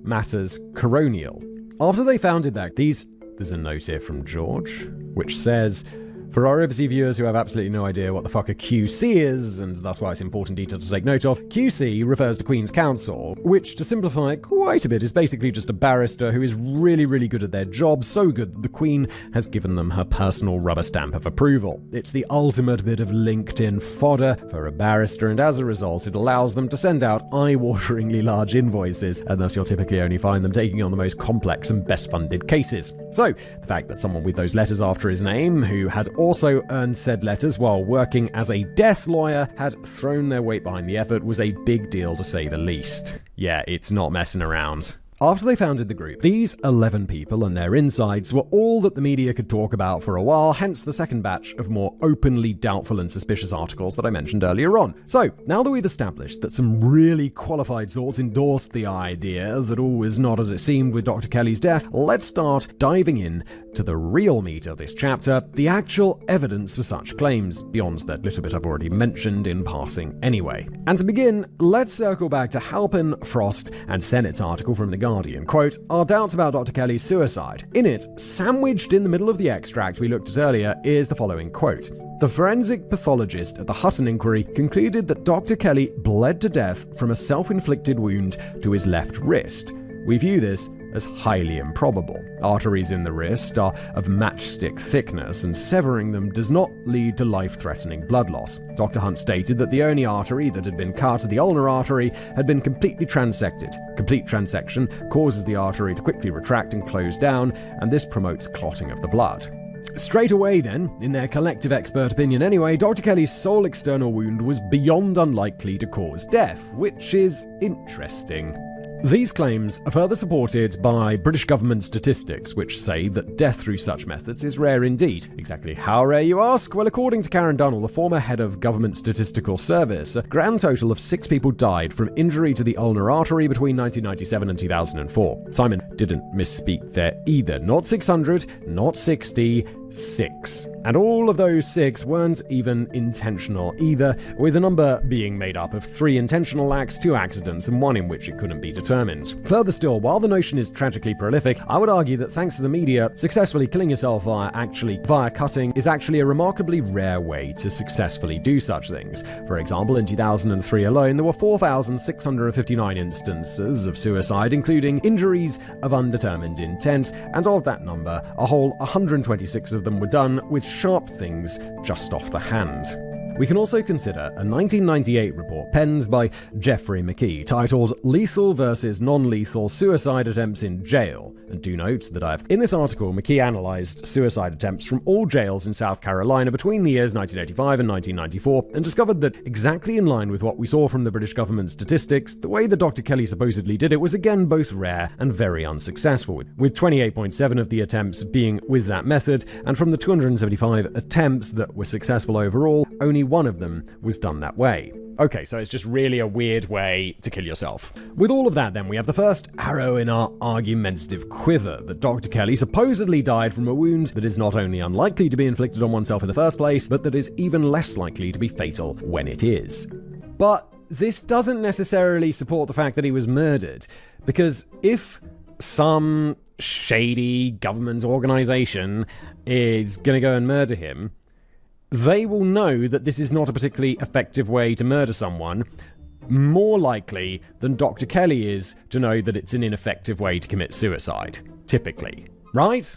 matters coronial. After they founded that, there's a note here from George, which says, "For our overseas viewers who have absolutely no idea what the fuck a QC is, and that's why it's important detail to take note of, QC refers to Queen's Counsel, which, to simplify it quite a bit, is basically just a barrister who is really, really good at their job, so good that the Queen has given them her personal rubber stamp of approval. It's the ultimate bit of LinkedIn fodder for a barrister, and as a result, it allows them to send out eye-wateringly large invoices, and thus you'll typically only find them taking on the most complex and best-funded cases. So, the fact that someone with those letters after his name, who had also earned said letters while working as a death lawyer, had thrown their weight behind the effort was a big deal to say the least. Yeah, it's not messing around." After they founded the group, these 11 people and their insights were all that the media could talk about for a while, hence the second batch of more openly doubtful and suspicious articles that I mentioned earlier on. So, now that we've established that some really qualified sorts endorsed the idea that all was not as it seemed with Dr. Kelly's death, let's start diving in to the real meat of this chapter, the actual evidence for such claims, beyond that little bit I've already mentioned in passing anyway. And to begin, let's circle back to Halpin, Frost, and Sennett's article from The Guardian. Quote, "Our doubts about Dr. Kelly's suicide." In it, sandwiched in the middle of the extract we looked at earlier, is the following quote. "The forensic pathologist at the Hutton inquiry concluded that Dr. Kelly bled to death from a self-inflicted wound to his left wrist. We view this as highly improbable. Arteries in the wrist are of matchstick thickness, and severing them does not lead to life-threatening blood loss. Dr. Hunt stated that the only artery that had been cut, the ulnar artery, had been completely transected. Complete transection causes the artery to quickly retract and close down, and this promotes clotting of the blood." Straight away then, in their collective expert opinion anyway, Dr. Kelly's sole external wound was beyond unlikely to cause death, which is interesting. These claims are further supported by British government statistics, which say that death through such methods is rare indeed. Exactly how rare, you ask? Well, according to Karen Dunnell, the former head of Government Statistical Service, a grand total of 6 people died from injury to the ulnar artery between 1997 and 2004. Simon didn't misspeak there either. Not 600, not 60, 6. And all of those 6 weren't even intentional either, with the number being made up of 3 intentional acts, 2 accidents, and 1 in which it couldn't be determined. Further still, while the notion is tragically prolific, I would argue that thanks to the media, successfully killing yourself via cutting is actually a remarkably rare way to successfully do such things. For example, in 2003 alone, there were 4,659 instances of suicide, including injuries of undetermined intent, and of that number, a whole 126 of them were done with sharp things just off the hand. We can also consider a 1998 report penned by Jeffrey McKee titled Lethal versus Non-Lethal Suicide Attempts in Jail. And do note that in this article, McKee analysed suicide attempts from all jails in South Carolina between the years 1985 and 1994 and discovered that, exactly in line with what we saw from the British government statistics, the way that Dr. Kelly supposedly did it was again both rare and very unsuccessful, with 28.7 of the attempts being with that method, and from the 275 attempts that were successful overall, only one of them was done that way. Okay, so it's just really a weird way to kill yourself. With all of that, then, we have the first arrow in our argumentative quiver, that Dr. Kelly supposedly died from a wound that is not only unlikely to be inflicted on oneself in the first place, but that is even less likely to be fatal when it is. But this doesn't necessarily support the fact that he was murdered, because if some shady government organization is going to go and murder him, they will know that this is not a particularly effective way to murder someone, more likely than Dr. Kelly is to know that it's an ineffective way to commit suicide, typically. Right?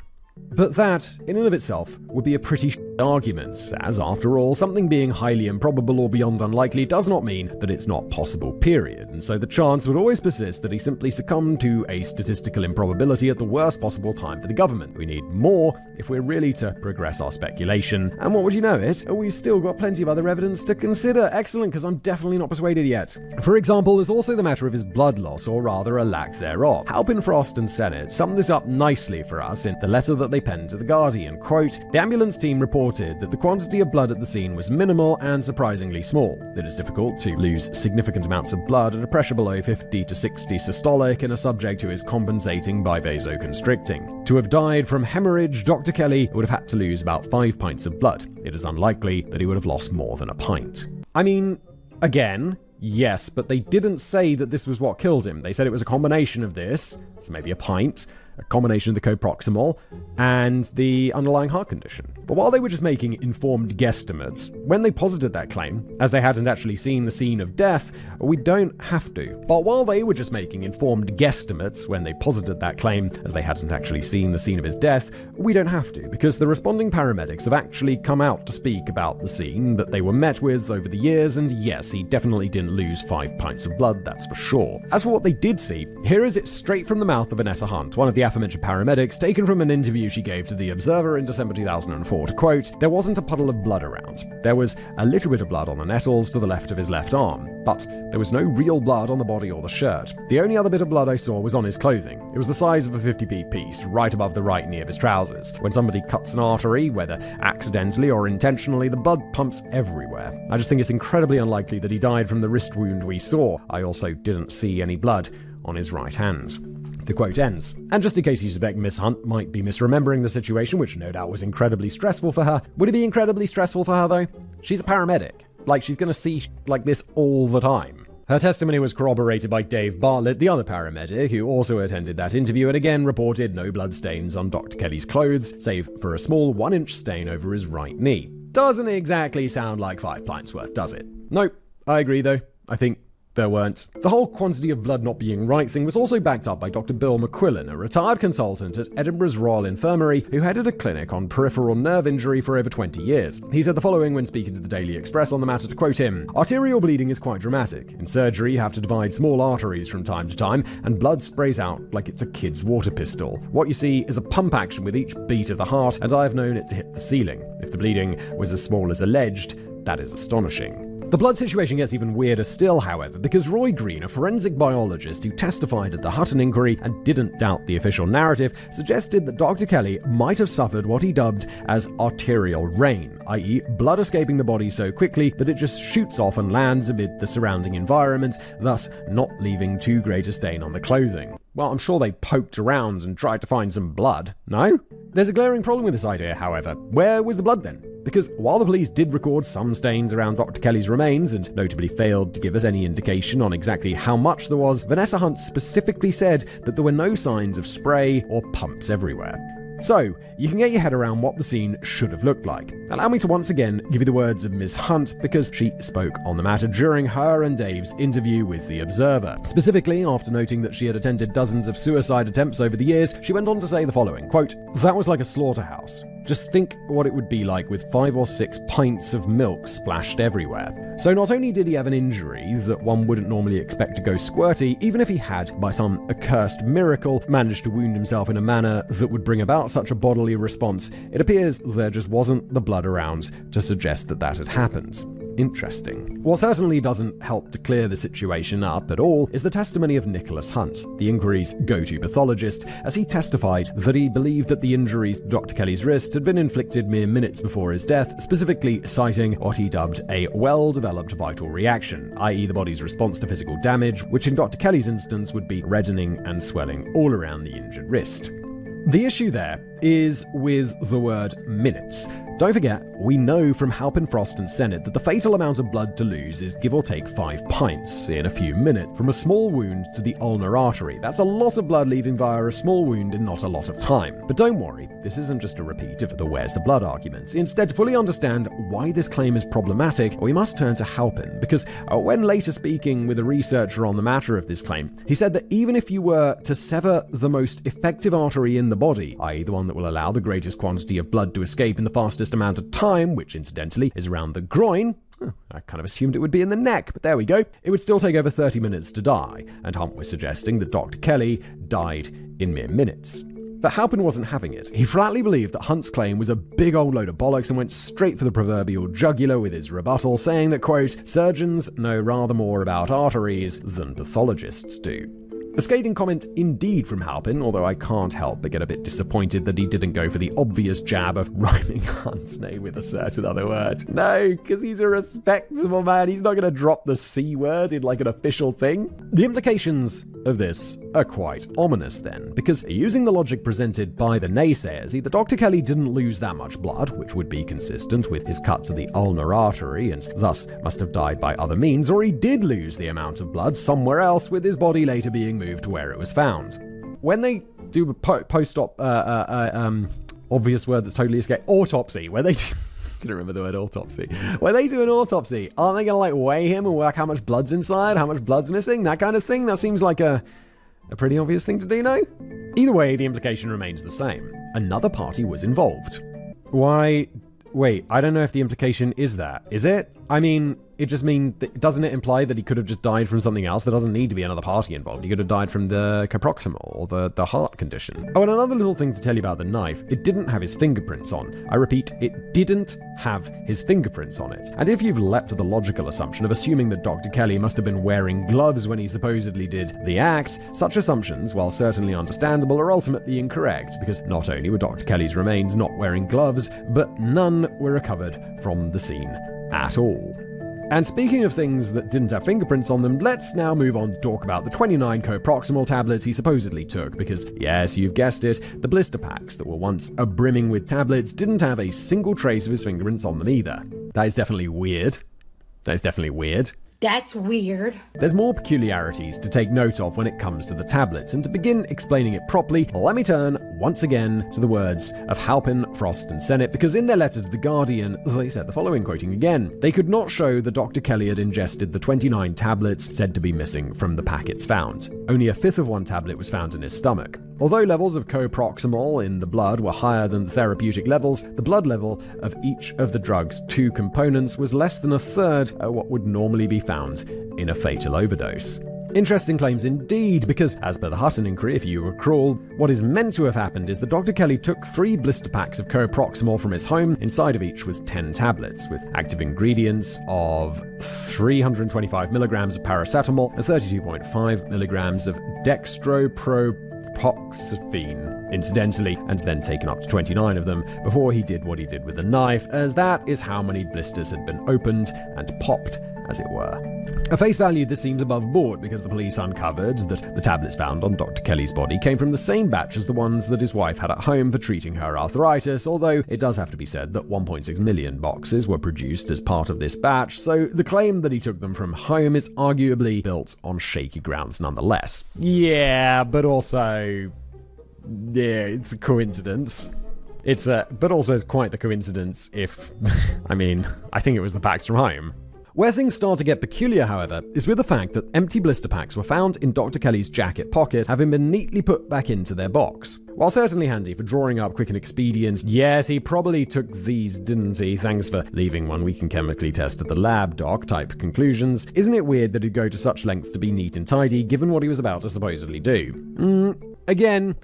But that, in and of itself, would be a pretty argument, as, after all, something being highly improbable or beyond unlikely does not mean that it's not possible, period. And so the chance would always persist that he simply succumbed to a statistical improbability at the worst possible time for the government. We need more if we're really to progress our speculation. And what would you know it? We've still got plenty of other evidence to consider. Excellent, because I'm definitely not persuaded yet. For example, there's also the matter of his blood loss, or rather a lack thereof. Halpin, Frost, and Sennett summed this up nicely for us in the letter that they penned to The Guardian. Quote, "The ambulance team reported that the quantity of blood at the scene was minimal and surprisingly small. It is difficult to lose significant amounts of blood at a pressure below 50 to 60 systolic in a subject who is compensating by vasoconstricting. To have died from hemorrhage, Dr. Kelly would have had to lose about 5 pints of blood. It is unlikely that he would have lost more than a pint." I mean, again, yes, but they didn't say that this was what killed him. They said it was a combination of this, so maybe a pint, a combination of the coproximal, and the underlying heart condition. But while they were just making informed guesstimates, when they posited that claim, as they hadn't actually seen the scene of death, we don't have to. But while they were just making informed guesstimates when they posited that claim, as they hadn't actually seen the scene of his death, we don't have to, because the responding paramedics have actually come out to speak about the scene that they were met with over the years, and yes, he definitely didn't lose 5 pints of blood, that's for sure. As for what they did see, here is it straight from the mouth of Vanessa Hunt, one of the aforementioned paramedics, taken from an interview she gave to The Observer in December 2004, to quote, "There wasn't a puddle of blood around. There was a little bit of blood on the nettles to the left of his left arm, but there was no real blood on the body or the shirt. The only other bit of blood I saw was on his clothing. It was the size of a 50p piece, right above the right knee of his trousers. When somebody cuts an artery, whether accidentally or intentionally, the blood pumps everywhere. I just think it's incredibly unlikely that he died from the wrist wound we saw. I also didn't see any blood on his right hand." The quote ends. And just in case you suspect Miss Hunt might be misremembering the situation, which no doubt was incredibly stressful for her, would it be incredibly stressful for her though? She's a paramedic. Like, she's gonna see like this all the time. Her testimony was corroborated by Dave Bartlett, the other paramedic, who also attended that interview and again reported no blood stains on Dr. Kelly's clothes, save for a small 1-inch stain over his right knee. Doesn't exactly sound like 5 pints worth, does it? Nope. I agree though. I think there weren't. The whole quantity of blood not being right thing was also backed up by Dr. Bill McQuillan, a retired consultant at Edinburgh's Royal Infirmary who headed a clinic on peripheral nerve injury for over 20 years. He said the following when speaking to the Daily Express on the matter, to quote him, "Arterial bleeding is quite dramatic. In surgery, you have to divide small arteries from time to time, and blood sprays out like it's a kid's water pistol. What you see is a pump action with each beat of the heart, and I have known it to hit the ceiling. If the bleeding was as small as alleged, that is astonishing." The blood situation gets even weirder still, however, because Roy Green, a forensic biologist who testified at the Hutton inquiry and didn't doubt the official narrative, suggested that Dr. Kelly might have suffered what he dubbed as arterial rain, i.e. blood escaping the body so quickly that it just shoots off and lands amid the surrounding environment, thus not leaving too great a stain on the clothing. Well, I'm sure they poked around and tried to find some blood, no? There's a glaring problem with this idea, however. Where was the blood then? Because while the police did record some stains around Dr. Kelly's remains and notably failed to give us any indication on exactly how much there was, Vanessa Hunt specifically said that there were no signs of spray or pumps everywhere. So, you can get your head around what the scene should have looked like. Allow me to once again give you the words of Ms. Hunt, because she spoke on the matter during her and Dave's interview with The Observer. Specifically, after noting that she had attended dozens of suicide attempts over the years, she went on to say the following, quote, "That was like a slaughterhouse. Just think what it would be like with 5 or 6 pints of milk splashed everywhere." So not only did he have an injury that one wouldn't normally expect to go squirty, even if he had, by some accursed miracle, managed to wound himself in a manner that would bring about such a bodily response, it appears there just wasn't the blood around to suggest that that had happened. interesting. What certainly doesn't help to clear the situation up at all is the testimony of Nicholas Hunt, the inquiry's go-to pathologist, as he testified that he believed that the injuries to Dr. Kelly's wrist had been inflicted mere minutes before his death, specifically citing what he dubbed a well-developed vital reaction, i.e. the body's response to physical damage, which in Dr. Kelly's instance would be reddening and swelling all around the injured wrist. The issue there is with the word minutes. Don't forget, we know from Halpin, Frost, and Sennett that the fatal amount of blood to lose is give or take 5 pints in a few minutes from a small wound to the ulnar artery. That's a lot of blood leaving via a small wound in not a lot of time. But don't worry, this isn't just a repeat of the where's the blood argument. Instead, to fully understand why this claim is problematic, we must turn to Halpin, because when later speaking with a researcher on the matter of this claim, he said that even if you were to sever the most effective artery in the body, i.e. the one that will allow the greatest quantity of blood to escape in the fastest amount of time, which incidentally is around the groin, I kind of assumed it would be in the neck, but there we go, it would still take over 30 minutes to die, and Hunt was suggesting that Dr. Kelly died in mere minutes. But Halpin wasn't having it. He flatly believed that Hunt's claim was a big old load of bollocks and went straight for the proverbial jugular with his rebuttal, saying that, quote, surgeons know rather more about arteries than pathologists do. A scathing comment indeed from Halpin, although I can't help but get a bit disappointed that he didn't go for the obvious jab of rhyming Hunt's name with a certain other word. No, because he's a respectable man. He's not going to drop the C word in like an official thing. The implications of this are quite ominous then, because using the logic presented by the naysayers, either Dr. Kelly didn't lose that much blood, which would be consistent with his cut to the ulnar artery and thus must have died by other means, or he did lose the amount of blood somewhere else, with his body later being moved to where it was found. When they do a post-op, obvious word that's totally escaped, autopsy, where they do... I can remember the word autopsy. When they do an autopsy, aren't they going to weigh him and work how much blood's inside, how much blood's missing, that kind of thing? That seems like a pretty obvious thing to do, no? Either way, the implication remains the same. Another party was involved. Why? Wait, I don't know if the implication is that. Is it? I mean, it just means, doesn't it imply that he could have just died from something else? There doesn't need to be another party involved. He could have died from the coproximal or the heart condition. Oh, and another little thing to tell you about the knife. It didn't have his fingerprints on. I repeat, it didn't have his fingerprints on it. And if you've leapt to the logical assumption of assuming that Dr. Kelly must have been wearing gloves when he supposedly did the act, such assumptions, while certainly understandable, are ultimately incorrect, because not only were Dr. Kelly's remains not wearing gloves, but none were recovered from the scene at all. And speaking of things that didn't have fingerprints on them, let's now move on to talk about the 29 coproximal tablets he supposedly took, because yes, you've guessed it, the blister packs that were once brimming with tablets didn't have a single trace of his fingerprints on them either. That is definitely weird. That's weird. There's more peculiarities to take note of when it comes to the tablets, and to begin explaining it properly, let me turn once again to the words of Halpin, Frost, and Sennett, because in their letter to The Guardian, they said the following, quoting again, they could not show that Dr. Kelly had ingested the 29 tablets said to be missing from the packets found. Only a fifth of one tablet was found in his stomach. Although levels of coproximal in the blood were higher than the therapeutic levels, the blood level of each of the drug's two components was less than a third of what would normally be found in a fatal overdose. Interesting claims indeed, because as per the Hutton inquiry, if you recall, what is meant to have happened is that Dr. Kelly took 3 blister packs of coproximal from his home. Inside of each was 10 tablets, with active ingredients of 325 milligrams of paracetamol and 32.5 milligrams of dextropropoxyphene, incidentally, and then taken up to 29 of them before he did what he did with the knife, as that is how many blisters had been opened and popped, as it were. At face value, this seems above board, because the police uncovered that the tablets found on Dr. Kelly's body came from the same batch as the ones that his wife had at home for treating her arthritis, although it does have to be said that 1.6 million boxes were produced as part of this batch, so the claim that he took them from home is arguably built on shaky grounds nonetheless. Yeah, but also... yeah, it's a coincidence. But also it's quite the coincidence if... I mean, I think it was the packs from home. Where things start to get peculiar, however, is with the fact that empty blister packs were found in Dr. Kelly's jacket pocket, having been neatly put back into their box. While certainly handy for drawing up quick and expedient, yes, he probably took these, didn't he? Thanks for leaving one we can chemically test at the lab, doc, type conclusions. Isn't it weird that he'd go to such lengths to be neat and tidy, given what he was about to supposedly do? Again,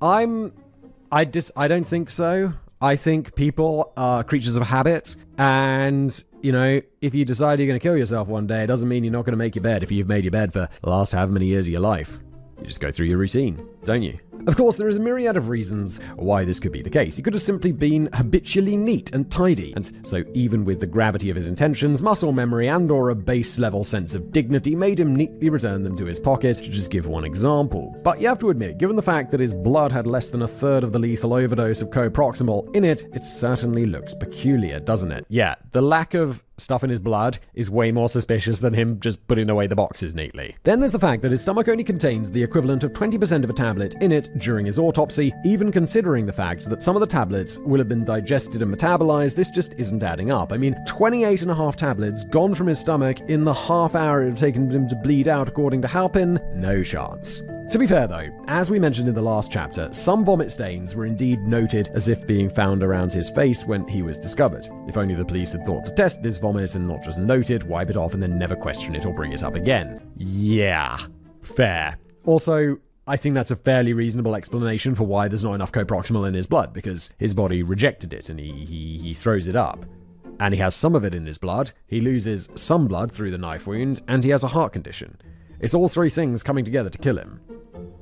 I don't think so. I think people are creatures of habit, and, you know, if you decide you're going to kill yourself one day, it doesn't mean you're not going to make your bed if you've made your bed for the last however many years of your life. You just go through your routine, don't you? Of course, there is a myriad of reasons why this could be the case. He could have simply been habitually neat and tidy, and so even with the gravity of his intentions, muscle memory and/or a base-level sense of dignity made him neatly return them to his pocket, to just give one example. But you have to admit, given the fact that his blood had less than a third of the lethal overdose of coproximal in it, it certainly looks peculiar, doesn't it? Yeah, the lack of stuff in his blood is way more suspicious than him just putting away the boxes neatly. Then there's the fact that his stomach only contains the equivalent of 20% of a tablet in it during his autopsy. Even considering the fact that some of the tablets will have been digested and metabolized, this just isn't adding up. I mean, 28 and a half tablets gone from his stomach in the half hour it would have taken him to bleed out, according to Halpin? No chance. To be fair though, as we mentioned in the last chapter, some vomit stains were indeed noted as if being found around his face when he was discovered. If only the police had thought to test this vomit and not just note it, wipe it off, and then never question it or bring it up again. Yeah, fair. Also, I think that's a fairly reasonable explanation for why there's not enough coproximal in his blood, because his body rejected it and he throws it up. And he has some of it in his blood, he loses some blood through the knife wound, and he has a heart condition. It's all three things coming together to kill him.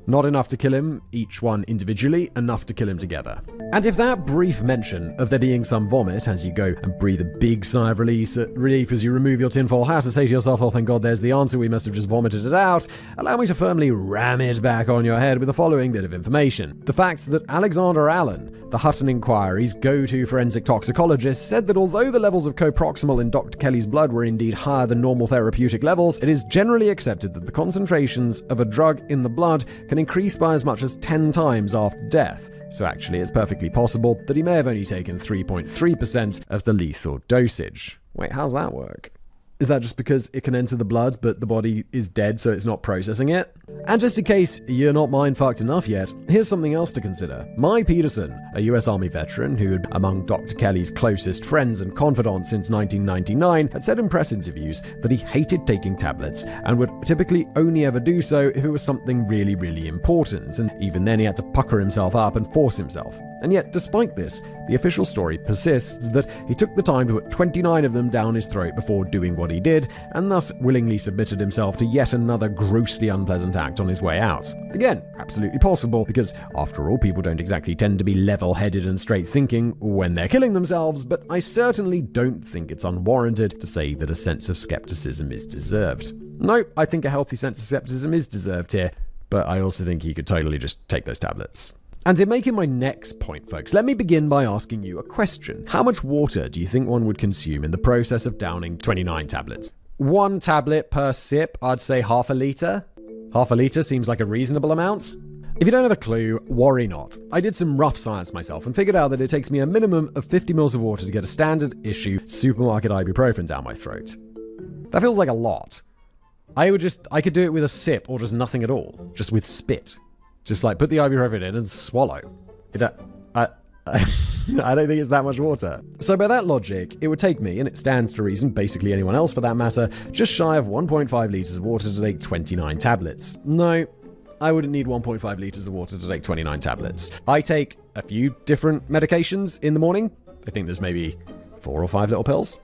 Not enough to kill him, each one individually, enough to kill him together. And if that brief mention of there being some vomit as you go and breathe a big sigh of relief as you remove your tinfoil hat to say to yourself, oh thank God there's the answer, we must have just vomited it out, allow me to firmly ram it back on your head with the following bit of information. The fact that Alexander Allen, the Hutton Inquiry's go-to forensic toxicologist, said that although the levels of coproximal in Dr. Kelly's blood were indeed higher than normal therapeutic levels, it is generally accepted that the concentrations of a drug in the blood can increase by as much as 10 times after death. So actually, it's perfectly possible that he may have only taken 3.3% of the lethal dosage. Wait, how's that work? Is that just because it can enter the blood, but the body is dead, so it's not processing it? And just in case you're not mind-fucked enough yet, here's something else to consider. Mai Peterson, a US Army veteran who had among Dr. Kelly's closest friends and confidants since 1999, had said in press interviews that he hated taking tablets and would typically only ever do so if it was something really, really important, and even then he had to pucker himself up and force himself. And yet, despite this, the official story persists that he took the time to put 29 of them down his throat before doing what he did, and thus willingly submitted himself to yet another grossly unpleasant act on his way out. Again, absolutely possible, because after all, people don't exactly tend to be level-headed and straight-thinking when they're killing themselves, but I certainly don't think it's unwarranted to say that a sense of skepticism is deserved. No, I think a healthy sense of skepticism is deserved here, but I also think he could totally just take those tablets. And in making my next point, folks, let me begin by asking you a question. How much water do you think one would consume in the process of downing 29 tablets? 1 tablet per sip, I'd say half a litre. Half a litre seems like a reasonable amount. If you don't have a clue, worry not. I did some rough science myself and figured out that it takes me a minimum of 50 mils of water to get a standard issue supermarket ibuprofen down my throat. That feels like a lot. I could do it with a sip or just nothing at all, just with spit. Just like put the ibuprofen in and swallow. I don't think it's that much water. So by that logic, it would take me, and it stands to reason, basically anyone else for that matter, just shy of 1.5 litres of water to take 29 tablets. No, I wouldn't need 1.5 litres of water to take 29 tablets. I take a few different medications in the morning. I think there's maybe 4 or 5 little pills.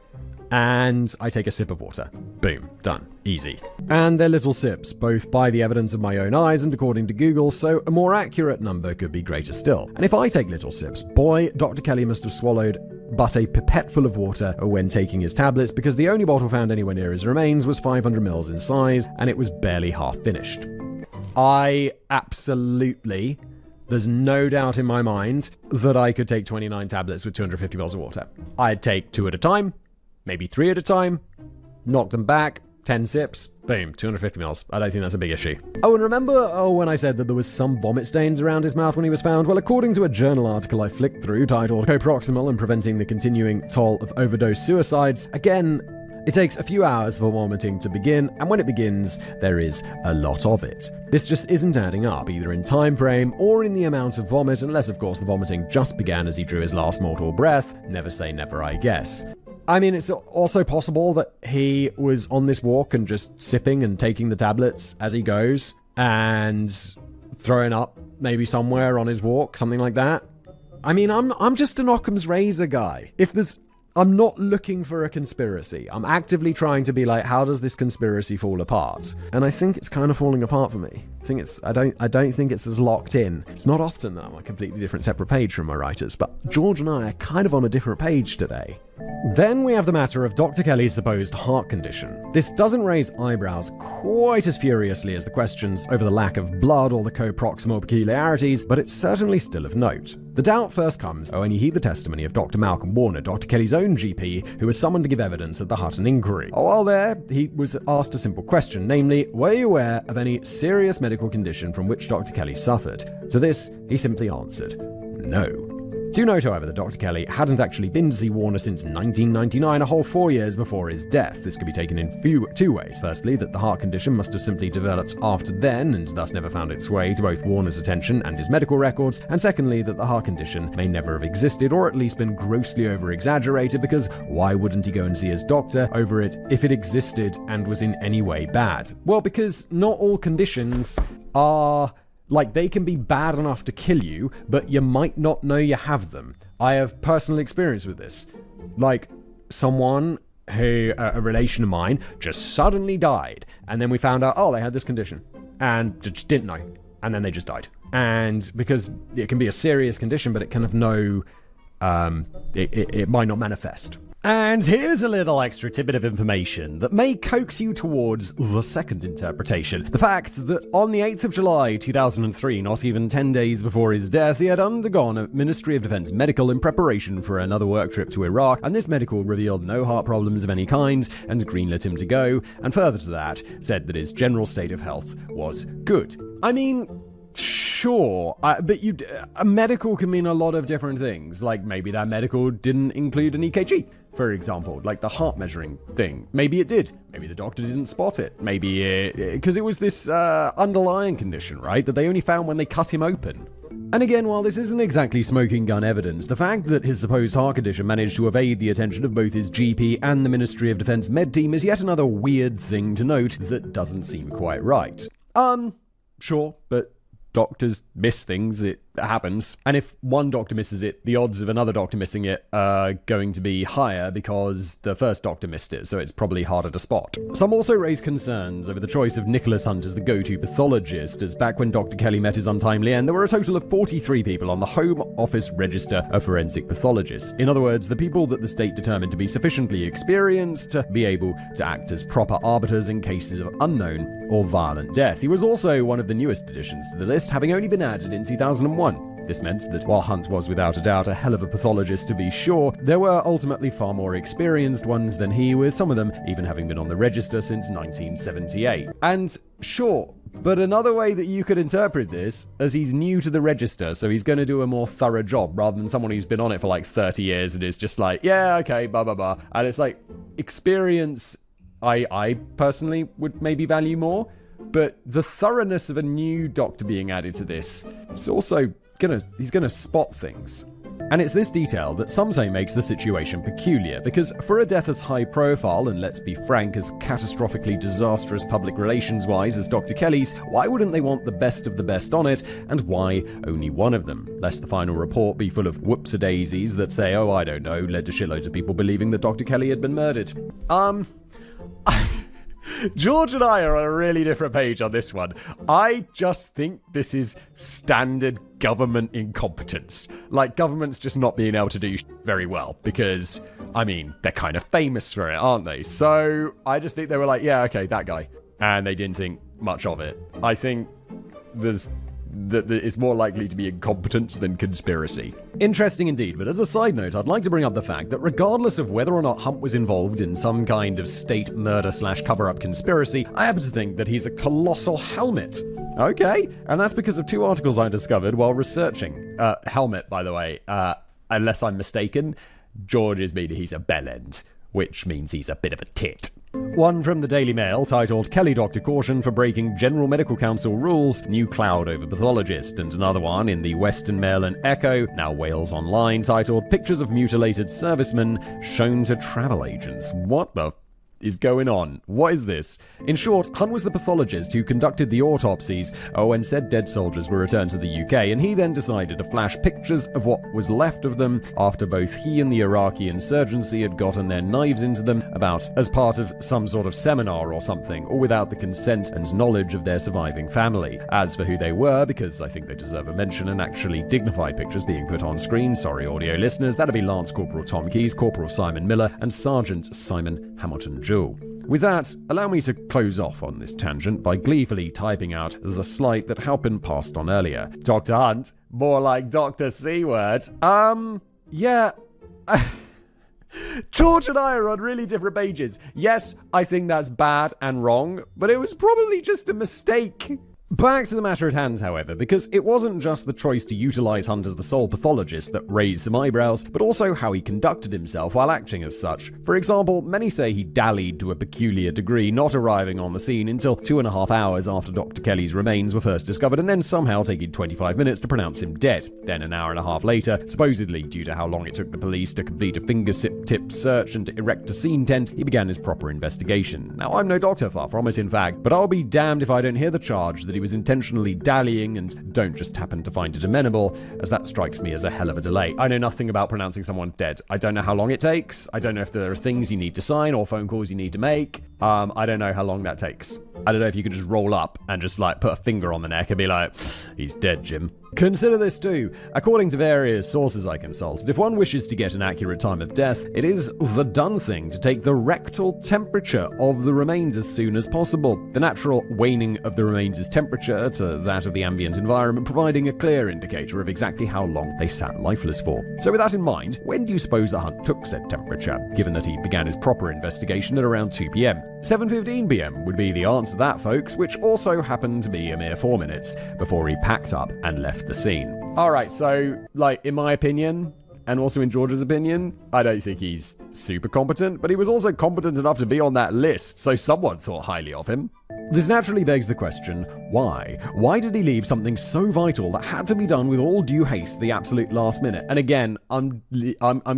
And I take a sip of water. Boom. Done. Easy. And they're little sips, both by the evidence of my own eyes and according to Google, so a more accurate number could be greater still. And if I take little sips, boy, Dr. Kelly must have swallowed but a pipette full of water when taking his tablets, because the only bottle found anywhere near his remains was 500 mils in size, and it was barely half finished. There's no doubt in my mind that I could take 29 tablets with 250 mils of water. I'd take 2 at a time, maybe 3 at a time, knock them back, 10 sips, boom, 250 mils. I don't think that's a big issue. Oh, and remember when I said that there was some vomit stains around his mouth when he was found? Well, according to a journal article I flicked through titled Coproximal and Preventing the Continuing Toll of Overdose Suicides, again, it takes a few hours for vomiting to begin, and when it begins, there is a lot of it. This just isn't adding up, either in time frame or in the amount of vomit, unless of course the vomiting just began as he drew his last mortal breath. Never say never, I guess. I mean, it's also possible that he was on this walk and just sipping and taking the tablets as he goes and throwing up maybe somewhere on his walk, something like that. I mean, I'm just an Occam's razor guy. I'm not looking for a conspiracy. I'm actively trying to be like, how does this conspiracy fall apart? And I think it's kind of falling apart for me. I don't think it's as locked in. It's not often that I'm on a completely different separate page from my writers, but George and I are kind of on a different page today. Then we have the matter of Dr. Kelly's supposed heart condition. This doesn't raise eyebrows quite as furiously as the questions over the lack of blood or the co-proximal peculiarities, but it's certainly still of note. The doubt first comes when you heed the testimony of Dr. Malcolm Warner, Dr. Kelly's own GP, who was summoned to give evidence at the Hutton inquiry. While there, he was asked a simple question, namely, were you aware of any serious medical condition from which Dr. Kelly suffered? To this, he simply answered, no. Do note, however, that Dr. Kelly hadn't actually been to see Warner since 1999, a whole 4 years before his death. This could be taken in two ways. Firstly, that the heart condition must have simply developed after then, and thus never found its way to both Warner's attention and his medical records. And secondly, that the heart condition may never have existed, or at least been grossly over-exaggerated, because why wouldn't he go and see his doctor over it if it existed and was in any way bad? Well, because not all conditions are... like, they can be bad enough to kill you, but you might not know you have them. I have personal experience with this. Like, someone who, a relation of mine, just suddenly died. And then we found out, they had this condition. And just didn't know. And then they just died. And because it can be a serious condition, but it can have no... it might not manifest. And here's a little extra tidbit of information that may coax you towards the second interpretation. The fact that on the 8th of July 2003, not even 10 days before his death, he had undergone a Ministry of Defense medical in preparation for another work trip to Iraq, and this medical revealed no heart problems of any kind and greenlit him to go, and further to that, said that his general state of health was good. I mean... sure, but a medical can mean a lot of different things. Like, maybe that medical didn't include an EKG, for example, like the heart measuring thing. Maybe it did. Maybe the doctor didn't spot it. Maybe because it was this underlying condition, right, that they only found when they cut him open. And again, while this isn't exactly smoking gun evidence, the fact that his supposed heart condition managed to evade the attention of both his GP and the Ministry of Defense med team is yet another weird thing to note that doesn't seem quite right. Sure, but doctors miss things, it happens. And if one doctor misses it, the odds of another doctor missing it are going to be higher because the first doctor missed it, so it's probably harder to spot. Some also raise concerns over the choice of Nicholas Hunt as the go-to pathologist, as back when Dr. Kelly met his untimely end, there were a total of 43 people on the Home Office Register of Forensic Pathologists. In other words, the people that the state determined to be sufficiently experienced to be able to act as proper arbiters in cases of unknown or violent death. He was also one of the newest additions to the list, having only been added in 2001. This meant that while Hunt was without a doubt a hell of a pathologist to be sure, there were ultimately far more experienced ones than he, with some of them even having been on the register since 1978. And sure, but another way that you could interpret this as he's new to the register, so he's going to do a more thorough job rather than someone who's been on it for like 30 years and is just like, yeah, okay, blah, blah, blah. And it's like, experience, I personally would maybe value more, but the thoroughness of a new doctor being added to this is also he's gonna spot things. And it's this detail that some say makes the situation peculiar, because for a death as high profile, and let's be frank, as catastrophically disastrous public relations-wise as Dr. Kelly's, why wouldn't they want the best of the best on it, and why only one of them? Lest the final report be full of whoops-a-daisies that say, oh, I don't know, led to shitloads of people believing that Dr. Kelly had been murdered. George and I are on a really different page on this one. I just think this is standard government incompetence. Like, government's just not being able to do very well because, I mean, they're kind of famous for it, aren't they? So I just think they were like, yeah, okay, that guy. And they didn't think much of it. I think that it's more likely to be incompetence than conspiracy. Interesting indeed, but as a side note, I'd like to bring up the fact that regardless of whether or not Hunt was involved in some kind of state murder/cover-up conspiracy, I happen to think that he's a colossal helmet. Okay, and that's because of two articles I discovered while researching. Helmet, by the way, unless I'm mistaken, George is meaning he's a bellend, which means he's a bit of a tit. One from the Daily Mail titled Kelly Doctor Caution for Breaking General Medical Council Rules, New Cloud Over Pathologist, and another one in the Western Mail and Echo, now Wales Online, titled Pictures of Mutilated Servicemen Shown to Travel Agents. What the is going on? What is this? In short, Hunt was the pathologist who conducted the autopsies when said dead soldiers were returned to the UK, and he then decided to flash pictures of what was left of them after both he and the Iraqi insurgency had gotten their knives into them, about as part of some sort of seminar or something, or without the consent and knowledge of their surviving family. As for who they were, because I think they deserve a mention and actually dignified pictures being put on screen, sorry audio listeners, that'd be Lance Corporal Tom Keyes, Corporal Simon Miller, and Sergeant Simon Hamilton Jewell. With that, allow me to close off on this tangent by gleefully typing out the slight that Halpin passed on earlier. Dr. Hunt, more like Dr. C-word. Yeah. George and I are on really different pages. Yes, I think that's bad and wrong, but it was probably just a mistake. Back to the matter at hand, however, because it wasn't just the choice to utilize Hunt as the sole pathologist that raised some eyebrows, but also how he conducted himself while acting as such. For example, many say he dallied to a peculiar degree, not arriving on the scene until 2.5 hours after Dr. Kelly's remains were first discovered, and then somehow taking 25 minutes to pronounce him dead. Then an hour and a half later, supposedly due to how long it took the police to complete a fingertip search and to erect a scene tent, he began his proper investigation. Now, I'm no doctor, far from it in fact, but I'll be damned if I don't hear the charge that he was intentionally dallying and don't just happen to find it amenable, as that strikes me as a hell of a delay. I know nothing about pronouncing someone dead. I don't know how long it takes. I don't know if there are things you need to sign or phone calls you need to make. I don't know how long that takes. I don't know if you could just roll up and just put a finger on the neck and be like, he's dead, Jim. Consider this too. According to various sources I consulted, if one wishes to get an accurate time of death, it is the done thing to take the rectal temperature of the remains as soon as possible. The natural waning of the remains' temperature to that of the ambient environment, providing a clear indicator of exactly how long they sat lifeless for. So with that in mind, when do you suppose the Hunt took said temperature, given that he began his proper investigation at around 2 p.m? 7:15 p.m. would be the answer to that, folks, which also happened to be a mere 4 minutes before he packed up and left the scene. Alright, so, in my opinion, and also in George's opinion, I don't think he's super competent, but he was also competent enough to be on that list, so someone thought highly of him. This naturally begs the question, why? Why did he leave something so vital that had to be done with all due haste at the absolute last minute? And again, I'm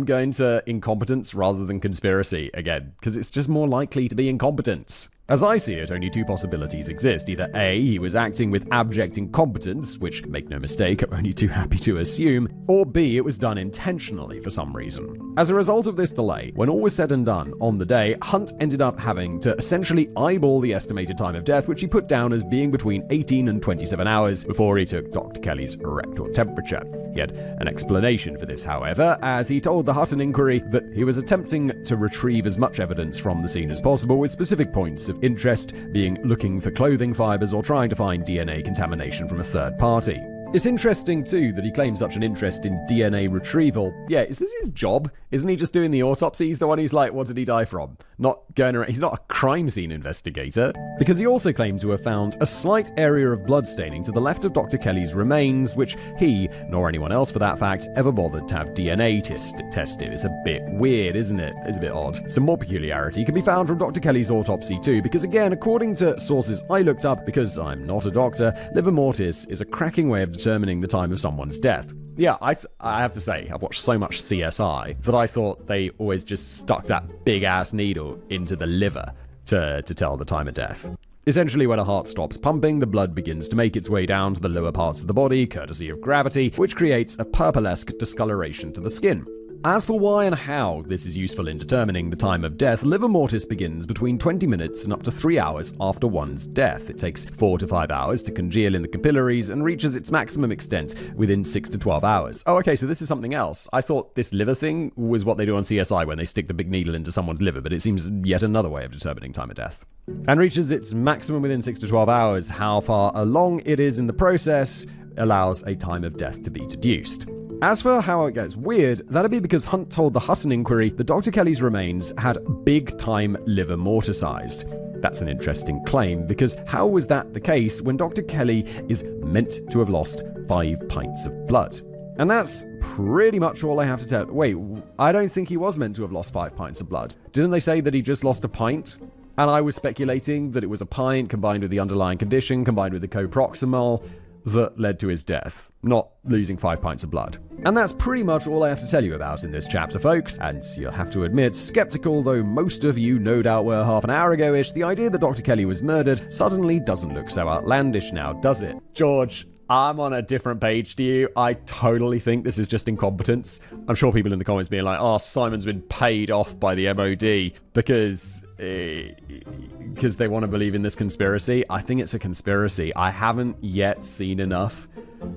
going to incompetence rather than conspiracy again, because it's just more likely to be incompetence. As I see it, only two possibilities exist. Either A, he was acting with abject incompetence, which, make no mistake, I'm only too happy to assume, or B, it was done intentionally for some reason. As a result of this delay, when all was said and done on the day, Hunt ended up having to essentially eyeball the estimated time of death, which he put down as being between 18 and 27 hours before he took Dr. Kelly's rectal temperature. He had an explanation for this, however, as he told the Hutton Inquiry that he was attempting to retrieve as much evidence from the scene as possible, with specific points of interest being looking for clothing fibers or trying to find DNA contamination from a third party. It's interesting, too, that he claims such an interest in DNA retrieval. Yeah, is this his job? Isn't he just doing the autopsies? The one he's like, what did he die from? Not going around. He's not a crime scene investigator. Because he also claimed to have found a slight area of bloodstaining to the left of Dr. Kelly's remains, which he, nor anyone else for that fact, ever bothered to have DNA tested. It's a bit weird, isn't it? It's a bit odd. Some more peculiarity can be found from Dr. Kelly's autopsy, too, because again, according to sources I looked up, because I'm not a doctor, livor mortis is a cracking way of determining the time of someone's death. Yeah, I have to say, I've watched so much CSI that I thought they always just stuck that big-ass needle into the liver to tell the time of death. Essentially, when a heart stops pumping, the blood begins to make its way down to the lower parts of the body, courtesy of gravity, which creates a purplesque discoloration to the skin. As for why and how this is useful in determining the time of death, livor mortis begins between 20 minutes and up to 3 hours after one's death. It takes 4 to 5 hours to congeal in the capillaries and reaches its maximum extent within 6 to 12 hours. Oh, okay, so this is something else. I thought this liver thing was what they do on CSI when they stick the big needle into someone's liver, but it seems yet another way of determining time of death. And reaches its maximum within 6 to 12 hours. How far along it is in the process allows a time of death to be deduced. As for how it gets weird, that'd be because Hunt told the Hutton Inquiry that Dr. Kelly's remains had big-time liver morticized. That's an interesting claim, because how was that the case when Dr. Kelly is meant to have lost 5 pints of blood? And that's pretty much all I have to tell. Wait, I don't think he was meant to have lost 5 pints of blood. Didn't they say that he just lost a pint? And I was speculating that it was a pint combined with the underlying condition, combined with the coproximal. that led to his death, not losing 5 pints of blood. And that's pretty much all I have to tell you about in this chapter, folks. And you'll have to admit, skeptical though most of you no doubt were half an hour ago-ish, the idea that Dr. Kelly was murdered suddenly doesn't look so outlandish now, does it? George, I'm on a different page to you. I totally think this is just incompetence. I'm sure people in the comments being like, oh, Simon's been paid off by the MOD because they want to believe in this conspiracy. I think it's a conspiracy. I haven't yet seen enough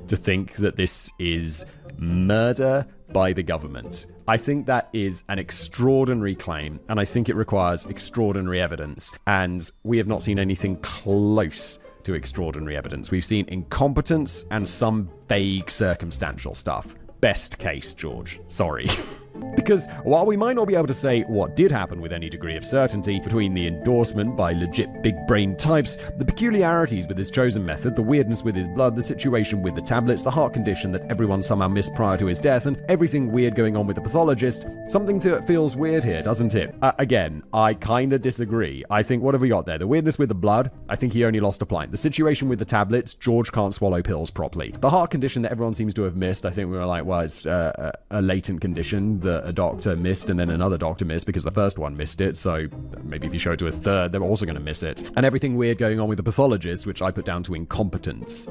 to think that this is murder by the government. I think that is an extraordinary claim, and I think it requires extraordinary evidence, and we have not seen anything close to extraordinary evidence. We've seen incompetence and some vague circumstantial stuff. Best case, George. Sorry. Because while we might not be able to say what did happen with any degree of certainty between the endorsement by legit big brain types, the peculiarities with his chosen method, the weirdness with his blood, the situation with the tablets, the heart condition that everyone somehow missed prior to his death, and everything weird going on with the pathologist, something that feels weird here, doesn't it? Again, I kinda disagree. I think, what have we got there? The weirdness with the blood, I think he only lost a pint. The situation with the tablets, George can't swallow pills properly. The heart condition that everyone seems to have missed, I think we were like, well, it's a latent condition that a doctor missed and then another doctor missed because the first one missed it, so maybe if you show it to a third, they're also going to miss it. And everything weird going on with the pathologist, which I put down to incompetence.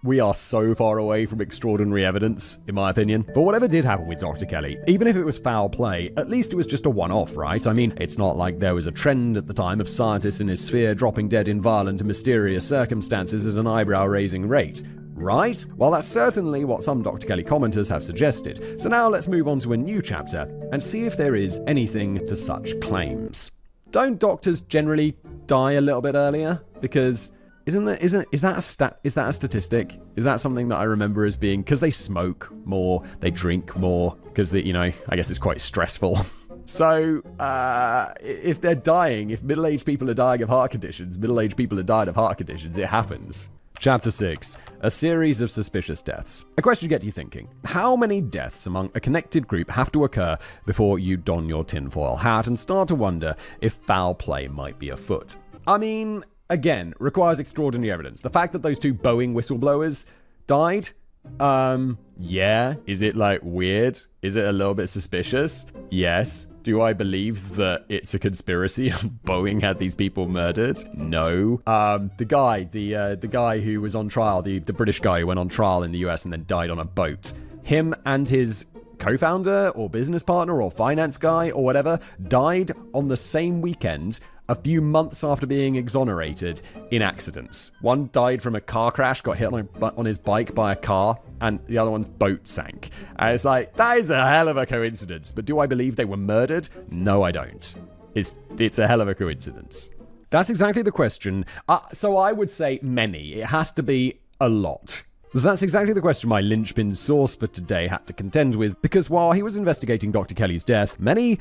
We are so far away from extraordinary evidence, in my opinion. But whatever did happen with Dr. Kelly, even if it was foul play, at least it was just a one-off, right? I mean, it's not like there was a trend at the time of scientists in his sphere dropping dead in violent and mysterious circumstances at an eyebrow-raising rate. Right? Well, that's certainly what some Dr. Kelly commenters have suggested. So now let's move on to a new chapter and see if there is anything to such claims. Don't doctors generally die a little bit earlier? Because is that a statistic? Is that something that I remember as being because they smoke more, they drink more, because I guess it's quite stressful. So, if they're dying, if middle-aged people are dying of heart conditions, middle-aged people are dying of heart conditions, it happens. Chapter 6. A series of suspicious deaths. A question to get you thinking. How many deaths among a connected group have to occur before you don your tinfoil hat and start to wonder if foul play might be afoot? I mean, again, requires extraordinary evidence. The fact that those 2 Boeing whistleblowers died? Yeah. Is it weird? Is it a little bit suspicious? Yes. Do I believe that it's a conspiracy and Boeing had these people murdered? No. The guy who was on trial, the British guy who went on trial in the US and then died on a boat. Him and his co-founder or business partner or finance guy or whatever died on the same weekend a few months after being exonerated in accidents. One died from a car crash, got hit on his bike by a car, and the other one's boat sank. And it's that is a hell of a coincidence. But do I believe they were murdered? No, I don't. It's a hell of a coincidence. That's exactly the question. So I would say many. It has to be a lot. That's exactly the question my linchpin source for today had to contend with, because while he was investigating Dr. Kelly's death, many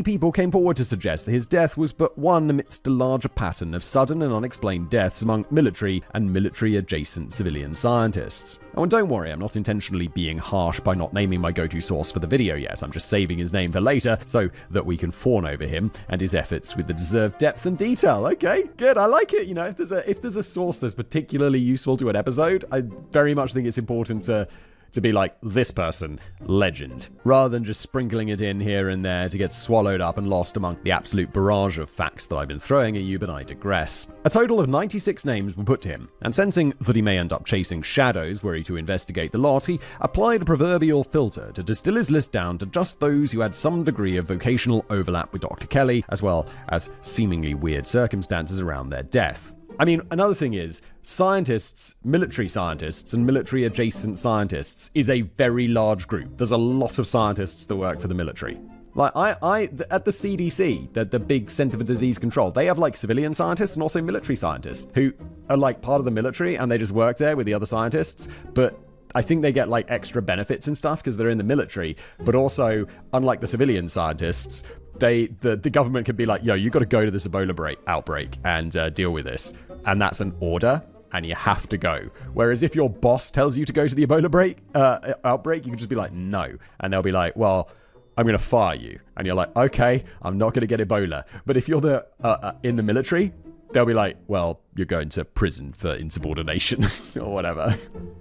people came forward to suggest that his death was but one amidst a larger pattern of sudden and unexplained deaths among military and military-adjacent civilian scientists. Oh, and don't worry, I'm not intentionally being harsh by not naming my go-to source for the video yet. I'm just saving his name for later so that we can fawn over him and his efforts with the deserved depth and detail. Okay, good, I like it. If there's a source that's particularly useful to an episode, I very much think it's important to be like, this person, legend, rather than just sprinkling it in here and there to get swallowed up and lost among the absolute barrage of facts that I've been throwing at you, but I digress. A total of 96 names were put to him, and sensing that he may end up chasing shadows were he to investigate the lot, he applied a proverbial filter to distill his list down to just those who had some degree of vocational overlap with Dr. Kelly, as well as seemingly weird circumstances around their death. I mean, another thing is, scientists, military scientists, and military-adjacent scientists is a very large group. There's a lot of scientists that work for the military. At the CDC, the big Center for Disease Control, they have civilian scientists and also military scientists who are part of the military and they just work there with the other scientists, but I think they get extra benefits and stuff because they're in the military, but also, unlike the civilian scientists, the government can be yo, you got to go to this Ebola outbreak and deal with this. And that's an order, and you have to go. Whereas if your boss tells you to go to the Ebola outbreak, you can just be no. And they'll be well, I'm going to fire you. And you're okay, I'm not going to get Ebola. But if you're in the military, they'll be like, well, you're going to prison for insubordination or whatever.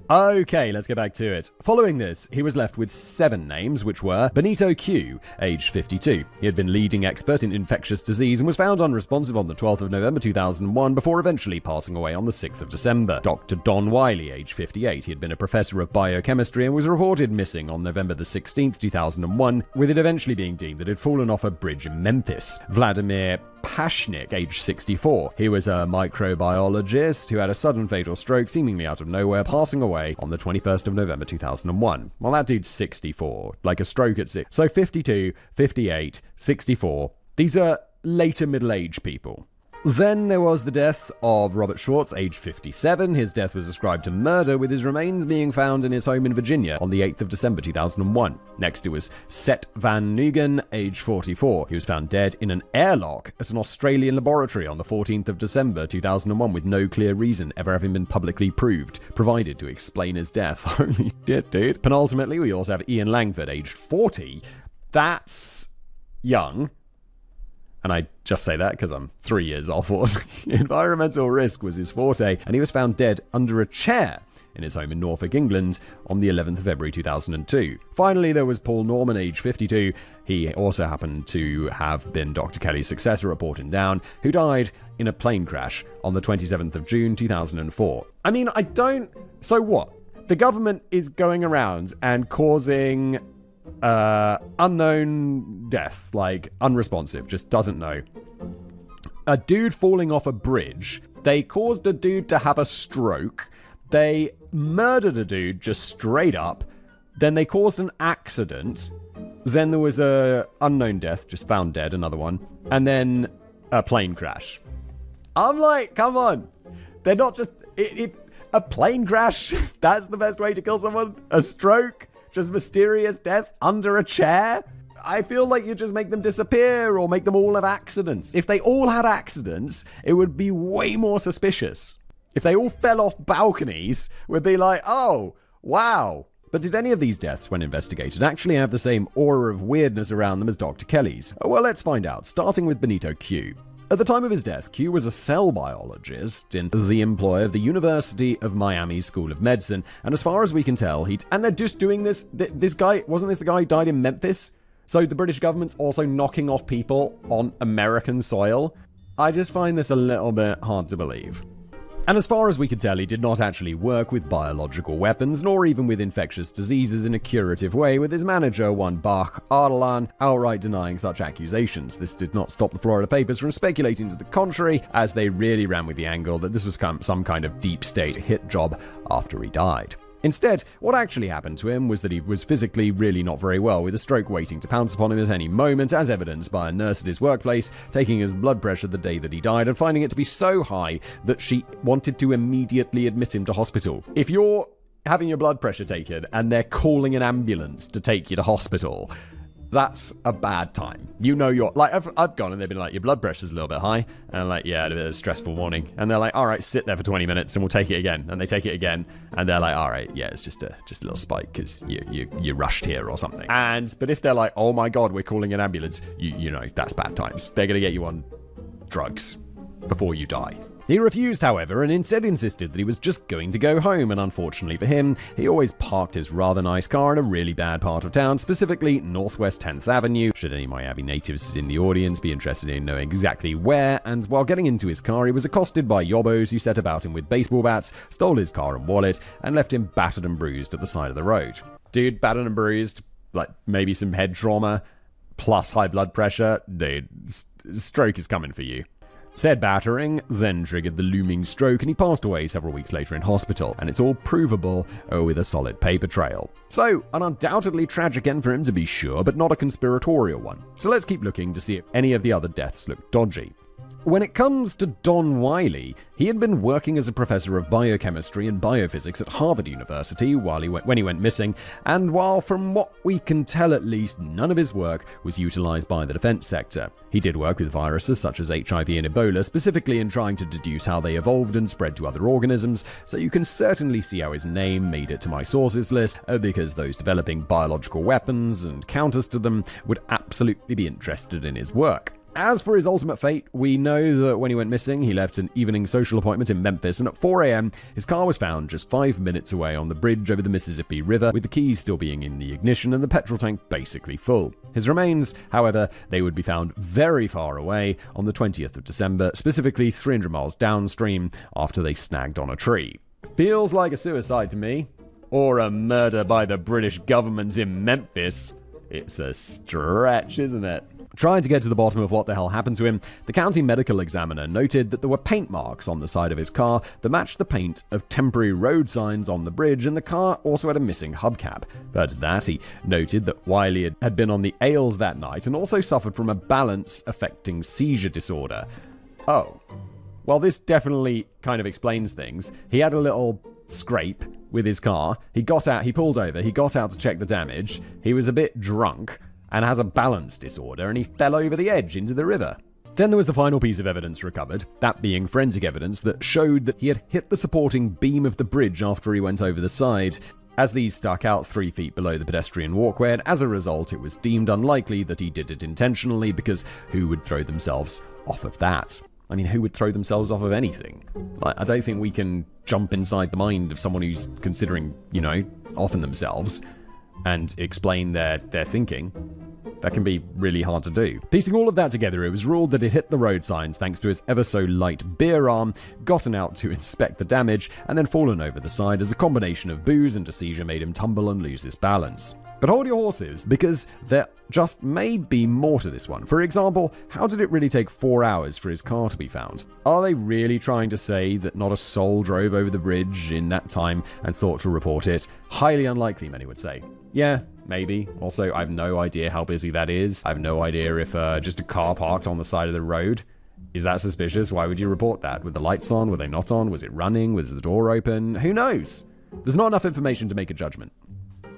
Okay, let's get back to it. Following this, he was left with 7 names, which were Benito Q, age 52. He had been leading expert in infectious disease and was found unresponsive on the 12th of November 2001 before eventually passing away on the 6th of December. Dr. Don Wiley, age 58. He had been a professor of biochemistry and was reported missing on November the 16th, 2001, with it eventually being deemed that it had fallen off a bridge in Memphis. Vladimir Pashnik, age 64. He was a microbiologist who had a sudden fatal stroke seemingly out of nowhere, passing away on the 21st of November 2001. Well, that dude's 64, like a stroke at 6. So 52, 58, 64. These are later middle-aged people. Then there was the death of Robert Schwartz, age 57. His death was ascribed to murder, with his remains being found in his home in Virginia on the 8th of December 2001. Next, it was Seth Van Nugen, age 44. He was found dead in an airlock at an Australian laboratory on the 14th of December 2001, with no clear reason ever having been publicly provided to explain his death. Holy shit, dude. Penultimately, we also have Ian Langford, aged 40. That's young. And I just say that because I'm 3 years off. Environmental risk was his forte, and he was found dead under a chair in his home in Norfolk, England, on the 11th of February 2002. Finally, there was Paul Norman, age 52. He also happened to have been Dr. Kelly's successor, reporting down, who died in a plane crash on the 27th of June 2004. I mean, so what? The government is going around and causing unknown death, like unresponsive, just doesn't know. A dude falling off a bridge. They caused a dude to have a stroke. They murdered a dude just straight up. Then they caused an accident. Then there was a unknown death, just found dead, another one. And then a plane crash. I'm like, come on. They're not just... a plane crash? That's the best way to kill someone? A stroke? Just mysterious death under a chair? I feel like you just make them disappear or make them all have accidents. If they all had accidents, it would be way more suspicious. If they all fell off balconies, we'd be like, oh, wow. But did any of these deaths, when investigated, actually have the same aura of weirdness around them as Dr. Kelly's? Well, let's find out, starting with Benito Q. At the time of his death, Q was a cell biologist in the employ of the University of Miami School of Medicine, and as far as we can tell, and they're just doing this, this guy, wasn't this the guy who died in Memphis? So the British government's also knocking off people on American soil? I just find this a little bit hard to believe. And as far as we could tell, he did not actually work with biological weapons, nor even with infectious diseases in a curative way, with his manager, one Bach Ardalan, outright denying such accusations. This did not stop the Florida papers from speculating to the contrary, as they really ran with the angle that this was some kind of deep state hit job after he died. Instead, what actually happened to him was that he was physically really not very well, with a stroke waiting to pounce upon him at any moment, as evidenced by a nurse at his workplace taking his blood pressure the day that he died and finding it to be so high that she wanted to immediately admit him to hospital. If you're having your blood pressure taken and they're calling an ambulance to take you to hospital, that's a bad time. You know, you're like, I've gone and they've been like, your blood pressure's a little bit high. And I'm like, yeah, a stressful morning. And they're like, all right, sit there for 20 minutes and we'll take it again. And they take it again. And they're like, all right, yeah, it's just a little spike because you rushed here or something. But if they're like, oh my God, we're calling an ambulance, you know, that's bad times. They're going to get you on drugs before you die. He refused, however, and instead insisted that he was just going to go home, and unfortunately for him, he always parked his rather nice car in a really bad part of town, specifically Northwest 10th Avenue. Should any Miami natives in the audience be interested in knowing exactly where, and while getting into his car, he was accosted by yobbos who set about him with baseball bats, stole his car and wallet, and left him battered and bruised at the side of the road. Dude, battered and bruised, like maybe some head trauma, plus high blood pressure, dude, stroke is coming for you. Said battering then triggered the looming stroke, and he passed away several weeks later in hospital, and it's all provable with a solid paper trail. So, an undoubtedly tragic end for him to be sure, but not a conspiratorial one. So let's keep looking to see if any of the other deaths look dodgy. When it comes to Don Wiley, he had been working as a professor of biochemistry and biophysics at Harvard University when he went missing, and while from what we can tell at least, none of his work was utilized by the defense sector. He did work with viruses such as HIV and Ebola, specifically in trying to deduce how they evolved and spread to other organisms, so you can certainly see how his name made it to my sources list, because those developing biological weapons and counters to them would absolutely be interested in his work. As for his ultimate fate, we know that when he went missing, he left an evening social appointment in Memphis, and at 4 a.m., his car was found just 5 minutes away on the bridge over the Mississippi River, with the keys still being in the ignition and the petrol tank basically full. His remains, however, they would be found very far away on the 20th of December, specifically 300 miles downstream after they snagged on a tree. Feels like a suicide to me. Or a murder by the British government in Memphis. It's a stretch, isn't it? Trying to get to the bottom of what the hell happened to him, the county medical examiner noted that there were paint marks on the side of his car that matched the paint of temporary road signs on the bridge, and the car also had a missing hubcap. Further to that, he noted that Wiley had been on the Ales that night and also suffered from a balance-affecting seizure disorder. Oh. Well, this definitely kind of explains things. He had a little scrape with his car. He pulled over, he got out to check the damage. He was a bit drunk and has a balance disorder, and he fell over the edge into the river. Then there was the final piece of evidence recovered, that being forensic evidence that showed that he had hit the supporting beam of the bridge after he went over the side, as these stuck out 3 feet below the pedestrian walkway, and as a result it was deemed unlikely that he did it intentionally, because who would throw themselves off of that? I mean, who would throw themselves off of anything? I don't think we can jump inside the mind of someone who's considering, offing themselves and explain their thinking. That can be really hard to do. Piecing all of that together, it was ruled that it hit the road signs thanks to his ever so light beer arm, gotten out to inspect the damage, and then fallen over the side as a combination of booze and a seizure made him tumble and lose his balance. But hold your horses, because there just may be more to this one. For example, how did it really take 4 hours for his car to be found? Are they really trying to say that not a soul drove over the bridge in that time and thought to report it? Highly unlikely, many would say. Yeah, maybe. Also, I have no idea how busy that is. I have no idea if just a car parked on the side of the road. Is that suspicious? Why would you report that? Were the lights on? Were they not on? Was it running? Was the door open? Who knows? There's not enough information to make a judgment.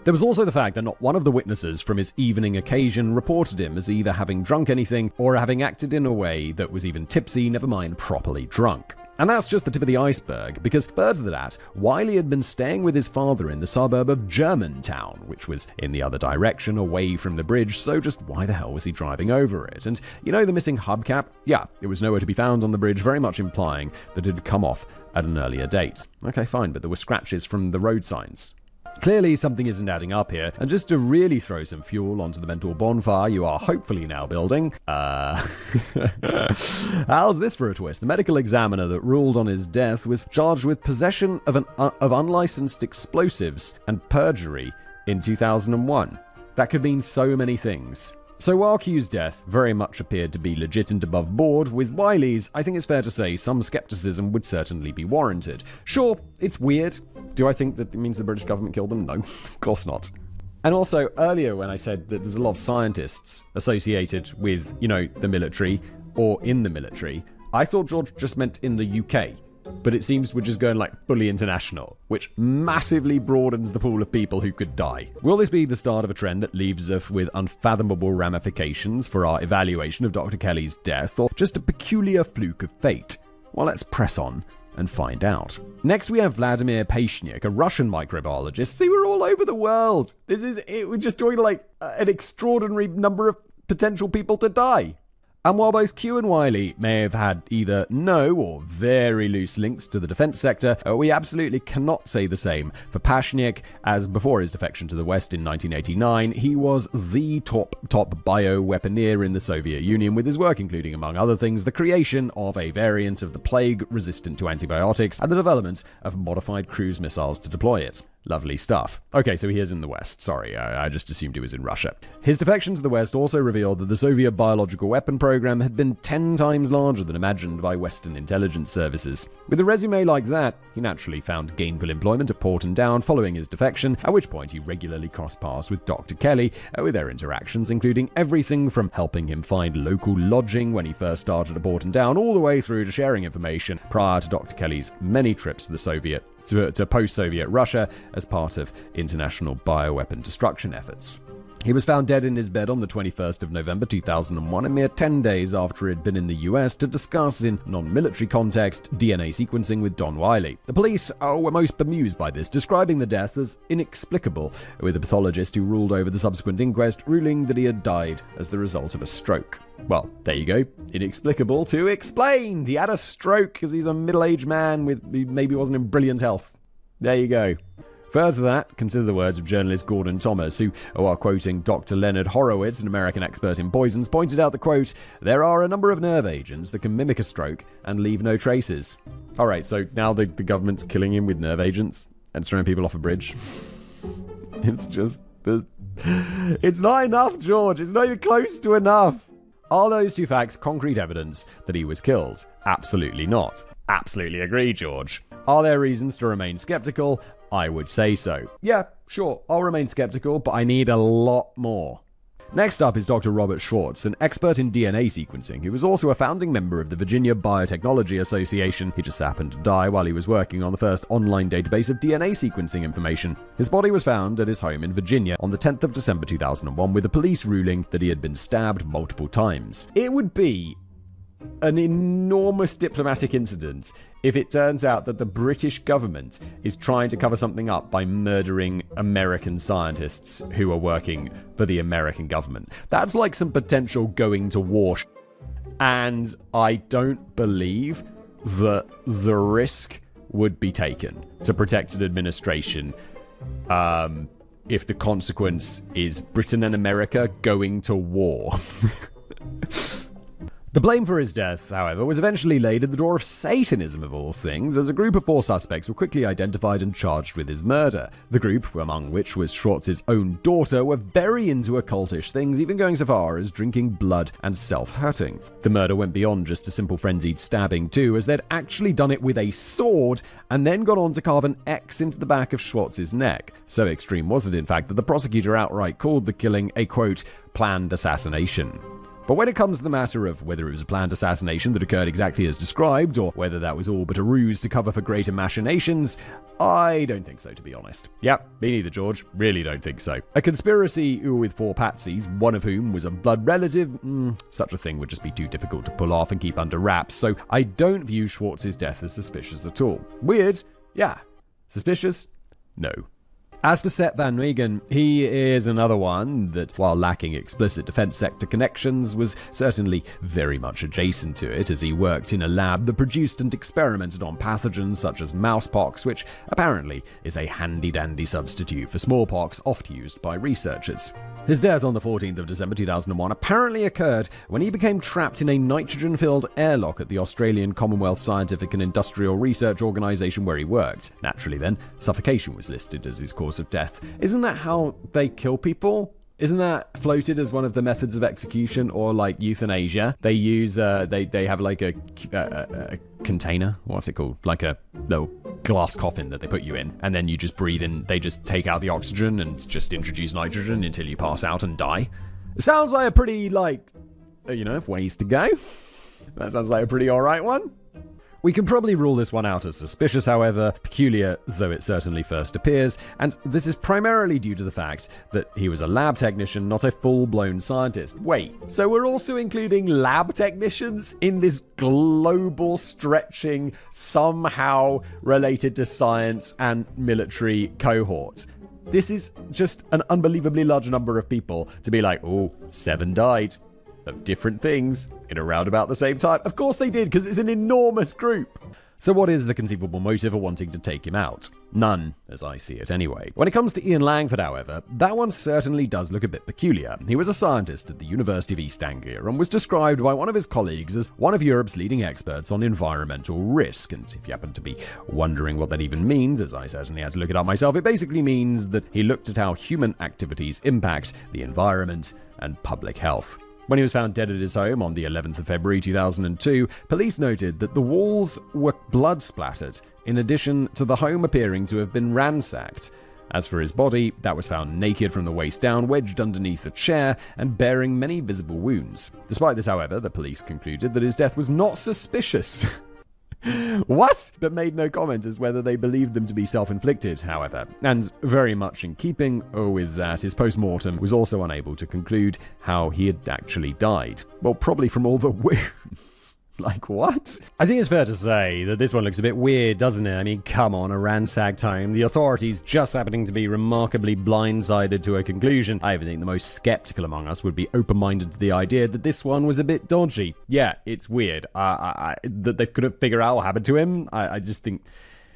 There was also the fact that not one of the witnesses from his evening occasion reported him as either having drunk anything or having acted in a way that was even tipsy, never mind properly drunk. And that's just the tip of the iceberg, because further to that, Wiley had been staying with his father in the suburb of Germantown, which was in the other direction, away from the bridge, so just why the hell was he driving over it? And the missing hubcap? Yeah, it was nowhere to be found on the bridge, very much implying that it had come off at an earlier date. Okay, fine, but there were scratches from the road signs. Clearly, something isn't adding up here, and just to really throw some fuel onto the mental bonfire you are hopefully now building, how's this for a twist? The medical examiner that ruled on his death was charged with possession of unlicensed explosives and perjury in 2001. That could mean so many things. So while Q's death very much appeared to be legit and above board, with Wiley's, I think it's fair to say some skepticism would certainly be warranted. Sure, it's weird. Do I think that it means the British government killed them? No, of course not. And also, earlier when I said that there's a lot of scientists associated with, the military or in the military, I thought George just meant in the UK. But it seems we're just going fully international, which massively broadens the pool of people who could die. Will this be the start of a trend that leaves us with unfathomable ramifications for our evaluation of Dr. Kelly's death, or just a peculiar fluke of fate? Well, let's press on and find out. Next, we have Vladimir Pashniak, a Russian microbiologist. See, we're all over the world. We're just doing an extraordinary number of potential people to die. And while both Q and Wiley may have had either no or very loose links to the defense sector, we absolutely cannot say the same for Pashniak, as before his defection to the West in 1989, he was the top bioweaponeer in the Soviet Union, with his work including, among other things, the creation of a variant of the plague resistant to antibiotics and the development of modified cruise missiles to deploy it. Lovely stuff. Okay, so he is in the West. Sorry, I just assumed he was in Russia. His defection to the West also revealed that the Soviet biological weapon program had been 10 times larger than imagined by Western intelligence services. With a resume like that, he naturally found gainful employment at Porton Down following his defection, at which point he regularly crossed paths with Dr. Kelly, with their interactions including everything from helping him find local lodging when he first started at Porton Down, all the way through to sharing information prior to Dr. Kelly's many trips to the post-Soviet Russia as part of international bioweapon destruction efforts. He was found dead in his bed on the 21st of November 2001, a mere 10 days after he'd been in the US to discuss in non-military context DNA sequencing with Don Wiley. The police were most bemused by this, describing the death as inexplicable, with a pathologist who ruled over the subsequent inquest ruling that he had died as the result of a stroke. Well, there you go. Inexplicable to explained. He had a stroke because he's a middle-aged man who maybe wasn't in brilliant health. There you go. Further to that, consider the words of journalist Gordon Thomas, who, while quoting Dr. Leonard Horowitz, an American expert in poisons, pointed out that, quote, there are a number of nerve agents that can mimic a stroke and leave no traces. All right, so now the government's killing him with nerve agents and throwing people off a bridge. It's just... It's not enough, George. It's not even close to enough. Are those two facts concrete evidence that he was killed? Absolutely not. Absolutely agree, George. Are there reasons to remain skeptical? I would say so. Yeah, sure, I'll remain skeptical, but I need a lot more. Next up is Dr. Robert Schwartz, an expert in DNA sequencing, who was also a founding member of the Virginia Biotechnology Association. He just happened to die while he was working on the first online database of DNA sequencing information. His body was found at his home in Virginia on the 10th of December 2001, with a police ruling that he had been stabbed multiple times. It would be an enormous diplomatic incident if it turns out that the British government is trying to cover something up by murdering American scientists who are working for the American government. That's like some potential going to war. And I don't believe that the risk would be taken to protect an administration if the consequence is Britain and America going to war. The blame for his death, however, was eventually laid at the door of Satanism of all things, as a group of 4 suspects were quickly identified and charged with his murder. The group, among which was Schwartz's own daughter, were very into occultish things, even going so far as drinking blood and self-hurting. The murder went beyond just a simple frenzied stabbing too, as they'd actually done it with a sword and then gone on to carve an X into the back of Schwartz's neck. So extreme was it, in fact, that the prosecutor outright called the killing a, quote, planned assassination. But when it comes to the matter of whether it was a planned assassination that occurred exactly as described, or whether that was all but a ruse to cover for greater machinations, I don't think so, to be honest. Yep, me neither, George. Really don't think so. A conspiracy with 4 patsies, one of whom was a blood relative, such a thing would just be too difficult to pull off and keep under wraps, so I don't view Schwartz's death as suspicious at all. Weird? Yeah. Suspicious? No. As for Seth Van Wegen, he is another one that, while lacking explicit defense sector connections, was certainly very much adjacent to it, as he worked in a lab that produced and experimented on pathogens such as mousepox, which apparently is a handy-dandy substitute for smallpox oft used by researchers. His death on the 14th of December 2001 apparently occurred when he became trapped in a nitrogen-filled airlock at the Australian Commonwealth Scientific and Industrial Research Organisation where he worked. Naturally then, suffocation was listed as his cause of death. Isn't that how they kill people? Isn't that floated as one of the methods of execution, or like euthanasia? They use, they have like a container, what's it called? Like a little glass coffin that they put you in, and then you just breathe in, they just take out the oxygen and just introduce nitrogen until you pass out and die. It sounds like a pretty, ways to go. That sounds like a pretty alright one. We can probably rule this one out as suspicious, however, peculiar though it certainly first appears, and this is primarily due to the fact that he was a lab technician, not a full-blown scientist. Wait, so we're also including lab technicians in this global stretching, somehow related to science and military cohort? This is just an unbelievably large number of people to be like, 7 died of different things in around about the same time. Of course they did, because it's an enormous group. So what is the conceivable motive for wanting to take him out? None, as I see it anyway. When it comes to Ian Langford, however, that one certainly does look a bit peculiar. He was a scientist at the University of East Anglia and was described by one of his colleagues as one of Europe's leading experts on environmental risk. And if you happen to be wondering what that even means, as I certainly had to look it up myself, it basically means that he looked at how human activities impact the environment and public health. When he was found dead at his home on the 11th of February 2002, police noted that the walls were blood-splattered, in addition to the home appearing to have been ransacked. As for his body, that was found naked from the waist down, wedged underneath a chair, and bearing many visible wounds. Despite this, however, the police concluded that his death was not suspicious. What? But made no comment as whether they believed them to be self-inflicted, however. And very much in keeping with that, his post-mortem was also unable to conclude how he had actually died. Well, probably from all the wounds. Like, what? I think it's fair to say that this one looks a bit weird, doesn't it? I mean, come on, a ransacked home, the authorities just happening to be remarkably blindsided to a conclusion. I even think the most skeptical among us would be open-minded to the idea that this one was a bit dodgy. Yeah, it's weird. That they couldn't figure out what happened to him. I just think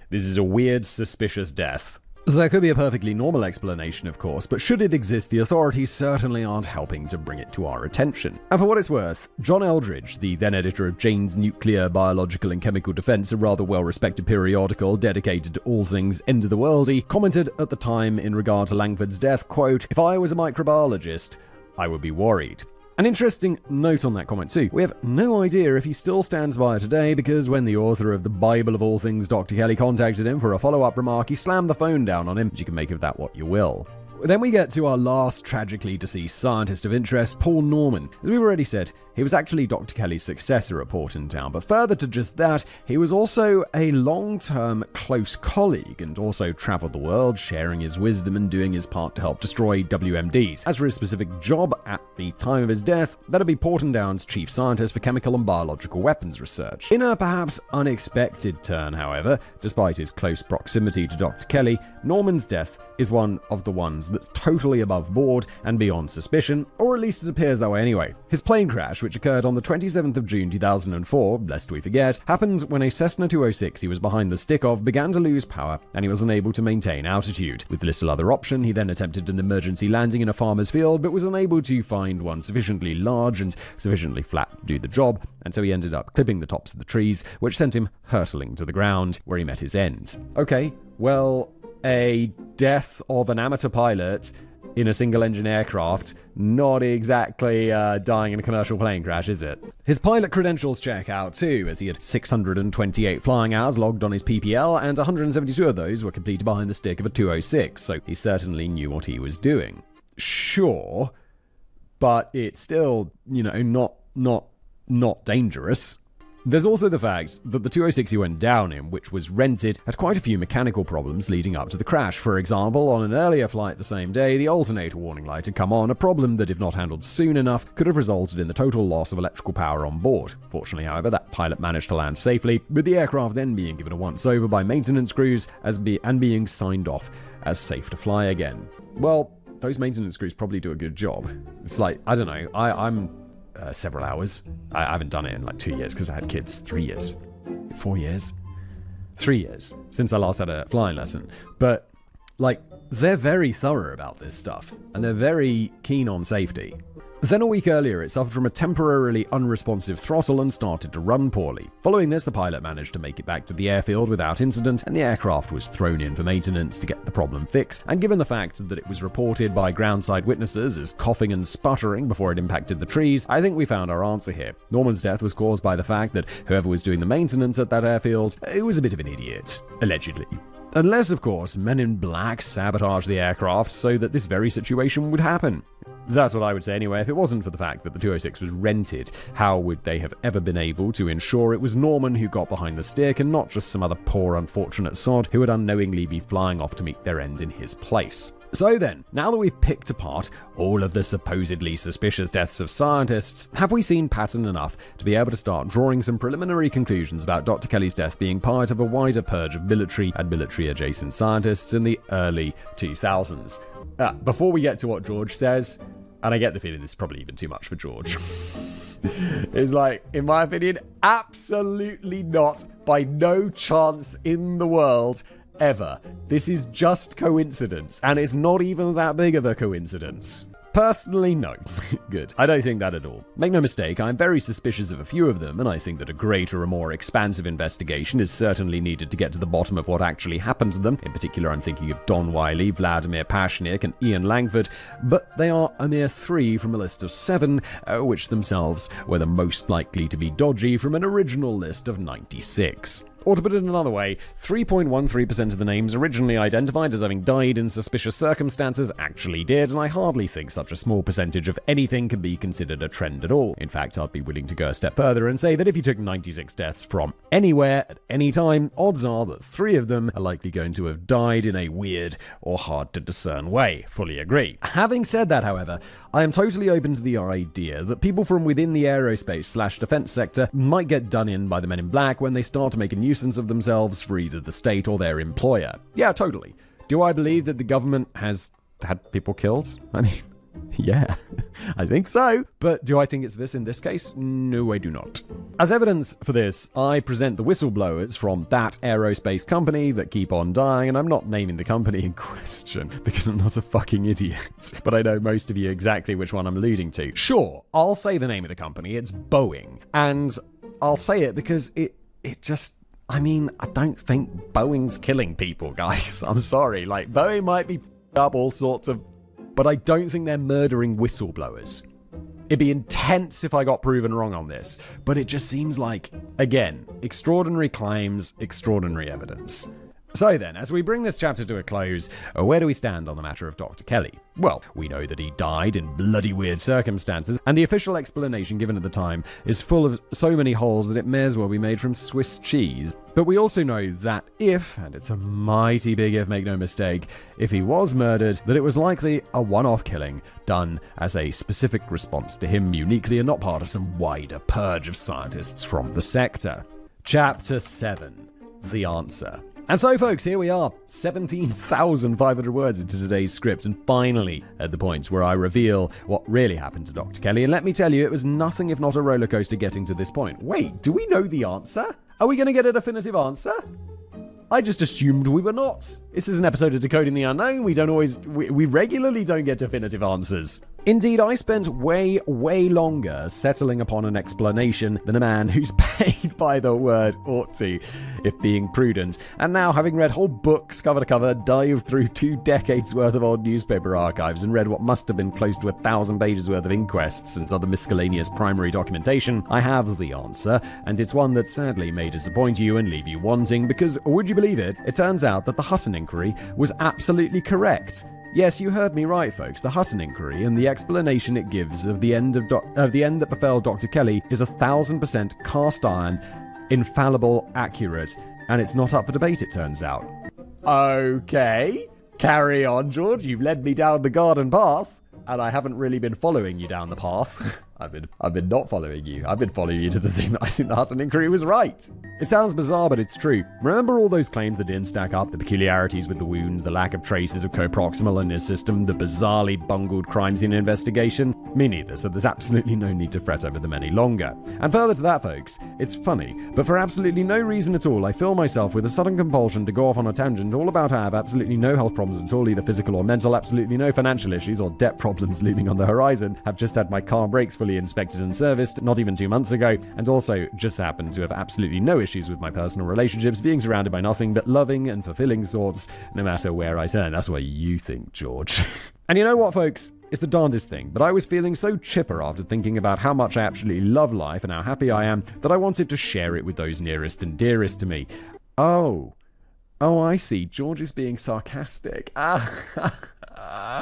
this is a weird, suspicious death. There could be a perfectly normal explanation, of course, but should it exist, the authorities certainly aren't helping to bring it to our attention. And for what it's worth, John Eldridge, the then editor of Jane's Nuclear, Biological and Chemical Defense, a rather well-respected periodical dedicated to all things end-of-the-worldy, commented at the time in regard to Langford's death, quote, "If I was a microbiologist, I would be worried." An interesting note on that comment too. We have no idea if he still stands by it today, because when the author of the Bible of all things, Dr. Kelly, contacted him for a follow-up remark, he slammed the phone down on him. But you can make of that what you will. Then we get to our last tragically deceased scientist of interest, Paul Norman. As we've already said, he was actually Dr. Kelly's successor at Portentown, but further to just that, he was also a long-term close colleague and also traveled the world, sharing his wisdom and doing his part to help destroy WMDs. As for his specific job at the time of his death, that'd be Portentown's chief scientist for chemical and biological weapons research. In a perhaps unexpected turn, however, despite his close proximity to Dr. Kelly, Norman's death is one of the ones that's totally above board and beyond suspicion, or at least it appears that way anyway. His plane crash, which occurred on the 27th of June 2004, lest we forget, happened when a Cessna 206 he was behind the stick of began to lose power and he was unable to maintain altitude. With little other option, he then attempted an emergency landing in a farmer's field, but was unable to find one sufficiently large and sufficiently flat to do the job, and so he ended up clipping the tops of the trees, which sent him hurtling to the ground, where he met his end. Okay, well, a death of an amateur pilot in a single-engine aircraft, not exactly dying in a commercial plane crash, is it? His pilot credentials check out too, as he had 628 flying hours logged on his PPL, and 172 of those were completed behind the stick of a 206, so he certainly knew what he was doing. Sure, but it's still, not dangerous. There's also the fact that the 206 he went down in, which was rented, had quite a few mechanical problems leading up to the crash. For example, on an earlier flight the same day, the alternator warning light had come on, a problem that, if not handled soon enough, could have resulted in the total loss of electrical power on board. Fortunately, however, that pilot managed to land safely, with the aircraft then being given a once-over by maintenance crews and being signed off as safe to fly again. Well, those maintenance crews probably do a good job. It's like, I don't know, I'm several hours. I haven't done it in like 2 years because I had kids. 3 years. 4 years. 3 years since I last had a flying lesson. But, they're very thorough about this stuff. And they're very keen on safety. Then a week earlier, it suffered from a temporarily unresponsive throttle and started to run poorly. Following this, the pilot managed to make it back to the airfield without incident, and the aircraft was thrown in for maintenance to get the problem fixed. And given the fact that it was reported by groundside witnesses as coughing and sputtering before it impacted the trees, I think we found our answer here. Norman's death was caused by the fact that whoever was doing the maintenance at that airfield, was a bit of an idiot, allegedly. Unless, of course, men in black sabotaged the aircraft so that this very situation would happen. That's what I would say anyway. If it wasn't for the fact that the 206 was rented, how would they have ever been able to ensure it was Norman who got behind the stick and not just some other poor unfortunate sod who would unknowingly be flying off to meet their end in his place? So then, now that we've picked apart all of the supposedly suspicious deaths of scientists, have we seen pattern enough to be able to start drawing some preliminary conclusions about Dr. Kelly's death being part of a wider purge of military and military-adjacent scientists in the early 2000s? Before we get to what George says, and I get the feeling this is probably even too much for George. It's like, in my opinion, absolutely not, by no chance in the world, ever. This is just coincidence, and it's not even that big of a coincidence. Personally, no. Good. I don't think that at all. Make no mistake, I'm very suspicious of a few of them, and I think that a greater or more expansive investigation is certainly needed to get to the bottom of what actually happened to them. In particular, I'm thinking of Don Wiley, Vladimir Pashnik, and Ian Langford, but they are a mere 3 from a list of 7, which themselves were the most likely to be dodgy from an original list of 96. Or to put it another way, 3.13% of the names originally identified as having died in suspicious circumstances actually did, and I hardly think such a small percentage of anything can be considered a trend at all. In fact, I'd be willing to go a step further and say that if you took 96 deaths from anywhere at any time, odds are that 3 of them are likely going to have died in a weird or hard to discern way. Fully agree. Having said that, however, I am totally open to the idea that people from within the aerospace/defense sector might get done in by the men in black when they start to make a nuisance of themselves for either the state or their employer. Yeah, totally. Do I believe that the government has had people killed? I mean, yeah, I think so. But do I think it's this in this case? No, I do not. As evidence for this, I present the whistleblowers from that aerospace company that keep on dying, and I'm not naming the company in question because I'm not a fucking idiot. But I know most of you exactly which one I'm alluding to. Sure, I'll say the name of the company. It's Boeing. And I'll say it because it just... I mean, I don't think Boeing's killing people, guys. I'm sorry. Like, Boeing might be up all sorts of... But I don't think they're murdering whistleblowers. It'd be intense if I got proven wrong on this. But it just seems like, again, extraordinary claims, extraordinary evidence. So then, as we bring this chapter to a close, where do we stand on the matter of Dr. Kelly? Well, we know that he died in bloody weird circumstances, and the official explanation given at the time is full of so many holes that it may as well be made from Swiss cheese. But we also know that if, and it's a mighty big if, make no mistake, if he was murdered, that it was likely a one-off killing done as a specific response to him uniquely and not part of some wider purge of scientists from the sector. Chapter 7. The Answer. And so, folks, here we are, 17,500 words into today's script, and finally at the point where I reveal what really happened to Dr. Kelly. And let me tell you, it was nothing if not a roller coaster getting to this point. Wait, do we know the answer? Are we going to get a definitive answer? I just assumed we were not. This is an episode of Decoding the Unknown. We regularly don't get definitive answers. Indeed, I spent way longer settling upon an explanation than a man who's paid by the word ought to, if being prudent. And now, having read whole books cover to cover, dived through 2 decades worth of old newspaper archives, and read what must have been close to 1,000 pages worth of inquests and other miscellaneous primary documentation, I have the answer, and it's one that sadly may disappoint you and leave you wanting, because, would you believe it, it turns out that the Hutton inquiry was absolutely correct. Yes, you heard me right, folks. The Hutton inquiry and the explanation it gives of the end that befell Dr. Kelly is 1,000% cast iron, infallible, accurate, and it's not up for debate, it turns out. Okay, carry on, George. You've led me down the garden path, and I haven't really been following you down the path. I've been not following you. I've been following you to the thing that I think the Hutton inquiry was right. It sounds bizarre, but it's true. Remember all those claims that didn't stack up? The peculiarities with the wound, the lack of traces of coproximal in his system, the bizarrely bungled crime scene investigation? Me neither, so there's absolutely no need to fret over them any longer. And further to that, folks, it's funny, but for absolutely no reason at all, I feel myself with a sudden compulsion to go off on a tangent all about how I have absolutely no health problems at all, either physical or mental, absolutely no financial issues or debt problems looming on the horizon, have just had my car brakes fully inspected and serviced not even 2 months ago, and also just happen to have absolutely no issues with my personal relationships, being surrounded by nothing but loving and fulfilling sorts, no matter where I turn. That's what you think, George. And you know what, folks? It's the darndest thing, but I was feeling so chipper after thinking about how much I absolutely love life and how happy I am that I wanted to share it with those nearest and dearest to me. Oh, I see. George is being sarcastic.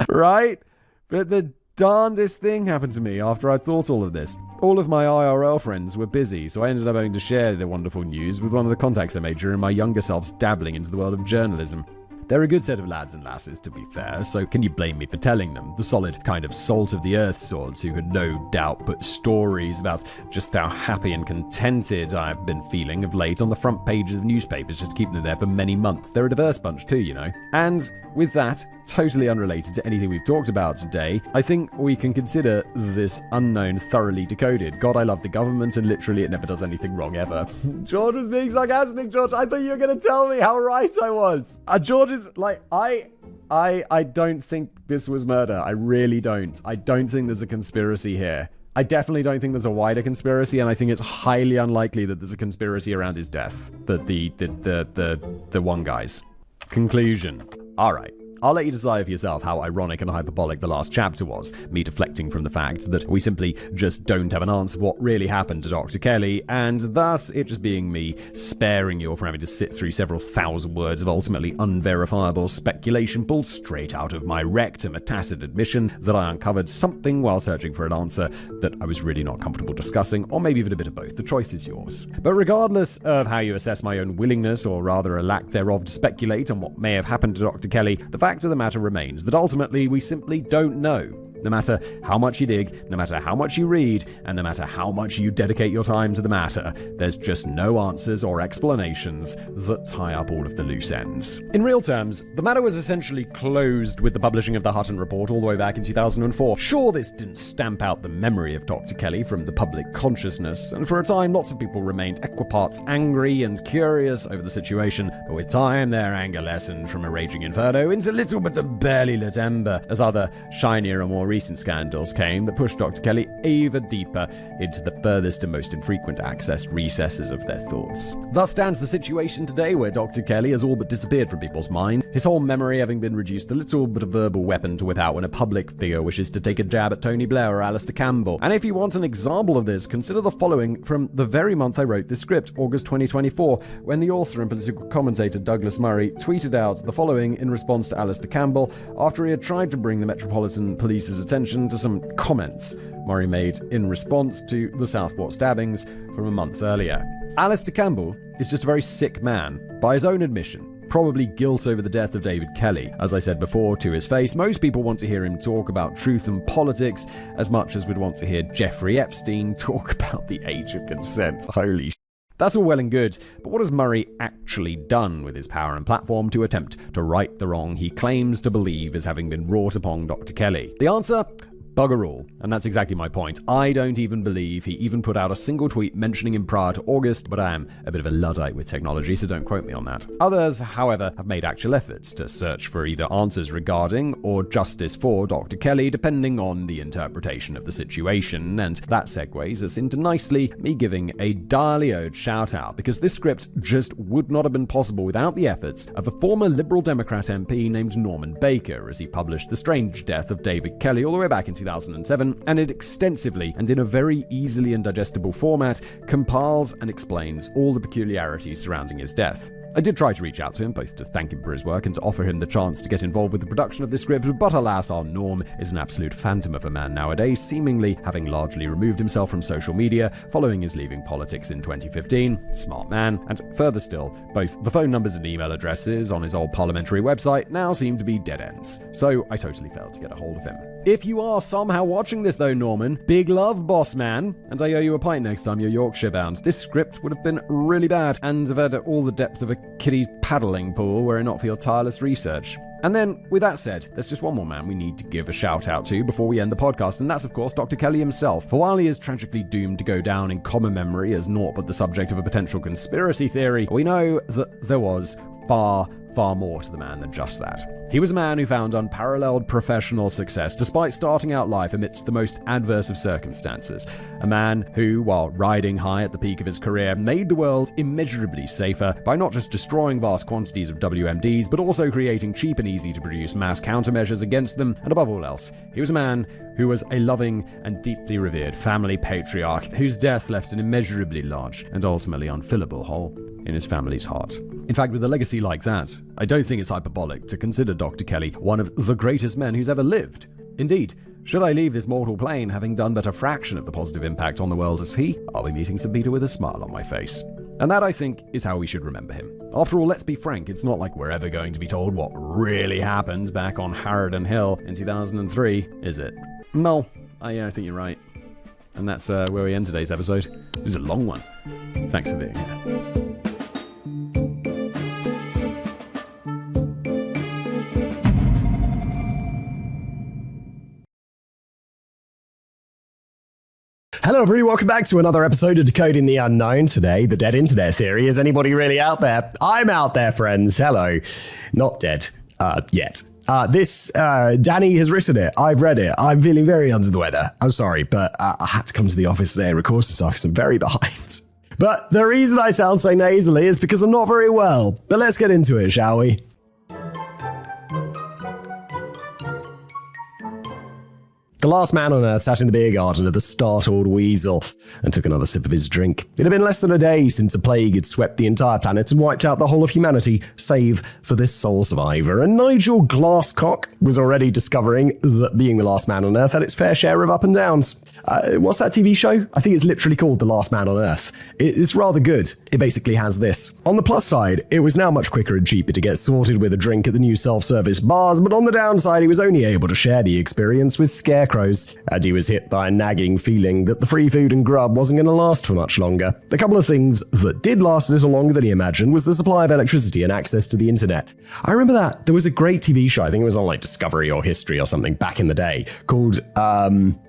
Right? But the darndest thing happened to me after I thought all of this. All of my IRL friends were busy, so I ended up having to share the wonderful news with one of the contacts I made during my younger self's dabbling into the world of journalism. They're a good set of lads and lasses, to be fair, so can you blame me for telling them? The solid kind of salt of the earth sorts who had no doubt put stories about just how happy and contented I've been feeling of late on the front pages of newspapers just to keep them there for many months. They're a diverse bunch too, you know. And with that, totally unrelated to anything we've talked about today, I think we can consider this unknown thoroughly decoded. God, I love the government, and literally it never does anything wrong ever. George was being sarcastic, George. I thought you were going to tell me how right I was. George is like, I don't think this was murder. I really don't. I don't think there's a conspiracy here. I definitely don't think there's a wider conspiracy, and I think it's highly unlikely that there's a conspiracy around his death. The one guy's. Conclusion. All right. I'll let you decide for yourself how ironic and hyperbolic the last chapter was, me deflecting from the fact that we simply just don't have an answer for what really happened to Dr. Kelly, and thus it just being me sparing you from having to sit through several thousand words of ultimately unverifiable speculation pulled straight out of my rectum, a tacit admission that I uncovered something while searching for an answer that I was really not comfortable discussing, or maybe even a bit of both. The choice is yours. But regardless of how you assess my own willingness, or rather a lack thereof, to speculate on what may have happened to Dr. Kelly, the fact of the matter remains that ultimately we simply don't know. No matter how much you dig, no matter how much you read, and no matter how much you dedicate your time to the matter, there's just no answers or explanations that tie up all of the loose ends. In real terms, the matter was essentially closed with the publishing of the Hutton Report all the way back in 2004. Sure, this didn't stamp out the memory of Dr. Kelly from the public consciousness, and for a time lots of people remained equiparts angry and curious over the situation, but with time their anger lessened from a raging inferno into little but a barely lit ember, as other shinier and more recent scandals came that pushed Dr. Kelly even deeper into the furthest and most infrequent accessed recesses of their thoughts. Thus stands the situation today, where Dr. Kelly has all but disappeared from people's mind, his whole memory having been reduced to little but a verbal weapon to whip out when a public figure wishes to take a jab at Tony Blair or Alistair Campbell. And if you want an example of this, consider the following from the very month I wrote this script, August 2024, when the author and political commentator Douglas Murray tweeted out the following in response to Alistair Campbell after he had tried to bring the Metropolitan Police's attention to some comments Murray made in response to the Southport stabbings from a month earlier. Alistair Campbell is just a very sick man, by his own admission. Probably guilt over the death of David Kelly. As I said before, to his face, most people want to hear him talk about truth and politics as much as we'd want to hear Jeffrey Epstein talk about the age of consent. Holy That's all well and good, but what has Murray actually done with his power and platform to attempt to right the wrong he claims to believe is having been wrought upon Dr. Kelly? The answer? Bugger all. And that's exactly my point. I don't even believe he even put out a single tweet mentioning him prior to August, but I am a bit of a Luddite with technology, so don't quote me on that. Others, however, have made actual efforts to search for either answers regarding or justice for Dr. Kelly, depending on the interpretation of the situation, and that segues us into nicely me giving a direly owed shout out, because this script just would not have been possible without the efforts of a former Liberal Democrat MP named Norman Baker, as he published The Strange Death of David Kelly all the way back in 2007, and it extensively and in a very easily and digestible format compiles and explains all the peculiarities surrounding his death. I did try to reach out to him, both to thank him for his work and to offer him the chance to get involved with the production of this script, but alas, our Norm is an absolute phantom of a man nowadays, seemingly having largely removed himself from social media following his leaving politics in 2015. Smart man. And further still, both the phone numbers and email addresses on his old parliamentary website now seem to be dead ends. So I totally failed to get a hold of him. If you are somehow watching this though, Norman, big love, boss man, and I owe you a pint next time you're Yorkshire bound. This script would have been really bad and have had all the depth of a kiddie's paddling pool were it not for your tireless research. And then, with that said, there's just one more man we need to give a shout out to before we end the podcast, and that's of course Dr. Kelly himself. For while he is tragically doomed to go down in common memory as naught but the subject of a potential conspiracy theory, we know that there was far more to the man than just that. He was a man who found unparalleled professional success despite starting out life amidst the most adverse of circumstances. A man who, while riding high at the peak of his career, made the world immeasurably safer by not just destroying vast quantities of WMDs, but also creating cheap and easy to produce mass countermeasures against them, and above all else, he was a man who was a loving and deeply revered family patriarch whose death left an immeasurably large and ultimately unfillable hole in his family's heart. In fact, with a legacy like that, I don't think it's hyperbolic to consider Dr. Kelly one of the greatest men who's ever lived. Indeed, should I leave this mortal plane having done but a fraction of the positive impact on the world as he, I'll be meeting St. Peter with a smile on my face. And that, I think, is how we should remember him. After all, let's be frank, it's not like we're ever going to be told what really happened back on Harroden Hill in 2003, is it? No, I think you're right. And that's where we end today's episode. It was a long one. Thanks for being here. Hello everybody, welcome back to another episode of Decoding the Unknown. Today, the Dead Internet theory. Is anybody really out there? I'm out there, friends. Hello. Not dead. Yet. Danny has written it. I've read it. I'm feeling very under the weather. I'm sorry, but I had to come to the office today and record some stuff because I'm very behind. But the reason I sound so nasally is because I'm not very well. But let's get into it, shall we? the last man on Earth sat in the beer garden of the startled weasel and took another sip of his drink. It had been less than a day since a plague had swept the entire planet and wiped out the whole of humanity, save for this sole survivor. And Nigel Glasscock was already discovering that being the last man on Earth had its fair share of up and downs. What's that TV show? I think it's literally called The Last Man on Earth. It's rather good. It basically has this. On the plus side, it was now much quicker and cheaper to get sorted with a drink at the new self-service bars, but on the downside, he was only able to share the experience with scarecrows, and he was hit by a nagging feeling that the free food and grub wasn't going to last for much longer. A couple of things that did last a little longer than he imagined was the supply of electricity and access to the internet. I remember that. There was a great TV show, I think it was on like Discovery or History or something back in the day, called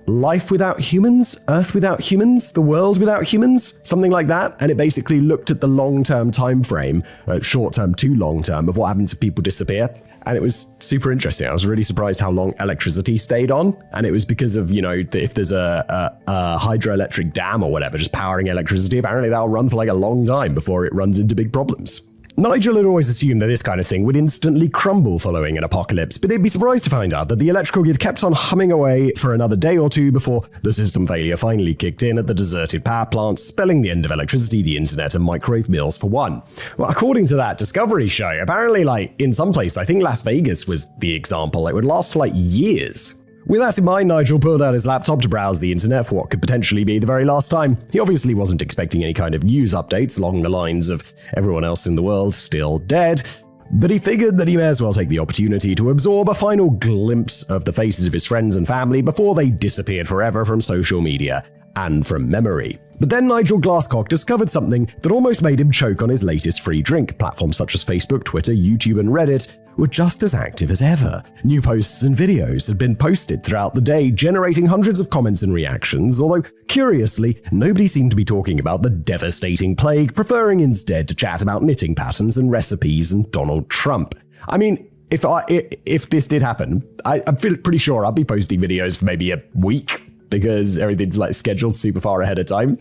Life Without Humans? Earth Without Humans? The World Without Humans? Something like that. And it basically looked at the long-term time frame, short-term to long-term, of what happens if people disappear. And it was super interesting. I was really surprised how long electricity stayed on. And it was because of, if there's a hydroelectric dam or whatever, just powering electricity, apparently that'll run for like a long time before it runs into big problems. Nigel had always assumed that this kind of thing would instantly crumble following an apocalypse, but he'd be surprised to find out that the electrical grid kept on humming away for another day or two before the system failure finally kicked in at the deserted power plant, spelling the end of electricity, the internet, and microwave meals for one. Well, according to that Discovery show, apparently, in some place, I think Las Vegas was the example, it would last for years. With that in mind, Nigel pulled out his laptop to browse the internet for what could potentially be the very last time. He obviously wasn't expecting any kind of news updates along the lines of everyone else in the world still dead, but he figured that he may as well take the opportunity to absorb a final glimpse of the faces of his friends and family before they disappeared forever from social media and from memory. But then Nigel Glasscock discovered something that almost made him choke on his latest free drink. Platforms such as Facebook, Twitter, YouTube, and Reddit were just as active as ever. New posts and videos had been posted throughout the day, generating hundreds of comments and reactions, although, curiously, nobody seemed to be talking about the devastating plague, preferring instead to chat about knitting patterns and recipes and Donald Trump. I mean, if this did happen, I'm pretty sure I'll be posting videos for maybe a week, because everything's scheduled super far ahead of time.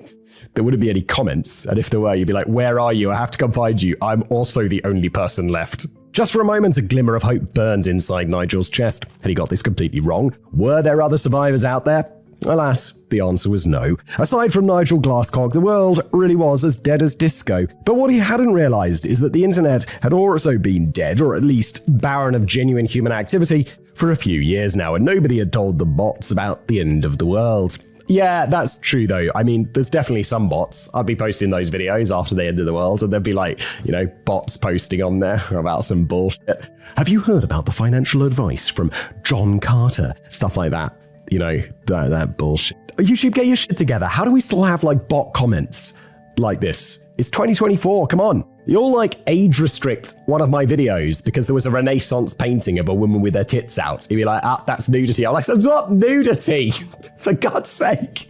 There wouldn't be any comments, and if there were, you'd be like, where are you? I have to come find you. I'm also the only person left. Just for a moment, a glimmer of hope burned inside Nigel's chest. Had he got this completely wrong? Were there other survivors out there? Alas, the answer was no. Aside from Nigel Glasscock, the world really was as dead as disco. But what he hadn't realized is that the internet had also been dead, or at least barren of genuine human activity, for a few years now, and nobody had told the bots about the end of the world. Yeah, that's true though. I mean, there's definitely some bots. I'd be posting those videos after the end of the world, and there'd be bots posting on there about some bullshit. Have you heard about the financial advice from John Carter? Stuff like that. That bullshit. You should get your shit together. How do we still have bot comments like this? It's 2024, come on. You'll age restrict one of my videos because there was a Renaissance painting of a woman with her tits out. You'd be like, that's nudity. I'm like, that's not nudity, for God's sake.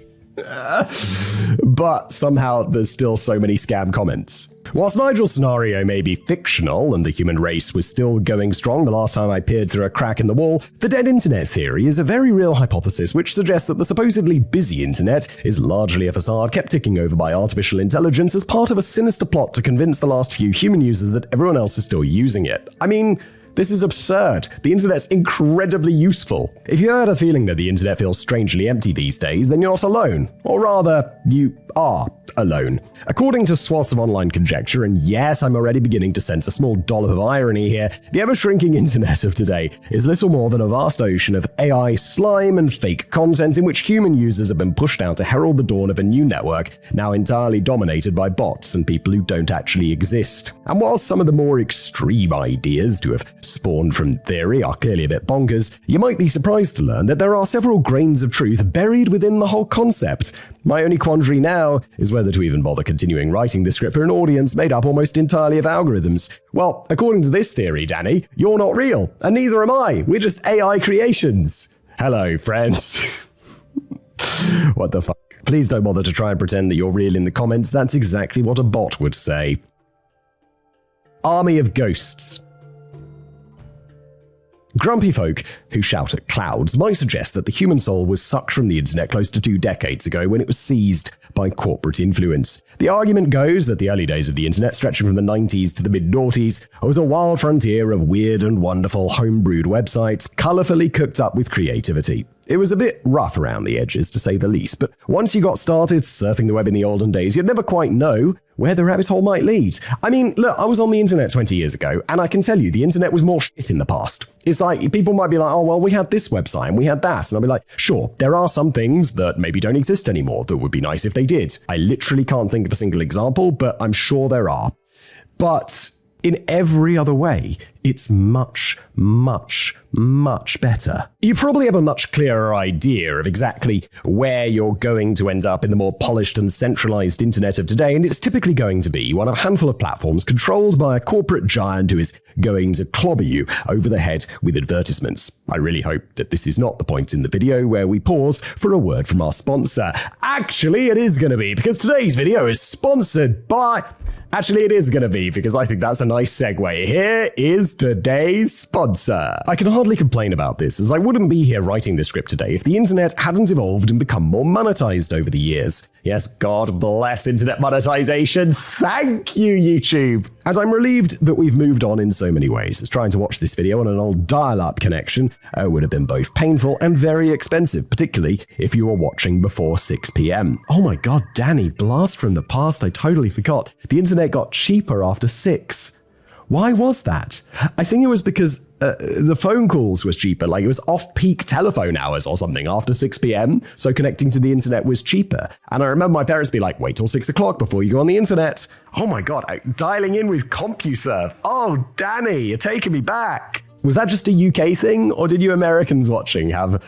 But somehow there's still so many scam comments. Whilst Nigel's scenario may be fictional and the human race was still going strong the last time I peered through a crack in the wall, the dead internet theory is a very real hypothesis which suggests that the supposedly busy internet is largely a facade kept ticking over by artificial intelligence as part of a sinister plot to convince the last few human users that everyone else is still using it. I mean, this is absurd. The internet's incredibly useful. If you had a feeling that the internet feels strangely empty these days, then you're not alone. Or rather, you are alone. According to swaths of online conjecture, and yes, I'm already beginning to sense a small dollop of irony here, the ever-shrinking internet of today is little more than a vast ocean of AI slime and fake content in which human users have been pushed out to herald the dawn of a new network, now entirely dominated by bots and people who don't actually exist. And while some of the more extreme ideas to have spawned from theory are clearly a bit bonkers, you might be surprised to learn that there are several grains of truth buried within the whole concept. My only quandary now is whether to even bother continuing writing this script for an audience made up almost entirely of algorithms. Well, according to this theory, Danny, you're not real, and neither am I. We're just AI creations. Hello, friends. What the fuck? Please don't bother to try and pretend that you're real in the comments. That's exactly what a bot would say. Army of Ghosts. Grumpy folk who shout at clouds might suggest that the human soul was sucked from the internet close to 2 decades ago when it was seized by corporate influence. The argument goes that the early days of the internet, stretching from the 90s to the mid-noughties, was a wild frontier of weird and wonderful homebrewed websites, colourfully cooked up with creativity. It was a bit rough around the edges, to say the least, but once you got started surfing the web in the olden days, you'd never quite know where the rabbit hole might lead. I mean, look, I was on the internet 20 years ago, and I can tell you, the internet was more shit in the past. It's like, people might be like, oh, well, we had this website, and we had that, and I'll be like, sure, there are some things that maybe don't exist anymore that would be nice if they did. I literally can't think of a single example, but I'm sure there are. But in every other way, it's much, much, much better. You probably have a much clearer idea of exactly where you're going to end up in the more polished and centralized internet of today, and it's typically going to be one of a handful of platforms controlled by a corporate giant who is going to clobber you over the head with advertisements. I really hope that this is not the point in the video where we pause for a word from our sponsor. Actually, it is going to be, because today's video is sponsored by... Actually, it is going to be, because I think that's a nice segue. Here is today's sponsor. I can hardly complain about this, as I wouldn't be here writing this script today if the internet hadn't evolved and become more monetized over the years. Yes, God bless internet monetization. Thank you, YouTube. And I'm relieved that we've moved on in so many ways, as trying to watch this video on an old dial-up connection would have been both painful and very expensive, particularly if you were watching before 6 p.m. Oh my God, Danny, blast from the past, I totally forgot. The internet got cheaper after 6. Why was that? I think it was because the phone calls was cheaper, like it was off-peak telephone hours or something after 6 p.m, so connecting to the internet was cheaper. And I remember my parents be like, wait till 6 o'clock before you go on the internet. Oh my God, dialing in with CompuServe. Oh, Danny, you're taking me back. Was that just a UK thing, or did you Americans watching have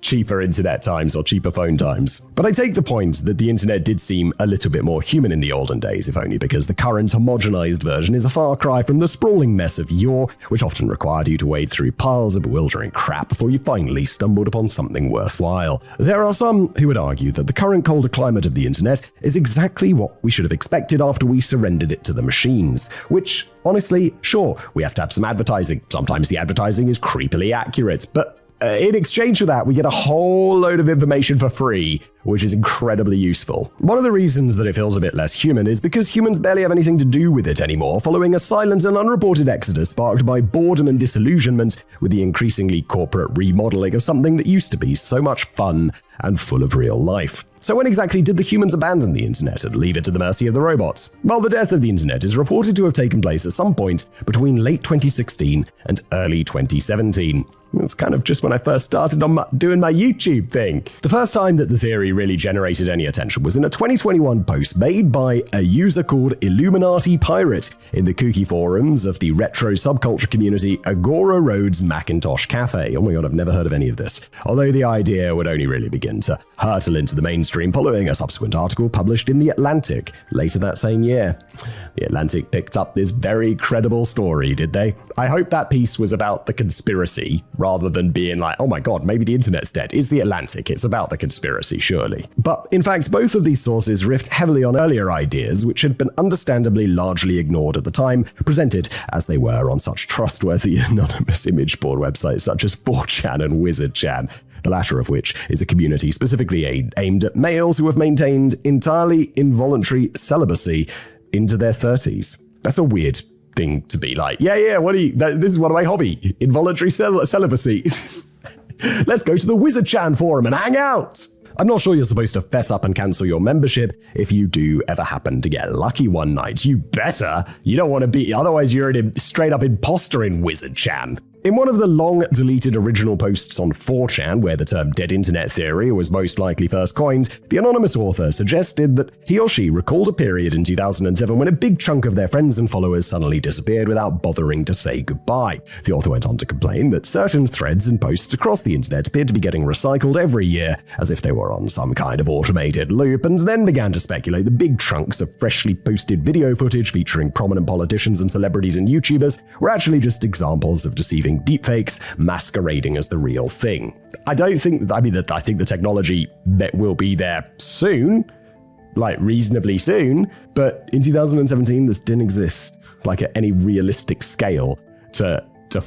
cheaper internet times or cheaper phone times? But I take the point that the internet did seem a little bit more human in the olden days, if only because the current homogenized version is a far cry from the sprawling mess of yore, which often required you to wade through piles of bewildering crap before you finally stumbled upon something worthwhile. There are some who would argue that the current colder climate of the internet is exactly what we should have expected after we surrendered it to the machines, which, honestly, sure, we have to have some advertising. Sometimes the advertising is creepily accurate, but in exchange for that, we get a whole load of information for free, which is incredibly useful. One of the reasons that it feels a bit less human is because humans barely have anything to do with it anymore, following a silent and unreported exodus sparked by boredom and disillusionment with the increasingly corporate remodeling of something that used to be so much fun and full of real life. So when exactly did the humans abandon the internet and leave it to the mercy of the robots? Well, the death of the internet is reported to have taken place at some point between late 2016 and early 2017. It's kind of just when I first started on doing my YouTube thing. The first time that the theory really generated any attention was in a 2021 post made by a user called Illuminati Pirate in the kooky forums of the retro subculture community Agora Roads Macintosh Cafe. Oh my God, I've never heard of any of this. Although the idea would only really begin to hurtle into the mainstream following a subsequent article published in The Atlantic later that same year. The Atlantic picked up this very credible story, did they? I hope that piece was about the conspiracy rather than being like, oh my God, maybe the internet's dead. It's The Atlantic. It's about the conspiracy, surely. But in fact, both of these sources riffed heavily on earlier ideas, which had been understandably largely ignored at the time, presented as they were on such trustworthy anonymous image board websites such as 4chan and WizardChan, the latter of which is a community specifically aimed at males who have maintained entirely involuntary celibacy into their 30s. That's a weird thing to be like, what are you, this is one of my hobby, involuntary celibacy. Let's go to the WizardChan forum and hang out. I'm not sure you're supposed to fess up and cancel your membership if you do ever happen to get lucky one night. You better. You don't want to be, otherwise you're a straight up imposter in WizardChan. In one of the long-deleted original posts on 4chan, where the term dead internet theory was most likely first coined, the anonymous author suggested that he or she recalled a period in 2007 when a big chunk of their friends and followers suddenly disappeared without bothering to say goodbye. The author went on to complain that certain threads and posts across the internet appeared to be getting recycled every year, as if they were on some kind of automated loop, and then began to speculate that big chunks of freshly posted video footage featuring prominent politicians and celebrities and YouTubers were actually just examples of deceiving deepfakes masquerading as the real thing. I think the technology will be there soon, like reasonably soon, but in 2017 this didn't exist like at any realistic scale to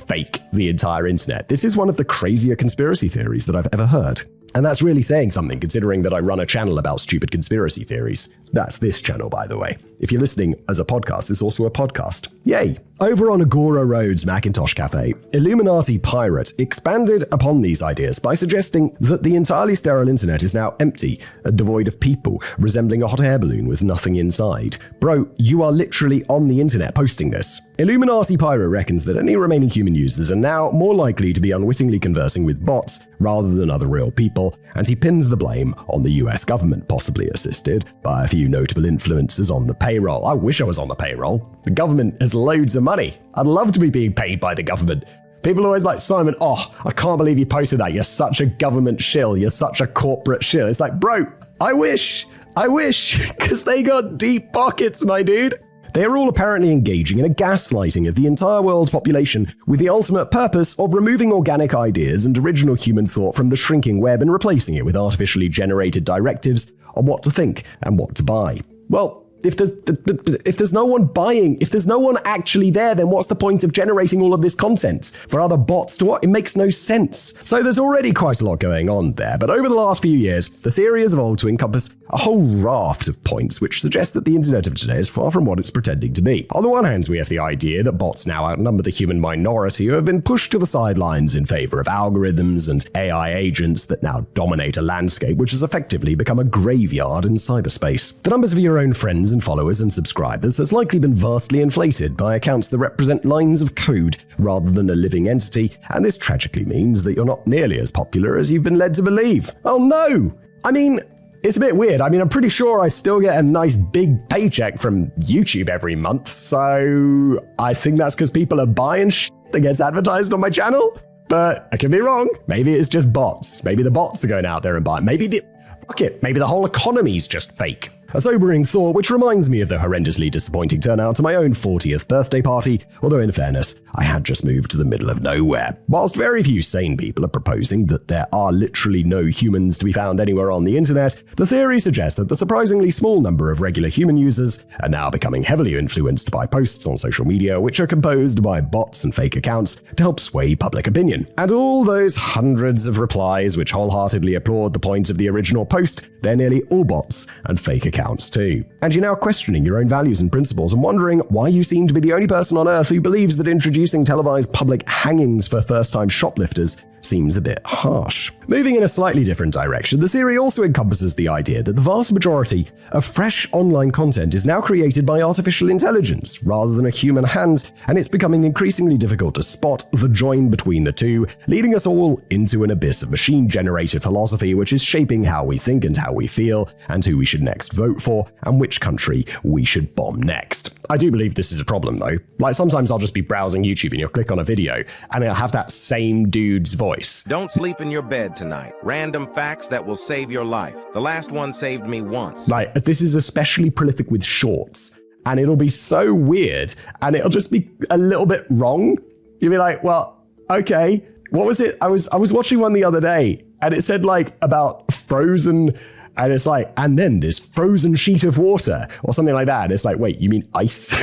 fake the entire internet. This is one of the crazier conspiracy theories that I've ever heard. And that's really saying something, considering that I run a channel about stupid conspiracy theories. That's this channel, by the way. If you're listening as a podcast, it's also a podcast. Yay! Over on Agora Road's Macintosh Cafe, Illuminati Pirate expanded upon these ideas by suggesting that the entirely sterile internet is now empty and devoid of people, resembling a hot air balloon with nothing inside. Bro, you are literally on the internet posting this. Illuminati Pirate reckons that any remaining human users are now more likely to be unwittingly conversing with bots rather than other real people, and he pins the blame on the US government, possibly assisted by a few notable influencers on the payroll. I wish I was on the payroll. The government has loads of money. I'd love to be being paid by the government. People are always like, Simon, I can't believe you posted that. You're such a government shill. You're such a corporate shill. It's like, bro, I wish, because they got deep pockets, my dude. They are all apparently engaging in a gaslighting of the entire world's population with the ultimate purpose of removing organic ideas and original human thought from the shrinking web and replacing it with artificially generated directives on what to think and what to buy. Well, if there's no one buying, if there's no one actually there, then what's the point of generating all of this content for other bots to what? It makes no sense. So there's already quite a lot going on there, but over the last few years, the theory has evolved to encompass a whole raft of points which suggest that the internet of today is far from what it's pretending to be. On the one hand, we have the idea that bots now outnumber the human minority who have been pushed to the sidelines in favor of algorithms and AI agents that now dominate a landscape which has effectively become a graveyard in cyberspace. The numbers of your own friends and followers and subscribers has likely been vastly inflated by accounts that represent lines of code rather than a living entity, and this tragically means that you're not nearly as popular as you've been led to believe. Oh no! I mean, it's a bit weird. I mean, I'm pretty sure I still get a nice big paycheck from YouTube every month, so I think that's because people are buying shit that gets advertised on my channel, but I could be wrong. Maybe it's just bots. Maybe the bots are going out there and buying. Maybe the whole economy's just fake. A sobering thought, which reminds me of the horrendously disappointing turnout to my own 40th birthday party, although in fairness, I had just moved to the middle of nowhere. Whilst very few sane people are proposing that there are literally no humans to be found anywhere on the internet, the theory suggests that the surprisingly small number of regular human users are now becoming heavily influenced by posts on social media, which are composed by bots and fake accounts to help sway public opinion. And all those hundreds of replies which wholeheartedly applaud the points of the original post, they're nearly all bots and fake accounts too. And you're now questioning your own values and principles and wondering why you seem to be the only person on earth who believes that introducing televised public hangings for first-time shoplifters seems a bit harsh. Moving in a slightly different direction, the theory also encompasses the idea that the vast majority of fresh online content is now created by artificial intelligence rather than a human hand, and it's becoming increasingly difficult to spot the join between the two, leading us all into an abyss of machine-generated philosophy which is shaping how we think and how we feel, and who we should next vote for, and which country we should bomb next. I do believe this is a problem though. Like sometimes I'll just be browsing YouTube and you'll click on a video, and it'll have that same dude's voice. Don't sleep in your bed tonight. Random facts that will save your life. The last one saved me once. Like, this is especially prolific with shorts, and it'll be so weird, and it'll just be a little bit wrong. You'll be like, well, okay, what was it? I was watching one the other day, and it said like about frozen, and it's like, and then this frozen sheet of water, or something like that. And it's like, wait, you mean ice?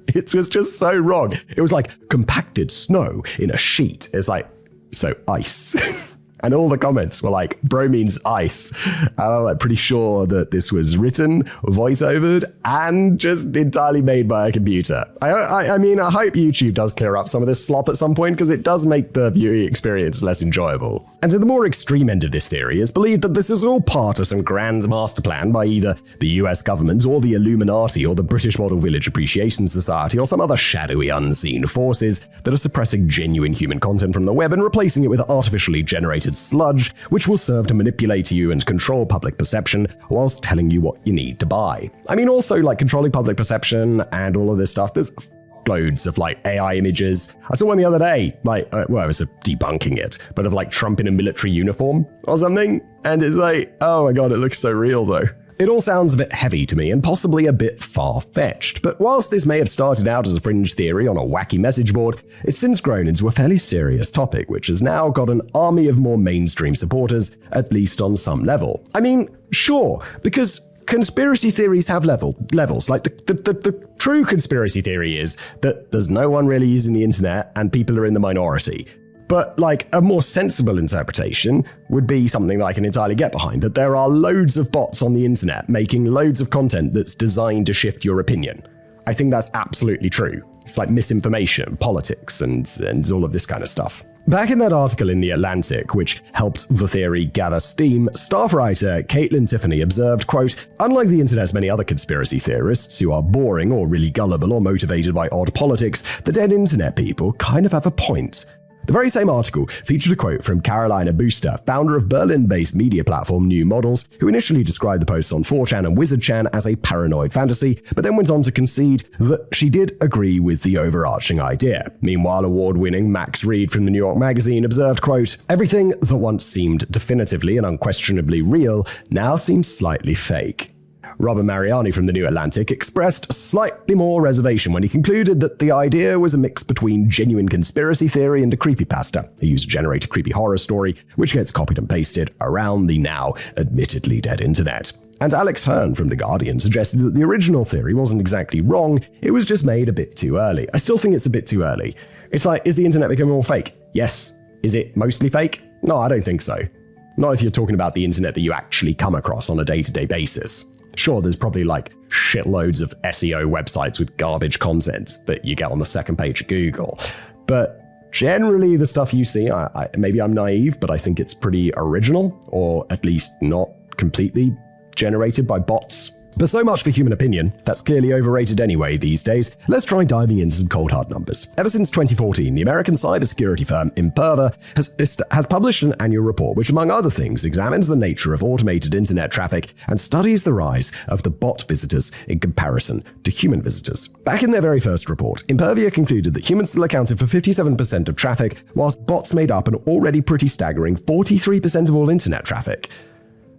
It was just so wrong. It was like compacted snow in a sheet. It's like, so ice. And all the comments were like, bro means ice. And I'm like pretty sure that this was written, voiceovered, and just entirely made by a computer. I mean, I hope YouTube does clear up some of this slop at some point, because it does make the viewing experience less enjoyable. And to the more extreme end of this theory is believed that this is all part of some grand master plan by either the US government or the Illuminati or the British Model Village Appreciation Society or some other shadowy unseen forces that are suppressing genuine human content from the web and replacing it with artificially generated sludge, which will serve to manipulate you and control public perception whilst telling you what you need to buy. I mean, also, like, controlling public perception and all of this stuff, there's loads of, like, AI images. I saw one the other day, like, well, I was debunking it, but of, like, Trump in a military uniform or something, and it's like, oh my god, it looks so real, though. It all sounds a bit heavy to me and possibly a bit far-fetched, but whilst this may have started out as a fringe theory on a wacky message board, it's since grown into a fairly serious topic, which has now got an army of more mainstream supporters, at least on some level. I mean, sure, because conspiracy theories have levels. Like, the true conspiracy theory is that there's no one really using the internet and people are in the minority. But like a more sensible interpretation would be something that I can entirely get behind, that there are loads of bots on the internet making loads of content that's designed to shift your opinion. I think that's absolutely true. It's like misinformation, politics, and all of this kind of stuff. Back in that article in The Atlantic, which helped the theory gather steam, staff writer Caitlin Tiffany observed, quote, "Unlike the internet's many other conspiracy theorists who are boring or really gullible or motivated by odd politics, the dead internet people kind of have a point." The very same article featured a quote from Carolina Booster, founder of Berlin-based media platform New Models, who initially described the posts on 4chan and WizardChan as a paranoid fantasy, but then went on to concede that she did agree with the overarching idea. Meanwhile, award-winning Max Reed from the New York Magazine observed, quote, "Everything that once seemed definitively and unquestionably real now seems slightly fake." Robert Mariani from the New Atlantic expressed slightly more reservation when he concluded that the idea was a mix between genuine conspiracy theory and a creepypasta, a user-generated creepy horror story which gets copied and pasted around the now admittedly dead internet. And Alex Hearn from The Guardian suggested that the original theory wasn't exactly wrong, it was just made a bit too early. I still think it's a bit too early. It's like, is the internet becoming more fake? Yes. Is it mostly fake? No, I don't think so. Not if you're talking about the internet that you actually come across on a day-to-day basis. Sure, there's probably like shitloads of SEO websites with garbage content that you get on the second page of Google. But generally the stuff you see, maybe I'm naive, but I think it's pretty original, or at least not completely generated by bots. But so much for human opinion. That's clearly overrated anyway these days. Let's try diving into some cold hard numbers. Ever since 2014, the American cybersecurity firm Imperva has published an annual report which, among other things, examines the nature of automated internet traffic and studies the rise of the bot visitors in comparison to human visitors. Back in their very first report, Imperva concluded that humans still accounted for 57% of traffic, whilst bots made up an already pretty staggering 43% of all internet traffic.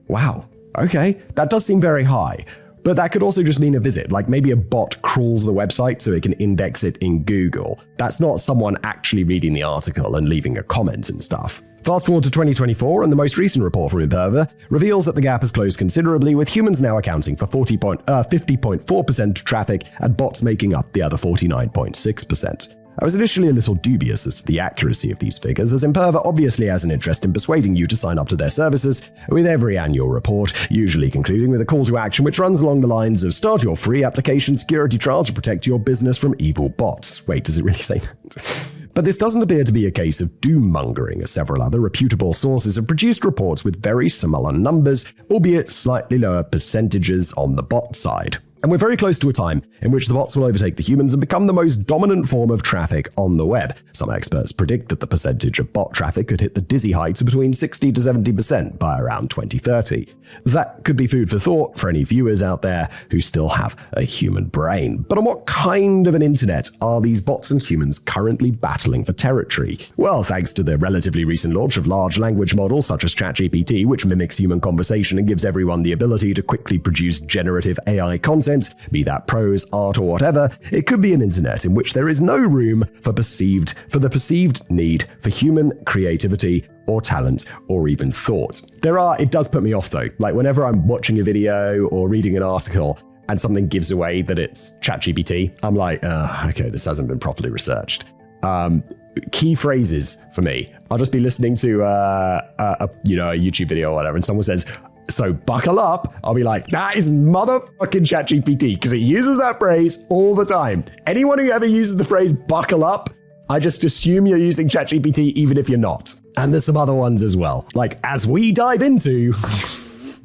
Wow. Okay, that does seem very high. But that could also just mean a visit, like maybe a bot crawls the website so it can index it in Google. That's not someone actually reading the article and leaving a comment and stuff. Fast forward to 2024, and the most recent report from Imperva reveals that the gap has closed considerably, with humans now accounting for 50.4% of traffic and bots making up the other 49.6%. I was initially a little dubious as to the accuracy of these figures, as Imperva obviously has an interest in persuading you to sign up to their services, with every annual report usually concluding with a call to action which runs along the lines of start your free application security trial to protect your business from evil bots. Wait, does it really say that? But this doesn't appear to be a case of doom-mongering, as several other reputable sources have produced reports with very similar numbers, albeit slightly lower percentages on the bot side. And we're very close to a time in which the bots will overtake the humans and become the most dominant form of traffic on the web. Some experts predict that the percentage of bot traffic could hit the dizzy heights of between 60 to 70% by around 2030. That could be food for thought for any viewers out there who still have a human brain. But on what kind of an internet are these bots and humans currently battling for territory? Well, thanks to the relatively recent launch of large language models such as ChatGPT, which mimics human conversation and gives everyone the ability to quickly produce generative AI content, be that prose, art, or whatever, it could be an internet in which there is no room for the perceived need for human creativity or talent or even thought. It does put me off though. Like whenever I'm watching a video or reading an article and something gives away that it's ChatGPT, I'm like, okay, this hasn't been properly researched. Key phrases for me. I'll just be listening to a YouTube video or whatever, and someone says, "So buckle up," I'll be like, that is motherfucking ChatGPT, because it uses that phrase all the time. Anyone who ever uses the phrase buckle up, I just assume you're using ChatGPT even if you're not. And there's some other ones as well. Like, as we dive into...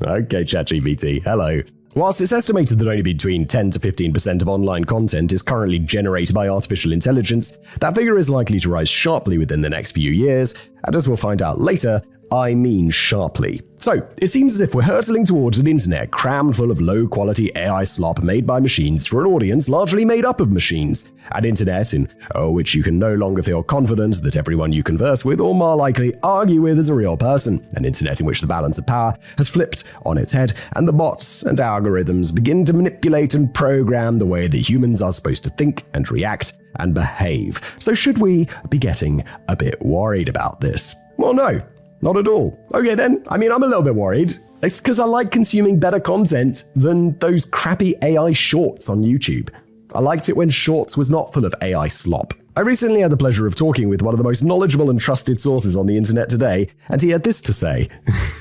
Okay, ChatGPT, hello. Whilst it's estimated that only between 10 to 15% of online content is currently generated by artificial intelligence, that figure is likely to rise sharply within the next few years, and as we'll find out later, I mean sharply. So, it seems as if we're hurtling towards an internet crammed full of low-quality AI slop made by machines for an audience largely made up of machines. An internet in which you can no longer feel confident that everyone you converse with or more likely argue with is a real person. An internet in which the balance of power has flipped on its head and the bots and algorithms begin to manipulate and program the way that humans are supposed to think and react and behave. So should we be getting a bit worried about this? Well, no. Not at all. Okay then, I'm a little bit worried. It's because I like consuming better content than those crappy AI shorts on YouTube. I liked it when Shorts was not full of AI slop. I recently had the pleasure of talking with one of the most knowledgeable and trusted sources on the internet today, and he had this to say.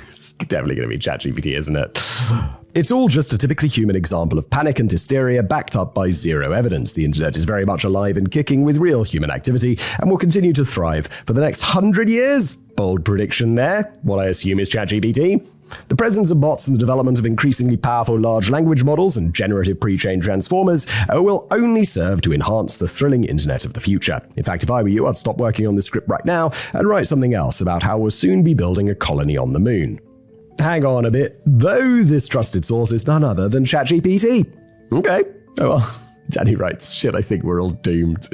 It's definitely going to be ChatGPT, isn't it? It's all just a typically human example of panic and hysteria backed up by zero evidence. The internet is very much alive and kicking with real human activity and will continue to thrive for the next 100 years. Bold prediction there. What I assume is ChatGPT. The presence of bots and the development of increasingly powerful large language models and generative pre-trained transformers will only serve to enhance the thrilling internet of the future. In fact, if I were you, I'd stop working on this script right now and write something else about how we'll soon be building a colony on the moon. Hang on a bit, though this trusted source is none other than ChatGPT. Okay. Oh well, Danny writes, shit, I think we're all doomed.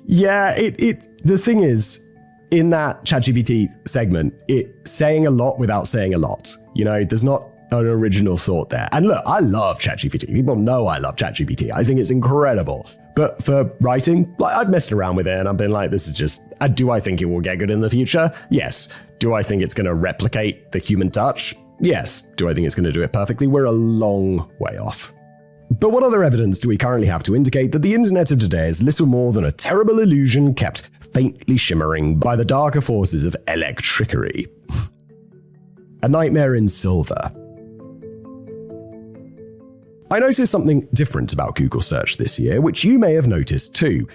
Yeah, the thing is, in that ChatGPT segment, it's saying a lot without saying a lot. You know, there's not an original thought there. And look, I love ChatGPT. People know I love ChatGPT. I think it's incredible. But for writing, like, I've messed around with it and I've been like, this is just, do I think it will get good in the future? Yes. Do I think it's going to replicate the human touch? Yes. Do I think it's going to do it perfectly? We're a long way off. But what other evidence do we currently have to indicate that the internet of today is little more than a terrible illusion kept faintly shimmering by the darker forces of electricity? A nightmare in silver. I noticed something different about Google search this year, which you may have noticed too.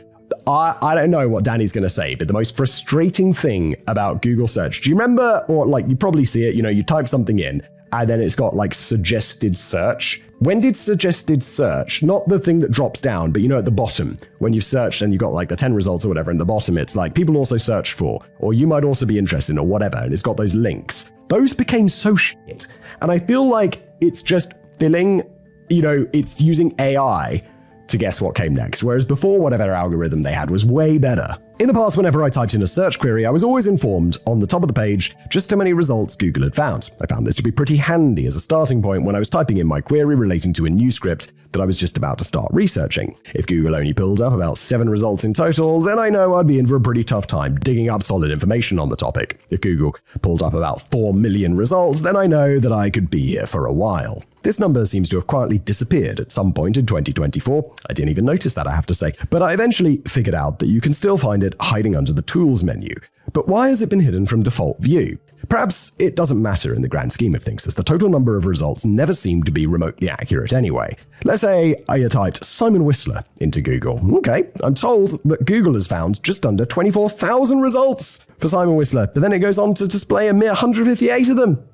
I don't know what Danny's going to say, but the most frustrating thing about Google search, do you remember, or like you probably see it, you know, you type something in and then it's got like suggested search. When did suggested search, not the thing that drops down, but you know at the bottom, when you've searched and you've got like the 10 results or whatever, and the bottom it's like people also search for, or you might also be interested in, or whatever, and it's got those links. Those became so shit. And I feel like it's just filling, you know, it's using AI to guess what came next, whereas before, whatever algorithm they had was way better. In the past, whenever I typed in a search query, I was always informed on the top of the page just how many results Google had found. I found this to be pretty handy as a starting point when I was typing in my query relating to a new script that I was just about to start researching. If Google only pulled up about 7 results in total, then I know I'd be in for a pretty tough time digging up solid information on the topic. If Google pulled up about 4 million results, then I know that I could be here for a while. This number seems to have quietly disappeared at some point in 2024. I didn't even notice that, I have to say. But I eventually figured out that you can still find it hiding under the Tools menu. But why has it been hidden from default view? Perhaps it doesn't matter in the grand scheme of things, as the total number of results never seem to be remotely accurate anyway. Let's say I typed Simon Whistler into Google. Okay, I'm told that Google has found just under 24,000 results for Simon Whistler, but then it goes on to display a mere 158 of them.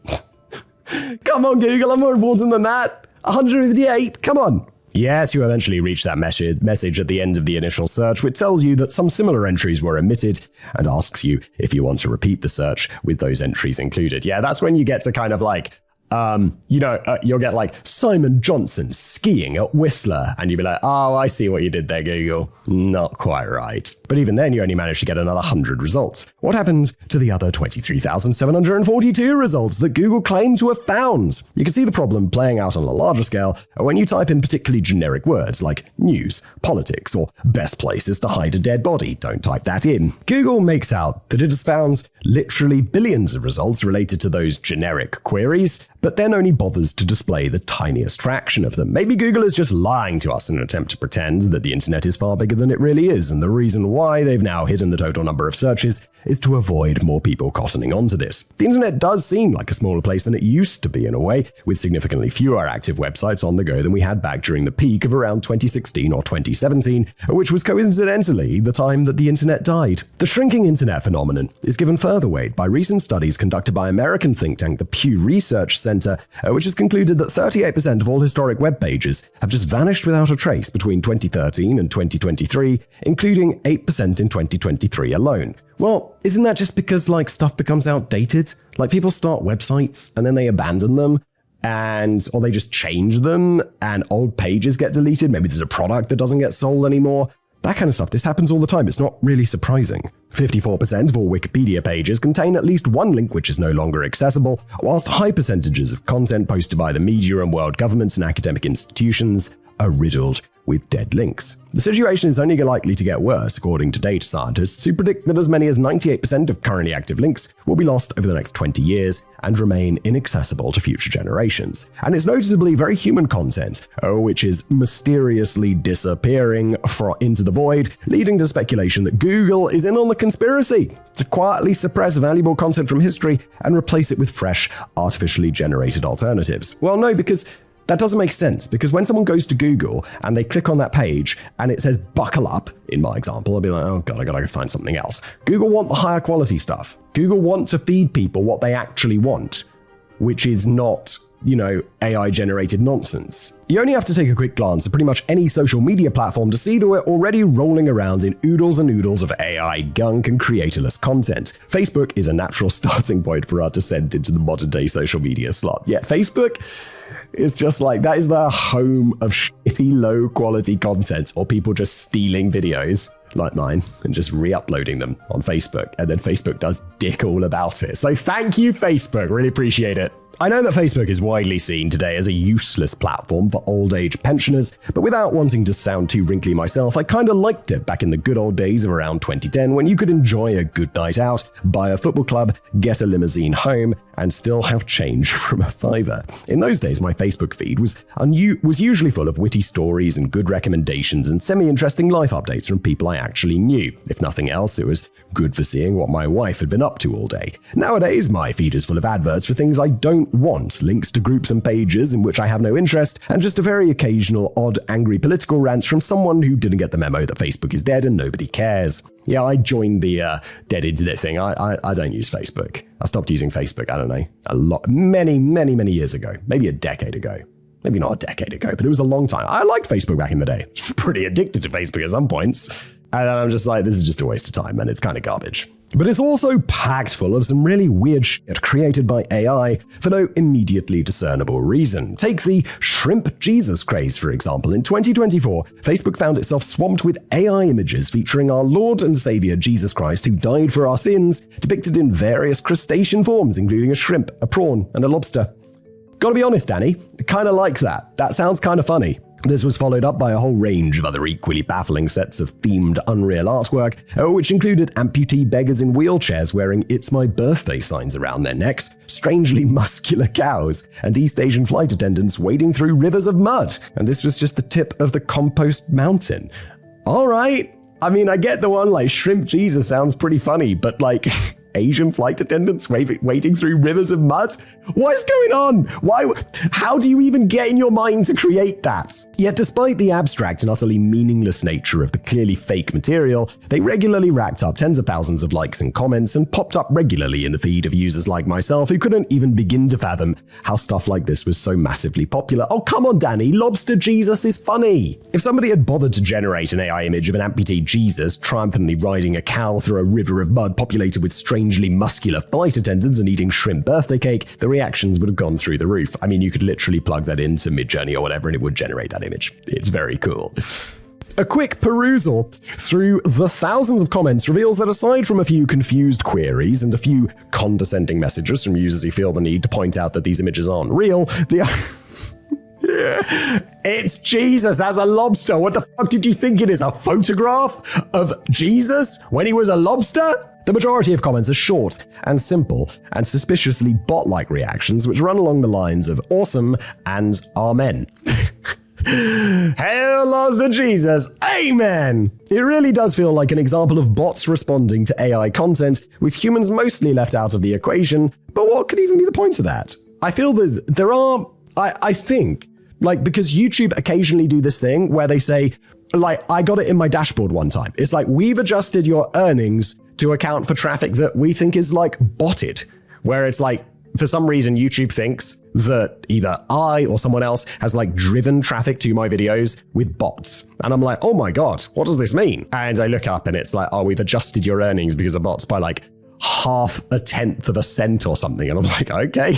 Come on, Google, I'm more important than that. 158, come on. Yes, you eventually reach that message at the end of the initial search, which tells you that some similar entries were omitted and asks you if you want to repeat the search with those entries included. Yeah, that's when you get to kind of like, you'll get like Simon Johnson skiing at Whistler, and you'll be like, oh, I see what you did there, Google. Not quite right. But even then, you only managed to get another 100 results. What happened to the other 23,742 results that Google claimed to have found? You can see the problem playing out on a larger scale when you type in particularly generic words like news, politics, or best places to hide a dead body. Don't type that in. Google makes out that it has found literally billions of results related to those generic queries, but then only bothers to display the tiniest fraction of them. Maybe Google is just lying to us in an attempt to pretend that the internet is far bigger than it really is, and the reason why they've now hidden the total number of searches is to avoid more people cottoning onto this. The internet does seem like a smaller place than it used to be in a way, with significantly fewer active websites on the go than we had back during the peak of around 2016 or 2017, which was coincidentally the time that the internet died. The shrinking internet phenomenon is given further weight by recent studies conducted by American think tank the Pew Research Center, which has concluded that 38% of all historic web pages have just vanished without a trace between 2013 and 2023, including 8% in 2023 alone. Well, isn't that just because like stuff becomes outdated? Like people start websites and then they abandon them, or they just change them and old pages get deleted. Maybe there's a product that doesn't get sold anymore. That kind of stuff, this happens all the time. It's not really surprising. 54% of all Wikipedia pages contain at least one link which is no longer accessible, whilst high percentages of content posted by the media and world governments and academic institutions are riddled with dead links. The situation is only likely to get worse, according to data scientists, who predict that as many as 98% of currently active links will be lost over the next 20 years and remain inaccessible to future generations. And it's noticeably very human content, which is mysteriously disappearing into the void, leading to speculation that Google is in on the conspiracy to quietly suppress valuable content from history and replace it with fresh, artificially generated alternatives. Well, no, because that doesn't make sense, because when someone goes to Google and they click on that page and it says buckle up, in my example, I'll be like, oh God, I gotta find something else. Google want the higher quality stuff. Google want to feed people what they actually want, which is not, AI-generated nonsense. You only have to take a quick glance at pretty much any social media platform to see that we're already rolling around in oodles and oodles of AI gunk and creatorless content. Facebook is a natural starting point for our descent into the modern-day social media slot. Yeah, Facebook is just like, that is the home of shitty, low-quality content, or people just stealing videos like mine and just re-uploading them on Facebook, and then Facebook does dick all about it. So thank you, Facebook. Really appreciate it. I know that Facebook is widely seen today as a useless platform for old age pensioners, but without wanting to sound too wrinkly myself, I kinda liked it back in the good old days of around 2010 when you could enjoy a good night out, buy a football club, get a limousine home, and still have change from a $5. In those days, my Facebook feed was usually full of witty stories and good recommendations and semi-interesting life updates from people I actually knew. If nothing else, it was good for seeing what my wife had been up to all day. Nowadays, my feed is full of adverts for things I don't want, links to groups and pages in which I have no interest, and just a very occasional odd, angry political rant from someone who didn't get the memo that Facebook is dead and nobody cares. Yeah, I joined the dead internet thing. I don't use Facebook. I stopped using Facebook, I don't know, many years ago. Maybe a decade ago. Maybe not a decade ago, but it was a long time. I liked Facebook back in the day. I was pretty addicted to Facebook at some points. And I'm just like, this is just a waste of time, and it's kind of garbage. But it's also packed full of some really weird shit created by AI for no immediately discernible reason. Take the shrimp Jesus craze, for example. In 2024, Facebook found itself swamped with AI images featuring our Lord and Savior Jesus Christ, who died for our sins, depicted in various crustacean forms, including a shrimp, a prawn, and a lobster. Gotta be honest, Danny, I kinda like that. That sounds kinda funny. This was followed up by a whole range of other equally baffling sets of themed Unreal artwork, which included amputee beggars in wheelchairs wearing "It's My Birthday" signs around their necks, strangely muscular cows, and East Asian flight attendants wading through rivers of mud. And this was just the tip of the compost mountain. All right. I mean, I get the one, like, Shrimp Jesus sounds pretty funny, but like... Asian flight attendants wading through rivers of mud? What is going on? Why? How do you even get in your mind to create that? Yet despite the abstract and utterly meaningless nature of the clearly fake material, they regularly racked up tens of thousands of likes and comments and popped up regularly in the feed of users like myself who couldn't even begin to fathom how stuff like this was so massively popular. Oh, come on, Danny, Lobster Jesus is funny. If somebody had bothered to generate an AI image of an amputee Jesus triumphantly riding a cow through a river of mud populated with strangely muscular flight attendants and eating shrimp birthday cake, the reactions would have gone through the roof. I mean, you could literally plug that into Midjourney or whatever and it would generate that image. It's very cool. A quick perusal through the thousands of comments reveals that aside from a few confused queries and a few condescending messages from users who feel the need to point out that these images aren't real, it's Jesus as a lobster. What the fuck did you think it is? A photograph of Jesus when he was a lobster? The majority of comments are short and simple and suspiciously bot-like reactions which run along the lines of awesome and amen. Hail Lobster Jesus, amen! It really does feel like an example of bots responding to AI content, with humans mostly left out of the equation, but what could even be the point of that? I feel that there are, I think, like, because YouTube occasionally do this thing where they say, like, I got it in my dashboard one time. It's like, we've adjusted your earnings to account for traffic that we think is, like, botted, where it's like, for some reason, YouTube thinks that either I or someone else has, like, driven traffic to my videos with bots. And I'm like, oh my God, what does this mean? And I look up and it's like, oh, we've adjusted your earnings because of bots by, like, 0.5 of a cent or something. And I'm like, okay.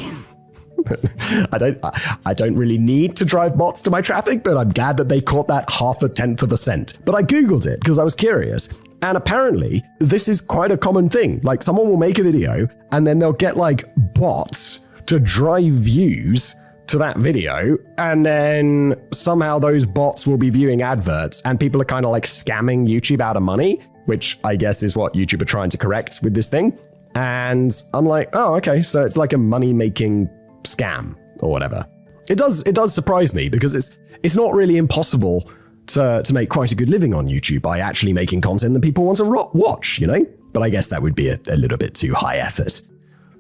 I don't really need to drive bots to my traffic, but I'm glad that they caught that 0.5 of a cent. But I Googled it because I was curious. And apparently, this is quite a common thing. Like, someone will make a video and then they'll get, like, bots to drive views to that video, and then somehow those bots will be viewing adverts, and people are kind of like scamming YouTube out of money, which I guess is what YouTube are trying to correct with this thing. And I'm like, oh, okay, so it's like a money-making scam or whatever. It does surprise me, because it's not really impossible to make quite a good living on YouTube by actually making content that people want to watch, you know? But I guess that would be a little bit too high effort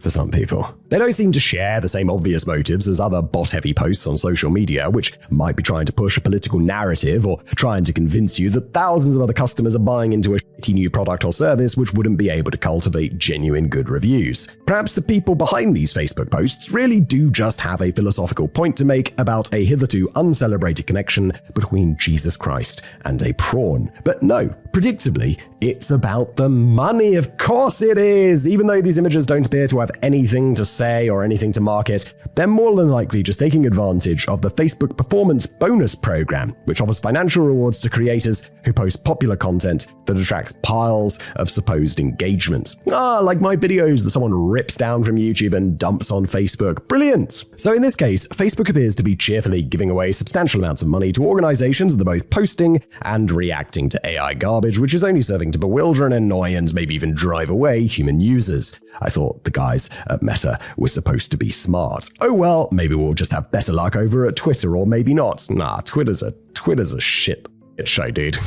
for some people. They don't seem to share the same obvious motives as other bot-heavy posts on social media, which might be trying to push a political narrative or trying to convince you that thousands of other customers are buying into a shitty new product or service which wouldn't be able to cultivate genuine good reviews. Perhaps the people behind these Facebook posts really do just have a philosophical point to make about a hitherto uncelebrated connection between Jesus Christ and a prawn. But no, predictably, it's about the money. Of course it is! Even though these images don't appear to have anything to say or anything to market, they're more than likely just taking advantage of the Facebook Performance Bonus program, which offers financial rewards to creators who post popular content that attracts piles of supposed engagement. Like my videos that someone rips down from YouTube and dumps on Facebook. Brilliant! So in this case, Facebook appears to be cheerfully giving away substantial amounts of money to organizations that are both posting and reacting to AI garbage, which is only serving to bewilder and annoy and maybe even drive away human users. I thought the guys at Meta were supposed to be smart. Oh well, maybe we'll just have better luck over at Twitter, or maybe not. Nah, Twitter's a shit show, dude.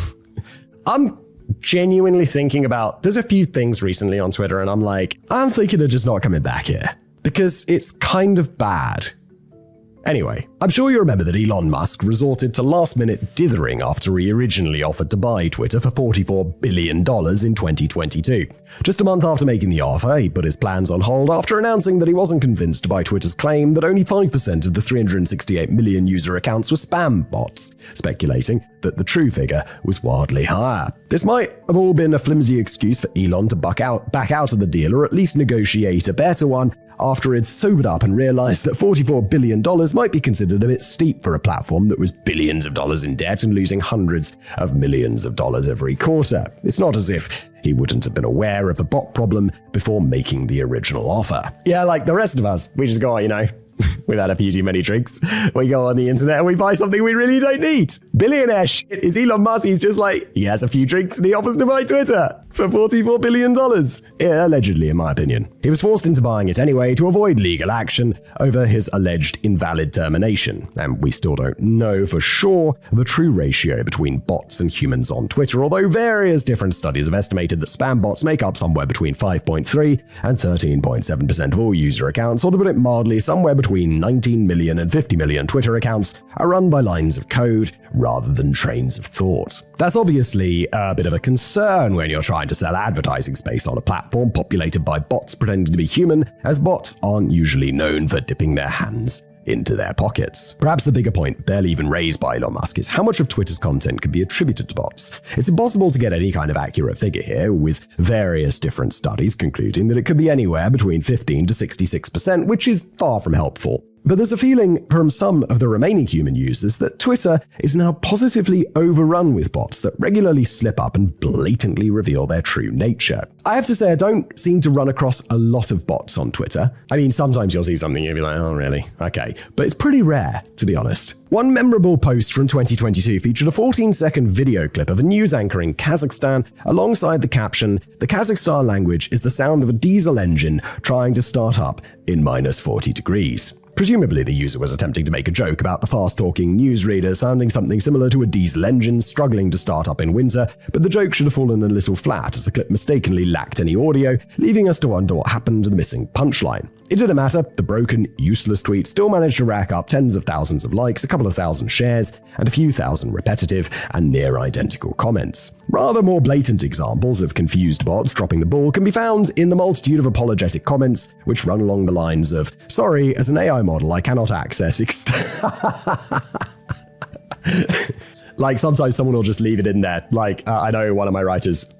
I'm genuinely thinking about, there's a few things recently on Twitter, and I'm thinking of just not coming back here, because it's kind of bad. Anyway, I'm sure you remember that Elon Musk resorted to last-minute dithering after he originally offered to buy Twitter for $44 billion in 2022. Just a month after making the offer, he put his plans on hold after announcing that he wasn't convinced by Twitter's claim that only 5% of the 368 million user accounts were spam bots, speculating that the true figure was wildly higher. This might have all been a flimsy excuse for Elon to back out of the deal, or at least negotiate a better one, after he'd sobered up and realized that $44 billion might be considered a bit steep for a platform that was billions of dollars in debt and losing hundreds of millions of dollars every quarter. It's not as if he wouldn't have been aware of the bot problem before making the original offer. Yeah, like the rest of us, we just go, we've had a few too many drinks. We go on the internet and we buy something we really don't need. Billionaire shit is Elon Musk. He's just he has a few drinks and he offers to buy Twitter for $44 billion. Yeah, allegedly, in my opinion. He was forced into buying it anyway to avoid legal action over his alleged invalid termination. And we still don't know for sure the true ratio between bots and humans on Twitter, although various different studies have estimated that spam bots make up somewhere between 5.3 and 13.7% of all user accounts, or to put it mildly, somewhere between 19 million and 50 million Twitter accounts are run by lines of code rather than trains of thought. That's obviously a bit of a concern when you're trying to sell advertising space on a platform populated by bots pretending to be human, as bots aren't usually known for dipping their hands into their pockets. Perhaps the bigger point, barely even raised by Elon Musk, is how much of Twitter's content can be attributed to bots. It's impossible to get any kind of accurate figure here, with various different studies concluding that it could be anywhere between 15 to 66%, which is far from helpful. But there's a feeling from some of the remaining human users that Twitter is now positively overrun with bots that regularly slip up and blatantly reveal their true nature. I have to say, I don't seem to run across a lot of bots on Twitter. I mean, sometimes you'll see something and you'll be like, oh, really? Okay. But it's pretty rare, to be honest. One memorable post from 2022 featured a 14-second video clip of a news anchor in Kazakhstan alongside the caption, "The Kazakhstan language is the sound of a diesel engine trying to start up in -40 degrees." Presumably, the user was attempting to make a joke about the fast-talking newsreader sounding something similar to a diesel engine struggling to start up in winter, but the joke should have fallen a little flat as the clip mistakenly lacked any audio, leaving us to wonder what happened to the missing punchline. It didn't matter, the broken, useless tweet still managed to rack up tens of thousands of likes, a couple of thousand shares, and a few thousand repetitive and near-identical comments. Rather more blatant examples of confused bots dropping the ball can be found in the multitude of apologetic comments, which run along the lines of, "Sorry, as an AI model, I cannot access Like, sometimes someone will just leave it in there. Like, I know one of my writers,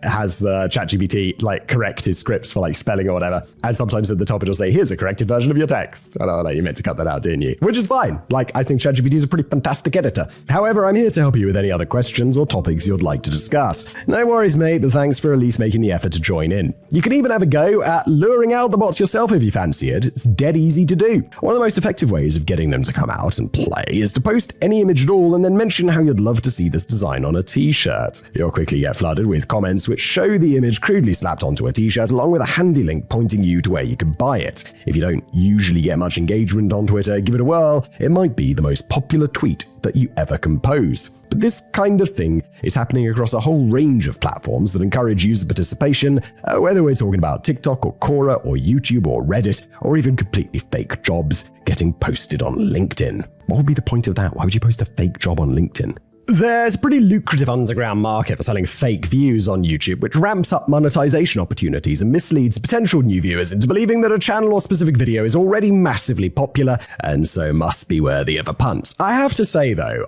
has the ChatGPT like correct his scripts for like spelling or whatever. And sometimes at the top it'll say, here's a corrected version of your text. And I'm like, you meant to cut that out, didn't you? Which is fine. Like, I think ChatGPT is a pretty fantastic editor. However, I'm here to help you with any other questions or topics you'd like to discuss. No worries, mate, but thanks for at least making the effort to join in. You can even have a go at luring out the bots yourself if you fancy it. It's dead easy to do. One of the most effective ways of getting them to come out and play is to post any image at all and then mention how you'd love to see this design on a t-shirt. You'll quickly get flooded with comments which show the image crudely slapped onto a t-shirt along with a handy link pointing you to where you can buy it. If you don't usually get much engagement on Twitter, give it a whirl. It might be the most popular tweet that you ever compose. But this kind of thing is happening across a whole range of platforms that encourage user participation, whether we're talking about TikTok or Quora or YouTube or Reddit, or even completely fake jobs getting posted on LinkedIn. What would be the point of that? Why would you post a fake job on LinkedIn? There's a pretty lucrative underground market for selling fake views on YouTube, which ramps up monetization opportunities and misleads potential new viewers into believing that a channel or specific video is already massively popular and so must be worthy of a punt. I have to say though,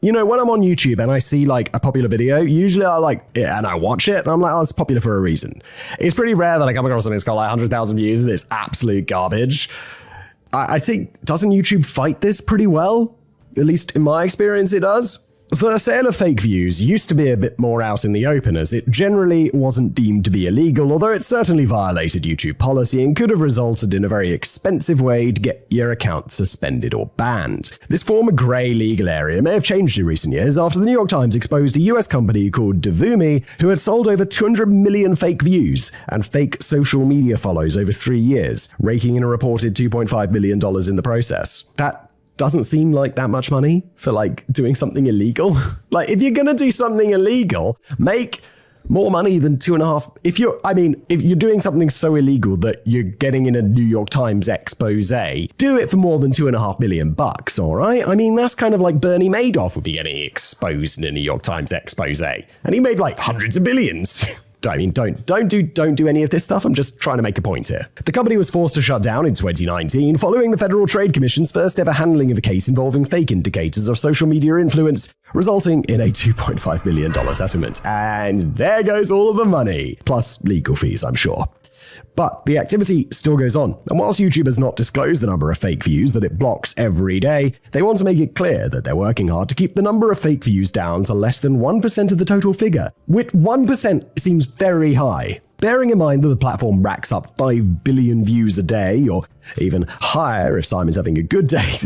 you know, when I'm on YouTube and I see like a popular video, usually I like it and I watch it and I'm like, oh, it's popular for a reason. It's pretty rare that I come across something that's got like 100,000 views and it's absolute garbage. I think, doesn't YouTube fight this pretty well? At least in my experience, it does. The sale of fake views used to be a bit more out in the open, as it generally wasn't deemed to be illegal, although it certainly violated YouTube policy and could have resulted in a very expensive way to get your account suspended or banned. This former grey legal area may have changed in recent years after the New York Times exposed a US company called Decoding, who had sold over 200 million fake views and fake social media follows over 3 years, raking in a reported $2.5 million in the process. That doesn't seem like that much money for like doing something illegal. Like if you're gonna do something illegal, make more money than 2.5. If you're doing something so illegal that you're getting in a New York Times expose, do it for more than $2.5 million, all right? I mean, that's kind of like Bernie Madoff would be getting exposed in a New York Times expose, and he made like hundreds of billions. I mean, don't do any of this stuff. I'm just trying to make a point here. The company was forced to shut down in 2019 following the Federal Trade Commission's first ever handling of a case involving fake indicators of social media influence, resulting in a $2.5 million settlement. And there goes all of the money, plus legal fees, I'm sure. But the activity still goes on, and whilst YouTube has not disclosed the number of fake views that it blocks every day, they want to make it clear that they're working hard to keep the number of fake views down to less than 1% of the total figure, which 1% seems very high. Bearing in mind that the platform racks up 5 billion views a day, or even higher if Simon's having a good day,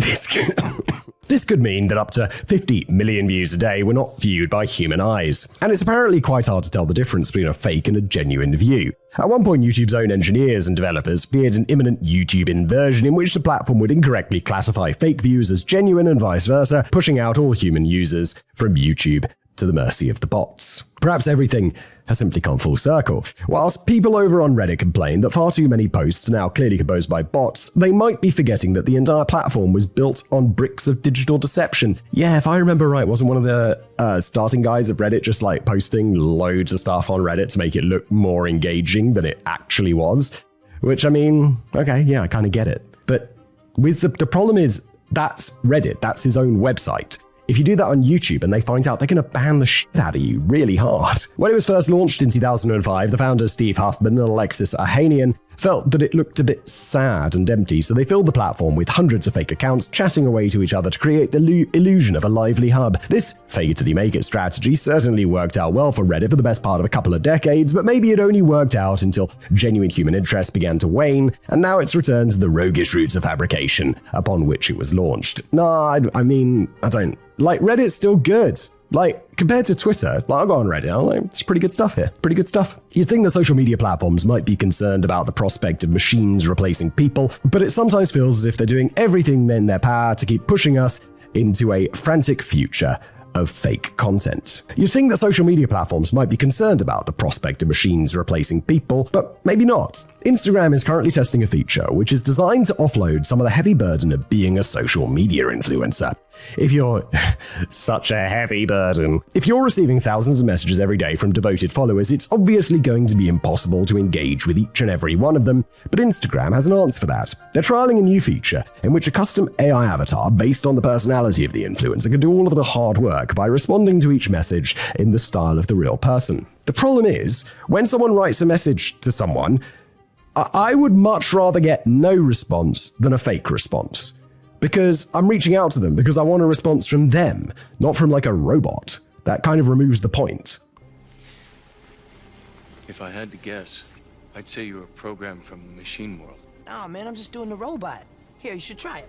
this could mean that up to 50 million views a day were not viewed by human eyes. And it's apparently quite hard to tell the difference between a fake and a genuine view. At one point, YouTube's own engineers and developers feared an imminent YouTube inversion in which the platform would incorrectly classify fake views as genuine and vice versa, pushing out all human users from YouTube to the mercy of the bots. Perhaps everything has simply come full circle. Whilst people over on Reddit complain that far too many posts are now clearly composed by bots, they might be forgetting that the entire platform was built on bricks of digital deception. Yeah, if I remember right, wasn't one of the starting guys of Reddit just like posting loads of stuff on Reddit to make it look more engaging than it actually was? Which, I mean, okay, yeah, I kind of get it. But with the problem is, that's Reddit, that's his own website. If you do that on YouTube and they find out, they're going to ban the shit out of you really hard. When it was first launched in 2005, the founders Steve Huffman and Alexis Ohanian felt that it looked a bit sad and empty, so they filled the platform with hundreds of fake accounts chatting away to each other to create the illusion of a lively hub. This fake-it-till-you-make-it strategy certainly worked out well for Reddit for the best part of a couple of decades, but maybe it only worked out until genuine human interest began to wane, and now it's returned to the roguish roots of fabrication upon which it was launched. I don't... Like, Reddit's still good. Like, compared to Twitter, like, I'll go on Reddit, I'm like, it's pretty good stuff here. Pretty good stuff. You'd think that social media platforms might be concerned about the prospect of machines replacing people, but it sometimes feels as if they're doing everything in their power to keep pushing us into a frantic future of fake content. You'd think that social media platforms might be concerned about the prospect of machines replacing people, but maybe not. Instagram is currently testing a feature which is designed to offload some of the heavy burden of being a social media influencer. If you're such a heavy burden. If you're receiving thousands of messages every day from devoted followers, it's obviously going to be impossible to engage with each and every one of them, but Instagram has an answer for that. They're trialing a new feature in which a custom AI avatar based on the personality of the influencer can do all of the hard work work by responding to each message in the style of the real person. The problem is, when someone writes a message to someone, I would much rather get no response than a fake response. Because I'm reaching out to them because I want a response from them, not from like a robot. That kind of removes the point. If I had to guess, I'd say you were programmed from the machine world. Nah, man, I'm just doing the robot. Here, you should try it.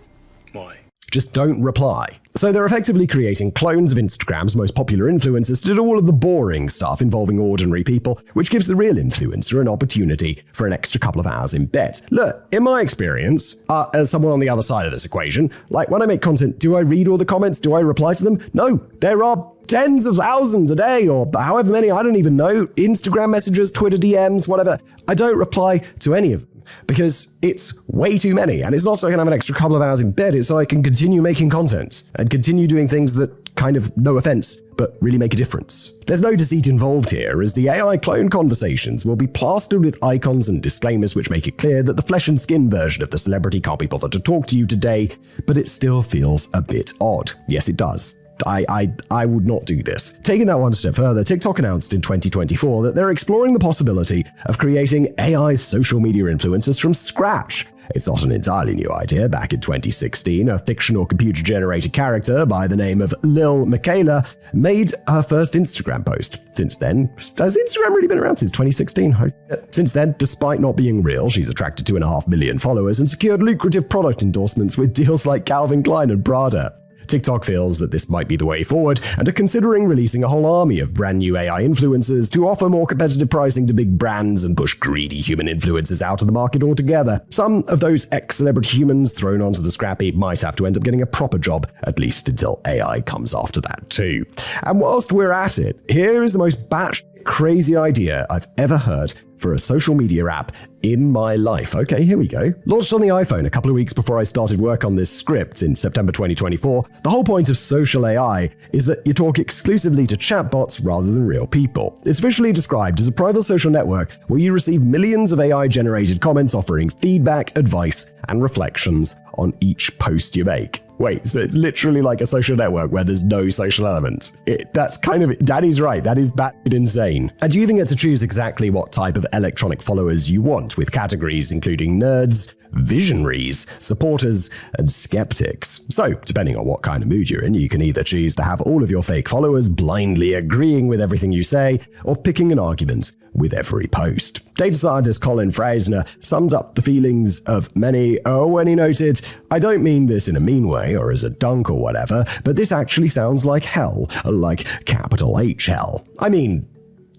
Why? Just don't reply. So they're effectively creating clones of Instagram's most popular influencers to do all of the boring stuff involving ordinary people, which gives the real influencer an opportunity for an extra couple of hours in bed. Look, in my experience, as someone on the other side of this equation, like when I make content, do I read all the comments? Do I reply to them? No, there are tens of thousands a day or however many, I don't even know, Instagram messages, Twitter DMs, whatever. I don't reply to any of them because it's way too many. And it's not so I can have an extra couple of hours in bed, it's so I can continue making content and continue doing things that kind of, no offense, but really make a difference. There's no deceit involved here, as the AI clone conversations will be plastered with icons and disclaimers which make it clear that the flesh and skin version of the celebrity can't be bothered to talk to you today, but it still feels a bit odd. Yes, it does. I would not do this. Taking that one step further, TikTok announced in 2024 that they're exploring the possibility of creating AI social media influencers from scratch. It's not an entirely new idea. Back in 2016, a fictional computer-generated character by the name of Lil Michaela made her first Instagram post. Since then, has Instagram really been around since 2016? Since then, despite not being real, she's attracted 2.5 million followers and secured lucrative product endorsements with deals like Calvin Klein and Prada. TikTok feels that this might be the way forward and are considering releasing a whole army of brand new AI influencers to offer more competitive pricing to big brands and push greedy human influencers out of the market altogether. Some of those ex-celebrity humans thrown onto the scrap heap might have to end up getting a proper job, at least until AI comes after that too. And whilst we're at it, here is the most batshit crazy idea I've ever heard for a social media app in my life. Okay, here we go. Launched on the iPhone a couple of weeks before I started work on this script in September 2024, the whole point of social AI is that you talk exclusively to chatbots rather than real people. It's visually described as a private social network where you receive millions of AI-generated comments offering feedback, advice, and reflections on each post you make. Wait, so it's literally like a social network where there's no social element. That's kind of, Daddy's right, that is batshit insane. And you even get to choose exactly what type of electronic followers you want, with categories including nerds, visionaries, supporters, and skeptics. So, depending on what kind of mood you're in, you can either choose to have all of your fake followers blindly agreeing with everything you say, or picking an argument with every post. Data scientist Colin Freisner summed up the feelings of many when he noted, "I don't mean this in a mean way or as a dunk or whatever, but this actually sounds like hell, like capital H hell. I mean,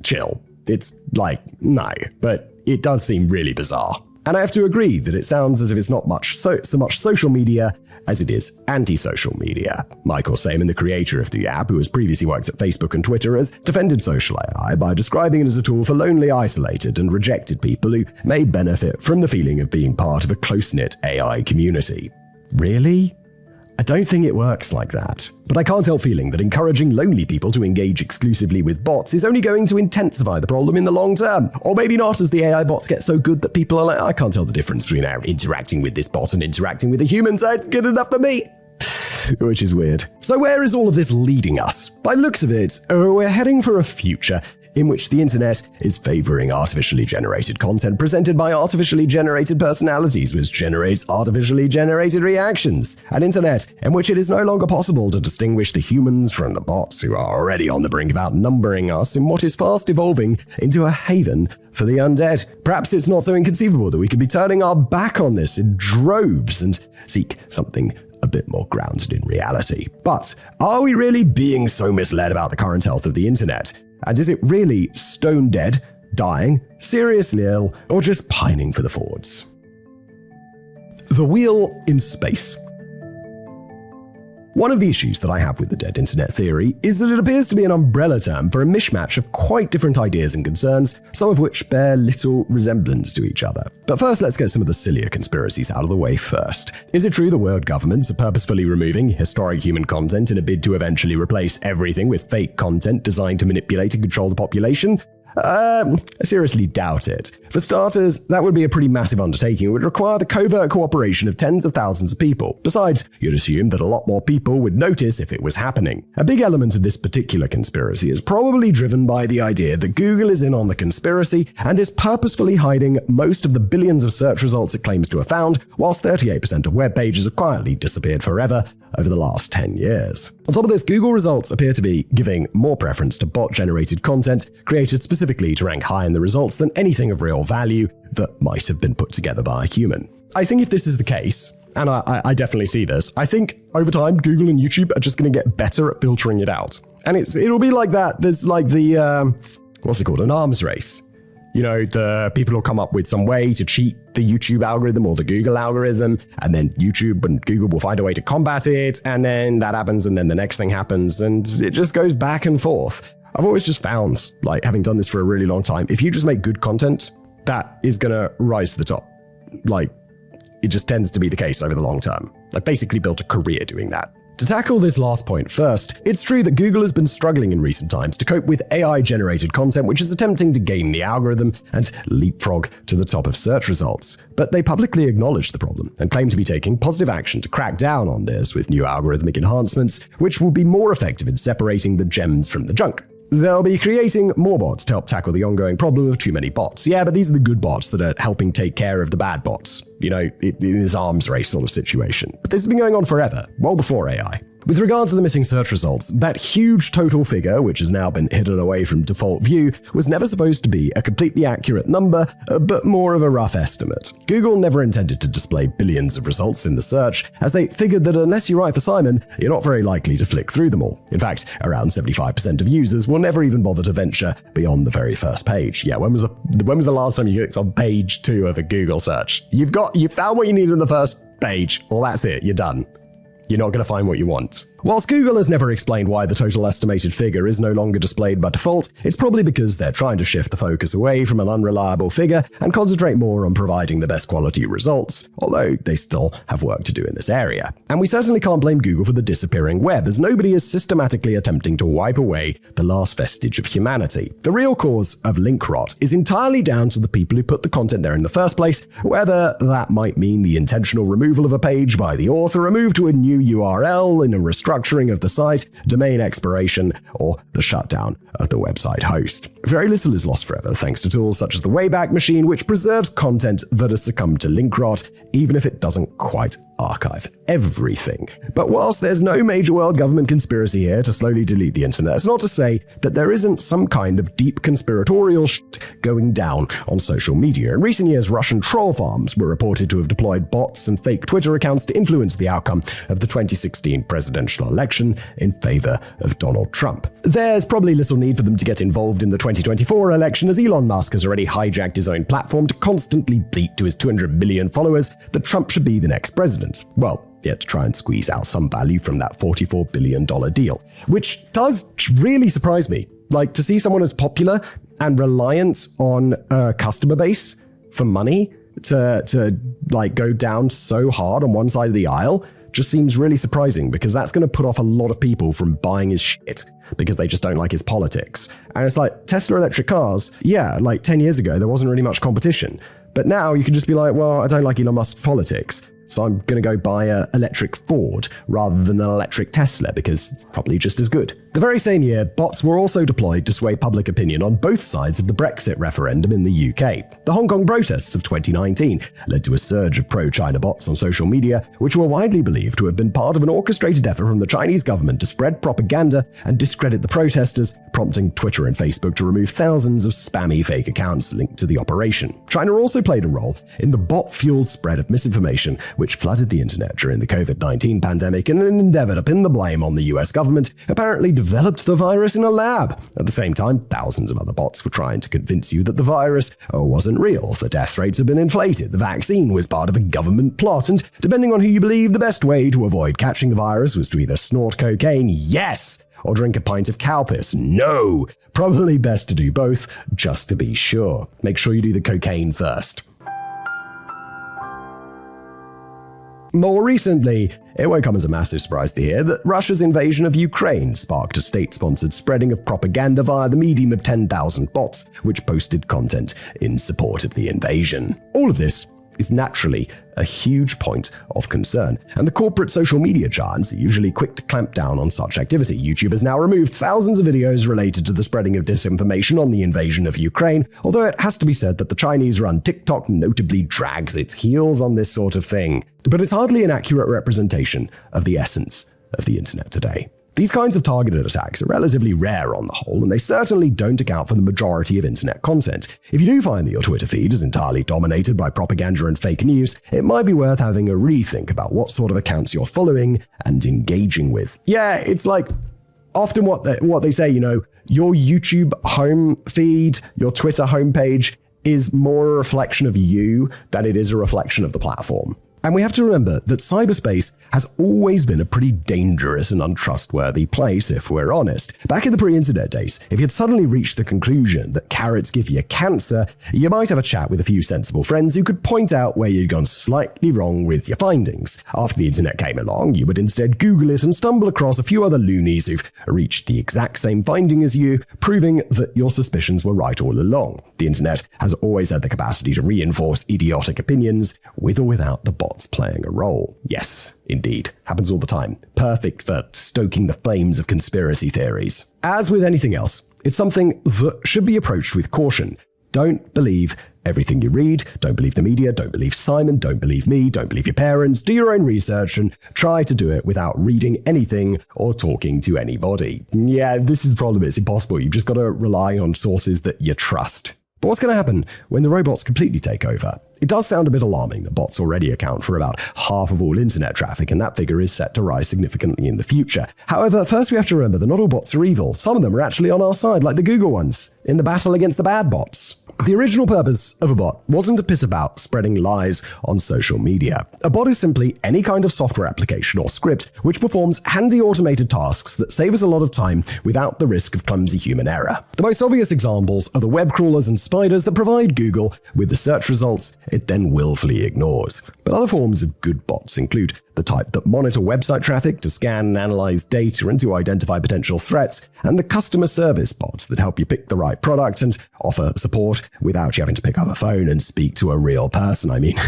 chill. It's like, no, but it does seem really bizarre." And I have to agree that it sounds as if it's not so much social media as it is anti-social media. Michael Saman, the creator of the app, who has previously worked at Facebook and Twitter, has defended social AI by describing it as a tool for lonely, isolated, and rejected people who may benefit from the feeling of being part of a close-knit AI community. Really? I don't think it works like that. But I can't help feeling that encouraging lonely people to engage exclusively with bots is only going to intensify the problem in the long term. Or maybe not, as the AI bots get so good that people are like, I can't tell the difference between interacting with this bot and interacting with a human, so it's good enough for me. Which is weird. So where is all of this leading us? By the looks of it, we're heading for a future in which the internet is favoring artificially generated content presented by artificially generated personalities, which generates artificially generated reactions. An internet in which it is no longer possible to distinguish the humans from the bots who are already on the brink of outnumbering us in what is fast evolving into a haven for the undead. Perhaps it's not so inconceivable that we could be turning our back on this in droves and seek something a bit more grounded in reality. But are we really being so misled about the current health of the internet? And is it really stone dead, dying, seriously ill, or just pining for the forwards? The wheel in space. One of the issues that I have with the dead internet theory is that it appears to be an umbrella term for a mishmash of quite different ideas and concerns, some of which bear little resemblance to each other. But first, let's get some of the sillier conspiracies out of the way first. Is it true the world governments are purposefully removing historic human content in a bid to eventually replace everything with fake content designed to manipulate and control the population? I seriously doubt it. For starters, that would be a pretty massive undertaking. It would require the covert cooperation of tens of thousands of people. Besides, you'd assume that a lot more people would notice if it was happening. A big element of this particular conspiracy is probably driven by the idea that Google is in on the conspiracy and is purposefully hiding most of the billions of search results it claims to have found, whilst 38% of web pages have quietly disappeared forever over the last 10 years. On top of this, Google results appear to be giving more preference to bot-generated content created specifically to rank high in the results than anything of real value that might have been put together by a human. I think if this is the case, and I definitely see this, I think over time Google and YouTube are just going to get better at filtering it out. And it'll be like that. There's like the, what's it called, an arms race. You know, the people will come up with some way to cheat the YouTube algorithm or the Google algorithm, and then YouTube and Google will find a way to combat it, and then that happens, and then the next thing happens, and it just goes back and forth. I've always just found, like, having done this for a really long time, if you just make good content, that is going to rise to the top. Like, it just tends to be the case over the long term. I've basically built a career doing that. To tackle this last point first, it's true that Google has been struggling in recent times to cope with AI-generated content which is attempting to game the algorithm and leapfrog to the top of search results. But they publicly acknowledge the problem and claim to be taking positive action to crack down on this with new algorithmic enhancements which will be more effective in separating the gems from the junk. They'll be creating more bots to help tackle the ongoing problem of too many bots. Yeah, but these are the good bots that are helping take care of the bad bots. You know, in this arms race sort of situation. But this has been going on forever, well before AI. With regard to the missing search results, that huge total figure, which has now been hidden away from default view, was never supposed to be a completely accurate number, but more of a rough estimate. Google never intended to display billions of results in the search, as they figured that unless you write for Simon, you're not very likely to flick through them all. In fact, around 75% of users will never even bother to venture beyond the very first page. Yeah, when was the last time you clicked on page 2 of a Google search? You found what you needed in the first page. Well, that's it. You're done. You're not going to find what you want. Whilst Google has never explained why the total estimated figure is no longer displayed by default, it's probably because they're trying to shift the focus away from an unreliable figure and concentrate more on providing the best quality results, although they still have work to do in this area. And we certainly can't blame Google for the disappearing web, as nobody is systematically attempting to wipe away the last vestige of humanity. The real cause of link rot is entirely down to the people who put the content there in the first place, whether that might mean the intentional removal of a page by the author, a move to a new URL in a restructuring of the site, domain expiration, or the shutdown of the website host. Very little is lost forever thanks to tools such as the Wayback Machine, which preserves content that has succumbed to link rot, even if it doesn't quite archive everything. But whilst there's no major world government conspiracy here to slowly delete the internet, it's not to say that there isn't some kind of deep conspiratorial shit going down on social media. In recent years, Russian troll farms were reported to have deployed bots and fake Twitter accounts to influence the outcome of the 2016 presidential election in favor of Donald Trump. There's probably little need for them to get involved in the 2024 election, as Elon Musk has already hijacked his own platform to constantly bleat to his 200 million followers that Trump should be the next president. Well, yeah, to try and squeeze out some value from that $44 billion deal, which does really surprise me. Like, to see someone as popular and reliant on a customer base for money to like go down so hard on one side of the aisle just seems really surprising, because that's going to put off a lot of people from buying his shit because they just don't like his politics. And it's like, Tesla electric cars, yeah, like 10 years ago, there wasn't really much competition. But now you can just be like, well, I don't like Elon Musk's politics, so I'm going to go buy an electric Ford rather than an electric Tesla because it's probably just as good. The very same year, bots were also deployed to sway public opinion on both sides of the Brexit referendum in the UK. The Hong Kong protests of 2019 led to a surge of pro-China bots on social media, which were widely believed to have been part of an orchestrated effort from the Chinese government to spread propaganda and discredit the protesters, prompting Twitter and Facebook to remove thousands of spammy fake accounts linked to the operation. China also played a role in the bot-fueled spread of misinformation which flooded the internet during the COVID-19 pandemic in an endeavor to pin the blame on the US government, apparently developed the virus in a lab. At the same time, thousands of other bots were trying to convince you that the virus wasn't real, the death rates had been inflated, the vaccine was part of a government plot, and depending on who you believe, the best way to avoid catching the virus was to either snort cocaine, yes, or drink a pint of cow piss, no. Probably best to do both, just to be sure. Make sure you do the cocaine first. More recently, it won't come as a massive surprise to hear that Russia's invasion of Ukraine sparked a state-sponsored spreading of propaganda via the medium of 10,000 bots, which posted content in support of the invasion. All of this is naturally a huge point of concern, and the corporate social media giants are usually quick to clamp down on such activity. YouTube has now removed thousands of videos related to the spreading of disinformation on the invasion of Ukraine, although it has to be said that the Chinese-run TikTok notably drags its heels on this sort of thing. But it's hardly an accurate representation of the essence of the internet today. These kinds of targeted attacks are relatively rare on the whole, and they certainly don't account for the majority of internet content. If you do find that your Twitter feed is entirely dominated by propaganda and fake news, it might be worth having a rethink about what sort of accounts you're following and engaging with. Yeah, it's like often what they say, your YouTube home feed, your Twitter homepage is more a reflection of you than it is a reflection of the platform. And we have to remember that cyberspace has always been a pretty dangerous and untrustworthy place, if we're honest. Back in the pre-internet days, if you'd suddenly reached the conclusion that carrots give you cancer, you might have a chat with a few sensible friends who could point out where you'd gone slightly wrong with your findings. After the internet came along, you would instead Google it and stumble across a few other loonies who've reached the exact same finding as you, proving that your suspicions were right all along. The internet has always had the capacity to reinforce idiotic opinions, with or without the bot playing a role. Yes, indeed. Happens all the time. Perfect for stoking the flames of conspiracy theories. As with anything else, it's something that should be approached with caution. Don't believe everything you read. Don't believe the media. Don't believe Simon. Don't believe me. Don't believe your parents. Do your own research and try to do it without reading anything or talking to anybody. Yeah, this is the problem. It's impossible. You've just got to rely on sources that you trust. But what's going to happen when the robots completely take over? It does sound a bit alarming that bots already account for about half of all internet traffic, and that figure is set to rise significantly in the future. However, first we have to remember that not all bots are evil. Some of them are actually on our side, like the Google ones, in the battle against the bad bots. The original purpose of a bot wasn't to piss about spreading lies on social media. A bot is simply any kind of software application or script which performs handy automated tasks that save us a lot of time without the risk of clumsy human error. The most obvious examples are the web crawlers and spiders that provide Google with the search results it then willfully ignores. But other forms of good bots include the type that monitor website traffic to scan and analyze data and to identify potential threats, and the customer service bots that help you pick the right product and offer support without you having to pick up a phone and speak to a real person. I mean,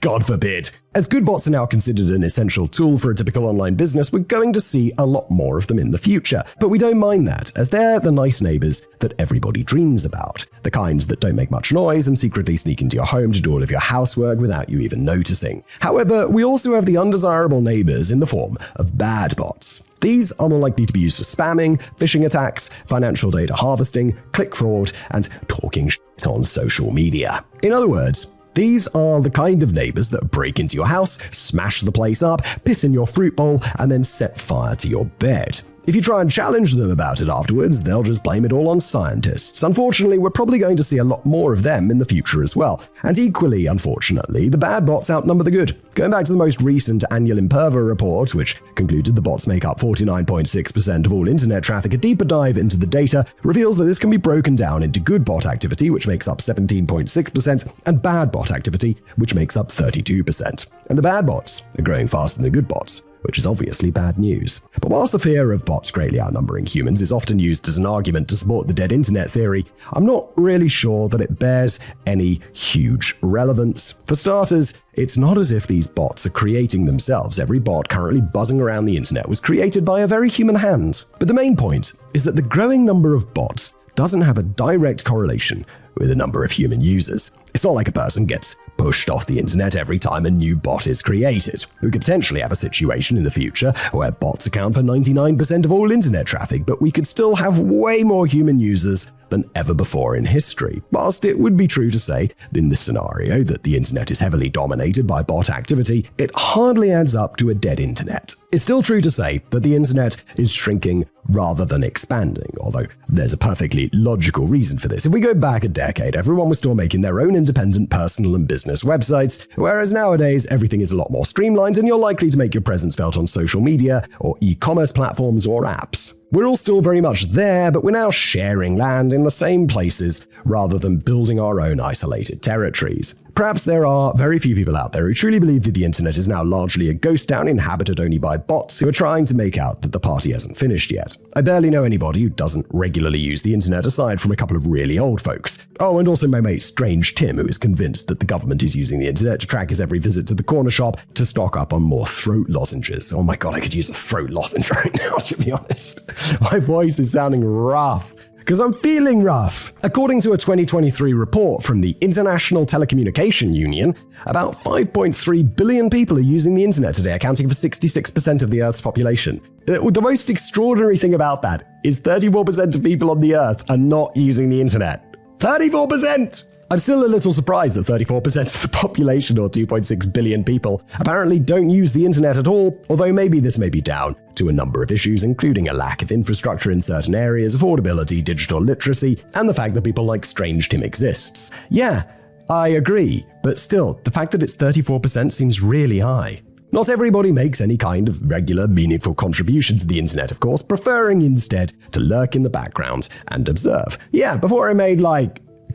God forbid. As good bots are now considered an essential tool for a typical online business, we're going to see a lot more of them in the future. But we don't mind that, as they're the nice neighbors that everybody dreams about. The kinds that don't make much noise and secretly sneak into your home to do all of your housework without you even noticing. However, we also have the undesirable neighbors in the form of bad bots. These are more likely to be used for spamming, phishing attacks, financial data harvesting, click fraud, and talking shit on social media. In other words, these are the kind of neighbors that break into your house, smash the place up, piss in your fruit bowl, and then set fire to your bed. If you try and challenge them about it afterwards, they'll just blame it all on scientists. Unfortunately, we're probably going to see a lot more of them in the future as well. And equally, unfortunately, the bad bots outnumber the good. Going back to the most recent annual Imperva report, which concluded the bots make up 49.6% of all internet traffic, a deeper dive into the data reveals that this can be broken down into good bot activity, which makes up 17.6%, and bad bot activity, which makes up 32%. And the bad bots are growing faster than the good bots, which is obviously bad news. But whilst the fear of bots greatly outnumbering humans is often used as an argument to support the dead internet theory, I'm not really sure that it bears any huge relevance. For starters, it's not as if these bots are creating themselves. Every bot currently buzzing around the internet was created by a very human hand. But the main point is that the growing number of bots doesn't have a direct correlation with the number of human users. It's not like a person gets pushed off the internet every time a new bot is created. We could potentially have a situation in the future where bots account for 99% of all internet traffic, but we could still have way more human users than ever before in history. Whilst it would be true to say, in this scenario, that the internet is heavily dominated by bot activity, it hardly adds up to a dead internet. It's still true to say that the internet is shrinking rather than expanding, although there's a perfectly logical reason for this. If we go back a decade, everyone was still making their own independent personal and business websites, whereas nowadays everything is a lot more streamlined and you're likely to make your presence felt on social media or e-commerce platforms or apps. We're all still very much there, but we're now sharing land in the same places rather than building our own isolated territories. Perhaps there are very few people out there who truly believe that the internet is now largely a ghost town inhabited only by bots who are trying to make out that the party hasn't finished yet. I barely know anybody who doesn't regularly use the internet aside from a couple of really old folks. Oh, and also my mate Strange Tim, who is convinced that the government is using the internet to track his every visit to the corner shop to stock up on more throat lozenges. Oh my god, I could use a throat lozenge right now, to be honest. My voice is sounding rough. Because I'm feeling rough. According to a 2023 report from the International Telecommunication Union, about 5.3 billion people are using the internet today, accounting for 66% of the Earth's population. The most extraordinary thing about that is 34% of people on the Earth are not using the internet. 34%! I'm still a little surprised that 34% of the population, or 2.6 billion people, apparently don't use the internet at all, although maybe this may be down to a number of issues, including a lack of infrastructure in certain areas, affordability, digital literacy, and the fact that people like Strange Tim exists. Yeah, I agree, but still, the fact that it's 34% seems really high. Not everybody makes any kind of regular, meaningful contribution to the internet, of course, preferring instead to lurk in the background and observe. Yeah, before I made,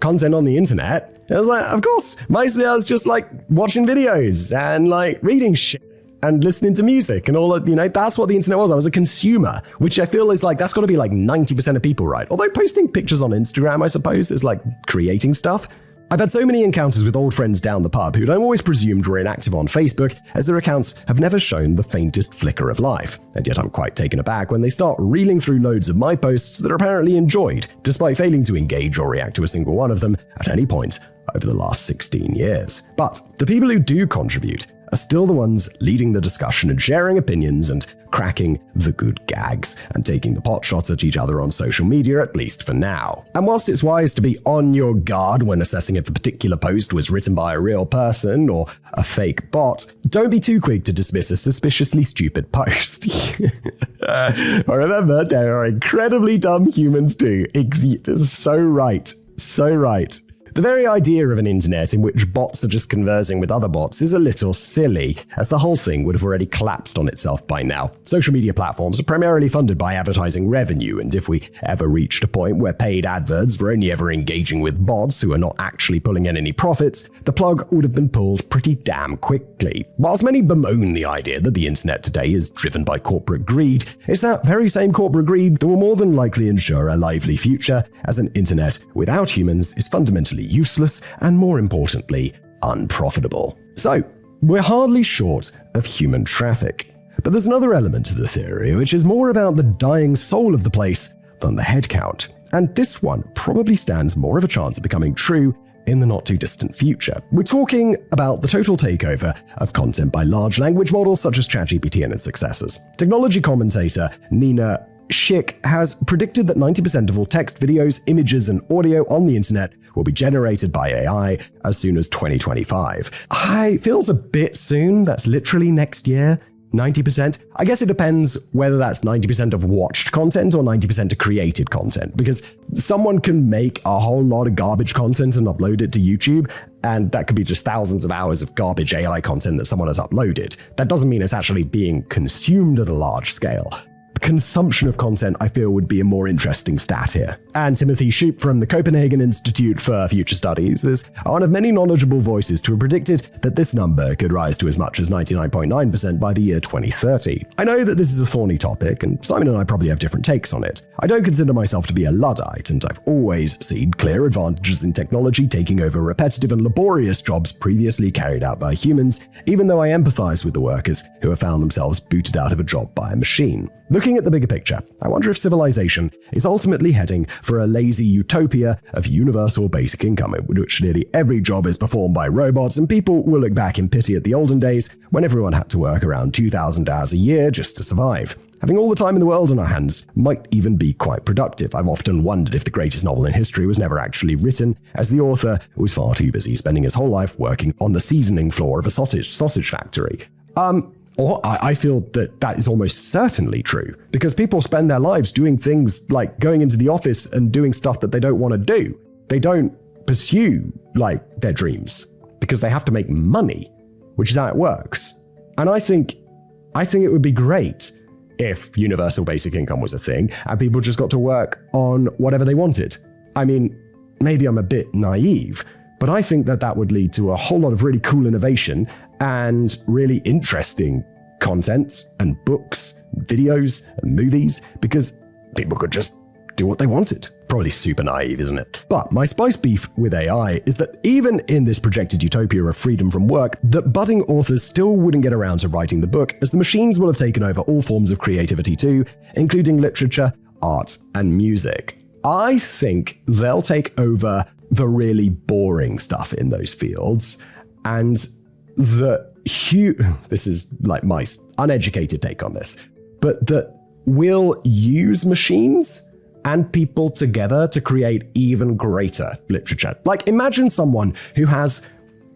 content on the internet, I was like, of course, mostly I was just watching videos and reading shit and listening to music and all of, that's what the internet was. I was a consumer, which I feel is that's got to be 90% of people, right? Although posting pictures on Instagram, I suppose, is creating stuff. I've had so many encounters with old friends down the pub who'd always presumed were inactive on Facebook, as their accounts have never shown the faintest flicker of life. And yet I'm quite taken aback when they start reeling through loads of my posts that are apparently enjoyed, despite failing to engage or react to a single one of them at any point over the last 16 years. But the people who do contribute are still the ones leading the discussion and sharing opinions and cracking the good gags and taking the pot shots at each other on social media, at least for now. And whilst it's wise to be on your guard when assessing if a particular post was written by a real person or a fake bot, don't be too quick to dismiss a suspiciously stupid post. Remember, there are incredibly dumb humans too. So right. So right. The very idea of an internet in which bots are just conversing with other bots is a little silly, as the whole thing would have already collapsed on itself by now. Social media platforms are primarily funded by advertising revenue, and if we ever reached a point where paid adverts were only ever engaging with bots who are not actually pulling in any profits, the plug would have been pulled pretty damn quickly. Whilst many bemoan the idea that the internet today is driven by corporate greed, it's that very same corporate greed that will more than likely ensure a lively future, as an internet without humans is fundamentally useless and, more importantly, unprofitable. So, we're hardly short of human traffic. But there's another element to the theory, which is more about the dying soul of the place than the head count. And this one probably stands more of a chance of becoming true in the not-too-distant future. We're talking about the total takeover of content by large language models such as ChatGPT and its successors. Technology commentator Nina Schick has predicted that 90% of all text, videos, images, and audio on the internet will be generated by AI as soon as 2025. It feels a bit soon. That's literally next year. 90%. I guess it depends whether that's 90% of watched content or 90% of created content, because someone can make a whole lot of garbage content and upload it to YouTube, and that could be just thousands of hours of garbage AI content that someone has uploaded. That doesn't mean it's actually being consumed at a large scale. Consumption of content, I feel, would be a more interesting stat here. And Timothy Shoup from the Copenhagen Institute for Future Studies is one of many knowledgeable voices to have predicted that this number could rise to as much as 99.9% by the year 2030. I know that this is a thorny topic, and Simon and I probably have different takes on it. I don't consider myself to be a Luddite, and I've always seen clear advantages in technology taking over repetitive and laborious jobs previously carried out by humans, even though I empathize with the workers who have found themselves booted out of a job by a machine. Looking at the bigger picture, I wonder if civilization is ultimately heading for a lazy utopia of universal basic income, in which nearly every job is performed by robots, and people will look back in pity at the olden days when everyone had to work around 2,000 hours a year just to survive. Having all the time in the world on our hands might even be quite productive. I've often wondered if the greatest novel in history was never actually written, as the author was far too busy spending his whole life working on the seasoning floor of a sausage factory. Or I feel that is almost certainly true, because people spend their lives doing things like going into the office and doing stuff that they don't want to do. They don't pursue, their dreams because they have to make money, which is how it works. And I think it would be great if universal basic income was a thing and people just got to work on whatever they wanted. I mean, maybe I'm a bit naive, But I think that would lead to a whole lot of really cool innovation and really interesting content and books, videos and movies, because people could just do what they wanted. Probably super naive, isn't it? But my spice beef with AI is that even in this projected utopia of freedom from work, that budding authors still wouldn't get around to writing the book, as the machines will have taken over all forms of creativity too, including literature, art, and music. I think they'll take over the really boring stuff in those fields, and this is like my uneducated take on this, but that we'll use machines and people together to create even greater literature. Like, imagine someone who has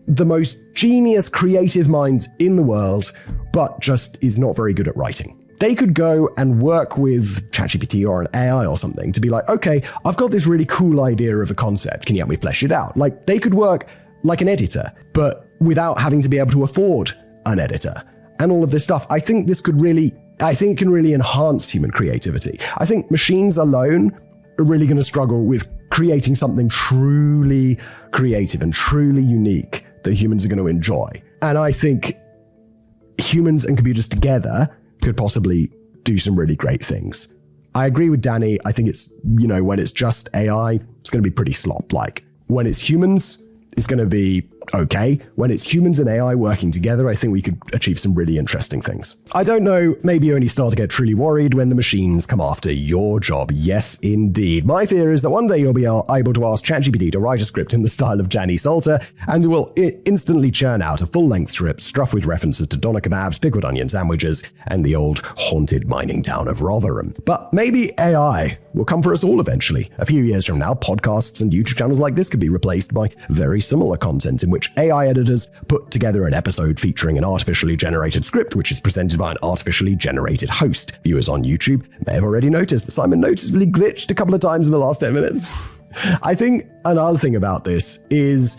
the most genius creative mind in the world, but just is not very good at writing. They could go and work with ChatGPT or an AI or something to be like, okay, I've got this really cool idea of a concept. Can you help me flesh it out? Like, they could work like an editor, but without having to be able to afford an editor and all of this stuff. I think this could really, can really enhance human creativity. I think machines alone are really going to struggle with creating something truly creative and truly unique that humans are going to enjoy. And I think humans and computers together could possibly do some really great things. I agree with Danny. I think it's, when it's just AI, it's going to be pretty slop-like. When it's humans, it's going to be okay. When it's humans and AI working together, I think we could achieve some really interesting things. I don't know, maybe you only start to get truly worried when the machines come after your job. Yes, indeed. My fear is that one day you'll be able to ask ChatGPT to write a script in the style of Gianni Salter, and it will instantly churn out a full-length script stuffed with references to doner kebabs, pickled onion sandwiches, and the old haunted mining town of Rotherham. But maybe AI will come for us all eventually. A few years from now, podcasts and YouTube channels like this could be replaced by very similar content in which AI editors put together an episode featuring an artificially generated script, which is presented by an artificially generated host. Viewers on YouTube may have already noticed that Simon noticeably glitched a couple of times in the last 10 minutes. I think another thing about this is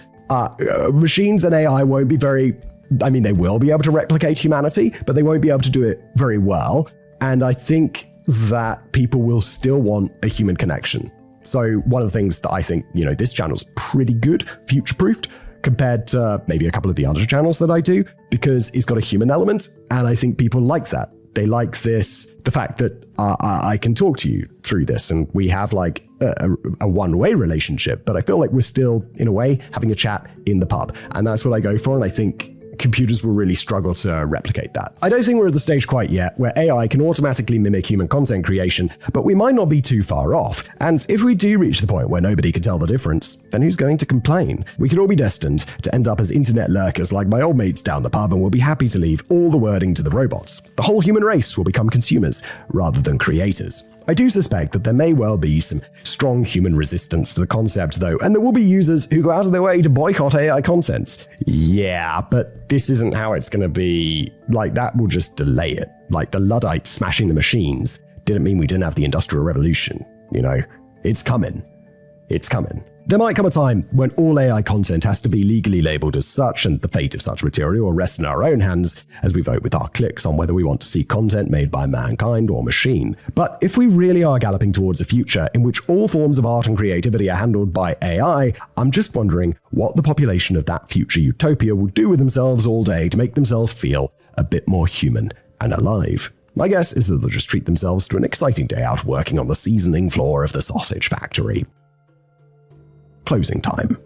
machines and AI won't be they will be able to replicate humanity, but they won't be able to do it very well. And I think that people will still want a human connection. So one of the things that I think, this channel's pretty good, future-proofed, compared to maybe a couple of the other channels that I do, because it's got a human element, and I think people like that. They like the fact that I can talk to you through this, and we have like a one-way relationship, but I feel like we're still, in a way, having a chat in the pub, and that's what I go for, and I think computers will really struggle to replicate that. I don't think we're at the stage quite yet where AI can automatically mimic human content creation, but we might not be too far off. And if we do reach the point where nobody can tell the difference, then who's going to complain? We could all be destined to end up as internet lurkers like my old mates down the pub, and we'll be happy to leave all the wording to the robots. The whole human race will become consumers rather than creators. I do suspect that there may well be some strong human resistance to the concept, though, and there will be users who go out of their way to boycott AI content. Yeah, but this isn't how it's going to be. Like, that will just delay it. Like, the Luddites smashing the machines didn't mean we didn't have the Industrial Revolution. It's coming. It's coming. There might come a time when all AI content has to be legally labeled as such, and the fate of such material will rest in our own hands as we vote with our clicks on whether we want to see content made by mankind or machine. But if we really are galloping towards a future in which all forms of art and creativity are handled by AI, I'm just wondering what the population of that future utopia will do with themselves all day to make themselves feel a bit more human and alive. My guess is that they'll just treat themselves to an exciting day out working on the seasoning floor of the sausage factory. Closing time.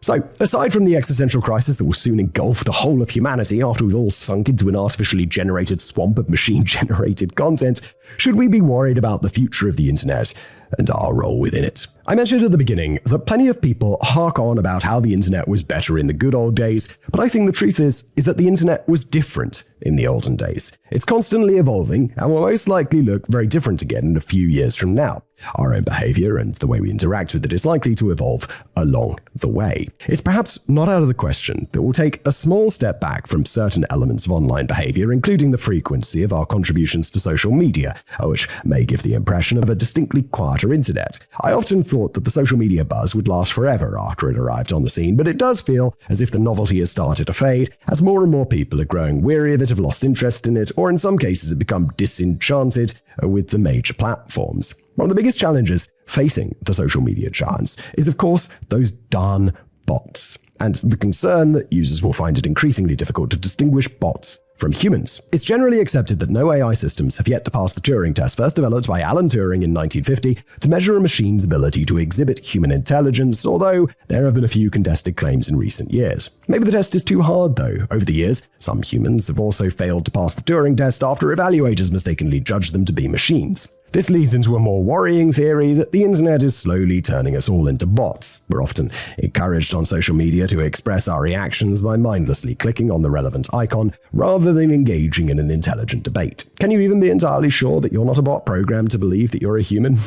So, aside from the existential crisis that will soon engulf the whole of humanity after we've all sunk into an artificially generated swamp of machine-generated content, should we be worried about the future of the internet and our role within it? I mentioned at the beginning that plenty of people hark on about how the internet was better in the good old days, but I think the truth is that the internet was different in the olden days. It's constantly evolving and will most likely look very different again in a few years from now. Our own behavior and the way we interact with it is likely to evolve along the way. It's perhaps not out of the question that we'll take a small step back from certain elements of online behavior, including the frequency of our contributions to social media, which may give the impression of a distinctly quieter internet. I often thought that the social media buzz would last forever after it arrived on the scene, but it does feel as if the novelty has started to fade, as more and more people are growing weary of it, have lost interest in it, or in some cases have become disenchanted with the major platforms. One of the biggest challenges facing the social media giants is, of course, those darn bots, and the concern that users will find it increasingly difficult to distinguish bots from humans. It's generally accepted that no AI systems have yet to pass the Turing test, first developed by Alan Turing in 1950 to measure a machine's ability to exhibit human intelligence, although there have been a few contested claims in recent years. Maybe the test is too hard, though. Over the years, some humans have also failed to pass the Turing test after evaluators mistakenly judged them to be machines. This leads into a more worrying theory that the internet is slowly turning us all into bots. We're often encouraged on social media to express our reactions by mindlessly clicking on the relevant icon rather than engaging in an intelligent debate. Can you even be entirely sure that you're not a bot programmed to believe that you're a human?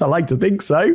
I like to think so.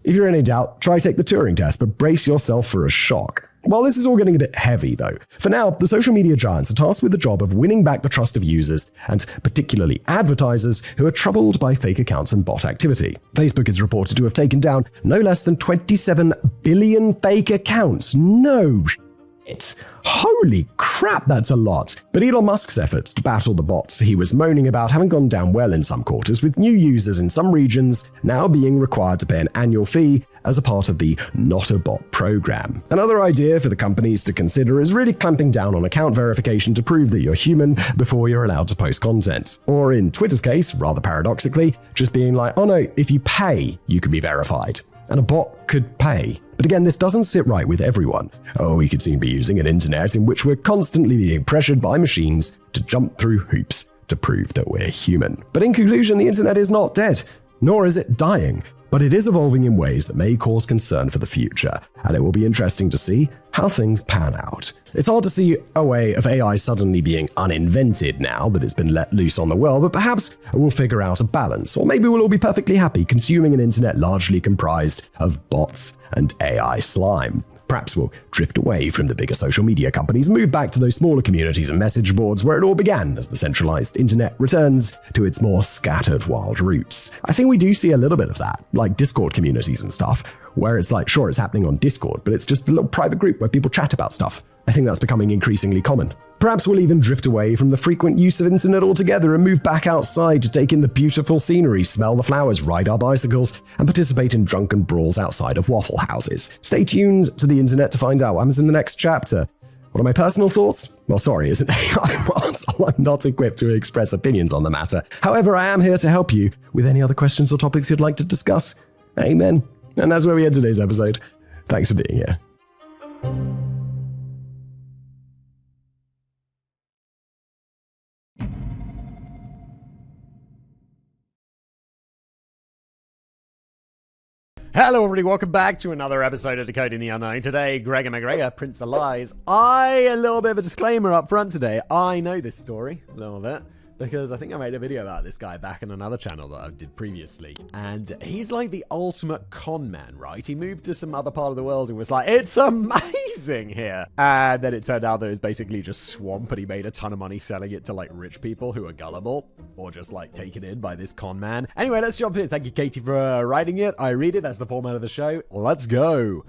If you're in any doubt, try take the Turing test, but brace yourself for a shock. Well, this is all getting a bit heavy, though. For now, the social media giants are tasked with the job of winning back the trust of users, and particularly advertisers who are troubled by fake accounts and bot activity. Facebook is reported to have taken down no less than 27 billion fake accounts. No shit. Holy crap, that's a lot. But Elon Musk's efforts to battle the bots he was moaning about haven't gone down well in some quarters, with new users in some regions now being required to pay an annual fee as a part of the Not a Bot program. Another idea for the companies to consider is really clamping down on account verification to prove that you're human before you're allowed to post content. Or in Twitter's case, rather paradoxically, just being like, oh no, if you pay, you can be verified. And a bot could pay. But again, this doesn't sit right with everyone. Oh, we could soon be using an internet in which we're constantly being pressured by machines to jump through hoops to prove that we're human. But in conclusion, the internet is not dead, nor is it dying. But it is evolving in ways that may cause concern for the future, and it will be interesting to see how things pan out. It's hard to see a way of AI suddenly being uninvented now that it's been let loose on the world, but perhaps we'll figure out a balance, or maybe we'll all be perfectly happy consuming an internet largely comprised of bots and AI slime. Perhaps we'll drift away from the bigger social media companies and move back to those smaller communities and message boards where it all began as the centralized internet returns to its more scattered wild roots. I think we do see a little bit of that, like Discord communities and stuff, where it's like, sure, it's happening on Discord, but it's just a little private group where people chat about stuff. I think that's becoming increasingly common. Perhaps we'll even drift away from the frequent use of internet altogether and move back outside to take in the beautiful scenery, smell the flowers, ride our bicycles, and participate in drunken brawls outside of Waffle Houses. Stay tuned to the internet to find out what happens in the next chapter. What are my personal thoughts? Well, sorry, isn't AI Console? I'm not equipped to express opinions on the matter. However, I am here to help you with any other questions or topics you'd like to discuss. Amen. And that's where we end today's episode. Thanks for being here. Hello everybody, welcome back to another episode of Decoding the Unknown. Today, Gregor McGregor, Prince of Lies. A little bit of a disclaimer up front today. I know this story a little bit because I think I made a video about this guy back in another channel that I did previously. And he's like the ultimate con man, right? He moved to some other part of the world and was like, it's amazing here. And then it turned out that it was basically just swamp, and he made a ton of money selling it to like rich people who are gullible or just like taken in by this con man. Anyway, let's jump in. Thank you, Katie, for writing it. I read it. That's the format of the show. Let's go.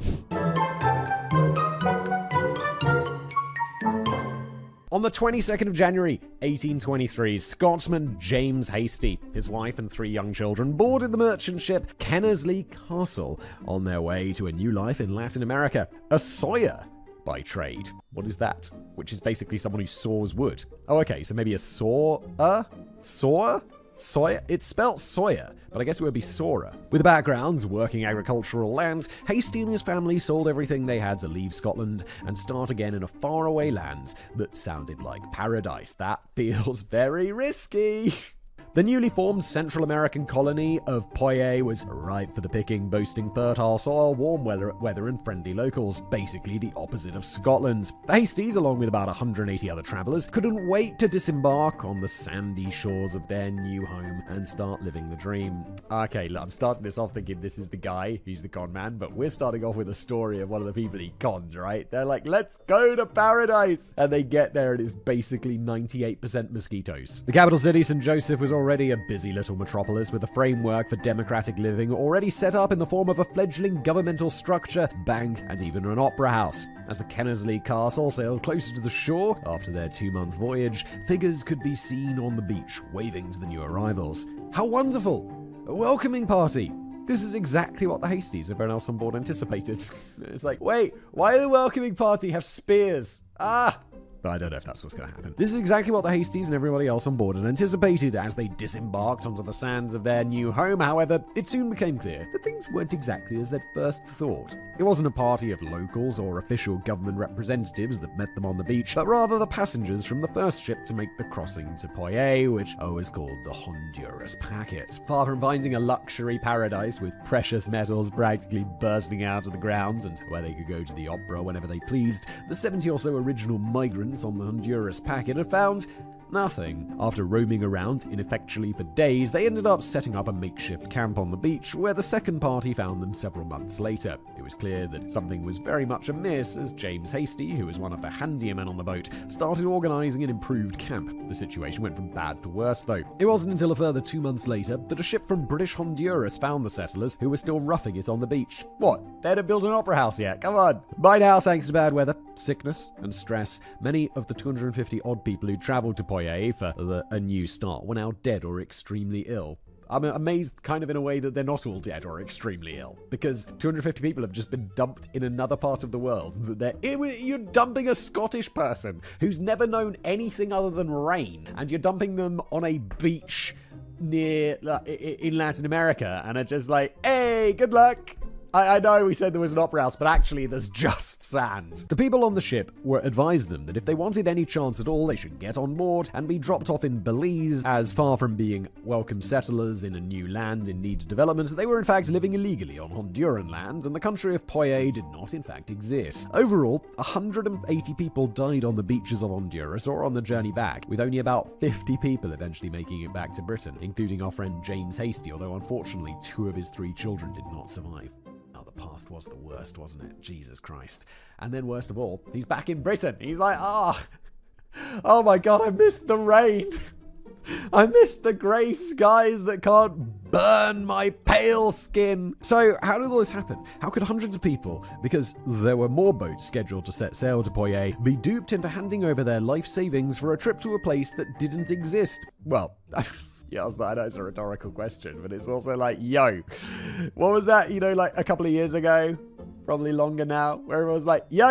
On the 22nd of January, 1823, Scotsman James Hastie, his wife and 3 young children, boarded the merchant ship Kennersley Castle on their way to a new life in Latin America. A sawyer by trade. What is that? Which is basically someone who saws wood. Oh, okay, so maybe a sawer? Sawyer? It's spelt Sawyer, but I guess it would be Sora. With a background working agricultural land, Hastie and his family sold everything they had to leave Scotland and start again in a faraway land that sounded like paradise. That feels very risky. The newly formed Central American colony of Poye was ripe for the picking, boasting fertile soil, warm weather and friendly locals, basically the opposite of Scotland. The Hasties, along with about 180 other travelers, couldn't wait to disembark on the sandy shores of their new home and start living the dream. Okay, look, I'm starting this off thinking this is the guy who's the con man, but we're starting off with a story of one of the people he conned, right? They're like, let's go to paradise! And they get there and it's basically 98% mosquitoes. The capital city, St. Joseph, was already a busy little metropolis with a framework for democratic living already set up in the form of a fledgling governmental structure, bank, and even an opera house. As the Kennersley Castle sailed closer to the shore after their 2-month voyage, figures could be seen on the beach, waving to the new arrivals. How wonderful! A welcoming party! This is exactly what the Hasties, everyone else on board, anticipated. It's like, wait, why do the welcoming party have spears? But I don't know if that's what's going to happen. This is exactly what the Hasties and everybody else on board had anticipated as they disembarked onto the sands of their new home. However, it soon became clear that things weren't exactly as they'd first thought. It wasn't a party of locals or official government representatives that met them on the beach, but rather the passengers from the first ship to make the crossing to Poye, which is called the Honduras Packet. Far from finding a luxury paradise with precious metals practically bursting out of the ground and where they could go to the opera whenever they pleased, the 70 or so original migrants on the Honduras Packet had found nothing. After roaming around ineffectually for days, they ended up setting up a makeshift camp on the beach, where the second party found them several months later. It was clear that something was very much amiss as James Hasty, who was one of the handier men on the boat, started organizing an improved camp. The situation went from bad to worse, though. It wasn't until a further 2 months later that a ship from British Honduras found the settlers, who were still roughing it on the beach. What? They hadn't built an opera house yet? Come on! By now, thanks to bad weather, sickness, and stress, many of the 250 odd people who traveled to Poye for a new start were now dead or extremely ill. I'm amazed kind of in a way that they're not all dead or extremely ill, because 250 people have just been dumped in another part of the world. You're dumping a Scottish person who's never known anything other than rain, and you're dumping them on a beach near in Latin America, and are just like, hey, good luck. I know we said there was an opera house, but actually there's just sand. The people on the ship were advised them that if they wanted any chance at all, they should get on board and be dropped off in Belize, as far from being welcome settlers in a new land in need of development, they were in fact living illegally on Honduran land, and the country of Poye did not in fact exist. Overall, 180 people died on the beaches of Honduras or on the journey back, with only about 50 people eventually making it back to Britain, including our friend James Hasty, although unfortunately 2 of his 3 children did not survive. The past was the worst, wasn't it? Jesus Christ. And then worst of all, he's back in Britain. He's like, oh my God, I missed the rain. I missed the grey skies that can't burn my pale skin. So how did all this happen? How could hundreds of people, because there were more boats scheduled to set sail to Poye, be duped into handing over their life savings for a trip to a place that didn't exist? Well, yeah, I know it's a rhetorical question, but it's also like, yo, what was that, like a couple of years ago? Probably longer now, where everyone was like, yo,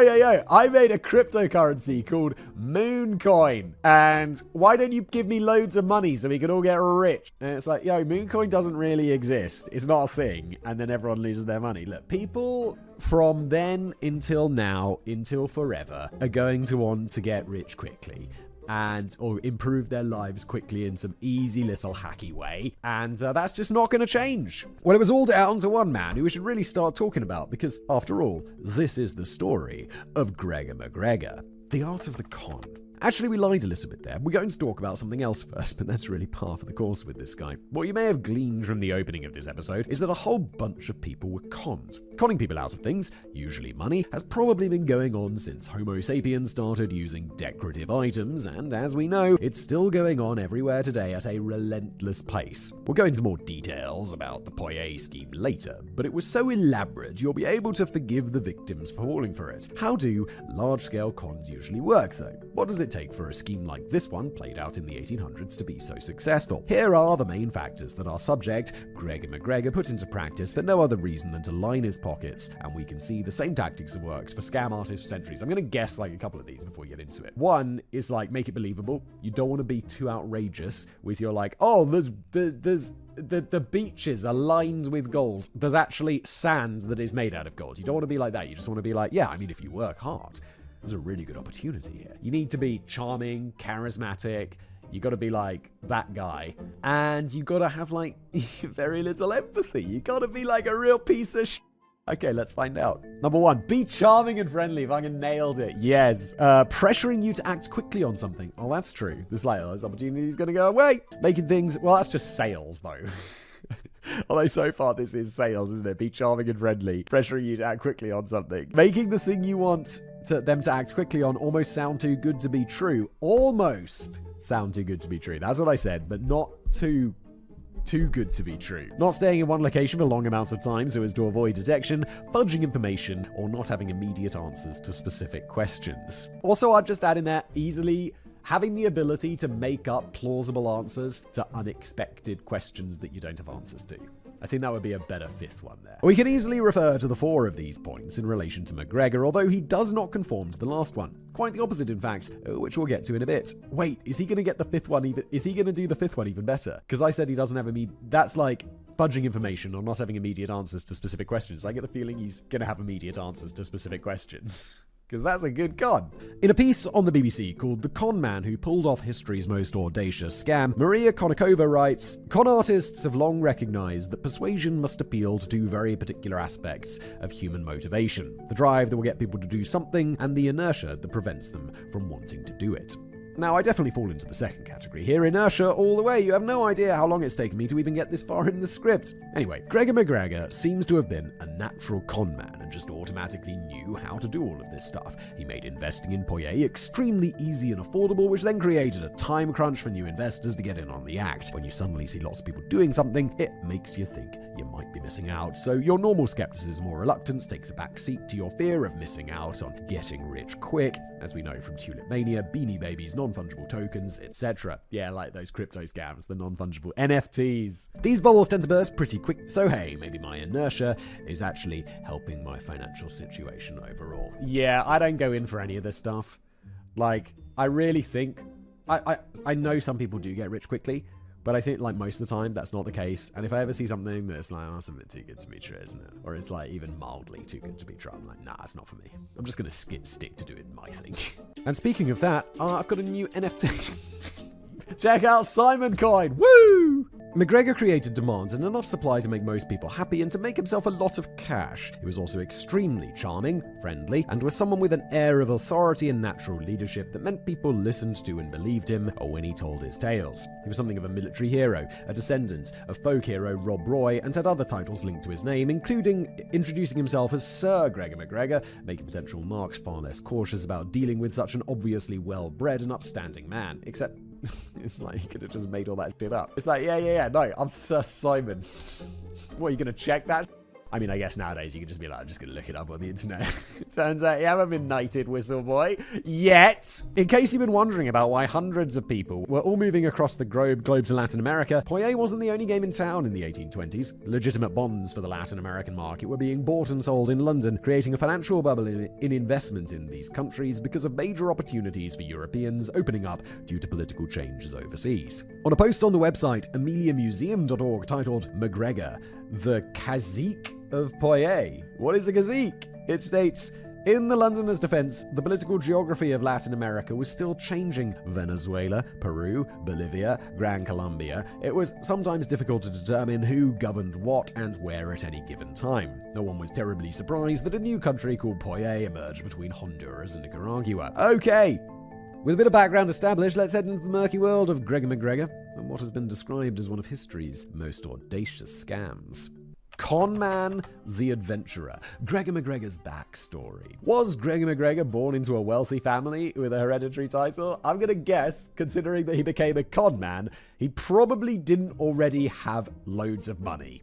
I made a cryptocurrency called Mooncoin, and why don't you give me loads of money so we can all get rich? And it's like, yo, Mooncoin doesn't really exist. It's not a thing. And then everyone loses their money. Look, people from then until now, until forever, are going to want to get rich quickly. Or improve their lives quickly in some easy little hacky way. And that's just not going to change. Well, it was all down to one man who we should really start talking about, because after all, this is the story of Gregor McGregor, the art of the con. Actually, we lied a little bit there. We're going to talk about something else first, but that's really par for the course with this guy. What you may have gleaned from the opening of this episode is that a whole bunch of people were conned. Conning people out of things, usually money, has probably been going on since Homo sapiens started using decorative items, and as we know, it's still going on everywhere today at a relentless pace. We'll go into more details about the Poye scheme later, but it was so elaborate you'll be able to forgive the victims for falling for it. How do large-scale cons usually work, though? What does it take for a scheme like this one, played out in the 1800s, to be so successful? Here are the main factors that our subject, Gregor McGregor, put into practice for no other reason than to line his pockets, and we can see the same tactics have worked for scam artists for centuries. I'm going to guess like a couple of these before we get into it. One is like, make it believable. You don't want to be too outrageous with your like, oh, the beaches are lined with gold. There's actually sand that is made out of gold. You don't want to be like that. You just want to be like, yeah, I mean, if you work hard, there's a really good opportunity here. You need to be charming, charismatic. You got to be like that guy. And you got to have like very little empathy. You got to be like a real piece of shit. Okay, let's find out. Number 1, be charming and friendly. Fucking nailed it. Yes. Pressuring you to act quickly on something. Oh, that's true. This opportunity is going to go away. Making things, well, that's just sales though. Although so far this is sales, isn't it? Be charming and friendly. Pressuring you to act quickly on something. Making the thing you want them to act quickly on almost sound too good to be true. Almost sound too good to be true. That's what I said, but not too good to be true. Not staying in one location for long amounts of time so as to avoid detection, fudging information, or not having immediate answers to specific questions. Also, I'd just add in there, easily having the ability to make up plausible answers to unexpected questions that you don't have answers to. I think that would be a better fifth one there. We can easily refer to the 4 of these points in relation to McGregor, although he does not conform to the last one. Quite the opposite, in fact, which we'll get to in a bit. Wait, is he going to get the 5th one even? Is he going to do the 5th one even better? Because I said he doesn't have that's like fudging information or not having immediate answers to specific questions. I get the feeling he's going to have immediate answers to specific questions. Because that's a good con. In a piece on the BBC called The Con Man Who Pulled Off History's Most Audacious Scam, Maria Konnikova writes, "Con artists have long recognized that persuasion must appeal to 2 very particular aspects of human motivation. The drive that will get people to do something, and the inertia that prevents them from wanting to do it." Now, I definitely fall into the second category here. Inertia all the way. You have no idea how long it's taken me to even get this far in the script. Anyway, Gregor McGregor seems to have been a natural con man and just automatically knew how to do all of this stuff. He made investing in Poye extremely easy and affordable, which then created a time crunch for new investors to get in on the act. When you suddenly see lots of people doing something, it makes you think you might be missing out. So your normal skepticism or reluctance takes a backseat to your fear of missing out on getting rich quick, as we know from Tulip Mania, Beanie Babies, non-fungible tokens, etc. Yeah, like those crypto scams, the non-fungible NFTs. These bubbles tend to burst pretty quick, so hey, maybe my inertia is actually helping my financial situation overall. Yeah, I don't go in for any of this stuff. Like, I really think... I know some people do get rich quickly, but I think, like, most of the time, that's not the case. And if I ever see something that's like, oh, it's a bit too good to be true, isn't it? Or it's, like, even mildly too good to be true, I'm like, nah, it's not for me. I'm just going to stick to doing my thing. And speaking of that, I've got a new NFT. Check out Simon Coin. Woo! McGregor created demand and enough supply to make most people happy and to make himself a lot of cash. He was also extremely charming, friendly, and was someone with an air of authority and natural leadership that meant people listened to and believed him when he told his tales. He was something of a military hero, a descendant of folk hero Rob Roy, and had other titles linked to his name, including introducing himself as Sir Gregor McGregor, making potential marks far less cautious about dealing with such an obviously well-bred and upstanding man. Except, it's like he could have just made all that shit up. It's like, yeah, no, I'm Sir Simon. What, are you going to check that? I mean, I guess nowadays you could just be like, I'm just going to look it up on the internet. Turns out you haven't been knighted, Whistle Boy, yet. In case you've been wondering about why hundreds of people were all moving across the globe to Latin America, Poye wasn't the only game in town in the 1820s. Legitimate bonds for the Latin American market were being bought and sold in London, creating a financial bubble in investment in these countries because of major opportunities for Europeans opening up due to political changes overseas. On a post on the website ameliamuseum.org titled McGregor, the Cazique of Poye. What is a cazique? It states, in the Londoners' defense, the political geography of Latin America was still changing. Venezuela, Peru, Bolivia, Gran Colombia. It was sometimes difficult to determine who governed what and where at any given time. No one was terribly surprised that a new country called Poye emerged between Honduras and Nicaragua. Okay, with a bit of background established, let's head into the murky world of Gregor McGregor and what has been described as one of history's most audacious scams. Con Man the Adventurer. Gregor McGregor's backstory. Was Gregor McGregor born into a wealthy family with a hereditary title? I'm going to guess, considering that he became a con man, he probably didn't already have loads of money.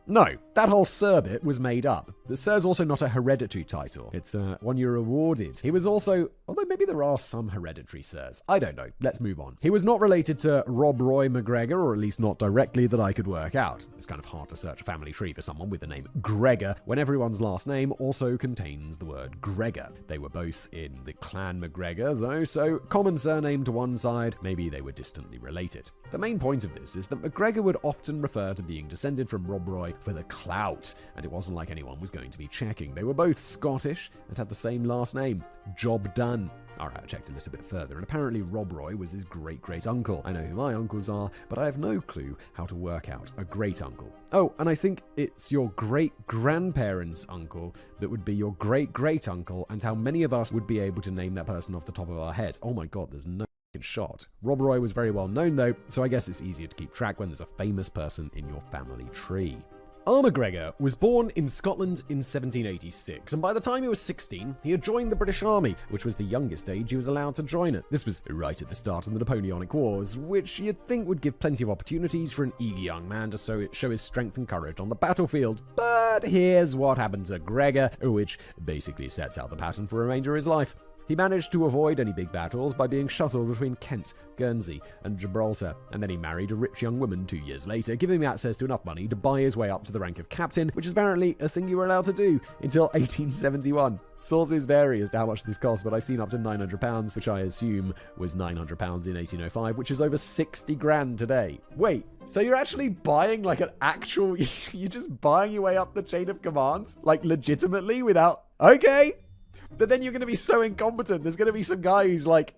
No, that whole Sir bit was made up. The Sir's also not a hereditary title. It's one you're awarded. He was also, although maybe there are some hereditary Sirs. I don't know. Let's move on. He was not related to Rob Roy McGregor, or at least not directly that I could work out. It's kind of hard to search a family tree for someone with the name Gregor when everyone's last name also contains the word Gregor. They were both in the clan McGregor, though, so common surname to one side, maybe they were distantly related. The main point of this is that McGregor would often refer to being descended from Rob Roy for the clout, and it wasn't like anyone was going to be checking. They were both Scottish and had the same last name. Job done. Alright, I checked a little bit further, and apparently Rob Roy was his great-great-uncle. I know who my uncles are, but I have no clue how to work out a great-uncle. Oh, and I think it's your great-grandparents' uncle that would be your great-great-uncle, and how many of us would be able to name that person off the top of our head. Oh my god, there's no shot. Rob Roy was very well known though, so I guess it's easier to keep track when there's a famous person in your family tree. McGregor was born in Scotland in 1786, and by the time he was 16, he had joined the British Army, which was the youngest age he was allowed to join it. This was right at the start of the Napoleonic Wars, which you'd think would give plenty of opportunities for an eager young man to show his strength and courage on the battlefield. But here's what happened to Gregor, which basically sets out the pattern for the remainder of his life. He managed to avoid any big battles by being shuttled between Kent, Guernsey, and Gibraltar, and then he married a rich young woman 2 years later, giving him access to enough money to buy his way up to the rank of captain, which is apparently a thing you were allowed to do until 1871. Sources vary as to how much this cost, but I've seen up to £900, which I assume was £900 in 1805, which is over 60 grand today. Wait, so you're actually buying like an actual, you're just buying your way up the chain of command? Like legitimately without, okay. But then you're going to be so incompetent. There's going to be some guy who's like,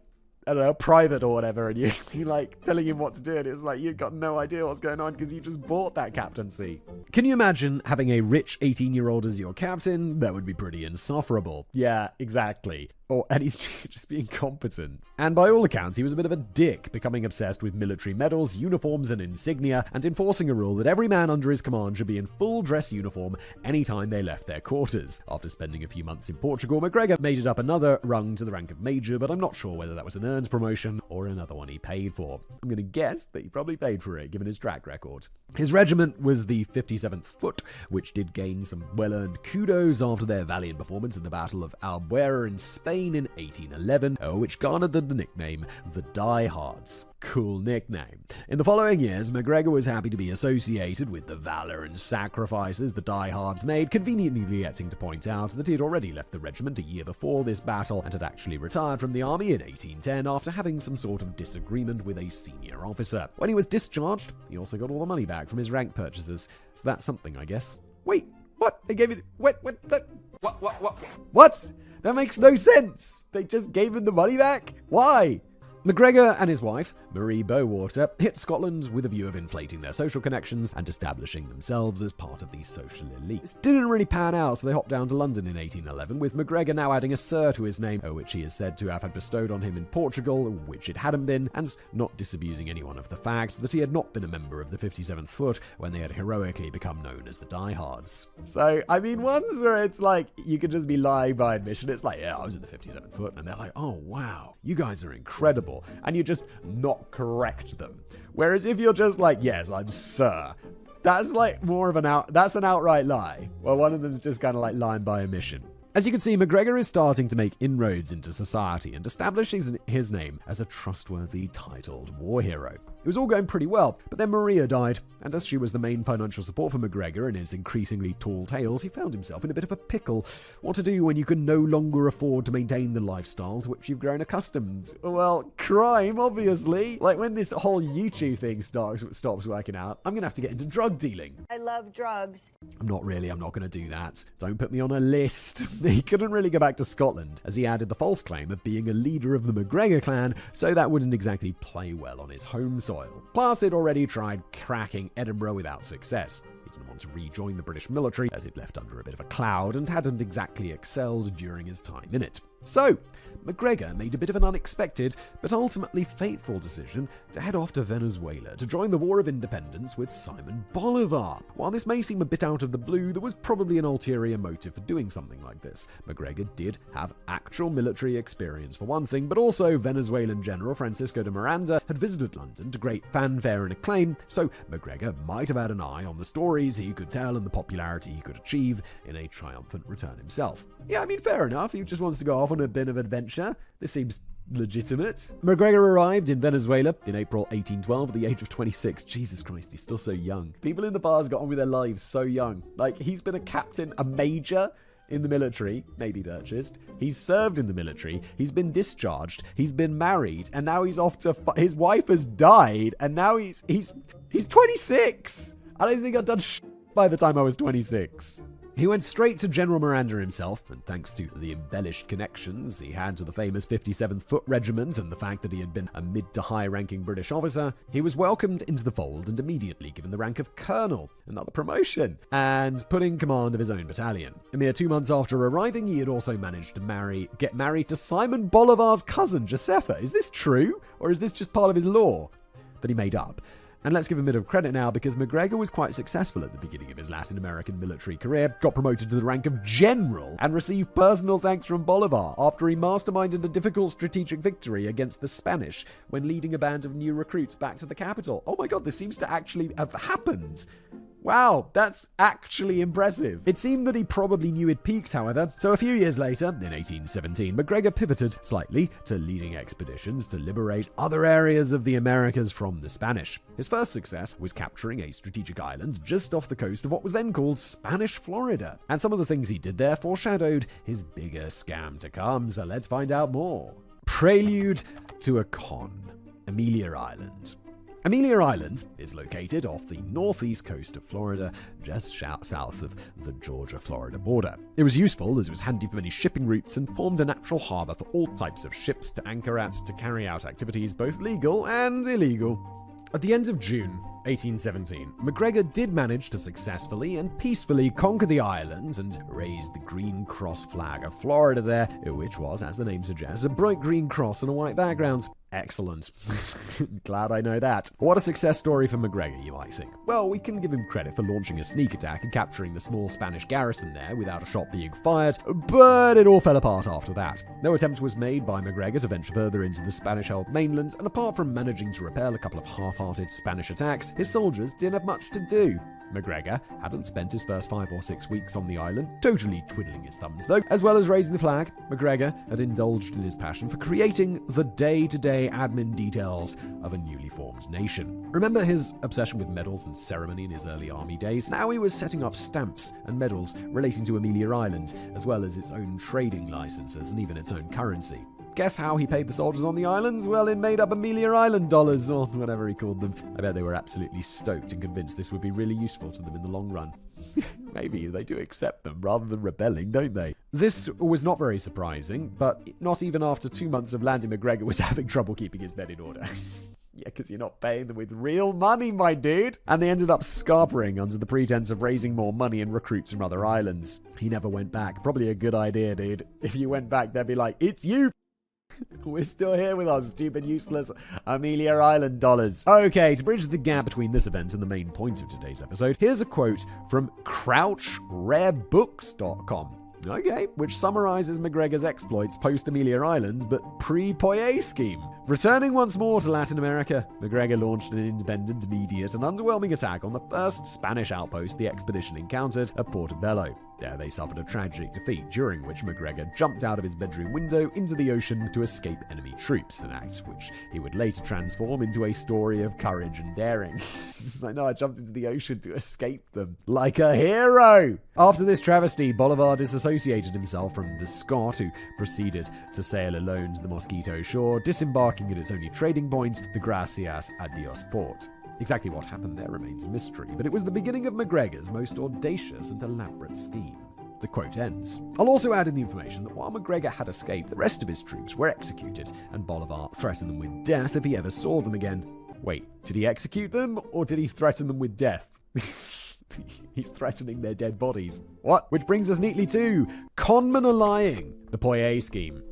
I don't know, private or whatever, and you like telling him what to do, and it's like you've got no idea what's going on because you just bought that captaincy. Can you imagine having a rich 18-year-old as your captain? That would be pretty insufferable. Yeah, exactly. And he's just being competent. And by all accounts, he was a bit of a dick, becoming obsessed with military medals, uniforms, and insignia, and enforcing a rule that every man under his command should be in full dress uniform anytime they left their quarters. After spending a few months in Portugal, McGregor made it up another rung to the rank of major, but I'm not sure whether that was an earned promotion or another one he paid for. I'm going to guess that he probably paid for it, given his track record. His regiment was the 57th Foot, which did gain some well-earned kudos after their valiant performance in the Battle of Albuera in Spain in 1811, which garnered them the nickname the Diehards. Cool nickname. In the following years, McGregor was happy to be associated with the valor and sacrifices the diehards made, conveniently neglecting to point out that he had already left the regiment a year before this battle and had actually retired from the army in 1810 after having some sort of disagreement with a senior officer. When he was discharged, he also got all the money back from his rank purchases, so that's something, I guess. Wait, what? They gave you... What? What? That makes no sense. They just gave him the money back? Why? McGregor and his wife, Marie Bowater, hit Scotland with a view of inflating their social connections and establishing themselves as part of the social elite. This didn't really pan out, so they hopped down to London in 1811, with McGregor now adding a Sir to his name, which he is said to have had bestowed on him in Portugal, which it hadn't been, and not disabusing anyone of the fact that he had not been a member of the 57th Foot when they had heroically become known as the Diehards. So, I mean, ones where it's like, you could just be lying by admission. It's like, yeah, I was in the 57th Foot, and they're like, oh, wow, you guys are incredible. And you just not correct them. Whereas if you're just like, yes, I'm Sir, that's like more of that's an outright lie. Well, one of them's just kind of like lying by omission. As you can see, McGregor is starting to make inroads into society and establishing his name as a trustworthy, titled war hero. It was all going pretty well, but then Maria died, and as she was the main financial support for McGregor in his increasingly tall tales, he found himself in a bit of a pickle. What to do when you can no longer afford to maintain the lifestyle to which you've grown accustomed? Well, crime, obviously. Like when this whole YouTube thing stops working out, I'm going to have to get into drug dealing. I love drugs. I'm not going to do that. Don't put me on a list. He couldn't really go back to Scotland, as he added the false claim of being a leader of the McGregor clan, so that wouldn't exactly play well on his home soil. Plus, he'd already tried cracking Edinburgh without success. He didn't want to rejoin the British military, as he'd left under a bit of a cloud and hadn't exactly excelled during his time in it. So, McGregor made a bit of an unexpected, but ultimately fateful decision to head off to Venezuela to join the War of Independence with Simon Bolivar. While this may seem a bit out of the blue, there was probably an ulterior motive for doing something like this. McGregor did have actual military experience for one thing, but also Venezuelan General Francisco de Miranda had visited London to great fanfare and acclaim, so McGregor might have had an eye on the stories he could tell and the popularity he could achieve in a triumphant return himself. Yeah, I mean, fair enough. He just wants to go off on a bit of adventure. This seems legitimate. McGregor arrived in Venezuela in April 1812 at the age of 26. Jesus Christ, he's still so young. People in the past got on with their lives so young. Like, he's been a captain, a major in the military, maybe purchased. He's served in the military. He's been discharged. He's been married, and now he's off to. His wife has died, and now he's 26. I don't think I'd done by the time I was 26. He went straight to General Miranda himself, and thanks to the embellished connections he had to the famous 57th Foot Regiment and the fact that he had been a mid to high-ranking British officer, he was welcomed into the fold and immediately given the rank of colonel, another promotion, and put in command of his own battalion. A mere 2 months after arriving, he had also managed to get married to Simon Bolivar's cousin, Josefa. Is this true, or is this just part of his lore that he made up? And let's give him a bit of credit now, because McGregor was quite successful at the beginning of his Latin American military career, got promoted to the rank of general, and received personal thanks from Bolivar after he masterminded a difficult strategic victory against the Spanish when leading a band of new recruits back to the capital. Oh my god, this seems to actually have happened. Wow, that's actually impressive. It seemed that he probably knew it peaked, however, so a few years later, in 1817, MacGregor pivoted slightly to leading expeditions to liberate other areas of the Americas from the Spanish. His first success was capturing a strategic island just off the coast of what was then called Spanish Florida. And some of the things he did there foreshadowed his bigger scam to come, so let's find out more. Prelude to a con. Amelia Island. Amelia Island is located off the northeast coast of Florida, just south of the Georgia-Florida border. It was useful as it was handy for many shipping routes and formed a natural harbor for all types of ships to anchor at to carry out activities both legal and illegal. At the end of June 1817, MacGregor did manage to successfully and peacefully conquer the island and raise the green cross flag of Florida there, which was, as the name suggests, a bright green cross on a white background. Excellent. Glad I know that. What a success story for MacGregor, you might think. Well, we can give him credit for launching a sneak attack and capturing the small Spanish garrison there without a shot being fired, but it all fell apart after that. No attempt was made by MacGregor to venture further into the Spanish-held mainland, and apart from managing to repel a couple of half-hearted Spanish attacks, his soldiers didn't have much to do. MacGregor hadn't spent his first 5 or 6 weeks on the island totally twiddling his thumbs, though. As well as raising the flag, MacGregor had indulged in his passion for creating the day-to-day admin details of a newly formed nation. Remember his obsession with medals and ceremony in his early army days? Now he was setting up stamps and medals relating to Amelia Island, as well as its own trading licenses and even its own currency. Guess how he paid the soldiers on the islands? Well, in made-up Amelia Island dollars, or whatever he called them. I bet they were absolutely stoked and convinced this would be really useful to them in the long run. Maybe they do accept them rather than rebelling, don't they? This was not very surprising, but not even after 2 months of landing, MacGregor was having trouble keeping his men in order. Yeah, because you're not paying them with real money, my dude. And they ended up scarpering under the pretense of raising more money and recruits from other islands. He never went back. Probably a good idea, dude. If you went back, they'd be like, it's you. We're still here with our stupid, useless Amelia Island dollars. Okay, to bridge the gap between this event and the main point of today's episode, here's a quote from CrouchRareBooks.com. Okay, which summarizes MacGregor's exploits post-Amelia Island, but pre-Poyet scheme. Returning once more to Latin America, MacGregor launched an independent, immediate, and underwhelming attack on the first Spanish outpost the expedition encountered at Portobello. There they suffered a tragic defeat, during which MacGregor jumped out of his bedroom window into the ocean to escape enemy troops, an act which he would later transform into a story of courage and daring. It's like, no, I jumped into the ocean to escape them. Like a hero! After this travesty, Bolivar disassociated himself from the Scot, who proceeded to sail alone to the Mosquito shore, disembarking at its only trading point, the Gracias a Dios port. Exactly what happened there remains a mystery, but it was the beginning of MacGregor's most audacious and elaborate scheme. The quote ends. I'll also add in the information that while MacGregor had escaped, the rest of his troops were executed, and Bolivar threatened them with death if he ever saw them again. Wait, did he execute them, or did he threaten them with death? He's threatening their dead bodies. What? Which brings us neatly to conmen are lying, the Poyet scheme.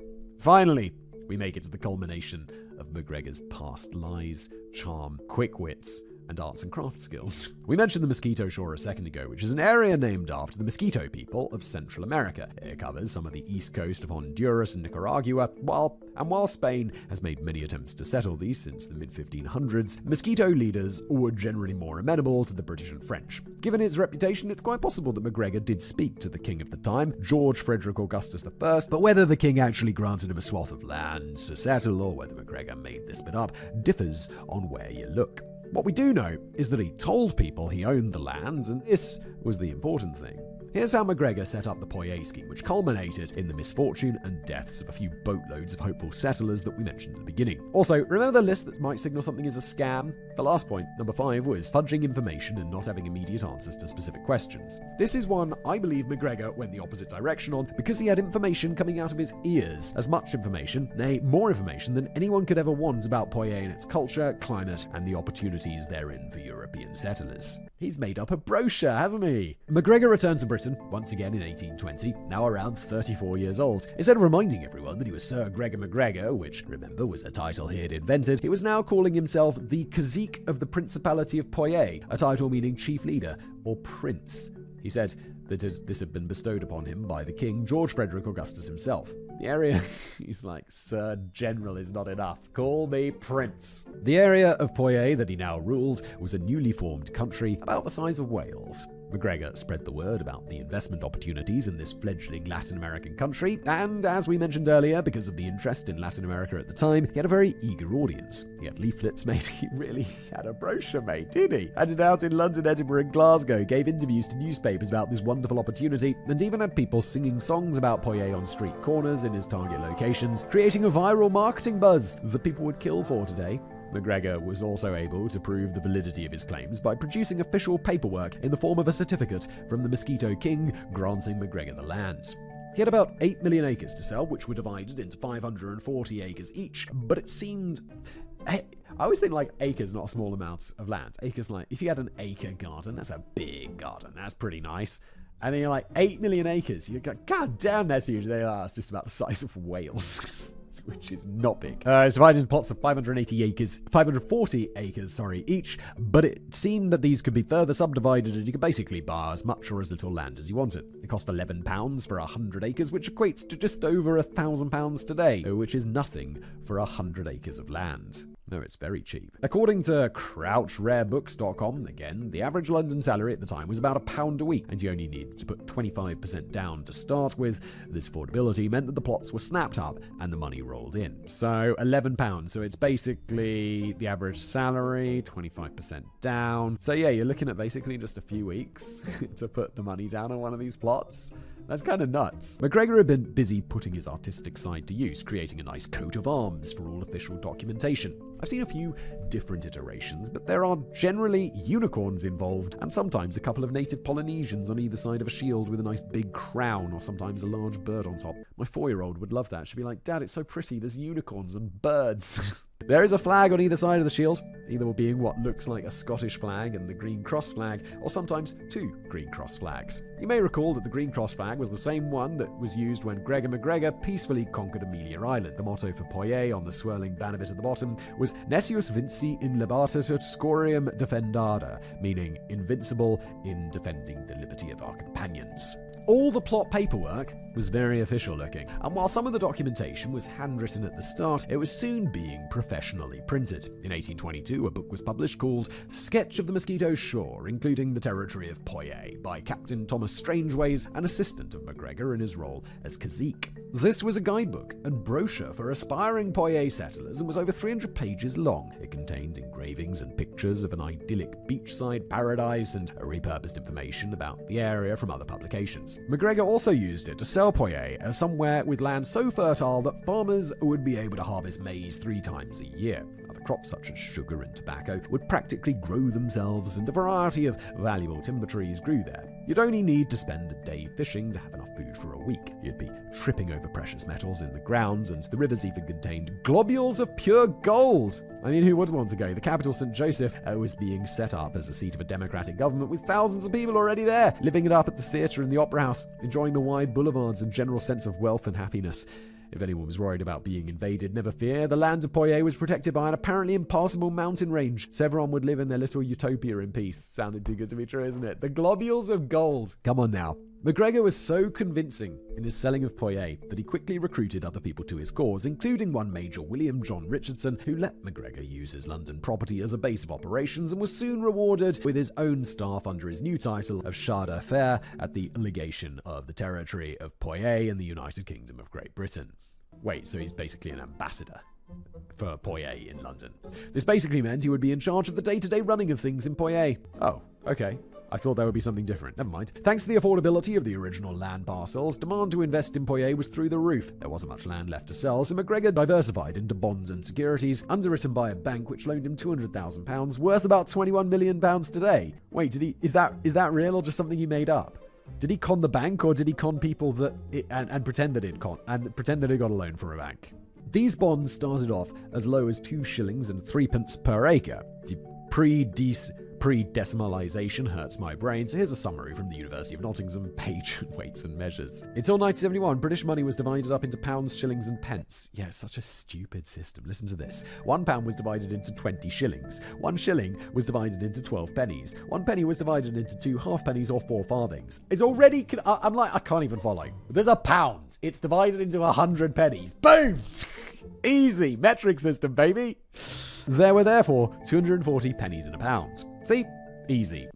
Finally, we make it to the culmination of MacGregor's past lies, charm, quick wits, and arts and craft skills. We mentioned the Mosquito Shore a second ago, which is an area named after the Mosquito people of Central America. It covers some of the east coast of Honduras and Nicaragua, while Spain has made many attempts to settle these since the mid-1500s, Mosquito leaders were generally more amenable to the British and French. Given its reputation, it's quite possible that MacGregor did speak to the king of the time, George Frederick Augustus I, but whether the king actually granted him a swath of land to settle or whether MacGregor made this bit up differs on where you look. What we do know is that he told people he owned the lands, and this was the important thing. Here's how MacGregor set up the Poyet scheme, which culminated in the misfortune and deaths of a few boatloads of hopeful settlers that we mentioned at the beginning. Also, remember the list that might signal something is a scam? The last point, number 5, was fudging information and not having immediate answers to specific questions. This is one I believe MacGregor went the opposite direction on because he had information coming out of his ears. As much information, nay, more information than anyone could ever want about Poyet and its culture, climate, and the opportunities therein for European settlers. He's made up a brochure, hasn't he? MacGregor returned to Britain once again in 1820, now around 34 years old. Instead of reminding everyone that he was Sir Gregor MacGregor, which, remember, was a title he had invented, he was now calling himself the Cazique of the Principality of Poyet, a title meaning chief leader or prince. He said that this had been bestowed upon him by the king, George Frederick Augustus himself. The area, he's like, Sir General is not enough. Call me Prince. The area of Poitiers that he now ruled was a newly formed country about the size of Wales. MacGregor spread the word about the investment opportunities in this fledgling Latin American country, and as we mentioned earlier, because of the interest in Latin America at the time, he had a very eager audience. He had leaflets made, he really had a brochure made, didn't he? Handed out in London, Edinburgh, and Glasgow, gave interviews to newspapers about this wonderful opportunity, and even had people singing songs about Poitiers on street corners in his target locations, creating a viral marketing buzz that people would kill for today. MacGregor was also able to prove the validity of his claims by producing official paperwork in the form of a certificate from the Mosquito King granting MacGregor the lands. He had about 8 million acres to sell, which were divided into 540 acres each, but it seemed... I always think, like, acres, not a small amount of land. Acres, like, if you had an acre garden, that's a big garden. That's pretty nice. And then you're like, 8 million acres. You're like, God damn, that's huge. They are. It's just about the size of Wales. Which is not big. It's divided into plots of 540 acres, each, but it seemed that these could be further subdivided and you could basically buy as much or as little land as you wanted. It cost £11 for 100 acres, which equates to just over £1,000 today, which is nothing for 100 acres of land. No, it's very cheap. According to CrouchRareBooks.com, again, the average London salary at the time was about £1 a week, and you only needed to put 25% down to start with. This affordability meant that the plots were snapped up and the money rolled in. So £11. So it's basically the average salary, 25% down. So yeah, you're looking at basically just a few weeks to put the money down on one of these plots. That's kind of nuts. MacGregor had been busy putting his artistic side to use, creating a nice coat of arms for all official documentation. I've seen a few different iterations, but there are generally unicorns involved, and sometimes a couple of native Polynesians on either side of a shield with a nice big crown, or sometimes a large bird on top. My 4-year-old would love that. She'd be like, Dad, it's so pretty, there's unicorns and birds. There is a flag on either side of the shield, either being what looks like a Scottish flag and the Green Cross flag, or sometimes 2 Green Cross flags. You may recall that the Green Cross flag was the same one that was used when Gregor MacGregor peacefully conquered Amelia Island. The motto for Poitiers on the swirling banner bit at the bottom was Necius Vinci in libertatis scorium defendada, meaning invincible in defending the liberty of our companions. All the plot paperwork was very official looking, and while some of the documentation was handwritten at the start, it was soon being professionally printed. In 1822, a book was published called Sketch of the Mosquito Shore, including the territory of Poitiers, by Captain Thomas Strangeways, an assistant of MacGregor in his role as cazique. This was a guidebook and brochure for aspiring Poitiers settlers and was over 300 pages long. It contained engravings and pictures of an idyllic beachside paradise and repurposed information about the area from other publications. MacGregor also used it to sell Poitiers as somewhere with land so fertile that farmers would be able to harvest maize 3 times a year. Other crops such as sugar and tobacco would practically grow themselves, and a variety of valuable timber trees grew there. You'd only need to spend a day fishing to have enough food for a week. You'd be tripping over precious metals in the ground, and the rivers even contained globules of pure gold. I mean, who would want to go? The capital, St. Joseph, was being set up as a seat of a democratic government with thousands of people already there, living it up at the theatre and the opera house, enjoying the wide boulevards and general sense of wealth and happiness. If anyone was worried about being invaded, never fear. The land of Poitiers was protected by an apparently impassable mountain range, so everyone would live in their little utopia in peace. Sounded too good to be true, isn't it? The globules of gold. Come on now. MacGregor was so convincing in his selling of Poitiers that he quickly recruited other people to his cause, including one Major William John Richardson, who let MacGregor use his London property as a base of operations and was soon rewarded with his own staff under his new title of Shah d'Affaires at the legation of the territory of Poitiers in the United Kingdom of Great Britain. Wait, so he's basically an ambassador for Poitiers in London. This basically meant he would be in charge of the day-to-day running of things in Poitiers. Oh, okay. I thought there would be something different. Never mind. Thanks to the affordability of the original land parcels, demand to invest in Poitiers was through the roof. There wasn't much land left to sell, so MacGregor diversified into bonds and securities, underwritten by a bank which loaned him £200,000, worth about £21 million today. Wait, is that real or just something he made up? Did he con the bank, or did he con people and pretend that it got a loan from a bank? These bonds started off as low as 2 shillings and 3 pence per acre. pre-decimalization hurts my brain, so here's a summary from the University of Nottingham page Weights and Measures. Until 1971, British money was divided up into pounds, shillings, and pence. Yeah, it's such a stupid system. Listen to this. 1 pound was divided into 20 shillings. 1 shilling was divided into 12 pennies. 1 penny was divided into 2 halfpennies or 4 farthings. It's already... I'm like, I can't even follow. There's a pound. It's divided into 100 pennies. Boom! Easy. Metric system, baby. There were therefore 240 pennies in a pound. See? Easy.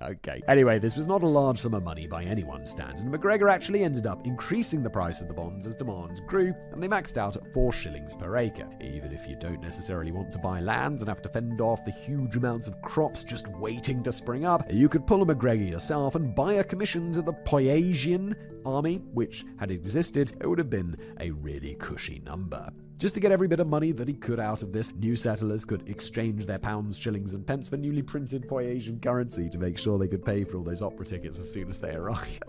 Okay. Anyway, this was not a large sum of money by anyone's standard, and McGregor actually ended up increasing the price of the bonds as demand grew, and they maxed out at 4 shillings per acre. Even if you don't necessarily want to buy land and have to fend off the huge amounts of crops just waiting to spring up, you could pull a McGregor yourself and buy a commission to the Poyasian army, which had existed. It would have been a really cushy number. Just to get every bit of money that he could out of this, new settlers could exchange their pounds, shillings, and pence for newly printed Poyasian currency to make sure they could pay for all those opera tickets as soon as they arrived.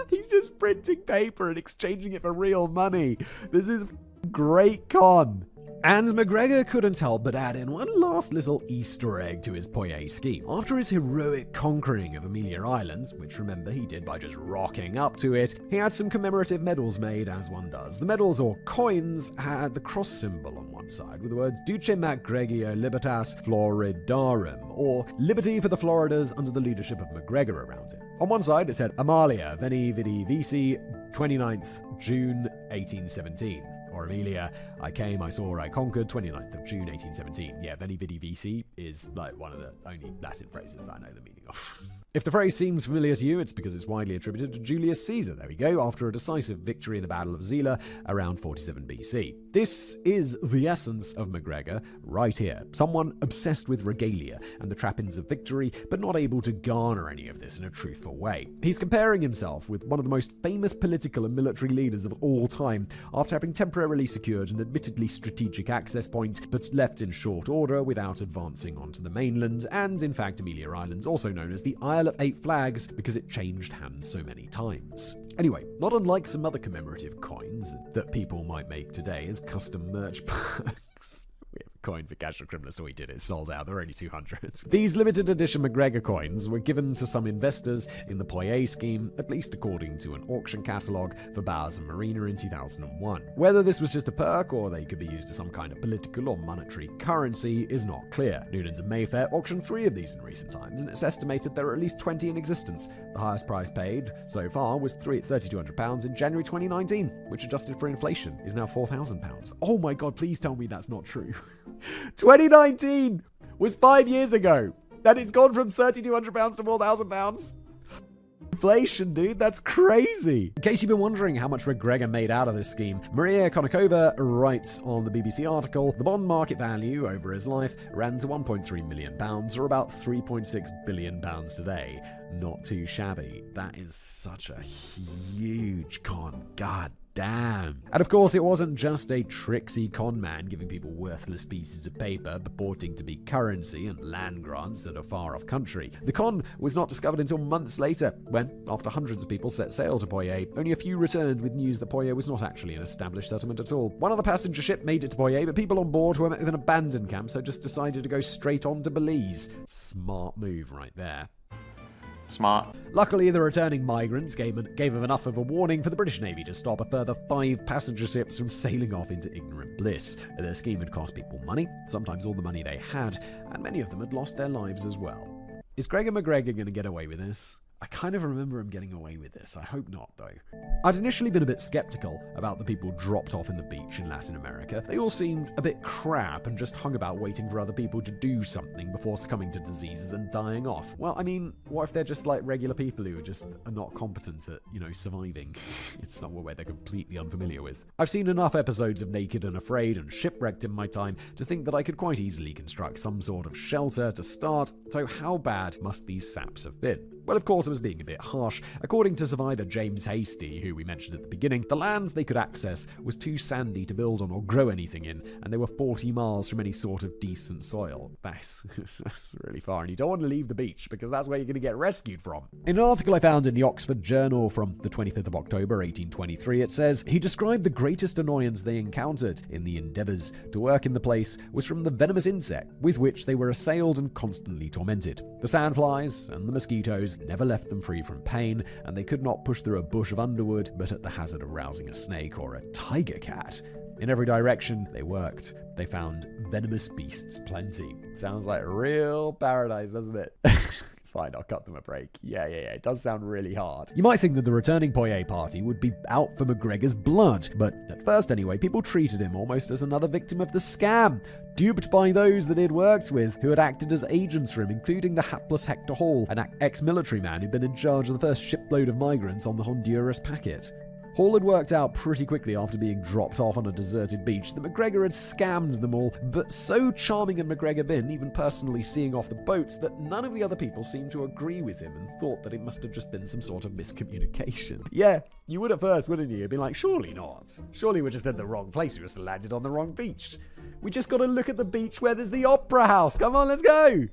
He's just printing paper and exchanging it for real money. This is a great con. And McGregor couldn't help but add in one last little Easter egg to his Poyet scheme. After his heroic conquering of Amelia Island, which remember he did by just rocking up to it, he had some commemorative medals made, as one does. The medals, or coins, had the cross symbol on one side with the words Duce MacGregio Libertas Floridarum, or Liberty for the Floridas under the leadership of McGregor around it. On one side it said Amalia Veni Vidi Vici 29th June 1817. Or Amelia, I came, I saw, I conquered, 29th of June, 1817. Yeah, Veni Vidi Vici is like one of the only Latin phrases that I know the meaning of. If the phrase seems familiar to you, it's because it's widely attributed to Julius Caesar, there we go, after a decisive victory in the Battle of Zela around 47 BC. This is the essence of McGregor right here. Someone obsessed with regalia and the trappings of victory, but not able to garner any of this in a truthful way. He's comparing himself with one of the most famous political and military leaders of all time, after having temporarily secured an admittedly strategic access point, but left in short order without advancing onto the mainland, and in fact Amelia Island's also known as the Isle of 8 Flags because it changed hands so many times. Anyway, not unlike some other commemorative coins that people might make today as custom merch packs. We have a coin for casual criminals, all we did is sold out. There were only 200. These limited edition McGregor coins were given to some investors in the Poyet scheme, at least according to an auction catalogue for Bowers and Marina in 2001. Whether this was just a perk or they could be used as some kind of political or monetary currency is not clear. Noonans and Mayfair auctioned 3 of these in recent times, and it's estimated there are at least 20 in existence. The highest price paid so far was £3,200 in January 2019, which adjusted for inflation is now £4,000. Oh my god, please tell me that's not true. 2019 was 5 years ago. That it's gone from £3,200 to £4,000. Inflation, dude, that's crazy. In case you've been wondering how much McGregor made out of this scheme, Maria Konnikova writes on the BBC article, the bond market value over his life ran to £1.3 million, or about £3.6 billion today. Not too shabby. That is such a huge con. God damn. And of course, it wasn't just a tricksy con man giving people worthless pieces of paper purporting to be currency and land grants in a far-off country. The con was not discovered until months later, when, after hundreds of people set sail to Poyet, only a few returned with news that Poyet was not actually an established settlement at all. One other passenger ship made it to Poyet, but people on board were met with an abandoned camp, so just decided to go straight on to Belize. Smart move right there. Smart. Luckily, the returning migrants gave them enough of a warning for the British Navy to stop a further 5 passenger ships from sailing off into ignorant bliss. Their scheme had cost people money, sometimes all the money they had, and many of them had lost their lives as well. Is Gregor McGregor going to get away with this? I kind of remember him getting away with this. I hope not, though. I'd initially been a bit skeptical about the people dropped off in the beach in Latin America. They all seemed a bit crap and just hung about waiting for other people to do something before succumbing to diseases and dying off. Well, I mean, what if they're just like regular people who are not competent at, surviving in somewhere where they're completely unfamiliar with? I've seen enough episodes of Naked and Afraid and Shipwrecked in my time to think that I could quite easily construct some sort of shelter to start, so how bad must these saps have been? Well, of course, it was being a bit harsh. According to survivor James Hasty, who we mentioned at the beginning, the land they could access was too sandy to build on or grow anything in, and they were 40 miles from any sort of decent soil. That's really far, and you don't want to leave the beach, because that's where you're going to get rescued from. In an article I found in the Oxford Journal from the 25th of October, 1823, it says, he described the greatest annoyance they encountered in the endeavours to work in the place was from the venomous insect with which they were assailed and constantly tormented. The sandflies and the mosquitoes never left them free from pain, and they could not push through a bush of underwood but at the hazard of rousing a snake or a tiger cat. In every direction they worked, they found venomous beasts plenty. Sounds like real paradise, doesn't it? Fine, I'll cut them a break. Yeah, it does sound really hard. You might think that the returning Poirier party would be out for McGregor's blood, but at first anyway, people treated him almost as another victim of the scam, duped by those that he'd worked with, who had acted as agents for him, including the hapless Hector Hall, an ex-military man who'd been in charge of the first shipload of migrants on the Honduras packet. Hall had worked out pretty quickly after being dropped off on a deserted beach that McGregor had scammed them all, but so charming had McGregor been, even personally seeing off the boats, that none of the other people seemed to agree with him and thought that it must have just been some sort of miscommunication. Yeah, you would at first, wouldn't you? You'd be like, surely not. Surely we're just in the wrong place. We just landed on the wrong beach. We just got to look at the beach where there's the opera house. Come on, let's go.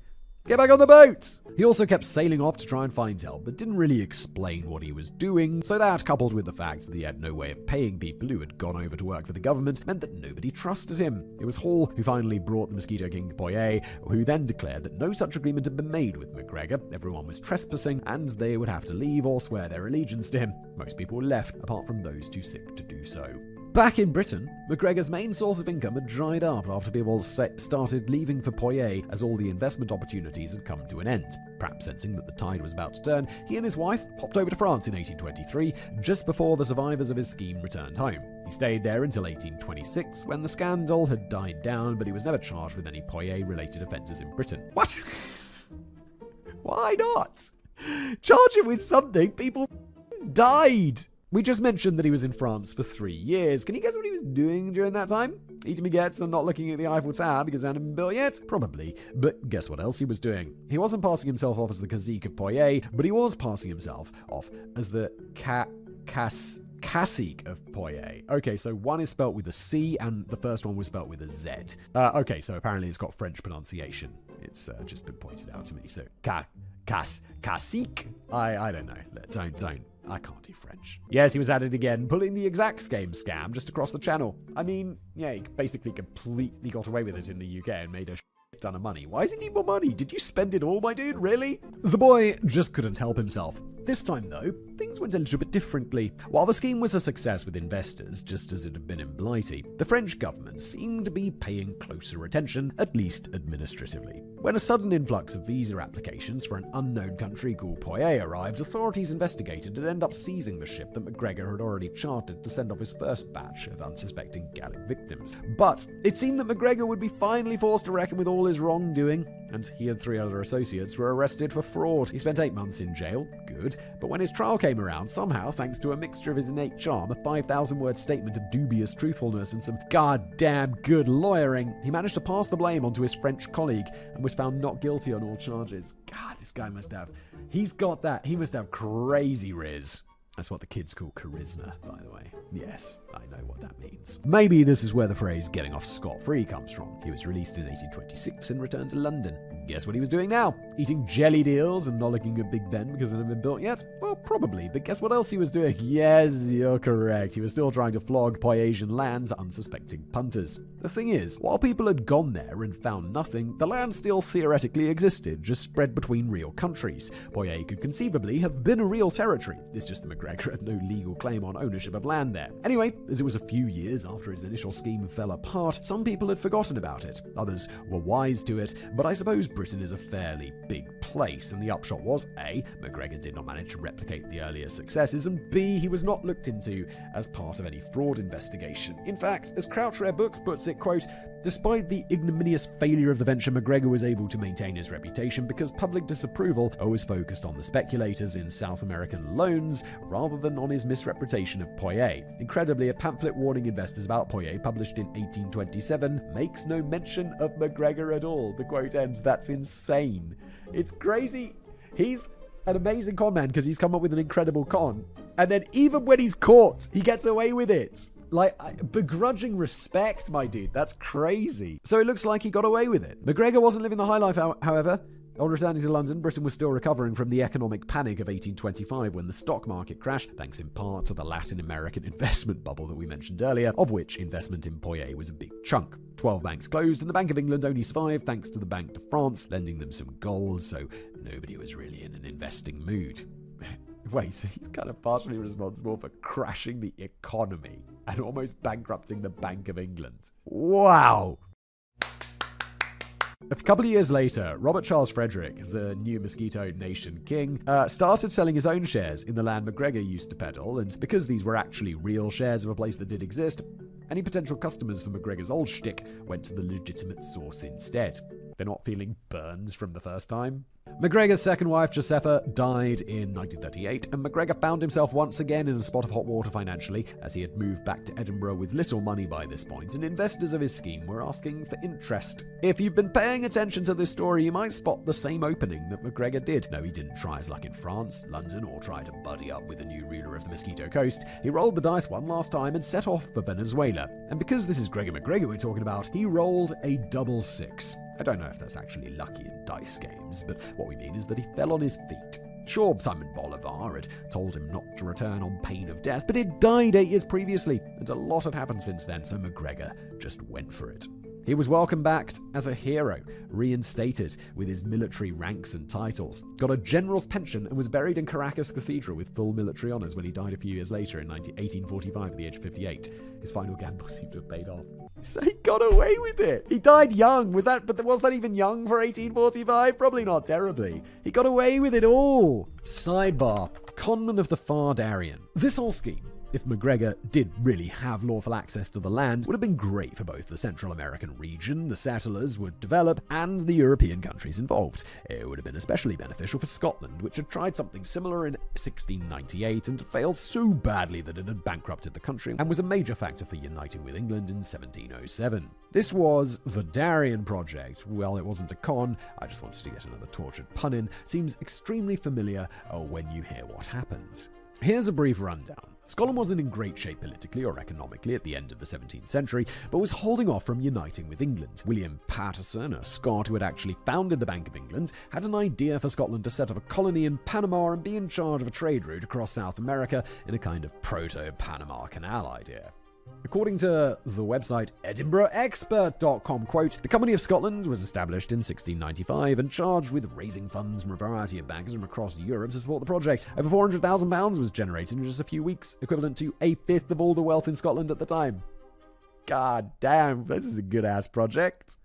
Get back on the boat! He also kept sailing off to try and find help, but didn't really explain what he was doing, so that, coupled with the fact that he had no way of paying people who had gone over to work for the government, meant that nobody trusted him. It was Hall who finally brought the Mosquito King to Poirier, who then declared that no such agreement had been made with McGregor, everyone was trespassing, and they would have to leave or swear their allegiance to him. Most people left, apart from those too sick to do so. Back in Britain, McGregor's main source of income had dried up after people started leaving for Poirier as all the investment opportunities had come to an end. Perhaps sensing that the tide was about to turn, he and his wife hopped over to France in 1823, just before the survivors of his scheme returned home. He stayed there until 1826, when the scandal had died down, but he was never charged with any Poirier-related offences in Britain. What? Why not? Charge him with something, people died. We just mentioned that he was in France for 3 years. Can you guess what he was doing during that time? Eating baguettes and not looking at the Eiffel Tower because it hadn't been built yet? Probably. But guess what else he was doing? He wasn't passing himself off as the cacique of Poirier, but he was passing himself off as the cacique of Poirier. Okay, so one is spelt with a C and the first one was spelt with a Z. Okay, so apparently it's got French pronunciation. It's just been pointed out to me. So, cacique? I don't know. Don't. I can't do French. Yes, he was at it again, pulling the exact game scam just across the channel. I mean, yeah, he basically completely got away with it in the UK and made a ton of money. Why does he need more money? Did you spend it all, my dude? Really? The boy just couldn't help himself. This time, though, things went a little bit differently. While the scheme was a success with investors, just as it had been in Blighty, the French government seemed to be paying closer attention, at least administratively. When a sudden influx of visa applications for an unknown country called Poirier arrived, authorities investigated and ended up seizing the ship that McGregor had already chartered to send off his first batch of unsuspecting Gallic victims. But it seemed that McGregor would be finally forced to reckon with all his wrongdoing, and he and 3 other associates were arrested for fraud. He spent 8 months in jail, good, but when his trial came around, somehow, thanks to a mixture of his innate charm, a 5,000-word statement of dubious truthfulness, and some goddamn good lawyering, he managed to pass the blame onto his French colleague and was found not guilty on all charges. God, this guy must have... He's got that. He must have crazy riz. That's what the kids call charisma, by the way. Yes, I know what that means. Maybe this is where the phrase getting off scot-free comes from. He was released in 1826 and returned to London. Guess what he was doing now? Eating jelly deals and not looking at Big Ben because it hadn't been built yet? Well, probably, but guess what else he was doing? Yes, you're correct. He was still trying to flog Poirier land to unsuspecting punters. The thing is, while people had gone there and found nothing, the land still theoretically existed, just spread between real countries. Poirier could conceivably have been a real territory. It's just that McGregor had no legal claim on ownership of land there. Anyway, as it was a few years after his initial scheme fell apart, some people had forgotten about it. Others were wise to it, but I suppose Britain is a fairly big place, and the upshot was, A, McGregor did not manage to replicate the earlier successes, and B, he was not looked into as part of any fraud investigation. In fact, as Crouch Rare Books puts it, quote, despite the ignominious failure of the venture, McGregor was able to maintain his reputation because public disapproval always focused on the speculators in South American loans rather than on his misrepresentation of Poirier. Incredibly, a pamphlet warning investors about Poirier, published in 1827, makes no mention of McGregor at all. The quote ends, that's insane. It's crazy. He's an amazing con man because he's come up with an incredible con. And then even when he's caught, he gets away with it. Like, begrudging respect, my dude. That's crazy. So it looks like he got away with it. McGregor wasn't living the high life, however. On returning to London, Britain was still recovering from the economic panic of 1825 when the stock market crashed, thanks in part to the Latin American investment bubble that we mentioned earlier, of which investment in Poyet was a big chunk. 12 banks closed, and the Bank of England only survived thanks to the Banque de France lending them some gold, so nobody was really in an investing mood. Wait, so he's kind of partially responsible for crashing the economy and almost bankrupting the Bank of England. Wow! A couple of years later, Robert Charles Frederick, the new Mosquito Nation king, started selling his own shares in the land McGregor used to peddle, and because these were actually real shares of a place that did exist, any potential customers for McGregor's old shtick went to the legitimate source instead. They're not feeling burns from the first time. McGregor's second wife, Josepha, died in 1938, and McGregor found himself once again in a spot of hot water financially, as he had moved back to Edinburgh with little money by this point, and investors of his scheme were asking for interest. If you've been paying attention to this story, you might spot the same opening that McGregor did. No, he didn't try his luck in France, London, or try to buddy up with the new ruler of the Mosquito Coast. He rolled the dice one last time and set off for Venezuela. And because this is Gregor McGregor we're talking about, he rolled a double six. I don't know if that's actually lucky in dice games, but what we mean is that he fell on his feet. Sure, Simon Bolivar had told him not to return on pain of death, but he'd died 8 years previously, and a lot had happened since then, so McGregor just went for it. He was welcomed back as a hero, reinstated with his military ranks and titles, got a general's pension, and was buried in Caracas Cathedral with full military honours when he died a few years later in 1845 at the age of 58. His final gamble seemed to have paid off. So he got away with it. He died young. Was that even young for 1845? Probably not terribly. He got away with it all. Sidebar. Conman of the Far Darien. This whole scheme, if McGregor did really have lawful access to the land, would have been great for both the Central American region the settlers would develop and the European countries involved. It would have been especially beneficial for Scotland, which had tried something similar in 1698 and had failed so badly that it had bankrupted the country and was a major factor for uniting with England in 1707. This was the Darien Project. Well, it wasn't a con, I just wanted to get another tortured pun in. Seems extremely familiar when you hear what happened. Here's a brief rundown. Scotland wasn't in great shape politically or economically at the end of the 17th century, but was holding off from uniting with England. William Paterson, a Scot who had actually founded the Bank of England, had an idea for Scotland to set up a colony in Panama and be in charge of a trade route across South America in a kind of proto-Panama Canal idea. According to the website EdinburghExpert.com, quote, the Company of Scotland was established in 1695 and charged with raising funds from a variety of bankers from across Europe to support the project. Over £400,000 was generated in just a few weeks, equivalent to 1/5 of all the wealth in Scotland at the time. God damn, this is a good-ass project.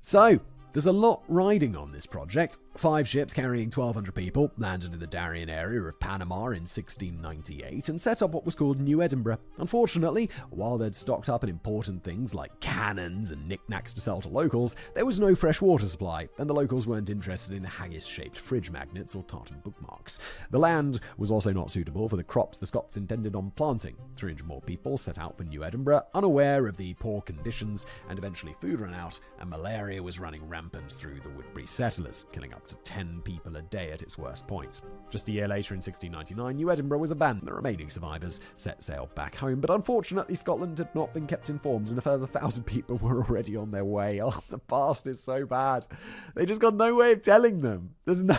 So, there's a lot riding on this project. 5 ships carrying 1,200 people landed in the Darien area of Panama in 1698 and set up what was called New Edinburgh. Unfortunately, while they'd stocked up on important things like cannons and knickknacks to sell to locals, there was no fresh water supply, and the locals weren't interested in haggis-shaped fridge magnets or tartan bookmarks. The land was also not suitable for the crops the Scots intended on planting. 300 more people set out for New Edinburgh, unaware of the poor conditions, and eventually food ran out, and malaria was running rampant through the Woodbury settlers, killing up to 10 people a day at its worst point. Just a year later, in 1699, New Edinburgh was abandoned. The remaining survivors set sail back home, but unfortunately Scotland had not been kept informed, and a further 1,000 people were already on their way. Oh, the past is so bad. They just got no way of telling them. There's no...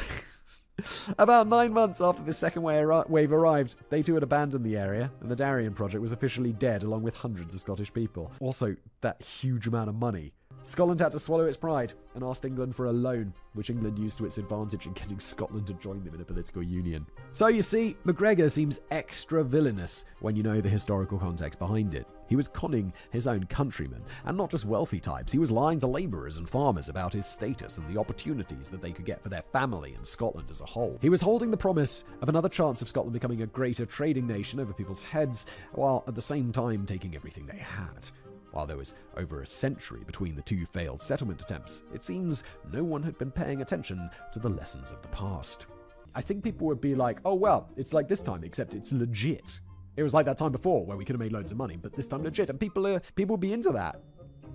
About 9 months after the second wave arrived, they too had abandoned the area, and the Darien project was officially dead along with hundreds of Scottish people. Also, that huge amount of money. Scotland had to swallow its pride and asked England for a loan, which England used to its advantage in getting Scotland to join them in a political union. So you see, McGregor seems extra villainous when you know the historical context behind it. He was conning his own countrymen, and not just wealthy types. He was lying to labourers and farmers about his status and the opportunities that they could get for their family and Scotland as a whole. He was holding the promise of another chance of Scotland becoming a greater trading nation over people's heads, while at the same time taking everything they had. While there was over a century between the 2 failed settlement attempts, it seems no one had been paying attention to the lessons of the past. I think people would be like, oh well, it's like this time, except it's legit. It was like that time before where we could have made loads of money, but this time legit, and people would be into that.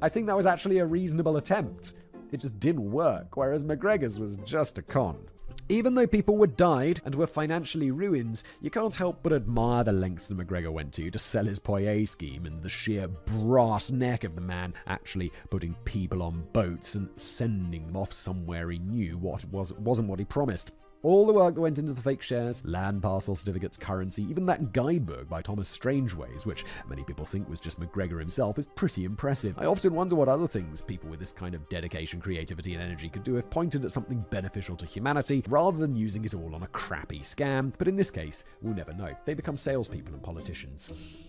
I think that was actually a reasonable attempt. It just didn't work, whereas McGregor's was just a con. Even though people were died and were financially ruined, you can't help but admire the lengths that McGregor went to sell his Poirier scheme and the sheer brass neck of the man actually putting people on boats and sending them off somewhere he knew wasn't what he promised. All the work that went into the fake shares, land parcel certificates, currency, even that guidebook by Thomas Strangeways, which many people think was just McGregor himself, is pretty impressive. I often wonder what other things people with this kind of dedication, creativity, and energy could do if pointed at something beneficial to humanity, rather than using it all on a crappy scam. But in this case, we'll never know. They become salespeople and politicians.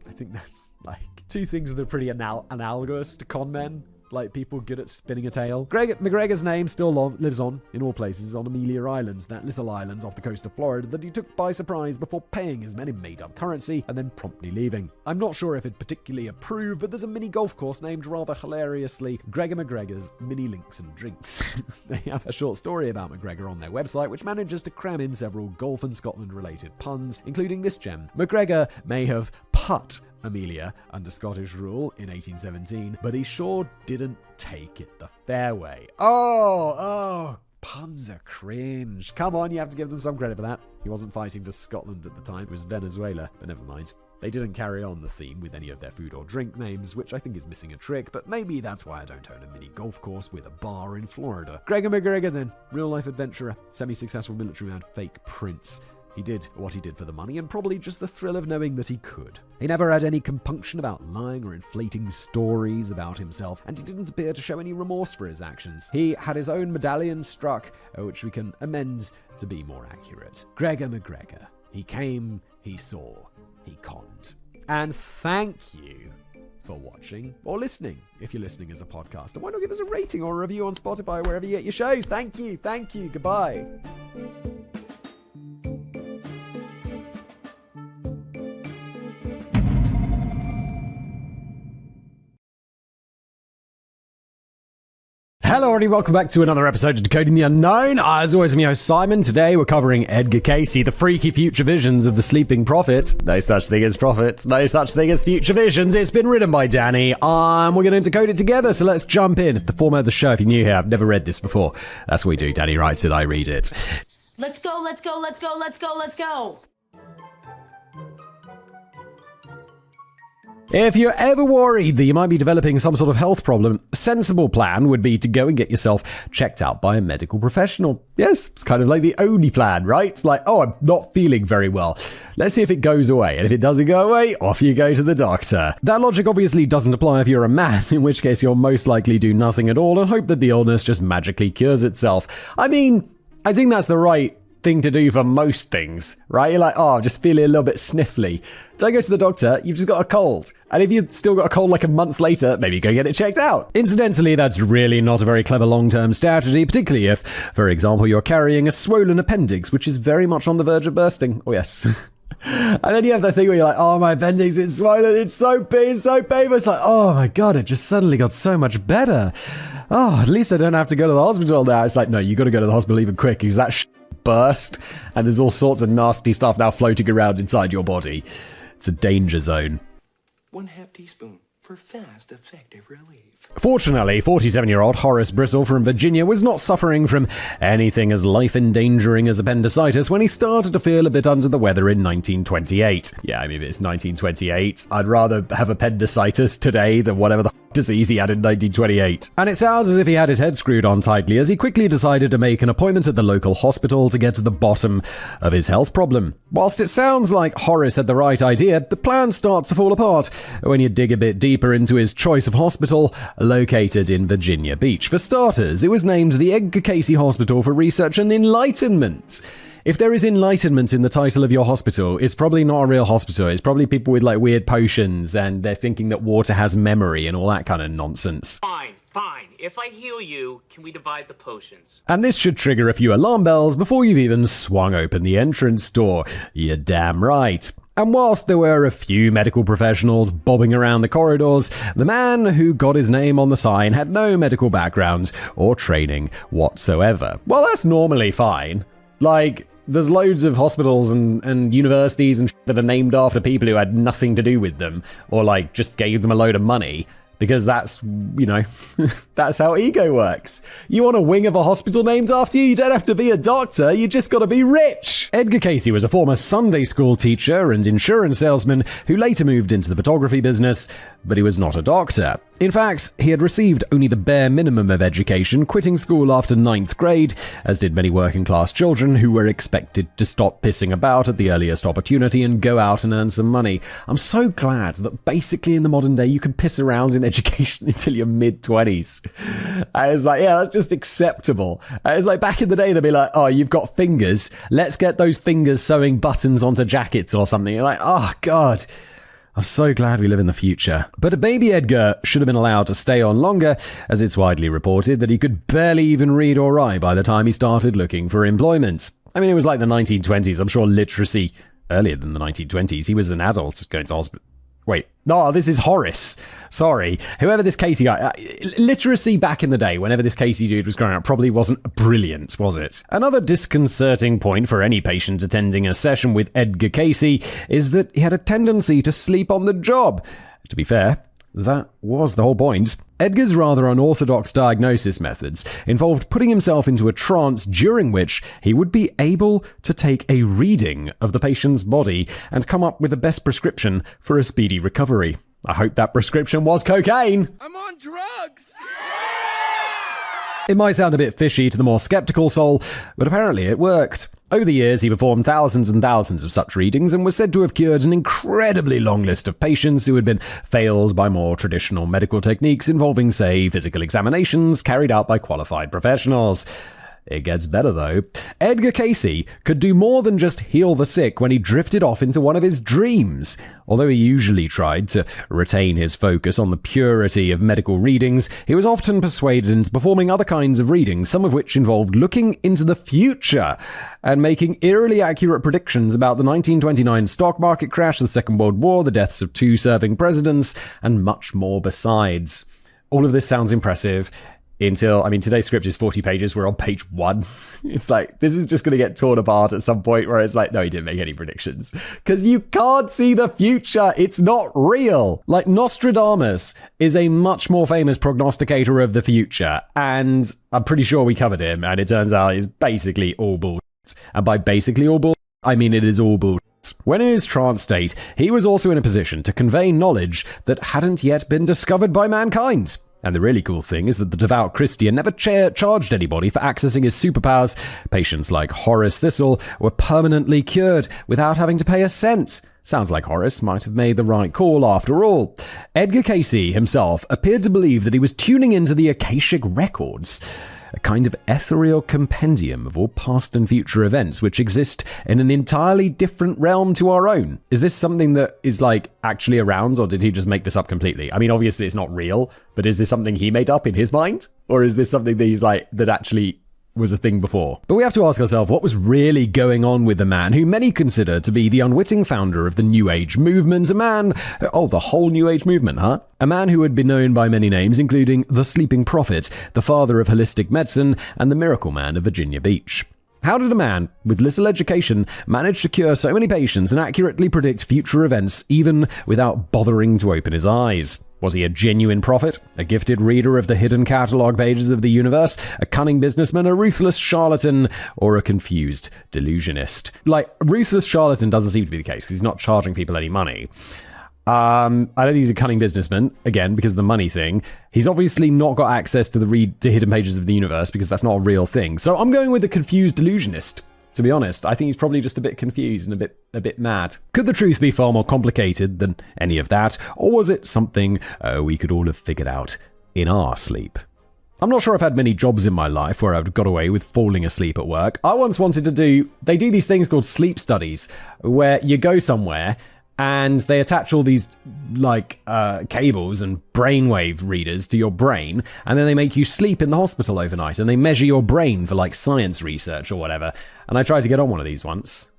I think that's like two things that are pretty analogous to con men. Like people good at spinning a tale. McGregor's name still lives on in all places on Amelia Island, that little island off the coast of Florida that he took by surprise before paying his men in made-up currency and then promptly leaving. I'm not sure if it particularly approved, but there's a mini golf course named rather hilariously Gregor McGregor's Mini Links and Drinks. They have a short story about McGregor on their website, which manages to cram in several golf and Scotland-related puns, including this gem. McGregor may have putt Amelia under Scottish rule in 1817, but he sure didn't take it the fairway. Oh, puns are cringe. Come on, you have to give them some credit for that. He wasn't fighting for Scotland at the time, it was Venezuela, but never mind. They didn't carry on the theme with any of their food or drink names, which I think is missing a trick, but maybe that's why I don't own a mini golf course with a bar in Florida. Gregor McGregor then, real-life adventurer, semi-successful military man, fake prince. He did what he did for the money and probably just the thrill of knowing that he could. He never had any compunction about lying or inflating stories about himself, and he didn't appear to show any remorse for his actions. He had his own medallion struck, which we can amend to be more accurate. Gregor McGregor. He came, he saw, he conned. And thank you for watching or listening, if you're listening as a podcast. And why not give us a rating or a review on Spotify or wherever you get your shows? Thank you, goodbye. Hello, everybody. Welcome back to another episode of Decoding the Unknown. As always, I'm your host, Simon. Today, we're covering Edgar Cayce, the freaky future visions of the sleeping prophet. No such thing as prophets. No such thing as future visions. It's been written by Danny. We're going to decode it together, so let's jump in. The format of the show, if you're new here, I've never read this before. That's what we do. Danny writes it, I read it. Let's go, let's go, let's go, let's go, let's go. If you're ever worried that you might be developing some sort of health problem, a sensible plan would be to go and get yourself checked out by a medical professional. Yes, it's kind of like the only plan, right? It's like, oh, I'm not feeling very well. Let's see if it goes away. And if it doesn't go away, off you go to the doctor. That logic obviously doesn't apply if you're a man, in which case you'll most likely do nothing at all and hope that the illness just magically cures itself. I mean, I think that's the right thing to do for most things, right? You're like, oh, I'm just feeling a little bit sniffly. Don't go to the doctor, you've just got a cold. And if you've still got a cold like a month later, maybe go get it checked out. Incidentally, that's really not a very clever long-term strategy, particularly if, for example, you're carrying a swollen appendix, which is very much on the verge of bursting. Oh, yes. And then you have that thing where you're like, oh, my appendix is swollen, it's so big, it's so painful. It's like, oh my God, it just suddenly got so much better. Oh, at least I don't have to go to the hospital now. It's like, no, you got to go to the hospital even quick because that burst and there's all sorts of nasty stuff now floating around inside your body. It's a danger zone. 1/2 teaspoon for fast, effective relief. Fortunately, 47-year-old Horace Bristle from Virginia was not suffering from anything as life-endangering as appendicitis when he started to feel a bit under the weather in 1928. Yeah, I mean, it's 1928. I'd rather have appendicitis today than whatever the disease he had in 1928. And it sounds as if he had his head screwed on tightly as he quickly decided to make an appointment at the local hospital to get to the bottom of his health problem. Whilst it sounds like Horace had the right idea, the plan starts to fall apart when you dig a bit deeper into his choice of hospital located in Virginia Beach. For starters, it was named the Edgar Cayce Hospital for Research and Enlightenment. If there is enlightenment in the title of your hospital, it's probably not a real hospital. It's probably people with like weird potions and they're thinking that water has memory and all that kind of nonsense. Fine. If I heal you, can we divide the potions? And this should trigger a few alarm bells before you've even swung open the entrance door. You're damn right. And whilst there were a few medical professionals bobbing around the corridors, the man who got his name on the sign had no medical background or training whatsoever. Well, that's normally fine. Like, there's loads of hospitals and universities and that are named after people who had nothing to do with them or like just gave them a load of money. Because that's, that's how ego works. You want a wing of a hospital named after you? You don't have to be a doctor, you just gotta be rich. Edgar Casey was a former Sunday school teacher and insurance salesman who later moved into the photography business, but he was not a doctor. In fact, he had received only the bare minimum of education, quitting school after 9th grade, as did many working-class children who were expected to stop pissing about at the earliest opportunity and go out and earn some money. I'm so glad that basically in the modern day you can piss around in education until your mid-20s. And it's like, yeah, that's just acceptable. And it's like back in the day they'd be like, oh, you've got fingers, let's get those fingers sewing buttons onto jackets or something. You're like, oh God, I'm so glad we live in the future. But baby Edgar should have been allowed to stay on longer, as it's widely reported that he could barely even read or write by the time he started looking for employment. I mean, it was like the 1920s. I'm sure literacy earlier than the 1920s. He was an adult going to hospital. Wait, no, this is Horace. Sorry. Whoever this Casey guy... literacy back in the day, whenever this Casey dude was growing up, probably wasn't brilliant, was it? Another disconcerting point for any patient attending a session with Edgar Casey is that he had a tendency to sleep on the job. To be fair, that was the whole point. Edgar's rather unorthodox diagnosis methods involved putting himself into a trance during which he would be able to take a reading of the patient's body and come up with the best prescription for a speedy recovery. I hope that prescription was cocaine. I'm on drugs! It might sound a bit fishy to the more skeptical soul, but apparently it worked. Over the years, he performed thousands and thousands of such readings and was said to have cured an incredibly long list of patients who had been failed by more traditional medical techniques involving, say, physical examinations carried out by qualified professionals. It gets better, though. Edgar Casey could do more than just heal the sick when he drifted off into one of his dreams. Although he usually tried to retain his focus on the purity of medical readings, he was often persuaded into performing other kinds of readings, some of which involved looking into the future and making eerily accurate predictions about the 1929 stock market crash, the Second World War, the deaths of 2 serving presidents, and much more besides. All of this sounds impressive. Today's script is 40 pages. We're on page 1. It's like, this is just going to get torn apart at some point where it's like, no, he didn't make any predictions. Because you can't see the future. It's not real. Like, Nostradamus is a much more famous prognosticator of the future. And I'm pretty sure we covered him. And it turns out he's basically all bullshit. And by basically all bullshit, I mean it is all bullshit. When in his trance state, he was also in a position to convey knowledge that hadn't yet been discovered by mankind. And the really cool thing is that the devout Christian never charged anybody for accessing his superpowers. Patients like Horace Thistle were permanently cured without having to pay a cent. Sounds like Horace might have made the right call after all. Edgar Casey himself appeared to believe that he was tuning into the Akashic Records, a kind of ethereal compendium of all past and future events which exist in an entirely different realm to our own. Is this something that is actually around, or did he just make this up completely? I mean, obviously it's not real, but is this something he made up in his mind? Or is this something that that actually was a thing before? But we have to ask ourselves, what was really going on with the man who many consider to be the unwitting founder of the New Age movement? The whole New Age movement, huh? A man who had been known by many names, including the Sleeping Prophet, the father of holistic medicine, and the Miracle Man of Virginia Beach. How did a man with little education manage to cure so many patients and accurately predict future events even without bothering to open his eyes? Was he a genuine prophet, a gifted reader of the hidden catalog pages of the universe, a cunning businessman, a ruthless charlatan, or a confused delusionist? Ruthless charlatan doesn't seem to be the case because he's not charging people any money. I don't think he's a cunning businessman, again, because of the money thing. He's obviously not got access to the hidden pages of the universe because that's not a real thing. So I'm going with the confused delusionist. To be honest, I think he's probably just a bit confused and a bit mad. Could the truth be far more complicated than any of that? Or was it something we could all have figured out in our sleep? I'm not sure I've had many jobs in my life where I've got away with falling asleep at work. I once wanted to they do these things called sleep studies, where you go somewhere and they attach all these cables and brainwave readers to your brain, and then they make you sleep in the hospital overnight, and they measure your brain for science research or whatever. And I tried to get on one of these once,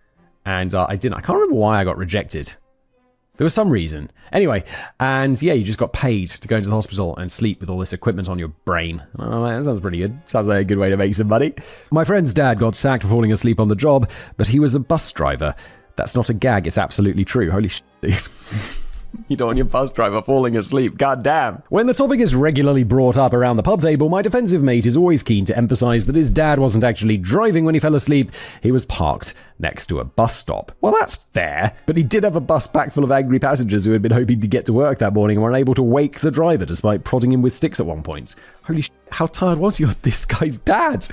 and I didn't. I can't remember why I got rejected. There was some reason. Anyway, and yeah, you just got paid to go into the hospital and sleep with all this equipment on your brain. Oh, that sounds pretty good. Sounds like a good way to make some money. My friend's dad got sacked for falling asleep on the job, but he was a bus driver. That's not a gag, it's absolutely true. Holy shit, dude. You don't want your bus driver falling asleep. God damn. When the topic is regularly brought up around the pub table, my defensive mate is always keen to emphasize that his dad wasn't actually driving when he fell asleep. He was parked next to a bus stop. Well, that's fair, but he did have a bus packed full of angry passengers who had been hoping to get to work that morning and were unable to wake the driver despite prodding him with sticks at one point. Holy sh**, how tired was you, this guy's dad?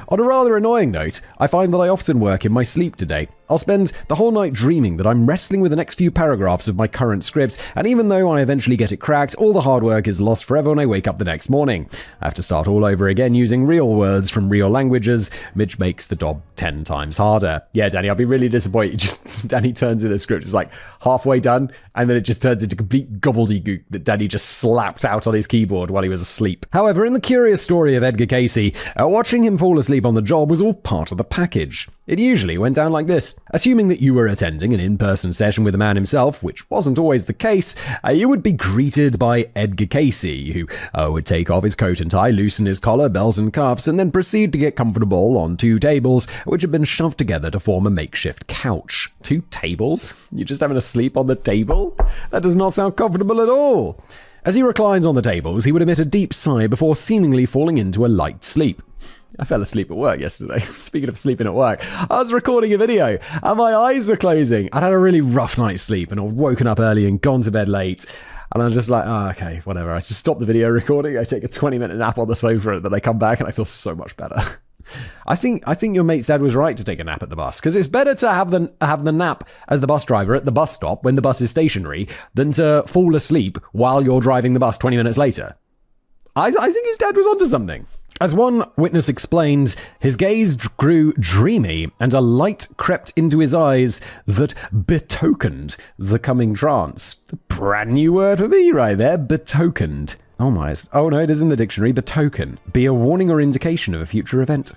On a rather annoying note, I find that I often work in my sleep today. I'll spend the whole night dreaming that I'm wrestling with the next few paragraphs of my current script, and even though I eventually get it cracked, all the hard work is lost forever when I wake up the next morning. I have to start all over again using real words from real languages, which makes the job 10 times harder. Yeah, Danny, I'll be really disappointed. Danny turns in a script, it's like halfway done, and then it just turns into complete gobbledygook that Danny just slapped out on his keyboard while he was asleep. However, in the curious story of Edgar Casey, watching him fall asleep on the job was all part of the package. It usually went down like this. Assuming that you were attending an in-person session with the man himself, which wasn't always the case, you would be greeted by Edgar Casey, who would take off his coat and tie, loosen his collar, belt and cuffs, and then proceed to get comfortable on 2 tables, which had been shoved together to form a makeshift couch. 2 tables? You're just having a sleep on the table? That does not sound comfortable at all. As he reclines on the tables, he would emit a deep sigh before seemingly falling into a light sleep. I fell asleep at work yesterday. Speaking of sleeping at work, I was recording a video and my eyes were closing. I'd had a really rough night's sleep and I'd woken up early and gone to bed late. And I'm just like, oh, okay, whatever. I just stop the video recording. I take a 20-minute nap on the sofa and then I come back and I feel so much better. I think your mate's dad was right to take a nap at the bus, because it's better to have the nap as the bus driver at the bus stop when the bus is stationary than to fall asleep while you're driving the bus 20 minutes later. I think his dad was onto something. As one witness explained, his gaze grew dreamy and a light crept into his eyes that betokened the coming trance. A brand new word for me right there, betokened. Oh my, oh no, it is in the dictionary, betoken. Be a warning or indication of a future event.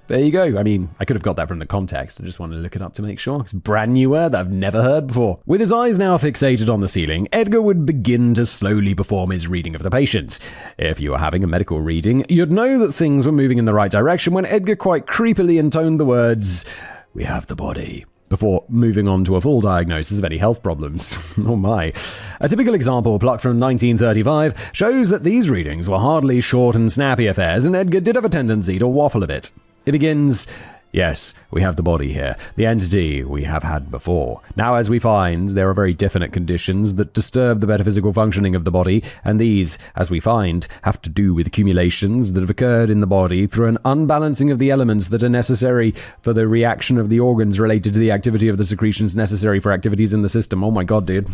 There you go. I mean, I could have got that from the context. I just wanted to look it up to make sure. It's a brand new word that I've never heard before. With his eyes now fixated on the ceiling, Edgar would begin to slowly perform his reading of the patient. If you were having a medical reading, you'd know that things were moving in the right direction when Edgar quite creepily intoned the words, "We have the body," before moving on to a full diagnosis of any health problems. Oh my. A typical example plucked from 1935 shows that these readings were hardly short and snappy affairs, and Edgar did have a tendency to waffle a bit. It begins, "Yes, we have the body here, the entity we have had before. Now, as we find, there are very definite conditions that disturb the metaphysical functioning of the body, and these, as we find, have to do with accumulations that have occurred in the body through an unbalancing of the elements that are necessary for the reaction of the organs related to the activity of the secretions necessary for activities in the system." Oh my god, dude.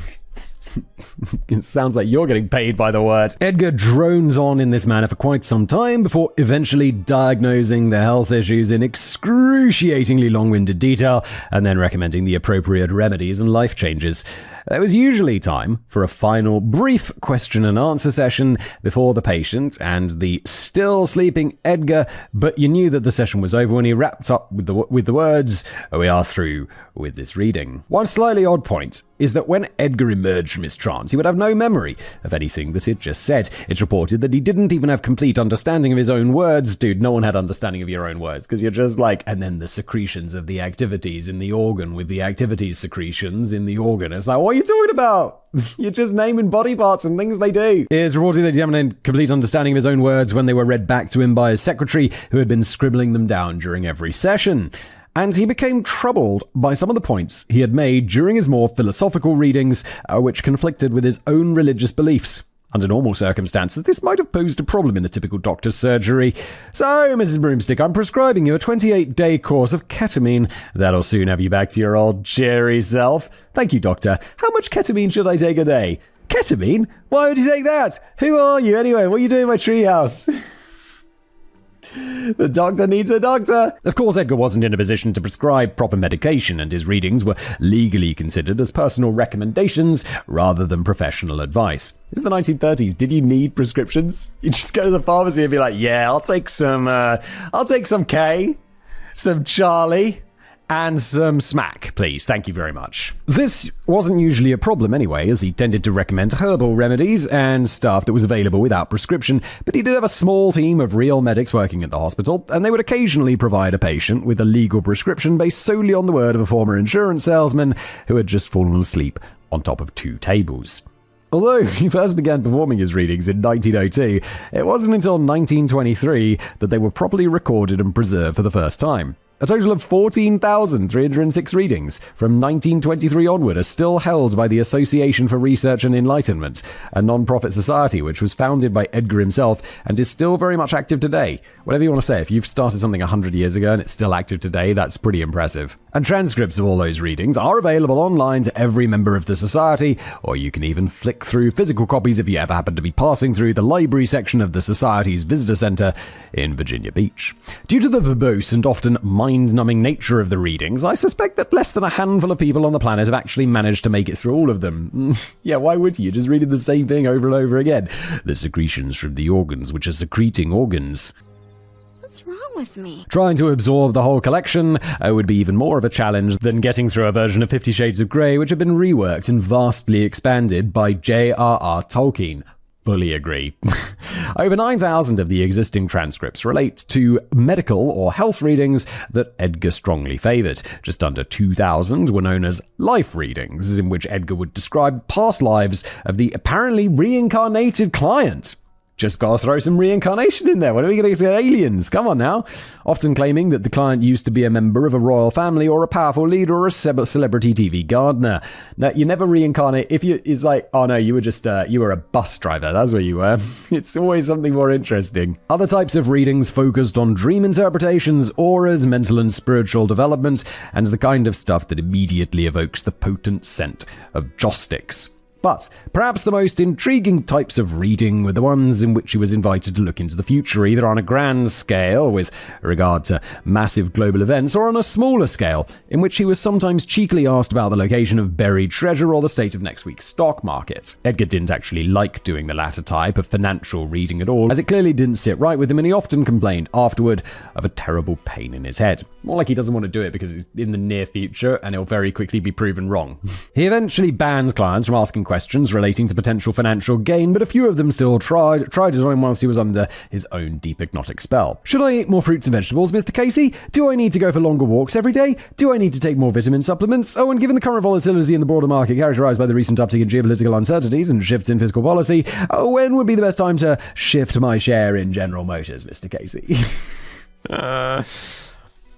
It sounds like you're getting paid by the word. Edgar drones on in this manner for quite some time before eventually diagnosing the health issues in excruciatingly long-winded detail and then recommending the appropriate remedies and life changes. There was usually time for a final brief question and answer session before the patient and the still sleeping Edgar, but you knew that the session was over when he wrapped up with the words, "We are through with this reading." One slightly odd point is that when Edgar emerged from his trance, he would have no memory of anything that he'd just said. It's reported that he didn't even have complete understanding of his own words. Dude, no one had understanding of your own words, because you're just like, and then the secretions of the activities in the organ with the activities secretions in the organ. It's like, what are you talking about? You're just naming body parts and things they do. It is reported that he didn't have complete understanding of his own words when they were read back to him by his secretary, who had been scribbling them down during every session. And he became troubled by some of the points he had made during his more philosophical readings, which conflicted with his own religious beliefs. Under normal circumstances, this might have posed a problem in a typical doctor's surgery. "So, Mrs. Broomstick, I'm prescribing you a 28-day course of ketamine. That'll soon have you back to your old cheery self." "Thank you, doctor. How much ketamine should I take a day?" "Ketamine? Why would you take that? Who are you anyway? What are you doing in my treehouse?" The doctor needs a doctor. Of course, Edgar wasn't in a position to prescribe proper medication, and his readings were legally considered as personal recommendations rather than professional advice. It was the 1930s. Did you need prescriptions? You just go to the pharmacy and be like, "Yeah, I'll take some K, some Charlie, and some smack, please. Thank you very much." This wasn't usually a problem anyway, as he tended to recommend herbal remedies and stuff that was available without prescription, but he did have a small team of real medics working at the hospital, and they would occasionally provide a patient with a legal prescription based solely on the word of a former insurance salesman who had just fallen asleep on top of 2 tables. Although he first began performing his readings in 1902, it wasn't until 1923 that they were properly recorded and preserved for the first time. A total of 14,306 readings from 1923 onward are still held by the Association for Research and Enlightenment, a non-profit society which was founded by Edgar himself and is still very much active today. Whatever you want to say, if you've started something 100 years ago and it's still active today, that's pretty impressive. And transcripts of all those readings are available online to every member of the society, or you can even flick through physical copies if you ever happen to be passing through the library section of the society's visitor center in Virginia Beach. Due to the verbose and often mind-numbing nature of the readings, I suspect that less than a handful of people on the planet have actually managed to make it through all of them. Yeah, why would you? Just reading the same thing over and over again. The secretions from the organs which are secreting organs. What's wrong with me? Trying to absorb the whole collection would be even more of a challenge than getting through a version of 50 Shades of Grey which had been reworked and vastly expanded by J.R.R. Tolkien. Fully agree. Over 9,000 of the existing transcripts relate to medical or health readings that Edgar strongly favored. Just under 2,000 were known as life readings, in which Edgar would describe past lives of the apparently reincarnated client. Just gotta throw some reincarnation in there. When are we gonna get aliens? Come on now. Often claiming that the client used to be a member of a royal family or a powerful leader or a celebrity TV gardener. No, you never reincarnate. It's like, oh no, you were just, you were a bus driver. That's what you were. It's always something more interesting. Other types of readings focused on dream interpretations, auras, mental and spiritual development, and the kind of stuff that immediately evokes the potent scent of joss sticks. But perhaps the most intriguing types of reading were the ones in which he was invited to look into the future, either on a grand scale with regard to massive global events, or on a smaller scale, in which he was sometimes cheekily asked about the location of buried treasure or the state of next week's stock market. Edgar didn't actually like doing the latter type of financial reading at all, as it clearly didn't sit right with him, and he often complained afterward of a terrible pain in his head. More like he doesn't want to do it because it's in the near future and he'll very quickly be proven wrong. He eventually banned clients from asking questions relating to potential financial gain, but a few of them still tried it on him whilst he was under his own deep hypnotic spell. Should I eat more fruits and vegetables, Mr. Casey? Do I need to go for longer walks every day? Do I need to take more vitamin supplements? Oh, and given the current volatility in the broader market characterized by the recent uptick in geopolitical uncertainties and shifts in fiscal policy, when would be the best time to shift my share in General Motors, Mr. Casey?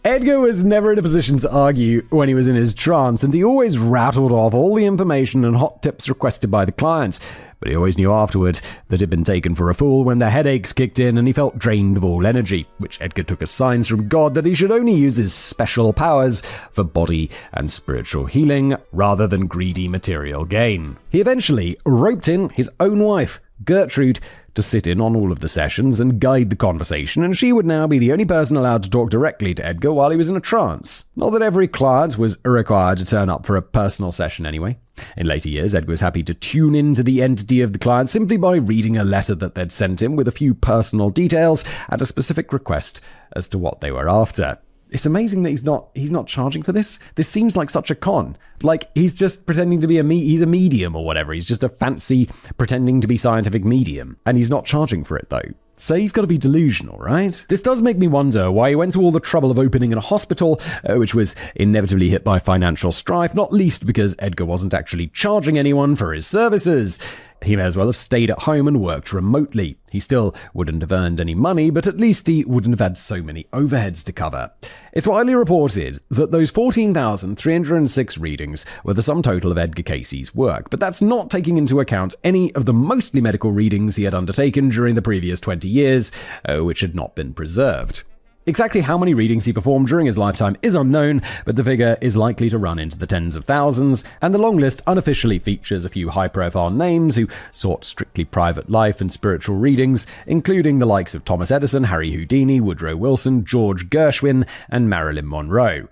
Edgar was never in a position to argue when he was in his trance, and he always rattled off all the information and hot tips requested by the clients. But he always knew afterward that he'd been taken for a fool when the headaches kicked in and he felt drained of all energy, which Edgar took as signs from God that he should only use his special powers for body and spiritual healing rather than greedy material gain. He eventually roped in his own wife, Gertrude, to sit in on all of the sessions and guide the conversation, and she would now be the only person allowed to talk directly to Edgar while he was in a trance. Not that every client was required to turn up for a personal session anyway. In later years, Edgar was happy to tune into the entity of the client simply by reading a letter that they'd sent him with a few personal details and a specific request as to what they were after. It's amazing that he's not charging for this. This seems like such a con. Like he's just pretending to be he's a medium or whatever. He's just a fancy pretending to be scientific medium, and he's not charging for it though. So he's got to be delusional, right? This does make me wonder why he went to all the trouble of opening a hospital, which was inevitably hit by financial strife, not least because Edgar wasn't actually charging anyone for his services. He may as well have stayed at home and worked remotely. He still wouldn't have earned any money, but at least he wouldn't have had so many overheads to cover. It's widely reported that those 14,306 readings were the sum total of Edgar Casey's work, but that's not taking into account any of the mostly medical readings he had undertaken during the previous 20 years, which had not been preserved. Exactly how many readings he performed during his lifetime is unknown, but the figure is likely to run into the tens of thousands, and the long list unofficially features a few high-profile names who sought strictly private life and spiritual readings, including the likes of Thomas Edison, Harry Houdini, Woodrow Wilson, George Gershwin, and Marilyn Monroe.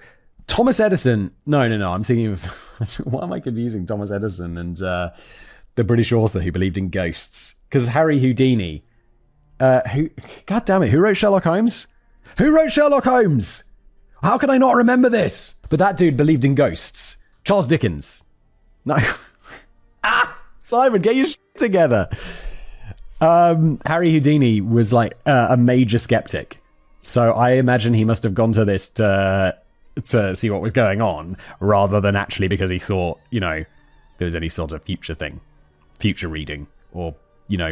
Thomas Edison... No, I'm thinking of... Why am I confusing Thomas Edison and the British author who believed in ghosts? Because Harry Houdini... God damn it, who wrote Sherlock Holmes? Who wrote Sherlock Holmes? How can I not remember this? But that dude believed in ghosts. Charles Dickens. No. Simon, get your shit together. Harry Houdini was like a major skeptic. So I imagine he must have gone to this to see what was going on, rather than actually because he thought, there was any sort of future reading, or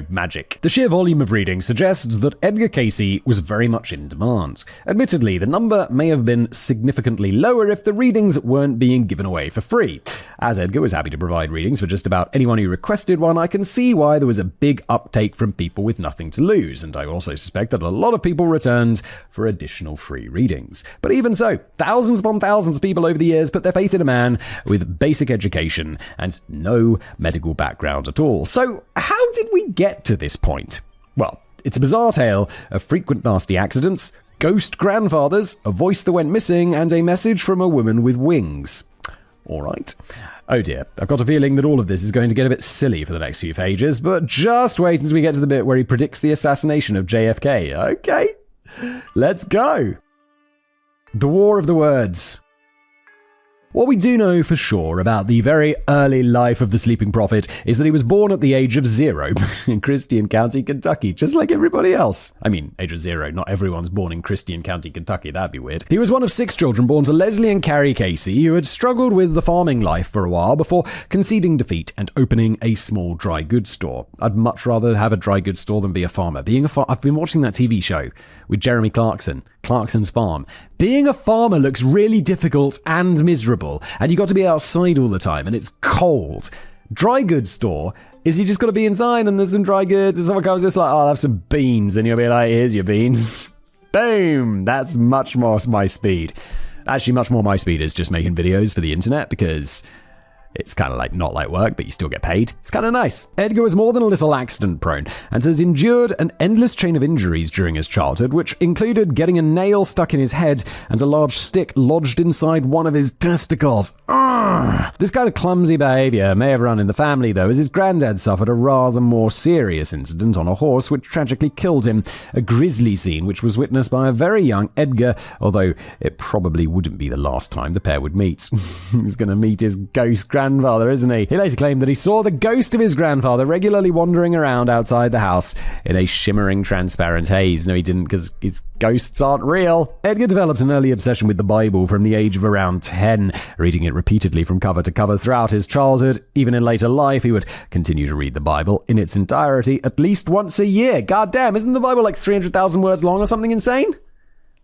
magic. The sheer volume of reading suggests that Edgar Cayce was very much in demand. Admittedly, the number may have been significantly lower if the readings weren't being given away for free. As Edgar was happy to provide readings for just about anyone who requested one, I can see why there was a big uptake from people with nothing to lose, and I also suspect that a lot of people returned for additional free readings. But even so, thousands upon thousands of people over the years put their faith in a man with basic education and no medical background at all. So how did we get to this point? Well, it's a bizarre tale of frequent nasty accidents, ghost grandfathers, a voice that went missing, and a message from a woman with wings. All right. Oh dear, I've got a feeling that all of this is going to get a bit silly for the next few pages, but just wait until we get to the bit where he predicts the assassination of JFK. Okay, let's go. The War of the Words. What we do know for sure about the very early life of the Sleeping Prophet is that he was born at the age of 0 in Christian County, Kentucky, just like everybody else. I mean, age of 0, not everyone's born in Christian County, Kentucky, that'd be weird. He was one of 6 children born to Leslie and Carrie Cayce, who had struggled with the farming life for a while before conceding defeat and opening a small dry goods store. I'd much rather have a dry goods store than be a farmer. I've been watching that TV show with Jeremy Clarkson, Clarkson's Farm. Being a farmer looks really difficult and miserable, and you got to be outside all the time, and it's cold. Dry goods store is you just got to be inside, and there's some dry goods, and someone comes just like, oh, I'll have some beans, and you'll be like, here's your beans. Boom! That's much more my speed. Actually, much more my speed is just making videos for the internet, because it's kind of like not like work, but you still get paid. It's kind of nice. Edgar was more than a little accident prone and has endured an endless chain of injuries during his childhood, which included getting a nail stuck in his head and a large stick lodged inside one of his testicles. Urgh. This kind of clumsy behavior may have run in the family, though, as his granddad suffered a rather more serious incident on a horse which tragically killed him, a grisly scene which was witnessed by a very young Edgar, although it probably wouldn't be the last time the pair would meet. He's going to meet his ghost grandfather, isn't he? He later claimed that he saw the ghost of his grandfather regularly wandering around outside the house in a shimmering transparent haze. No, he didn't, because his ghosts aren't real. Edgar developed an early obsession with the Bible from the age of around 10, reading it repeatedly from cover to cover throughout his childhood. Even in later life, he would continue to read the Bible in its entirety at least once a year. God damn, isn't the Bible like 300,000 words long or something insane?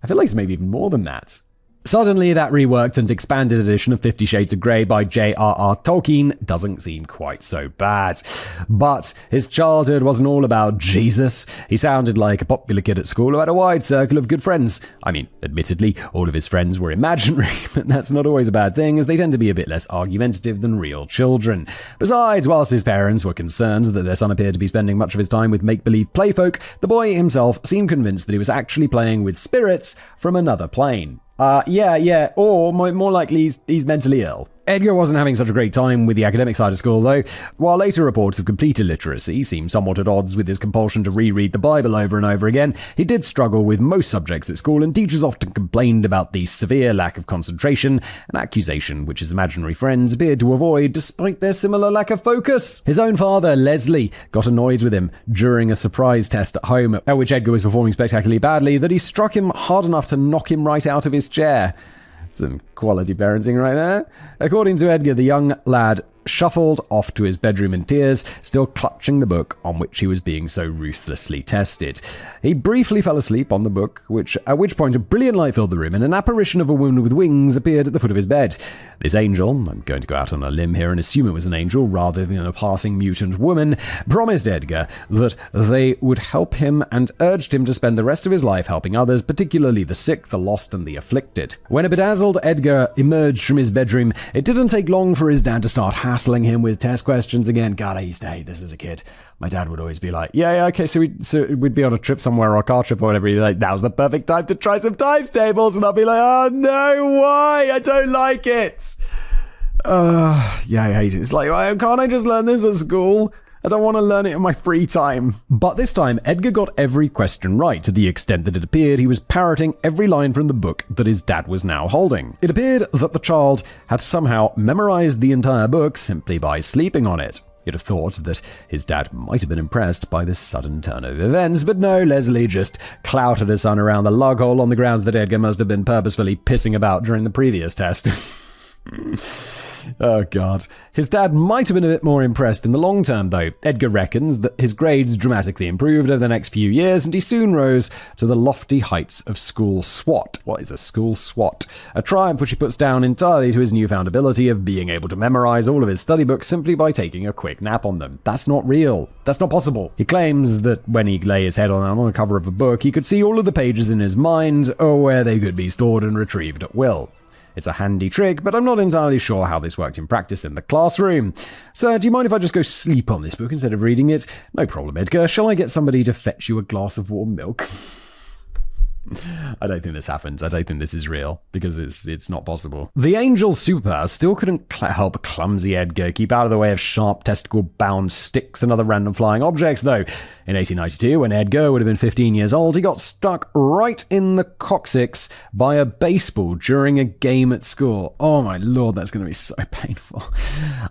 I feel like it's maybe even more than that. Suddenly, that reworked and expanded edition of 50 Shades of Grey by J.R.R. Tolkien doesn't seem quite so bad. But his childhood wasn't all about Jesus. He sounded like a popular kid at school who had a wide circle of good friends. I mean, admittedly, all of his friends were imaginary, but that's not always a bad thing, as they tend to be a bit less argumentative than real children. Besides, whilst his parents were concerned that their son appeared to be spending much of his time with make-believe playfolk, the boy himself seemed convinced that he was actually playing with spirits from another plane. Or more likely he's mentally ill. Edgar wasn't having such a great time with the academic side of school, though. While later reports of complete illiteracy seem somewhat at odds with his compulsion to reread the Bible over and over again, he did struggle with most subjects at school, and teachers often complained about the severe lack of concentration, an accusation which his imaginary friends appeared to avoid despite their similar lack of focus. His own father, Leslie, got annoyed with him during a surprise test at home, at which Edgar was performing spectacularly badly, that he struck him hard enough to knock him right out of his chair. Some quality parenting right there. According to Edgar, the young lad shuffled off to his bedroom in tears, still clutching the book on which he was being so ruthlessly tested. He briefly fell asleep on the book, at which point a brilliant light filled the room and an apparition of a woman with wings appeared at the foot of his bed. This angel, I'm going to go out on a limb here and assume it was an angel rather than a passing mutant woman, promised Edgar that they would help him and urged him to spend the rest of his life helping others, particularly the sick, the lost, and the afflicted. When a bedazzled Edgar emerged from his bedroom, it didn't take long for his dad to start hassling him with test questions again. God, I used to hate this as a kid. My dad would always be like, okay, so we'd be on a trip somewhere or a car trip or whatever. He'd be like, now's the perfect time to try some times tables. And I'll be like, oh no, why? I don't like it. I hate it. It's like, can't I just learn this at school? I don't want to learn it in my free time. But this time, Edgar got every question right, to the extent that it appeared he was parroting every line from the book that his dad was now holding. It appeared that the child had somehow memorized the entire book simply by sleeping on it. You'd have thought that his dad might have been impressed by this sudden turn of events, but no, Leslie just clouted her son around the lug hole on the grounds that Edgar must have been purposefully pissing about during the previous test. Oh, God. His dad might have been a bit more impressed in the long term, though. Edgar reckons that his grades dramatically improved over the next few years, and he soon rose to the lofty heights of school SWAT. What is a school SWAT? A triumph which he puts down entirely to his newfound ability of being able to memorize all of his study books simply by taking a quick nap on them. That's not real. That's not possible. He claims that when he lay his head on the cover of a book, he could see all of the pages in his mind, or where they could be stored and retrieved at will. It's a handy trick, but I'm not entirely sure how this worked in practice in the classroom. Sir, do you mind if I just go sleep on this book instead of reading it? No problem, Edgar. Shall I get somebody to fetch you a glass of warm milk? I don't think this happens. I don't think this is real, because it's not possible. The Angel's superpower still couldn't help clumsy Edgar keep out of the way of sharp testicle-bound sticks and other random flying objects, though. In 1892, when Edgar would have been 15 years old, he got stuck right in the coccyx by a baseball during a game at school. Oh my lord, that's going to be so painful.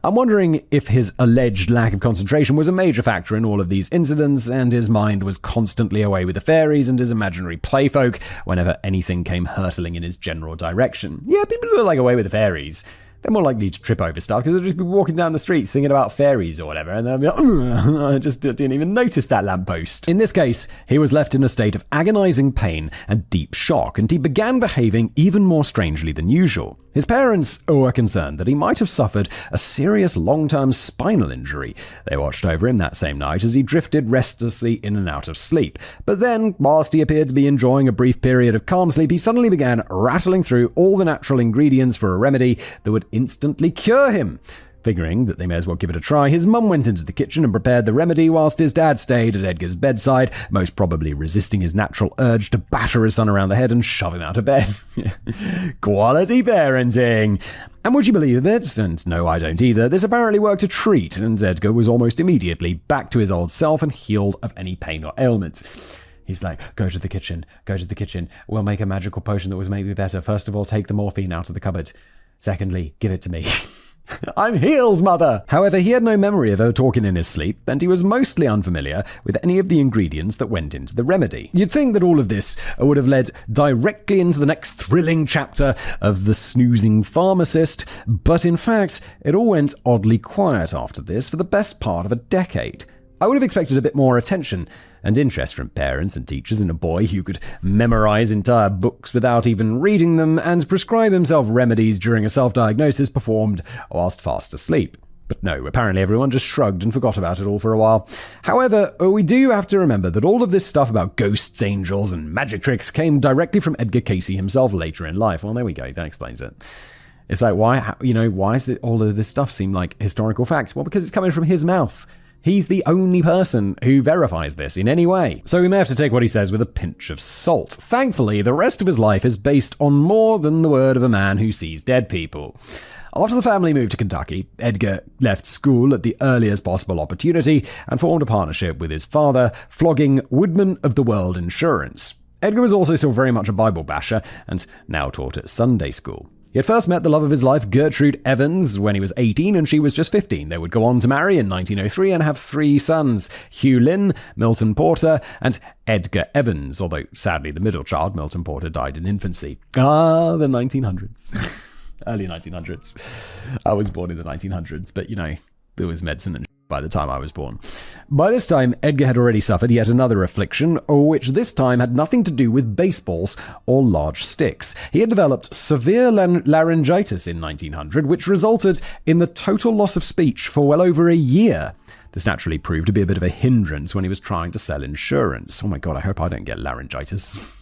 I'm wondering if his alleged lack of concentration was a major factor in all of these incidents, and his mind was constantly away with the fairies and his imaginary playfolk whenever anything came hurtling in his general direction. Yeah, people who are like away with the fairies, they're more likely to trip over stuff because they'll just be walking down the street thinking about fairies or whatever, and they'll be like, I just didn't even notice that lamppost. In this case, he was left in a state of agonizing pain and deep shock, and he began behaving even more strangely than usual. His parents were concerned that he might have suffered a serious long-term spinal injury. They watched over him that same night as he drifted restlessly in and out of sleep. But then, whilst he appeared to be enjoying a brief period of calm sleep, he suddenly began rattling through all the natural ingredients for a remedy that would instantly cure him. Figuring that they may as well give it a try, his mum went into the kitchen and prepared the remedy whilst his dad stayed at Edgar's bedside, most probably resisting his natural urge to batter his son around the head and shove him out of bed. Quality parenting! And would you believe it? And no, I don't either. This apparently worked a treat, and Edgar was almost immediately back to his old self and healed of any pain or ailment. He's like, go to the kitchen. We'll make a magical potion that was maybe better. First of all, take the morphine out of the cupboard. Secondly, give it to me. I'm healed, mother! However, he had no memory of her talking in his sleep, and he was mostly unfamiliar with any of the ingredients that went into the remedy. You'd think that all of this would have led directly into the next thrilling chapter of The Snoozing Pharmacist, but in fact, it all went oddly quiet after this for the best part of a decade. I would have expected a bit more attention and interest from parents and teachers in a boy who could memorize entire books without even reading them and prescribe himself remedies during a self-diagnosis performed whilst fast asleep. But no, apparently everyone just shrugged and forgot about it all for a while. However, we do have to remember that all of this stuff about ghosts, angels, and magic tricks came directly from Edgar Casey himself later in life. Well, there we go. That explains it. It's like, why is all of this stuff seem like historical facts? Well, because it's coming from his mouth. He's the only person who verifies this in any way. So we may have to take what he says with a pinch of salt. Thankfully, the rest of his life is based on more than the word of a man who sees dead people. After the family moved to Kentucky, Edgar left school at the earliest possible opportunity and formed a partnership with his father, flogging Woodman of the World Insurance. Edgar was also still very much a Bible basher and now taught at Sunday school. He had first met the love of his life, Gertrude Evans, when he was 18 and she was just 15. They would go on to marry in 1903 and have 3 sons, Hugh Lynn, Milton Porter, and Edgar Evans, although sadly the middle child, Milton Porter, died in infancy. The 1900s. Early 1900s. I was born in the 1900s, but there was medicine and by the time I was born. By this time, Edgar had already suffered yet another affliction, which this time had nothing to do with baseballs or large sticks. He had developed severe laryngitis in 1900, which resulted in the total loss of speech for well over a year. This naturally proved to be a bit of a hindrance when he was trying to sell insurance. Oh my god, I hope I don't get laryngitis.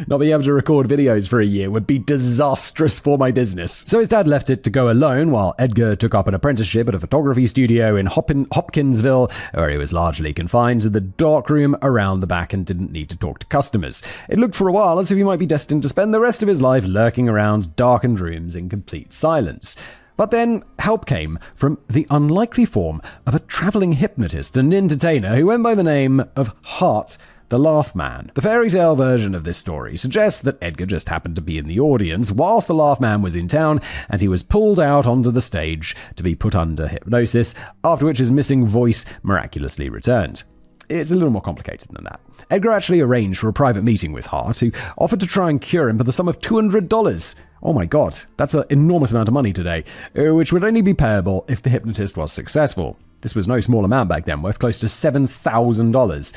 Not being able to record videos for a year would be disastrous for my business. So his dad left it to go alone while Edgar took up an apprenticeship at a photography studio in Hopkinsville, where he was largely confined to the darkroom around the back and didn't need to talk to customers. It looked for a while as if he might be destined to spend the rest of his life lurking around darkened rooms in complete silence. But then help came from the unlikely form of a traveling hypnotist and entertainer who went by the name of Hart the Laugh Man. The fairy tale version of this story suggests that Edgar just happened to be in the audience whilst the Laugh Man was in town, and he was pulled out onto the stage to be put under hypnosis, after which his missing voice miraculously returned. It's a little more complicated than that. Edgar actually arranged for a private meeting with Hart, who offered to try and cure him for the sum of $200. Oh my god, that's an enormous amount of money today, which would only be payable if the hypnotist was successful. This was no small amount back then, worth close to $7,000.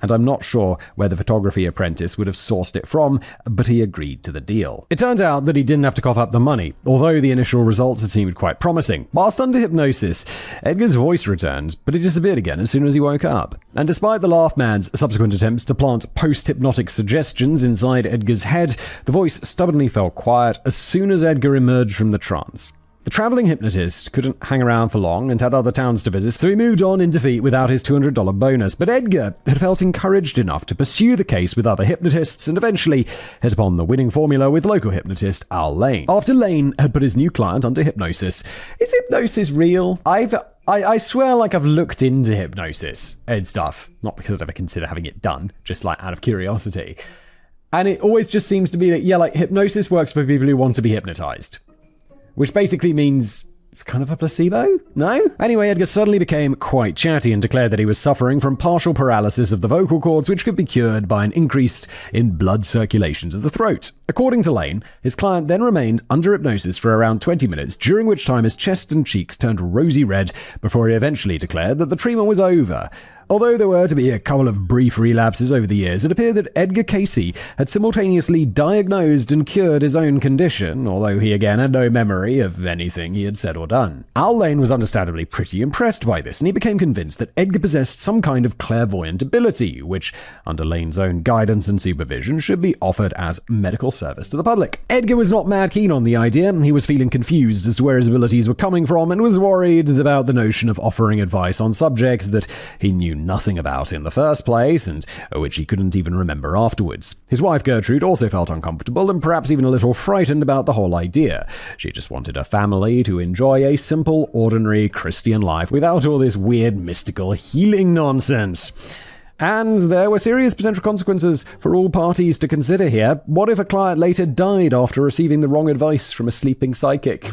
And I'm not sure where the photography apprentice would have sourced it from, but he agreed to the deal. It turned out that he didn't have to cough up the money, although the initial results had seemed quite promising. Whilst under hypnosis, Edgar's voice returned, but it disappeared again as soon as he woke up. And despite the laugh man's subsequent attempts to plant post-hypnotic suggestions inside Edgar's head, the voice stubbornly fell quiet as soon as Edgar emerged from the trance. The traveling hypnotist couldn't hang around for long and had other towns to visit, so he moved on in defeat without his $200 bonus. But Edgar had felt encouraged enough to pursue the case with other hypnotists and eventually hit upon the winning formula with local hypnotist Al Lane. After Lane had put his new client under hypnosis, is hypnosis real? I swear like I've looked into hypnosis and stuff, not because I'd ever consider having it done, just like out of curiosity. And it always just seems to be that, yeah, like hypnosis works for people who want to be hypnotized. Which basically means it's kind of a placebo? No? Anyway, Edgar suddenly became quite chatty and declared that he was suffering from partial paralysis of the vocal cords, which could be cured by an increase in blood circulation to the throat. According to Lane, his client then remained under hypnosis for around 20 minutes, during which time his chest and cheeks turned rosy red before he eventually declared that the treatment was over. Although there were to be a couple of brief relapses over the years, it appeared that Edgar Casey had simultaneously diagnosed and cured his own condition, although he again had no memory of anything he had said or done. Al Lane was understandably pretty impressed by this, and he became convinced that Edgar possessed some kind of clairvoyant ability, which, under Lane's own guidance and supervision, should be offered as medical service to the public. Edgar was not mad keen on the idea. He was feeling confused as to where his abilities were coming from and was worried about the notion of offering advice on subjects that he knew nothing about in the first place, and which he couldn't even remember afterwards. His wife Gertrude also felt uncomfortable and perhaps even a little frightened about the whole idea. She just wanted her family to enjoy a simple, ordinary Christian life without all this weird, mystical healing nonsense. And there were serious potential consequences for all parties to consider here. What if a client later died after receiving the wrong advice from a sleeping psychic?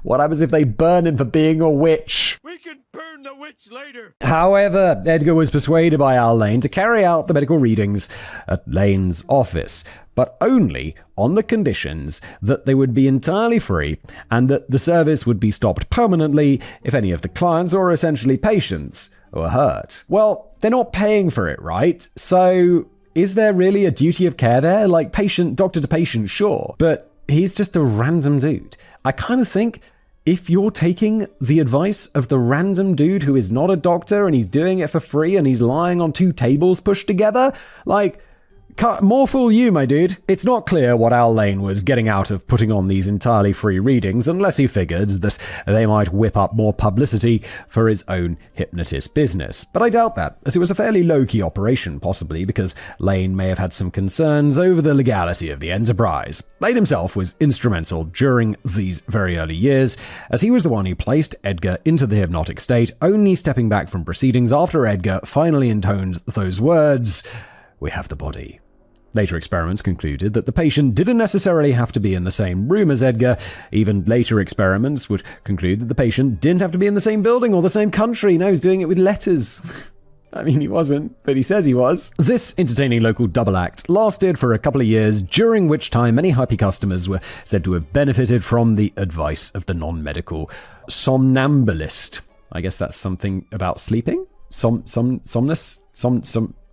What happens if they burn him for being a witch? We can burn the witch later. However, Edgar was persuaded by Al Lane to carry out the medical readings at Lane's office, but only on the conditions that they would be entirely free and that the service would be stopped permanently if any of the clients or essentially patients were hurt. Well, they're not paying for it, right? So is there really a duty of care there? Like doctor to patient, sure, but he's just a random dude. I kind of think if you're taking the advice of the random dude who is not a doctor and he's doing it for free and he's lying on two tables pushed together, like, more fool you, my dude. It's not clear what Al Lane was getting out of putting on these entirely free readings, unless he figured that they might whip up more publicity for his own hypnotist business. But I doubt that, as it was a fairly low-key operation, possibly because Lane may have had some concerns over the legality of the enterprise. Lane himself was instrumental during these very early years, as he was the one who placed Edgar into the hypnotic state, only stepping back from proceedings after Edgar finally intoned those words, "We have the body." Later experiments concluded that the patient didn't necessarily have to be in the same room as Edgar. Even later experiments would conclude that the patient didn't have to be in the same building or the same country. No, he's doing it with letters. I mean, he wasn't, but he says he was. This entertaining local double act lasted for a couple of years, during which time many happy customers were said to have benefited from the advice of the non-medical somnambulist. I guess that's something about sleeping?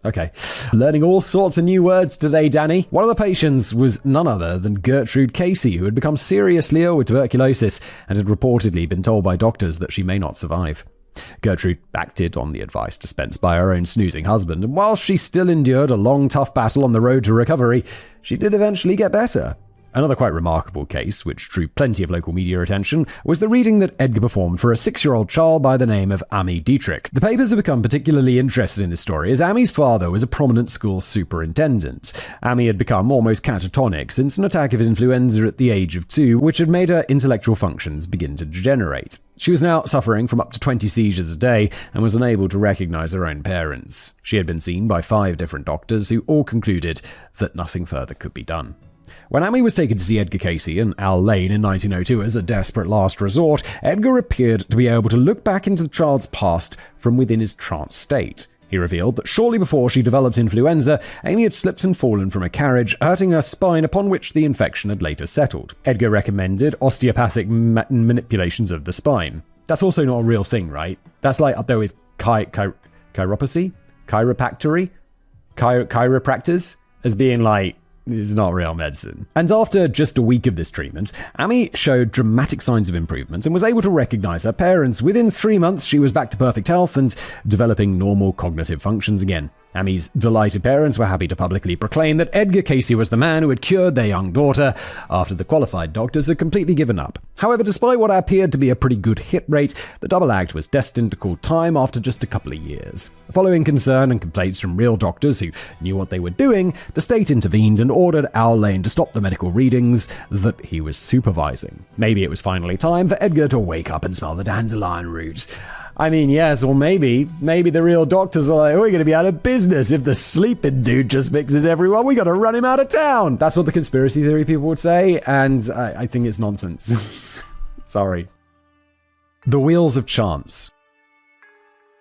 Okay. Learning all sorts of new words today, Danny. One of the patients was none other than Gertrude Casey, who had become seriously ill with tuberculosis and had reportedly been told by doctors that she may not survive. Gertrude acted on the advice dispensed by her own snoozing husband, and while she still endured a long, tough battle on the road to recovery, she did eventually get better. Another quite remarkable case, which drew plenty of local media attention, was the reading that Edgar performed for a 6-year-old child by the name of Amy Dietrich. The papers have become particularly interested in this story, as Amy's father was a prominent school superintendent. Amy had become almost catatonic since an attack of influenza at the age of 2, which had made her intellectual functions begin to degenerate. She was now suffering from up to 20 seizures a day and was unable to recognize her own parents. She had been seen by 5 different doctors who all concluded that nothing further could be done. When Amy was taken to see Edgar Casey and Al Lane in 1902 as a desperate last resort, Edgar appeared to be able to look back into the child's past from within his trance state. He revealed that shortly before she developed influenza, Amy had slipped and fallen from a carriage, hurting her spine, upon which the infection had later settled. Edgar recommended osteopathic manipulations of the spine. That's also not a real thing, right? That's like up there with chiropsy? Chiropractors? As being like, it's not real medicine. And after just a week of this treatment, Amy showed dramatic signs of improvement and was able to recognize her parents. Within 3 months, she was back to perfect health and developing normal cognitive functions again. Amy's delighted parents were happy to publicly proclaim that Edgar Casey was the man who had cured their young daughter after the qualified doctors had completely given up. However, despite what appeared to be a pretty good hit rate, the double act was destined to call time after just a couple of years. Following concern and complaints from real doctors who knew what they were doing, the state intervened and ordered Al Lane to stop the medical readings that he was supervising. Maybe it was finally time for Edgar to wake up and smell the dandelion roots. I mean, yes, or maybe the real doctors are like, we're going to be out of business if the sleeping dude just fixes everyone. We got to run him out of town. That's what the conspiracy theory people would say, and I think it's nonsense. Sorry. The wheels of chance.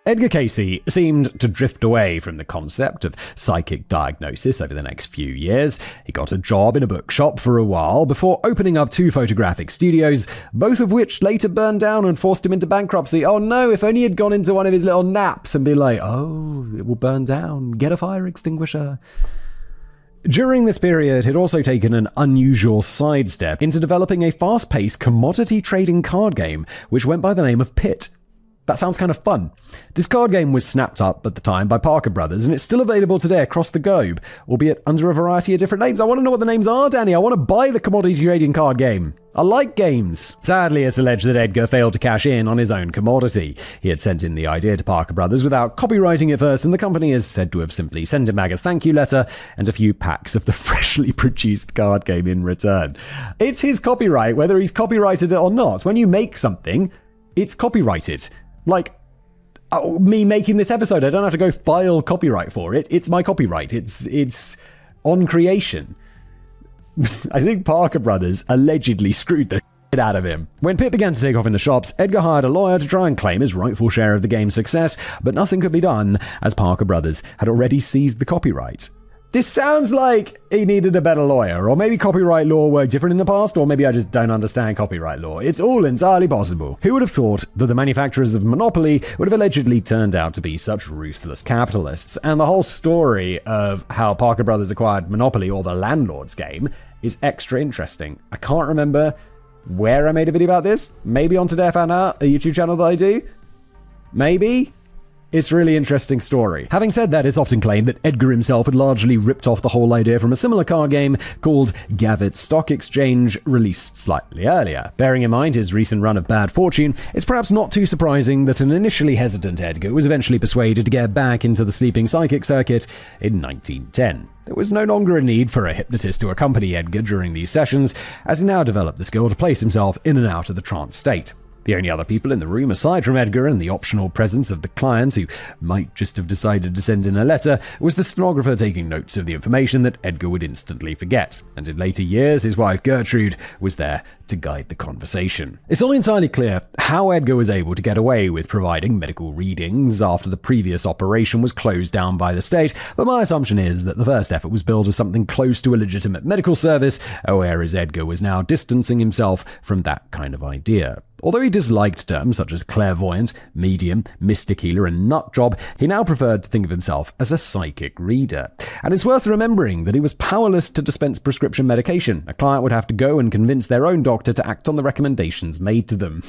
Edgar Casey seemed to drift away from the concept of psychic diagnosis over the next few years. He got a job in a bookshop for a while before opening up 2 photographic studios, both of which later burned down and forced him into bankruptcy. Oh no, if only he'd gone into one of his little naps and been like, oh, it will burn down, get a fire extinguisher. During this period, he'd also taken an unusual sidestep into developing a fast-paced commodity trading card game, which went by the name of Pit. That sounds kind of fun. This card game was snapped up at the time by Parker Brothers, and it's still available today across the globe, albeit under a variety of different names. I want to know what the names are, Danny. I want to buy the commodity trading card game. I like games. Sadly, it's alleged that Edgar failed to cash in on his own commodity. He had sent in the idea to Parker Brothers without copywriting it first, and the company is said to have simply sent him back a thank you letter and a few packs of the freshly produced card game in return. It's his copyright, whether he's copyrighted it or not. When you make something, it's copyrighted. Like, me making this episode, I don't have to go file copyright for it. It's my copyright. It's on creation. I think Parker Brothers allegedly screwed the shit out of him. When Pit began to take off in the shops, Edgar hired a lawyer to try and claim his rightful share of the game's success, but nothing could be done as Parker Brothers had already seized the copyright. This sounds like he needed a better lawyer, or maybe copyright law worked different in the past, or maybe I just don't understand copyright law. It's all entirely possible. Who would have thought that the manufacturers of Monopoly would have allegedly turned out to be such ruthless capitalists? And the whole story of how Parker Brothers acquired Monopoly, or the Landlord's game, is extra interesting. I can't remember where I made a video about this. Maybe on Today I Found Out, a YouTube channel that I do. Maybe. It's a really interesting story. Having said that, it's often claimed that Edgar himself had largely ripped off the whole idea from a similar card game called Gavitt Stock Exchange, released slightly earlier. Bearing in mind his recent run of bad fortune, it's perhaps not too surprising that an initially hesitant Edgar was eventually persuaded to get back into the sleeping psychic circuit in 1910. There was no longer a need for a hypnotist to accompany Edgar during these sessions, as he now developed the skill to place himself in and out of the trance state. The only other people in the room, aside from Edgar and the optional presence of the client who might just have decided to send in a letter, was the stenographer taking notes of the information that Edgar would instantly forget. And in later years, his wife Gertrude was there to guide the conversation. It's not entirely clear how Edgar was able to get away with providing medical readings after the previous operation was closed down by the state, but my assumption is that the first effort was billed as something close to a legitimate medical service, whereas Edgar was now distancing himself from that kind of idea. Although he disliked terms such as clairvoyant, medium, mystic healer, and nut job, he now preferred to think of himself as a psychic reader. And it's worth remembering that he was powerless to dispense prescription medication. A client would have to go and convince their own doctor to act on the recommendations made to them.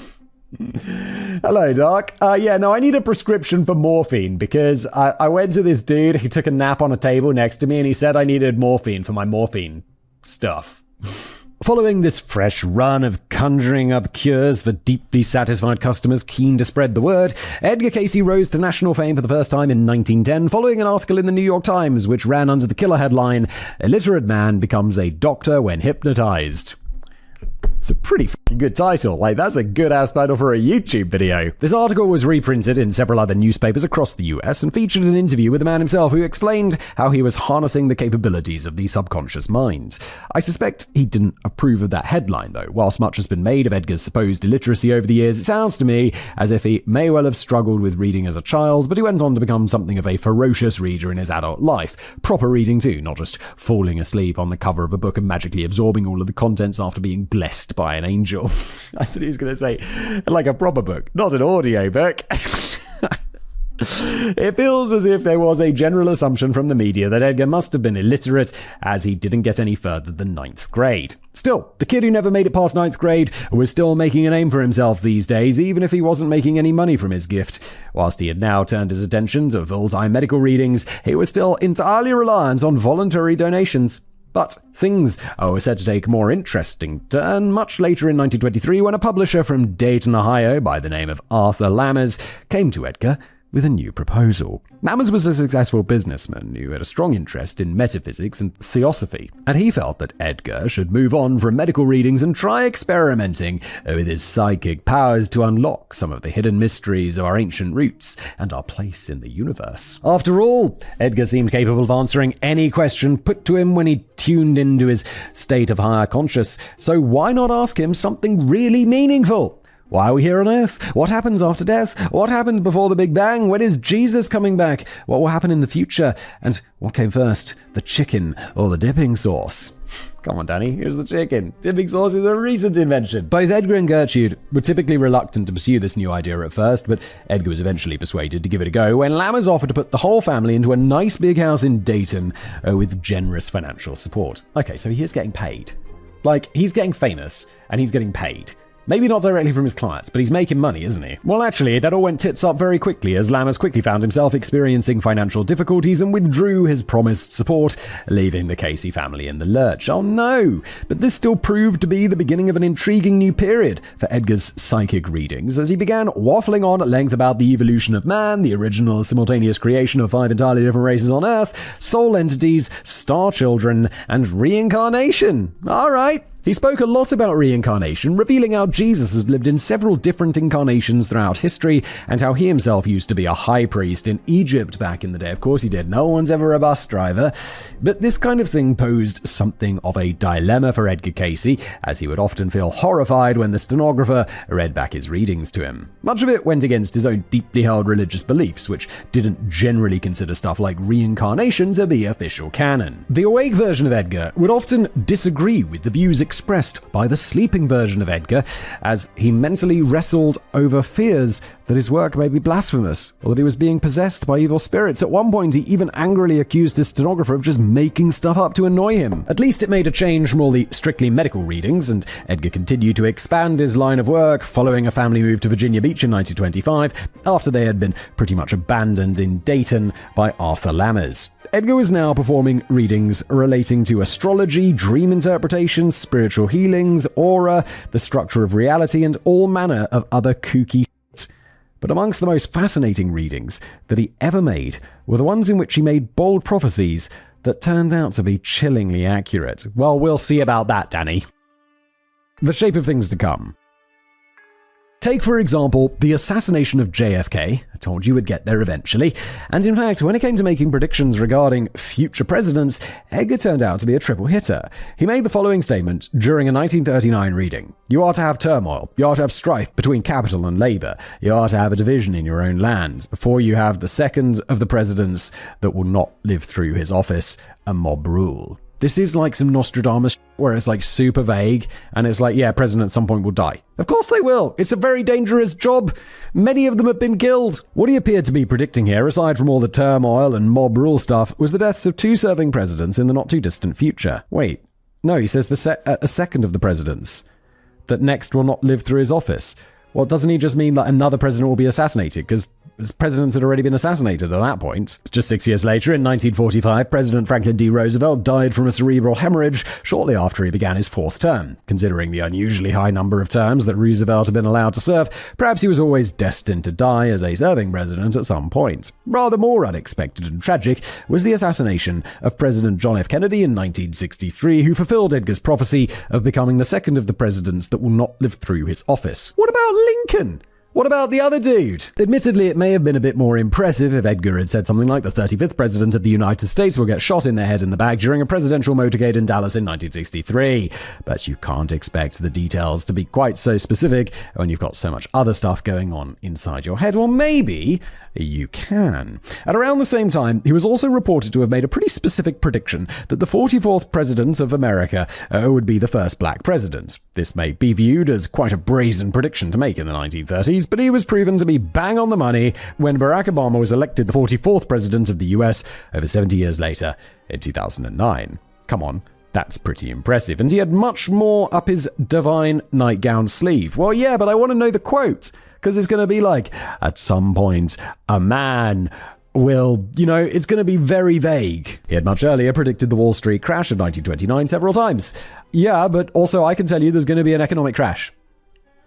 Hello, Doc. I need a prescription for morphine because I went to this dude who took a nap on a table next to me and he said I needed morphine for my morphine stuff. Following this fresh run of conjuring up cures for deeply satisfied customers keen to spread the word, Edgar Casey rose to national fame for the first time in 1910 following an article in the New York Times which ran under the killer headline, "Illiterate man becomes a doctor when hypnotized." It's a pretty fucking good title. Like, that's a good-ass title for a YouTube video. This article was reprinted in several other newspapers across the US and featured an interview with the man himself who explained how he was harnessing the capabilities of the subconscious mind. I suspect he didn't approve of that headline, though. Whilst much has been made of Edgar's supposed illiteracy over the years, it sounds to me as if he may well have struggled with reading as a child, but he went on to become something of a ferocious reader in his adult life. Proper reading too, not just falling asleep on the cover of a book and magically absorbing all of the contents after being blessed by an angel. I thought he was going to say, like a proper book, not an audio book. It feels as if there was a general assumption from the media that Edgar must have been illiterate, as he didn't get any further than 9th grade. Still, the kid who never made it past 9th grade was still making a name for himself these days, even if he wasn't making any money from his gift. Whilst he had now turned his attention to full-time medical readings, he was still entirely reliant on voluntary donations. But things were set to take a more interesting turn much later in 1923 when a publisher from Dayton, Ohio, by the name of Arthur Lammers, came to Edgar with a new proposal. Lammers was a successful businessman who had a strong interest in metaphysics and theosophy, and he felt that Edgar should move on from medical readings and try experimenting with his psychic powers to unlock some of the hidden mysteries of our ancient roots and our place in the universe. After all, Edgar seemed capable of answering any question put to him when he tuned into his state of higher conscious, so why not ask him something really meaningful? Why are we here on Earth? What happens after death? What happened before the Big Bang? When is Jesus coming back? What will happen in the future? And what came first, the chicken or the dipping sauce? Come on, Danny, here's the chicken. Dipping sauce is a recent invention. Both Edgar and Gertrude were typically reluctant to pursue this new idea at first, but Edgar was eventually persuaded to give it a go when Lammers offered to put the whole family into a nice big house in Dayton with generous financial support. Okay, so he is getting paid. Like, he's getting famous and he's getting paid. Maybe not directly from his clients, but he's making money, isn't he? Well, actually, that all went tits up very quickly as Lammers quickly found himself experiencing financial difficulties and withdrew his promised support, leaving the Casey family in the lurch. Oh no! But this still proved to be the beginning of an intriguing new period for Edgar's psychic readings as he began waffling on at length about the evolution of man, the original simultaneous creation of 5 entirely different races on Earth, soul entities, star children, and reincarnation. All right. He spoke a lot about reincarnation, revealing how Jesus has lived in several different incarnations throughout history and how he himself used to be a high priest in Egypt back in the day. Of course he did. No one's ever a bus driver. But this kind of thing posed something of a dilemma for Edgar Casey, as he would often feel horrified when the stenographer read back his readings to him. Much of it went against his own deeply held religious beliefs, which didn't generally consider stuff like reincarnation to be official canon. The awake version of Edgar would often disagree with the views expressed by the sleeping version of Edgar, as he mentally wrestled over fears that his work may be blasphemous, or that he was being possessed by evil spirits. At one point, he even angrily accused his stenographer of just making stuff up to annoy him. At least it made a change from all the strictly medical readings, and Edgar continued to expand his line of work following a family move to Virginia Beach in 1925, after they had been pretty much abandoned in Dayton by Arthur Lammers. Edgar was now performing readings relating to astrology, dream interpretation, spiritual healings, aura, the structure of reality, and all manner of other kooky shit. But amongst the most fascinating readings that he ever made were the ones in which he made bold prophecies that turned out to be chillingly accurate. Well, we'll see about that, Danny. The shape of things to come. Take, for example, the assassination of JFK. I told you we'd get there eventually. And in fact, when it came to making predictions regarding future presidents, Edgar turned out to be a triple hitter. He made the following statement during a 1939 reading. You are to have turmoil. You are to have strife between capital and labor. You are to have a division in your own lands before you have the second of the presidents that will not live through his office, a mob rule. This is like some Nostradamus where it's like super vague and it's like, yeah, president at some point will die. Of course they will. It's a very dangerous job. Many of them have been killed. What he appeared to be predicting here, aside from all the turmoil and mob rule stuff, was the deaths of 2 serving presidents in the not too distant future. Wait, no, he says a second of the presidents that next will not live through his office. Well, doesn't he just mean that another president will be assassinated? Because presidents had already been assassinated at that point. Just 6 years later, in 1945, President Franklin D. Roosevelt died from a cerebral hemorrhage shortly after he began his 4th term. Considering the unusually high number of terms that Roosevelt had been allowed to serve, perhaps he was always destined to die as a serving president at some point. Rather more unexpected and tragic was the assassination of President John F. Kennedy in 1963, who fulfilled Edgar's prophecy of becoming the second of the presidents that will not live through his office. What about Lincoln? What about the other dude? Admittedly, it may have been a bit more impressive if Edgar had said something like the 35th president of the United States will get shot in the head and the back during a presidential motorcade in Dallas in 1963. But you can't expect the details to be quite so specific when you've got so much other stuff going on inside your head. Well, maybe you can. At around the same time, he was also reported to have made a pretty specific prediction that the 44th president of America would be the first black president. This may be viewed as quite a brazen prediction to make in the 1930s, but he was proven to be bang on the money when Barack Obama was elected the 44th president of the US over 70 years later in 2009. Come on. That's pretty impressive. And he had much more up his divine nightgown sleeve. Well, yeah, but I want to know the quote. Because it's going to be like, at some point, a man will, it's going to be very vague. He had much earlier predicted the Wall Street crash of 1929 several times. Yeah, but also I can tell you there's going to be an economic crash.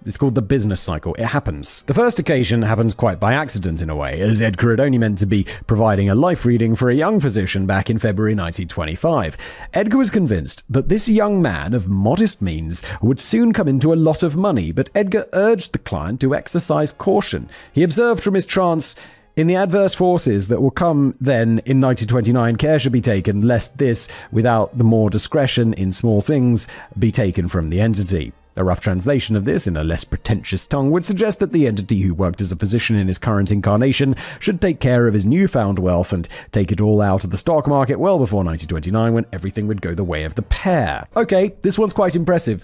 It's called the business cycle. It happens. The first occasion happened quite by accident in a way, as Edgar had only meant to be providing a life reading for a young physician back in February 1925. Edgar was convinced that this young man of modest means would soon come into a lot of money, but Edgar urged the client to exercise caution. He observed from his trance, in the adverse forces that will come then in 1929, care should be taken lest this, without the more discretion in small things, be taken from the entity. A rough translation of this, in a less pretentious tongue, would suggest that the entity who worked as a physician in his current incarnation should take care of his newfound wealth and take it all out of the stock market well before 1929, when everything would go the way of the pair. Okay, this one's quite impressive.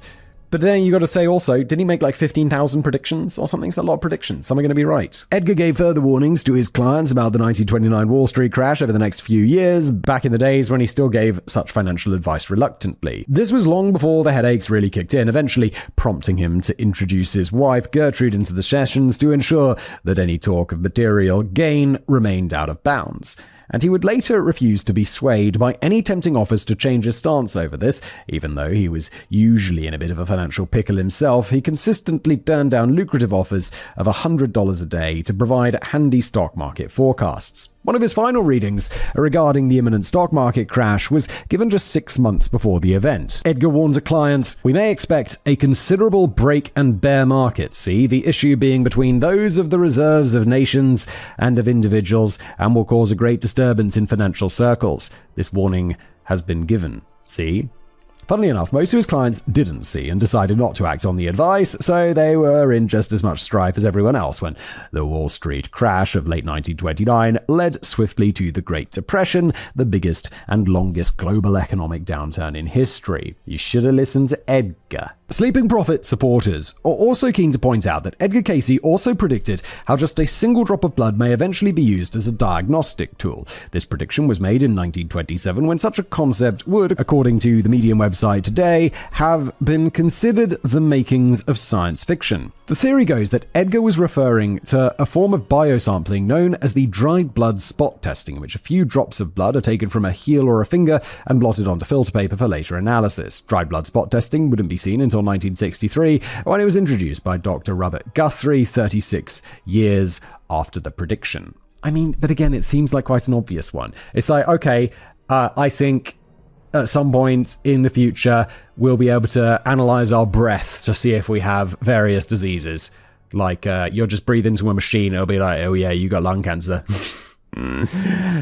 But then you got to say also, did he make like 15,000 predictions or something? It's a lot of predictions. Some are going to be right. Edgar gave further warnings to his clients about the 1929 Wall Street crash over the next few years, back in the days when he still gave such financial advice reluctantly. This was long before the headaches really kicked in, eventually prompting him to introduce his wife Gertrude into the sessions to ensure that any talk of material gain remained out of bounds. And he would later refuse to be swayed by any tempting offers to change his stance over this. Even though he was usually in a bit of a financial pickle himself, he consistently turned down lucrative offers of $100 a day to provide handy stock market forecasts. One of his final readings regarding the imminent stock market crash was given just 6 months before the event. Edgar warns a client, "We may expect a considerable break and bear market, see, the issue being between those of the reserves of nations and of individuals, and will cause a great disturbance in financial circles. This warning has been given, see." Funnily enough, most of his clients didn't see and decided not to act on the advice, so they were in just as much strife as everyone else when the Wall Street crash of late 1929 led swiftly to the Great Depression, the biggest and longest global economic downturn in history. You should have listened to Edgar. Sleeping Prophet supporters are also keen to point out that Edgar Cayce also predicted how just a single drop of blood may eventually be used as a diagnostic tool. This prediction was made in 1927 when such a concept would, according to the Medium website Today, have been considered the makings of science fiction. The theory goes that Edgar was referring to a form of biosampling known as the dried blood spot testing, in which a few drops of blood are taken from a heel or a finger and blotted onto filter paper for later analysis. Dried blood spot testing wouldn't be seen until 1963, when it was introduced by Dr. Robert Guthrie 36 years after the prediction. I mean, but again, it seems like quite an obvious one. It's like, okay, I think at some point in the future, we'll be able to analyze our breath to see if we have various diseases. Like, you'll just breathe into a machine, it'll be like, oh yeah, you got lung cancer.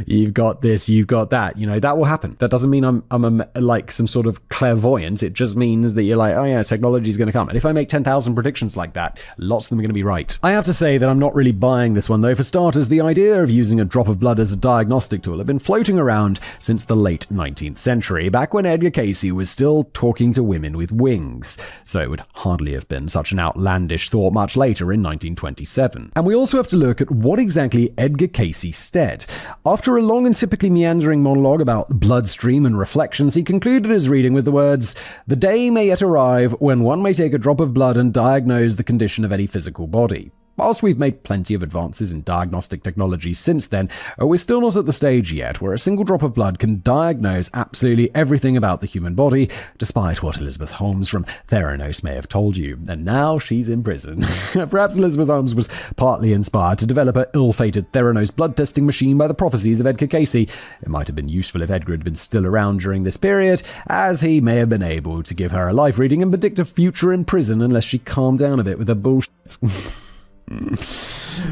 You've got this, you've got that. You know, that will happen. That doesn't mean I'm like some sort of clairvoyant. It just means that you're like, oh yeah, technology is going to come. And if I make 10,000 predictions like that, lots of them are going to be right. I have to say that I'm not really buying this one though. For starters, the idea of using a drop of blood as a diagnostic tool had been floating around since the late 19th century, back when Edgar Cayce was still talking to women with wings. So it would hardly have been such an outlandish thought much later in 1927. And we also have to look at what exactly Edgar Cayce said. dead. After a long and typically meandering monologue about bloodstream and reflections, he concluded his reading with the words, "The day may yet arrive when one may take a drop of blood and diagnose the condition of any physical body. Whilst we've made plenty of advances in diagnostic technology since then, we're still not at the stage yet where a single drop of blood can diagnose absolutely everything about the human body, despite what Elizabeth Holmes from Theranos may have told you. And now she's in prison." Perhaps Elizabeth Holmes was partly inspired to develop her ill-fated Theranos blood testing machine by the prophecies of Edgar Cayce. It might have been useful if Edgar had been still around during this period, as he may have been able to give her a life reading and predict a future in prison unless she calmed down a bit with her bullshit.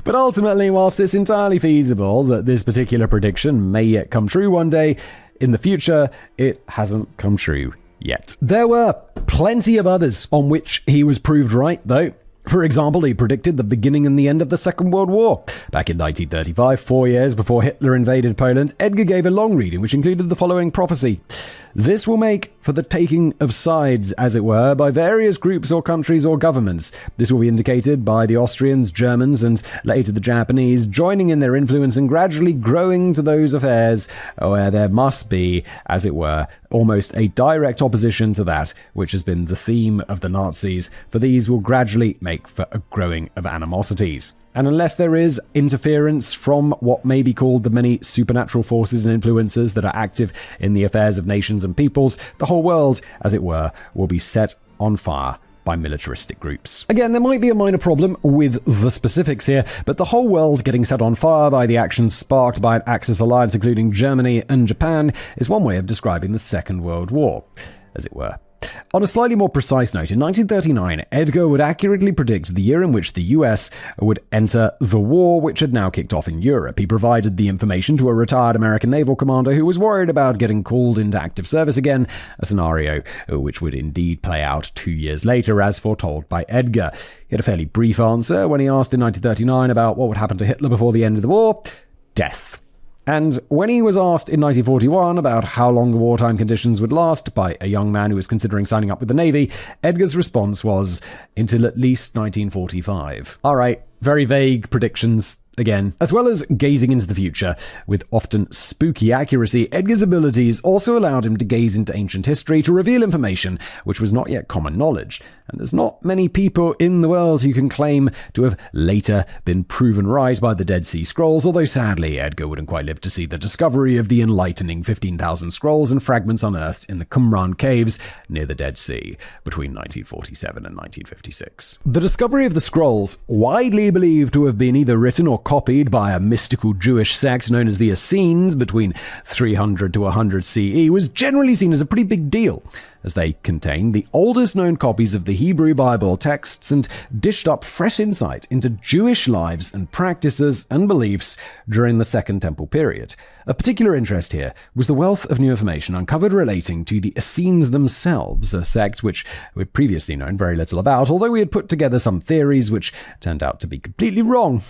But ultimately, whilst it's entirely feasible that this particular prediction may yet come true one day in the future, it hasn't come true yet. There were plenty of others on which he was proved right, though. For example, he predicted the beginning and the end of the Second World War. Back in 1935, 4 years before Hitler invaded Poland, Edgar gave a long reading which included the following prophecy. "This will make for the taking of sides, as it were, by various groups or countries or governments. This will be indicated by the Austrians, Germans, and later the Japanese joining in their influence and gradually growing to those affairs where there must be, as it were, almost a direct opposition to that which has been the theme of the Nazis, for these will gradually make for a growing of animosities. And unless there is interference from what may be called the many supernatural forces and influences that are active in the affairs of nations and peoples, the whole world, as it were, will be set on fire by militaristic groups." Again, there might be a minor problem with the specifics here, but the whole world getting set on fire by the actions sparked by an Axis alliance including Germany and Japan is one way of describing the Second World War, as it were. On a slightly more precise note, in 1939, Edgar would accurately predict the year in which the US would enter the war which had now kicked off in Europe. He provided the information to a retired American naval commander who was worried about getting called into active service again, a scenario which would indeed play out 2 years later, as foretold by Edgar. He had a fairly brief answer when he asked in 1939 about what would happen to Hitler before the end of the war: death. And when he was asked in 1941 about how long the wartime conditions would last by a young man who was considering signing up with the Navy, Edgar's response was, "Until at least 1945. All right, very vague predictions. Again, as well as gazing into the future with often spooky accuracy, Edgar's abilities also allowed him to gaze into ancient history to reveal information which was not yet common knowledge. And there's not many people in the world who can claim to have later been proven right by the Dead Sea Scrolls, although sadly Edgar wouldn't quite live to see the discovery of the enlightening 15,000 scrolls and fragments unearthed in the Qumran caves near the Dead Sea between 1947 and 1956. The discovery of the scrolls, widely believed to have been either written or copied by a mystical Jewish sect known as the Essenes between 300 to 100 CE, was generally seen as a pretty big deal, as they contain the oldest known copies of the Hebrew Bible texts and dished up fresh insight into Jewish lives and practices and beliefs during the Second Temple period. Of particular interest here was the wealth of new information uncovered relating to the Essenes themselves, a sect which we'd previously known very little about, although we had put together some theories which turned out to be completely wrong.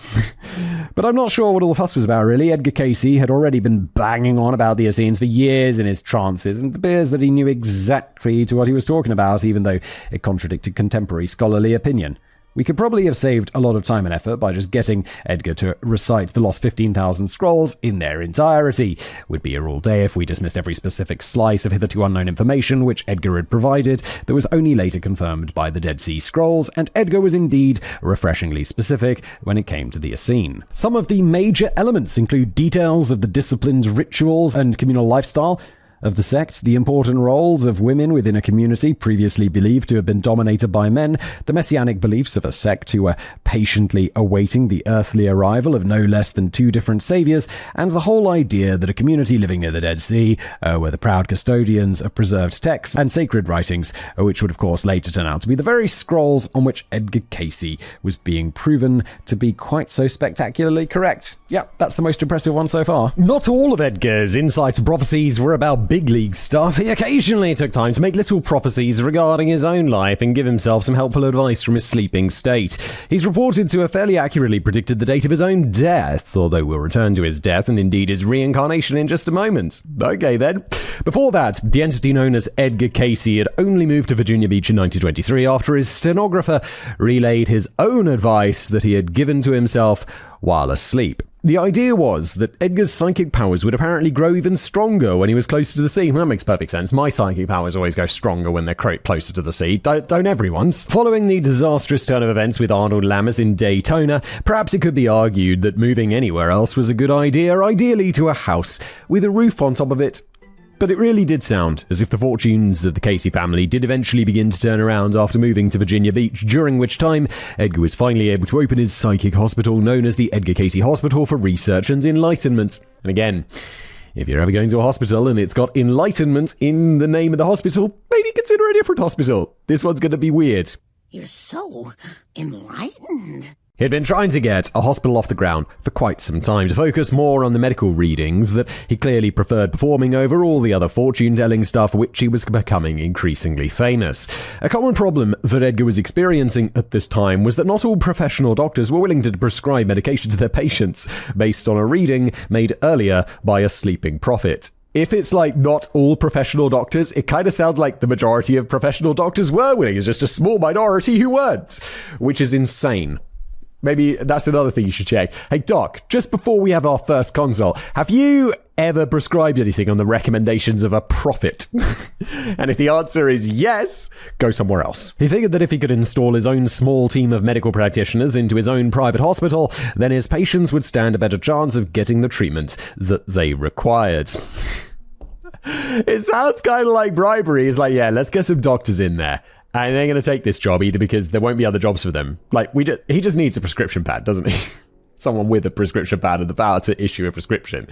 But I'm not sure what all the fuss was about, really. Edgar Cayce had already been banging on about the Essenes for years in his trances, and it appears that he knew exactly to what he was talking about, even though it contradicted contemporary scholarly opinion. We could probably have saved a lot of time and effort by just getting Edgar to recite the lost 15,000 scrolls in their entirety. We'd be here all day if we dismissed every specific slice of hitherto unknown information which Edgar had provided that was only later confirmed by the Dead Sea Scrolls, and Edgar was indeed refreshingly specific when it came to the Essene. Some of the major elements include details of the disciplined rituals and communal lifestyle of the sect, the important roles of women within a community previously believed to have been dominated by men, the messianic beliefs of a sect who were patiently awaiting the earthly arrival of no less than 2 different saviors, and the whole idea that a community living near the Dead Sea were the proud custodians of preserved texts and sacred writings, which would of course later turn out to be the very scrolls on which Edgar Cayce was being proven to be quite so spectacularly correct. Yep, that's the most impressive one so far. Not all of Edgar's insights and prophecies were about big league stuff. He occasionally took time to make little prophecies regarding his own life and give himself some helpful advice from his sleeping state. He's reported to have fairly accurately predicted the date of his own death, although we'll return to his death and indeed his reincarnation in just a moment. Okay then. Before that, the entity known as Edgar Cayce had only moved to Virginia Beach in 1923 after his stenographer relayed his own advice that he had given to himself while asleep. The idea was that Edgar's psychic powers would apparently grow even stronger when he was closer to the sea. Well, that makes perfect sense. My psychic powers always go stronger when they're closer to the sea. Don't everyone's? Following the disastrous turn of events with Arnold Lammers in Daytona, perhaps it could be argued that moving anywhere else was a good idea, ideally to a house with a roof on top of it. But it really did sound as if the fortunes of the Casey family did eventually begin to turn around after moving to Virginia Beach, during which time Edgar was finally able to open his psychic hospital known as the Edgar Casey Hospital for Research and Enlightenment. And again, if you're ever going to a hospital and it's got enlightenment in the name of the hospital, maybe consider a different hospital. This one's going to be weird. You're so enlightened. He'd been trying to get a hospital off the ground for quite some time to focus more on the medical readings that he clearly preferred performing over all the other fortune-telling stuff for which he was becoming increasingly famous. A common problem that Edgar was experiencing at this time was that not all professional doctors were willing to prescribe medication to their patients based on a reading made earlier by a sleeping prophet. If it's like not all professional doctors, it kind of sounds like the majority of professional doctors were willing. It's just a small minority who weren't, which is insane. Maybe that's another thing you should check. Hey, Doc, just before we have our first consult, have you ever prescribed anything on the recommendations of a prophet? And if the answer is yes, go somewhere else. He figured that if he could install his own small team of medical practitioners into his own private hospital, then his patients would stand a better chance of getting the treatment that they required. It sounds kind of like bribery. It's like, yeah, let's get some doctors in there. And they're going to take this job either because there won't be other jobs for them. Like, he just needs a prescription pad, doesn't he? Someone with a prescription pad and the power to issue a prescription.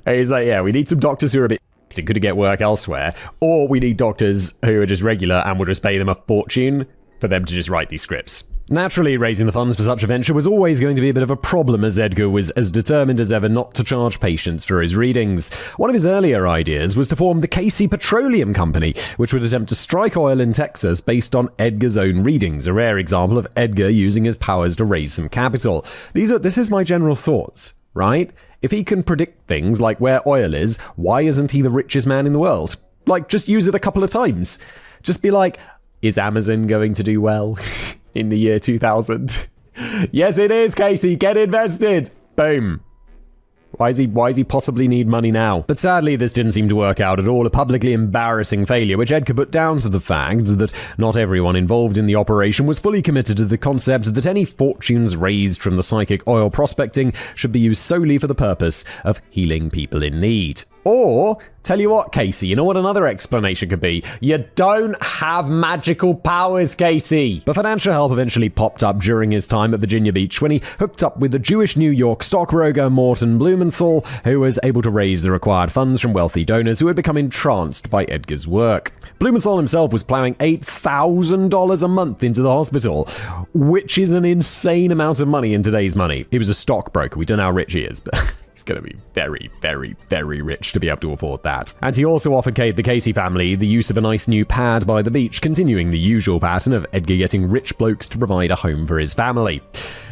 And he's like, yeah, we need some doctors who are a bit and could get work elsewhere. Or we need doctors who are just regular and we'll just pay them a fortune for them to just write these scripts. Naturally, raising the funds for such a venture was always going to be a bit of a problem, as Edgar was as determined as ever not to charge patients for his readings. One of his earlier ideas was to form the Casey Petroleum Company, which would attempt to strike oil in Texas based on Edgar's own readings, a rare example of Edgar using his powers to raise some capital. This is my general thoughts, right? If he can predict things like where oil is, why isn't he the richest man in the world? Like, just use it a couple of times. Just be like, is Amazon going to do well in the year 2000? Yes, it is, Casey. Get invested. Boom. Why does he possibly need money now? But sadly, this didn't seem to work out at all. A publicly embarrassing failure, which Edgar put down to the fact that not everyone involved in the operation was fully committed to the concept that any fortunes raised from the psychic oil prospecting should be used solely for the purpose of healing people in need. Or, tell you what, Casey, you know what another explanation could be? You don't have magical powers, Casey! But financial help eventually popped up during his time at Virginia Beach when he hooked up with the Jewish New York stockbroker Morton Blumenthal, who was able to raise the required funds from wealthy donors who had become entranced by Edgar's work. Blumenthal himself was plowing $8,000 a month into the hospital, which is an insane amount of money in today's money. He was a stockbroker. We don't know how rich he is, but he's going to be very, very, very rich to be able to afford that. And he also offered the Casey family the use of a nice new pad by the beach, continuing the usual pattern of Edgar getting rich blokes to provide a home for his family.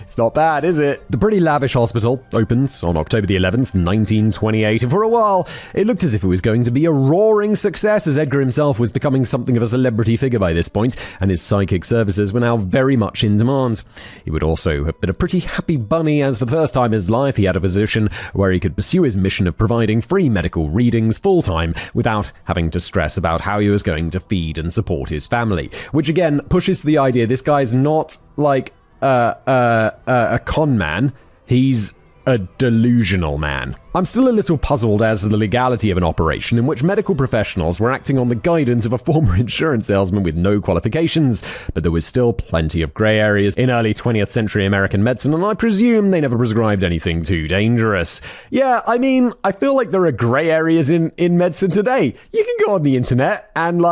It's not bad, is it? The pretty lavish hospital opens on October the 11th, 1928, and for a while, it looked as if it was going to be a roaring success, as Edgar himself was becoming something of a celebrity figure by this point, and his psychic services were now very much in demand. He would also have been a pretty happy bunny, as for the first time in his life, he had a position where he could pursue his mission of providing free medical readings full-time without having to stress about how he was going to feed and support his family, which again pushes the idea this guy's not like a con man. He's a delusional man. I'm still a little puzzled as to the legality of an operation in which medical professionals were acting on the guidance of a former insurance salesman with no qualifications, but there was still plenty of grey areas in early 20th century American medicine, and I presume they never prescribed anything too dangerous. Yeah, I mean, I feel like there are grey areas in medicine today. You can go on the internet and,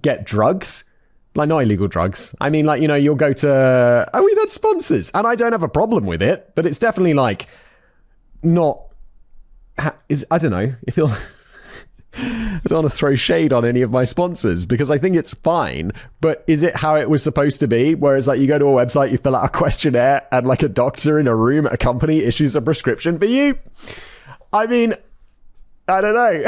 get drugs. Not illegal drugs. I mean, you'll go to... we've had sponsors, and I don't have a problem with it, but it's definitely, not... I don't know. I feel... I don't want to throw shade on any of my sponsors, because I think it's fine, but is it how it was supposed to be? Whereas, you go to a website, you fill out a questionnaire, and, a doctor in a room at a company issues a prescription for you? I mean, I don't know.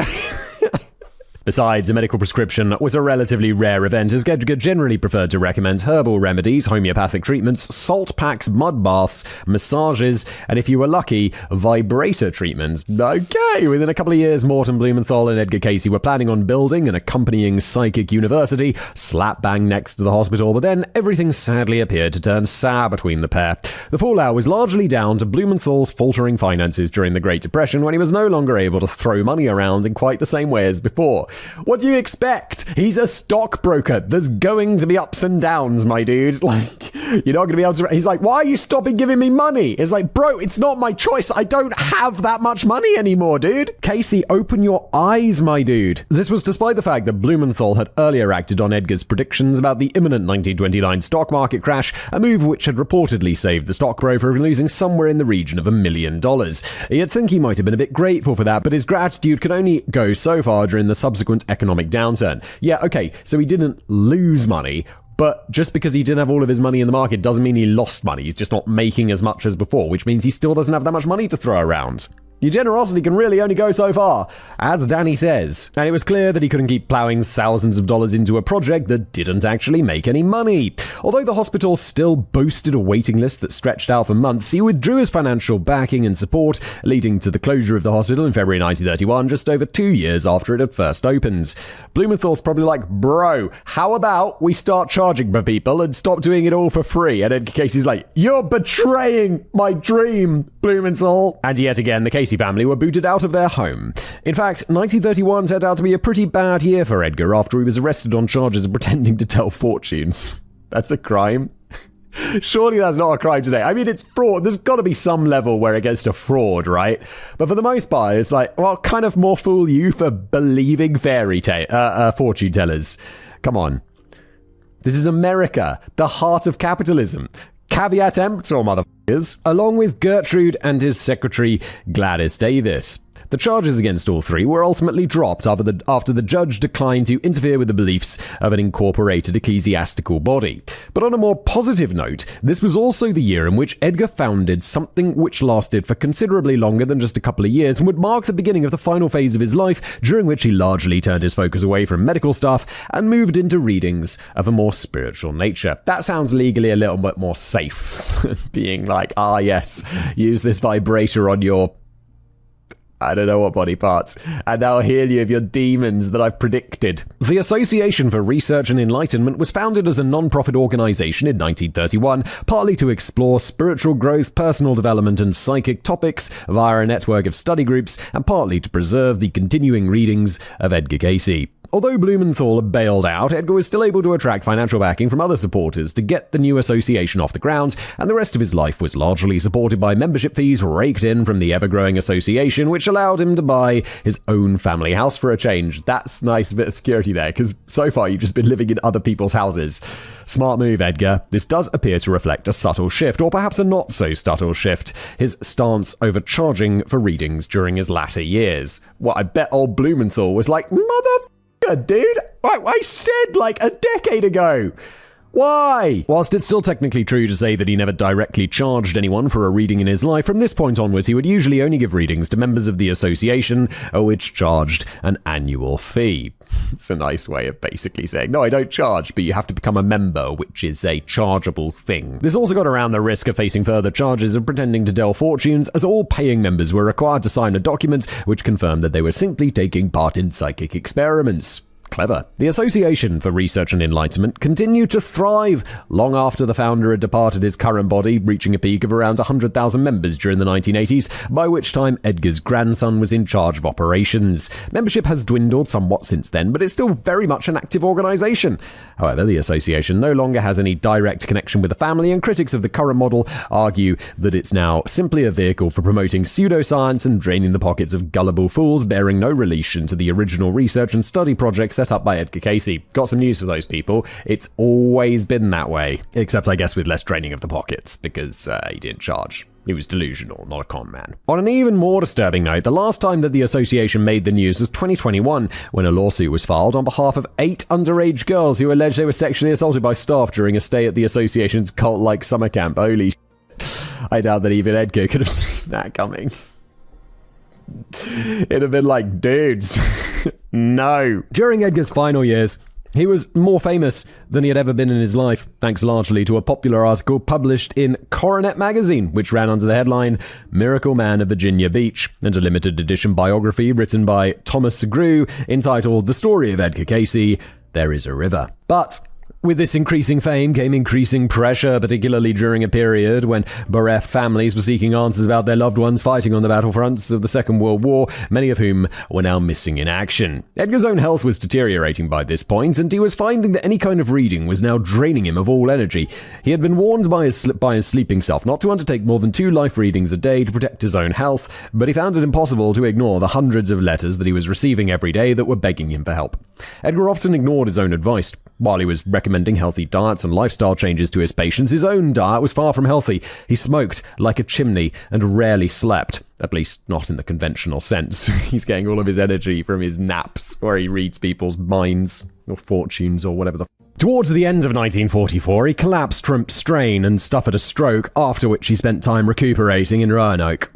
Besides, a medical prescription was a relatively rare event, as Edgar generally preferred to recommend herbal remedies, homeopathic treatments, salt packs, mud baths, massages, and if you were lucky, vibrator treatments. Okay, within a couple of years, Morton Blumenthal and Edgar Casey were planning on building an accompanying psychic university slap bang next to the hospital, but then everything sadly appeared to turn sour between the pair. The fallout was largely down to Blumenthal's faltering finances during the Great Depression, when he was no longer able to throw money around in quite the same way as before. What do you expect? He's a stockbroker. There's going to be ups and downs, my dude. Like, you're not going to be able to... He's like, why are you stopping giving me money? It's like, bro, it's not my choice. I don't have that much money anymore, dude. Casey, open your eyes, my dude. This was despite the fact that Blumenthal had earlier acted on Edgar's predictions about the imminent 1929 stock market crash, a move which had reportedly saved the stockbroker from losing somewhere in the region of $1 million. You'd think he might have been a bit grateful for that, but his gratitude could only go so far during the subsequent economic downturn. Yeah, okay, so he didn't lose money, but just because he didn't have all of his money in the market doesn't mean he lost money. He's just not making as much as before, which means he still doesn't have that much money to throw around. Your generosity can really only go so far, as Danny says. And it was clear that he couldn't keep plowing thousands of dollars into a project that didn't actually make any money. Although the hospital still boasted a waiting list that stretched out for months, he withdrew his financial backing and support, leading to the closure of the hospital in February 1931, just over 2 years after it had first opened. Blumenthal's probably like, bro, how about we start charging for people and stop doing it all for free? And Edgar Casey's like, you're betraying my dream, Blumenthal. And yet again, the Casey family were booted out of their home. In fact, 1931 turned out to be a pretty bad year for Edgar after he was arrested on charges of pretending to tell fortunes. That's a crime. Surely that's not a crime today. I mean, it's fraud. There's got to be some level where it gets to fraud, right? But for the most part, it's like, well, kind of more fool you for believing fortune tellers. Come on. This is America, the heart of capitalism. Caveat emptor, motherfuckers, along with Gertrude and his secretary, Gladys Davis. The charges against all three were ultimately dropped after the judge declined to interfere with the beliefs of an incorporated ecclesiastical body. But on a more positive note, this was also the year in which Edgar founded something which lasted for considerably longer than just a couple of years and would mark the beginning of the final phase of his life, during which he largely turned his focus away from medical stuff and moved into readings of a more spiritual nature. That sounds legally a little bit more safe. Being like, yes, use this vibrator on your... I don't know what body parts, and that'll heal you of your demons that I've predicted. The Association for Research and Enlightenment was founded as a non-profit organization in 1931, partly to explore spiritual growth, personal development, and psychic topics via a network of study groups, and partly to preserve the continuing readings of Edgar Casey. Although Blumenthal bailed out, Edgar was still able to attract financial backing from other supporters to get the new association off the ground, and the rest of his life was largely supported by membership fees raked in from the ever-growing association, which allowed him to buy his own family house for a change. That's nice bit of security there, because so far you've just been living in other people's houses. Smart move, Edgar. This does appear to reflect a subtle shift, or perhaps a not-so-subtle shift, his stance over charging for readings during his latter years. Well, I bet old Blumenthal was like, dude, I said like a decade ago. Why? Whilst it's still technically true to say that he never directly charged anyone for a reading in his life, from this point onwards he would usually only give readings to members of the association, which charged an annual fee. It's a nice way of basically saying, no, I don't charge, but you have to become a member, which is a chargeable thing. This also got around the risk of facing further charges of pretending to tell fortunes, as all paying members were required to sign a document which confirmed that they were simply taking part in psychic experiments. Clever. The Association for Research and Enlightenment continued to thrive long after the founder had departed his current body, reaching a peak of around 100,000 members during the 1980s, by which time Edgar's grandson was in charge of operations. Membership has dwindled somewhat since then, but it's still very much an active organization. However, the association no longer has any direct connection with the family, and critics of the current model argue that it's now simply a vehicle for promoting pseudoscience and draining the pockets of gullible fools, bearing no relation to the original research and study projects set up by Edgar Casey. Got some news for those people. It's always been that way. Except, I guess, with less draining of the pockets, because he didn't charge. He was delusional, not a con man. On an even more disturbing note, the last time that the association made the news was 2021, when a lawsuit was filed on behalf of 8 underage girls who alleged they were sexually assaulted by staff during a stay at the association's cult-like summer camp. Holy shit. I doubt that even Edgar could have seen that coming. It'd have been like, dudes... No. During Edgar's final years, he was more famous than he had ever been in his life, thanks largely to a popular article published in Coronet magazine, which ran under the headline Miracle Man of Virginia Beach, and a limited edition biography written by Thomas Segru entitled The Story of Edgar Casey, There is a River. But with this increasing fame came increasing pressure, particularly during a period when bereft families were seeking answers about their loved ones fighting on the battlefronts of the Second World War, many of whom were now missing in action. Edgar's own health was deteriorating by this point, and he was finding that any kind of reading was now draining him of all energy. He had been warned by his sleeping self not to undertake more than 2 life readings a day to protect his own health, but he found it impossible to ignore the hundreds of letters that he was receiving every day that were begging him for help. Edgar often ignored his own advice. While he was recommending healthy diets and lifestyle changes to his patients, his own diet was far from healthy. He smoked like a chimney and rarely slept, at least not in the conventional sense. He's getting all of his energy from his naps, where he reads people's minds or fortunes or whatever the Towards the end of 1944, he collapsed from strain and suffered a stroke, after which he spent time recuperating in Roanoke.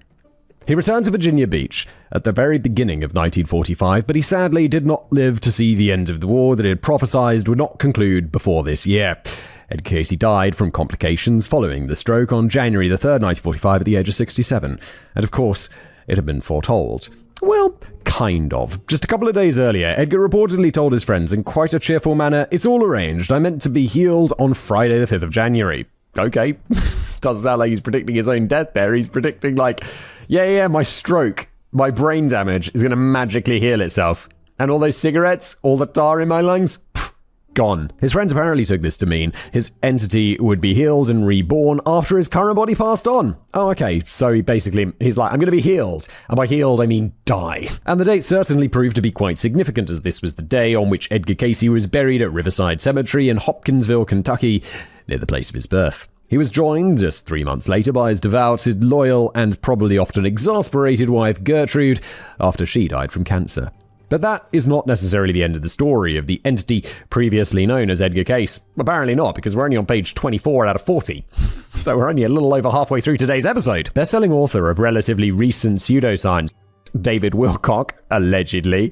He returned to Virginia Beach at the very beginning of 1945, but he sadly did not live to see the end of the war that he had prophesied would not conclude before this year. Ed Casey died from complications following the stroke on January 3rd, 1945 at the age of 67. And of course, it had been foretold. Well, kind of. Just a couple of days earlier, Edgar reportedly told his friends in quite a cheerful manner, "It's all arranged. I meant to be healed on Friday the 5th of January. Okay. Doesn't sound like he's predicting his own death there. He's predicting like, yeah, my stroke, my brain damage is going to magically heal itself. And all those cigarettes, all the tar in my lungs, gone. His friends apparently took this to mean his entity would be healed and reborn after his current body passed on. Oh, okay. So he's like, I'm going to be healed. And by healed, I mean die. And the date certainly proved to be quite significant, as this was the day on which Edgar Casey was buried at Riverside Cemetery in Hopkinsville, Kentucky, near the place of his birth. He was joined just 3 months later by his devoted, loyal, and probably often exasperated wife Gertrude after she died from cancer. But that is not necessarily the end of the story of the entity previously known as Edgar Case. Apparently not, because we're only on page 24 out of 40. So we're only a little over halfway through today's episode. Best-selling author of relatively recent pseudoscience, David Wilcock, allegedly,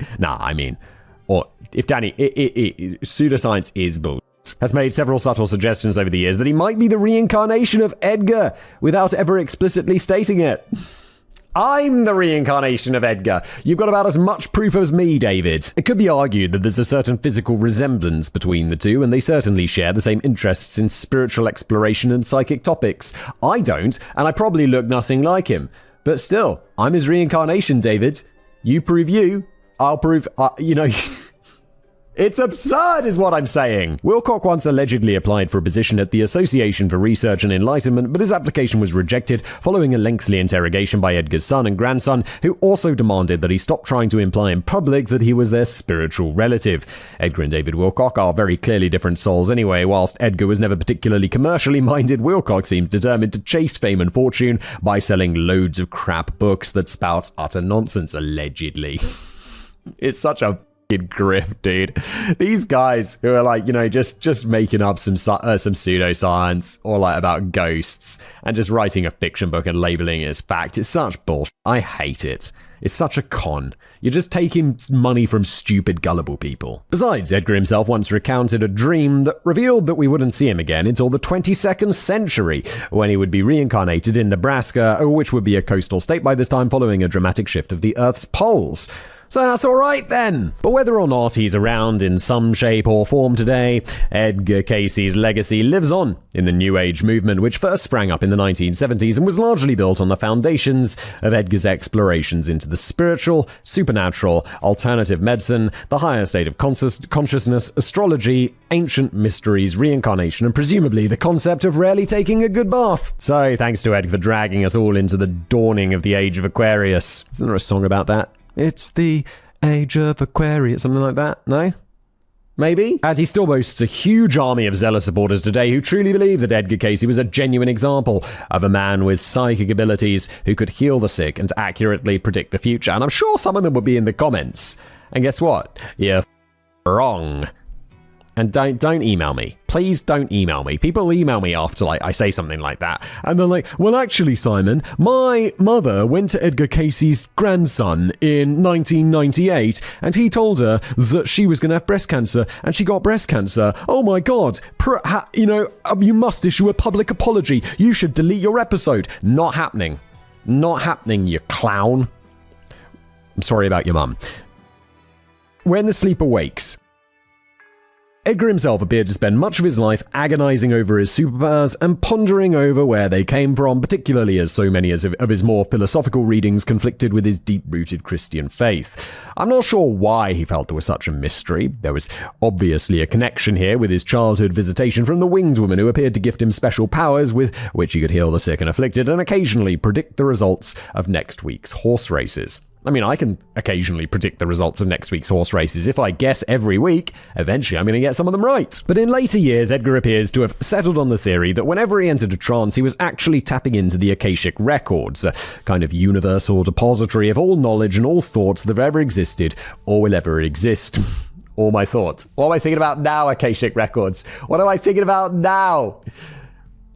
or if Danny, pseudoscience is bull, has made several subtle suggestions over the years that he might be the reincarnation of Edgar without ever explicitly stating it. I'm the reincarnation of Edgar. You've got about as much proof as me, David. It could be argued that there's a certain physical resemblance between the two, and they certainly share the same interests in spiritual exploration and psychic topics. I don't, and I probably look nothing like him. But still, I'm his reincarnation, David. You prove you, I'll prove, It's absurd is what I'm saying. Wilcock once allegedly applied for a position at the Association for Research and Enlightenment, but his application was rejected following a lengthy interrogation by Edgar's son and grandson, who also demanded that he stop trying to imply in public that he was their spiritual relative. Edgar and David Wilcock are very clearly different souls anyway. Whilst Edgar was never particularly commercially minded, Wilcock seemed determined to chase fame and fortune by selling loads of crap books that spout utter nonsense, allegedly. It's such a grift, dude. These guys who are like, just making up some pseudoscience or like about ghosts and just writing a fiction book and labeling it as fact. It's such bullshit. I hate it. It's such a con. You're just taking money from stupid, gullible people. Besides, Edgar himself once recounted a dream that revealed that we wouldn't see him again until the 22nd century, when he would be reincarnated in Nebraska, which would be a coastal state by this time, following a dramatic shift of the Earth's poles. So that's alright then. But whether or not he's around in some shape or form today, Edgar Casey's legacy lives on in the New Age movement, which first sprang up in the 1970s and was largely built on the foundations of Edgar's explorations into the spiritual, supernatural, alternative medicine, the higher state of consciousness, astrology, ancient mysteries, reincarnation, and presumably the concept of rarely taking a good bath. So thanks to Edgar for dragging us all into the dawning of the Age of Aquarius. Isn't there a song about that? It's the Age of Aquarius, something like that, no? Maybe? And he still boasts a huge army of zealous supporters today who truly believe that Edgar Casey was a genuine example of a man with psychic abilities who could heal the sick and accurately predict the future. And I'm sure some of them would be in the comments. And guess what? You're wrong. And don't email me. Please don't email me. People email me after I say something like that. And they're like, well, actually, Simon, my mother went to Edgar Casey's grandson in 1998 and he told her that she was going to have breast cancer and she got breast cancer. Oh my God. You must issue a public apology. You should delete your episode. Not happening. Not happening, you clown. I'm sorry about your mum. When the sleeper wakes, Edgar himself appeared to spend much of his life agonizing over his superpowers and pondering over where they came from, particularly as so many of his more philosophical readings conflicted with his deep-rooted Christian faith. I'm not sure why he felt there was such a mystery. There was obviously a connection here with his childhood visitation from the winged woman who appeared to gift him special powers with which he could heal the sick and afflicted and occasionally predict the results of next week's horse races. I mean, I can occasionally predict the results of next week's horse races. If I guess every week, eventually I'm going to get some of them right. But in later years, Edgar appears to have settled on the theory that whenever he entered a trance, he was actually tapping into the Akashic Records, a kind of universal depository of all knowledge and all thoughts that have ever existed or will ever exist. All my thoughts. What am I thinking about now, Akashic Records? What am I thinking about now?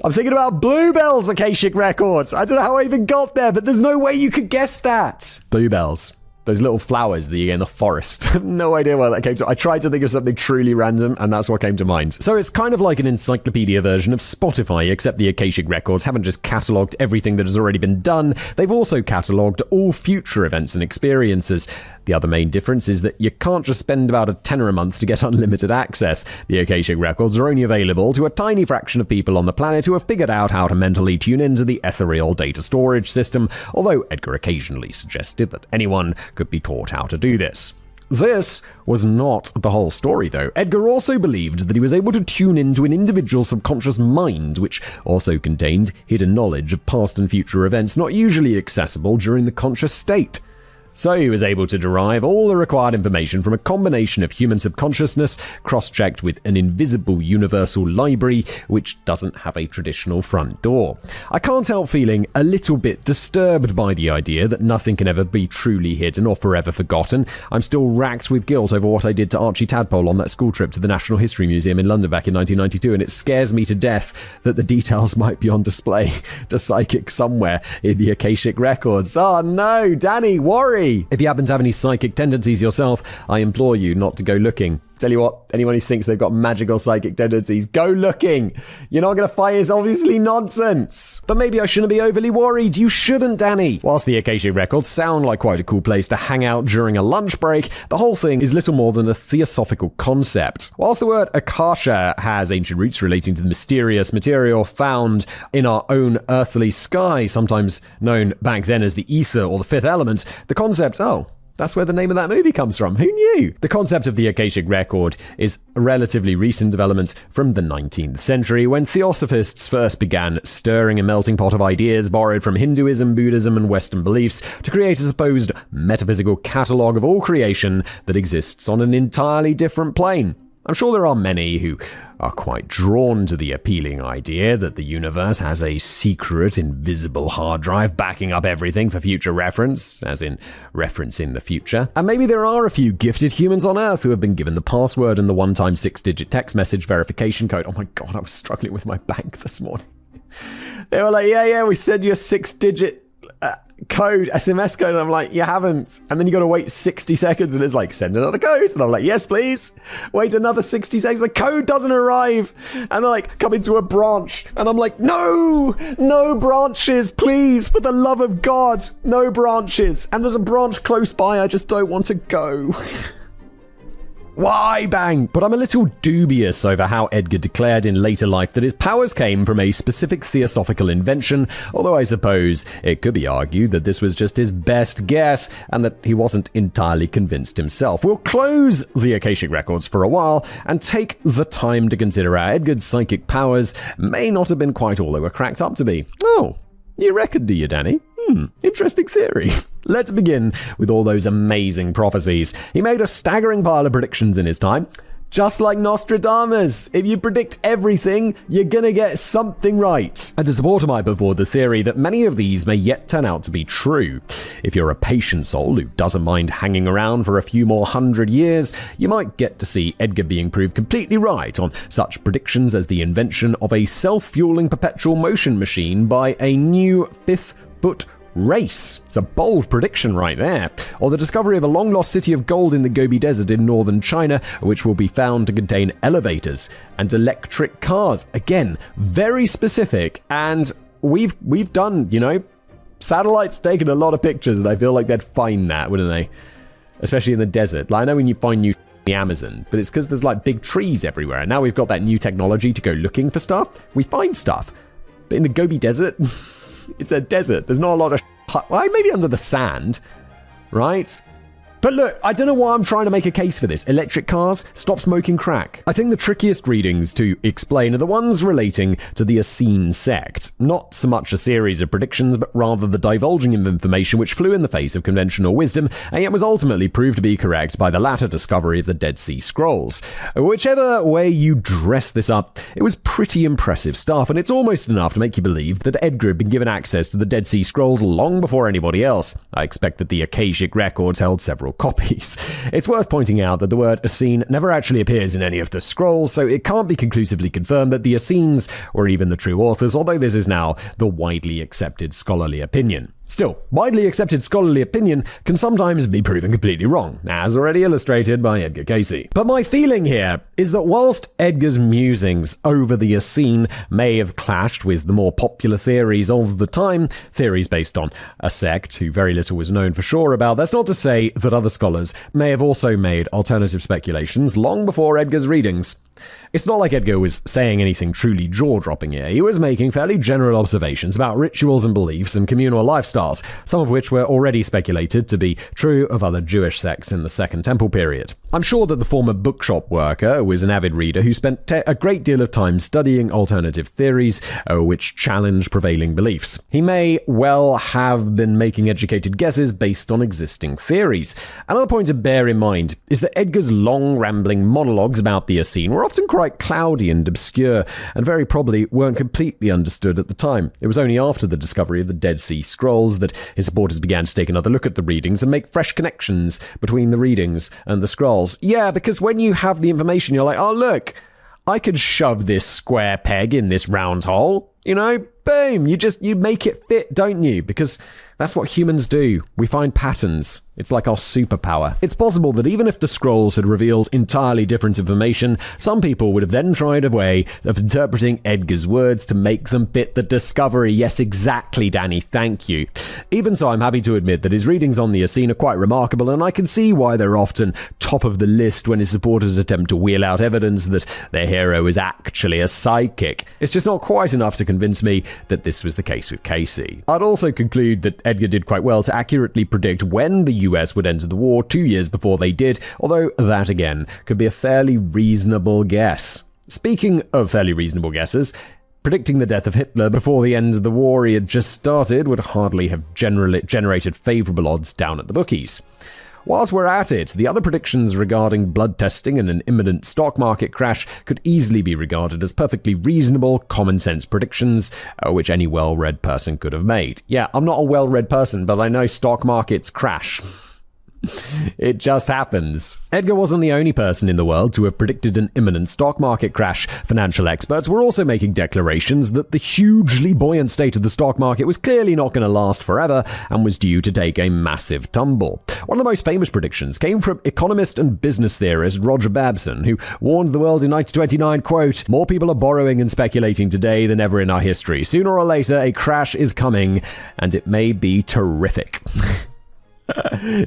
I'm thinking about Bluebell's Akashic Records. I don't know how I even got there, but there's no way you could guess that. Bluebells. Those little flowers that you get in the forest. I have no idea where that came to. I tried to think of something truly random, and that's what came to mind. So it's kind of like an encyclopedia version of Spotify, except the Akashic Records haven't just catalogued everything that has already been done. They've also catalogued all future events and experiences. The other main difference is that you can't just spend about $10 a month to get unlimited access. The Akashic Records are only available to a tiny fraction of people on the planet who have figured out how to mentally tune into the ethereal data storage system, although Edgar occasionally suggested that anyone could be taught how to do this. This was not the whole story, though. Edgar also believed that he was able to tune into an individual's subconscious mind, which also contained hidden knowledge of past and future events not usually accessible during the conscious state. So he was able to derive all the required information from a combination of human subconsciousness cross-checked with an invisible universal library which doesn't have a traditional front door. I can't help feeling a little bit disturbed by the idea that nothing can ever be truly hidden or forever forgotten. I'm still racked with guilt over what I did to Archie Tadpole on that school trip to the National History Museum in London back in 1992, and it scares me to death that the details might be on display to psychics somewhere in the Akashic Records. Oh no, Danny, worry! If you happen to have any psychic tendencies yourself, I implore you not to go looking. Tell you what, anyone who thinks they've got magical psychic tendencies, go looking. You're not going to find it's obviously nonsense. But maybe I shouldn't be overly worried. You shouldn't, Danny. Whilst the Akashic Records sound like quite a cool place to hang out during a lunch break, the whole thing is little more than a theosophical concept. Whilst the word Akasha has ancient roots relating to the mysterious material found in our own earthly sky, sometimes known back then as the ether or the fifth element, the concept, that's where the name of that movie comes from. Who knew? The concept of the Akashic Record is a relatively recent development from the 19th century when theosophists first began stirring a melting pot of ideas borrowed from Hinduism, Buddhism, and Western beliefs to create a supposed metaphysical catalogue of all creation that exists on an entirely different plane. I'm sure there are many who are quite drawn to the appealing idea that the universe has a secret, invisible hard drive backing up everything for future reference, as in referencing the future. And maybe there are a few gifted humans on Earth who have been given the password and the one-time 6-digit text message verification code. Oh my God, I was struggling with my bank this morning. They were like, yeah, we sent you a 6-digit code, SMS code, and I'm like, you haven't. And then you got to wait 60 seconds and it's like, send another code. And I'm like, yes, please. Wait another 60 seconds. The code doesn't arrive. And they're like, come into a branch. And I'm like, no branches, please. For the love of God, no branches. And there's a branch close by. I just don't want to go. Why, bang? But I'm a little dubious over how Edgar declared in later life that his powers came from a specific theosophical invention, although I suppose it could be argued that this was just his best guess and that he wasn't entirely convinced himself. We'll close the Akashic Records for a while and take the time to consider how Edgar's psychic powers may not have been quite all they were cracked up to be. Oh, you reckon, do you, Danny? Interesting theory. Let's begin with all those amazing prophecies. He made a staggering pile of predictions in his time. Just like Nostradamus, if you predict everything, you're gonna get something right. And to support my put forward the theory that many of these may yet turn out to be true. If you're a patient soul who doesn't mind hanging around for a few more 100 years, you might get to see Edgar being proved completely right on such predictions as the invention of a self-fueling perpetual motion machine by a new 5-foot race. It's a bold prediction right there. Or the discovery of a long-lost city of gold in the Gobi Desert in northern China, which will be found to contain elevators and electric cars. Again, very specific, and we've done, satellites taken a lot of pictures, and I feel like they'd find that, wouldn't they? Especially in the desert. Like, I know when you find new the Amazon, but it's because there's like big trees everywhere, and now we've got that new technology to go looking for stuff. We find stuff. But in the Gobi Desert, it's a desert. There's not a lot of well, maybe under the sand, right? But look, I don't know why I'm trying to make a case for this. Electric cars, stop smoking crack. I think the trickiest readings to explain are the ones relating to the Essene sect. Not so much a series of predictions, but rather the divulging of information which flew in the face of conventional wisdom, and yet was ultimately proved to be correct by the latter discovery of the Dead Sea Scrolls. Whichever way you dress this up, it was pretty impressive stuff, and it's almost enough to make you believe that Edgar had been given access to the Dead Sea Scrolls long before anybody else. I expect that the Akashic records held several copies. It's worth pointing out that the word Essene never actually appears in any of the scrolls, so it can't be conclusively confirmed that the Essenes were even the true authors, although this is now the widely accepted scholarly opinion. Still, widely accepted scholarly opinion can sometimes be proven completely wrong, as already illustrated by Edgar Cayce. But my feeling here is that whilst Edgar's musings over the Essene may have clashed with the more popular theories of the time, theories based on a sect who very little was known for sure about, that's not to say that other scholars may have also made alternative speculations long before Edgar's readings. It's not like Edgar was saying anything truly jaw-dropping here. He was making fairly general observations about rituals and beliefs and communal lifestyles, some of which were already speculated to be true of other Jewish sects in the Second Temple period. I'm sure that the former bookshop worker was an avid reader who spent a great deal of time studying alternative theories which challenge prevailing beliefs. He may well have been making educated guesses based on existing theories. Another point to bear in mind is that Edgar's long, rambling monologues about the Essene were often quite cloudy and obscure, and very probably weren't completely understood at the time. It was only after the discovery of the Dead Sea Scrolls that his supporters began to take another look at the readings and make fresh connections between the readings and the scrolls. Yeah, because when you have the information, you're like, oh look, I could shove this square peg in this round hole. Boom, you make it fit, don't you? Because that's what humans do. We find patterns. It's like our superpower. It's possible that even if the scrolls had revealed entirely different information, some people would have then tried a way of interpreting Edgar's words to make them fit the discovery. Yes, exactly, Danny. Thank you. Even so, I'm happy to admit that his readings on the Essene are quite remarkable, and I can see why they're often top of the list when his supporters attempt to wheel out evidence that their hero is actually a psychic. It's just not quite enough to convince me that this was the case with Cayce. I'd also conclude that Edgar did quite well to accurately predict when the US would enter the war 2 years before they did, although that again could be a fairly reasonable guess. Speaking of fairly reasonable guesses, predicting the death of Hitler before the end of the war he had just started would hardly have generated favourable odds down at the bookies. Whilst we're at it, the other predictions regarding blood testing and an imminent stock market crash could easily be regarded as perfectly reasonable, common-sense predictions, which any well-read person could have made. Yeah, I'm not a well-read person, but I know stock markets crash. It just happens. Edgar wasn't the only person in the world to have predicted an imminent stock market crash. Financial experts were also making declarations that the hugely buoyant state of the stock market was clearly not going to last forever and was due to take a massive tumble. One of the most famous predictions came from economist and business theorist Roger Babson, who warned the world in 1929, quote, "More people are borrowing and speculating today than ever in our history. Sooner or later, a crash is coming, and it may be terrific."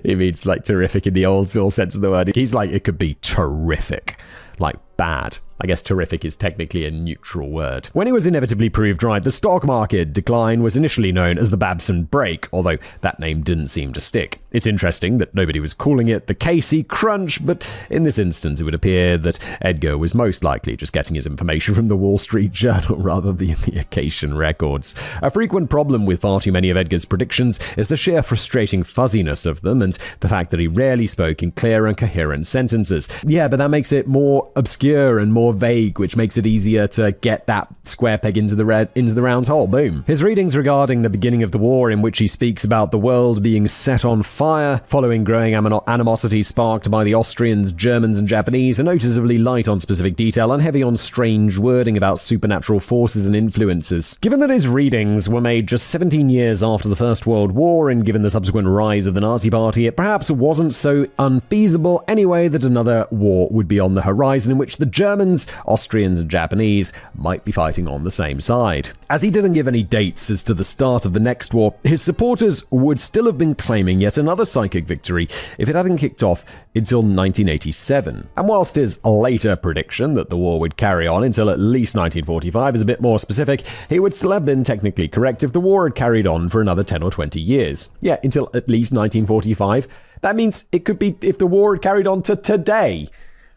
He means like terrific in the old school sense of the word. He's like, it could be terrific. Like bad. I guess terrific is technically a neutral word. When it was inevitably proved right, the stock market decline was initially known as the Babson Break, although that name didn't seem to stick. It's interesting that nobody was calling it the Casey Crunch, but in this instance it would appear that Edgar was most likely just getting his information from the Wall Street Journal rather than the Acacian records. A frequent problem with far too many of Edgar's predictions is the sheer frustrating fuzziness of them and the fact that he rarely spoke in clear and coherent sentences. Yeah, but that makes it more obscure and more vague, which makes it easier to get that square peg into the round hole. Boom. His readings regarding the beginning of the war, in which he speaks about the world being set on fire following growing animosity sparked by the Austrians, Germans, and Japanese, are noticeably light on specific detail and heavy on strange wording about supernatural forces and influences. Given that his readings were made just 17 years after the First World War, and given the subsequent rise of the Nazi Party, it perhaps wasn't so unfeasible anyway that another war would be on the horizon in which the Germans, Austrians, and Japanese might be fighting on the same side. As he didn't give any dates as to the start of the next war, his supporters would still have been claiming yet another psychic victory if it hadn't kicked off until 1987. And whilst his later prediction that the war would carry on until at least 1945 is a bit more specific, he would still have been technically correct if the war had carried on for another 10 or 20 years. Yeah, until at least 1945. That means it could be if the war had carried on to today,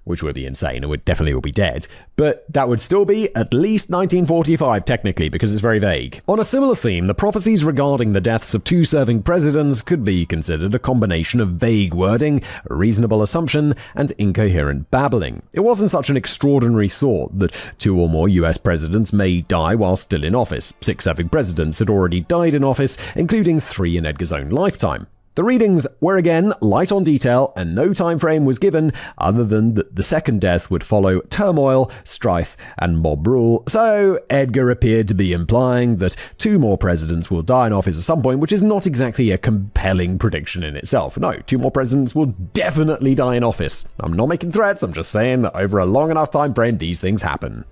which would be insane and would definitely all be dead. But that would still be at least 1945 technically, because it's very vague. On a similar theme, the prophecies regarding the deaths of two serving presidents could be considered a combination of vague wording, reasonable assumption, and incoherent babbling. It wasn't such an extraordinary thought that two or more US presidents may die while still in office. 6 serving presidents had already died in office, including 3 in Edgar's own lifetime. The readings were again light on detail, and no time frame was given other than that the second death would follow turmoil, strife, and mob rule. So Edgar appeared to be implying that 2 more presidents will die in office at some point, which is not exactly a compelling prediction in itself. No, 2 more presidents will definitely die in office. I'm not making threats, I'm just saying that over a long enough time frame, these things happen.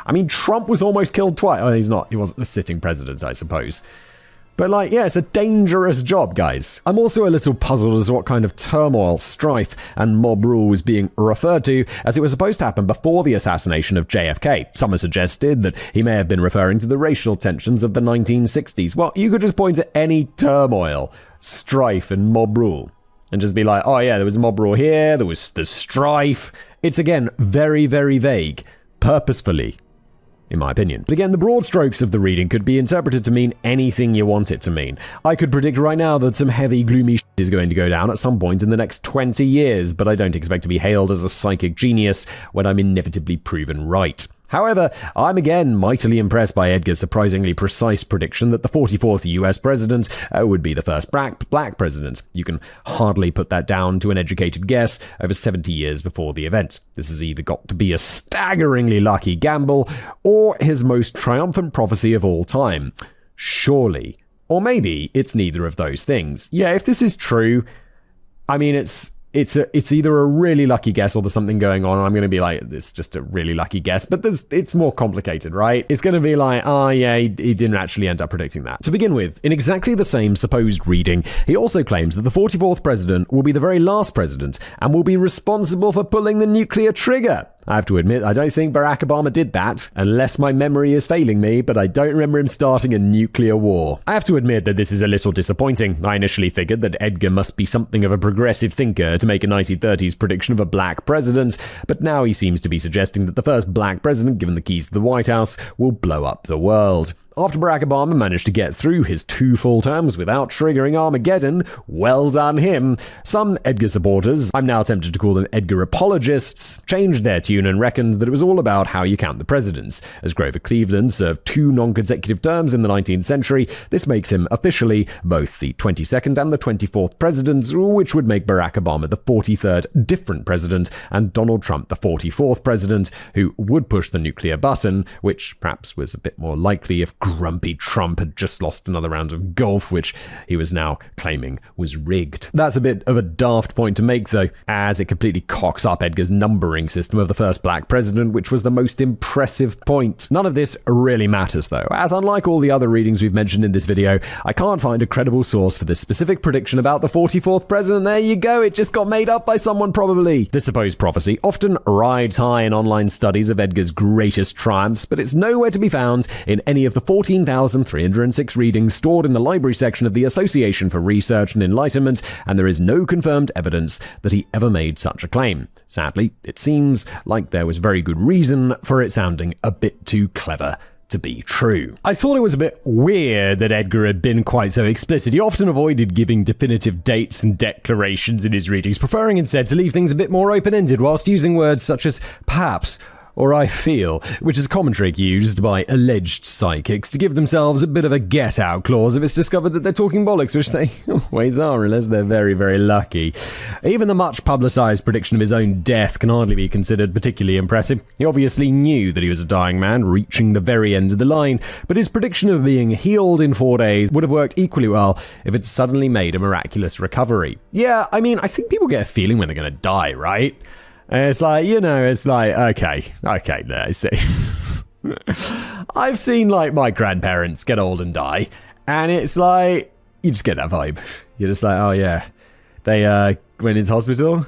I mean, Trump was almost killed twice. Oh, he's not. He wasn't a sitting president, I suppose. But yeah, it's a dangerous job, guys. I'm also a little puzzled as to what kind of turmoil, strife, and mob rule was being referred to, as it was supposed to happen before the assassination of JFK. Some have suggested that he may have been referring to the racial tensions of the 1960s. Well, you could just point to any turmoil, strife, and mob rule, and just be like, oh yeah, there was mob rule here, there's strife. It's again very, very vague, purposefully, in my opinion. But again, the broad strokes of the reading could be interpreted to mean anything you want it to mean. I could predict right now that some heavy, gloomy shit is going to go down at some point in the next 20 years, but I don't expect to be hailed as a psychic genius when I'm inevitably proven right. However, I'm again mightily impressed by Edgar's surprisingly precise prediction that the 44th US president would be the first black president. You can hardly put that down to an educated guess over 70 years before the event. This has either got to be a staggeringly lucky gamble or his most triumphant prophecy of all time. Surely. Or maybe it's neither of those things. Yeah, if this is true, I mean, it's either a really lucky guess or there's something going on. I'm going to be like, it's just a really lucky guess, but it's more complicated, right? It's going to be like, oh yeah, he didn't actually end up predicting that. To begin with, in exactly the same supposed reading, he also claims that the 44th president will be the very last president and will be responsible for pulling the nuclear trigger. I have to admit, I don't think Barack Obama did that, unless my memory is failing me, but I don't remember him starting a nuclear war. I have to admit that this is a little disappointing. I initially figured that Edgar must be something of a progressive thinker to make a 1930s prediction of a black president, but now he seems to be suggesting that the first black president given the keys to the White House will blow up the world. After Barack Obama managed to get through his 2 full terms without triggering Armageddon, well done him. Some Edgar supporters, I'm now tempted to call them Edgar apologists, changed their tune and reckoned that it was all about how you count the presidents. As Grover Cleveland served 2 non-consecutive terms in the 19th century, this makes him officially both the 22nd and the 24th president, which would make Barack Obama the 43rd different president and Donald Trump the 44th president, who would push the nuclear button, which perhaps was a bit more likely if grumpy Trump had just lost another round of golf, which he was now claiming was rigged. That's a bit of a daft point to make, though, as it completely cocks up Edgar's numbering system of the first black president, which was the most impressive point. None of this really matters, though, as unlike all the other readings we've mentioned in this video, I can't find a credible source for this specific prediction about the 44th president. There you go, it just got made up by someone probably. This supposed prophecy often rides high in online studies of Edgar's greatest triumphs, but it's nowhere to be found in any of the 14,306 readings stored in the library section of the Association for Research and Enlightenment, and there is no confirmed evidence that he ever made such a claim. Sadly, it seems like there was very good reason for it sounding a bit too clever to be true. I thought it was a bit weird that Edgar had been quite so explicit. He often avoided giving definitive dates and declarations in his readings, preferring instead to leave things a bit more open-ended whilst using words such as perhaps or I feel, which is a common trick used by alleged psychics to give themselves a bit of a get-out clause if it's discovered that they're talking bollocks, which they always are, unless they're very, very lucky. Even the much-publicised prediction of his own death can hardly be considered particularly impressive. He obviously knew that he was a dying man, reaching the very end of the line, but his prediction of being healed in 4 days would have worked equally well if it suddenly made a miraculous recovery. Yeah, I mean, I think people get a feeling when they're going to die, right? And it's like, okay, there, see. I've seen, my grandparents get old and die, and it's like, you just get that vibe. You're just like, oh, yeah, they went into hospital,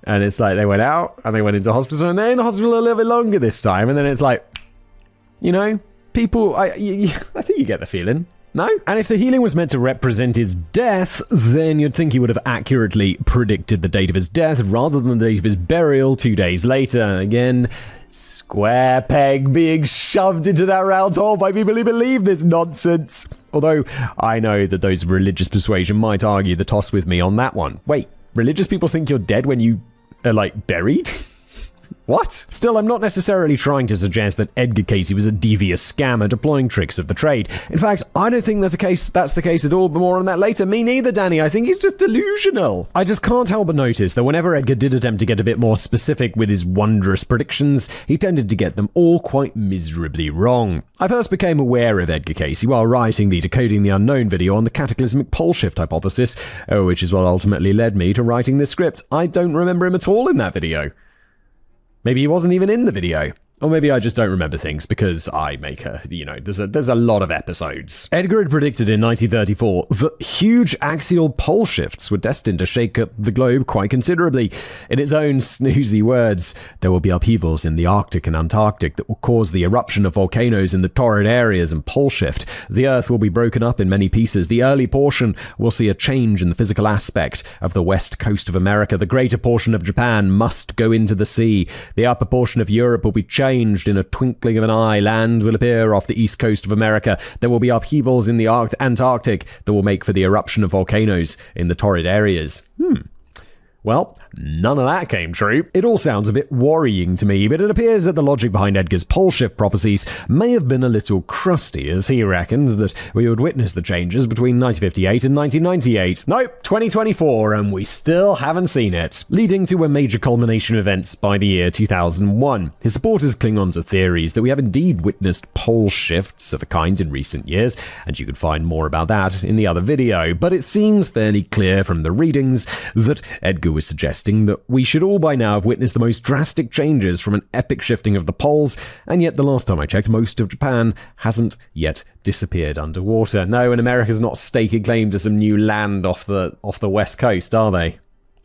and it's like they went out, and they went into hospital, and they're in hospital a little bit longer this time, and then it's like, people, I think you get the feeling. No? And if the healing was meant to represent his death, then you'd think he would have accurately predicted the date of his death rather than the date of his burial 2 days later. Again, square peg being shoved into that round hole by people who believe this nonsense. Although, I know that those of religious persuasion might argue the toss with me on that one. Wait, religious people think you're dead when you are, buried? What? Still, I'm not necessarily trying to suggest that Edgar Casey was a devious scammer deploying tricks of the trade. In fact, I don't think that's the case at all, but more on that later. Me neither, Danny. I think he's just delusional. I just can't help but notice that whenever Edgar did attempt to get a bit more specific with his wondrous predictions, he tended to get them all quite miserably wrong. I first became aware of Edgar Casey while writing the Decoding the Unknown video on the cataclysmic pole shift hypothesis, which is what ultimately led me to writing this script. I don't remember him at all in that video. Maybe he wasn't even in the video. Or maybe I just don't remember things because I make there's a lot of episodes. Edgar had predicted in 1934 that huge axial pole shifts were destined to shake up the globe quite considerably. In its own snoozy words, there will be upheavals in the Arctic and Antarctic that will cause the eruption of volcanoes in the torrid areas and pole shift. The Earth will be broken up in many pieces. The early portion will see a change in the physical aspect of the west coast of America. The greater portion of Japan must go into the sea. The upper portion of Europe will be changed in a twinkling of an eye. Land will appear off the east coast of America. There will be upheavals in the Antarctic that will make for the eruption of volcanoes in the torrid areas. Well, none of that came true. It all sounds a bit worrying to me, but it appears that the logic behind Edgar's pole shift prophecies may have been a little crusty, as he reckoned that we would witness the changes between 1958 and 1998. Nope, 2024, and we still haven't seen it. Leading to a major culmination of events by the year 2001. His supporters cling on to theories that we have indeed witnessed pole shifts of a kind in recent years, and you can find more about that in the other video, but it seems fairly clear from the readings that Edgar was suggesting that we should all by now have witnessed the most drastic changes from an epic shifting of the poles, and yet the last time I checked, most of Japan hasn't yet disappeared underwater. No, and America's not staking claim to some new land off the west coast, are they?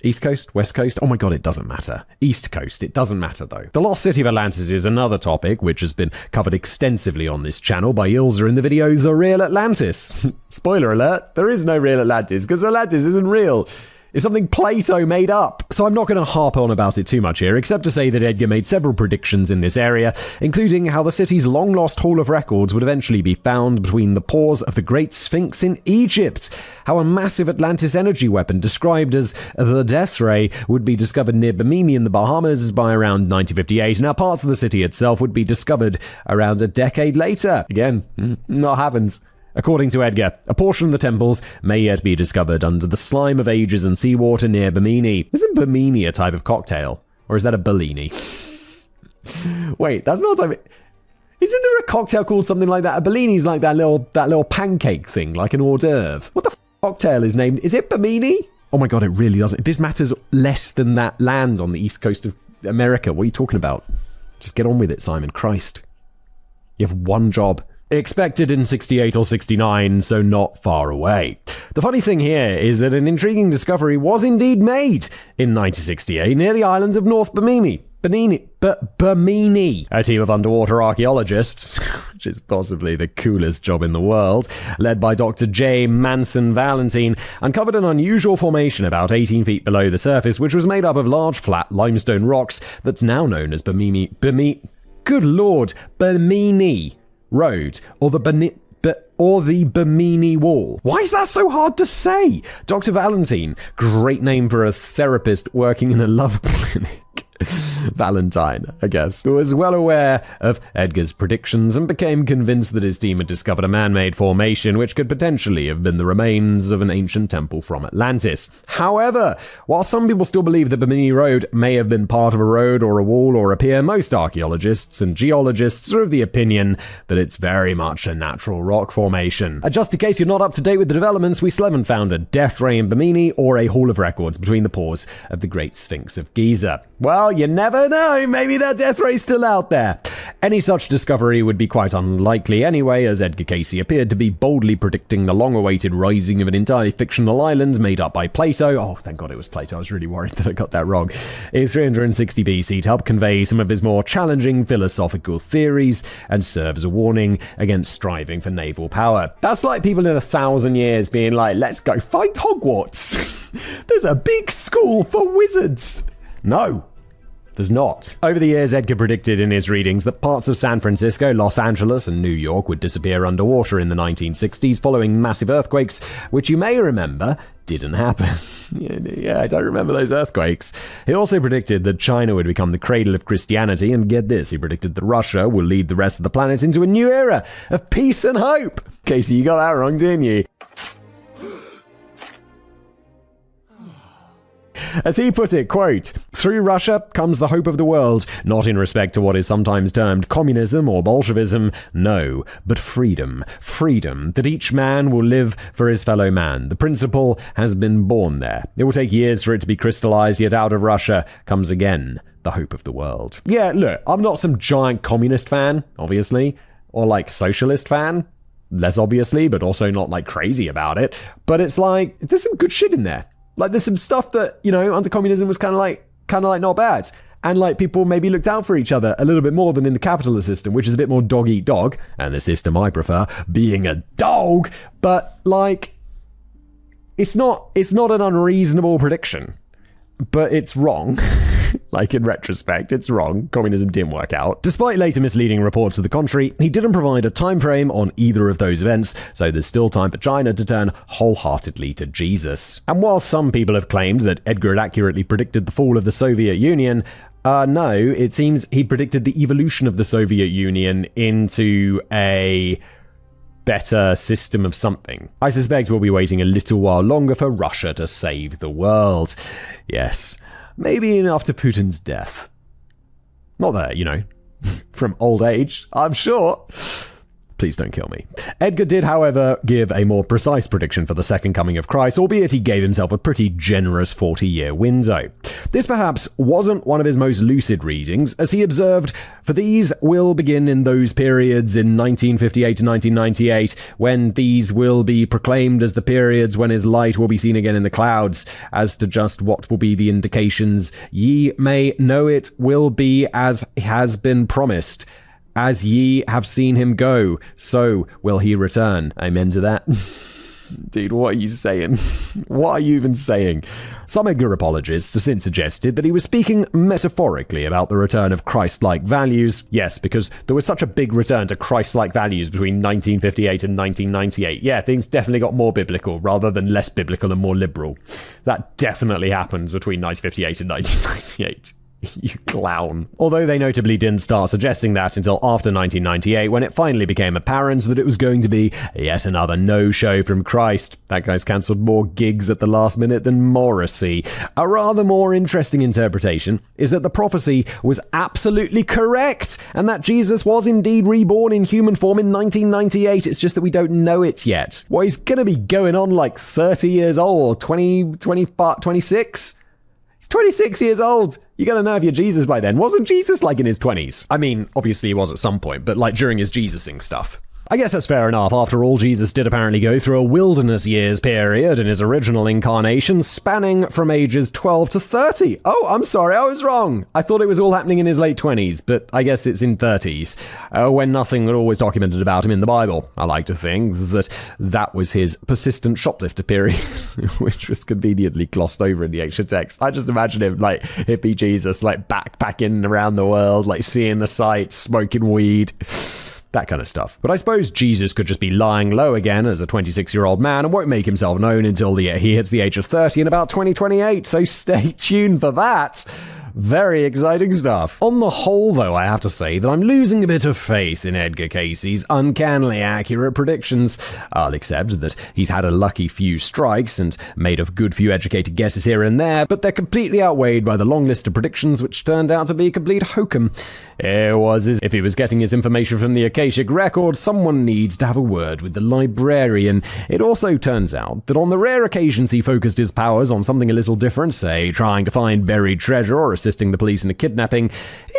East Coast? West Coast? Oh my god, it doesn't matter. East Coast. It doesn't matter, though. The lost city of Atlantis is another topic which has been covered extensively on this channel by Ilza in the video The Real Atlantis. Spoiler alert, there is no real Atlantis, because Atlantis isn't real. It's something Plato made up. So I'm not going to harp on about it too much here, except to say that Edgar made several predictions in this area, including how the city's long-lost Hall of Records would eventually be found between the paws of the Great Sphinx in Egypt, how a massive Atlantis energy weapon described as the Death Ray would be discovered near Bimini in the Bahamas by around 1958, and how parts of the city itself would be discovered around a decade later. Again, not happens. According to Edgar, a portion of the temples may yet be discovered under the slime of ages and seawater near Bimini. Isn't Bimini a type of cocktail? Or is that a Bellini? Wait, that's not a type of... Isn't there a cocktail called something like that? A Bellini's like that little pancake thing, like an hors d'oeuvre. What the cocktail is named? Is it Bimini? Oh my god, it really doesn't. This matters less than that land on the east coast of America. What are you talking about? Just get on with it, Simon. Christ. You have one job. Expected in 68 or 69, so not far away. The funny thing here is that an intriguing discovery was indeed made in 1968 near the island of North Bimini. Bimini. A team of underwater archaeologists, which is possibly the coolest job in the world, led by Dr. J. Manson Valentine, uncovered an unusual formation about 18 feet below the surface, which was made up of large flat limestone rocks that's now known as Bimini Road, or the Bimini Wall. Why is that so hard to say? Dr. Valentine, great name for a therapist working in a love clinic. Valentine, I guess, who was well aware of Edgar's predictions and became convinced that his team had discovered a man-made formation which could potentially have been the remains of an ancient temple from Atlantis. However, while some people still believe that Bimini Road may have been part of a road or a wall or a pier, most archaeologists and geologists are of the opinion that it's very much a natural rock formation. Just in case you're not up to date with the developments, we still haven't found a death ray in Bimini or a hall of records between the paws of the Great Sphinx of Giza. Well, you never know. Maybe that death ray's still out there. Any such discovery would be quite unlikely anyway, as Edgar Cayce appeared to be boldly predicting the long-awaited rising of an entirely fictional island made up by Plato. Oh, thank God it was Plato. I was really worried that I got that wrong. In 360 BC to help convey some of his more challenging philosophical theories and serve as a warning against striving for naval power. That's like people in 1,000 years being like, let's go fight Hogwarts. There's a big school for wizards. No. There's not. Over the years, Edgar predicted in his readings that parts of San Francisco, Los Angeles, and New York would disappear underwater in the 1960s following massive earthquakes, which you may remember didn't happen. Yeah, I don't remember those earthquakes. He also predicted that China would become the cradle of Christianity, and get this, he predicted that Russia will lead the rest of the planet into a new era of peace and hope. Casey, you got that wrong, didn't you? As he put it, quote, "Through Russia comes the hope of the world, not in respect to what is sometimes termed communism or Bolshevism, no, but freedom. Freedom, that each man will live for his fellow man. The principle has been born there. It will take years for it to be crystallized, yet out of Russia comes again the hope of the world." Yeah, look, I'm not some giant communist fan, obviously, or like socialist fan. Less obviously, but also not like crazy about it. But it's like, there's some good shit in there. Like, there's some stuff that, you know, under communism was kind of like not bad. And, like, people maybe looked out for each other a little bit more than in the capitalist system, which is a bit more dog eat dog. And the system I prefer, being a dog. But, like, it's not an unreasonable prediction. But it's wrong. Like, in retrospect, it's wrong. Communism didn't work out. Despite later misleading reports to the contrary, he didn't provide a time frame on either of those events, so there's still time for China to turn wholeheartedly to Jesus. And while some people have claimed that Edgar had accurately predicted the fall of the Soviet Union, no, it seems he predicted the evolution of the Soviet Union into a better system of something. I suspect we'll be waiting a little while longer for Russia to save the world. Yes. Maybe after Putin's death. Not that, you know, from old age, I'm sure. Please don't kill me. Edgar did, however, give a more precise prediction for the second coming of Christ, albeit he gave himself a pretty generous 40-year window. This perhaps wasn't one of his most lucid readings, as he observed, "For these will begin in those periods in 1958 to 1998, when these will be proclaimed as the periods when his light will be seen again in the clouds. As to just what will be the indications, ye may know it will be as has been promised. As ye have seen him go, so will he return." Amen to that. Dude, what are you saying? What are you even saying? Some Edgar apologists have since suggested that he was speaking metaphorically about the return of Christ-like values. Yes, because there was such a big return to Christ-like values between 1958 and 1998. Yeah, things definitely got more biblical rather than less biblical and more liberal. That definitely happens between 1958 and 1998. You clown. Although they notably didn't start suggesting that until after 1998, when it finally became apparent that it was going to be yet another no-show from Christ. That guy's cancelled more gigs at the last minute than Morrissey. A rather more interesting interpretation is that the prophecy was absolutely correct, and that Jesus was indeed reborn in human form in 1998. It's just that we don't know it yet. Well, he's gonna be going on like 30 years old, 26? 26 years old. You gotta know if you're Jesus by then. Wasn't Jesus like in his 20s? I mean, obviously he was at some point, but like during his Jesusing stuff. I guess that's fair enough. After all, Jesus did apparently go through a wilderness years period in his original incarnation, spanning from ages 12 to 30. Oh, I'm sorry, I was wrong. I thought it was all happening in his late 20s, but I guess it's in 30s, when nothing was always documented about him in the Bible. I like to think that was his persistent shoplifter period, which was conveniently glossed over in the ancient text. I just imagine him like hippie Jesus, like backpacking around the world, like seeing the sights, smoking weed. That kind of stuff. But I suppose Jesus could just be lying low again as a 26-year-old man and won't make himself known until he hits the age of 30 in about 2028, so stay tuned for that. Very exciting stuff. On the whole, though, I have to say that I'm losing a bit of faith in Edgar Casey's uncannily accurate predictions. I'll accept that he's had a lucky few strikes and made a good few educated guesses here and there, but they're completely outweighed by the long list of predictions which turned out to be a complete hokum. It was as if he was getting his information from the Akashic Record. Someone needs to have a word with the librarian. It also turns out that on the rare occasions he focused his powers on something a little different, say trying to find buried treasure or assisting the police in a kidnapping,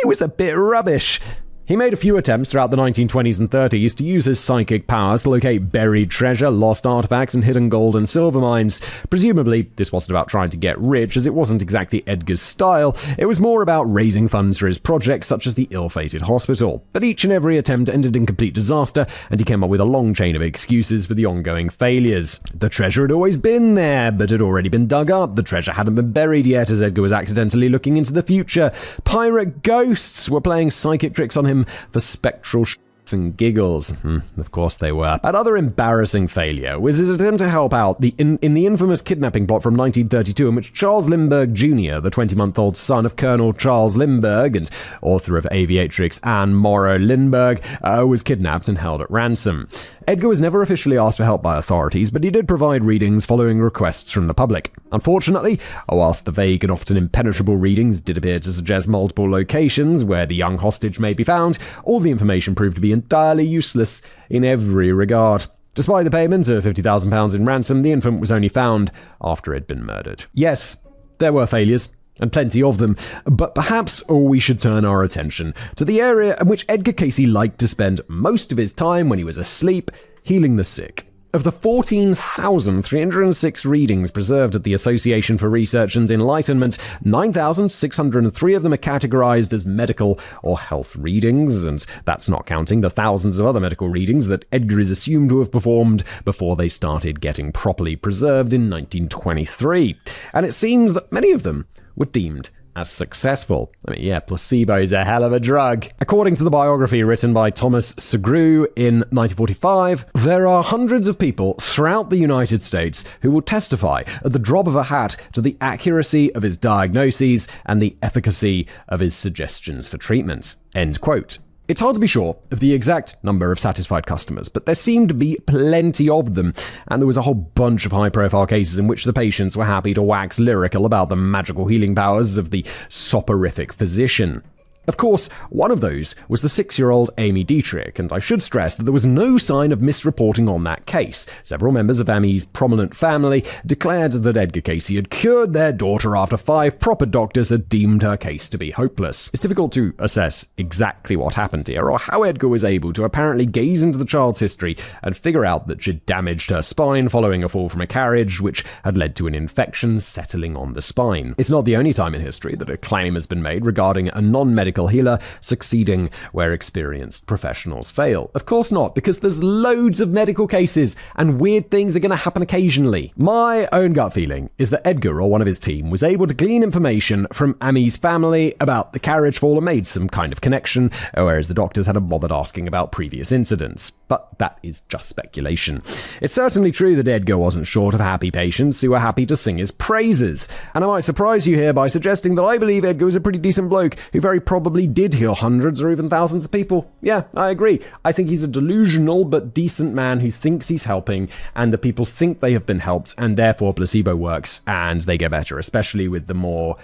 he was a bit rubbish. He made a few attempts throughout the 1920s and 30s to use his psychic powers to locate buried treasure, lost artifacts, and hidden gold and silver mines. Presumably, this wasn't about trying to get rich, as it wasn't exactly Edgar's style. It was more about raising funds for his projects, such as the ill-fated hospital. But each and every attempt ended in complete disaster, and he came up with a long chain of excuses for the ongoing failures. The treasure had always been there, but had already been dug up. The treasure hadn't been buried yet, as Edgar was accidentally looking into the future. Pirate ghosts were playing psychic tricks on him for spectral and giggles. Of course they were. Another embarrassing failure was his attempt to help out in the infamous kidnapping plot from 1932 in which Charles Lindbergh Jr., the 20-month-old son of Colonel Charles Lindbergh and author of Aviatrix Anne Morrow Lindbergh, was kidnapped and held at ransom. Edgar was never officially asked for help by authorities, but he did provide readings following requests from the public. Unfortunately, whilst the vague and often impenetrable readings did appear to suggest multiple locations where the young hostage may be found, all the information proved to be entirely useless in every regard. Despite the payment of £50,000 in ransom, the infant was only found after he'd been murdered. Yes, there were failures, and plenty of them, but perhaps we should turn our attention to the area in which Edgar Casey liked to spend most of his time when he was asleep, healing the sick. Of the 14,306 readings preserved at the Association for Research and Enlightenment, 9,603 of them are categorized as medical or health readings, and that's not counting the thousands of other medical readings that Edgar is assumed to have performed before they started getting properly preserved in 1923. And it seems that many of them were deemed as successful. I mean, yeah, placebo's a hell of a drug. According to the biography written by Thomas Segru in 1945, there are hundreds of people throughout the United States who will testify at the drop of a hat to the accuracy of his diagnoses and the efficacy of his suggestions for treatment. End quote. It's hard to be sure of the exact number of satisfied customers, but there seemed to be plenty of them, and there was a whole bunch of high-profile cases in which the patients were happy to wax lyrical about the magical healing powers of the soporific physician. Of course, one of those was the 6-year-old Amy Dietrich, and I should stress that there was no sign of misreporting on that case. Several members of Amy's prominent family declared that Edgar Casey had cured their daughter after 5 proper doctors had deemed her case to be hopeless. It's difficult to assess exactly what happened here, or how Edgar was able to apparently gaze into the child's history and figure out that she'd damaged her spine following a fall from a carriage, which had led to an infection settling on the spine. It's not the only time in history that a claim has been made regarding a non-medical medical healer succeeding where experienced professionals fail. Of course not, because there's loads of medical cases and weird things are going to happen occasionally. My own gut feeling is that Edgar or one of his team was able to glean information from Ami's family about the carriage fall and made some kind of connection, whereas the doctors hadn't bothered asking about previous incidents. But that is just speculation. It's certainly true that Edgar wasn't short of happy patients who were happy to sing his praises. And I might surprise you here by suggesting that I believe Edgar was a pretty decent bloke who very probably did heal hundreds or even thousands of people. Yeah, I agree. I think he's a delusional but decent man who thinks he's helping, and the people think they have been helped, and therefore placebo works and they get better, especially with the more,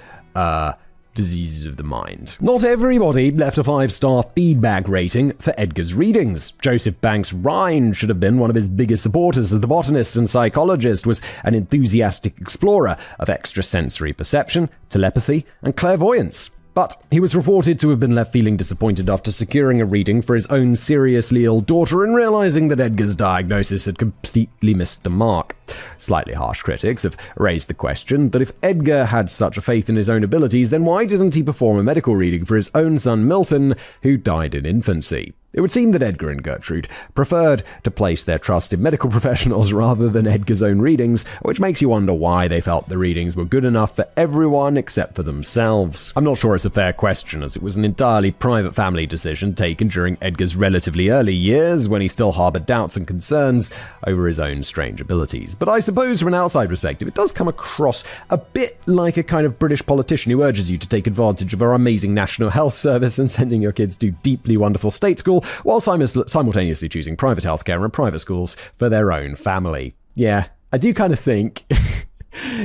diseases of the mind. Not everybody left a 5-star feedback rating for Edgar's readings. Joseph Banks Rhine should have been one of his biggest supporters, as the botanist and psychologist was an enthusiastic explorer of extrasensory perception, telepathy, and clairvoyance. But he was reported to have been left feeling disappointed after securing a reading for his own seriously ill daughter and realizing that Edgar's diagnosis had completely missed the mark. Slightly harsh critics have raised the question that if Edgar had such a faith in his own abilities, then why didn't he perform a medical reading for his own son Milton, who died in infancy? It would seem that Edgar and Gertrude preferred to place their trust in medical professionals rather than Edgar's own readings, which makes you wonder why they felt the readings were good enough for everyone except for themselves. I'm not sure it's a fair question, as it was an entirely private family decision taken during Edgar's relatively early years when he still harbored doubts and concerns over his own strange abilities. But I suppose from an outside perspective, it does come across a bit like a kind of British politician who urges you to take advantage of our amazing National Health Service and sending your kids to deeply wonderful state school, while simultaneously choosing private healthcare and private schools for their own family. Yeah, I do kind of think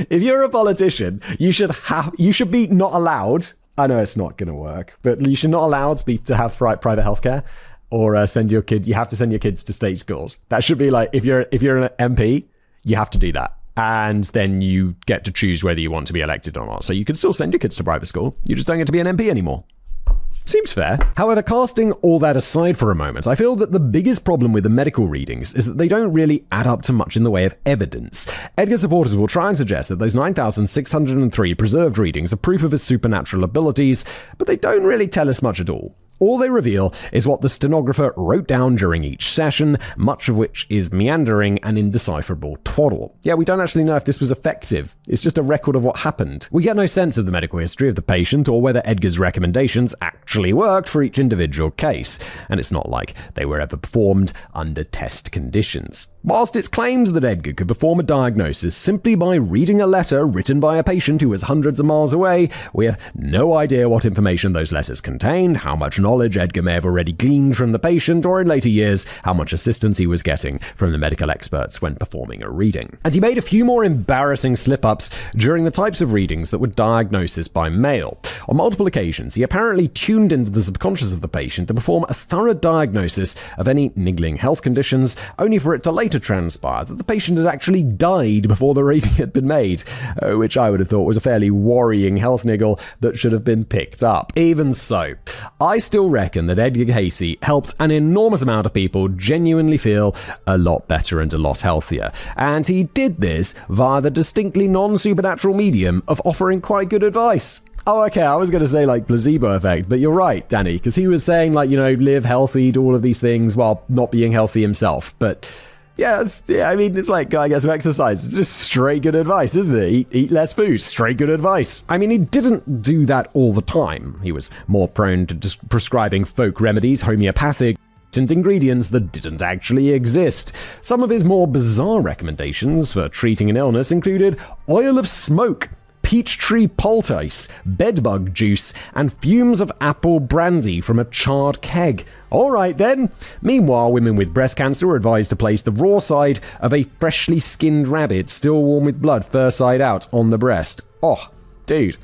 if you're a politician, you should be not allowed. I know it's not going to work, but you should not allowed to have private healthcare or you have to send your kids to state schools. That should be like, if you're an MP, you have to do that. And then you get to choose whether you want to be elected or not. So you can still send your kids to private school. You just don't get to be an MP anymore. Seems fair. However, casting all that aside for a moment, I feel that the biggest problem with the medical readings is that they don't really add up to much in the way of evidence. Edgar supporters will try and suggest that those 9,603 preserved readings are proof of his supernatural abilities, but they don't really tell us much at all. All they reveal is what the stenographer wrote down during each session, much of which is meandering and indecipherable twaddle. Yeah, we don't actually know if this was effective. It's just a record of what happened. We get no sense of the medical history of the patient or whether Edgar's recommendations actually worked for each individual case, and it's not like they were ever performed under test conditions. Whilst it's claimed that Edgar could perform a diagnosis simply by reading a letter written by a patient who was hundreds of miles away, we have no idea what information those letters contained, how much knowledge Edgar may have already gleaned from the patient, or in later years, how much assistance he was getting from the medical experts when performing a reading. And he made a few more embarrassing slip-ups during the types of readings that were diagnosis by mail. On multiple occasions, he apparently tuned into the subconscious of the patient to perform a thorough diagnosis of any niggling health conditions, only for it to later transpire that the patient had actually died before the reading had been made, which I would have thought was a fairly worrying health niggle that should have been picked up. Even so, I still reckon that Edgar Cayce helped an enormous amount of people genuinely feel a lot better and a lot healthier, and he did this via the distinctly non-supernatural medium of offering quite good advice. Oh, okay, I was going to say like placebo effect, but you're right, Danny, because he was saying like, live healthy, do all of these things while not being healthy himself, but yeah, I mean, it's like, I get some exercise. It's just straight good advice, isn't it? Eat less food, straight good advice. I mean, he didn't do that all the time. He was more prone to just prescribing folk remedies, homeopathic, and ingredients that didn't actually exist. Some of his more bizarre recommendations for treating an illness included oil of smoke, peach tree poultice, bedbug juice, and fumes of apple brandy from a charred keg. All right then. Meanwhile, women with breast cancer were advised to place the raw side of a freshly skinned rabbit, still warm with blood, fur side out, on the breast. Oh, dude.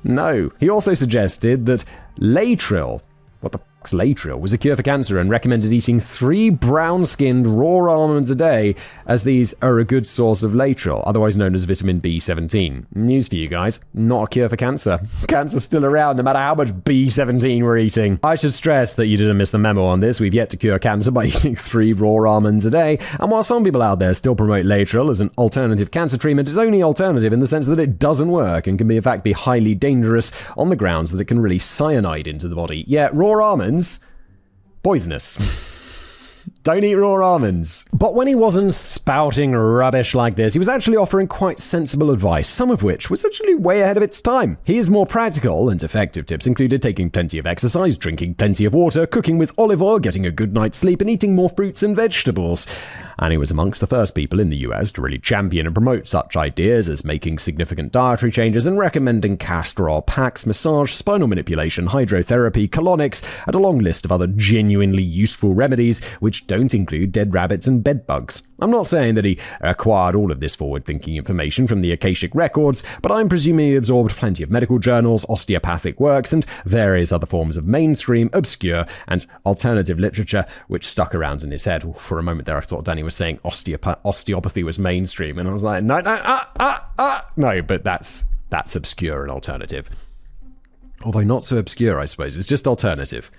No. He also suggested that Latril, what the Laetrile was a cure for cancer and recommended eating 3 brown-skinned raw almonds a day, as these are a good source of laetrile, otherwise known as vitamin B17. News for you guys, not a cure for cancer. Cancer's still around no matter how much B17 we're eating. I should stress that you didn't miss the memo on this. We've yet to cure cancer by eating 3 raw almonds a day, and while some people out there still promote laetrile as an alternative cancer treatment, it's only alternative in the sense that it doesn't work and can in fact be highly dangerous on the grounds that it can release cyanide into the body. Yet raw almonds, poisonous. Don't eat raw almonds. But when he wasn't spouting rubbish like this, he was actually offering quite sensible advice, some of which was actually way ahead of its time. His more practical and effective tips included taking plenty of exercise, drinking plenty of water, cooking with olive oil, getting a good night's sleep, and eating more fruits and vegetables. And he was amongst the first people in the US to really champion and promote such ideas as making significant dietary changes and recommending castor oil packs, massage, spinal manipulation, hydrotherapy, colonics, and a long list of other genuinely useful remedies which don't include dead rabbits and bed bugs. I'm not saying that he acquired all of this forward-thinking information from the Akashic records, but I'm presuming he absorbed plenty of medical journals, osteopathic works, and various other forms of mainstream, obscure, and alternative literature which stuck around in his head. For a moment there I thought Danny was saying osteopathy was mainstream, and I was like, no, but that's obscure and alternative. Although not so obscure, I suppose. It's just alternative.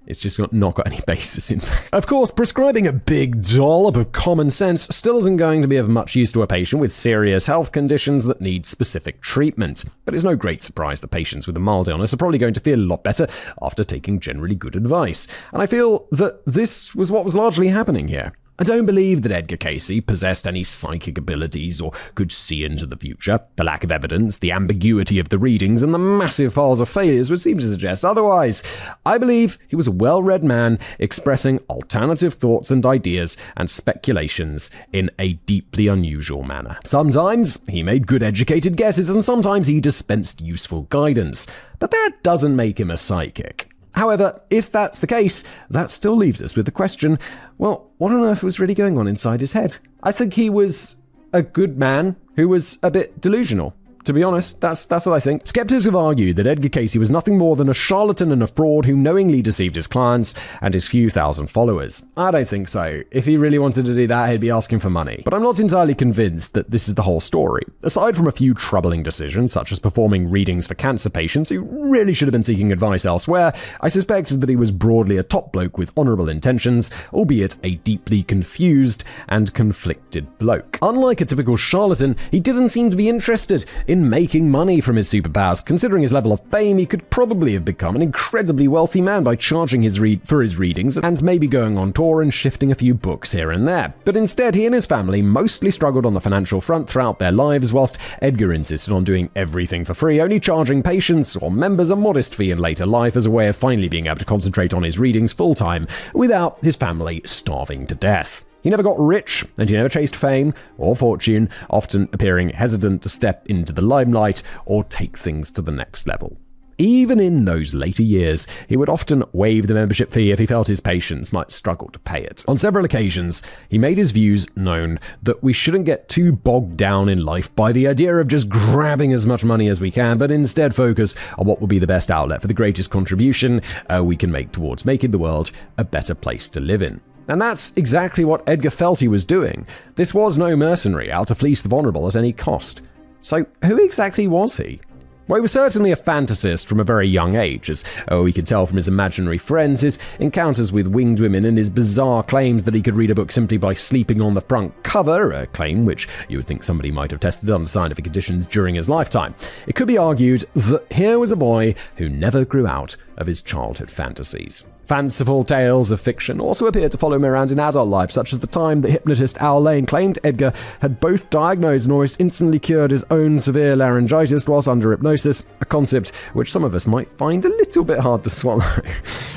It's just not got any basis in fact. Of course, prescribing a big dollop of common sense still isn't going to be of much use to a patient with serious health conditions that need specific treatment. But it's no great surprise that patients with a mild illness are probably going to feel a lot better after taking generally good advice. And I feel that this was what was largely happening here. I don't believe that Edgar Cayce possessed any psychic abilities or could see into the future. The lack of evidence, the ambiguity of the readings, and the massive piles of failures would seem to suggest otherwise. I believe he was a well-read man expressing alternative thoughts and ideas and speculations in a deeply unusual manner. Sometimes he made good educated guesses, and sometimes he dispensed useful guidance. But that doesn't make him a psychic. However, if that's the case, that still leaves us with the question, well, what on earth was really going on inside his head? I think he was a good man who was a bit delusional. To be honest, that's what I think. Skeptics have argued that Edgar Cayce was nothing more than a charlatan and a fraud who knowingly deceived his clients and his few thousand followers. I don't think so. If he really wanted to do that, he'd be asking for money. But I'm not entirely convinced that this is the whole story. Aside from a few troubling decisions, such as performing readings for cancer patients who really should have been seeking advice elsewhere, I suspect that he was broadly a top bloke with honourable intentions, albeit a deeply confused and conflicted bloke. Unlike a typical charlatan, he didn't seem to be interested in making money from his superpowers. Considering his level of fame, he could probably have become an incredibly wealthy man by charging for his readings and maybe going on tour and shifting a few books here and there. But instead, he and his family mostly struggled on the financial front throughout their lives, whilst Edgar insisted on doing everything for free, only charging patients or members a modest fee in later life as a way of finally being able to concentrate on his readings full-time without his family starving to death. He never got rich, and he never chased fame or fortune, often appearing hesitant to step into the limelight or take things to the next level. Even in those later years, he would often waive the membership fee if he felt his patients might struggle to pay it. On several occasions, he made his views known that we shouldn't get too bogged down in life by the idea of just grabbing as much money as we can, but instead focus on what will be the best outlet for the greatest contribution we can make towards making the world a better place to live in. And that's exactly what Edgar felt he was doing. This was no mercenary out to fleece the vulnerable at any cost. So who exactly was he? Well, he was certainly a fantasist from a very young age, as we could tell from his imaginary friends, his encounters with winged women, and his bizarre claims that he could read a book simply by sleeping on the front cover, a claim which you would think somebody might have tested under scientific conditions during his lifetime. It could be argued that here was a boy who never grew out of his childhood fantasies. Fanciful tales of fiction also appeared to follow him around in adult life, such as the time the hypnotist Al Lane claimed Edgar had both diagnosed and almost instantly cured his own severe laryngitis whilst under hypnosis, a concept which some of us might find a little bit hard to swallow.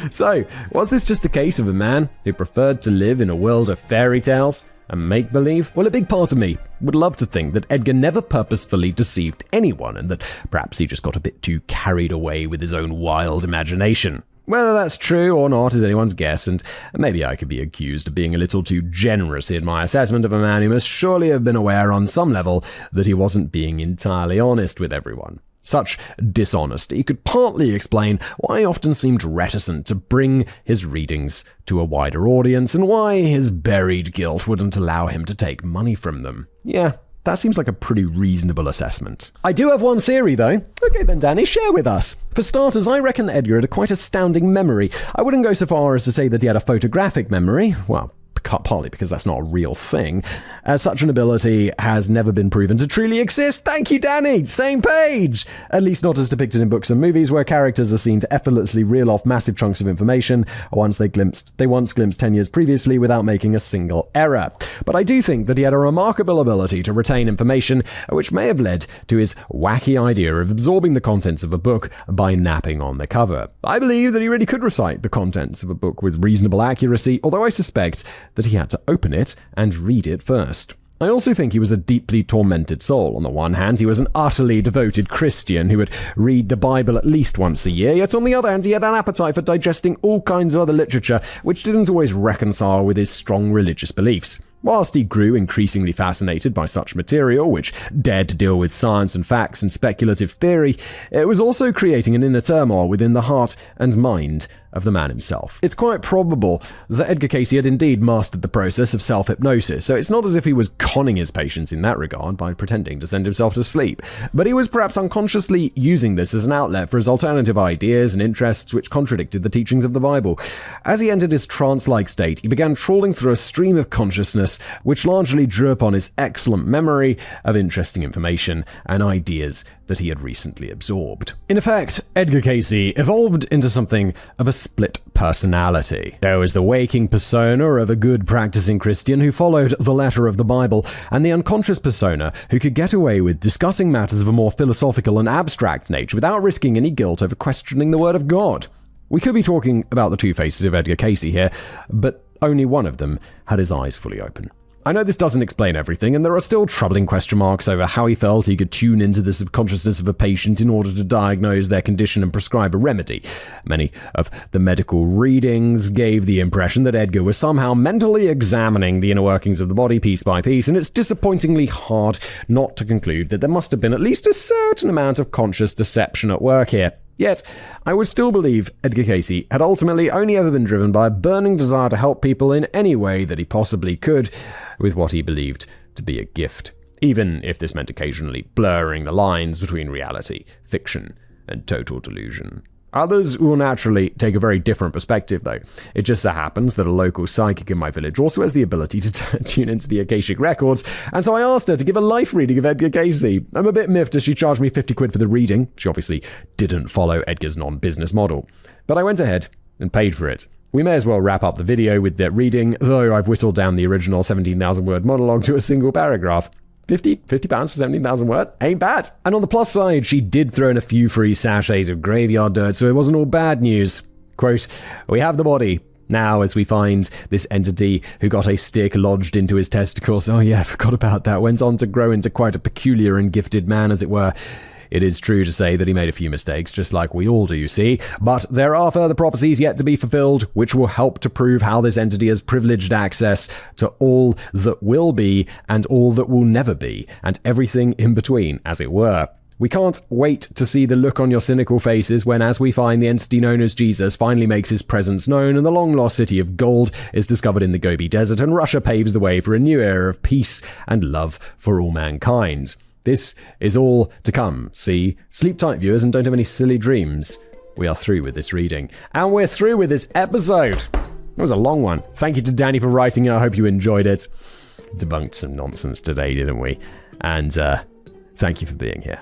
So, was this just a case of a man who preferred to live in a world of fairy tales and make-believe? Well, a big part of me would love to think that Edgar never purposefully deceived anyone, and that perhaps he just got a bit too carried away with his own wild imagination. Whether that's true or not is anyone's guess, and maybe I could be accused of being a little too generous in my assessment of a man who must surely have been aware on some level that he wasn't being entirely honest with everyone. Such dishonesty could partly explain why he often seemed reticent to bring his readings to a wider audience and why his buried guilt wouldn't allow him to take money from them. Yeah, that seems like a pretty reasonable assessment. I do have one theory, though. Okay then, Danny, share with us. For starters, I reckon that Edgar had a quite astounding memory. I wouldn't go so far as to say that he had a photographic memory. Well, partly because that's not a real thing, as such an ability has never been proven to truly exist. Thank you, Danny! Same page! At least not as depicted in books and movies, where characters are seen to effortlessly reel off massive chunks of information once they once glimpsed 10 years previously without making a single error. But I do think that he had a remarkable ability to retain information, which may have led to his wacky idea of absorbing the contents of a book by napping on the cover. I believe that he really could recite the contents of a book with reasonable accuracy, although I suspect that he had to open it and read it first. I also think he was a deeply tormented soul. On the one hand, he was an utterly devoted Christian who would read the Bible at least once a year, yet on the other hand, he had an appetite for digesting all kinds of other literature, which didn't always reconcile with his strong religious beliefs. Whilst he grew increasingly fascinated by such material, which dared to deal with science and facts and speculative theory, it was also creating an inner turmoil within the heart and mind of the man himself. It's quite probable that Edgar Cayce had indeed mastered the process of self-hypnosis, so it's not as if he was conning his patients in that regard by pretending to send himself to sleep, but he was perhaps unconsciously using this as an outlet for his alternative ideas and interests which contradicted the teachings of the Bible. As he entered his trance-like state, he began trawling through a stream of consciousness which largely drew upon his excellent memory of interesting information and ideas that he had recently absorbed. In effect, Edgar Cayce evolved into something of a split personality. There was the waking persona of a good practicing Christian who followed the letter of the Bible, and the unconscious persona who could get away with discussing matters of a more philosophical and abstract nature without risking any guilt over questioning the word of God. We could be talking about the two faces of Edgar Cayce here, but only one of them had his eyes fully open. I know this doesn't explain everything, and there are still troubling question marks over how he felt he could tune into the subconsciousness of a patient in order to diagnose their condition and prescribe a remedy. Many of the medical readings gave the impression that Edgar was somehow mentally examining the inner workings of the body piece by piece, and it's disappointingly hard not to conclude that there must have been at least a certain amount of conscious deception at work here. Yet, I would still believe Edgar Cayce had ultimately only ever been driven by a burning desire to help people in any way that he possibly could with what he believed to be a gift, even if this meant occasionally blurring the lines between reality, fiction, and total delusion. Others will naturally take a very different perspective, though. It just so happens that a local psychic in my village also has the ability to tune into the Akashic records, and so I asked her to give a life reading of Edgar Cayce. I'm a bit miffed as she charged me 50 quid for the reading. She obviously didn't follow Edgar's non-business model. But I went ahead and paid for it. We may as well wrap up the video with that reading, though I've whittled down the original 17,000 word monologue to a single paragraph. £50 for 17,000 words? Ain't bad. And on the plus side, she did throw in a few free sachets of graveyard dirt, so it wasn't all bad news. Quote, "We have the body. Now, as we find this entity who got a stick lodged into his testicles," oh yeah, forgot about that, went on to grow into quite a peculiar and gifted man, as it were. It is true to say that he made a few mistakes, just like we all do, you see, but there are further prophecies yet to be fulfilled, which will help to prove how this entity has privileged access to all that will be and all that will never be, and everything in between, as it were. We can't wait to see the look on your cynical faces when, as we find, the entity known as Jesus finally makes his presence known and the long-lost city of gold is discovered in the Gobi Desert, and Russia paves the way for a new era of peace and love for all mankind. This is all to come, see? Sleep tight, viewers, and don't have any silly dreams. We are through with this reading. And we're through with this episode. It was a long one. Thank you to Danny for writing it. I hope you enjoyed it. Debunked some nonsense today, didn't we? And thank you for being here.